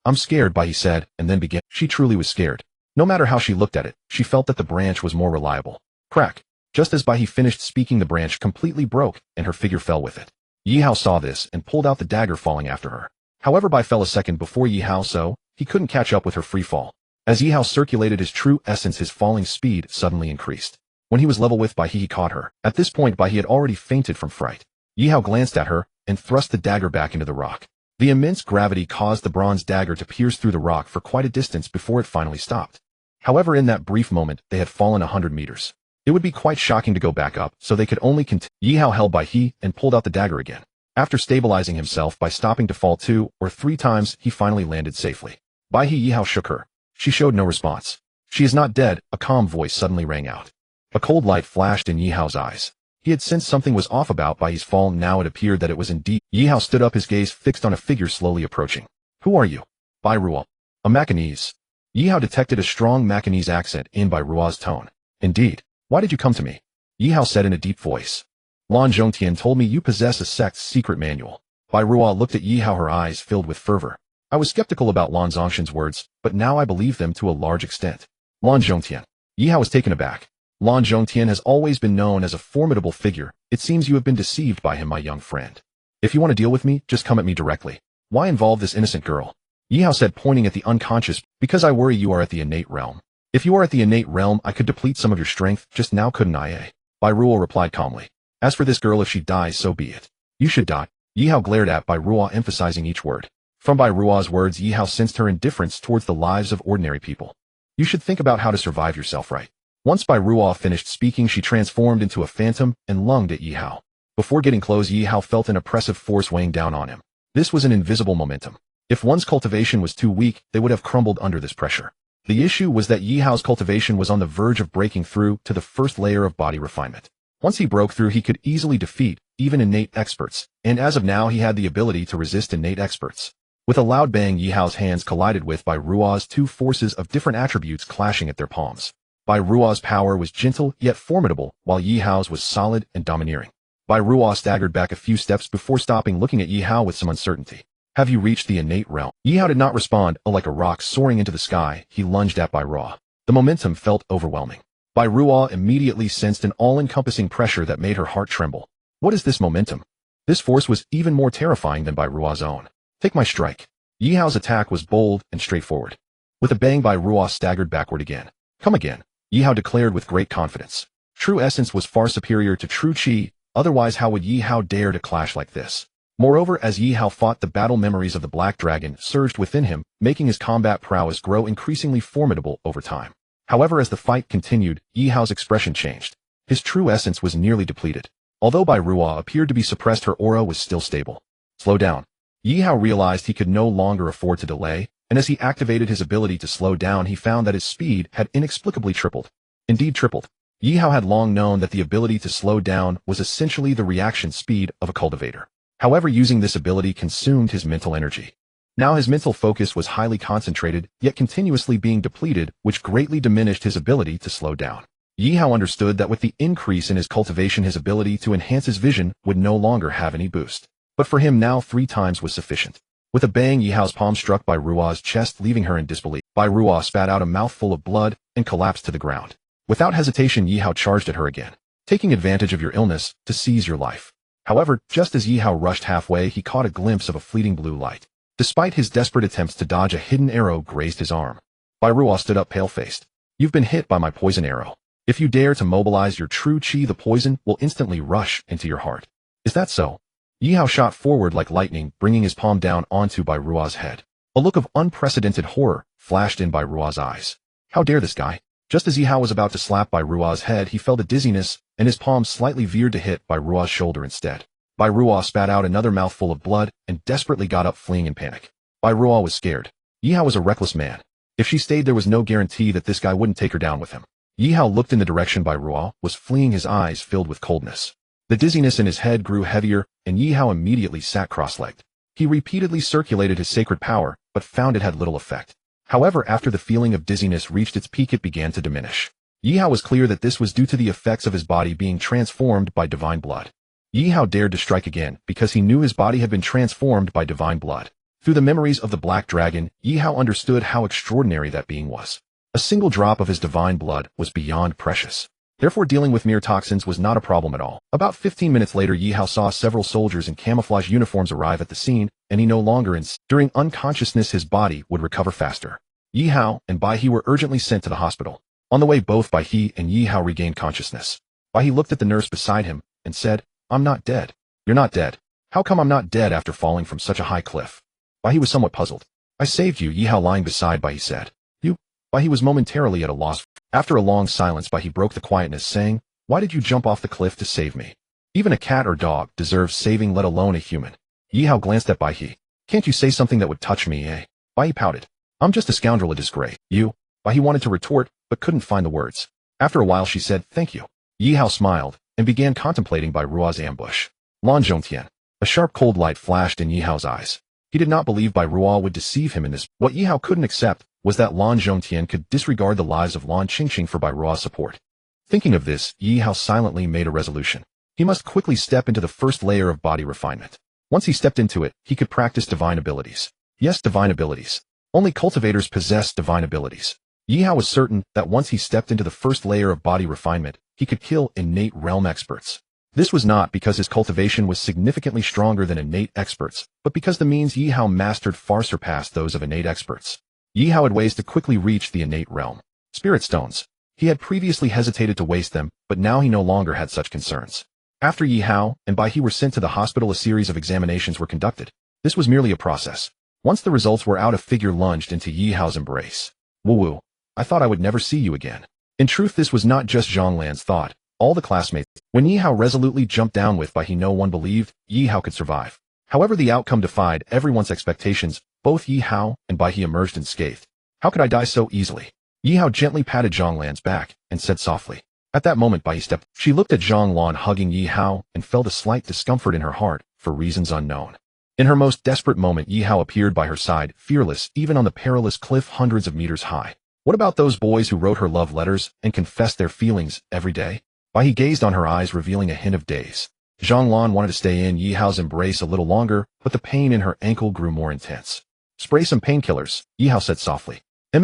I'm scared, Bai He said, and then began. She truly was scared. No matter how she looked at it, she felt that the branch was more reliable. Crack. Just as Bai He finished speaking, the branch completely broke, and her figure fell with it. Yi Hao saw this and pulled out the dagger, falling after her. However, Bai fell a second before Yi Hao, so he couldn't catch up with her free fall. As Yi Hao circulated his true essence, his falling speed suddenly increased. When he was level with Bai He, he caught her. At this point, Bai He had already fainted from fright. Yi Hao glanced at her and thrust the dagger back into the rock. The immense gravity caused the bronze dagger to pierce through the rock for quite a distance before it finally stopped. However, in that brief moment, they had fallen 100 meters. It would be quite shocking to go back up, so they could only continue. Yi Hao held Bai He and pulled out the dagger again. After stabilizing himself by stopping to fall 2 or 3 times, he finally landed safely. Bai He. Yi Hao shook her. She showed no response. She is not dead, a calm voice suddenly rang out. A cold light flashed in Yi Hao's eyes. He had sensed something was off about Bai He's fall, now it appeared that it was indeed. Yi Hao stood up, his gaze fixed on a figure slowly approaching. Who are you? Bai Ruo. A Macanese. Yi Hao detected a strong Macanese accent in Bai Ruo's tone. Indeed. Why did you come to me? Yi Hao said in a deep voice. Lan Zhongtian told me you possess a sect's secret manual. Bai Ruo looked at Yi Hao, her eyes filled with fervor. I was skeptical about Lan Zhongtian's words, but now I believe them to a large extent. Lan Zhongtian. Yi Hao was taken aback. Lan Zhongtian has always been known as a formidable figure. It seems you have been deceived by him, my young friend. If you want to deal with me, just come at me directly. Why involve this innocent girl? Yi Hao said, pointing at the unconscious. Because I worry you are at the innate realm. If you are at the innate realm, I could deplete some of your strength, just now couldn't I? Bai Ruo replied calmly. As for this girl, if she dies, so be it. You should die. Yi Hao glared at Bai Ruo, emphasizing each word. From Bai Ruo's words, Yi Hao sensed her indifference towards the lives of ordinary people. You should think about how to survive yourself, right? Once Bai Ruo finished speaking, she transformed into a phantom and lunged at Yi Hao. Before getting close, Yi Hao felt an oppressive force weighing down on him. This was an invisible momentum. If one's cultivation was too weak, they would have crumbled under this pressure. The issue was that Yi Hao's cultivation was on the verge of breaking through to the first layer of body refinement. Once he broke through, he could easily defeat even innate experts, and as of now he had the ability to resist innate experts. With a loud bang, Yi Hao's hands collided with Bai Ruo's, two forces of different attributes clashing at their palms. Bai Ruo's power was gentle yet formidable, while Yi Hao's was solid and domineering. Bai Ruo staggered back a few steps before stopping, looking at Yi Hao with some uncertainty. Have you reached the innate realm? Yi Hao did not respond. Like a rock soaring into the sky, he lunged at Bai Ruo. The momentum felt overwhelming. Bai Ruo immediately sensed an all-encompassing pressure that made her heart tremble. What is this momentum? This force was even more terrifying than Bai Ruo's own. Take my strike. Yi Hao's attack was bold and straightforward. With a bang, Bai Ruo staggered backward again. Come again. Yi Hao declared with great confidence. True essence was far superior to true qi, otherwise how would Yi Hao dare to clash like this? Moreover, as Yi Hao fought, the battle memories of the Black Dragon surged within him, making his combat prowess grow increasingly formidable over time. However, as the fight continued, Yi Hao's expression changed. His true essence was nearly depleted. Although Bai Ruo appeared to be suppressed, her aura was still stable. Slow down. Yi Hao realized he could no longer afford to delay, and as he activated his ability to slow down, he found that his speed had inexplicably tripled. Indeed tripled. Yi Hao had long known that the ability to slow down was essentially the reaction speed of a cultivator. However, using this ability consumed his mental energy. Now his mental focus was highly concentrated, yet continuously being depleted, which greatly diminished his ability to slow down. Yi Hao understood that with the increase in his cultivation, his ability to enhance his vision would no longer have any boost. But for him now 3 times was sufficient. With a bang, Yi Hao's palm struck Bai Ruo's chest, leaving her in disbelief. Bai Ruo spat out a mouthful of blood and collapsed to the ground. Without hesitation, Yi Hao charged at her again, taking advantage of your illness to seize your life. However, just as Yi Hao rushed halfway, he caught a glimpse of a fleeting blue light. Despite his desperate attempts to dodge, a hidden arrow grazed his arm. Bai Ruo stood up pale-faced. You've been hit by my poison arrow. If you dare to mobilize your true qi, the poison will instantly rush into your heart. Is that so? Yi Hao shot forward like lightning, bringing his palm down onto Bai Ruo's head. A look of unprecedented horror flashed in Bai Ruo's eyes. How dare this guy? Just as Yi Hao was about to slap Bai Ruo's head, he felt a dizziness, and his palm slightly veered to hit Bai Ruo's shoulder instead. Bai Ruo spat out another mouthful of blood and desperately got up, fleeing in panic. Bai Ruo was scared. Yi Hao was a reckless man. If she stayed, there was no guarantee that this guy wouldn't take her down with him. Yi Hao looked in the direction Bai Ruo was fleeing, his eyes filled with coldness. The dizziness in his head grew heavier, and Yi Hao immediately sat cross-legged. He repeatedly circulated his sacred power, but found it had little effect. However, after the feeling of dizziness reached its peak, it began to diminish. Yi Hao was clear that this was due to the effects of his body being transformed by divine blood. Yi Hao dared to strike again because he knew his body had been transformed by divine blood. Through the memories of the Black Dragon, Yi Hao understood how extraordinary that being was. A single drop of his divine blood was beyond precious. Therefore, dealing with mere toxins was not a problem at all. About 15 minutes later, Yi Hao saw several soldiers in camouflage uniforms arrive at the scene, and he no longer during unconsciousness, his body would recover faster. Yi Hao and Bai He were urgently sent to the hospital. On the way, both Bai He and Yi Hao regained consciousness. Bai He looked at the nurse beside him and said, "I'm not dead." "You're not dead? How come I'm not dead after falling from such a high cliff?" Bai He was somewhat puzzled. "I saved you," Yi Hao, lying beside Bai He, said. "You?" Bai He was momentarily at a loss. After a long silence, Bai He broke the quietness, saying, "Why did you jump off the cliff to save me? Even a cat or dog deserves saving, let alone a human." Yi Hao glanced at Bai He. "Can't you say something that would touch me, eh?" Bai He pouted. "I'm just a scoundrel, a disgrace." "You?" Bai He wanted to retort, but couldn't find the words. After a while, she said, "Thank you." Yi Hao smiled and began contemplating Bai Ruo's ambush. Lan Zhongtian. A sharp cold light flashed in Yi Hao's eyes. He did not believe Bai Ruo would deceive him in this. What Yi Hao couldn't accept was that Lan Zhongtian could disregard the lies of Lan Qingqing for Bai Ruo's support. Thinking of this, Yi Hao silently made a resolution. He must quickly step into the first layer of body refinement. Once he stepped into it, he could practice divine abilities. Yes, divine abilities. Only cultivators possess divine abilities. Yi Hao was certain that once he stepped into the first layer of body refinement, he could kill innate realm experts. This was not because his cultivation was significantly stronger than innate experts, but because the means Yi Hao mastered far surpassed those of innate experts. Yi Hao had ways to quickly reach the innate realm. Spirit stones. He had previously hesitated to waste them, but now he no longer had such concerns. After Yi Hao and Bai He were sent to the hospital, a series of examinations were conducted. This was merely a process. Once the results were out, a figure lunged into Yi Hao's embrace. "Wu, I thought I would never see you again." In truth, this was not just Zhang Lan's thought. All the classmates. When Yi Hao resolutely jumped down with Bai He, no one believed Yi Hao could survive. However, the outcome defied everyone's expectations. Both Yi Hao and Bai He emerged unscathed. "How could I die so easily?" Yi Hao gently patted Zhang Lan's back and said softly. At that moment, Bai He stepped. She looked at Zhang Lan hugging Yi Hao and felt a slight discomfort in her heart for reasons unknown. In her most desperate moment, Yi Hao appeared by her side, fearless even on the perilous cliff hundreds of meters high. What about those boys who wrote her love letters and confessed their feelings every day? Bai He gazed on her eyes, revealing a hint of daze. Zhang Lan wanted to stay in Yi Hao's embrace a little longer, but the pain in her ankle grew more intense. "Spray some painkillers," Yi Hao said softly.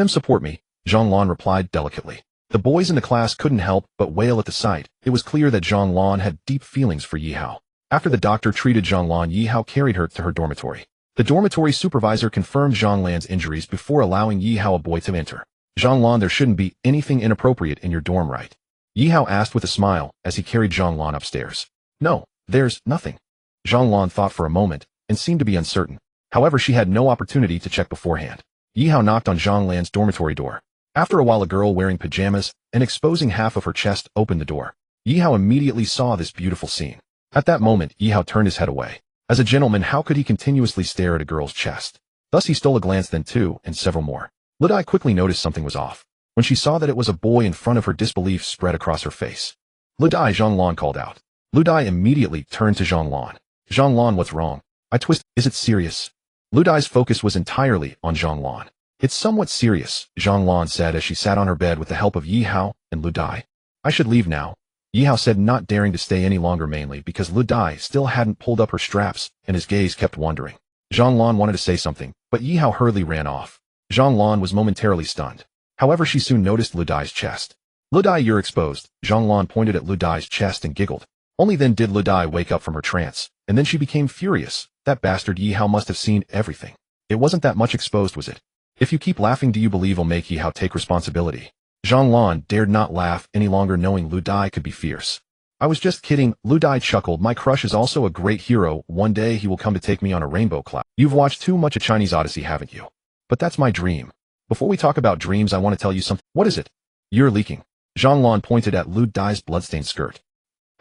Support me," Zhang Lan replied delicately. The boys in the class couldn't help but wail at the sight. It was clear that Zhang Lan had deep feelings for Yi Hao. After the doctor treated Zhang Lan, Yi Hao carried her to her dormitory. The dormitory supervisor confirmed Zhang Lan's injuries before allowing Yi Hao a boy to enter. "Zhang Lan, there shouldn't be anything inappropriate in your dorm, right?" Yi Hao asked with a smile as he carried Zhang Lan upstairs. "No, there's nothing." Zhang Lan thought for a moment and seemed to be uncertain. However, she had no opportunity to check beforehand. Yi Hao knocked on Zhang Lan's dormitory door. After a while, a girl wearing pajamas and exposing half of her chest opened the door. Yi Hao immediately saw this beautiful scene. At that moment, Yi Hao turned his head away. As a gentleman, how could he continuously stare at a girl's chest? Thus he stole a glance, then two, and several more. Ludai quickly noticed something was off. When she saw that it was a boy in front of her, disbelief spread across her face. "Ludai," Zhang Lan called out. Ludai immediately turned to Zhang Lan. "Zhang Lan, what's wrong?" "I twist. Is it serious?" Ludai's focus was entirely on Zhang Lan. "It's somewhat serious," Zhang Lan said as she sat on her bed with the help of Yi Hao and Ludai. "I should leave now," Yi Hao said, not daring to stay any longer, mainly because Ludai still hadn't pulled up her straps and his gaze kept wandering. Zhang Lan wanted to say something, but Yi Hao hurriedly ran off. Zhang Lan was momentarily stunned. However, she soon noticed Ludai's chest. "Ludai, you're exposed." Zhang Lan pointed at Ludai's chest and giggled. Only then did Ludai wake up from her trance, and then she became furious. That bastard Yi Hao must have seen everything. It wasn't that much exposed, was it? "If you keep laughing, do you believe I'll make Yi Hao take responsibility?" Zhang Lan dared not laugh any longer, knowing Ludai could be fierce. "I was just kidding," Ludai chuckled. "My crush is also a great hero. One day he will come to take me on a rainbow cloud." "You've watched too much a Chinese Odyssey, haven't you?" "But that's my dream." "Before we talk about dreams, I want to tell you something." "What is it?" "You're leaking." Zhang Lan pointed at Ludai's bloodstained skirt.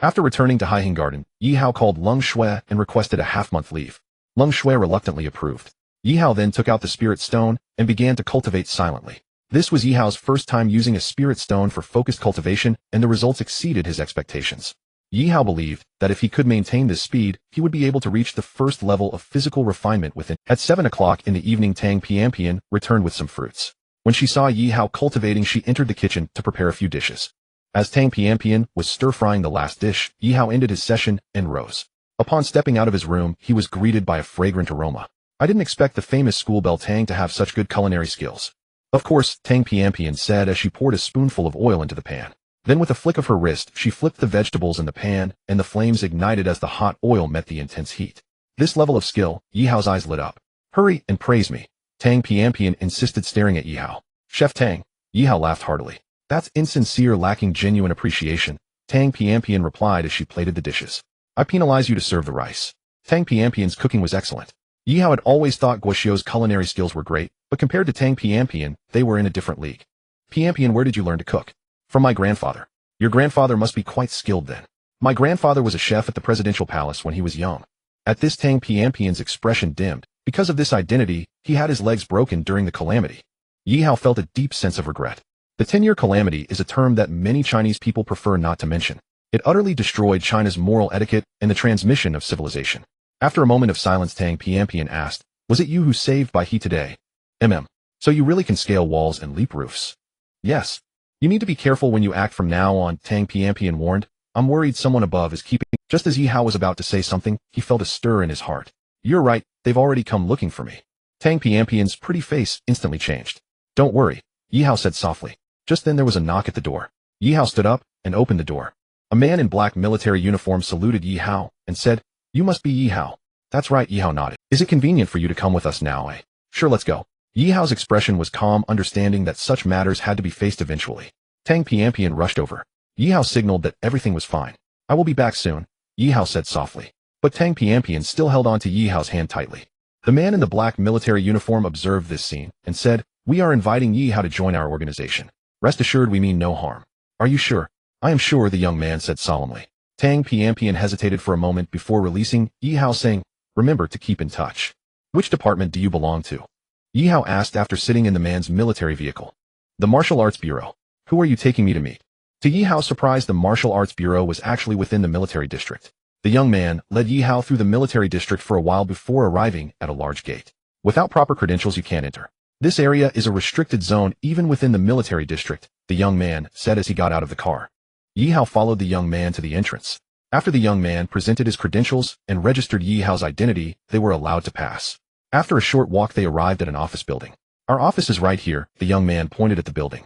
After returning to Haiheng Garden, Yi Hao called Leng Shui and requested a half-month leave. Leng Shui reluctantly approved. Yi Hao then took out the spirit stone and began to cultivate silently. This was Yi Hao's first time using a spirit stone for focused cultivation, and the results exceeded his expectations. Yi Hao believed that if he could maintain this speed, he would be able to reach the first level of physical refinement within. At 7 o'clock in the evening, Tang Pianpian returned with some fruits. When she saw Yi Hao cultivating, she entered the kitchen to prepare a few dishes. As Tang Pianpian was stir-frying the last dish, Yi Hao ended his session and rose. Upon stepping out of his room, he was greeted by a fragrant aroma. I didn't expect the famous school belle Tang to have such good culinary skills. Of course, Tang Pianpian said as she poured a spoonful of oil into the pan. Then with a flick of her wrist, she flipped the vegetables in the pan, and the flames ignited as the hot oil met the intense heat. This level of skill, Yi Hao's eyes lit up. Hurry and praise me. Tang Pianpian insisted, staring at Yi Hao. Chef Tang. Yi Hao laughed heartily. That's insincere, lacking genuine appreciation, Tang Pianpian replied as she plated the dishes. I penalize you to serve the rice. Tang Pianpian's cooking was excellent. Yi Hao had always thought Guoxiu's culinary skills were great, but compared to Tang Pianpian, they were in a different league. Pianpian, where did you learn to cook? From my grandfather. Your grandfather must be quite skilled then. My grandfather was a chef at the presidential palace when he was young. At this, Tang Pianpian's expression dimmed. Because of this identity, he had his legs broken during the calamity. Yi Hao felt a deep sense of regret. The 10-year calamity is a term that many Chinese people prefer not to mention. It utterly destroyed China's moral etiquette and the transmission of civilization. After a moment of silence, Tang Pianpian asked, was it you who saved Bai He today? So you really can scale walls and leap roofs? Yes. You need to be careful when you act from now on, Tang Pianpian warned. I'm worried someone above is keeping. Just as Yi Hao was about to say something, he felt a stir in his heart. You're right, they've already come looking for me. Tang Pianpian's pretty face instantly changed. Don't worry, Yi Hao said softly. Just then there was a knock at the door. Yi Hao stood up and opened the door. A man in black military uniform saluted Yi Hao and said, you must be Yi Hao. That's right, Yi Hao nodded. Is it convenient for you to come with us now, eh? Sure, let's go. Yi Hao's expression was calm, understanding that such matters had to be faced eventually. Tang Pianpian rushed over. Yi Hao signaled that everything was fine. I will be back soon, Yi Hao said softly. But Tang Pianpian still held on to Yi Hao's hand tightly. The man in the black military uniform observed this scene and said, we are inviting Yi Hao to join our organization. Rest assured we mean no harm. Are you sure? I am sure, the young man said solemnly. Tang Pianpian hesitated for a moment before releasing Yi Hao, saying, remember to keep in touch. Which department do you belong to? Yi Hao asked after sitting in the man's military vehicle. The Martial Arts Bureau. Who are you taking me to meet? To Yi Hao's surprise, the Martial Arts Bureau was actually within the military district. The young man led Yi Hao through the military district for a while before arriving at a large gate. Without proper credentials you can't enter. This area is a restricted zone even within the military district, the young man said as he got out of the car. Yi Hao followed the young man to the entrance. After the young man presented his credentials and registered Yi Hao's identity, they were allowed to pass. After a short walk they arrived at an office building. Our office is right here, the young man pointed at the building.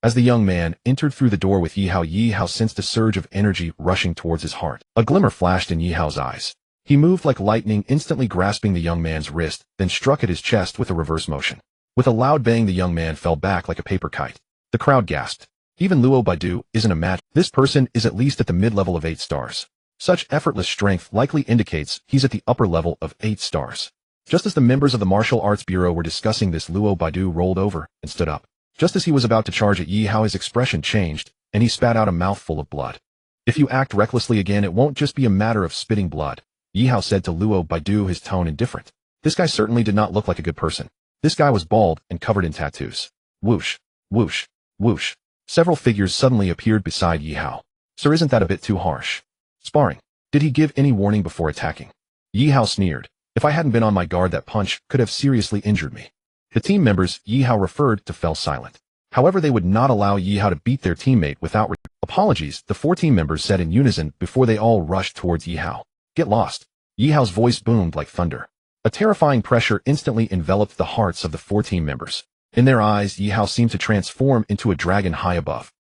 As the young man entered through the door with Yi Hao sensed a surge of energy rushing towards his heart. A glimmer flashed in Yi Hao's eyes. He moved like lightning, instantly grasping the young man's wrist, then struck at his chest with a reverse motion. With a loud bang, the young man fell back like a paper kite. The crowd gasped. Even Luo Baidu isn't a match. This person is at least at the mid-level of 8 stars. Such effortless strength likely indicates he's at the upper level of 8 stars. Just as the members of the Martial Arts Bureau were discussing this, Luo Baidu rolled over and stood up. Just as he was about to charge at Yi Hao, his expression changed, and he spat out a mouthful of blood. If you act recklessly again, it won't just be a matter of spitting blood, Yi Hao said to Luo Baidu, his tone indifferent. This guy certainly did not look like a good person. This guy was bald and covered in tattoos. Whoosh, whoosh, whoosh. Several figures suddenly appeared beside Yi Hao. Sir, isn't that a bit too harsh? Sparring. Did he give any warning before attacking? Yi Hao sneered. If I hadn't been on my guard, that punch could have seriously injured me. The team members Yi Hao referred to fell silent. However, they would not allow Yi Hao to beat their teammate without apologies, the 4 team members said in unison before they all rushed towards Yi Hao. Get lost. Yi Hao's voice boomed like thunder. A terrifying pressure instantly enveloped the hearts of the 4 team members. In their eyes, Yi Hao seemed to transform into a dragon high above.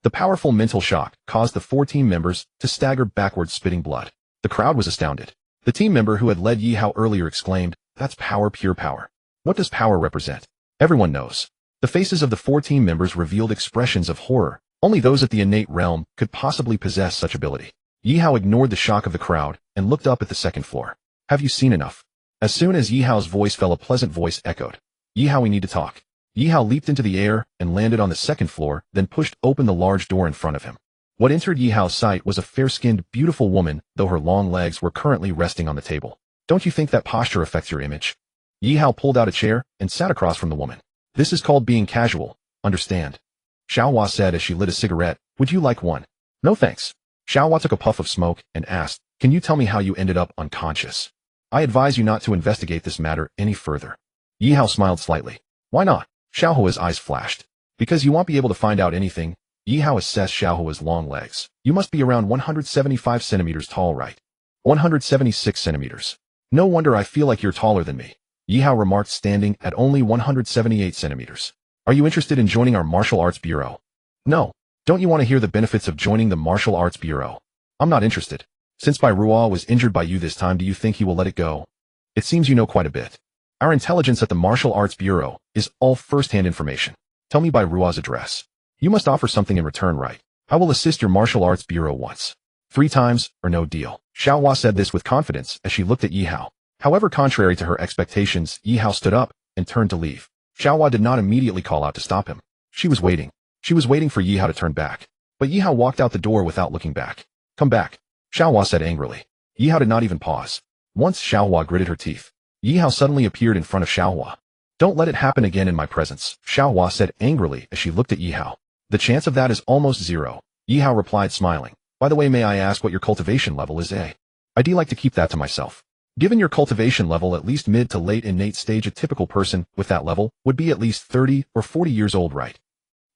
The powerful mental shock caused the 4 team members to stagger backwards, spitting blood. The crowd was astounded. The team member who had led Yi Hao earlier exclaimed, that's power, pure power. What does power represent? Everyone knows. The faces of the 4 team members revealed expressions of horror. Only those at the innate realm could possibly possess such ability. Yi Hao ignored the shock of the crowd and looked up at the second floor. Have you seen enough? As soon as Yi Hao's voice fell, a pleasant voice echoed. Yi Hao, we need to talk. Yi Hao leaped into the air and landed on the second floor, then pushed open the large door in front of him. What entered Yi Hao's sight was a fair-skinned, beautiful woman, though her long legs were currently resting on the table. Don't you think that posture affects your image? Yi Hao pulled out a chair and sat across from the woman. This is called being casual, understand? Xiaohua said as she lit a cigarette. Would you like one? No thanks. Xiaohua took a puff of smoke and asked, can you tell me how you ended up unconscious? I advise you not to investigate this matter any further. Yi Hao smiled slightly. Why not? Xiaohua's eyes flashed. Because you won't be able to find out anything. Yi Hao assessed Xiaohua's long legs. You must be around 175 centimeters tall, right? 176 centimeters. No wonder I feel like you're taller than me. Yi Hao remarked, standing at only 178 centimeters. Are you interested in joining our martial arts bureau? No. Don't you want to hear the benefits of joining the martial arts bureau? I'm not interested. Since Bai Ruo was injured by you this time, do you think he will let it go? It seems you know quite a bit. Our intelligence at the martial arts bureau is all first-hand information. Tell me Bai Ruo's address. You must offer something in return, right? I will assist your martial arts bureau once. 3 times, or no deal. Xiaohua said this with confidence as she looked at Yi Hao. However, contrary to her expectations, Yi Hao stood up and turned to leave. Xiaohua did not immediately call out to stop him. She was waiting. She was waiting for Yi Hao to turn back. But Yi Hao walked out the door without looking back. Come back. Xiaohua said angrily. Yi Hao did not even pause. Once Xiaohua gritted her teeth. Yi Hao suddenly appeared in front of Xiaohua. Don't let it happen again in my presence, Xiaohua said angrily as she looked at Yi Hao. The chance of that is almost zero. Yi Hao replied, smiling. By the way, may I ask what your cultivation level is? I'd like to keep that to myself. Given your cultivation level at least mid to late innate stage, a typical person with that level would be at least 30 or 40 years old, right?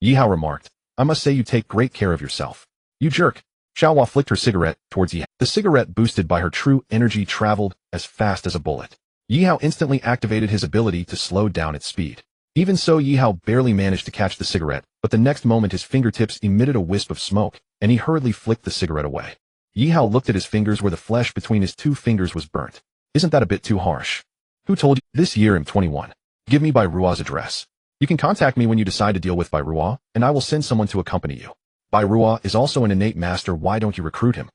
Yi Hao remarked. I must say you take great care of yourself. You jerk. Xiaohua flicked her cigarette towards Yi Hao. The cigarette, boosted by her true energy, traveled as fast as a bullet. Yi Hao instantly activated his ability to slow down its speed. Even so, Yi Hao barely managed to catch the cigarette, but the next moment his fingertips emitted a wisp of smoke, and he hurriedly flicked the cigarette away. Yi Hao looked at his fingers where the flesh between his 2 fingers was burnt. Isn't that a bit too harsh? Who told you? This year I'm 21. Give me Bai Ruo's address. You can contact me when you decide to deal with Bai Ruo, and I will send someone to accompany you. Bai Ruo is also an innate master. Why don't you recruit him?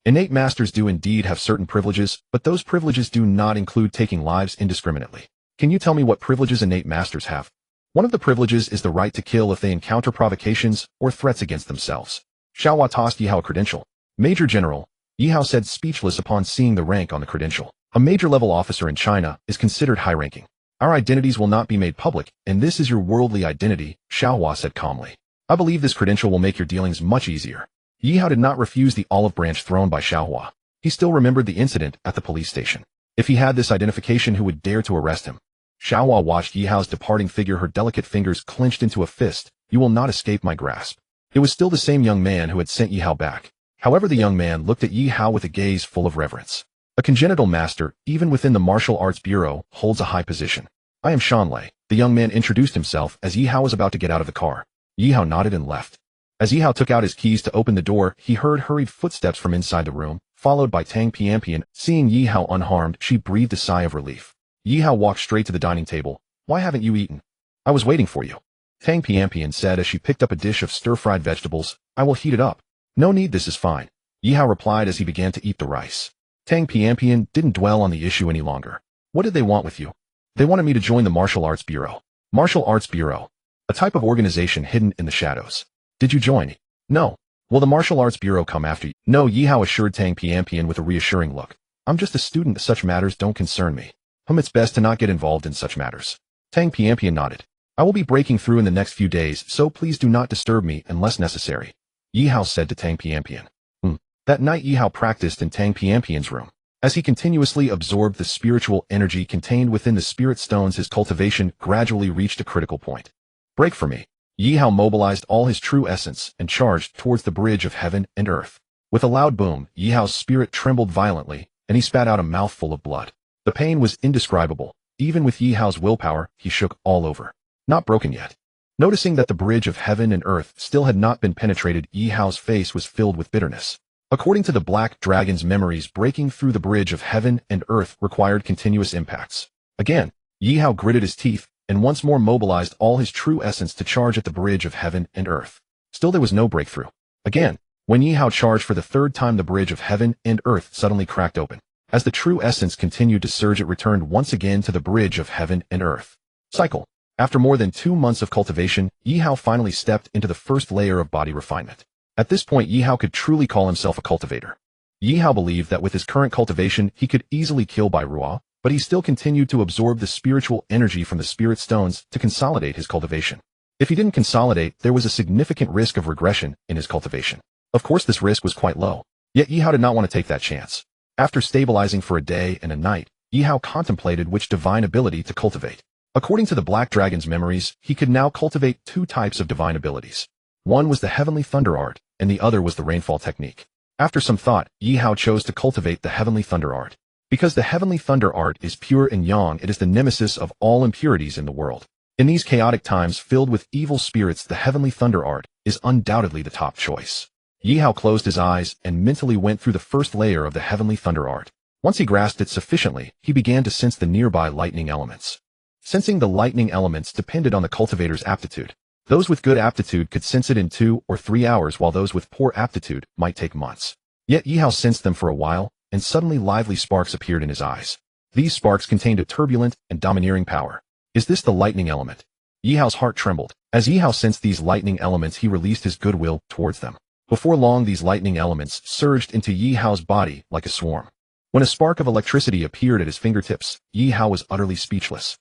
Innate masters do indeed have certain privileges, but those privileges do not include taking lives indiscriminately. Can you tell me what privileges innate masters have? One of the privileges is the right to kill if they encounter provocations or threats against themselves. Xiaohua tossed Yi Hao a credential. Major General. Yi Hao said, speechless upon seeing the rank on the credential. A major-level officer in China is considered high-ranking. Our identities will not be made public, and this is your worldly identity, Xiaohua said calmly. I believe this credential will make your dealings much easier. Yi Hao did not refuse the olive branch thrown by Xiaohua. He still remembered the incident at the police station. If he had this identification, who would dare to arrest him? Xiaohua watched Yi Hao's departing figure, her delicate fingers clenched into a fist. You will not escape my grasp. It was still the same young man who had sent Yi Hao back. However, the young man looked at Yi Hao with a gaze full of reverence. A congenital master, even within the Martial Arts Bureau, holds a high position. I am Shanlei. The young man introduced himself as Yi Hao was about to get out of the car. Yi Hao nodded and left. As Yi Hao took out his keys to open the door, he heard hurried footsteps from inside the room, followed by Tang Pianpian. Seeing Yi Hao unharmed, she breathed a sigh of relief. Yi Hao walked straight to the dining table. Why haven't you eaten? I was waiting for you. Tang Pianpian said as she picked up a dish of stir-fried vegetables. I will heat it up. No need, this is fine. Yi Hao replied as he began to eat the rice. Tang Pianpian didn't dwell on the issue any longer. What did they want with you? They wanted me to join the Martial Arts Bureau. Martial Arts Bureau. A type of organization hidden in the shadows. Did you join? No. Will the Martial Arts Bureau come after you? No, Yi Hao assured Tang Pianpian with a reassuring look. I'm just a student. Such matters don't concern me. It's best to not get involved in such matters. Tang Pianpian nodded. I will be breaking through in the next few days, so please do not disturb me unless necessary. Yi Hao said to Tang Pianpian. That night Yi Hao practiced in Tang Pianpian's room. As he continuously absorbed the spiritual energy contained within the spirit stones, his cultivation gradually reached a critical point. Break for me. Yi Hao mobilized all his true essence and charged towards the bridge of heaven and earth. With a loud boom, Yi Hao's spirit trembled violently, and he spat out a mouthful of blood. The pain was indescribable. Even with Yi Hao's willpower, he shook all over. Not broken yet. Noticing that the bridge of heaven and earth still had not been penetrated, Yi Hao's face was filled with bitterness. According to the Black Dragon's memories, breaking through the bridge of heaven and earth required continuous impacts. Again, Yi Hao gritted his teeth and once more mobilized all his true essence to charge at the bridge of heaven and earth. Still there was no breakthrough. Again, when Yi Hao charged for the 3rd time, the bridge of heaven and earth suddenly cracked open. As the true essence continued to surge, it returned once again to the bridge of heaven and earth. Cycle. After more than 2 months of cultivation, Yi Hao finally stepped into the first layer of body refinement. At this point, Yi Hao could truly call himself a cultivator. Yi Hao believed that with his current cultivation, he could easily kill Bai Ruo, but he still continued to absorb the spiritual energy from the spirit stones to consolidate his cultivation. If he didn't consolidate, there was a significant risk of regression in his cultivation. Of course, this risk was quite low. Yet Yi Hao did not want to take that chance. After stabilizing for a day and a night, Yi Hao contemplated which divine ability to cultivate. According to the Black Dragon's memories, he could now cultivate two types of divine abilities. One was the Heavenly Thunder Art, and the other was the Rainfall Technique. After some thought, Yi Hao chose to cultivate the Heavenly Thunder Art. Because the Heavenly Thunder Art is pure and yang, it is the nemesis of all impurities in the world. In these chaotic times filled with evil spirits, the Heavenly Thunder Art is undoubtedly the top choice. Yi Hao closed his eyes and mentally went through the first layer of the Heavenly Thunder Art. Once he grasped it sufficiently, he began to sense the nearby lightning elements. Sensing the lightning elements depended on the cultivator's aptitude. Those with good aptitude could sense it in 2 or 3 hours, while those with poor aptitude might take months. Yet Yi Hao sensed them for a while, and suddenly lively sparks appeared in his eyes. These sparks contained a turbulent and domineering power. Is this the lightning element? Yi Hao's heart trembled. As Yi Hao sensed these lightning elements, he released his goodwill towards them. Before long, these lightning elements surged into Yi Hao's body like a swarm. When a spark of electricity appeared at his fingertips, Yi Hao was utterly speechless.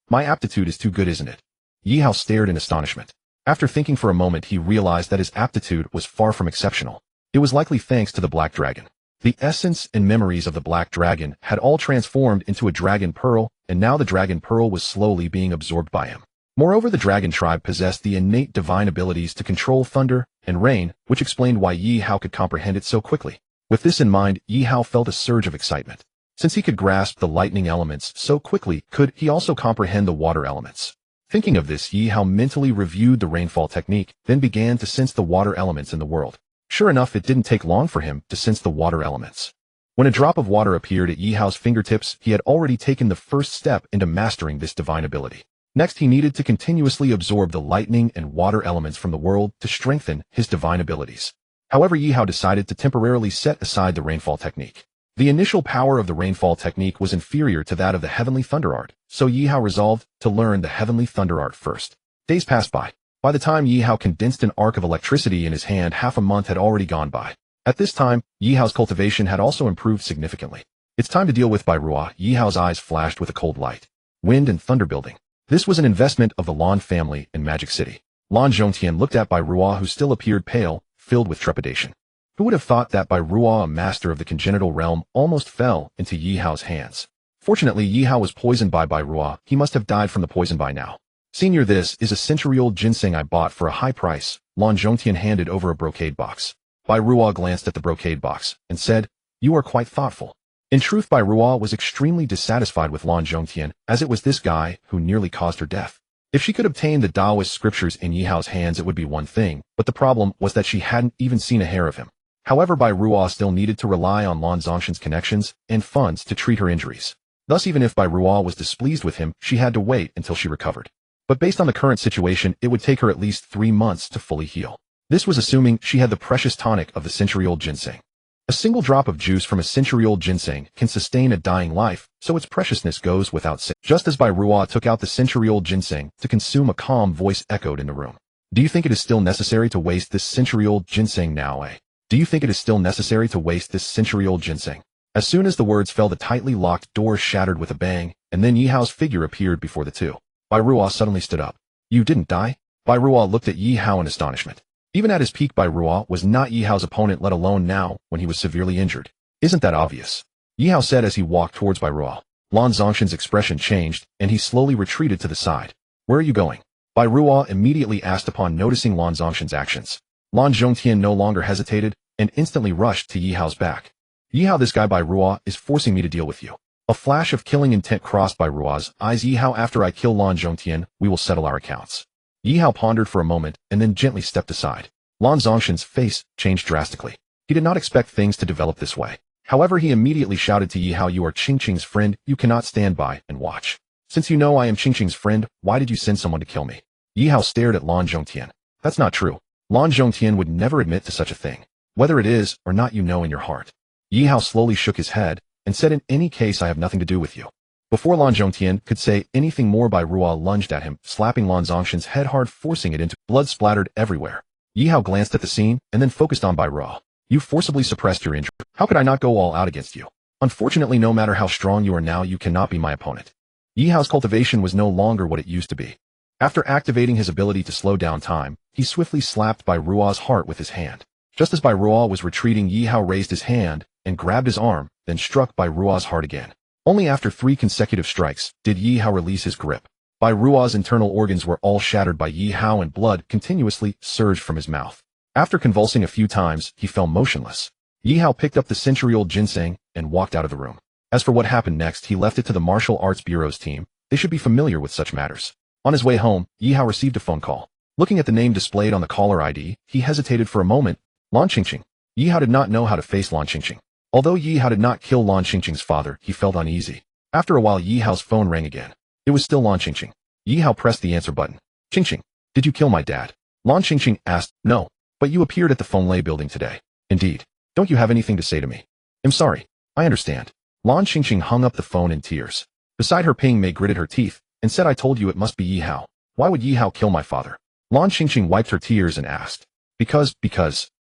My aptitude is too good, isn't it? Yi Hao stared in astonishment. After thinking for a moment, he realized that his aptitude was far from exceptional. It was likely thanks to the Black Dragon. The essence and memories of the Black Dragon had all transformed into a Dragon Pearl, and now the Dragon Pearl was slowly being absorbed by him. Moreover, the Dragon tribe possessed the innate divine abilities to control thunder and rain, which explained why Yi Hao could comprehend it so quickly. With this in mind, Yi Hao felt a surge of excitement. Since he could grasp the lightning elements so quickly, could he also comprehend the water elements? Thinking of this, Yi Hao mentally reviewed the rainfall technique, then began to sense the water elements in the world. Sure enough, it didn't take long for him to sense the water elements. When a drop of water appeared at Yi Hao's fingertips, he had already taken the first step into mastering this divine ability. Next, he needed to continuously absorb the lightning and water elements from the world to strengthen his divine abilities. However, Yi Hao decided to temporarily set aside the rainfall technique. The initial power of the rainfall technique was inferior to that of the Heavenly Thunder Art, so Yi Hao resolved to learn the Heavenly Thunder Art first. Days passed by. By the time Yi Hao condensed an arc of electricity in his hand, half a month had already gone by. At this time, Yi Hao's cultivation had also improved significantly. It's time to deal with Bai Ruo. Yi Hao's eyes flashed with a cold light. Wind and thunder building. This was an investment of the Lan family in Magic City. Lan Zhongtian looked at Bai Ruo, who still appeared pale, filled with trepidation. Who would have thought that Bai Ruo, a master of the congenital realm, almost fell into Yi Hao's hands? Fortunately, Yi Hao was poisoned by Bai Ruo. He must have died from the poison by now. Senior, this is a century-old ginseng I bought for a high price. Lan Zhongtian handed over a brocade box. Bai Ruo glanced at the brocade box and said, "You are quite thoughtful." In truth, Bai Ruo was extremely dissatisfied with Lan Zhongtian, as it was this guy who nearly caused her death. If she could obtain the Taoist scriptures in Yi Hao's hands, it would be one thing, but the problem was that she hadn't even seen a hair of him. However, Bai Ruo still needed to rely on Lan Zhongshan's connections and funds to treat her injuries. Thus, even if Bai Ruo was displeased with him, she had to wait until she recovered. But based on the current situation, it would take her at least 3 months to fully heal. This was assuming she had the precious tonic of the century-old ginseng. A single drop of juice from a century-old ginseng can sustain a dying life, so its preciousness goes without saying. Just as Bai Ruo took out the century-old ginseng to consume, a calm voice echoed in the room. "Do you think it is still necessary to waste this century-old ginseng now, eh? Do you think it is still necessary to waste this century-old ginseng?" As soon as the words fell, the tightly locked doors shattered with a bang, and then Yi Hao's figure appeared before the two. Bai Ruo suddenly stood up. "You didn't die?" Bai Ruo looked at Yi Hao in astonishment. Even at his peak, Bai Ruo was not Yi Hao's opponent, let alone now, when he was severely injured. "Isn't that obvious?" Yi Hao said as he walked towards Bai Ruo. Lan Zhongshan's expression changed, and he slowly retreated to the side. "Where are you going?" Bai Ruo immediately asked upon noticing Lan Zhongshan's actions. Lan Zhongtian no longer hesitated, and instantly rushed to Yi Hao's back. "Yi Hao, this guy Bai Ruo is forcing me to deal with you." A flash of killing intent crossed Bai Ruo's eyes. "Yi Hao, after I kill Lan Zhongtian, we will settle our accounts." Yi Hao pondered for a moment, and then gently stepped aside. Lan Zhongshan's face changed drastically. He did not expect things to develop this way. However, he immediately shouted to Yi Hao, "You are Qingqing's friend, you cannot stand by and watch. Since you know I am Qingqing's friend, why did you send someone to kill me?" Yi Hao stared at Lan Zhongtian. "That's not true. Lan Zhongtian would never admit to such a thing. Whether it is or not, you know in your heart." Yi Hao slowly shook his head and said, "In any case, I have nothing to do with you." Before Lan Zhongtian could say anything more, Bai Ruo lunged at him, slapping Lan Zhongshan's head hard, forcing it into blood splattered everywhere. Yi Hao glanced at the scene and then focused on Bai Ruo. You forcibly suppressed your injury. How could I not go all out against you? Unfortunately, no matter how strong you are now, you cannot be my opponent. Yi Hao's cultivation was no longer what it used to be. After activating his ability to slow down time, he swiftly slapped Bai Ruo's heart with his hand. Just as Bai Ruo was retreating, Yi Hao raised his hand and grabbed his arm, then struck Bai Ruo's heart again. Only after 3 consecutive strikes did Yi Hao release his grip. Bai Ruo's internal organs were all shattered by Yi Hao and blood continuously surged from his mouth. After convulsing a few times, he fell motionless. Yi Hao picked up the century-old ginseng and walked out of the room. As for what happened next, he left it to the Martial Arts Bureau's team. They should be familiar with such matters. On his way home, Yi Hao received a phone call. Looking at the name displayed on the caller ID, he hesitated for a moment. Lan Qingqing. Yi Hao did not know how to face Lan Qingqing. Although Yi Hao did not kill Lan Qingqing's father, he felt uneasy. After a while, Yi Hao's phone rang again. It was still Lan Qingqing. Yi Hao pressed the answer button. Qingqing, did you kill my dad? Lan Qingqing asked. No, but you appeared at the Fenglei building today. Indeed. Don't you have anything to say to me? I'm sorry. I understand. Lan Qingqing hung up the phone in tears. Beside her, Ping Mei gritted her teeth and said, I told you it must be Yi Hao. Why would Yi Hao kill my father? Lan Qingqing wiped her tears and asked. Because.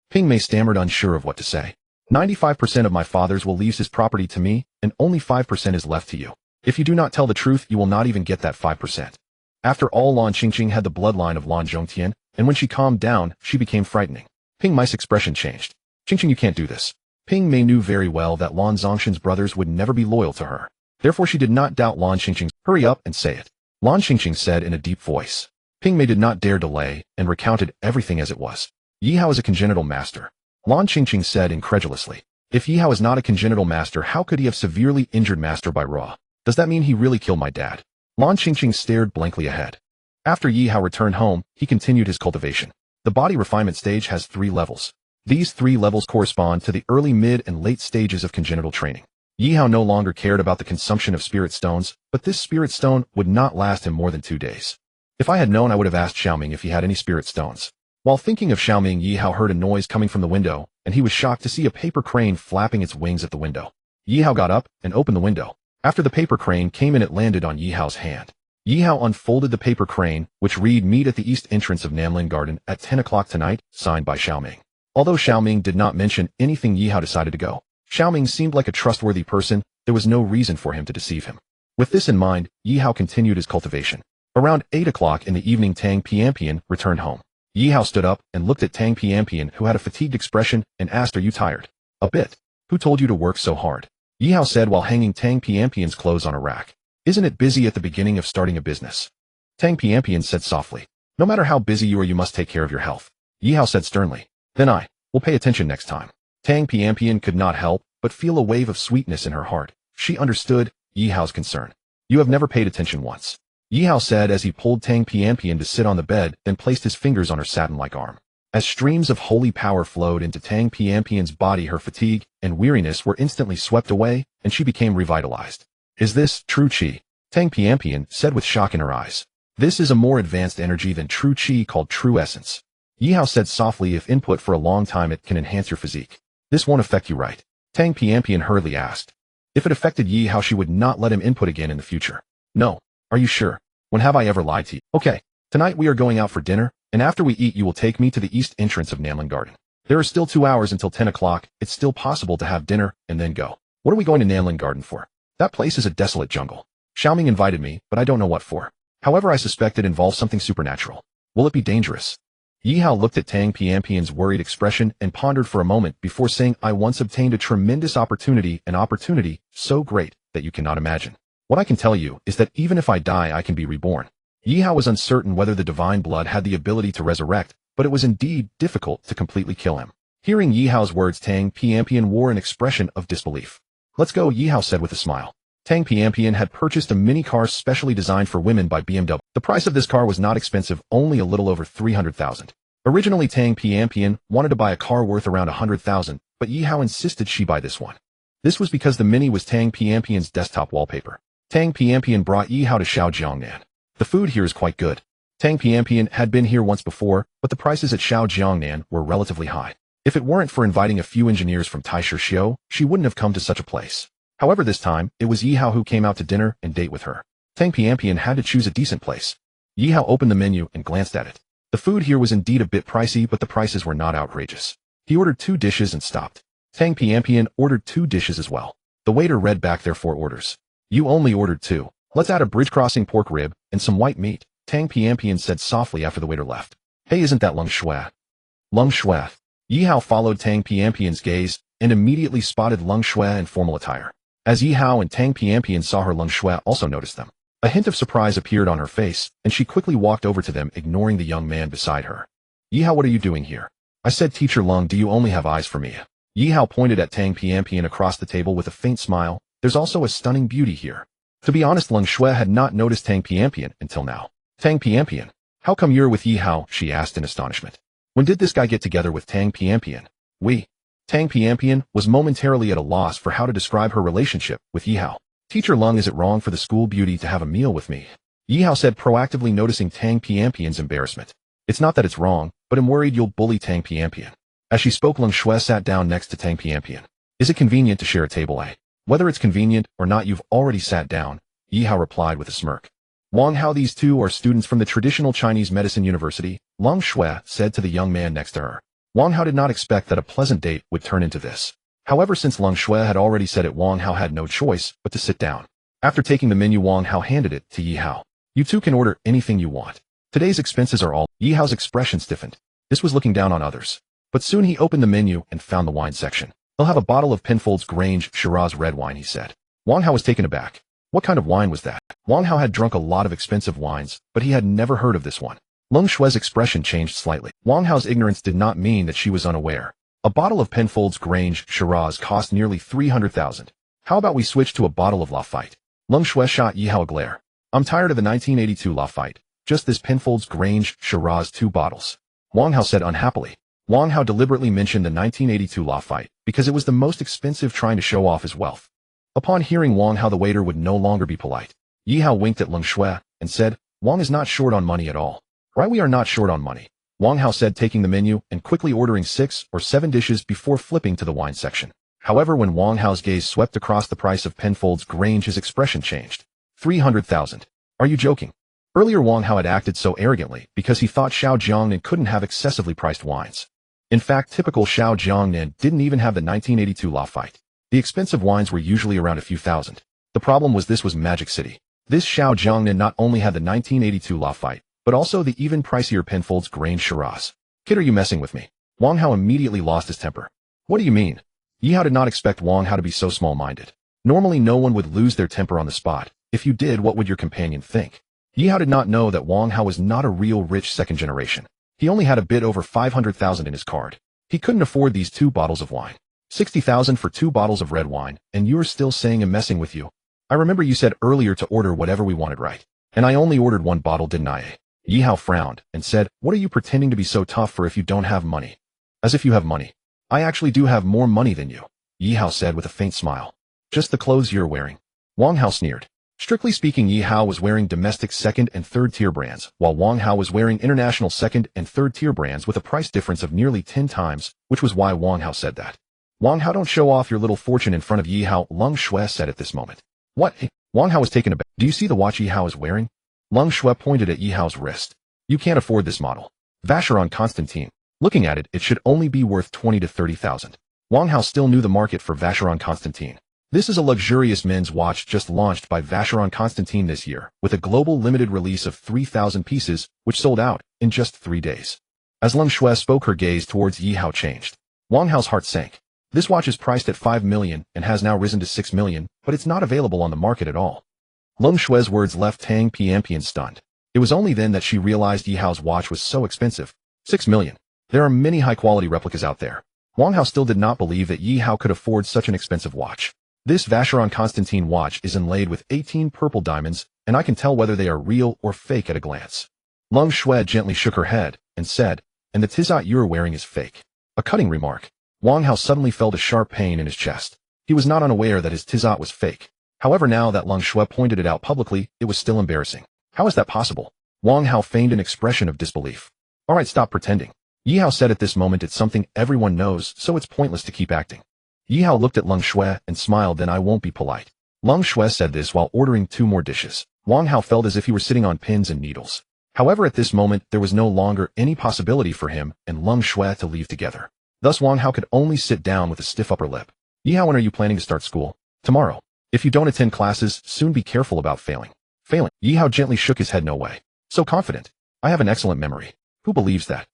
Ping Mei stammered, unsure of what to say. 95% of my father's will leave his property to me, and only 5% is left to you. If you do not tell the truth, you will not even get that 5%. After all, Lan Qingqing had the bloodline of Lan Zhongtian, and when she calmed down, she became frightening. Ping Mei's expression changed. Qingqing, you can't do this. Ping Mei knew very well that Lan Zhongshan's brothers would never be loyal to her. Therefore, she did not doubt Lan Qingqing's. Hurry up and say it. Lan Qingqing said in a deep voice. Ping Mei did not dare delay and recounted everything as it was. Yi Hao is a congenital master. Lan Qingqing said incredulously. If Yi Hao is not a congenital master, how could he have severely injured Master Bai Ruo? Does that mean he really killed my dad? Lan Qingqing stared blankly ahead. After Yi Hao returned home, he continued his cultivation. The body refinement stage has 3 levels. These 3 levels correspond to the early, mid, and late stages of congenital training. Yi Hao no longer cared about the consumption of spirit stones, but this spirit stone would not last him more than 2 days. If I had known, I would have asked Xiaoming if he had any spirit stones. While thinking of Xiaoming, Yi Hao heard a noise coming from the window, and he was shocked to see a paper crane flapping its wings at the window. Yi Hao got up and opened the window. After the paper crane came in, it landed on Yi Hao's hand. Yi Hao unfolded the paper crane, which read, "Meet at the east entrance of Namlin Garden at 10 o'clock tonight, signed by Xiaoming." Although Xiaoming did not mention anything, Yi Hao decided to go. Xiaoming seemed like a trustworthy person. There was no reason for him to deceive him. With this in mind, Yi Hao continued his cultivation. Around 8 o'clock in the evening, Tang Pianpian returned home. Yi Hao stood up and looked at Tang Pianpian, who had a fatigued expression, and asked, "Are you tired?" "A bit." "Who told you to work so hard?" Yi Hao said while hanging Tang Pianpian's clothes on a rack. "Isn't it busy at the beginning of starting a business?" Tang Pianpian said softly. "No matter how busy you are, you must take care of your health." Yi Hao said sternly. "Then I will pay attention next time." Tang Pianpian could not help but feel a wave of sweetness in her heart. She understood Yi Hao's concern. "You have never paid attention once," Yi Hao said as he pulled Tang Pianpian to sit on the bed, then placed his fingers on her satin-like arm. As streams of holy power flowed into Tang Pianpian's body, her fatigue and weariness were instantly swept away, and she became revitalized. "Is this true qi?" Tang Pianpian said with shock in her eyes. "This is a more advanced energy than true qi, called true essence." Yi Hao said softly, "If input for a long time, it can enhance your physique. This won't affect you, right?" Tang Pianpian hurriedly asked. If it affected Yi Hao, she would not let him input again in the future. "No. Are you sure? When have I ever lied to you?" "Okay. Tonight we are going out for dinner, and after we eat you will take me to the east entrance of Namlin Garden. There are still 2 hours until 10 o'clock. It's still possible to have dinner and then go." "What are we going to Namlin Garden for?" "That place is a desolate jungle. Xiaoming invited me, but I don't know what for. However, I suspect it involves something supernatural. Will it be dangerous?" Yi Hao looked at Tang Pianpian's worried expression and pondered for a moment before saying, "I once obtained a tremendous opportunity, an opportunity so great that you cannot imagine. What I can tell you is that even if I die, I can be reborn." Yi Hao was uncertain whether the divine blood had the ability to resurrect, but it was indeed difficult to completely kill him. Hearing Yi Hao's words, Tang Pianpian wore an expression of disbelief. "Let's go," Yi Hao said with a smile. Tang Pianpian had purchased a mini car specially designed for women by BMW. The price of this car was not expensive, only a little over 300,000. Originally, Tang Pianpian wanted to buy a car worth around 100,000, but Yi Hao insisted she buy this one. This was because the Mini was Tang Pianpian's desktop wallpaper. Tang Pianpian brought Yi Hao to Shaojiangnan. "The food here is quite good." Tang Pianpian had been here once before, but the prices at Shaojiangnan were relatively high. If it weren't for inviting a few engineers from Taishixiu, she wouldn't have come to such a place. However, this time, it was Yi Hao who came out to dinner and date with her. Tang Pianpian had to choose a decent place. Yi Hao opened the menu and glanced at it. The The food here was indeed a bit pricey, but the prices were not outrageous. He ordered 2 dishes and stopped. Tang Piampian ordered 2 dishes as well. The waiter read back their 4 orders. You only ordered 2. Let's add a bridge-crossing pork rib and some white meat, Tang Piampian said softly after the waiter left. Hey, isn't that Lung Shui? Lung Shui. Yi Hao followed Tang Piampian's gaze and immediately spotted Lung Shui in formal attire. As Yi Hao and Tang Piampian saw her, Lung Shui also noticed them. A hint of surprise appeared on her face, and she quickly walked over to them, ignoring the young man beside her. Yi Hao, what are you doing here? I said, Teacher Lung, do you only have eyes for me? Yi Hao pointed at Tang Piampian across the table with a faint smile. There's also a stunning beauty here. To be honest, Lung Shui had not noticed Tang Piampian until now. Tang Piampian, how come you're with Yi Hao? She asked in astonishment. When did this guy get together with Tang Piampian? Tang Piampian was momentarily at a loss for how to describe her relationship with Yi Hao. Teacher Lung, is it wrong for the school beauty to have a meal with me? Yi Hao said, proactively noticing Tang Piampian's embarrassment. It's not that it's wrong, but I'm worried you'll bully Tang Piampian. As she spoke, Lung Shui sat down next to Tang Piampian. Is it convenient to share a table? Whether it's convenient or not, you've already sat down, Yi Hao replied with a smirk. Wang Hao, these 2 are students from the traditional Chinese medicine university, Lung Shui said to the young man next to her. Wang Hao did not expect that a pleasant date would turn into this. However, since Lung Shui had already said it, Wang Hao had no choice but to sit down. After taking the menu, Wang Hao handed it to Yi Hao. You 2 can order anything you want. Today's expenses are all. Yi Hao's expression stiffened. This was looking down on others. But soon he opened the menu and found the wine section. He'll have a bottle of Penfolds Grange Shiraz red wine, he said. Wang Hao was taken aback. What kind of wine was that? Wang Hao had drunk a lot of expensive wines, but he had never heard of this one. Lung Shui's expression changed slightly. Wang Hao's ignorance did not mean that she was unaware. A bottle of Penfolds Grange Shiraz cost nearly 300,000. How about we switch to a bottle of Lafite? Lung Shui shot Yi Hao a glare. I'm tired of the 1982 Lafite. Just this Penfolds Grange Shiraz 2 bottles. Wang Hao said unhappily. Wang Hao deliberately mentioned the 1982 Lafite because it was the most expensive, trying to show off his wealth. Upon hearing Wang Hao, the waiter would no longer be polite. Yi Hao winked at Lung Shui and said, Wang is not short on money at all. Right, we are not short on money, Wang Hao said, taking the menu and quickly ordering 6 or 7 dishes before flipping to the wine section. However, when Wang Hao's gaze swept across the price of Penfolds Grange, his expression changed. 300,000. Are you joking? Earlier, Wang Hao had acted so arrogantly because he thought Xiao Jiangnan couldn't have excessively priced wines. In fact, typical Xiao Jiangnan didn't even have the 1982 Lafite. The expensive wines were usually around a few thousand. The problem was this was Magic City. This Xiao Jiangnan not only had the 1982 Lafite, but also the even pricier Penfolds Grange Shiraz. Kid, are you messing with me? Wang Hao immediately lost his temper. What do you mean? Yi Hao did not expect Wang Hao to be so small-minded. Normally no one would lose their temper on the spot. If you did, what would your companion think? Yi Hao did not know that Wang Hao was not a real rich second generation. He only had a bit over 500,000 in his card. He couldn't afford these 2 bottles of wine. 60,000 for 2 bottles of red wine, and you're still saying I'm messing with you? I remember you said earlier to order whatever we wanted, right? And I only ordered 1 bottle, didn't I? Yi Hao frowned and said, what are you pretending to be so tough for if you don't have money? As if you have money. I actually do have more money than you, Yi Hao said with a faint smile. Just the clothes you're wearing. Wang Hao sneered. Strictly speaking, Yi Hao was wearing domestic second and third tier brands, while Wang Hao was wearing international second and third tier brands with a price difference of nearly 10 times, which was why Wang Hao said that. Wang Hao, don't show off your little fortune in front of Yi Hao, Lung Shui said at this moment. What? Wang Hao was taken aback. Do you see the watch Yi Hao is wearing? Lung Shui pointed at Yi Hao's wrist. You can't afford this model. Vacheron Constantin. Looking at it, it should only be worth 20 to 30,000. Wang Hao still knew the market for Vacheron Constantin. This is a luxurious men's watch just launched by Vacheron Constantin this year, with a global limited release of 3,000 pieces, which sold out in just 3 days. As Lung Shui spoke, her gaze towards Yi Hao changed. Wang Hao's heart sank. This watch is priced at 5 million and has now risen to 6 million, but it's not available on the market at all. Lung Shui's words left Tang Piampian stunned. It was only then that she realized Yi Hao's watch was so expensive. 6 million. There are many high-quality replicas out there. Wang Hao still did not believe that Yi Hao could afford such an expensive watch. This Vacheron Constantin watch is inlaid with 18 purple diamonds, and I can tell whether they are real or fake at a glance. Lung Shui gently shook her head and said, and the tizat you're wearing is fake. A cutting remark. Wang Hao suddenly felt a sharp pain in his chest. He was not unaware that his tizat was fake. However, now that Lung Shui pointed it out publicly, it was still embarrassing. How is that possible? Wang Hao feigned an expression of disbelief. Alright, stop pretending. Yi Hao said at this moment, it's something everyone knows, so it's pointless to keep acting. Yi Hao looked at Lung Shui and smiled, then I won't be polite. Lung Shui said this while ordering 2 more dishes. Wang Hao felt as if he were sitting on pins and needles. However, at this moment, there was no longer any possibility for him and Leng Shui to leave together. Thus Wang Hao could only sit down with a stiff upper lip. Yi Hao, when are you planning to start school? Tomorrow. If you don't attend classes, soon be careful about failing. Failing. Yi Hao gently shook his head. No way. So confident. I have an excellent memory. Who believes that?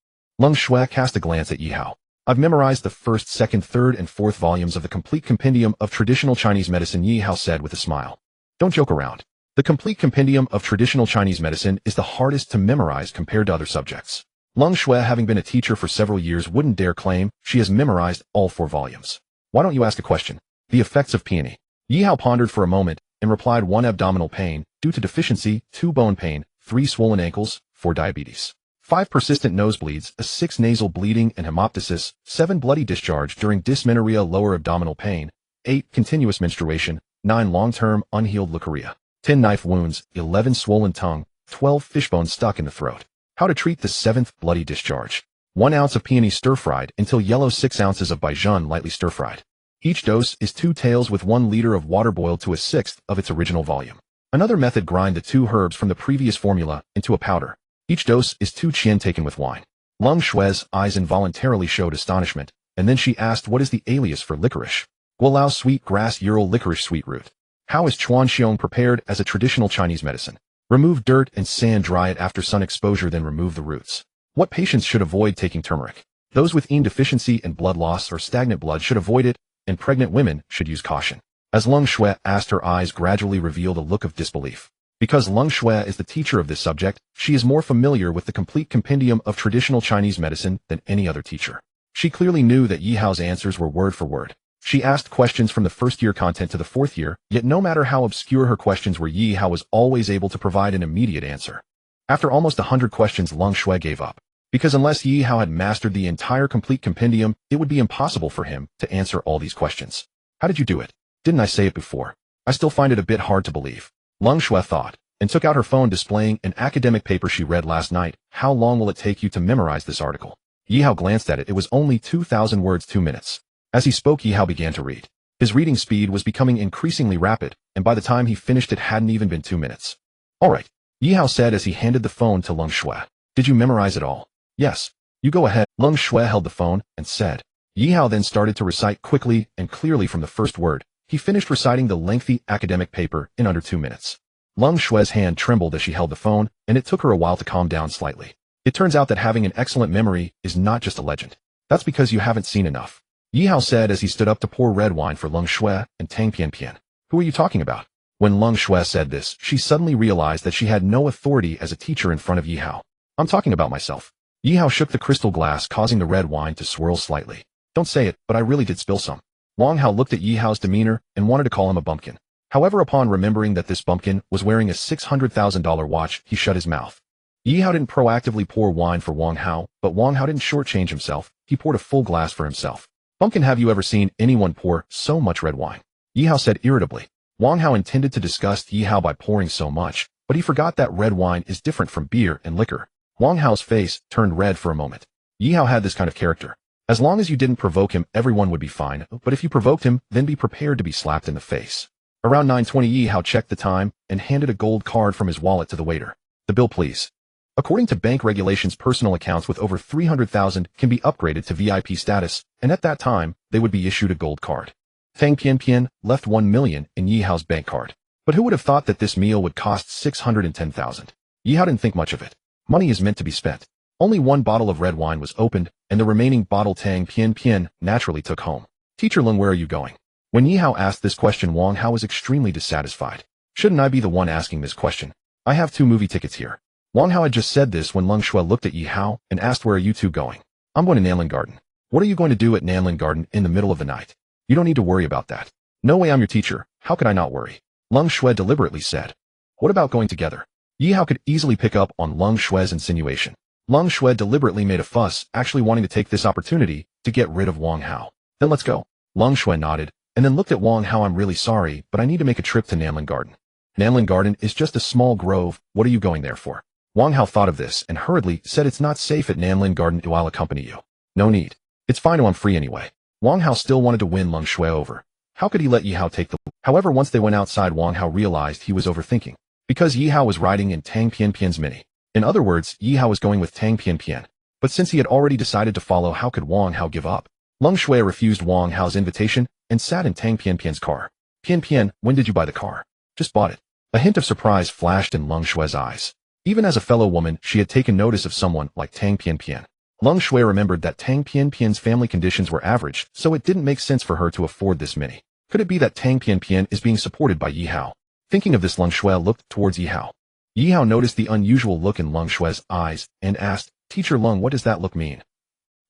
Leng Shui cast a glance at Yi Hao. I've memorized the first, second, third, and fourth volumes of the Complete Compendium of Traditional Chinese Medicine, Yi Hao said with a smile. Don't joke around. The Complete Compendium of Traditional Chinese Medicine is the hardest to memorize compared to other subjects. Leng Shui, having been a teacher for several years, wouldn't dare claim she has memorized all 4 volumes. Why don't you ask a question? The effects of peony. Yi Hao pondered for a moment and replied: 1 abdominal pain, due to deficiency, 2 bone pain, 3 swollen ankles, 4 diabetes. 5 persistent nosebleeds, 6 nasal bleeding and hemoptysis, 7 bloody discharge during dysmenorrhea, lower abdominal pain, 8 continuous menstruation, 9 long-term unhealed leukorrhea, 10 knife wounds, 11 swollen tongue, 12 fishbone stuck in the throat. How to treat the 7th bloody discharge. 1 ounce of peony stir-fried until yellow, 6 ounces of baijian lightly stir-fried. Each dose is 2 taels with 1 liter of water boiled to a 1/6 of its original volume. Another method: grind the 2 herbs from the previous formula into a powder. Each dose is 2 qian taken with wine. Leng Shui's eyes involuntarily showed astonishment, and then she asked, what is the alias for licorice? Guilao sweet grass, Ural licorice sweet root. How is chuan xiong prepared as a traditional Chinese medicine? Remove dirt and sand, dry it after sun exposure, then remove the roots. What patients should avoid taking turmeric? Those with iron deficiency and blood loss or stagnant blood should avoid it, and pregnant women should use caution. As Leng Shui asked, her eyes gradually revealed a look of disbelief. Because Leng Shui is the teacher of this subject, she is more familiar with the Complete Compendium of Traditional Chinese Medicine than any other teacher. She clearly knew that Yi Hao's answers were word for word. She asked questions from the first-year content to the 4th year, yet no matter how obscure her questions were, Yi Hao was always able to provide an immediate answer. After almost 100 questions, Leng Shui gave up. Because unless Yi Hao had mastered the entire Complete Compendium, it would be impossible for him to answer all these questions. How did you do it? Didn't I say it before? I still find it a bit hard to believe. Leng Shui thought, and took out her phone, displaying an academic paper she read last night. How long will it take you to memorize this article? Yi Hao glanced at it. It was only 2,000 words, 2 minutes. As he spoke, Yi Hao began to read. His reading speed was becoming increasingly rapid, and by the time he finished, it hadn't even been 2 minutes. All right, Yi Hao said as he handed the phone to Leng Shui. Did you memorize it all? Yes. You go ahead. Leng Shui held the phone and said. Yi Hao then started to recite quickly and clearly from the first word. He finished reciting the lengthy academic paper in under 2 minutes. Leng Shui's hand trembled as she held the phone, and it took her a while to calm down slightly. It turns out that having an excellent memory is not just a legend. That's because you haven't seen enough. Yi Hao said as he stood up to pour red wine for Leng Shui and Tang Pian. Who are you talking about? When Leng Shui said this, she suddenly realized that she had no authority as a teacher in front of Yi Hao. I'm talking about myself. Yi Hao shook the crystal glass, causing the red wine to swirl slightly. Don't say it, but I really did spill some. Wang Hao looked at Yi Hao's demeanor and wanted to call him a bumpkin. However, upon remembering that this bumpkin was wearing a $600,000 watch, he shut his mouth. Yi Hao didn't proactively pour wine for Wang Hao, but Wang Hao didn't shortchange himself. He poured a full glass for himself. Bumpkin, have you ever seen anyone pour so much red wine? Yi Hao said irritably. Wang Hao intended to disgust Yi Hao by pouring so much, but he forgot that red wine is different from beer and liquor. Wang Hao's face turned red for a moment. Yi Hao had this kind of character. As long as you didn't provoke him, everyone would be fine, but if you provoked him, then be prepared to be slapped in the face. Around 9:20, Yi Hao checked the time and handed a gold card from his wallet to the waiter. The bill, please. According to bank regulations, personal accounts with over 300,000 can be upgraded to VIP status, and at that time, they would be issued a gold card. Tang Pian left 1 million in Yi Hao's bank card. But who would have thought that this meal would cost 610,000? Yi Hao didn't think much of it. Money is meant to be spent. Only 1 bottle of red wine was opened, and the remaining bottle Tang Pian naturally took home. Teacher Leng, where are you going? When Yi Hao asked this question, Wang Hao was extremely dissatisfied. Shouldn't I be the one asking this question? I have 2 movie tickets here. Wang Hao had just said this when Leng Shui looked at Yi Hao and asked, where are you two going? I'm going to Nanlin Garden. What are you going to do at Nanlin Garden in the middle of the night? You don't need to worry about that. No way, I'm your teacher. How could I not worry? Leng Shui deliberately said. What about going together? Yi Hao could easily pick up on Leng Shui's insinuation. Leng Shui deliberately made a fuss, actually wanting to take this opportunity to get rid of Wang Hao. Then let's go. Leng Shui nodded, and then looked at Wang Hao. I'm really sorry, but I need to make a trip to Nanlin Garden. Nanlin Garden is just a small grove. What are you going there for? Wang Hao thought of this and hurriedly said, it's not safe at Nanlin Garden. I'll accompany you. No need. It's fine. I'm free anyway. Wang Hao still wanted to win Leng Shui over. How could he let Yi Hao take the lead? However, once they went outside, Wang Hao realized he was overthinking. Because Yi Hao was riding in Tang Pian's mini. In other words, Yi Hao was going with Tang Pian. But since he had already decided to follow, how could Wang Hao give up? Leng Shui refused Wang Hao's invitation and sat in Tang Pian's car. Pian, when did you buy the car? Just bought it. A hint of surprise flashed in Leng Shui's eyes. Even as a fellow woman, she had taken notice of someone like Tang Pian. Leng Shui remembered that Tang Pian's family conditions were average, so it didn't make sense for her to afford this many. Could it be that Tang Pian is being supported by Yi Hao? Thinking of this, Leng Shui looked towards Yi Hao. Yi Hao noticed the unusual look in Leng Shui's eyes and asked, Teacher Leng, what does that look mean?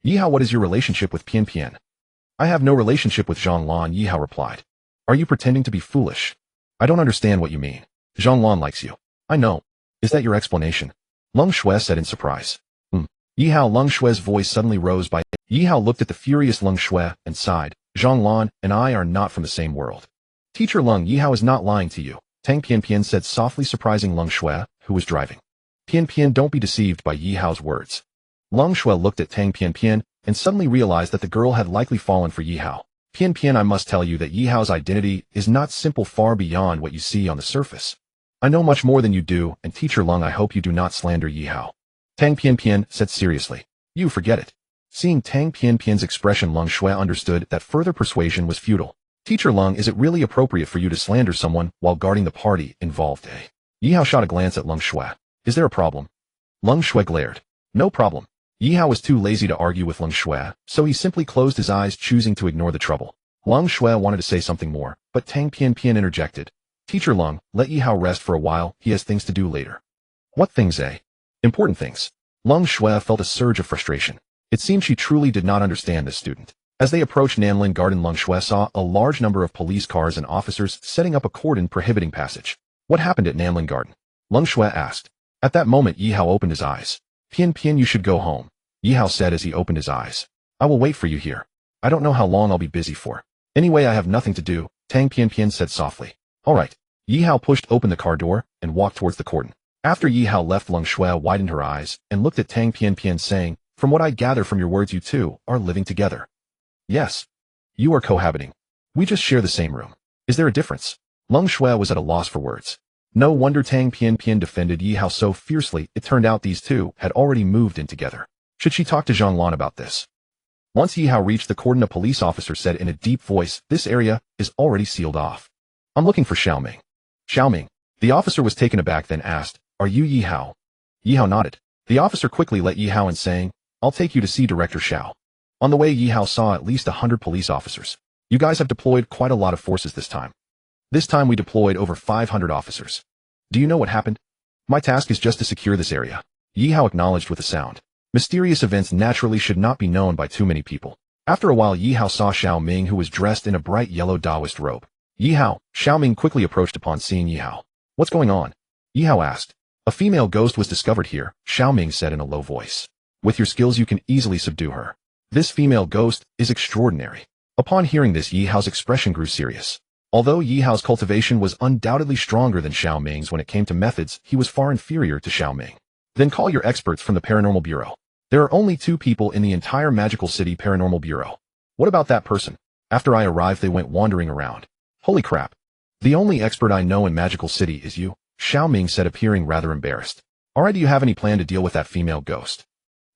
Yi Hao, what is your relationship with Pian? I have no relationship with Zhang Lan, Yi Hao replied. Are you pretending to be foolish? I don't understand what you mean. Zhang Lan likes you. I know. Is that your explanation? Leng Shui said in surprise. Yi Hao. Leng Shui's voice suddenly rose by. Yi Hao looked at the furious Leng Shui and sighed. Zhang Lan and I are not from the same world. Teacher Leng, Yi Hao is not lying to you, Tang Pian said softly, surprising Leng Shui, who was driving. Pian, don't be deceived by Yi Hao's words. Leng Shui looked at Tang Pian and suddenly realized that the girl had likely fallen for Yi Hao. Pian, I must tell you that Yi Hao's identity is not simple, far beyond what you see on the surface. I know much more than you do, and Teacher Leng, I hope you do not slander Yi Hao. Tang Pian said seriously. You forget it. Seeing Tang Pian's expression, Leng Shui understood that further persuasion was futile. Teacher Leng, is it really appropriate for you to slander someone while guarding the party involved? Yi Hao shot a glance at Leng Shui. Is there a problem? Leng Shui glared. No problem. Yi Hao was too lazy to argue with Leng Shui, so he simply closed his eyes, choosing to ignore the trouble. Leng Shui wanted to say something more, but Tang Pian interjected. Teacher Leng, let Yi Hao rest for a while, he has things to do later. What things, Important things. Leng Shui felt a surge of frustration. It seemed she truly did not understand this student. As they approached Nanlin Garden, Leng Shui saw a large number of police cars and officers setting up a cordon prohibiting passage. What happened at Nanlin Garden? Leng Shui asked. At that moment, Yi Hao opened his eyes. Pian, you should go home, Yi Hao said as he opened his eyes. I will wait for you here. I don't know how long I'll be busy for. Anyway, I have nothing to do, Tang Pian said softly. All right. Yi Hao pushed open the car door and walked towards the cordon. After Yi Hao left, Leng Shui widened her eyes and looked at Tang Pian saying, from what I gather from your words, you two are living together. Yes. You are cohabiting. We just share the same room. Is there a difference? Leng Shui was at a loss for words. No wonder Tang Pian defended Yi Hao so fiercely. It turned out these two had already moved in together. Should she talk to Zhang Lan about this? Once Yi Hao reached the cordon, a police officer said in a deep voice, this area is already sealed off. I'm looking for Xiaoming. Xiaoming. The officer was taken aback, then asked, are you Yi Hao? Yi Hao nodded. The officer quickly let Yi Hao in, saying, I'll take you to see Director Xiao. On the way, Yi Hao saw at least 100 police officers. You guys have deployed quite a lot of forces this time. This time we deployed over 500 officers. Do you know what happened? My task is just to secure this area. Yi Hao acknowledged with a sound. Mysterious events naturally should not be known by too many people. After a while, Yi Hao saw Xiaoming, who was dressed in a bright yellow Taoist robe. Yi Hao. Xiaoming quickly approached upon seeing Yi Hao. What's going on? Yi Hao asked. A female ghost was discovered here, Xiaoming said in a low voice. With your skills you can easily subdue her. This female ghost is extraordinary. Upon hearing this, Yi Hao's expression grew serious. Although Yi Hao's cultivation was undoubtedly stronger than Xiaoming's when it came to methods, he was far inferior to Xiaoming. Then call your experts from the Paranormal Bureau. There are only 2 people in the entire Magical City Paranormal Bureau. What about that person? After I arrived, they went wandering around. Holy crap. The only expert I know in Magical City is you, Xiaoming said, appearing rather embarrassed. Alright, do you have any plan to deal with that female ghost?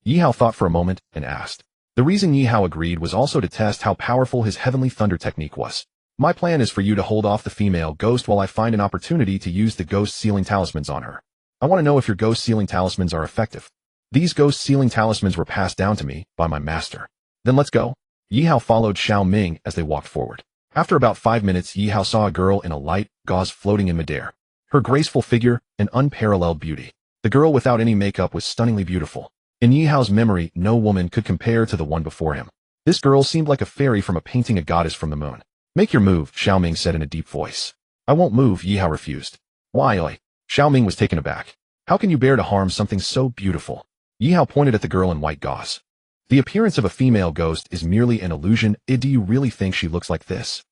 Yi Hao thought for a moment and asked. The reason Yi Hao agreed was also to test how powerful his Heavenly Thunder technique was. My plan is for you to hold off the female ghost while I find an opportunity to use the ghost sealing talismans on her. I want to know if your ghost sealing talismans are effective. These ghost sealing talismans were passed down to me by my master. Then let's go. Yi Hao followed Xiaoming as they walked forward. After about 5 minutes, Yi Hao saw a girl in a light gauze floating in midair. Her graceful figure and unparalleled beauty. The girl without any makeup was stunningly beautiful. In Yi Hao's memory, no woman could compare to the one before him. This girl seemed like a fairy from a painting, a goddess from the moon. Make your move, Xiaoming said in a deep voice. I won't move, Yi Hao refused. Why? Xiaoming was taken aback. How can you bear to harm something so beautiful? Yi Hao pointed at the girl in white gauze. The appearance of a female ghost is merely an illusion. Do you really think she looks like this?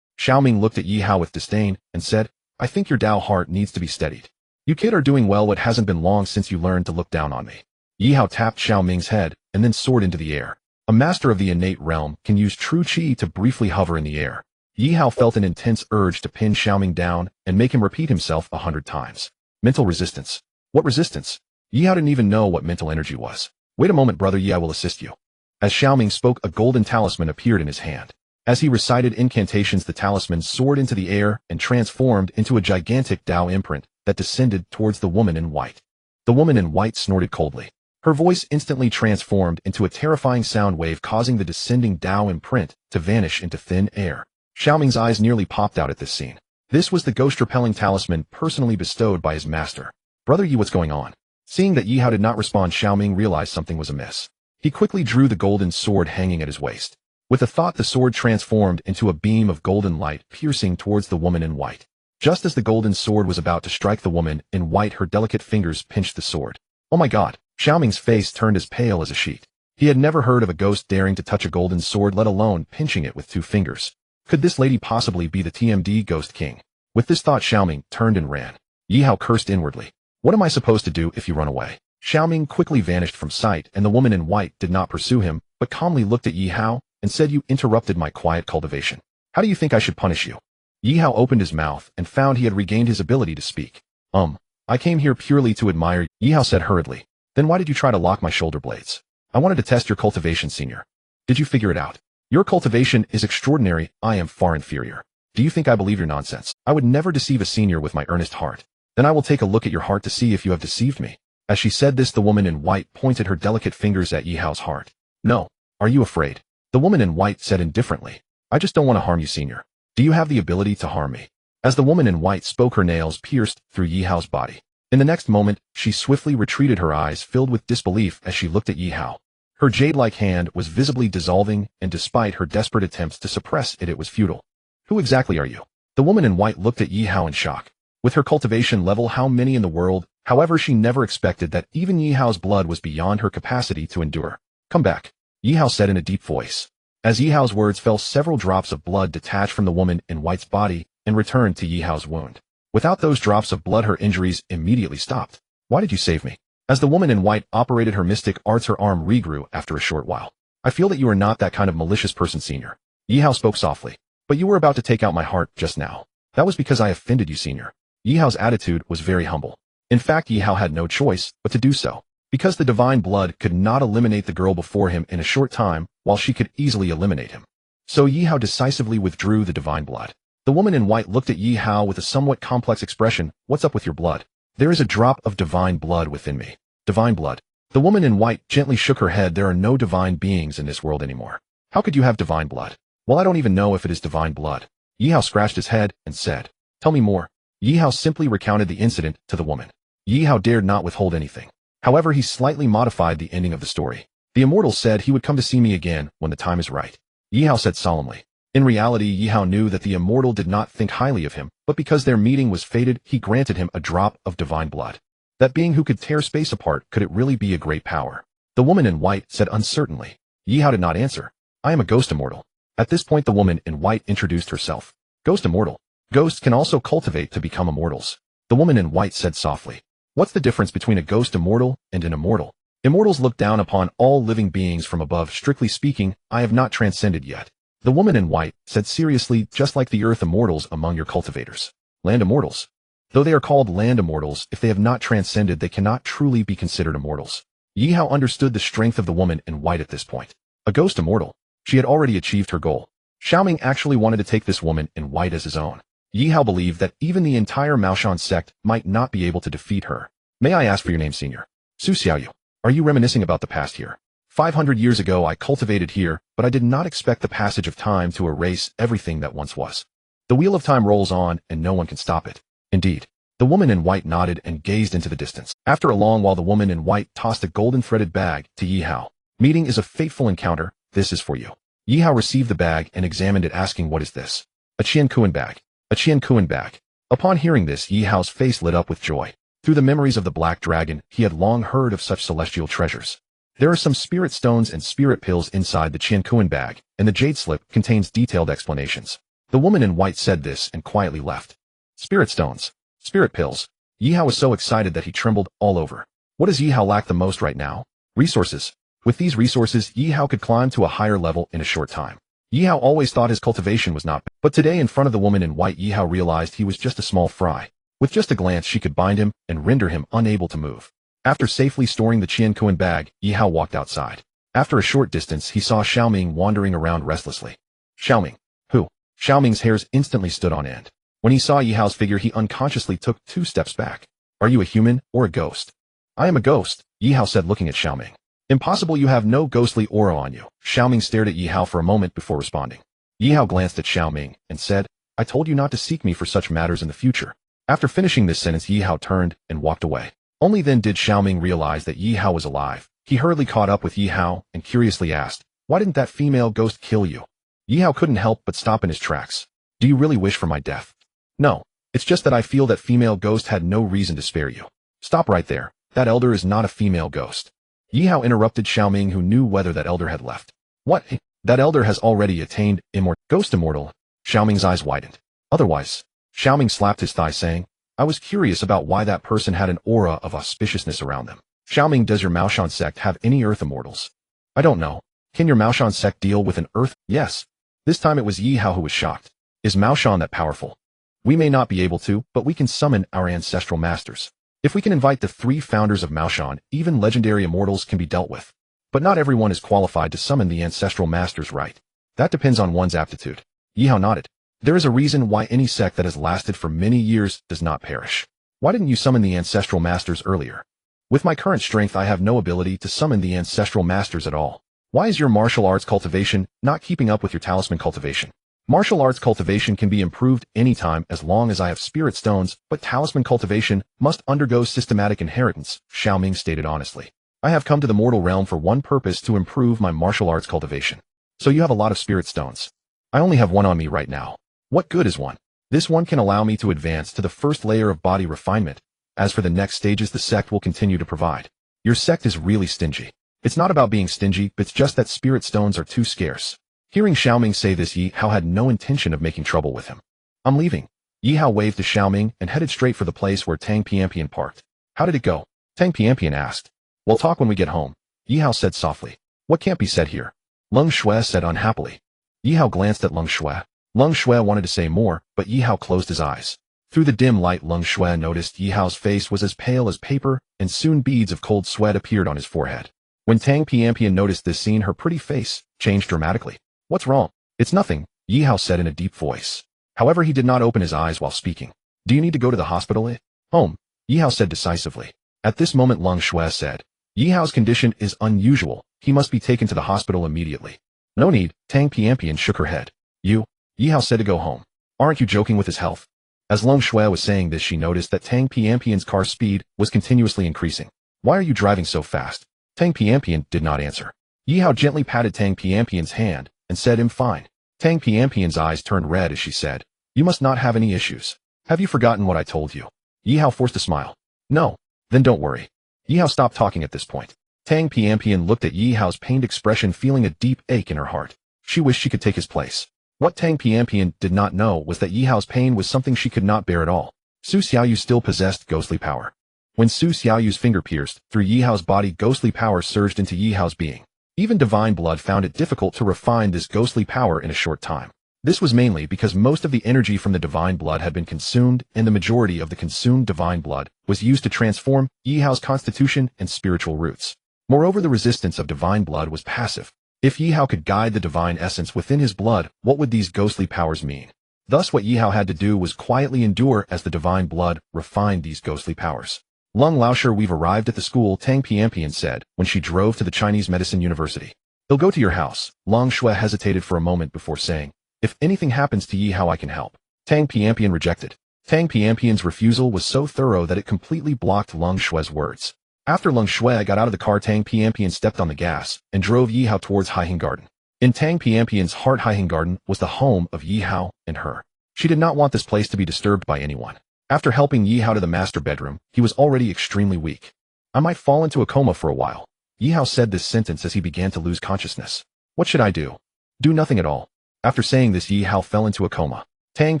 Xiaoming looked at Yi Hao with disdain and said, I think your Tao heart needs to be steadied. You kid are doing well. It hasn't been long since you learned to look down on me. Yi Hao tapped Xiaoming's head and then soared into the air. A master of the innate realm can use true qi to briefly hover in the air. Yi Hao felt an intense urge to pin Xiaoming down and make him repeat himself 100 times. Mental resistance. What resistance? Yi Hao didn't even know what mental energy was. Wait a moment, brother Yi, I will assist you. As Xiaoming spoke, a golden talisman appeared in his hand. As he recited incantations, the talisman soared into the air and transformed into a gigantic Tao imprint that descended towards the woman in white. The woman in white snorted coldly. Her voice instantly transformed into a terrifying sound wave, causing the descending Tao imprint to vanish into thin air. Xiaoming's eyes nearly popped out at this scene. This was the ghost-repelling talisman personally bestowed by his master. Brother Yi, what's going on? Seeing that Yi Hao did not respond, Xiaoming realized something was amiss. He quickly drew the golden sword hanging at his waist. With a thought, the sword transformed into a beam of golden light piercing towards the woman in white. Just as the golden sword was about to strike the woman in white, her delicate fingers pinched the sword. Oh my god! Xiaoming's face turned as pale as a sheet. He had never heard of a ghost daring to touch a golden sword, let alone pinching it with 2 fingers. Could this lady possibly be the TMD Ghost King? With this thought, Xiaoming turned and ran. Yi Hao cursed inwardly. What am I supposed to do if you run away? Xiaoming quickly vanished from sight, and the woman in white did not pursue him, but calmly looked at Yi Hao and said, "You interrupted my quiet cultivation. How do you think I should punish you?" Yi Hao opened his mouth and found he had regained his ability to speak. I came here purely to admire," Yi Hao said hurriedly. "Then why did you try to lock my shoulder blades?" "I wanted to test your cultivation, senior." "Did you figure it out?" "Your cultivation is extraordinary. I am far inferior." "Do you think I believe your nonsense?" "I would never deceive a senior with my earnest heart." "Then I will take a look at your heart to see if you have deceived me." As she said this, the woman in white pointed her delicate fingers at Yi Hao's heart. "No. Are you afraid?" The woman in white said indifferently. "I just don't want to harm you, senior." "Do you have the ability to harm me?" As the woman in white spoke, her nails pierced through Yi Hao's body. In the next moment, she swiftly retreated, her eyes filled with disbelief as she looked at Yi Hao. Her jade-like hand was visibly dissolving, and despite her desperate attempts to suppress it, it was futile. "Who exactly are you?" The woman in white looked at Yi Hao in shock. With her cultivation level, how many in the world? However, she never expected that even Yi Hao's blood was beyond her capacity to endure. "Come back," Yi Hao said in a deep voice. As Yi Hao's words fell, several drops of blood detached from the woman in white's body and returned to Yi Hao's wound. Without those drops of blood, her injuries immediately stopped. "Why did you save me?" As the woman in white operated her mystic arts, her arm regrew after a short while. "I feel that you are not that kind of malicious person, senior." Yi Hao spoke softly. "But you were about to take out my heart just now." "That was because I offended you, senior." Yi Hao's attitude was very humble. In fact, Yi Hao had no choice but to do so, because the divine blood could not eliminate the girl before him in a short time, while she could easily eliminate him. So Yi Hao decisively withdrew the divine blood. The woman in white looked at Yi Hao with a somewhat complex expression. "What's up with your blood?" "There is a drop of divine blood within me." "Divine blood?" The woman in white gently shook her head. "There are no divine beings in this world anymore." "How could you have divine blood?" "Well, I don't even know if it is divine blood." Yi Hao scratched his head and said, "Tell me more." Yi Hao simply recounted the incident to the woman. Yi Hao dared not withhold anything. However, he slightly modified the ending of the story. "The immortal said he would come to see me again when the time is right," Yi Hao said solemnly. In reality, Yi Hao knew that the immortal did not think highly of him, but because their meeting was fated, he granted him a drop of divine blood. That being who could tear space apart, could it really be a great power? The woman in white said uncertainly. Yi Hao did not answer. "I am a ghost immortal." At this point, the woman in white introduced herself. "Ghost immortal. Ghosts can also cultivate to become immortals." The woman in white said softly. "What's the difference between a ghost immortal and an immortal?" "Immortals look down upon all living beings from above. Strictly speaking, I have not transcended yet." The woman in white said seriously, "Just like the earth immortals among your cultivators." "Land immortals?" "Though they are called land immortals, if they have not transcended, they cannot truly be considered immortals." Yi Hao understood the strength of the woman in white at this point. A ghost immortal. She had already achieved her goal. Xiaoming actually wanted to take this woman in white as his own. Yi Hao believed that even the entire Maoshan sect might not be able to defeat her. "May I ask for your name, senior?" "Su Xiaoyu." "Are you reminiscing about the past here?" 500 years ago I cultivated here, but I did not expect the passage of time to erase everything that once was. The wheel of time rolls on, and no one can stop it. Indeed. The woman in white nodded and gazed into the distance. After a long while, the woman in white tossed a golden threaded bag to Yi Hao. "Meeting is a fateful encounter. This is for you." Yi Hao received the bag and examined it, asking, "What is this?" "A Qiankuan bag." "A Qiankuan bag." Upon hearing this, Yi Hao's face lit up with joy. Through the memories of the Black Dragon, he had long heard of such celestial treasures. There are some spirit stones and spirit pills inside the Qiankuan bag, and the jade slip contains detailed explanations. The woman in white said this and quietly left. Spirit stones. Spirit pills. Yi Hao was so excited that he trembled all over. What does Yi Hao lack the most right now? Resources. With these resources, Yi Hao could climb to a higher level in a short time. Yi Hao always thought his cultivation was not bad, but today in front of the woman in white, Yi Hao realized he was just a small fry. With just a glance, she could bind him and render him unable to move. After safely storing the Qiankuan bag, Yi Hao walked outside. After a short distance, he saw Xiaoming wandering around restlessly. Xiaoming. Who? Xiaoming's hairs instantly stood on end. When he saw Yi Hao's figure, he unconsciously took 2 steps back. Are you a human or a ghost? I am a ghost, Yi Hao said, looking at Xiaoming. Impossible, you have no ghostly aura on you. Xiaoming stared at Yi Hao for a moment before responding. Yi Hao glanced at Xiaoming and said, I told you not to seek me for such matters in the future. After finishing this sentence, Yi Hao turned and walked away. Only then did Xiaoming realize that Yi Hao was alive. He hurriedly caught up with Yi Hao and curiously asked, why didn't that female ghost kill you? Yi Hao couldn't help but stop in his tracks. Do you really wish for my death? No. It's just that I feel that female ghost had no reason to spare you. Stop right there. That elder is not a female ghost. Yi Hao interrupted Xiaoming, who knew whether that elder had left. What? That elder has already attained ghost immortal. Xiaoming's eyes widened. Otherwise, Xiaoming slapped his thigh, saying, I was curious about why that person had an aura of auspiciousness around them. Xiaoming, does your Maoshan sect have any earth immortals? I don't know. Can your Maoshan sect deal with an earth? Yes. This time it was Yi Hao who was shocked. Is Maoshan that powerful? We may not be able to, but we can summon our ancestral masters. If we can invite the 3 founders of Maoshan, even legendary immortals can be dealt with. But not everyone is qualified to summon the ancestral masters, right? That depends on one's aptitude. Yi Hao nodded. There is a reason why any sect that has lasted for many years does not perish. Why didn't you summon the ancestral masters earlier? With my current strength, I have no ability to summon the ancestral masters at all. Why is your martial arts cultivation not keeping up with your talisman cultivation? Martial arts cultivation can be improved anytime as long as I have spirit stones, but talisman cultivation must undergo systematic inheritance, Xiaoming stated honestly. I have come to the mortal realm for one purpose, to improve my martial arts cultivation. So you have a lot of spirit stones. I only have 1 on me right now. What good is 1? This 1 can allow me to advance to the first layer of body refinement. As for the next stages, the sect will continue to provide. Your sect is really stingy. It's not about being stingy, it's just that spirit stones are too scarce. Hearing Xiaoming say this, Yi Hao had no intention of making trouble with him. I'm leaving. Yi Hao waved to Xiaoming and headed straight for the place where Tang Pianpian parked. How did it go? Tang Pianpian asked. We'll talk when we get home, Yi Hao said softly. What can't be said here? Leng Shui said unhappily. Yi Hao glanced at Leng Shui. Leng Shui wanted to say more, but Yi Hao closed his eyes. Through the dim light, Leng Shui noticed Yi Hao's face was as pale as paper, and soon beads of cold sweat appeared on his forehead. When Tang Pianpian noticed this scene, her pretty face changed dramatically. What's wrong? It's nothing, Yi Hao said in a deep voice. However, he did not open his eyes while speaking. Do you need to go to the hospital? Home, Yi Hao said decisively. At this moment, Leng Shui said, Yi Hao's condition is unusual. He must be taken to the hospital immediately. No need, Tang Pianpian shook her head. You? Yi Hao said to go home. Aren't you joking with his health? As Leng Shui was saying this, she noticed that Tang Pianpian's car speed was continuously increasing. Why are you driving so fast? Tang Pianpian did not answer. Yi Hao gently patted Tang Pianpian's hand and said, I'm fine. Tang Pianpian's eyes turned red as she said, you must not have any issues. Have you forgotten what I told you? Yi Hao forced a smile. No. Then don't worry. Yi Hao stopped talking at this point. Tang Pianpian looked at Yi Hao's pained expression, feeling a deep ache in her heart. She wished she could take his place. What Tang Pianpian did not know was that Yi Hao's pain was something she could not bear at all. Su Xiaoyu still possessed ghostly power. When Su Xiaoyu's finger pierced through Yi Hao's body, ghostly power surged into Yi Hao's being. Even divine blood found it difficult to refine this ghostly power in a short time. This was mainly because most of the energy from the divine blood had been consumed, and the majority of the consumed divine blood was used to transform Yi Hao's constitution and spiritual roots. Moreover, the resistance of divine blood was passive. If Yi Hao could guide the divine essence within his blood, what would these ghostly powers mean? Thus, what Yi Hao had to do was quietly endure as the divine blood refined these ghostly powers. Lung Laosher, we've arrived at the school, Tang Pianpian said when she drove to the Chinese Medicine University. They'll go to your house. Leng Shui hesitated for a moment before saying, if anything happens to Yi Hao, I can help. Tang Pianpian rejected. Tang Pianpian's refusal was so thorough that it completely blocked Leng Shui's words. After Leng Shui got out of the car, Tang Pianpian stepped on the gas and drove Yi Hao towards Haiheng Garden. In Tang Pianpian's heart, Haiheng Garden was the home of Yi Hao and her. She did not want this place to be disturbed by anyone. After helping Yi Hao to the master bedroom, he was already extremely weak. I might fall into a coma for a while. Yi Hao said this sentence as he began to lose consciousness. What should I do? Do nothing at all. After saying this, Yi Hao fell into a coma. Tang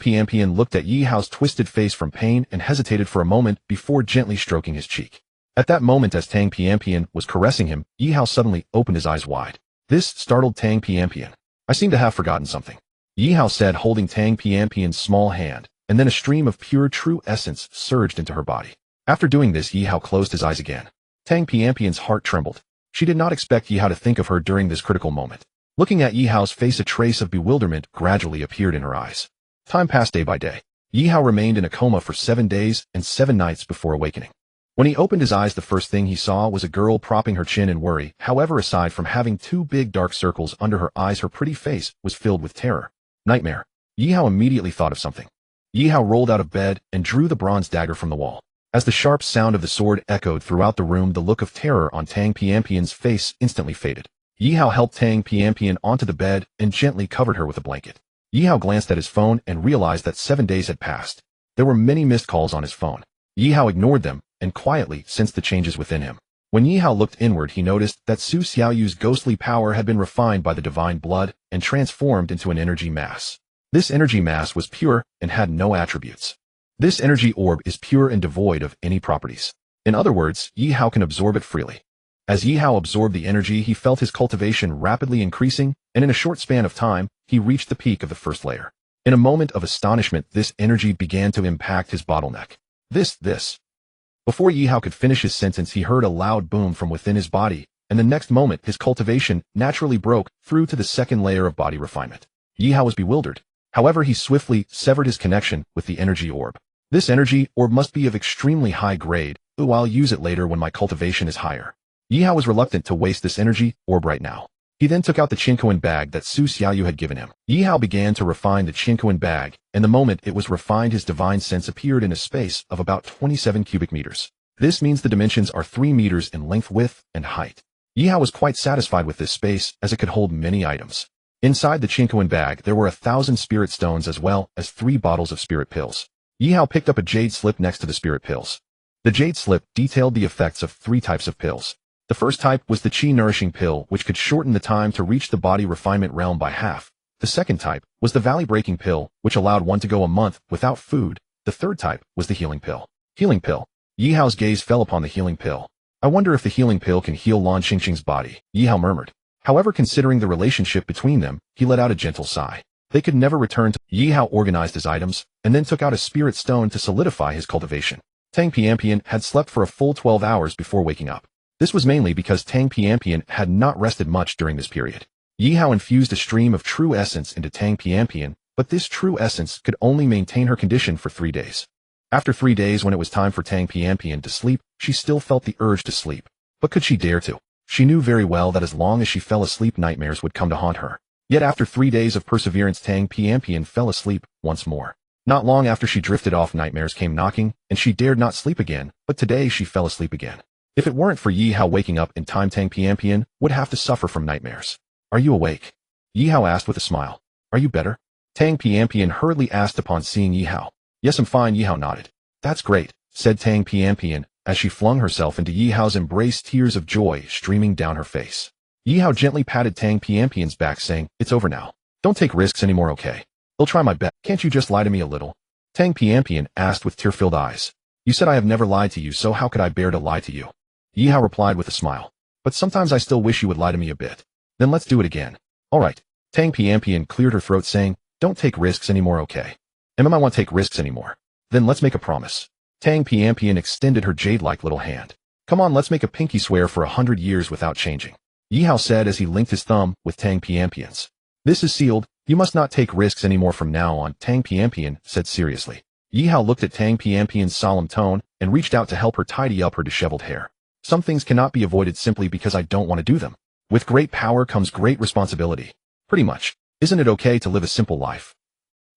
Pianpian looked at Yi Hao's twisted face from pain and hesitated for a moment before gently stroking his cheek. At that moment, as Tang Pianpian was caressing him, Yi Hao suddenly opened his eyes wide. This startled Tang Pianpian. I seem to have forgotten something, Yi Hao said, holding Tang Pianpian's small hand, and then a stream of pure true essence surged into her body. After doing this, Yi Hao closed his eyes again. Tang Piampian's heart trembled. She did not expect Yi Hao to think of her during this critical moment. Looking at Yi Hao's face, a trace of bewilderment gradually appeared in her eyes. Time passed day by day. Yi Hao remained in a coma for 7 days and 7 nights before awakening. When he opened his eyes, the first thing he saw was a girl propping her chin in worry. However, aside from having 2 big dark circles under her eyes, her pretty face was filled with terror. Nightmare. Yi Hao immediately thought of something. Yi Hao rolled out of bed and drew the bronze dagger from the wall. As the sharp sound of the sword echoed throughout the room, the look of terror on Tang Piampian's face instantly faded. Yi Hao helped Tang Piampian onto the bed and gently covered her with a blanket. Yi Hao glanced at his phone and realized that 7 days had passed. There were many missed calls on his phone. Yi Hao ignored them and quietly sensed the changes within him. When Yi Hao looked inward, he noticed that Su Xiaoyu's ghostly power had been refined by the divine blood and transformed into an energy mass. This energy mass was pure and had no attributes. This energy orb is pure and devoid of any properties. In other words, Yi Hao can absorb it freely. As Yi Hao absorbed the energy, he felt his cultivation rapidly increasing, and in a short span of time, he reached the peak of the first layer. In a moment of astonishment, this energy began to impact his bottleneck. This. Before Yi Hao could finish his sentence, he heard a loud boom from within his body, and the next moment, his cultivation naturally broke through to the second layer of body refinement. Yi Hao was bewildered. However, he swiftly severed his connection with the energy orb. This energy orb must be of extremely high grade. I'll use it later when my cultivation is higher. Yi Hao was reluctant to waste this energy orb right now. He then took out the Qinkuan bag that Su Xiaoyu had given him. Yi Hao began to refine the Qinkuan bag, and the moment it was refined, his divine sense appeared in a space of about 27 cubic meters. This means the dimensions are 3 meters in length, width, and height. Yi Hao was quite satisfied with this space, as it could hold many items. Inside the Qinkuan bag, there were 1,000 spirit stones as well as 3 bottles of spirit pills. Yi Hao picked up a jade slip next to the spirit pills. The jade slip detailed the effects of 3 types of pills. The first type was the Qi-nourishing pill, which could shorten the time to reach the body refinement realm by half. The second type was the valley-breaking pill, which allowed one to go a month without food. The third type was the healing pill. Healing pill. Yi Hao's gaze fell upon the healing pill. I wonder if the healing pill can heal Lan Xingxing's body, Yi Hao murmured. However, considering the relationship between them, he let out a gentle sigh. They could never return to. Yi Hao organized his items, and then took out a spirit stone to solidify his cultivation. Tang Piampian had slept for a full 12 hours before waking up. This was mainly because Tang Piampian had not rested much during this period. Yi Hao infused a stream of true essence into Tang Piampian, but this true essence could only maintain her condition for 3 days. After 3 days, when it was time for Tang Piampian to sleep, she still felt the urge to sleep. But could she dare to? She knew very well that as long as she fell asleep, nightmares would come to haunt her. Yet after 3 days of perseverance, Tang Piampian fell asleep once more. Not long after she drifted off, nightmares came knocking, and she dared not sleep again, but today she fell asleep again. If it weren't for Yi Hao waking up in time, Tang Piampian would have to suffer from nightmares. Are you awake? Yi Hao asked with a smile. Are you better? Tang Piampian hurriedly asked upon seeing Yi Hao. Yes, I'm fine, Yi Hao nodded. That's great, said Tang Piampian, as she flung herself into Yi Hao's embrace, tears of joy streaming down her face. Yi Hao gently patted Tang Piampian's back, saying, It's over now. Don't take risks anymore, okay? I'll try my best. Can't you just lie to me a little? Tang Piampian asked with tear-filled eyes. You said I have never lied to you, so how could I bear to lie to you? Yi Hao replied with a smile. But sometimes I still wish you would lie to me a bit. Then let's do it again. All right. Tang Piampian cleared her throat, saying, Don't take risks anymore, okay? I won't take risks anymore. Then let's make a promise. Tang Piampian extended her jade-like little hand. Come on, let's make a pinky swear for 100 years without changing. Yi Hao said as he linked his thumb with Tang Piampian's. This is sealed. You must not take risks anymore from now on, Tang Piampian said seriously. Yi Hao looked at Tang Piampian's solemn tone and reached out to help her tidy up her disheveled hair. Some things cannot be avoided simply because I don't want to do them. With great power comes great responsibility. Pretty much. Isn't it okay to live a simple life?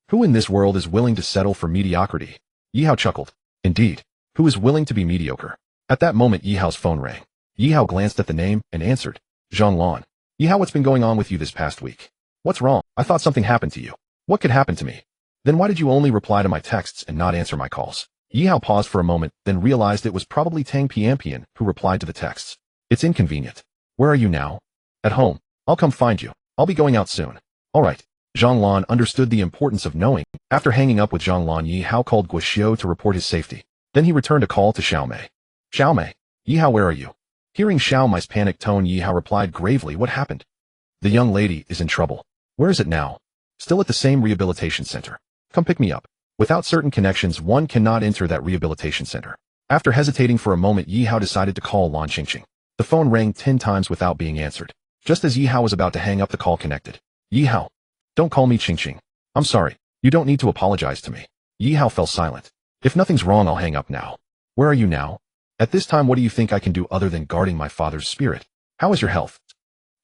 Who in this world is willing to settle for mediocrity? Yi Hao chuckled. Indeed. Who is willing to be mediocre? At that moment, Yi Hao's phone rang. Yi Hao glanced at the name and answered. Zhang Lan. Yi Hao, what's been going on with you this past week? What's wrong? I thought something happened to you. What could happen to me? Then why did you only reply to my texts and not answer my calls? Yi Hao paused for a moment, then realized it was probably Tang Piampian who replied to the texts. It's inconvenient. Where are you now? At home. I'll come find you. I'll be going out soon. All right. Zhang Lan understood the importance of knowing. After hanging up with Zhang Lan, Yi Hao called Guoxiu to report his safety. Then he returned a call to Xiaomei. Xiaomei. Yi Hao, where are you? Hearing Xiaomei's panicked tone, Yi Hao replied gravely, What happened? The young lady is in trouble. Where is it now? Still at the same rehabilitation center. Come pick me up. Without certain connections, one cannot enter that rehabilitation center. After hesitating for a moment, Yi Hao decided to call Lan Qingqing. The phone rang 10 times without being answered. Just as Yi Hao was about to hang up, the call connected. Yi Hao. Don't call me Qingqing. I'm sorry. You don't need to apologize to me. Yi Hao fell silent. If nothing's wrong, I'll hang up now. Where are you now? At this time, what do you think I can do other than guarding my father's spirit? How is your health?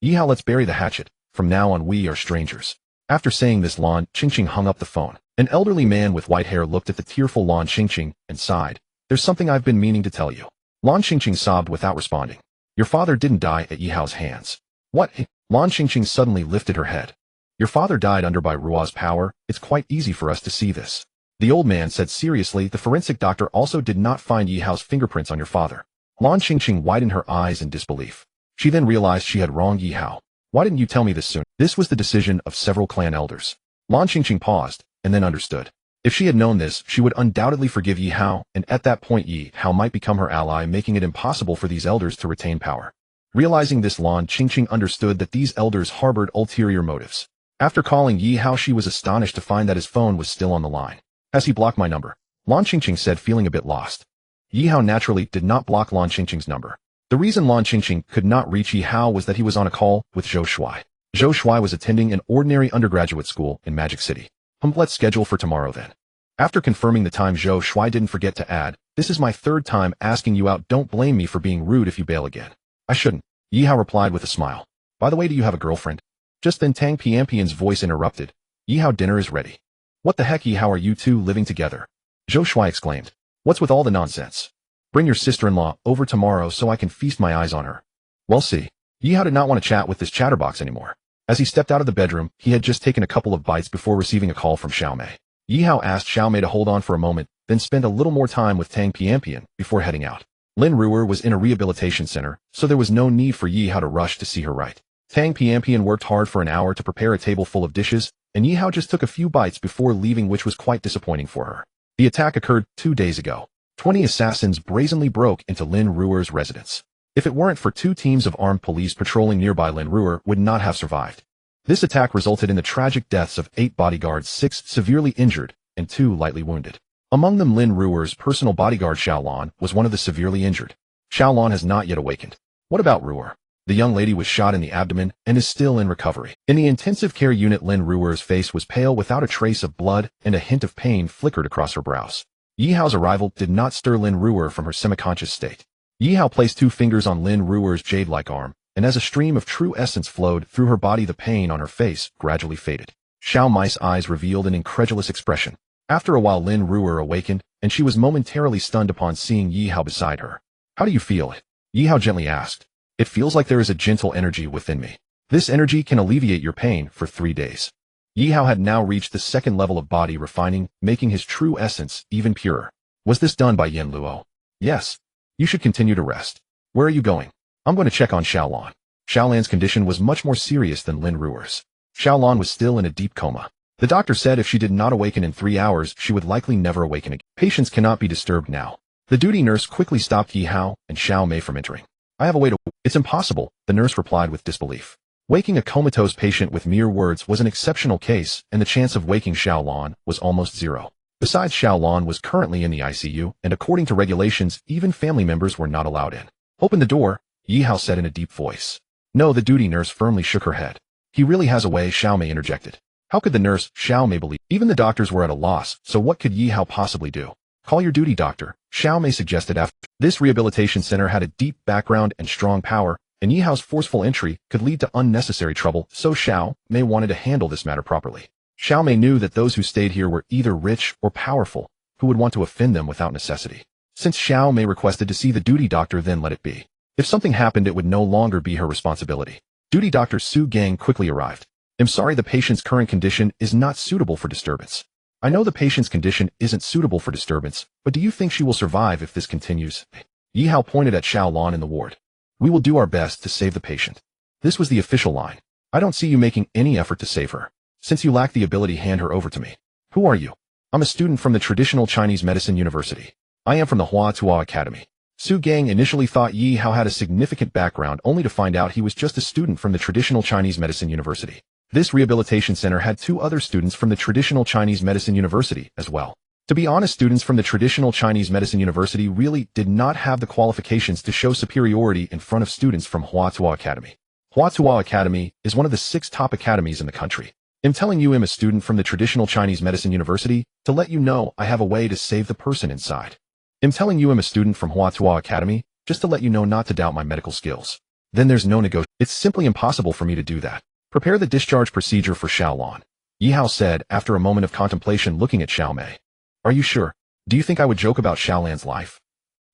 Yi Hao, let's bury the hatchet. From now on, we are strangers. After saying this, Lan Qingqing hung up the phone. An elderly man with white hair looked at the tearful Lan Qingqing and sighed. There's something I've been meaning to tell you. Lan Qingqing sobbed without responding. Your father didn't die at Yi Hao's hands. What? Lan Qingqing suddenly lifted her head. Your father died under by Ruo's power. It's quite easy for us to see this. The old man said seriously. The forensic doctor also did not find Yi Hao's fingerprints on your father. Lan Qingqing widened her eyes in disbelief. She then realized she had wronged Yi Hao. Why didn't you tell me this soon? This was the decision of several clan elders. Lan Qingqing paused, and then understood. If she had known this, she would undoubtedly forgive Yi Hao, and at that point Yi Hao might become her ally, making it impossible for these elders to retain power. Realizing this, Lan Qingqing understood that these elders harbored ulterior motives. After calling Yi Hao, she was astonished to find that his phone was still on the line. Has he blocked my number? Lan Qingqing said, feeling a bit lost. Yi Hao naturally did not block Lan Qingqing's number. The reason Lan Qingqing could not reach Yi Hao was that he was on a call with Zhou Shuai. Zhou Shuai was attending an ordinary undergraduate school in Magic City. Let's schedule for tomorrow then. After confirming the time, Zhou Shuai didn't forget to add, this is my third time asking you out. Don't blame me for being rude if you bail again. I shouldn't. Yi Hao replied with a smile. By the way, do you have a girlfriend? Just then Tang Pianpian's voice interrupted. Yi Hao, dinner is ready. What the heck, Yi Hao, are you two living together? Zhou Shuai exclaimed. What's with all the nonsense? Bring your sister-in-law over tomorrow so I can feast my eyes on her. Well, see. Yi Hao did not want to chat with this chatterbox anymore. As he stepped out of the bedroom, he had just taken a couple of bites before receiving a call from Xiao Mei. Yi Hao asked Xiao Mei to hold on for a moment, then spend a little more time with Tang Pianpian before heading out. Lin Ruer was in a rehabilitation center, so there was no need for Yi Hao to rush to see her right. Tang Pianpian worked hard for an hour to prepare a table full of dishes, and Yi Hao just took a few bites before leaving, which was quite disappointing for her. The attack occurred 2 days ago. 20 assassins brazenly broke into Lin Ruer's residence. If it weren't for 2 teams of armed police patrolling nearby, Lin Ruer would not have survived. This attack resulted in the tragic deaths of 8 bodyguards, 6 severely injured, and 2 lightly wounded. Among them, Lin Ruer's personal bodyguard Xiaolan was one of the severely injured. Xiaolan has not yet awakened. What about Ruer? The young lady was shot in the abdomen and is still in recovery. In the intensive care unit, Lin Ruer's face was pale without a trace of blood, and a hint of pain flickered across her brows. Yi Hao's arrival did not stir Lin Ruer from her semi-conscious state. Yi Hao placed 2 fingers on Lin Ruer's jade-like arm, and as a stream of true essence flowed through her body, the pain on her face gradually faded. Xiao Mei's eyes revealed an incredulous expression. After a while, Lin Ruer awakened, and she was momentarily stunned upon seeing Yi Hao beside her. How do you feel? Yi Hao gently asked. It feels like there is a gentle energy within me. This energy can alleviate your pain for 3 days. Yi Hao had now reached the 2nd level of body refining, making his true essence even purer. Was this done by Yin Luo? Yes. You should continue to rest. Where are you going? I'm going to check on Xiaolan. Xiaolan's condition was much more serious than Lin Ruer's. Xiaolan was still in a deep coma. The doctor said if she did not awaken in 3 hours, she would likely never awaken again. Patients cannot be disturbed now. The duty nurse quickly stopped Yi Hao and Xiao Mei from entering. I have a way to... It's impossible, the nurse replied with disbelief. Waking a comatose patient with mere words was an exceptional case, and the chance of waking Xiaolan was almost zero. Besides, Xiaolan was currently in the ICU, and according to regulations, even family members were not allowed in. Open the door, Yi Hao said in a deep voice. No, the duty nurse firmly shook her head. He really has a way, Xiao Mei interjected. How could the nurse, Xiao Mei, believe? Even the doctors were at a loss, so what could Yi Hao possibly do? Call your duty doctor, Xiao Mei suggested. After this rehabilitation center had a deep background and strong power, and Yi Hao's forceful entry could lead to unnecessary trouble, so Xiao Mei wanted to handle this matter properly. Xiao Mei knew that those who stayed here were either rich or powerful, who would want to offend them without necessity. Since Xiao Mei requested to see the duty doctor, then let it be. If something happened, it would no longer be her responsibility. Duty doctor Su Gang quickly arrived. I'm sorry, the patient's current condition is not suitable for disturbance. I know the patient's condition isn't suitable for disturbance, but do you think she will survive if this continues? Yi Hao pointed at Xiaolan in the ward. We will do our best to save the patient. This was the official line. I don't see you making any effort to save her. Since you lack the ability, hand her over to me. Who are you? I'm a student from the Traditional Chinese Medicine University. I am from the Hua Tuo Academy. Su Gang initially thought Yi Hao had a significant background, only to find out he was just a student from the Traditional Chinese Medicine University. This rehabilitation center had 2 other students from the Traditional Chinese Medicine University as well. To be honest, students from the traditional Chinese medicine university really did not have the qualifications to show superiority in front of students from Huatua Academy. Huatua Academy is one of the 6 top academies in the country. I'm telling you I'm a student from the traditional Chinese medicine university to let you know I have a way to save the person inside. I'm telling you I'm a student from Huatua Academy just to let you know not to doubt my medical skills. Then there's no negotiation. It's simply impossible for me to do that. Prepare the discharge procedure for Xiaolan, Yihao said after a moment of contemplation looking at Xiaomei. Are you sure? Do you think I would joke about Xiaolan's life?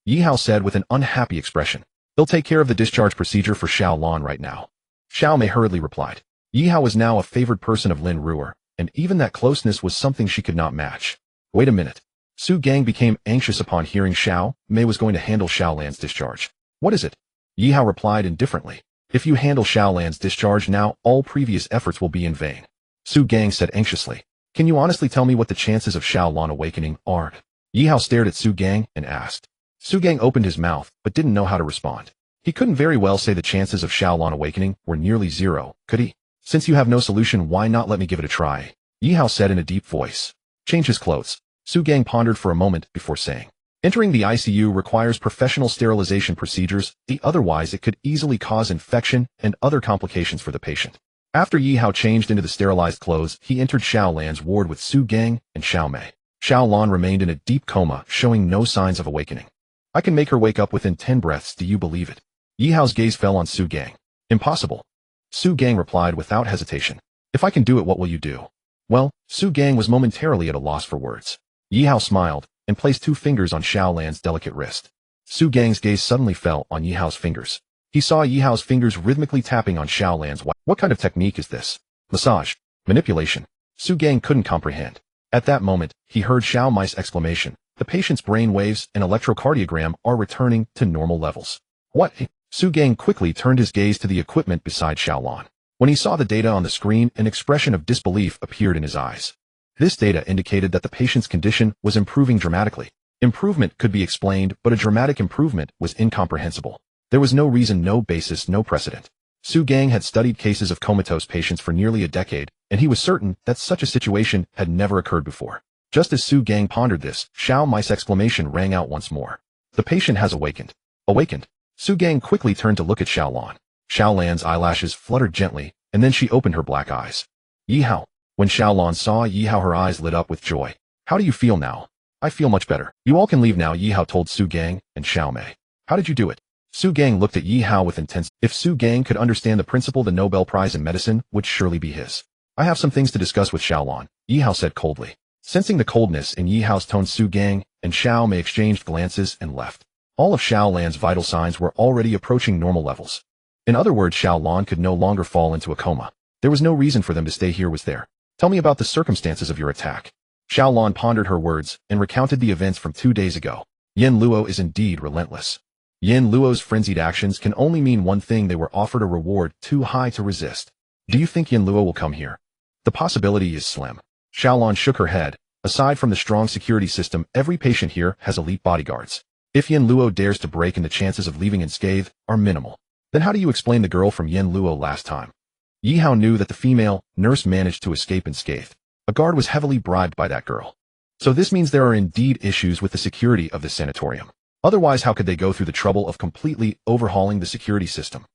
Yihao said with an unhappy expression. They'll take care of the discharge procedure for Xiaolan right now. Xiaomei hurriedly replied. Yihao was now a favored person of Lin Ruer, and even that closeness was something she could not match. Wait a minute. Su Gang became anxious upon hearing Xiao Mei was going to handle Xiaolan's discharge. What is it? Yihao replied indifferently. If you handle Xiaolan's discharge now, all previous efforts will be in vain. Su Gang said anxiously. Can you honestly tell me what the chances of Xiaolan awakening are? Yihao stared at Su Gang and asked. Su Gang opened his mouth, but didn't know how to respond. He couldn't very well say the chances of Xiaolan awakening were nearly 0, could he? Since you have no solution, why not let me give it a try? Yihao said in a deep voice. Change his clothes. Su Gang pondered for a moment before saying. Entering the ICU requires professional sterilization procedures, otherwise it could easily cause infection and other complications for the patient. After Yihao changed into the sterilized clothes, he entered Xiaolan's ward with Su Gang and Xiaomei. Xiaolan remained in a deep coma, showing no signs of awakening. I can make her wake up within 10 breaths, do you believe it? Yihao's gaze fell on Su Gang. Impossible. Su Gang replied without hesitation. If I can do it, what will you do? Well, Su Gang was momentarily at a loss for words. Yihao smiled and placed 2 fingers on Xiaolan's delicate wrist. Su Gang's gaze suddenly fell on Yihao's fingers. He saw Yihao's fingers rhythmically tapping on Xiaolan's. What kind of technique is this? Massage? Manipulation? Su Gang couldn't comprehend. At that moment, he heard Xiaomei's exclamation. The patient's brain waves and electrocardiogram are returning to normal levels. What? Su Gang quickly turned his gaze to the equipment beside Xiaolan. When he saw the data on the screen, an expression of disbelief appeared in his eyes. This data indicated that the patient's condition was improving dramatically. Improvement could be explained, but a dramatic improvement was incomprehensible. There was no reason, no basis, no precedent. Su Gang had studied cases of comatose patients for nearly a decade, and he was certain that such a situation had never occurred before. Just as Su Gang pondered this, Xiaomei's exclamation rang out once more. The patient has awakened. Awakened? Su Gang quickly turned to look at Xiaolan. Xiaolan's eyelashes fluttered gently, and then she opened her black eyes. Yihao. When Xiaolan saw Yihao, her eyes lit up with joy. How do you feel now? I feel much better. You all can leave now, Yihao told Su Gang and Xiaomei. How did you do it? Su Gang looked at Yihao with intense. If Su Gang could understand the principle, the Nobel Prize in medicine would surely be his. I have some things to discuss with Xiaolan, Yihao said coldly. Sensing the coldness in Yihao's tone, Su Gang and Xiaomei exchanged glances and left. All of Xiaolan's vital signs were already approaching normal levels. In other words, Xiaolan could no longer fall into a coma. There was no reason for them to stay here, was there? Tell me about the circumstances of your attack. Xiaolan pondered her words and recounted the events from 2 days ago. Yin Luo is indeed relentless. Yin Luo's frenzied actions can only mean one thing: they were offered a reward too high to resist. Do you think Yin Luo will come here? The possibility is slim. Xiaolan shook her head. Aside from the strong security system, every patient here has elite bodyguards. If Yin Luo dares to break in, the chances of leaving unscathed are minimal. Then how do you explain the girl from Yin Luo last time? Yihao knew that the female nurse managed to escape unscathed. A guard was heavily bribed by that girl. So this means there are indeed issues with the security of this sanatorium. Otherwise, how could they go through the trouble of completely overhauling the security system?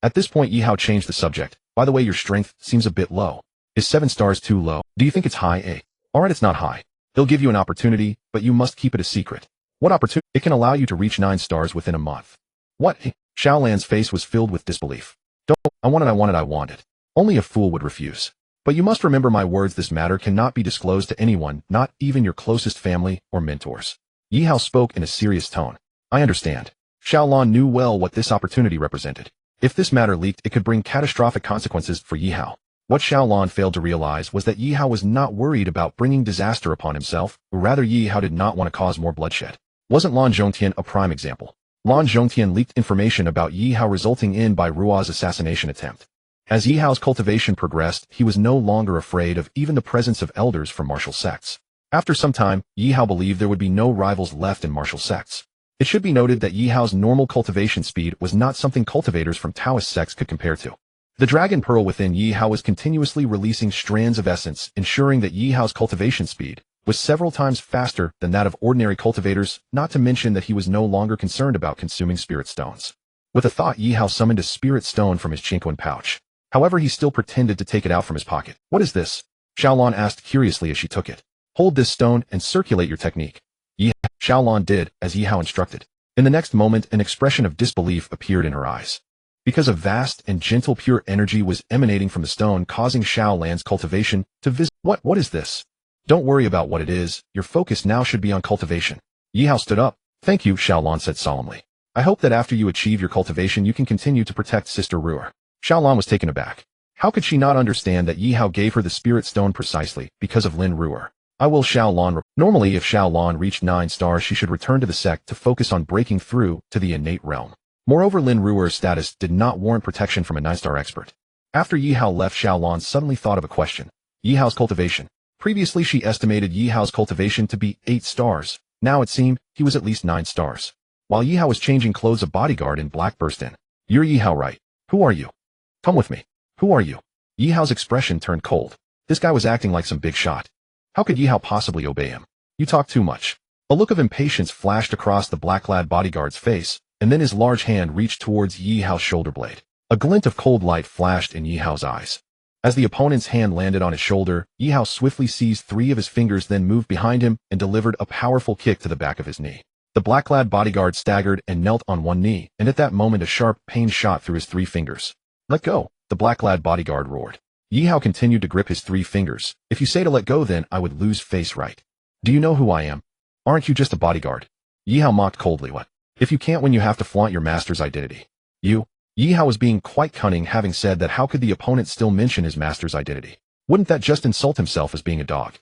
At this point, Yihao changed the subject. By the way, your strength seems a bit low. Is 7 stars too low? Do you think it's high? Alright, it's not high. They'll give you an opportunity, but you must keep it a secret. What opportunity? It can allow you to reach 9 stars within a month. What? Xiaolan's face was filled with disbelief. Don't. I want it. Only a fool would refuse. But you must remember my words, this matter cannot be disclosed to anyone, not even your closest family or mentors. Yihao spoke in a serious tone. I understand. Xiaolan knew well what this opportunity represented. If this matter leaked, it could bring catastrophic consequences for Yihao. What Xiaolan failed to realize was that Yihao was not worried about bringing disaster upon himself, rather Yihao did not want to cause more bloodshed. Wasn't Lan Zhongtian a prime example? Lan Zhongtian leaked information about Yihao, resulting in Bai Ruo's assassination attempt. As Yihao's cultivation progressed, he was no longer afraid of even the presence of elders from martial sects. After some time, Yihao believed there would be no rivals left in martial sects. It should be noted that Yihao's normal cultivation speed was not something cultivators from Taoist sects could compare to. The dragon pearl within Yihao was continuously releasing strands of essence, ensuring that Yihao's cultivation speed was several times faster than that of ordinary cultivators, not to mention that he was no longer concerned about consuming spirit stones. With a thought, Yi Hao summoned a spirit stone from his chinquan pouch. However, he still pretended to take it out from his pocket. What is this? Xiaolon asked curiously as she took it. Hold this stone and circulate your technique. Xiaolon did as Yi Hao instructed. In the next moment, an expression of disbelief appeared in her eyes. Because a vast and gentle pure energy was emanating from the stone, causing Xiaolan's cultivation to visit. What is this? Don't worry about what it is, your focus now should be on cultivation. Yi Hao stood up. Thank you, Xiaolon said solemnly. I hope that after you achieve your cultivation you can continue to protect Sister Ruer. Xiaolon was taken aback. How could she not understand that Yi Hao gave her the spirit stone precisely because of Lin Ruer? I will Xiaolon. Normally if Xiaolon reached 9 stars she should return to the sect to focus on breaking through to the innate realm. Moreover, Lin Ruer's status did not warrant protection from a 9-star expert. After Yi Hao left, Xiaolon suddenly thought of a question. Yi Hao's cultivation. Previously she estimated Yi Hao's cultivation to be 8 stars. Now it seemed he was at least 9 stars. While Yi Hao was changing clothes, a bodyguard in black burst in. You're Yi Hao, right? Who are you? Come with me. Who are you? Yi Hao's expression turned cold. This guy was acting like some big shot. How could Yi Hao possibly obey him? You talk too much. A look of impatience flashed across the black-clad bodyguard's face, and then his large hand reached towards Yi Hao's shoulder blade. A glint of cold light flashed in Yi Hao's eyes. As the opponent's hand landed on his shoulder, Yi Hao swiftly seized 3 of his fingers, then moved behind him and delivered a powerful kick to the back of his knee. The black-clad bodyguard staggered and knelt on one knee, and at that moment a sharp pain shot through his 3 fingers. Let go, the black-clad bodyguard roared. Yi Hao continued to grip his 3 fingers. If you say to let go, then I would lose face, right? Do you know who I am? Aren't you just a bodyguard? Yi Hao mocked coldly. What? If you can't win, you have to flaunt your master's identity. You? Yi Hao was being quite cunning, having said that how could the opponent still mention his master's identity? Wouldn't that just insult himself as being a dog?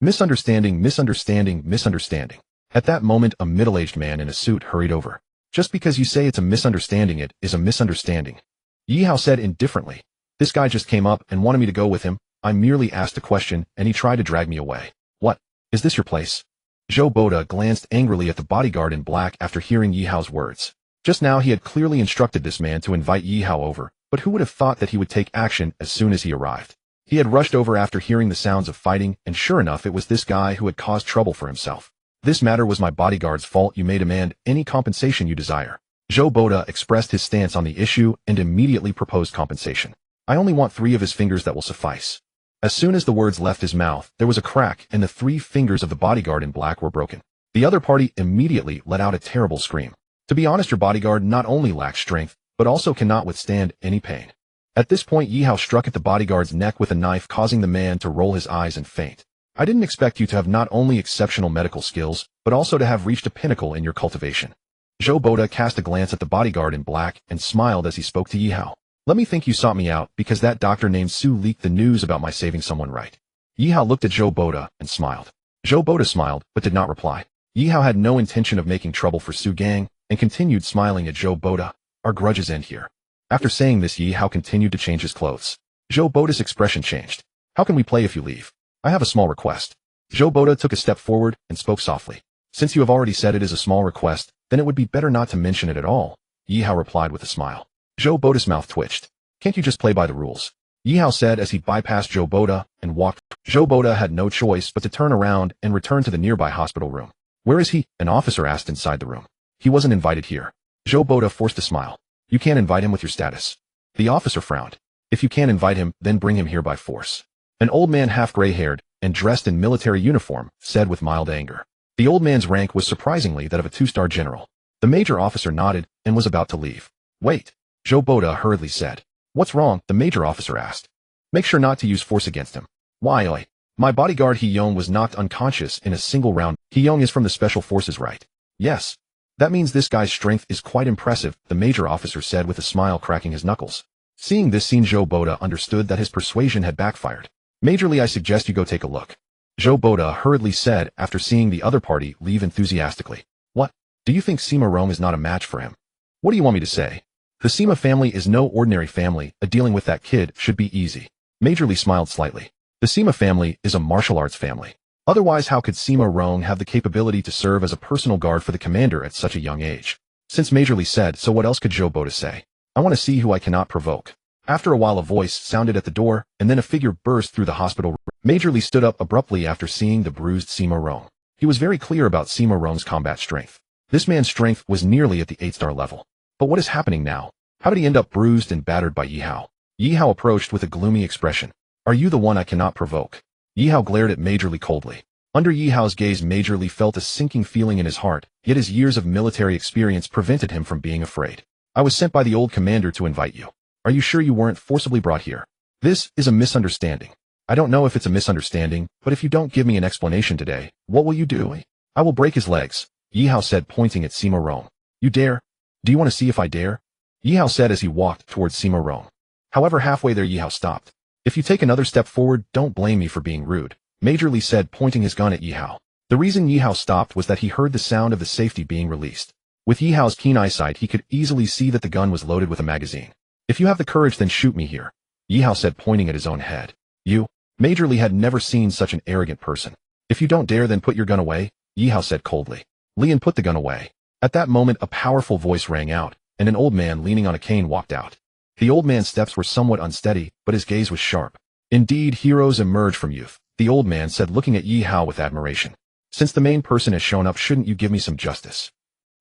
Misunderstanding, misunderstanding, misunderstanding. At that moment, a middle-aged man in a suit hurried over. Just because you say it's a misunderstanding, it is a misunderstanding. Yi Hao said indifferently. This guy just came up and wanted me to go with him. I merely asked a question and he tried to drag me away. What? Is this your place? Zhou Boda glanced angrily at the bodyguard in black after hearing Yi Hao's words. Just now he had clearly instructed this man to invite Yi Hao over, but who would have thought that he would take action as soon as he arrived? He had rushed over after hearing the sounds of fighting, and sure enough it was this guy who had caused trouble for himself. This matter was my bodyguard's fault. You may demand any compensation you desire. Zhou Boda expressed his stance on the issue and immediately proposed compensation. I only want 3 of his fingers, that will suffice. As soon as the words left his mouth, there was a crack and the 3 fingers of the bodyguard in black were broken. The other party immediately let out a terrible scream. To be honest, your bodyguard not only lacks strength, but also cannot withstand any pain. At this point, Yi Hao struck at the bodyguard's neck with a knife, causing the man to roll his eyes and faint. I didn't expect you to have not only exceptional medical skills, but also to have reached a pinnacle in your cultivation. Zhou Boda cast a glance at the bodyguard in black and smiled as he spoke to Yi Hao. Let me think you sought me out because that doctor named Su leaked the news about my saving someone, right? Yi Hao looked at Zhou Boda and smiled. Zhou Boda smiled, but did not reply. Yi Hao had no intention of making trouble for Su Gang, and continued smiling at Zhou Boda. Our grudges end here. After saying this, Yi Hao continued to change his clothes. Zhou Boda's expression changed. How can we play if you leave? I have a small request. Zhou Boda took a step forward and spoke softly. Since you have already said it is a small request, then it would be better not to mention it at all, Yi Hao replied with a smile. Zhou Boda's mouth twitched. Can't you just play by the rules? Yi Hao said as he bypassed Zhou Boda and walked. Zhou Boda had no choice but to turn around and return to the nearby hospital room. Where is he? An officer asked inside the room. He wasn't invited here. Zhou Boda forced a smile. You can't invite him with your status. The officer frowned. If you can't invite him, then bring him here by force. An old man, half gray-haired and dressed in military uniform, said with mild anger. The old man's rank was surprisingly that of a 2-star general. The major officer nodded and was about to leave. Wait, Zhou Boda hurriedly said. What's wrong? The major officer asked. Make sure not to use force against him. Why, oi? My bodyguard He-Yong was knocked unconscious in a single round. He-Yong is from the special forces, right? Yes. That means this guy's strength is quite impressive, the major officer said with a smile, cracking his knuckles. Seeing this scene, Zhou Boda understood that his persuasion had backfired. Majorly, I suggest you go take a look. Zhou Boda hurriedly said after seeing the other party leave enthusiastically. What? Do you think Sima Rome is not a match for him? What do you want me to say? The Sima family is no ordinary family, dealing with that kid should be easy. Majorly smiled slightly. The Sima family is a martial arts family. Otherwise, how could Sima Rong have the capability to serve as a personal guard for the commander at such a young age? Since Majorly said so, what else could Zhou Boda say? I want to see who I cannot provoke. After a while, a voice sounded at the door, and then a figure burst through the hospital room. Major Li stood up abruptly after seeing the bruised Sima Rong. He was very clear about Sima Rong's combat strength. This man's strength was nearly at the 8-star level. But what is happening now? How did he end up bruised and battered by Yi Hao? Yi Hao approached with a gloomy expression. Are you the one I cannot provoke? Yi Hao glared at Major Li coldly. Under Yi Hao's gaze, Major Li felt a sinking feeling in his heart, yet his years of military experience prevented him from being afraid. I was sent by the old commander to invite you. Are you sure you weren't forcibly brought here? This is a misunderstanding. I don't know if it's a misunderstanding, but if you don't give me an explanation today, what will you do? I will break his legs, Yi Hao said, pointing at Sima Rong. You dare? Do you want to see if I dare? Yi Hao said as he walked towards Sima Rong. However, halfway there Yi Hao stopped. If you take another step forward, don't blame me for being rude, Major Li said, pointing his gun at Yi Hao. The reason Yi Hao stopped was that he heard the sound of the safety being released. With Yi Hao's keen eyesight, he could easily see that the gun was loaded with a magazine. If you have the courage, then shoot me here, Yi Hao said, pointing at his own head. You? Major Li had never seen such an arrogant person. If you don't dare, then put your gun away, Yi Hao said coldly. Lian put the gun away. At that moment, a powerful voice rang out, and an old man leaning on a cane walked out. The old man's steps were somewhat unsteady, but his gaze was sharp. Indeed, heroes emerge from youth, the old man said, looking at Yi Hao with admiration. Since the main person has shown up, shouldn't you give me some justice?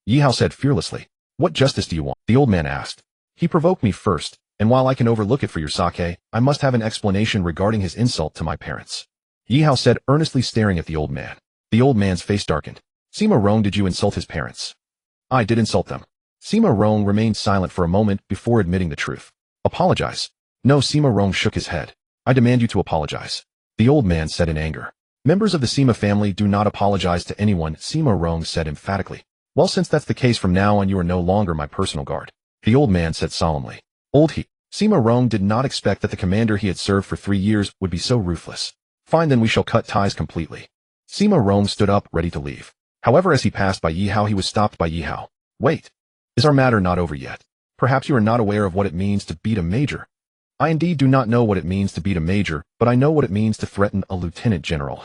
Yi Hao said fearlessly. What justice do you want? The old man asked. He provoked me first, and while I can overlook it for your sake, I must have an explanation regarding his insult to my parents. Yi Hao said, earnestly staring at the old man. The old man's face darkened. Sima Rong, did you insult his parents? I did insult them. Sima Rong remained silent for a moment before admitting the truth. Apologize. No, Sima Rong shook his head. I demand you to apologize, the old man said in anger. Members of the Sima family do not apologize to anyone, Sima Rong said emphatically. Well, since that's the case, from now on you are no longer my personal guard, the old man said solemnly. Sima Rong did not expect that the commander he had served for 3 years would be so ruthless. Fine, then we shall cut ties completely. Sima Rong stood up, ready to leave. However, as he passed by Yi Hao, he was stopped by Yi Hao. Wait. Is our matter not over yet? Perhaps you are not aware of what it means to beat a major. I indeed do not know what it means to beat a major, but I know what it means to threaten a lieutenant general.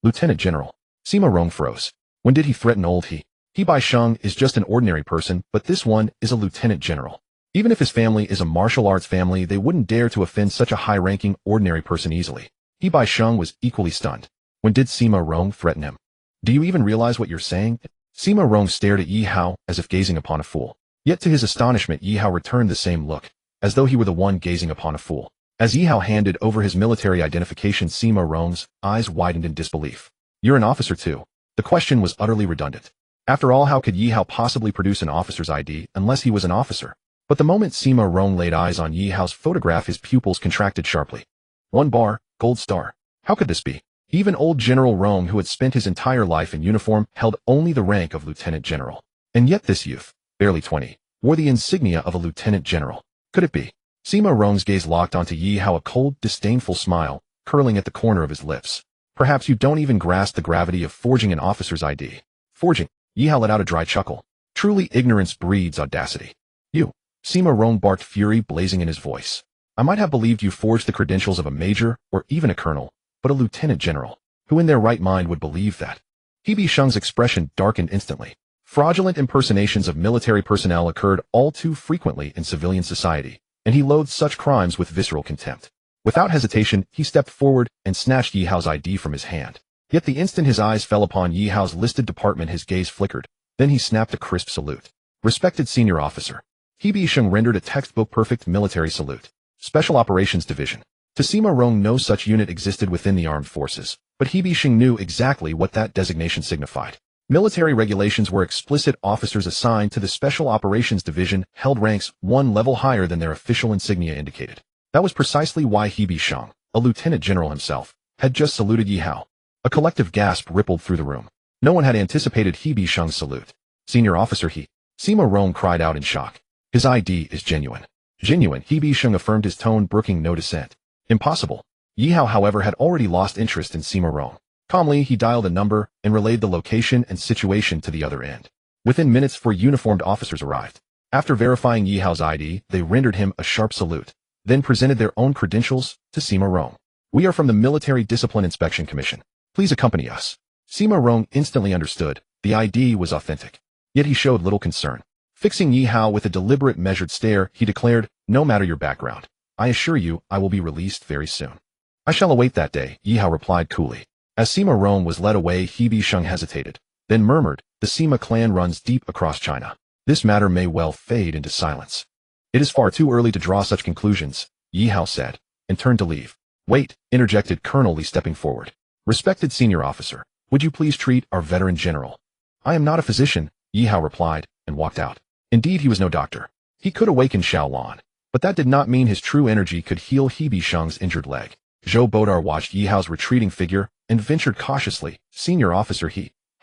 Lieutenant general. Sima Rong froze. When did he threaten old He? He Bai Sheng is just an ordinary person, but this one is a lieutenant general. Even if his family is a martial arts family, they wouldn't dare to offend such a high-ranking, ordinary person easily. He Bai Sheng was equally stunned. When did Sima Rong threaten him? Do you even realize what you're saying? Sima Rong stared at Yi Hao as if gazing upon a fool. Yet to his astonishment, Yi Hao returned the same look, as though he were the one gazing upon a fool. As Yi Hao handed over his military identification, Sima Rong's eyes widened in disbelief. You're an officer too. The question was utterly redundant. After all, how could Yi Hao possibly produce an officer's ID unless he was an officer? But the moment Sima Rong laid eyes on Yi Hao's photograph, his pupils contracted sharply. 1 bar, gold star. How could this be? Even old General Rong, who had spent his entire life in uniform, held only the rank of lieutenant general. And yet this youth, barely 20, wore the insignia of a lieutenant general. Could it be? Sima Rong's gaze locked onto Yi Hao, a cold, disdainful smile curling at the corner of his lips. Perhaps you don't even grasp the gravity of forging an officer's ID. Forging? Yi Hao let out a dry chuckle. Truly, ignorance breeds audacity. You. Sima Rong barked, fury blazing in his voice. I might have believed you forged the credentials of a major, or even a colonel, but a lieutenant general. Who in their right mind would believe that? He Bai Sheng's expression darkened instantly. Fraudulent impersonations of military personnel occurred all too frequently in civilian society, and he loathed such crimes with visceral contempt. Without hesitation, he stepped forward and snatched Yi Hao's ID from his hand. Yet the instant his eyes fell upon Yi Hao's listed department, his gaze flickered. Then he snapped a crisp salute. Respected senior officer. He Bai Sheng rendered a textbook-perfect military salute. Special Operations Division. To Sima Rong, no such unit existed within the armed forces, but He Bai Sheng knew exactly what that designation signified. Military regulations were explicit. Officers assigned to the Special Operations Division held ranks 1 level higher than their official insignia indicated. That was precisely why He Bai Sheng, a lieutenant general himself, had just saluted Yi Hao. A collective gasp rippled through the room. No one had anticipated He Bai Sheng's salute. Senior officer He. Sima Rong cried out in shock. His ID is genuine. Genuine, He Bai Sheng affirmed, his tone brooking no dissent. Impossible. Yi Hao, however, had already lost interest in Sima Rong. Calmly, he dialed a number and relayed the location and situation to the other end. Within minutes, 4 uniformed officers arrived. After verifying Yi Hao's ID, they rendered him a sharp salute, then presented their own credentials to Sima Rong. We are from the Military Discipline Inspection Commission. Please accompany us. Sima Rong instantly understood. The ID was authentic. Yet he showed little concern. Fixing Yi Hao with a deliberate, measured stare, he declared, no matter your background, I assure you I will be released very soon. I shall await that day, Yi Hao replied coolly. As Sima Rong was led away, Hebe Sheng hesitated, then murmured, the Sima clan runs deep across China. This matter may well fade into silence. It is far too early to draw such conclusions, Yi Hao said, and turned to leave. Wait, interjected Colonel Li stepping forward. Respected senior officer, would you please treat our veteran general? I am not a physician, Yi Hao replied, and walked out. Indeed, he was no doctor. He could awaken Xiaolan, but that did not mean his true energy could heal Hebe Sheng's injured leg. Zhou Bodar watched Yi Hao's retreating figure and ventured cautiously, Senior Officer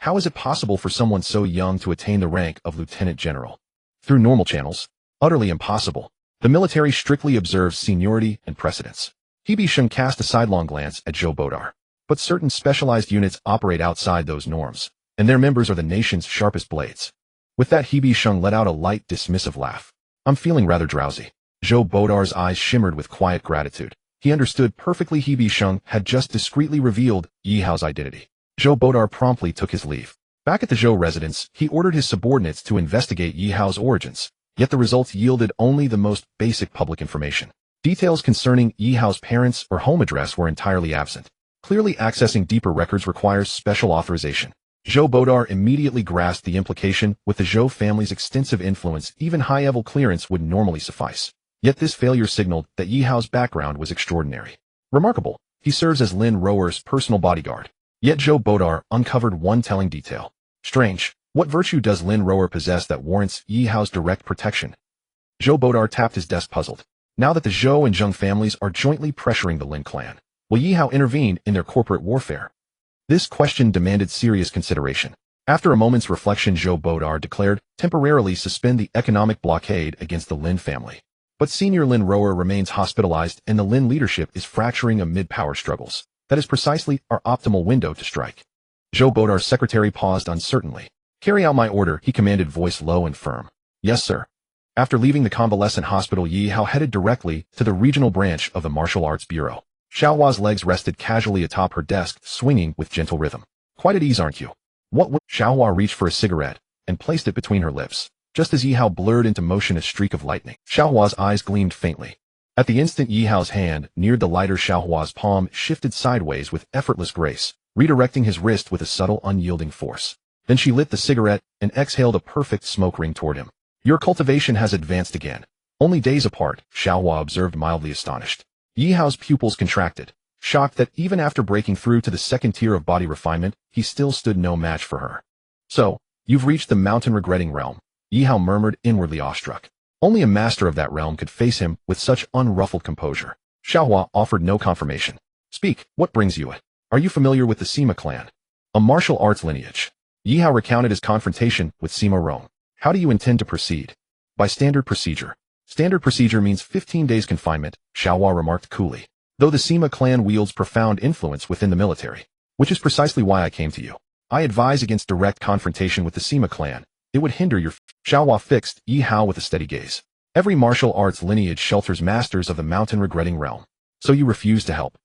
how is it possible for someone so young to attain the rank of Lieutenant General? Through normal channels? Utterly impossible. The military strictly observes seniority and precedence. Hebe Sheng cast a sidelong glance at Zhou Bodar. But certain specialized units operate outside those norms, and their members are the nation's sharpest blades. With that, Hebe Sheng let out a light, dismissive laugh. I'm feeling rather drowsy. Zhou Bodar's eyes shimmered with quiet gratitude. He understood perfectly Hebe Sheng had just discreetly revealed Yi Hao's identity. Zhou Bodar promptly took his leave. Back at the Zhou residence, he ordered his subordinates to investigate Yi Hao's origins, yet the results yielded only the most basic public information. Details concerning Yi Hao's parents or home address were entirely absent. Clearly, accessing deeper records requires special authorization. Zhou Bodar immediately grasped the implication. With the Zhou family's extensive influence, even high-level clearance would normally suffice. Yet this failure signaled that Yi Hao's background was extraordinary. Remarkable, he serves as Lin Rower's personal bodyguard. Yet Zhou Bodar uncovered one telling detail. Strange, what virtue does Lin Rower possess that warrants Yi Hao's direct protection? Zhou Bodar tapped his desk puzzled. Now that the Zhou and Zheng families are jointly pressuring the Lin clan, will Yi Hao intervene in their corporate warfare? This question demanded serious consideration. After a moment's reflection, Zhou Bodar declared, temporarily suspend the economic blockade against the Lin family. But Senior Lin Rower remains hospitalized and the Lin leadership is fracturing amid power struggles. That is precisely our optimal window to strike. Zhou Bodar's secretary paused uncertainly. Carry out my order, he commanded, voice low and firm. Yes, sir. After leaving the convalescent hospital, Yi Hao headed directly to the regional branch of the Martial Arts Bureau. Xiaohua's legs rested casually atop her desk, swinging with gentle rhythm. Quite at ease, aren't you? What would... Xiaohua reached for a cigarette and placed it between her lips. Just as Yi Hao blurred into motion a streak of lightning, Xiaohua's eyes gleamed faintly. At the instant, Yi Hao's hand neared the lighter, Xiaohua's palm shifted sideways with effortless grace, redirecting his wrist with a subtle, unyielding force. Then she lit the cigarette and exhaled a perfect smoke ring toward him. Your cultivation has advanced again. Only days apart, Xiaohua observed, mildly astonished. Yi Hao's pupils contracted, shocked that even after breaking through to the second tier of body refinement, he still stood no match for her. So, you've reached the mountain-regretting realm, Yi Hao murmured, inwardly awestruck. Only a master of that realm could face him with such unruffled composure. Xiaohua offered no confirmation. Speak, what brings you it? Are you familiar with the Sima clan? A martial arts lineage. Yi Hao recounted his confrontation with Sima Rong. How do you intend to proceed? By standard procedure. Standard procedure means 15 days confinement, Xiaohua remarked coolly. Though the Sima clan wields profound influence within the military, which is precisely why I came to you. I advise against direct confrontation with the Sima clan. It would hinder your... Xiaohua fixed Yi Hao with a steady gaze. Every martial arts lineage shelters masters of the mountain-regretting realm. So you refuse to help?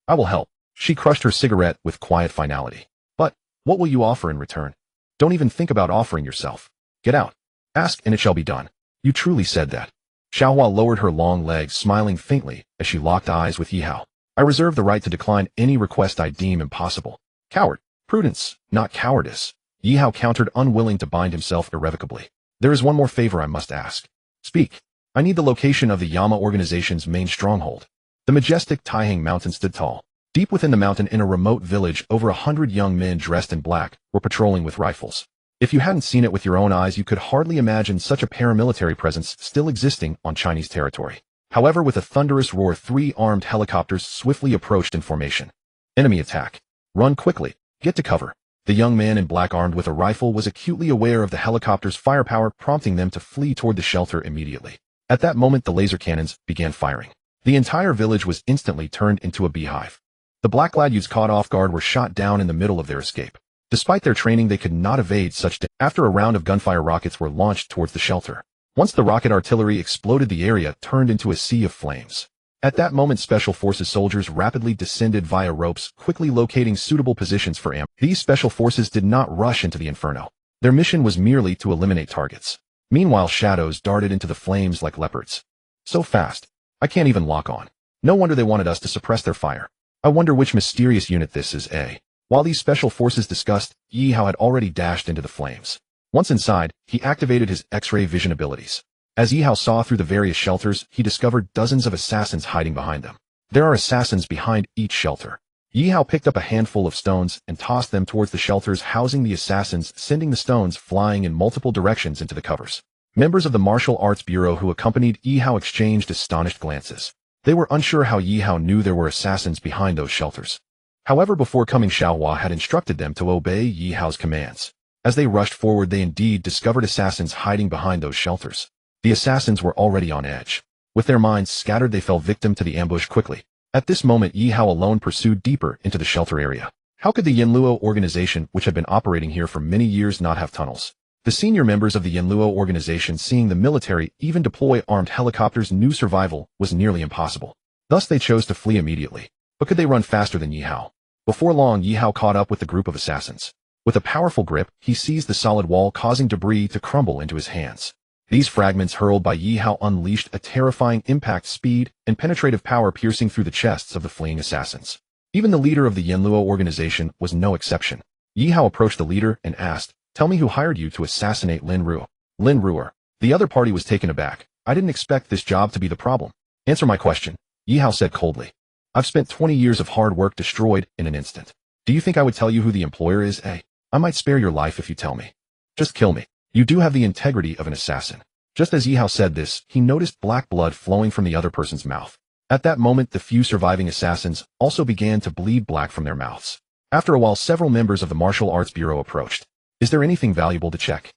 I will help. She crushed her cigarette with quiet finality. But, what will you offer in return? Don't even think about offering yourself. Get out. Ask and it shall be done. You truly said that. Xiaohua lowered her long legs, smiling faintly as she locked eyes with Yi Hao. I reserve the right to decline any request I deem impossible. Coward. Prudence, not cowardice. Yi Hao countered, unwilling to bind himself irrevocably. There is one more favor I must ask. Speak. I need the location of the Yama organization's main stronghold. The majestic Taihang Mountain stood tall. Deep within the mountain, in a remote village, over 100 young men dressed in black were patrolling with rifles. If you hadn't seen it with your own eyes, you could hardly imagine such a paramilitary presence still existing on Chinese territory. However, with a thunderous roar, 3 armed helicopters swiftly approached in formation. Enemy attack. Run quickly. Get to cover. The young man in black, armed with a rifle, was acutely aware of the helicopter's firepower, prompting them to flee toward the shelter immediately. At that moment, the laser cannons began firing. The entire village was instantly turned into a beehive. The black-clad youths caught off guard were shot down in the middle of their escape. Despite their training, they could not evade such damage. After a round of gunfire, rockets were launched towards the shelter. Once the rocket artillery exploded, the area turned into a sea of flames. At that moment, Special Forces soldiers rapidly descended via ropes, quickly locating suitable positions for ambush. These Special Forces did not rush into the inferno. Their mission was merely to eliminate targets. Meanwhile, shadows darted into the flames like leopards. So fast. I can't even lock on. No wonder they wanted us to suppress their fire. I wonder which mysterious unit this is, eh? While these special forces discussed, Yi Hao had already dashed into the flames. Once inside, he activated his X-ray vision abilities. As Yi Hao saw through the various shelters, he discovered dozens of assassins hiding behind them. There are assassins behind each shelter. Yi Hao picked up a handful of stones and tossed them towards the shelters housing the assassins, sending the stones flying in multiple directions into the covers. Members of the Martial Arts Bureau who accompanied Yi Hao exchanged astonished glances. They were unsure how Yi Hao knew there were assassins behind those shelters. However, before coming, Xiaohua had instructed them to obey Yi Hao's commands. As they rushed forward, they indeed discovered assassins hiding behind those shelters. The assassins were already on edge. With their minds scattered, they fell victim to the ambush quickly. At this moment, Yi Hao alone pursued deeper into the shelter area. How could the Yanluo organization, which had been operating here for many years, not have tunnels? The senior members of the Yanluo organization, seeing the military even deploy armed helicopters, knew survival was nearly impossible. Thus they chose to flee immediately. But could they run faster than Yi Hao? Before long, Yi Hao caught up with the group of assassins. With a powerful grip, he seized the solid wall, causing debris to crumble into his hands. These fragments hurled by Yi Hao unleashed a terrifying impact, speed, and penetrative power, piercing through the chests of the fleeing assassins. Even the leader of the Yanluo organization was no exception. Yi Hao approached the leader and asked, "Tell me who hired you to assassinate Lin Ruo." Lin Ruer. The other party was taken aback. "I didn't expect this job to be the problem." "Answer my question," Yi Hao said coldly. "I've spent 20 years of hard work destroyed in an instant. Do you think I would tell you who the employer is, eh? I might spare your life if you tell me. Just kill me. You do have the integrity of an assassin." Just as Yi Hao said this, he noticed black blood flowing from the other person's mouth. At that moment, the few surviving assassins also began to bleed black from their mouths. After a while, several members of the Martial Arts Bureau approached. "Is there anything valuable to check?"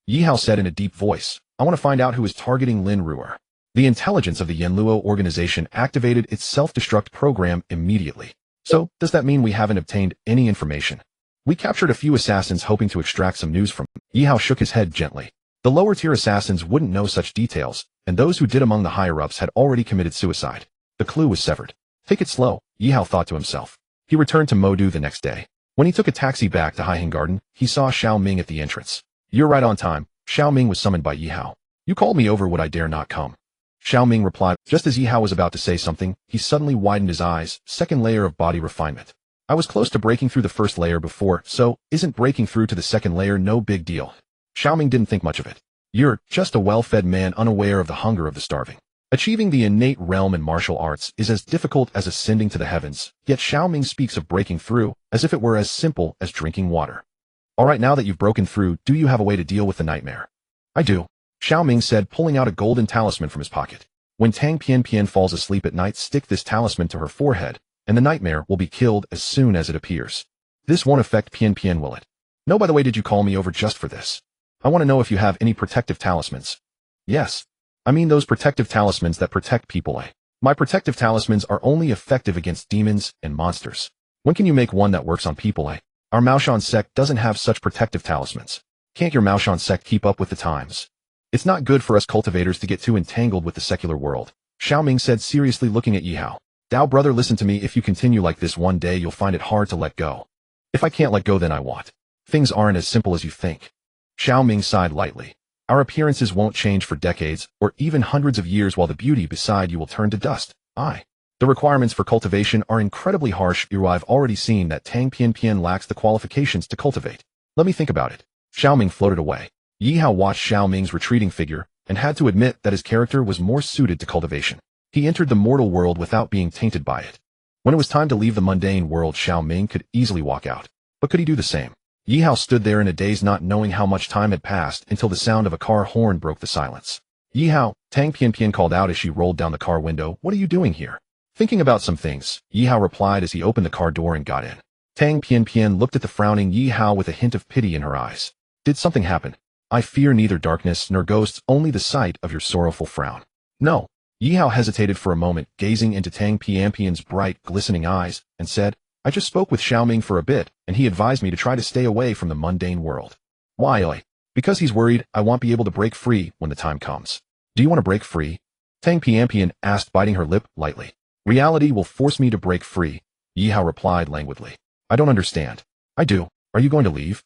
Yi Hao said in a deep voice, "I want to find out who is targeting Lin Ruer." The intelligence of the Yanluo organization activated its self-destruct program immediately. "So, does that mean we haven't obtained any information?" "We captured a few assassins hoping to extract some news from." Yi Hao shook his head gently. The lower-tier assassins wouldn't know such details, and those who did among the higher-ups had already committed suicide. The clue was severed. Take it slow, Yi Hao thought to himself. He returned to Modu the next day. When he took a taxi back to Haiheng Garden, he saw Xiao Ming at the entrance. "You're right on time." Xiao Ming was summoned by Yi Hao. "You called me over, would I dare not come?" Xiao Ming replied. Just as Yi Hao was about to say something, he suddenly widened his eyes. Second layer of body refinement. "I was close to breaking through the first layer before, so isn't breaking through to the second layer no big deal?" Xiao Ming didn't think much of it. "You're just a well-fed man unaware of the hunger of the starving. Achieving the innate realm in martial arts is as difficult as ascending to the heavens, yet Xiao Ming speaks of breaking through as if it were as simple as drinking water." "All right, now that you've broken through, do you have a way to deal with the nightmare?" "I do," Xiao Ming said, pulling out a golden talisman from his pocket. "When Tang Pian falls asleep at night, stick this talisman to her forehead, and the nightmare will be killed as soon as it appears. This won't affect Pian, will it?" "No, by the way, did you call me over just for this? I want to know if you have any protective talismans." "Yes. I mean those protective talismans that protect people, eh? My protective talismans are only effective against demons and monsters. When can you make one that works on people, eh? Our Maoshan sect doesn't have such protective talismans. Can't your Maoshan sect keep up with the times? It's not good for us cultivators to get too entangled with the secular world," Xiao Ming said seriously, looking at Yi Hao. "Dao brother, listen to me, if you continue like this one day you'll find it hard to let go." "If I can't let go, then I won't. Things aren't as simple as you think." Xiao Ming sighed lightly. "Our appearances won't change for decades, or even hundreds of years, while the beauty beside you will turn to dust. The requirements for cultivation are incredibly harsh. I've already seen that Tang Pian lacks the qualifications to cultivate. Let me think about it." Xiao Ming floated away. Yi Hao watched Xiao Ming's retreating figure, and had to admit that his character was more suited to cultivation. He entered the mortal world without being tainted by it. When it was time to leave the mundane world, Xiao Ming could easily walk out. But could he do the same? Yi Hao stood there in a daze, not knowing how much time had passed, until the sound of a car horn broke the silence. "Yi Hao," Tang Pian called out as she rolled down the car window. "What are you doing here?" "Thinking about some things," Yi Hao replied as he opened the car door and got in. Tang Pian looked at the frowning Yi Hao with a hint of pity in her eyes. "Did something happen?" "I fear neither darkness nor ghosts, only the sight of your sorrowful frown." "No." Yi Hao hesitated for a moment, gazing into Tang Pian's bright, glistening eyes, and said, "I just spoke with Xiao Ming for a bit, and he advised me to try to stay away from the mundane world." "Why?" "Because he's worried I won't be able to break free when the time comes." "Do you want to break free?" Tang Pian asked, biting her lip lightly. "Reality will force me to break free," Yi Hao replied languidly. "I don't understand." "I do. Are you going to leave?"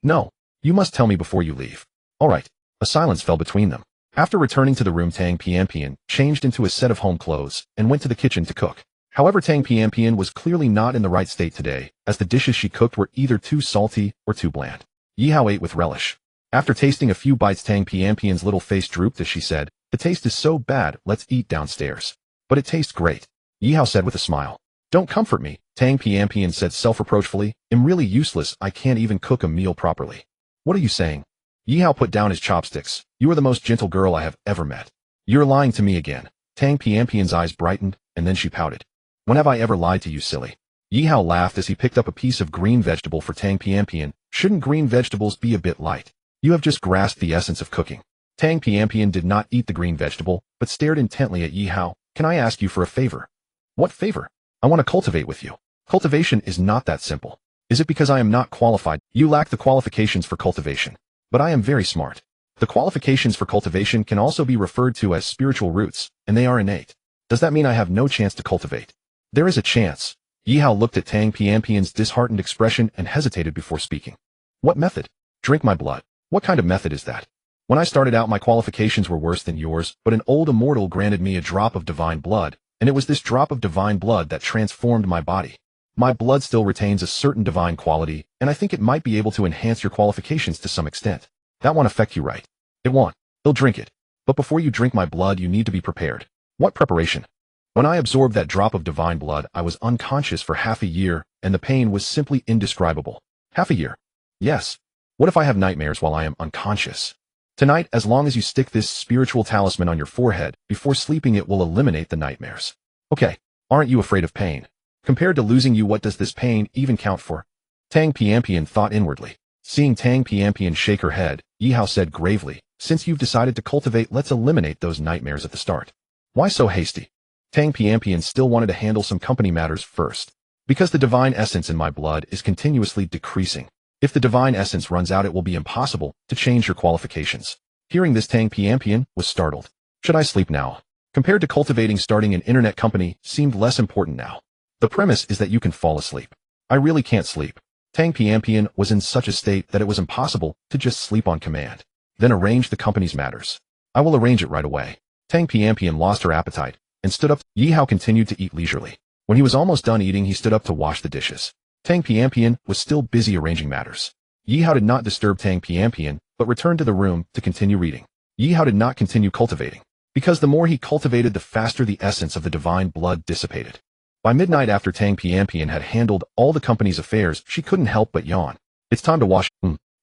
"No. You must tell me before you leave." "All right." A silence fell between them. After returning to the room, Tang Pian changed into a set of home clothes and went to the kitchen to cook. However, Tang Pianpian was clearly not in the right state today, as the dishes she cooked were either too salty or too bland. Yi Hao ate with relish. After tasting a few bites, Tang Pianpian's little face drooped as she said, "The taste is so bad, let's eat downstairs." "But it tastes great," Yi Hao said with a smile. "Don't comfort me," Tang Pianpian said self-reproachfully. "I'm really useless, I can't even cook a meal properly." "What are you saying?" Yi Hao put down his chopsticks. "You are the most gentle girl I have ever met." "You're lying to me again." Tang Pianpian's eyes brightened, and then she pouted. "When have I ever lied to you, silly?" Yi Hao laughed as he picked up a piece of green vegetable for Tang Pianpian. "Shouldn't green vegetables be a bit light? You have just grasped the essence of cooking." Tang Pianpian did not eat the green vegetable, but stared intently at Yi Hao. "Can I ask you for a favor?" "What favor?" "I want to cultivate with you." "Cultivation is not that simple." "Is it because I am not qualified?" "You lack the qualifications for cultivation." "But I am very smart." "The qualifications for cultivation can also be referred to as spiritual roots, and they are innate." "Does that mean I have no chance to cultivate?" "There is a chance." Yi Hao looked at Tang Pianpian's disheartened expression and hesitated before speaking. "What method?" "Drink my blood." "What kind of method is that?" "When I started out, my qualifications were worse than yours, but an old immortal granted me a drop of divine blood, and it was this drop of divine blood that transformed my body. My blood still retains a certain divine quality, and I think it might be able to enhance your qualifications to some extent. That won't affect you, right?" "It won't." "He'll drink it. But before you drink my blood, you need to be prepared." "What preparation?" "When I absorbed that drop of divine blood, I was unconscious for half a year, and the pain was simply indescribable." "Half a year?" "Yes." "What if I have nightmares while I am unconscious?" "Tonight, as long as you stick this spiritual talisman on your forehead, before sleeping it will eliminate the nightmares." "Okay. Aren't you afraid of pain? Compared to losing you, what does this pain even count for?" Tang Pianpian thought inwardly. Seeing Tang Pianpian shake her head, Yi Hao said gravely, "Since you've decided to cultivate, let's eliminate those nightmares at the start." "Why so hasty?" Tang Pianpian still wanted to handle some company matters first. "Because the divine essence in my blood is continuously decreasing. If the divine essence runs out, it will be impossible to change your qualifications." Hearing this, Tang Pianpian was startled. "Should I sleep now?" Compared to cultivating, starting an internet company seemed less important now. "The premise is that you can fall asleep." "I really can't sleep." Tang Pianpian was in such a state that it was impossible to just sleep on command. "Then arrange the company's matters." "I will arrange it right away." Tang Pianpian lost her appetite and stood up. Yi Hao continued to eat leisurely. When he was almost done eating, he stood up to wash the dishes. Tang Pianpian was still busy arranging matters. Yi Hao did not disturb Tang Pianpian, but returned to the room to continue reading. Yi Hao did not continue cultivating, because the more he cultivated, the faster the essence of the divine blood dissipated. By midnight, after Tang Pianpian had handled all the company's affairs, she couldn't help but yawn. "It's time to wash."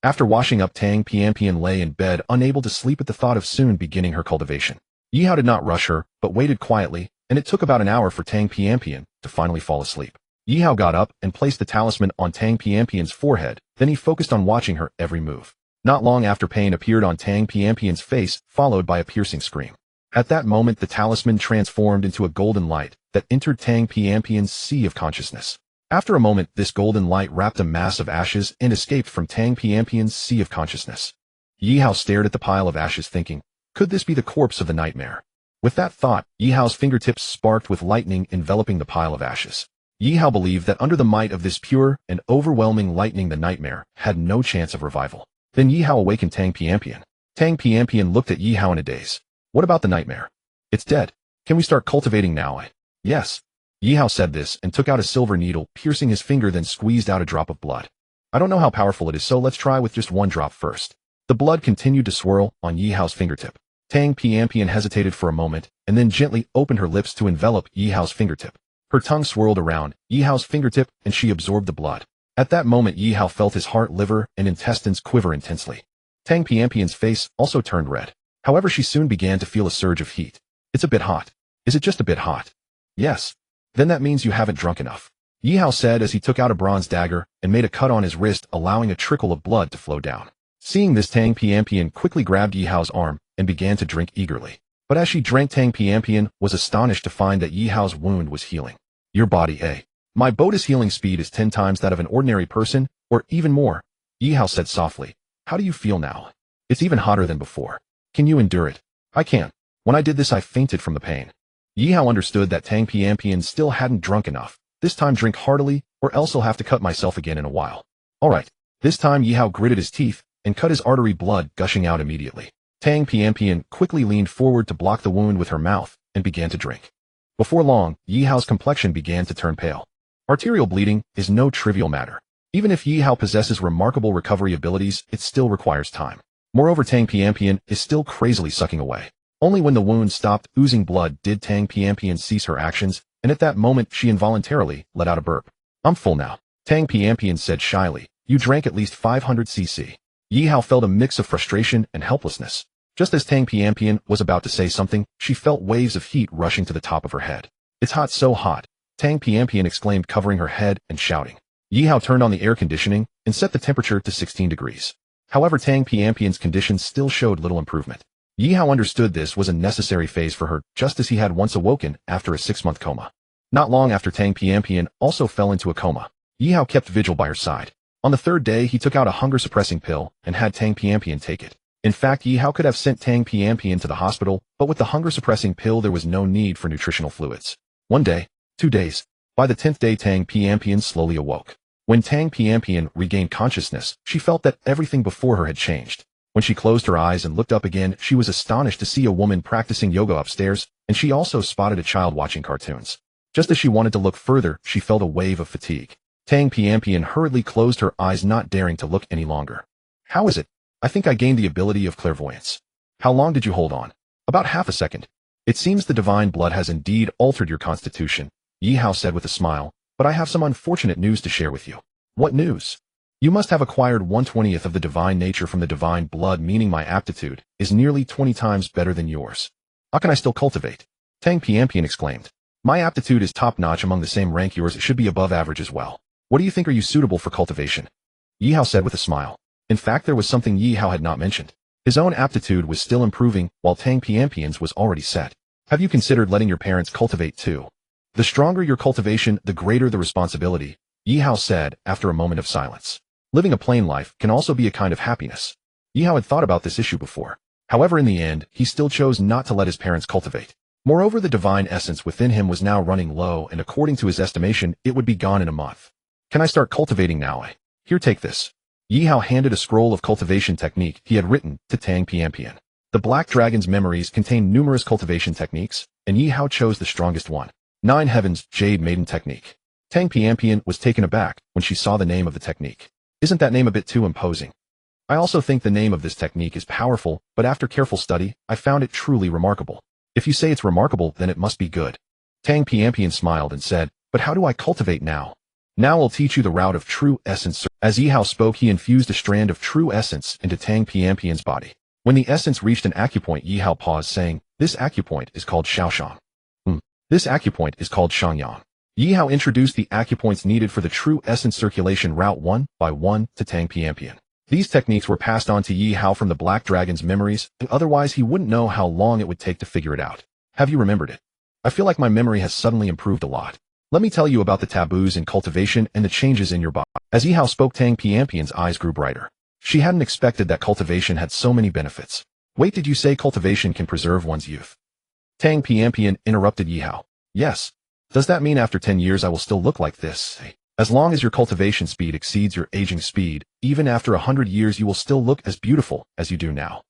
After washing up, Tang Pianpian lay in bed, unable to sleep at the thought of soon beginning her cultivation. Yi Hao did not rush her, but waited quietly, and it took about an hour for Tang Pianpian to finally fall asleep. Yi Hao got up and placed the talisman on Tang Pianpian's forehead, then he focused on watching her every move. Not long after, pain appeared on Tang Pianpian's face, followed by a piercing scream. At that moment, the talisman transformed into a golden light that entered Tang Pianpian's sea of consciousness. After a moment, this golden light wrapped a mass of ashes and escaped from Tang Pianpian's sea of consciousness. Yi Hao stared at the pile of ashes, thinking, could this be the corpse of the nightmare? With that thought, Yi Hao's fingertips sparked with lightning, enveloping the pile of ashes. Yi Hao believed that under the might of this pure and overwhelming lightning, the nightmare had no chance of revival. Then Yi Hao awakened Tang Pianpian. Tang Pianpian looked at Yi Hao in a daze. "What about the nightmare?" "It's dead. Can we start cultivating now?" "Yes." Yi Hao said this and took out a silver needle, piercing his finger, then squeezed out a drop of blood. "I don't know how powerful it is, so let's try with just one drop first." The blood continued to swirl on Yi Hao's fingertip. Tang Pianpian hesitated for a moment, and then gently opened her lips to envelop Yi Hao's fingertip. Her tongue swirled around Yi Hao's fingertip, and she absorbed the blood. At that moment, Yi Hao felt his heart, liver, and intestines quiver intensely. Tang Pianpian's face also turned red. However, she soon began to feel a surge of heat. "It's a bit hot." "Is it just a bit hot?" "Yes." "Then that means you haven't drunk enough," Yi Hao said as he took out a bronze dagger and made a cut on his wrist, allowing a trickle of blood to flow down. Seeing this, Tang Pianpian quickly grabbed Yi Hao's arm and began to drink eagerly. But as she drank, Tang Pianpian was astonished to find that Yi Hao's wound was healing. "Your body, eh? My boat's healing speed is 10 times that of an ordinary person, or even more," Yi Hao said softly. "How do you feel now?" "It's even hotter than before." "Can you endure it?" "I can't. When I did this, I fainted from the pain." Yi Hao understood that Tang Pianpian still hadn't drunk enough. "This time drink heartily, or else I'll have to cut myself again in a while." "All right." This time Yi Hao gritted his teeth and cut his artery, blood gushing out immediately. Tang Pianpian quickly leaned forward to block the wound with her mouth and began to drink. Before long, Yi Hao's complexion began to turn pale. Arterial bleeding is no trivial matter. Even if Yi Hao possesses remarkable recovery abilities, it still requires time. Moreover, Tang Piampian is still crazily sucking away. Only when the wound stopped oozing blood did Tang Piampian cease her actions, and at that moment she involuntarily let out a burp. I'm full now, Tang Piampian said shyly. You drank at least 500 cc. Yi Hao felt a mix of frustration and helplessness. Just as Tang Piampian was about to say something, she felt waves of heat rushing to the top of her head. It's hot, so hot, Tang Piampian exclaimed, covering her head and shouting. Yi Hao turned on the air conditioning and set the temperature to 16 degrees. However, Tang Piampian's condition still showed little improvement. Yi Hao understood this was a necessary phase for her, just as he had once awoken after a 6-month coma. Not long after, Tang Piampian also fell into a coma. Yi Hao kept vigil by her side. On the third day, he took out a hunger-suppressing pill and had Tang Piampian take it. In fact, Yi Hao could have sent Tang Piampian to the hospital, but with the hunger-suppressing pill there was no need for nutritional fluids. 1 day, 2 days. By the 10th day, Tang Piampian slowly awoke. When Tang Piampian regained consciousness, she felt that everything before her had changed. When she closed her eyes and looked up again, she was astonished to see a woman practicing yoga upstairs, and she also spotted a child watching cartoons. Just as she wanted to look further, she felt a wave of fatigue. Tang Piampian hurriedly closed her eyes, not daring to look any longer. How is it? I think I gained the ability of clairvoyance. How long did you hold on? About half a second. It seems the divine blood has indeed altered your constitution, Yi Hao said with a smile, but I have some unfortunate news to share with you. What news? You must have acquired 1/20th of the divine nature from the divine blood, meaning my aptitude is nearly 20 times better than yours. How can I still cultivate? Tang Piampian exclaimed. My aptitude is top-notch among the same rank yours. It should be above average as well. What do you think? Are you suitable for cultivation? Yi Hao said with a smile. In fact, there was something Yi Hao had not mentioned. His own aptitude was still improving, while Tang Piampian's was already set. Have you considered letting your parents cultivate too? The stronger your cultivation, the greater the responsibility, Yi Hao said after a moment of silence. Living a plain life can also be a kind of happiness. Yi Hao had thought about this issue before. However, in the end, he still chose not to let his parents cultivate. Moreover, the divine essence within him was now running low, and according to his estimation, it would be gone in a month. Can I start cultivating now? Here, take this. Yi Hao handed a scroll of cultivation technique he had written to Tang Piampian. The Black Dragon's memories contained numerous cultivation techniques, and Yi Hao chose the strongest one. 9 Heavens Jade Maiden Technique. Tang Piampian was taken aback when she saw the name of the technique. Isn't that name a bit too imposing? I also think the name of this technique is powerful, but after careful study, I found it truly remarkable. If you say it's remarkable, then it must be good. Tang Piampian smiled and said, but how do I cultivate now? Now I'll teach you the route of true essence. As Yi Hao spoke, he infused a strand of true essence into Tang Piampian's body. When the essence reached an acupoint, Yi Hao paused, saying, this acupoint is called Shaoshang. This acupoint is called Shangyang. Yi Hao introduced the acupoints needed for the true essence circulation route one by one to Tang Piampian. These techniques were passed on to Yi Hao from the Black Dragon's memories, otherwise he wouldn't know how long it would take to figure it out. Have you remembered it? I feel like my memory has suddenly improved a lot. Let me tell you about the taboos in cultivation and the changes in your body. As Yi Hao spoke, Tang Piampian's eyes grew brighter. She hadn't expected that cultivation had so many benefits. Wait, did you say cultivation can preserve one's youth? Tang Piampian interrupted Yi Hao. Yes. Does that mean after 10 years I will still look like this? As long as your cultivation speed exceeds your aging speed, even after 100 years you will still look as beautiful as you do now.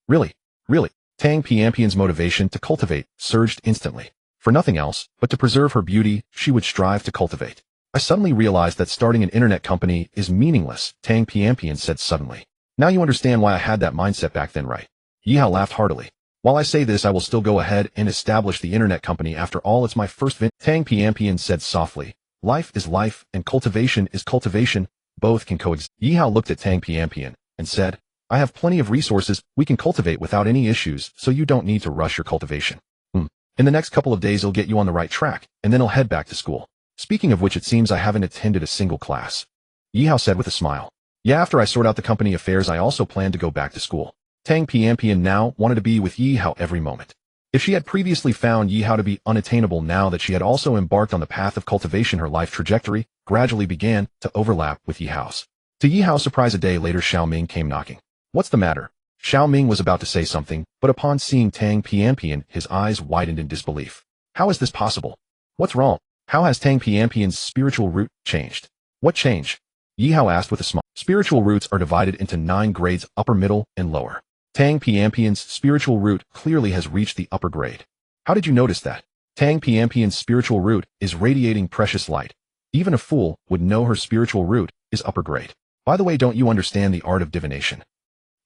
Really? Really? Tang Piampian's motivation to cultivate surged instantly. For nothing else, but to preserve her beauty, she would strive to cultivate. I suddenly realized that starting an internet company is meaningless, Tang Piampian said suddenly. Now you understand why I had that mindset back then, right? Yi Hao laughed heartily. While I say this, I will still go ahead and establish the internet company. After all, it's my first Tang Piampian said softly. Life is life, and cultivation is cultivation. Both can coexist. Yi Hao looked at Tang Piampian and said, I have plenty of resources. We can cultivate without any issues, so you don't need to rush your cultivation. In the next couple of days, I'll get you on the right track, and then I'll head back to school. Speaking of which, it seems I haven't attended a single class. Yi Hao said with a smile. Yeah, after I sort out the company affairs, I also plan to go back to school. Tang Piampian now wanted to be with Yi Hao every moment. If she had previously found Yi Hao to be unattainable, now that she had also embarked on the path of cultivation, her life trajectory gradually began to overlap with Yi Hao's. To Yi Hao's surprise, a day later, Xiao Ming came knocking. What's the matter? Xiao Ming was about to say something, but upon seeing Tang Piampian, his eyes widened in disbelief. How is this possible? What's wrong? How has Tang Piampian's spiritual root changed? What change? Yi Hao asked with a smile. Spiritual roots are divided into 9 grades, upper, middle, and lower. Tang Piampian's spiritual root clearly has reached the upper grade. How did you notice that? Tang Pianpian's spiritual root is radiating precious light. Even a fool would know her spiritual root is upper grade. By the way, don't you understand the art of divination?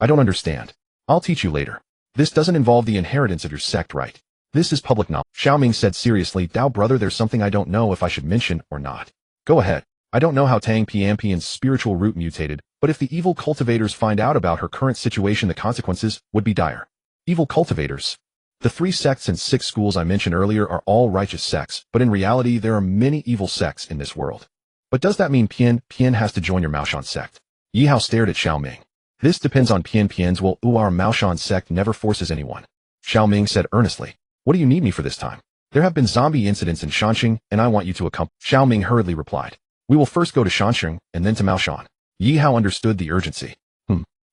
I don't understand. I'll teach you later. This doesn't involve the inheritance of your sect, right? This is public knowledge. Xiaoming said seriously, Dao brother, there's something I don't know if I should mention or not. Go ahead. I don't know how Tang Pianpian's spiritual root mutated, but if the evil cultivators find out about her current situation, the consequences would be dire. Evil cultivators. The 3 sects and 6 schools I mentioned earlier are all righteous sects, but in reality there are many evil sects in this world. But does that mean Pian has to join your Maoshan sect? Yi Hao stared at Xiaoming. This depends on Pian's will. Our Maoshan sect never forces anyone. Xiaoming said earnestly. What do you need me for this time? There have been zombie incidents in Shanxing, and I want you to accompany. Xiaoming hurriedly replied. We will first go to Shanxing, and then to Maoshan. Yi Hao understood the urgency.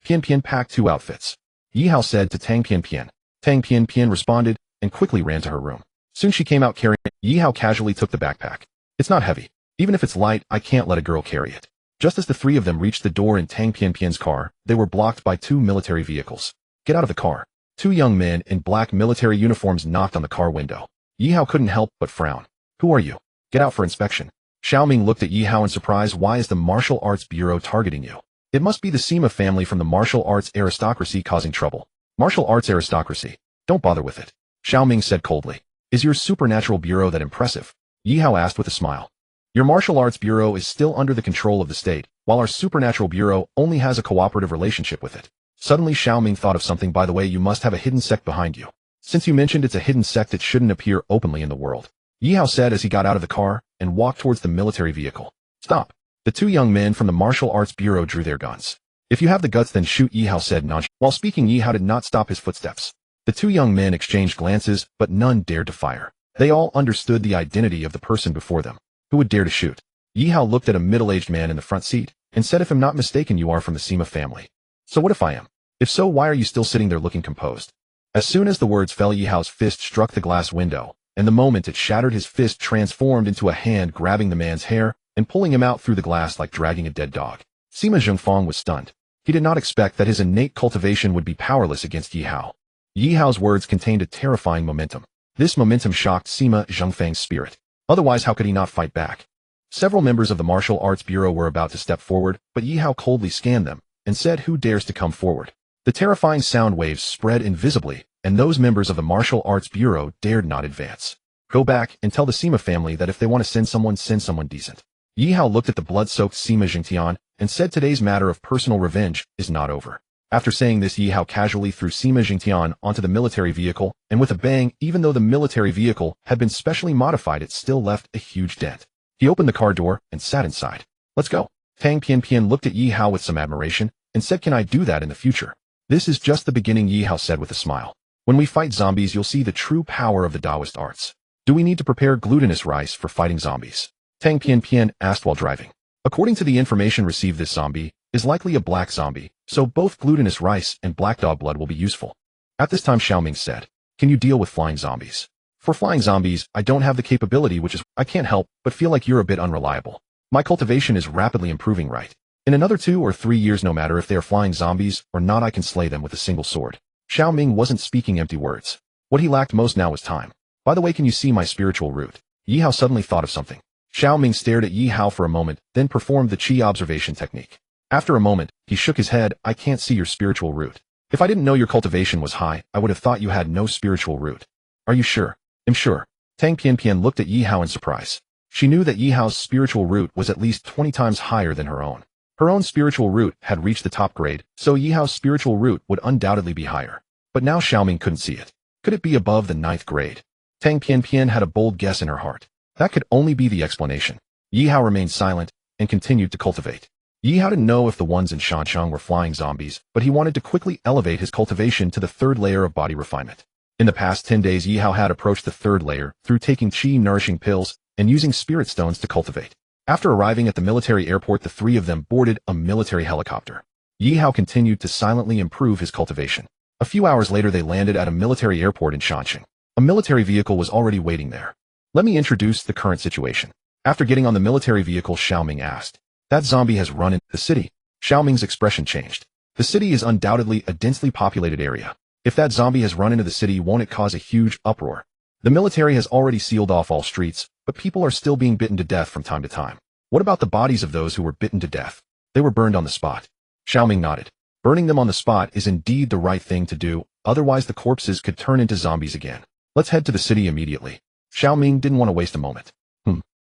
Pian packed 2 outfits. Yi Hao said to Tang Pian. Tang Pian responded, and quickly ran to her room. Soon she came out carrying it. Yi Hao casually took the backpack. It's not heavy. Even if it's light, I can't let a girl carry it. Just as the 3 of them reached the door in Tang Pian's car, they were blocked by 2 military vehicles. Get out of the car. 2 young men in black military uniforms knocked on the car window. Yi Hao couldn't help but frown. Who are you? Get out for inspection. Xiaoming looked at Yi Hao in surprise. Why is the Martial Arts Bureau targeting you? It must be the Sima family from the martial arts aristocracy causing trouble. Martial arts aristocracy. Don't bother with it. Xiaoming said coldly. Is your supernatural bureau that impressive? Yi Hao asked with a smile. Your martial arts bureau is still under the control of the state, while our supernatural bureau only has a cooperative relationship with it. Suddenly Xiaoming thought of something. By the way, you must have a hidden sect behind you. Since you mentioned it's a hidden sect, it shouldn't appear openly in the world. Yi Hao said as he got out of the car and walked towards the military vehicle. Stop. The 2 young men from the martial arts bureau drew their guns. If you have the guts, then shoot, Yi Hao said nonchalantly. While speaking, Yi Hao did not stop his footsteps. The 2 young men exchanged glances, but none dared to fire. They all understood the identity of the person before them. Who would dare to shoot? Yi Hao looked at a middle-aged man in the front seat and said, if I'm not mistaken, you are from the Sima family. So what if I am? If so, why are you still sitting there looking composed? As soon as the words fell, Yi Hao's fist struck the glass window, and the moment it shattered, his fist transformed into a hand grabbing the man's hair and pulling him out through the glass like dragging a dead dog. Sima Zhengfang was stunned. He did not expect that his innate cultivation would be powerless against Yi Hao. Yi Hao's words contained a terrifying momentum. This momentum shocked Sima Zhengfang's spirit. Otherwise, how could he not fight back? Several members of the Martial Arts Bureau were about to step forward, but Yi Hao coldly scanned them and said, who dares to come forward? The terrifying sound waves spread invisibly, and those members of the Martial Arts Bureau dared not advance. Go back and tell the Sima family that if they want to send someone decent. Yi Hao looked at the blood-soaked Sima Jingtian and said, today's matter of personal revenge is not over. After saying this, Yi Hao casually threw Sima Jingtian onto the military vehicle, and with a bang, even though the military vehicle had been specially modified, it still left a huge dent. He opened the car door and sat inside. Let's go. Tang Pian looked at Yi Hao with some admiration and said, can I do that in the future? This is just the beginning, Yi Hao said with a smile. When we fight zombies, you'll see the true power of the Taoist arts. Do we need to prepare glutinous rice for fighting zombies? Tang Pian asked while driving. According to the information received, this zombie is likely a black zombie, so both glutinous rice and black dog blood will be useful. At this time, Xiaoming said, can you deal with flying zombies? For flying zombies, I don't have the capability, which is I can't help but feel like you're a bit unreliable. My cultivation is rapidly improving, right? In another 2 or 3 years, no matter if they are flying zombies or not, I can slay them with a single sword. Xiaoming wasn't speaking empty words. What he lacked most now was time. By the way, can you see my spiritual root? Yi Hao suddenly thought of something. Xiaoming stared at Yi Hao for a moment, then performed the qi observation technique. After a moment, he shook his head. I can't see your spiritual root. If I didn't know your cultivation was high, I would have thought you had no spiritual root. Are you sure? I'm sure. Tang Pian looked at Yi Hao in surprise. She knew that Yi Hao's spiritual root was at least 20 times higher than her own. Her own spiritual root had reached the top grade, so Yi Hao's spiritual root would undoubtedly be higher. But now Xiaoming couldn't see it. Could it be above the 9th grade? Tang Pian had a bold guess in her heart. That could only be the explanation. Yi Hao remained silent and continued to cultivate. Yi Hao didn't know if the ones in Shanxing were flying zombies, but he wanted to quickly elevate his cultivation to the 3rd layer of body refinement. In the past 10 days, Yi Hao had approached the 3rd layer through taking qi-nourishing pills and using spirit stones to cultivate. After arriving at the military airport, the 3 of them boarded a military helicopter. Yi Hao continued to silently improve his cultivation. A few hours later, they landed at a military airport in Shanxing. A military vehicle was already waiting there. Let me introduce the current situation. After getting on the military vehicle, Xiaoming asked, that zombie has run into the city. Xiaoming's expression changed. The city is undoubtedly a densely populated area. If that zombie has run into the city, won't it cause a huge uproar? The military has already sealed off all streets, but people are still being bitten to death from time to time. What about the bodies of those who were bitten to death? They were burned on the spot. Xiaoming nodded. Burning them on the spot is indeed the right thing to do, otherwise the corpses could turn into zombies again. Let's head to the city immediately. Xiaoming didn't want to waste a moment.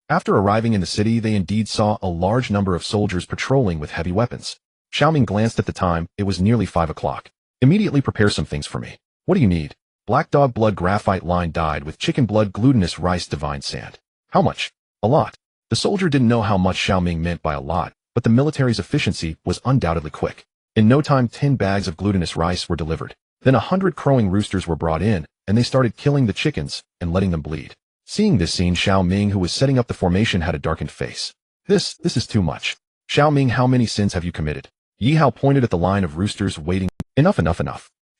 After arriving in the city, they indeed saw a large number of soldiers patrolling with heavy weapons. Xiaoming glanced at the time. It was nearly 5 o'clock. Immediately prepare some things for me. What do you need? Black dog blood graphite line dyed with chicken blood glutinous rice divine sand. How much? A lot. The soldier didn't know how much Xiaoming meant by a lot, but the military's efficiency was undoubtedly quick. In no time 10 bags of glutinous rice were delivered. Then 100 crowing roosters were brought in, and they started killing the chickens and letting them bleed. Seeing this scene, Xiaoming, who was setting up the formation, had a darkened face. This is too much. Xiaoming, how many sins have you committed? Yi Hao pointed at the line of roosters waiting. Enough.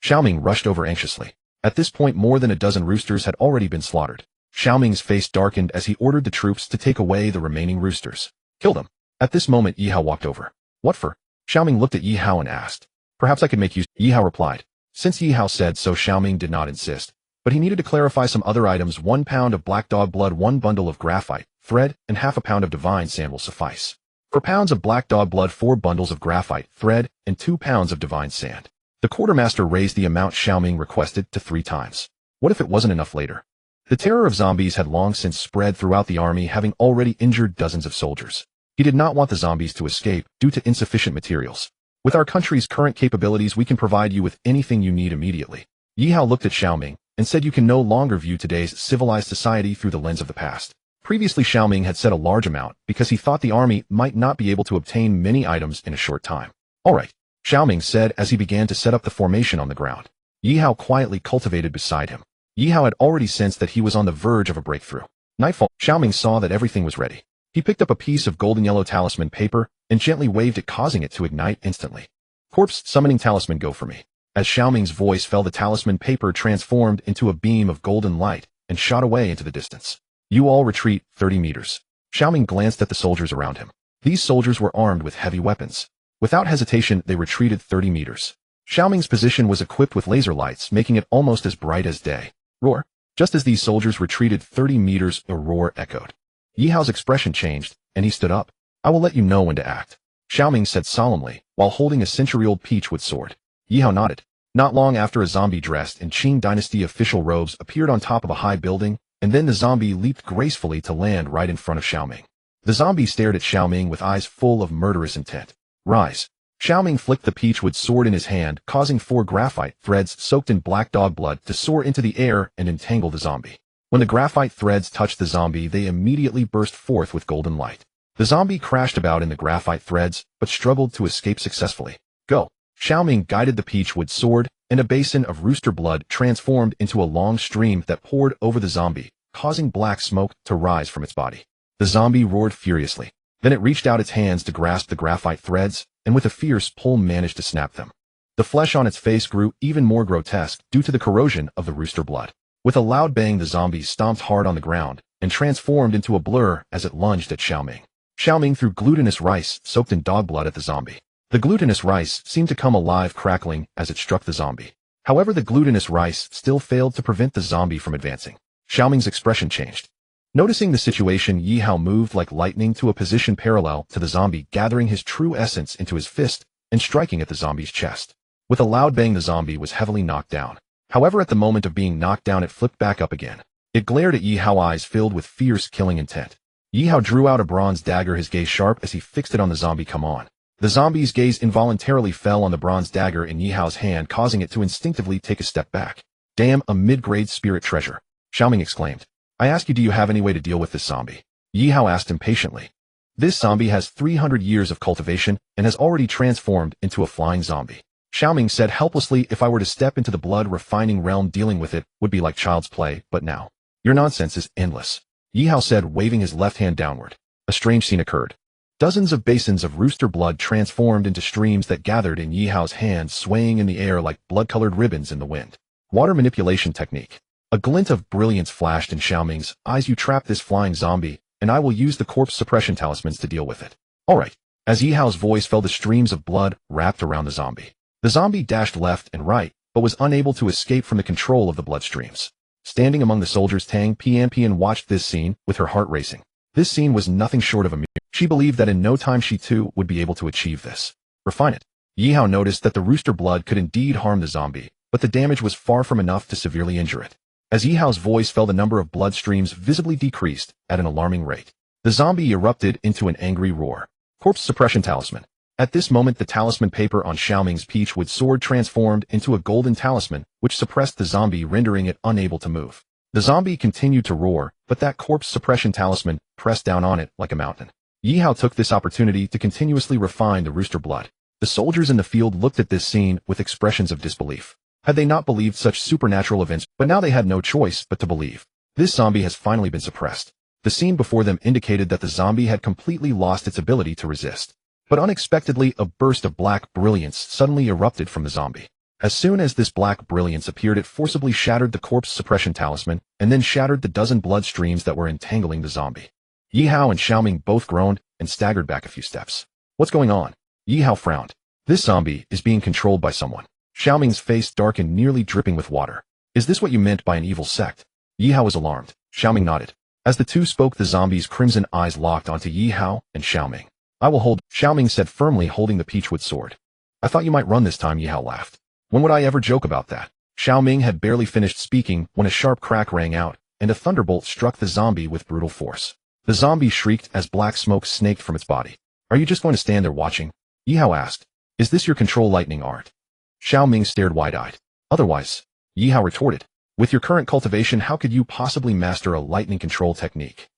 Xiaoming rushed over anxiously. At this point, more than a dozen roosters had already been slaughtered. Xiaoming's face darkened as he ordered the troops to take away the remaining roosters. Kill them. At this moment, Yi Hao walked over. What for? Xiaoming looked at Yi Hao and asked. Perhaps I could make use. Yi Hao replied. Since Yi Hao said so, Xiaoming did not insist. But he needed to clarify some other items. 1 pound of black dog blood, 1 bundle of graphite, thread, and half a pound of divine sand will suffice. 4 pounds of black dog blood, 4 bundles of graphite, thread, and 2 pounds of divine sand. The quartermaster raised the amount Xiaoming requested to 3 times. What if it wasn't enough later? The terror of zombies had long since spread throughout the army, having already injured dozens of soldiers. He did not want the zombies to escape due to insufficient materials. With our country's current capabilities, we can provide you with anything you need immediately. Yi Hao looked at Xiaoming and said, you can no longer view today's civilized society through the lens of the past. Previously, Xiaoming had said a large amount because he thought the army might not be able to obtain many items in a short time. All right, Xiaoming said as he began to set up the formation on the ground. Yi Hao quietly cultivated beside him. Yi Hao had already sensed that he was on the verge of a breakthrough. Nightfall, Xiaoming saw that everything was ready. He picked up a piece of golden yellow talisman paper and gently waved it, causing it to ignite instantly. Corpse summoning talisman, go for me. As Xiaoming's voice fell, the talisman paper transformed into a beam of golden light and shot away into the distance. You all retreat 30 meters. Xiaoming glanced at the soldiers around him. These soldiers were armed with heavy weapons. Without hesitation, they retreated 30 meters. Xiaoming's position was equipped with laser lights, making it almost as bright as day. Roar! Just as these soldiers retreated 30 meters, a roar echoed. Yi Hao's expression changed, and he stood up. I will let you know when to act, Xiaoming said solemnly, while holding a century-old peachwood sword. Yi Hao nodded. Not long after, a zombie dressed in Qing Dynasty official robes appeared on top of a high building, and then the zombie leaped gracefully to land right in front of Xiaoming. The zombie stared at Xiaoming with eyes full of murderous intent. Rise! Xiaoming flicked the peachwood sword in his hand, causing 4 graphite threads soaked in black dog blood to soar into the air and entangle the zombie. When the graphite threads touched the zombie, they immediately burst forth with golden light. The zombie crashed about in the graphite threads, but struggled to escape successfully. Go! Xiaoming guided the peachwood sword, and a basin of rooster blood transformed into a long stream that poured over the zombie, causing black smoke to rise from its body. The zombie roared furiously. Then it reached out its hands to grasp the graphite threads, and with a fierce pull managed to snap them. The flesh on its face grew even more grotesque due to the corrosion of the rooster blood. With a loud bang, the zombie stomped hard on the ground and transformed into a blur as it lunged at Xiaoming. Xiaoming threw glutinous rice soaked in dog blood at the zombie. The glutinous rice seemed to come alive, crackling as it struck the zombie. However, the glutinous rice still failed to prevent the zombie from advancing. Xiaoming's expression changed. Noticing the situation, Yi Hao moved like lightning to a position parallel to the zombie, gathering his true essence into his fist and striking at the zombie's chest. With a loud bang, the zombie was heavily knocked down. However, at the moment of being knocked down, it flipped back up again. It glared at Yi Hao, eyes filled with fierce killing intent. Yi Hao drew out a bronze dagger, his gaze sharp as he fixed it on the zombie. Come on. The zombie's gaze involuntarily fell on the bronze dagger in Yi Hao's hand, causing it to instinctively take a step back. Damn, a mid-grade spirit treasure, Xiaoming exclaimed. I ask you, do you have any way to deal with this zombie? Yi Hao asked impatiently. This zombie has 300 years of cultivation and has already transformed into a flying zombie. Xiaoming said helplessly, if I were to step into the blood refining realm, dealing with it would be like child's play, but now. Your nonsense is endless, Yi Hao said, waving his left hand downward. A strange scene occurred. Dozens of basins of rooster blood transformed into streams that gathered in Yi Hao's hands, swaying in the air like blood-colored ribbons in the wind. Water manipulation technique. A glint of brilliance flashed in Xiaoming's eyes. You trap this flying zombie, and I will use the corpse suppression talismans to deal with it. All right. As Yi Hao's voice fell, the streams of blood wrapped around the zombie. The zombie dashed left and right, but was unable to escape from the control of the blood streams. Standing among the soldiers, Tang Pianpian watched this scene with her heart racing. This scene was nothing short of a miracle. She believed that in no time she too would be able to achieve this. Refine it. Yi Hao noticed that the rooster blood could indeed harm the zombie, but the damage was far from enough to severely injure it. As Yi Hao's voice fell, the number of blood streams visibly decreased at an alarming rate. The zombie erupted into an angry roar. Corpse suppression talisman. At this moment, the talisman paper on Xiaoming's peachwood sword transformed into a golden talisman, which suppressed the zombie, rendering it unable to move. The zombie continued to roar, but that corpse suppression talisman pressed down on it like a mountain. Yi Hao took this opportunity to continuously refine the rooster blood. The soldiers in the field looked at this scene with expressions of disbelief. Had they not believed such supernatural events, but now they had no choice but to believe. This zombie has finally been suppressed. The scene before them indicated that the zombie had completely lost its ability to resist. But unexpectedly, a burst of black brilliance suddenly erupted from the zombie. As soon as this black brilliance appeared, it forcibly shattered the corpse suppression talisman, and then shattered the dozen blood streams that were entangling the zombie. Yi Hao and Xiaoming both groaned and staggered back a few steps. What's going on? Yi Hao frowned. This zombie is being controlled by someone. Xiaoming's face darkened, nearly dripping with water. Is this what you meant by an evil sect? Yi Hao was alarmed. Xiaoming nodded. As the two spoke, the zombie's crimson eyes locked onto Yi Hao and Xiaoming. I will hold, Xiaoming said firmly, holding the peachwood sword. I thought you might run this time, Yi Hao laughed. When would I ever joke about that? Xiaoming had barely finished speaking when a sharp crack rang out, and a thunderbolt struck the zombie with brutal force. The zombie shrieked as black smoke snaked from its body. Are you just going to stand there watching? Yi Hao asked. Is this your control lightning art? Xiaoming stared wide-eyed. Otherwise, Yi Hao retorted. With your current cultivation, how could you possibly master a lightning control technique?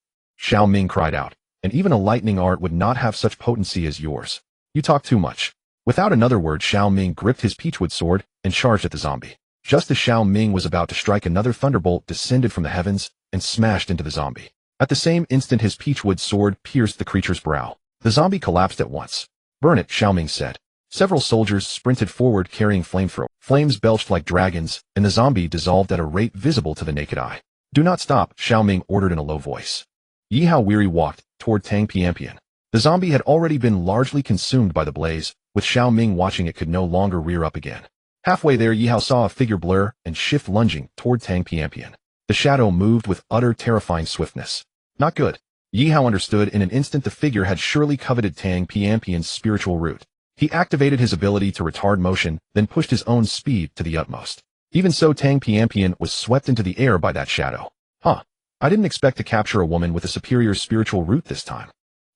Xiaoming cried out. And even a lightning art would not have such potency as yours. You talk too much. Without another word, Xiaoming gripped his peachwood sword and charged at the zombie. Just as Xiaoming was about to strike, another thunderbolt descended from the heavens and smashed into the zombie. At the same instant, his peachwood sword pierced the creature's brow. The zombie collapsed at once. Burn it, Xiaoming said. Several soldiers sprinted forward carrying flamethrower. Flames belched like dragons, and the zombie dissolved at a rate visible to the naked eye. Do not stop, Xiaoming ordered in a low voice. Yi Hao weary walked toward Tang Pianpian. The zombie had already been largely consumed by the blaze, with Xiaoming watching. It could no longer rear up again. Halfway there, Yi Hao saw a figure blur and shift, lunging toward Tang Pianpian. The shadow moved with utter terrifying swiftness. Not good. Yi Hao understood in an instant the figure had surely coveted Tang Pianpian's spiritual root. He activated his ability to retard motion, then pushed his own speed to the utmost. Even so, Tang Pianpian was swept into the air by that shadow. I didn't expect to capture a woman with a superior spiritual root this time.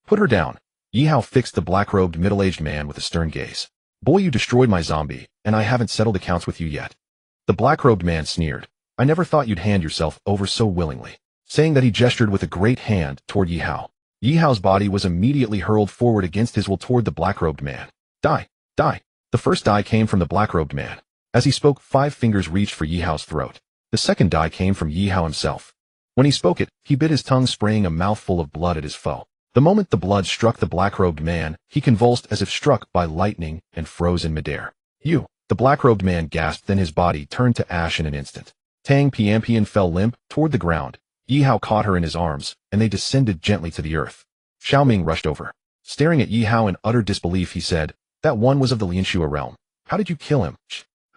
Put her down. Yi Hao fixed the black-robed middle-aged man with a stern gaze. Boy, you destroyed my zombie, and I haven't settled accounts with you yet. The black-robed man sneered. I never thought you'd hand yourself over so willingly. Saying that, he gestured with a great hand toward Yi Hao. Yi Hao's body was immediately hurled forward against his will toward the black-robed man. Die! Die! The first die came from the black-robed man. As he spoke, 5 fingers reached for Yi Hao's throat. The second die came from Yi Hao himself. When he spoke it, he bit his tongue, spraying a mouthful of blood at his foe. The moment the blood struck the black-robed man, he convulsed as if struck by lightning and froze in midair. You! The black-robed man gasped, then his body turned to ash in an instant. Tang Pianpian fell limp toward the ground. Yi Hao caught her in his arms, and they descended gently to the earth. Xiaoming rushed over. Staring at Yi Hao in utter disbelief, he said, That one was of the Lianxua realm. How did you kill him?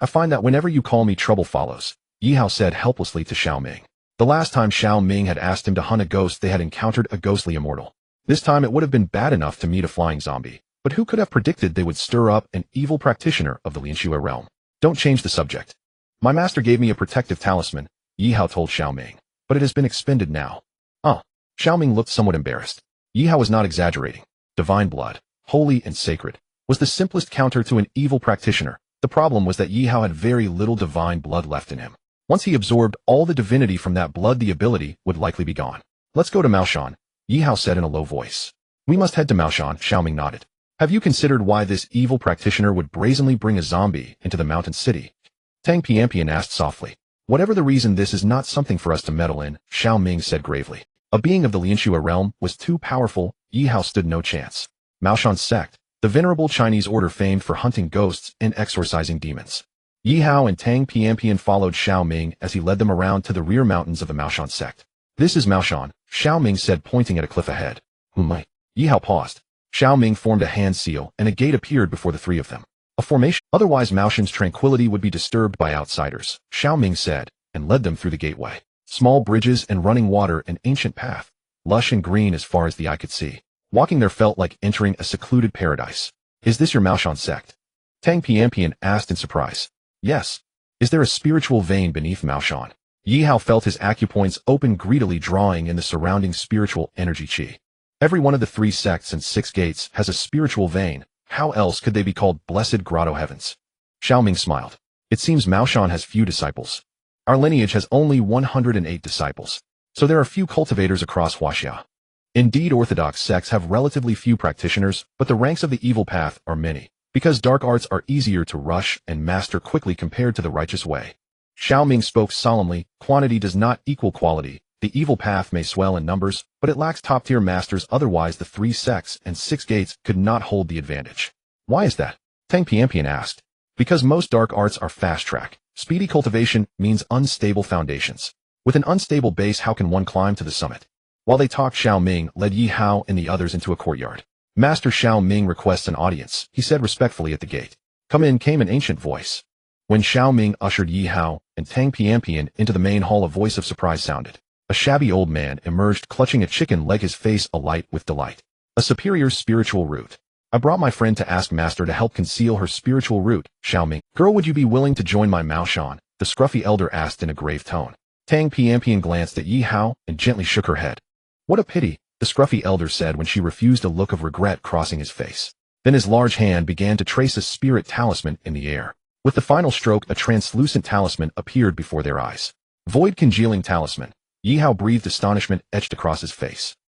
I find that whenever you call me, trouble follows, Yi Hao said helplessly to Xiaoming. The last time Xiaoming had asked him to hunt a ghost, they had encountered a ghostly immortal. This time it would have been bad enough to meet a flying zombie, but who could have predicted they would stir up an evil practitioner of the Lianxua realm? Don't change the subject. My master gave me a protective talisman, Yi Hao told Xiaoming, but it has been expended now. Xiaoming looked somewhat embarrassed. Yi Hao was not exaggerating. Divine blood, holy and sacred, was the simplest counter to an evil practitioner. The problem was that Yi Hao had very little divine blood left in him. Once he absorbed all the divinity from that blood, the ability would likely be gone. Let's go to Maoshan, Yi Hao said in a low voice. We must head to Maoshan, Xiaoming nodded. Have you considered why this evil practitioner would brazenly bring a zombie into the mountain city? Tang Pianpian asked softly. Whatever the reason, this is not something for us to meddle in, Xiaoming said gravely. A being of the Lianxua realm was too powerful. Yi Hao stood no chance. Maoshan's sect, the venerable Chinese order famed for hunting ghosts and exorcising demons. Yi Hao and Tang Pianpian followed Xiaoming as he led them around to the rear mountains of the Maoshan sect. This is Maoshan, Xiaoming said, pointing at a cliff ahead. Yi Hao paused. Xiaoming formed a hand seal, and a gate appeared before the three of them. A formation, otherwise Maoshan's tranquility would be disturbed by outsiders, Xiaoming said, and led them through the gateway. Small bridges and running water, an ancient path, lush and green as far as the eye could see. Walking there felt like entering a secluded paradise. Is this your Maoshan sect? Tang Piampian asked in surprise. Yes. Is there a spiritual vein beneath Maoshan? Yi Hao felt his acupoints open greedily, drawing in the surrounding spiritual energy qi. Every one of the 3 sects and 6 gates has a spiritual vein. How else could they be called blessed grotto heavens? Xiaoming smiled. It seems Maoshan has few disciples. Our lineage has only 108 disciples, so there are few cultivators across Huaxia. Indeed, orthodox sects have relatively few practitioners, but the ranks of the evil path are many, because dark arts are easier to rush and master quickly compared to the righteous way. Xiaoming spoke solemnly. Quantity does not equal quality. The evil path may swell in numbers, but it lacks top-tier masters, otherwise the 3 sects and 6 gates could not hold the advantage. Why is that? Tang Piampian asked. Because most dark arts are fast-track. Speedy cultivation means unstable foundations. With an unstable base, how can one climb to the summit? While they talked, Xiaoming led Yi Hao and the others into a courtyard. Master Xiaoming requests an audience, he said respectfully at the gate. Come in, came an ancient voice. When Xiaoming ushered Yi Hao and Tang Piampian into the main hall, a voice of surprise sounded. A shabby old man emerged, clutching a chicken leg, his face alight with delight. A superior spiritual root. I brought my friend to ask Master to help conceal her spiritual root, Xiaoming. Girl, would you be willing to join my Maoshan? The scruffy elder asked in a grave tone. Tang Piampian glanced at Yi Hao and gently shook her head. What a pity, the scruffy elder said when she refused, a look of regret crossing his face. Then his large hand began to trace a spirit talisman in the air. With the final stroke, a translucent talisman appeared before their eyes. Void congealing talisman. Yi Hao breathed, astonishment etched across his face.